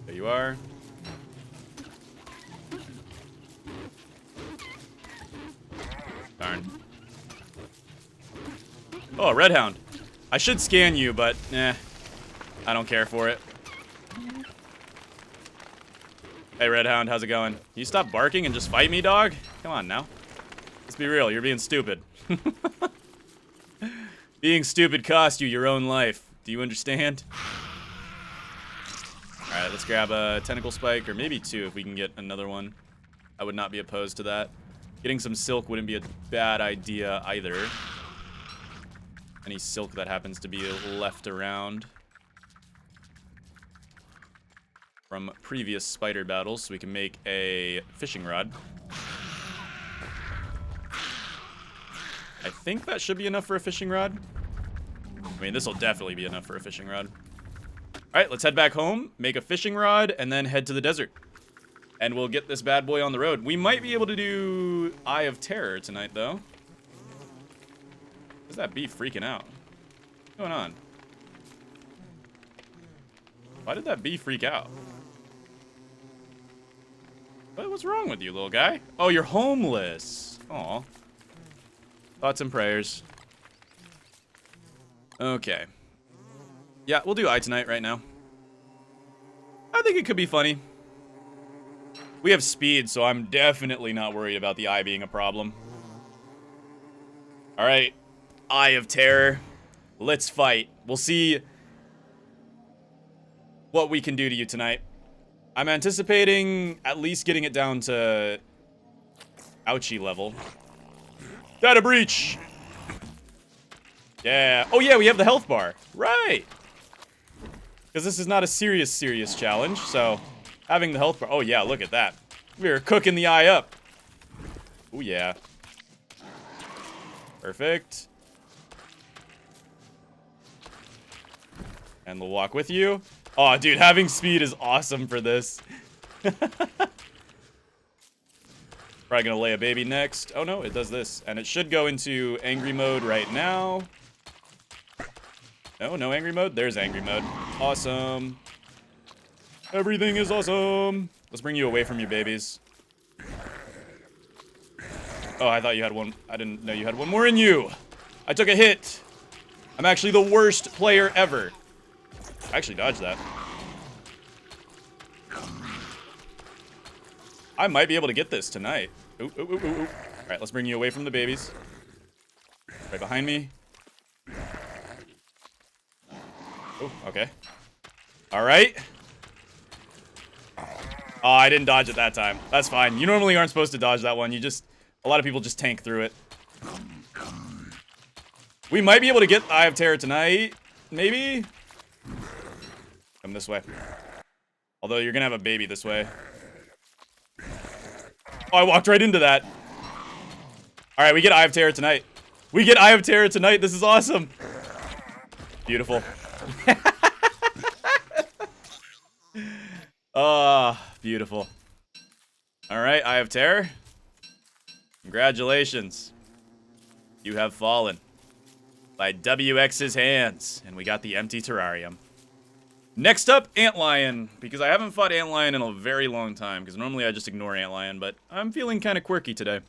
There you are. Darn. Oh, a red hound. I should scan you, but I don't care for it. Hey, red hound, how's it going? Can you stop barking and just fight me, dog? Come on now. Let's be real, you're being stupid. Being stupid cost you your own life. Do you understand? Alright, let's grab a tentacle spike, or maybe 2 if we can get another one. I would not be opposed to that. Getting some silk wouldn't be a bad idea either. Any silk that happens to be left around from previous spider battles, so we can make a fishing rod. I think that should be enough for a fishing rod. I mean, this will definitely be enough for a fishing rod. All right, let's head back home, make a fishing rod, and then head to the desert. And we'll get this bad boy on the road. We might be able to do Eye of Terror tonight, though. What's that beef freaking out? What's going on? Why did that beef freak out? What's wrong with you, little guy? Oh, you're homeless. Aw. Thoughts and prayers. Okay. Yeah, we'll do Eye tonight right now. I think it could be funny. We have speed, so I'm definitely not worried about the Eye being a problem. Alright. Eye of Terror. Let's fight. We'll see what we can do to you tonight. I'm anticipating at least getting it down to ouchie level. Data breach! Yeah. Oh yeah, we have the health bar. Right! Because this is not a serious challenge, so having the health bar... Oh yeah, look at that. We're cooking the Eye up. Oh yeah. Perfect. And we'll walk with you. Oh, dude, having speed is awesome for this. Probably gonna lay a baby next. Oh no, it does this. And it should go into angry mode right now. No, no angry mode? There's angry mode. Awesome. Everything is awesome. Let's bring you away from your babies. Oh, I thought you had one. I didn't know you had one more in you. I took a hit. I'm actually the worst player ever. I actually dodged that. I might be able to get this tonight. Ooh, ooh, ooh, ooh, ooh. All right, let's bring you away from the babies. Right behind me. Oh, okay. All right. Oh, I didn't dodge it that time. That's fine. You normally aren't supposed to dodge that one. A lot of people just tank through it. We might be able to get Eye of Terror tonight. Maybe? Come this way. Although you're gonna have a baby this way. Oh, I walked right into that. All right, we get Eye of Terror tonight. We get Eye of Terror tonight. This is awesome. Beautiful. Ah, beautiful. All right, Eye of Terror. Congratulations. You have fallen by WX's hands, and we got the empty terrarium. Next up, Antlion, because I haven't fought Antlion in a very long time, because normally I just ignore Antlion, but I'm feeling kind of quirky today.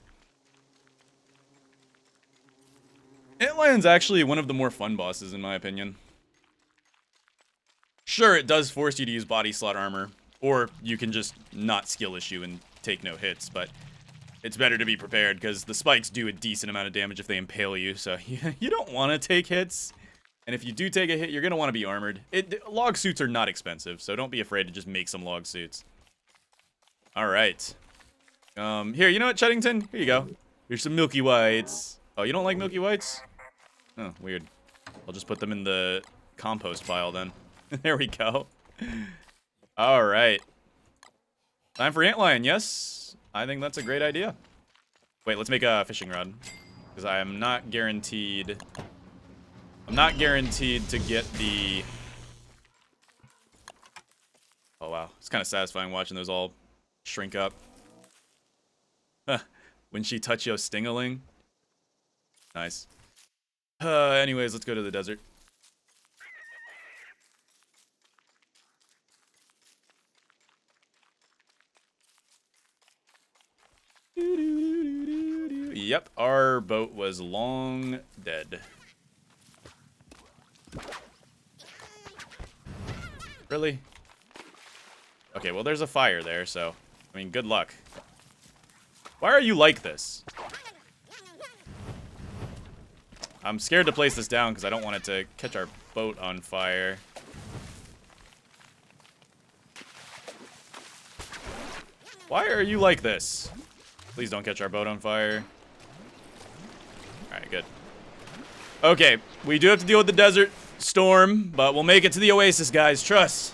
Antlion's actually one of the more fun bosses, in my opinion. Sure, it does force you to use body slot armor, or you can just not skill issue and take no hits, but it's better to be prepared, because the spikes do a decent amount of damage if they impale you, so you don't want to take hits. And if you do take a hit, you're going to want to be armored. Log suits are not expensive, so don't be afraid to just make some log suits. Alright. Here, you know what, Cheddington? Here you go. Here's some Milky Whites. Oh, you don't like Milky Whites? Oh, weird. I'll just put them in the compost pile then. There we go. Alright. Time for Antlion, yes? I think that's a great idea. Wait, let's make a fishing rod. Because I am not guaranteed... I'm not guaranteed to get the... Oh, wow. It's kind of satisfying watching those all shrink up. When she touch yo stingaling. Nice. Anyways, let's go to the desert. Yep, our boat was long dead. Really? Okay, well, there's a fire there, so... I mean, good luck. Why are you like this? I'm scared to place this down because I don't want it to catch our boat on fire. Why are you like this? Please don't catch our boat on fire. Alright, good. Okay, we do have to deal with the desert storm, but we'll make it to the oasis, guys. Trust.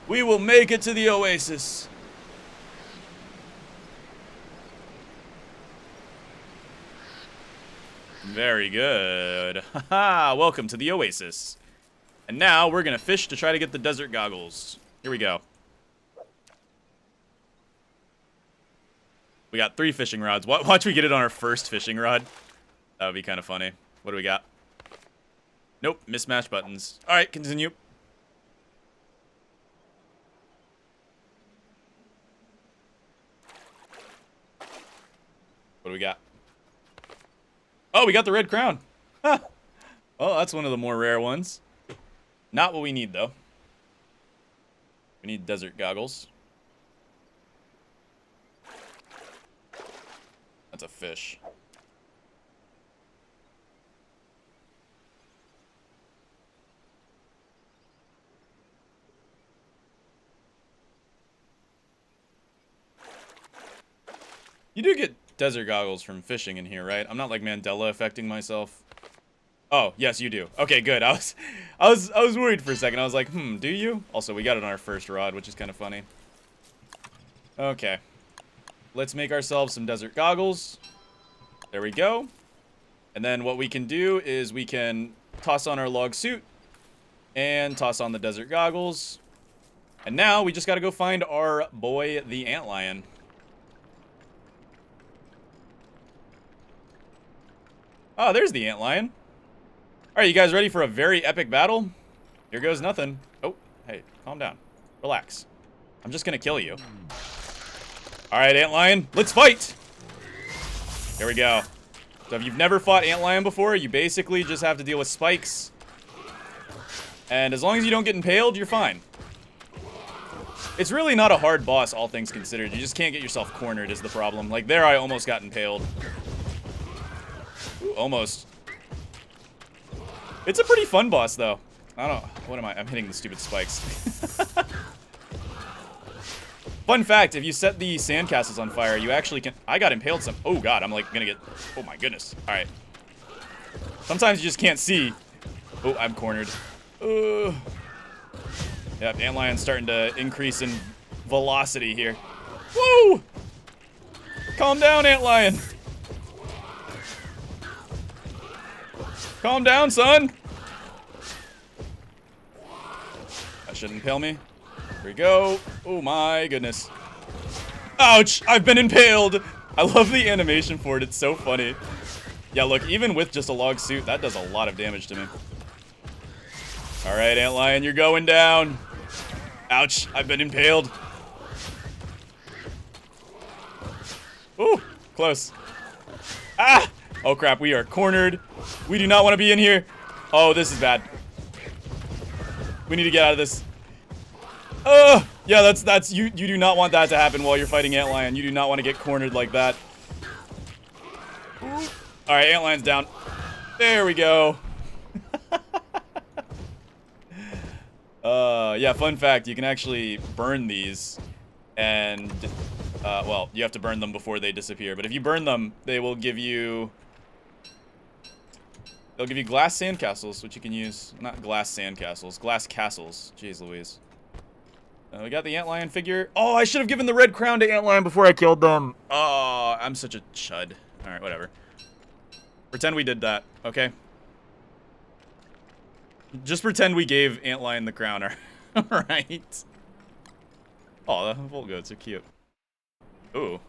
We will make it to the oasis. Very good. Haha, welcome to the oasis. And now we're gonna fish to try to get the desert goggles. Here we go. We got 3 fishing rods. Watch we get it on our first fishing rod. That would be kind of funny. What do we got? Nope, mismatched buttons. All right, continue. What do we got? Oh, we got the red crown. Huh. Oh, that's one of the more rare ones. Not what we need, though. We need desert goggles. That's a fish. You do get desert goggles from fishing in here, right? I'm not like Mandela affecting myself. Oh, yes, you do. Okay, good. I was worried for a second. I was like, do you? Also, we got it on our first rod, which is kind of funny. Okay. Let's make ourselves some desert goggles. There we go. And then what we can do is we can toss on our log suit and toss on the desert goggles. And now we just got to go find our boy, the antlion. Oh, there's the antlion. All right, you guys ready for a very epic battle? Here goes nothing. Oh, hey, calm down. Relax. I'm just gonna kill you. All right, antlion, let's fight. There we go. So if you've never fought antlion before, you basically just have to deal with spikes. And as long as you don't get impaled, you're fine. It's really not a hard boss, all things considered. You just can't get yourself cornered is the problem. Like there, I almost got impaled. Ooh, almost. It's a pretty fun boss, though. I don't... What am I? I'm hitting the stupid spikes. Fun fact, if you set the sandcastles on fire, you actually can... I got impaled some... Oh, God, I'm, like, gonna get... Oh, my goodness. All right. Sometimes you just can't see. Oh, I'm cornered. Yep, antlion's starting to increase in velocity here. Woo! Calm down, antlion. Calm down, son. That shouldn't impale me. Here we go. Oh my goodness. Ouch! I've been impaled! I love the animation for it. It's so funny. Yeah, look, even with just a log suit, that does a lot of damage to me. Alright, antlion, you're going down. Ouch, I've been impaled. Ooh, close. Ah! Oh crap, we are cornered. We do not want to be in here. Oh, this is bad. We need to get out of this. Yeah, that's you do not want that to happen while you're fighting antlion. You do not want to get cornered like that. Alright, antlion's down. There we go. Yeah, fun fact, you can actually burn these and well, you have to burn them before they disappear, but if you burn them, they will give you they'll give you glass sandcastles, which you can use. Not glass sandcastles, glass castles. Jeez Louise. We got the antlion figure. Oh, I should have given the red crown to antlion before I killed them. Oh, I'm such a chud. Alright, whatever. Pretend we did that, okay? Just pretend we gave antlion the crown, alright? Oh, the Volgoats are cute. Ooh.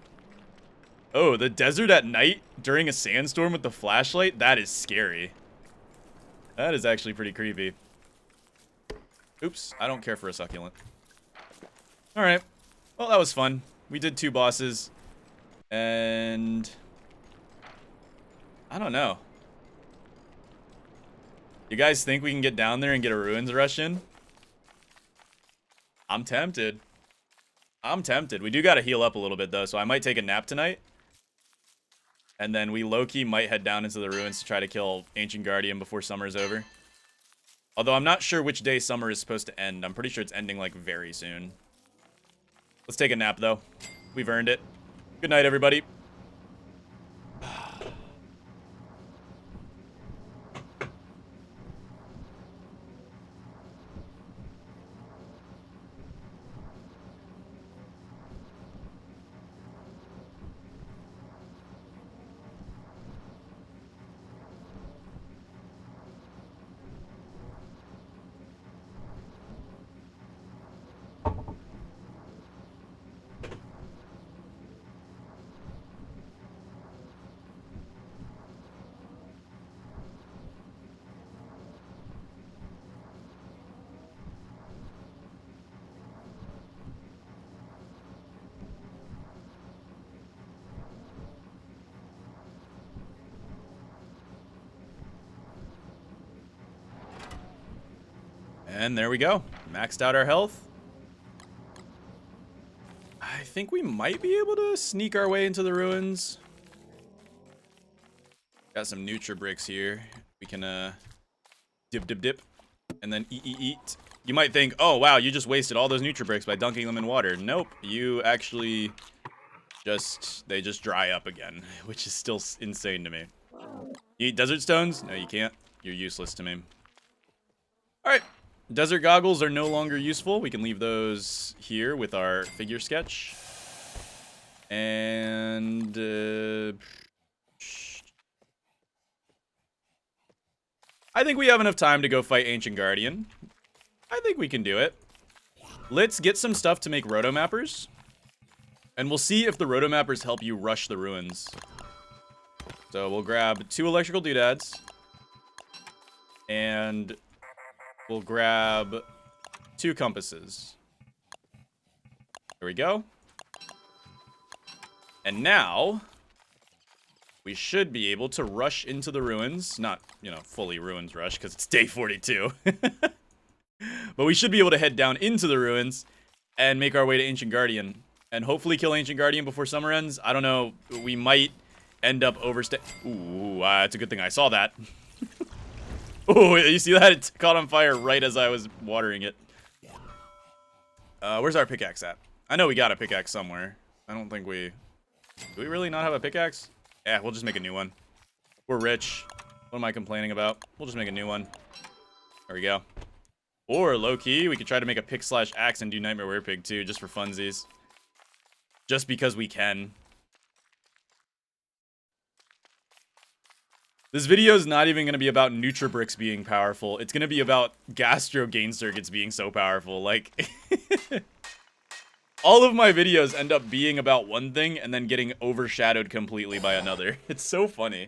Oh, the desert at night during a sandstorm with the flashlight? That is scary. That is actually pretty creepy. Oops, I don't care for a succulent. Alright. Well, that was fun. We did 2 bosses. And... I don't know. You guys think we can get down there and get a ruins rush in? I'm tempted. I'm tempted. We do gotta heal up a little bit, though, so I might take a nap tonight. And then we low-key might head down into the ruins to try to kill Ancient Guardian before summer's over. Although I'm not sure which day summer is supposed to end. I'm pretty sure it's ending, like, very soon. Let's take a nap, though. We've earned it. Good night, everybody. And there we go. Maxed out our health. I think we might be able to sneak our way into the ruins. Got some Nutribricks here. We can dip, and then eat. You might think, oh wow, you just wasted all those Nutribricks by dunking them in water. Nope, you actually they just dry up again, which is still insane to me. You eat desert stones? No, you can't. You're useless to me. All right, desert goggles are no longer useful. We can leave those here with our figure sketch. And I think we have enough time to go fight Ancient Guardian. I think we can do it. Let's get some stuff to make rotomappers. And we'll see if the rotomappers help you rush the ruins. So we'll grab 2 electrical doodads. And we'll grab 2 compasses. There we go. And now we should be able to rush into the ruins. Not, you know, fully ruins rush because it's day 42. But we should be able to head down into the ruins and make our way to Ancient Guardian. And hopefully kill Ancient Guardian before summer ends. I don't know. We might end up overstay. Ooh, it's a good thing I saw that. Oh, you see that? It caught on fire right as I was watering it. Where's our pickaxe at? I know we got a pickaxe somewhere. I don't think we... Do we really not have a pickaxe? Yeah, we'll just make a new one. We're rich. What am I complaining about? We'll just make a new one. There we go. Or, low-key, we could try to make a pick/axe and do Nightmare Werepig too, just for funsies. Just because we can. This video is not even going to be about Nutribricks being powerful. It's going to be about Gastro gain circuits being so powerful. Like, all of my videos end up being about one thing and then getting overshadowed completely by another. It's so funny.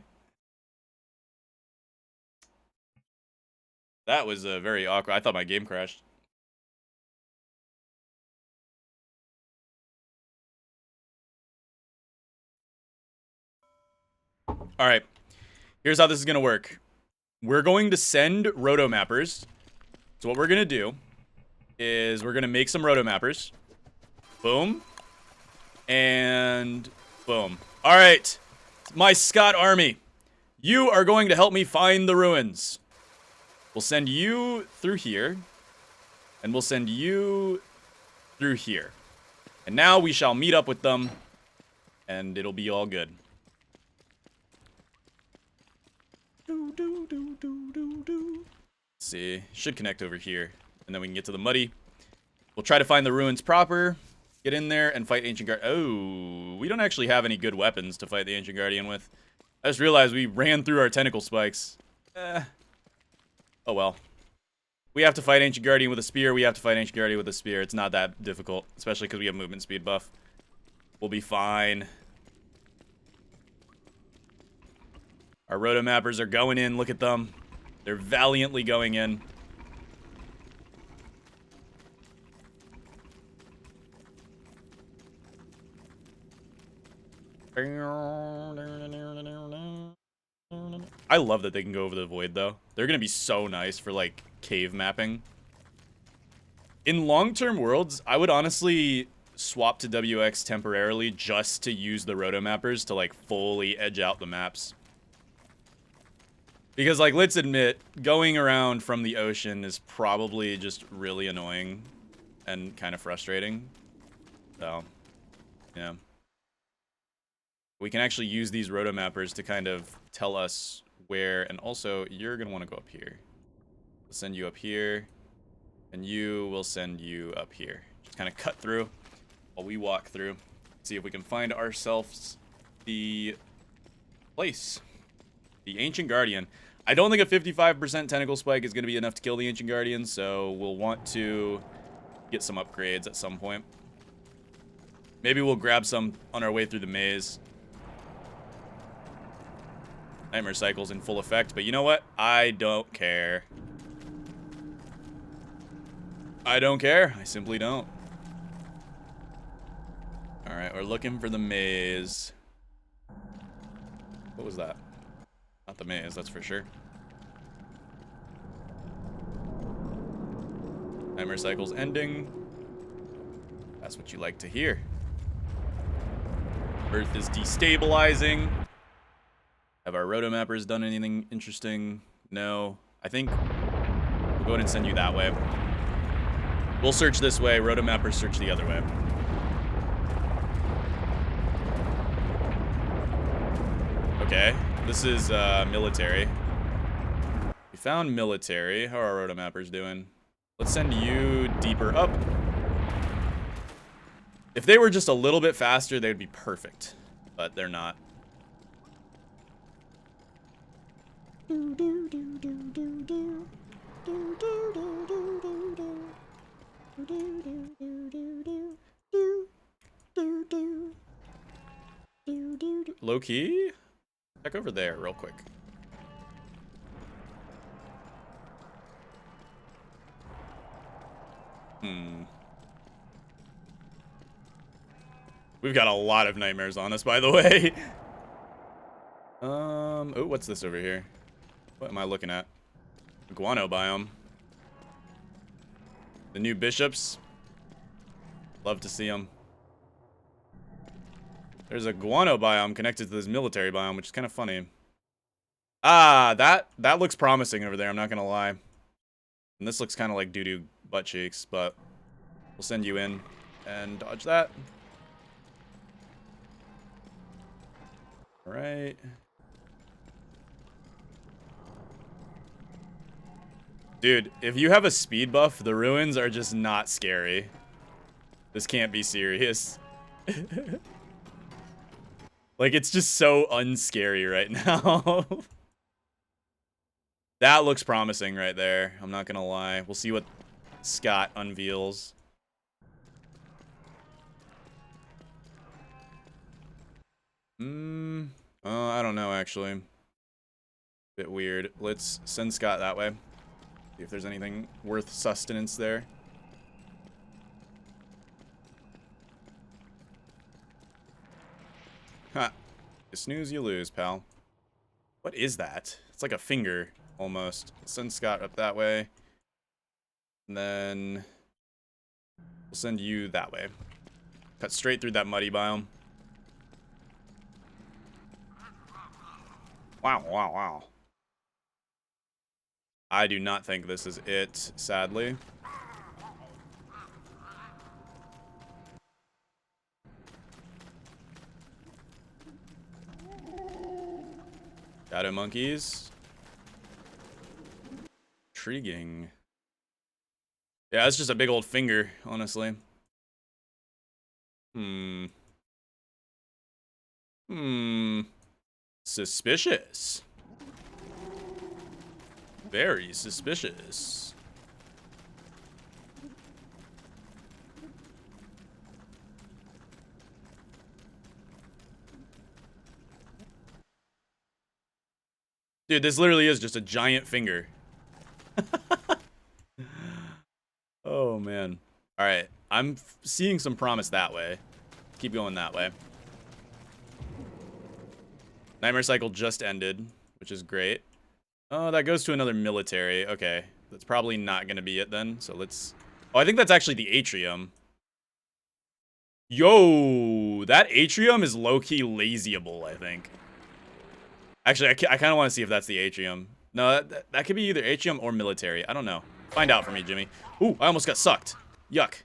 That was very awkward. I thought my game crashed. All right. Here's how this is going to work. We're going to send rotomappers. So what we're going to do is we're going to make some rotomappers. Boom. And boom. All right. My Scott army. You are going to help me find the ruins. We'll send you through here. And we'll send you through here. And now we shall meet up with them. And it'll be all good. Let's see. Should connect over here. And then we can get to the muddy. We'll try to find the ruins proper. Get in there and fight Ancient Guardian. Oh, we don't actually have any good weapons to fight the Ancient Guardian with. I just realized we ran through our tentacle spikes. Oh well. We have to fight Ancient Guardian with a spear. We have to fight Ancient Guardian with a spear. It's not that difficult. Especially because we have movement speed buff. We'll be fine. Our rotomappers are going in. Look at them. They're valiantly going in. I love that they can go over the void, though. They're going to be so nice for, like, cave mapping. In long-term worlds, I would honestly swap to WX temporarily just to use the rotomappers to, like, fully edge out the maps. Because, like, let's admit, going around from the ocean is probably just really annoying and kind of frustrating. So, yeah. We can actually use these rotomappers to kind of tell us where, and also, you're going to want to go up here. We'll send you up here, and you will send you up here. Just kind of cut through while we walk through. See if we can find ourselves the place. The Ancient Guardian. I don't think a 55% tentacle spike is going to be enough to kill the Ancient Guardian, so we'll want to get some upgrades at some point. Maybe we'll grab some on our way through the maze. Nightmare Cycle's in full effect, but you know what? I don't care. I don't care. I simply don't. Alright, we're looking for the maze. What was that? Not the maze, that's for sure. Nightmare cycle's ending. That's what you like to hear. Earth is destabilizing. Have our rotomappers done anything interesting? No. I think we'll go ahead and send you that way. We'll search this way. Rotomappers search the other way. Okay. This is military. We found military. How are our rotomappers doing? Let's send you deeper up. If they were just a little bit faster, they'd be perfect. But they're not. Low key? Check over there real quick. We've got a lot of nightmares on us, by the way. Oh, what's this over here? What am I looking at? Guano biome. The new bishops. Love to see them. There's a guano biome connected to this military biome, which is kind of funny. Ah, that looks promising over there, I'm not gonna lie. And this looks kind of like doo-doo butt cheeks, but we'll send you in and dodge that. All right. Dude, if you have a speed buff, the ruins are just not scary. This can't be serious. Like, it's just so unscary right now. That looks promising right there. I'm not gonna lie. We'll see what Scott unveils. I don't know, actually. Bit weird. Let's send Scott that way. See if there's anything worth sustenance there. Ha. You snooze, you lose, pal. What is that? It's like a finger, almost. Send Scott up that way. And then we'll send you that way. Cut straight through that muddy biome. Wow, wow, wow. I do not think this is it, sadly. Shadow monkeys. Intriguing. Yeah, it's just a big old finger, honestly. Suspicious. Very suspicious. Dude, this literally is just a giant finger. Oh, man. All right. I'm seeing some promise that way. Keep going that way. Nightmare cycle just ended, which is great. Oh, that goes to another military. Okay. That's probably not going to be it then. So let's... Oh, I think that's actually the atrium. Yo, that atrium is low-key lazyable, I think. Actually, I kind of want to see if that's the atrium. No, that could be either atrium or military. I don't know. Find out for me, Jimmy. Ooh, I almost got sucked. Yuck.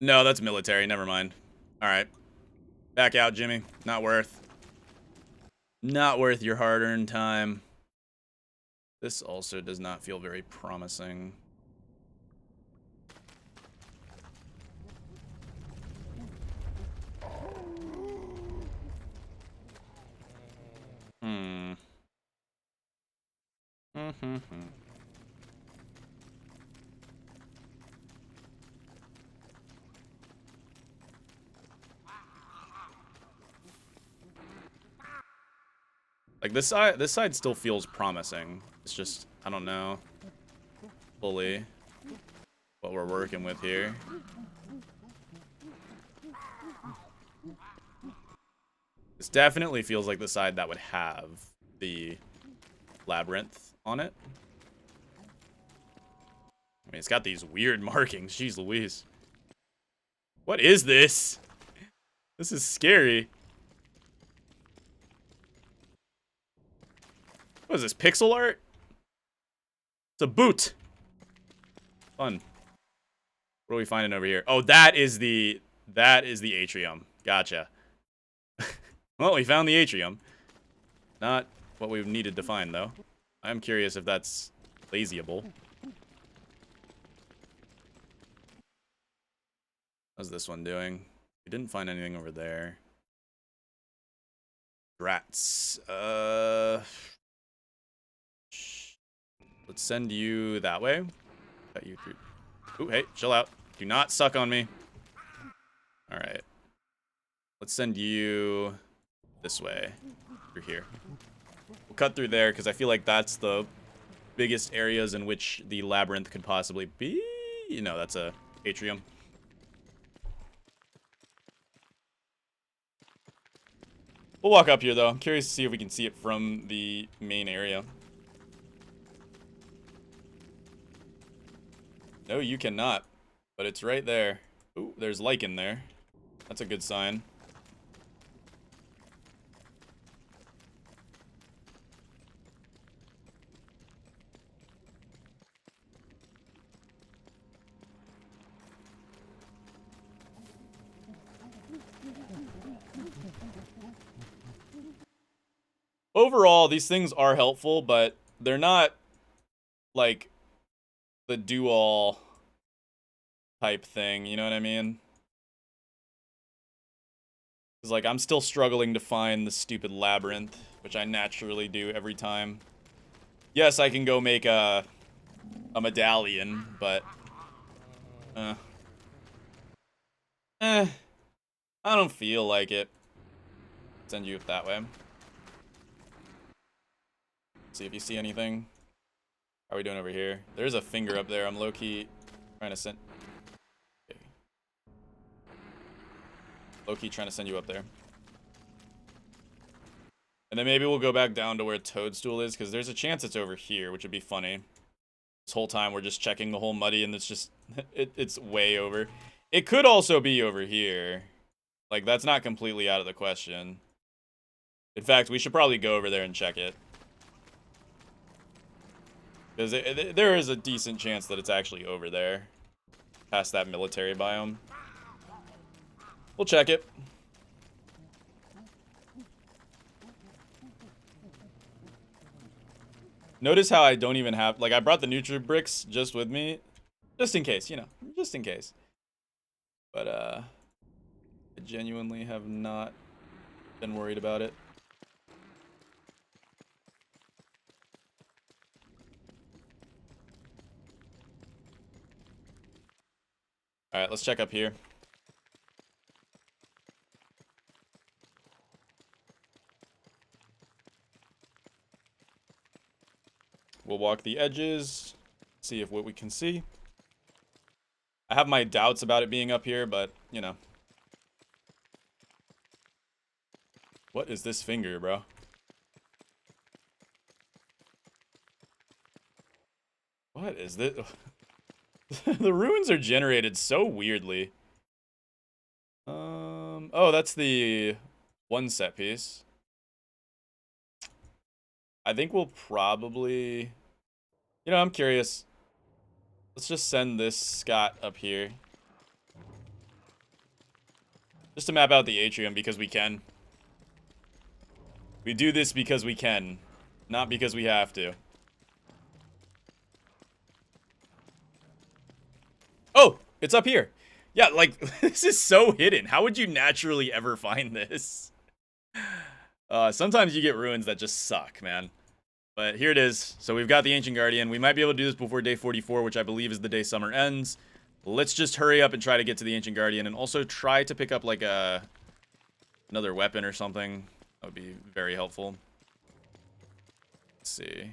No, that's military. Never mind. All right. Back out, Jimmy. Not worth. Not worth your hard-earned time. This also does not feel very promising. Like this side still feels promising. It's just I don't know fully what we're working with here. This definitely feels like the side that would have the labyrinth on it. I mean, it's got these weird markings. Jeez Louise. What is this? This is scary. What is this, pixel art? It's a boot. Fun. What are we finding over here? Oh, that is the atrium. Gotcha. Well, we found the atrium. Not what we needed to find, though. I'm curious if that's lazyable. How's this one doing? We didn't find anything over there. Rats. Let's send you that way. Cut you through. Ooh, hey, chill out. Do not suck on me. All right. Let's send you this way. Through here. We'll cut through there because I feel like that's the biggest areas in which the labyrinth could possibly be. You know, that's a atrium. We'll walk up here, though. I'm curious to see if we can see it from the main area. No, you cannot. But it's right there. Ooh, there's lichen there. That's a good sign. Overall, these things are helpful, but they're not, like, the do-all type thing, you know what I mean? Because, like, I'm still struggling to find the stupid labyrinth, which I naturally do every time. Yes, I can go make a medallion, but... I don't feel like it. Send you that way. See if you see anything. How are we doing over here? There's a finger up there. I'm low-key trying to send... Okay. Low-key trying to send you up there. And then maybe we'll go back down to where Toadstool is, because there's a chance it's over here, which would be funny. This whole time we're just checking the whole muddy, and it's just... it's way over. It could also be over here. Like, that's not completely out of the question. In fact, we should probably go over there and check it. Because there is a decent chance that it's actually over there. Past that military biome. We'll check it. Notice how I don't even have... Like, I brought the Nutribricks just with me. Just in case, you know. Just in case. But, I genuinely have not been worried about it. Alright, let's check up here. We'll walk the edges, see if what we can see. I have my doubts about it being up here, but, you know. What is this finger, bro? What is this? The runes are generated so weirdly. Oh, that's the one set piece. I think we'll probably... You know, I'm curious. Let's just send this Scott up here. Just to map out the atrium because we can. We do this because we can. Not because we have to. Oh, it's up here. Yeah, like, this is so hidden. How would you naturally ever find this? Sometimes you get ruins that just suck, man. But here it is. So we've got the Ancient Guardian. We might be able to do this before day 44, which I believe is the day summer ends. Let's just hurry up and try to get to the Ancient Guardian. And also try to pick up, like, another weapon or something. That would be very helpful. Let's see.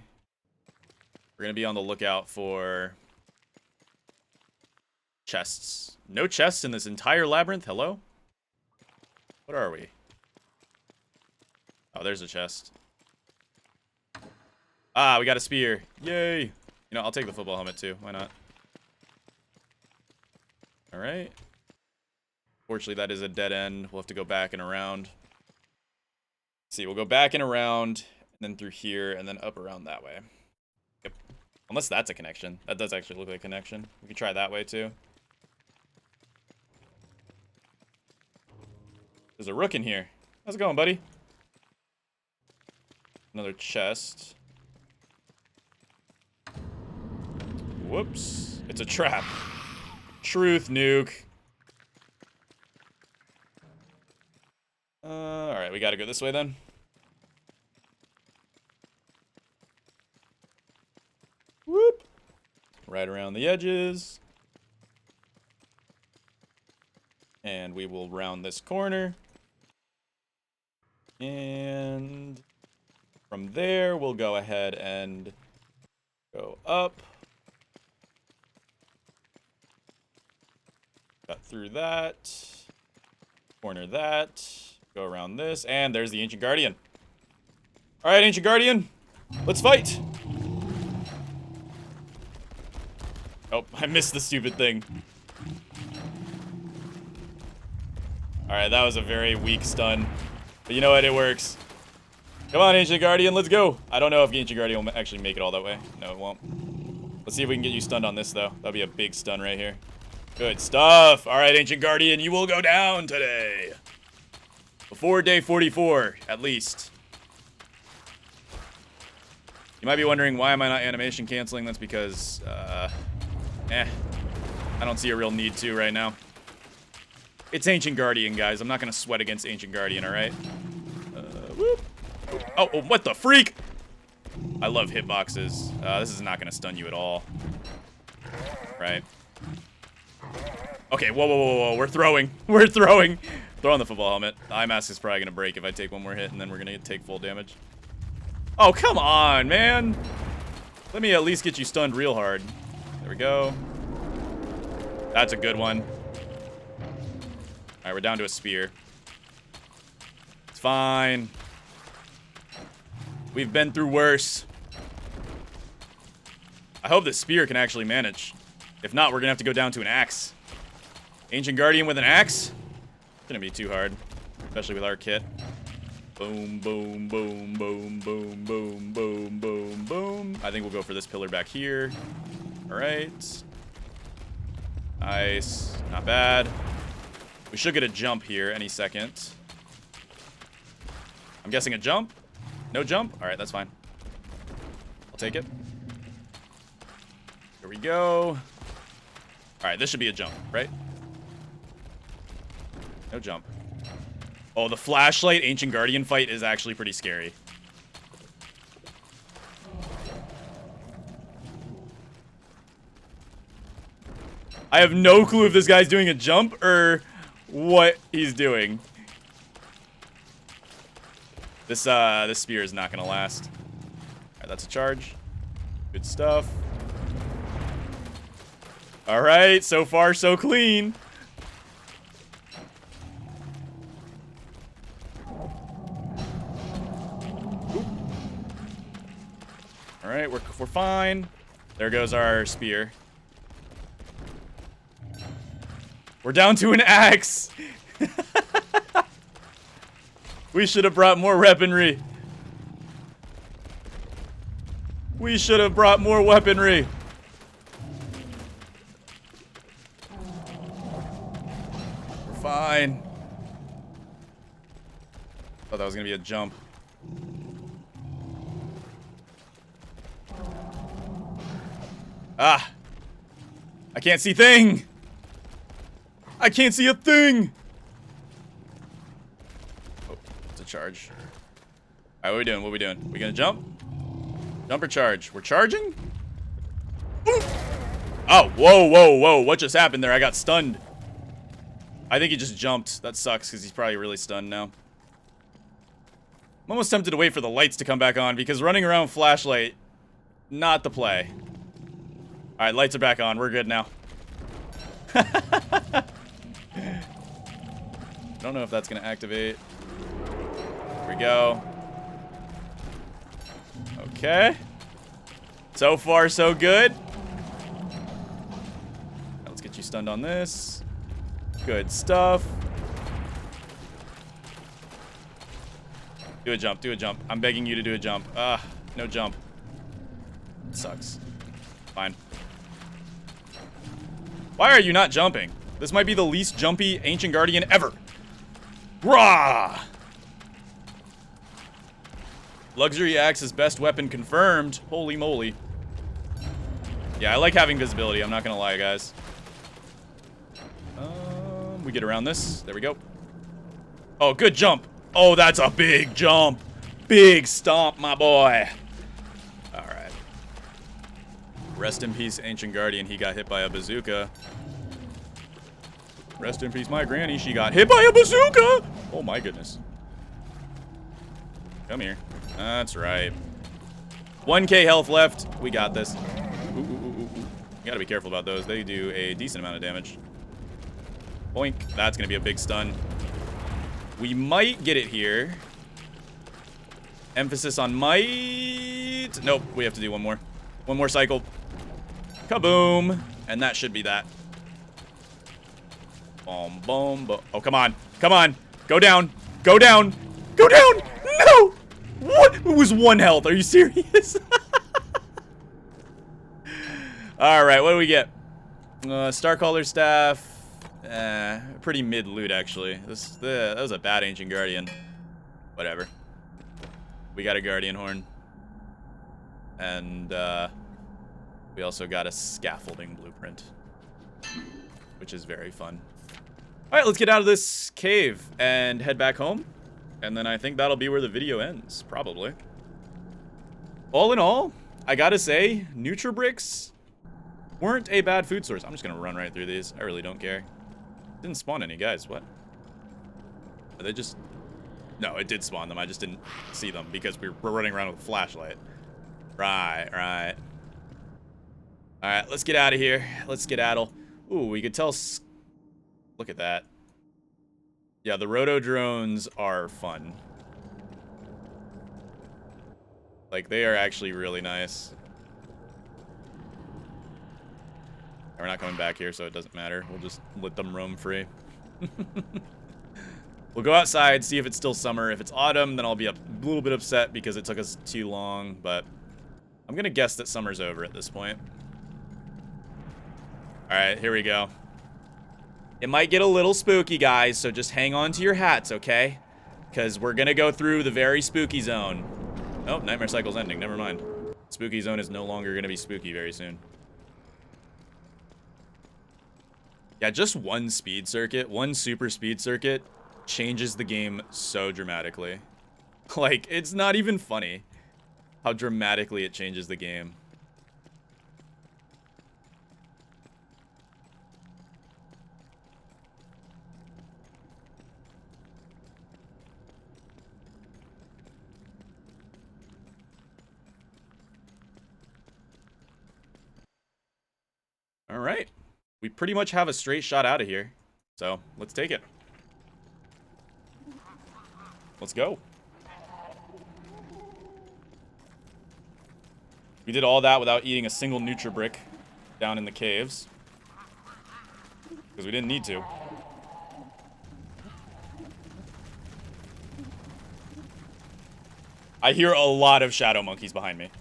We're going to be on the lookout for... chests. No chests in this entire labyrinth? Hello? What are we? Oh, there's a chest. Ah, we got a spear. Yay. You know, I'll take the football helmet too. Why not? All right. Fortunately, that is a dead end. We'll have to go back and around. Let's see, we'll go back and around, and then through here, and then up around that way. Yep. Unless that's a connection. That does actually look like a connection. We could try that way too. There's a rook in here. How's it going, buddy? Another chest. Whoops. It's a trap. Truth, nuke. Alright, we gotta go this way then. Whoop. Right around the edges. And we will round this corner. And from there, we'll go ahead and go up. Cut through that. Corner that. Go around this. And there's the Ancient Guardian. Alright, Ancient Guardian. Let's fight. Oh, I missed the stupid thing. Alright, that was a very weak stun. But you know what? It works. Come on, Ancient Guardian. Let's go. I don't know if Ancient Guardian will actually make it all that way. No, it won't. Let's see if we can get you stunned on this, though. That'll be a big stun right here. Good stuff. Alright, Ancient Guardian. You will go down today. Before day 44, at least. You might be wondering, why am I not animation canceling? That's because, I don't see a real need to right now. It's Ancient Guardian, guys. I'm not gonna sweat against Ancient Guardian, alright? Whoop. Oh, what the freak? I love hitboxes. This is not gonna stun you at all. Right. Okay, whoa. We're throwing. We're throwing. Throw on the football helmet. The eye mask is probably gonna break if I take one more hit, and then we're gonna take full damage. Oh, come on, man. Let me at least get you stunned real hard. There we go. That's a good one. Alright, we're down to a spear. It's fine. We've been through worse. I hope this spear can actually manage. If not, we're gonna have to go down to an axe. Ancient Guardian with an axe? It's gonna be too hard. Especially with our kit. Boom, boom, boom, boom, boom, boom, boom, boom, boom. I think we'll go for this pillar back here. Alright. Nice. Not bad. We should get a jump here any second. I'm guessing a jump? No jump? Alright, that's fine. I'll take it. Here we go. Alright, this should be a jump, right? No jump. Oh, the flashlight Ancient Guardian fight is actually pretty scary. I have no clue if this guy's doing a jump or what he's doing. This spear is not gonna last. Alright, that's a charge. Good stuff. Alright, so far so clean. Alright, we're fine. There goes our spear. We're down to an axe. We should have brought more weaponry. We should have brought more weaponry. We're fine. Thought that was gonna be a jump. Ah! I can't see thing! I can't see a thing! Oh, it's a charge. Alright, what are we doing? What are we doing? We gonna jump? Jump or charge? We're charging? Ooh. Oh, whoa. What just happened there? I got stunned. I think he just jumped. That sucks, because he's probably really stunned now. I'm almost tempted to wait for the lights to come back on, because running around flashlight, not the play. Alright, lights are back on. We're good now. I don't know if that's going to activate. Here we go. Okay. So far, so good. Let's get you stunned on this. Good stuff. Do a jump, do a jump. I'm begging you to do a jump. No jump. Sucks. Fine. Why are you not jumping? This might be the least jumpy Ancient Guardian ever. Rah! Luxury axe is best weapon confirmed. Holy moly. Yeah, I like having visibility. I'm not gonna lie, guys. We get around this. There we go. Oh, good jump. Oh, that's a big jump. Big stomp, my boy. All right. Rest in peace, Ancient Guardian. He got hit by a bazooka. Rest in peace, my granny. She got hit by a bazooka. Oh, my goodness. Come here. That's right. 1K health left. We got this. Ooh, ooh, ooh, ooh. You gotta be careful about those. They do a decent amount of damage. Boink. That's gonna be a big stun. We might get it here. Emphasis on might. Nope, we have to do one more. One more cycle. Kaboom. And that should be that. Boom, boom, boom. Oh, come on. Come on. Go down. Go down. Go down. No. What? It was 1 health. Are you serious? All right, what do we get? Starcaller staff. Pretty mid loot, actually. That was a bad Ancient Guardian. Whatever. We got a Guardian Horn. And, we also got a Scaffolding Blueprint. Which is very fun. Alright, let's get out of this cave and head back home. And then I think that'll be where the video ends, probably. All in all, I gotta say, Nutribricks weren't a bad food source. I'm just gonna run right through these. I really don't care. Didn't spawn any guys. What? Are they just... No, it did spawn them. I just didn't see them because we're running around with a flashlight. Right, right. Alright, let's get out of here. Let's skedaddle. Ooh, we could tell... Look at that. Yeah, the roto drones are fun. Like, they are actually really nice. We're not coming back here, so it doesn't matter. We'll just let them roam free. We'll go outside, see if it's still summer. If it's autumn, then I'll be a little bit upset because it took us too long, but I'm gonna guess that summer's over at this point. Alright, here we go. It might get a little spooky, guys, so just hang on to your hats, okay? Because we're gonna go through the very spooky zone. Oh, Nightmare Cycle's ending. Never mind. Spooky zone is no longer gonna be spooky very soon. Yeah, just one speed circuit, one super speed circuit changes the game so dramatically. Like, it's not even funny how dramatically it changes the game. All right. We pretty much have a straight shot out of here. So, let's take it. Let's go. We did all that without eating a single Nutribrick down in the caves. Because we didn't need to. I hear a lot of shadow monkeys behind me.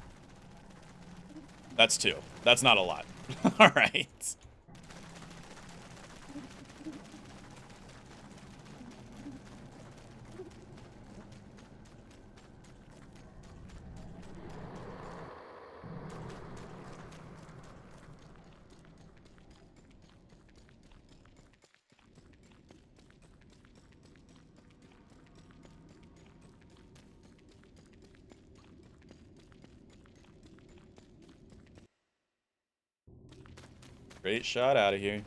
That's 2. That's not a lot. Alright. Great shot out of here.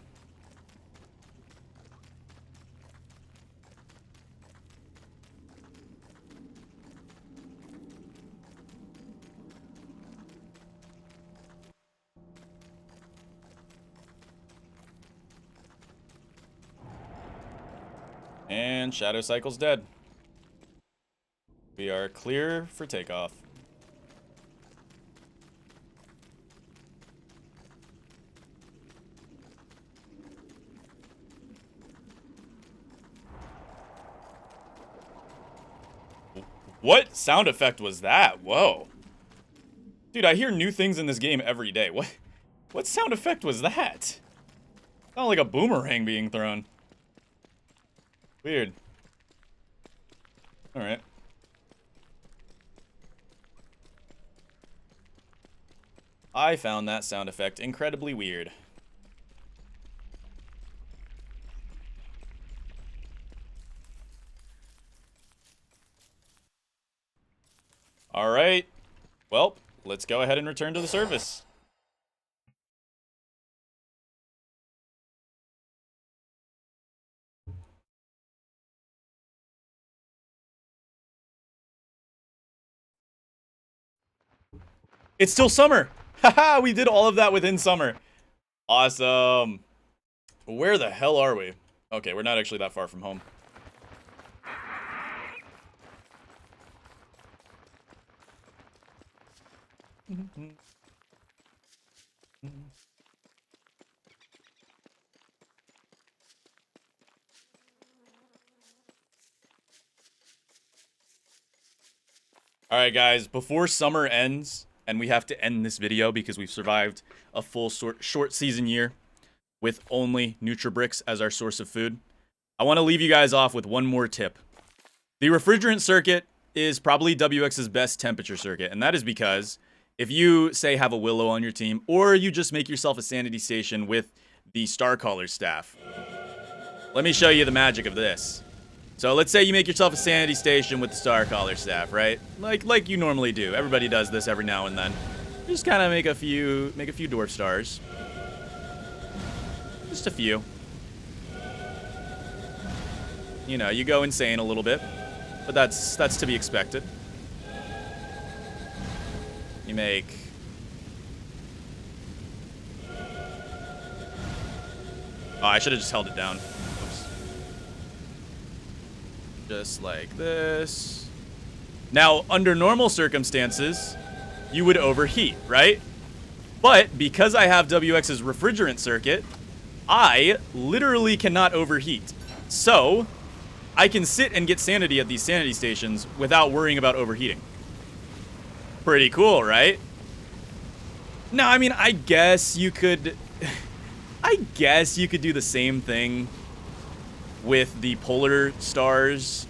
And Shadow Cycle's dead. We are clear for takeoff. What sound effect was that? Whoa. Dude, I hear new things in this game every day. What sound effect was that? Sounded like a boomerang being thrown. Weird. Alright. I found that sound effect incredibly weird. Alright. Well, let's go ahead and return to the surface. It's still summer! Haha, we did all of that within summer. Awesome. Where the hell are we? Okay, we're not actually that far from home. Alright guys, before summer ends, and we have to end this video because we've survived a full short season year with only Nutribricks as our source of food, I want to leave you guys off with one more tip. The refrigerant circuit is probably WX's best temperature circuit, and that is because if you, say, have a willow on your team, or you just make yourself a sanity station with the Star Caller staff. Let me show you the magic of this. So let's say you make yourself a sanity station with the Star Caller staff, right? Like you normally do. Everybody does this every now and then. Just kind of make a few dwarf stars. Just a few. You know, you go insane a little bit, but that's to be expected. You make Oh, I should have just held it down. Oops. Just like this. Now, under normal circumstances, you would overheat, right? But because I have WX's refrigerant circuit, I literally cannot overheat. So, I can sit and get sanity at these sanity stations without worrying about overheating. Pretty cool, right? Now, I mean, I guess you could do the same thing with the polar stars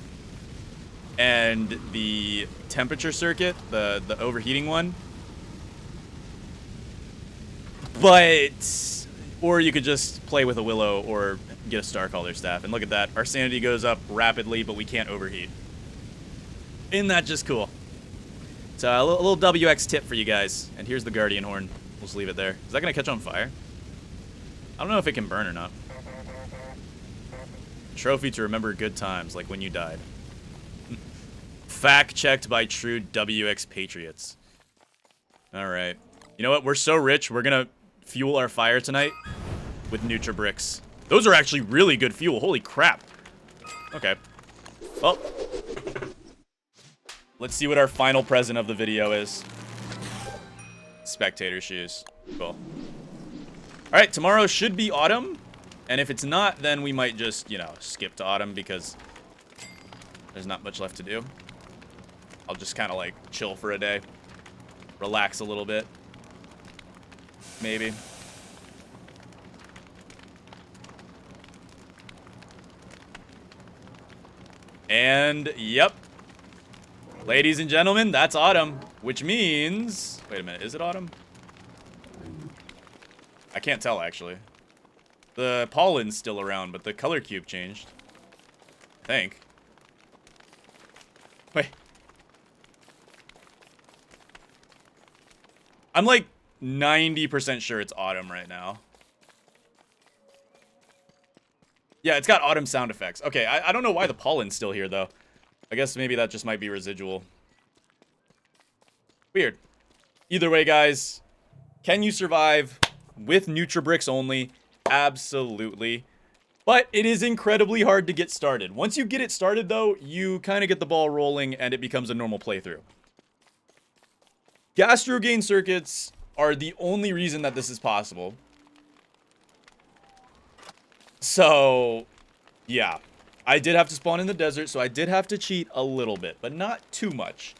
and the temperature circuit, the overheating one. But, or you could just play with a willow or get a Star Caller staff. And look at that, our sanity goes up rapidly, but we can't overheat. Isn't that just cool? So a little WX tip for you guys. And here's the Guardian Horn. We'll just leave it there. Is that gonna catch on fire? I don't know if it can burn or not. Trophy to remember good times, like when you died. Fact checked by true WX patriots. Alright. You know what? We're so rich, we're gonna fuel our fire tonight with Nutribricks. Those are actually really good fuel. Holy crap. Okay. Well. Let's see what our final present of the video is. Spectator shoes. Cool. Alright, tomorrow should be autumn. And if it's not, then we might just, you know, skip to autumn because there's not much left to do. I'll just kind of like chill for a day. Relax a little bit. Maybe. And, yep. Ladies and gentlemen, that's autumn. Which means... Wait a minute, is it autumn? I can't tell, actually. The pollen's still around, but the color cube changed. I think. Wait. I'm like 90% sure it's autumn right now. Yeah, it's got autumn sound effects. Okay, I don't know why the pollen's still here, though. I guess maybe that just might be residual. Weird. Either way, guys, can you survive with Nutribricks only? Absolutely. But it is incredibly hard to get started. Once you get it started, though, you kind of get the ball rolling and it becomes a normal playthrough. Gastro gain circuits are the only reason that this is possible. So, yeah. I did have to spawn in the desert, so I did have to cheat a little bit, but not too much.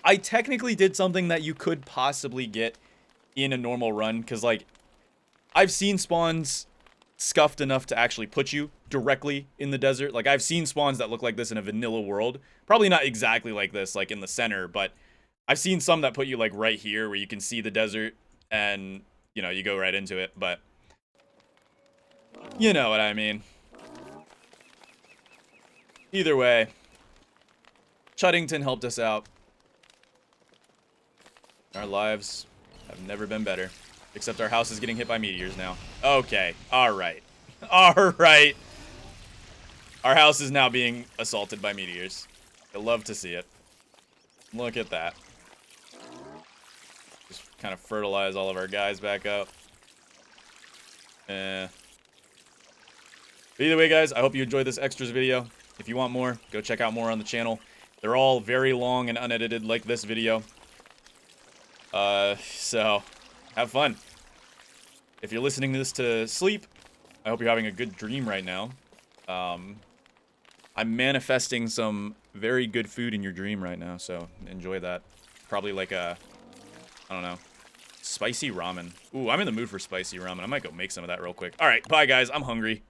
I technically did something that you could possibly get in a normal run, because, like, I've seen spawns scuffed enough to actually put you directly in the desert. Like, I've seen spawns that look like this in a vanilla world. Probably not exactly like this, like in the center, but I've seen some that put you, like, right here where you can see the desert and, you know, you go right into it, but you know what I mean. Either way, Chuddington helped us out. Our lives have never been better. Except our house is getting hit by meteors now. Okay, alright. Alright. Our house is now being assaulted by meteors. I love to see it. Look at that. Just kind of fertilize all of our guys back up. But either way, guys, I hope you enjoyed this extras video. If you want more, go check out more on the channel. They're all very long and unedited like this video. So, have fun. If you're listening to this to sleep, I hope you're having a good dream right now. I'm manifesting some very good food in your dream right now, so enjoy that. Probably like a, I don't know, spicy ramen. Ooh, I'm in the mood for spicy ramen. I might go make some of that real quick. All right, bye guys. I'm hungry.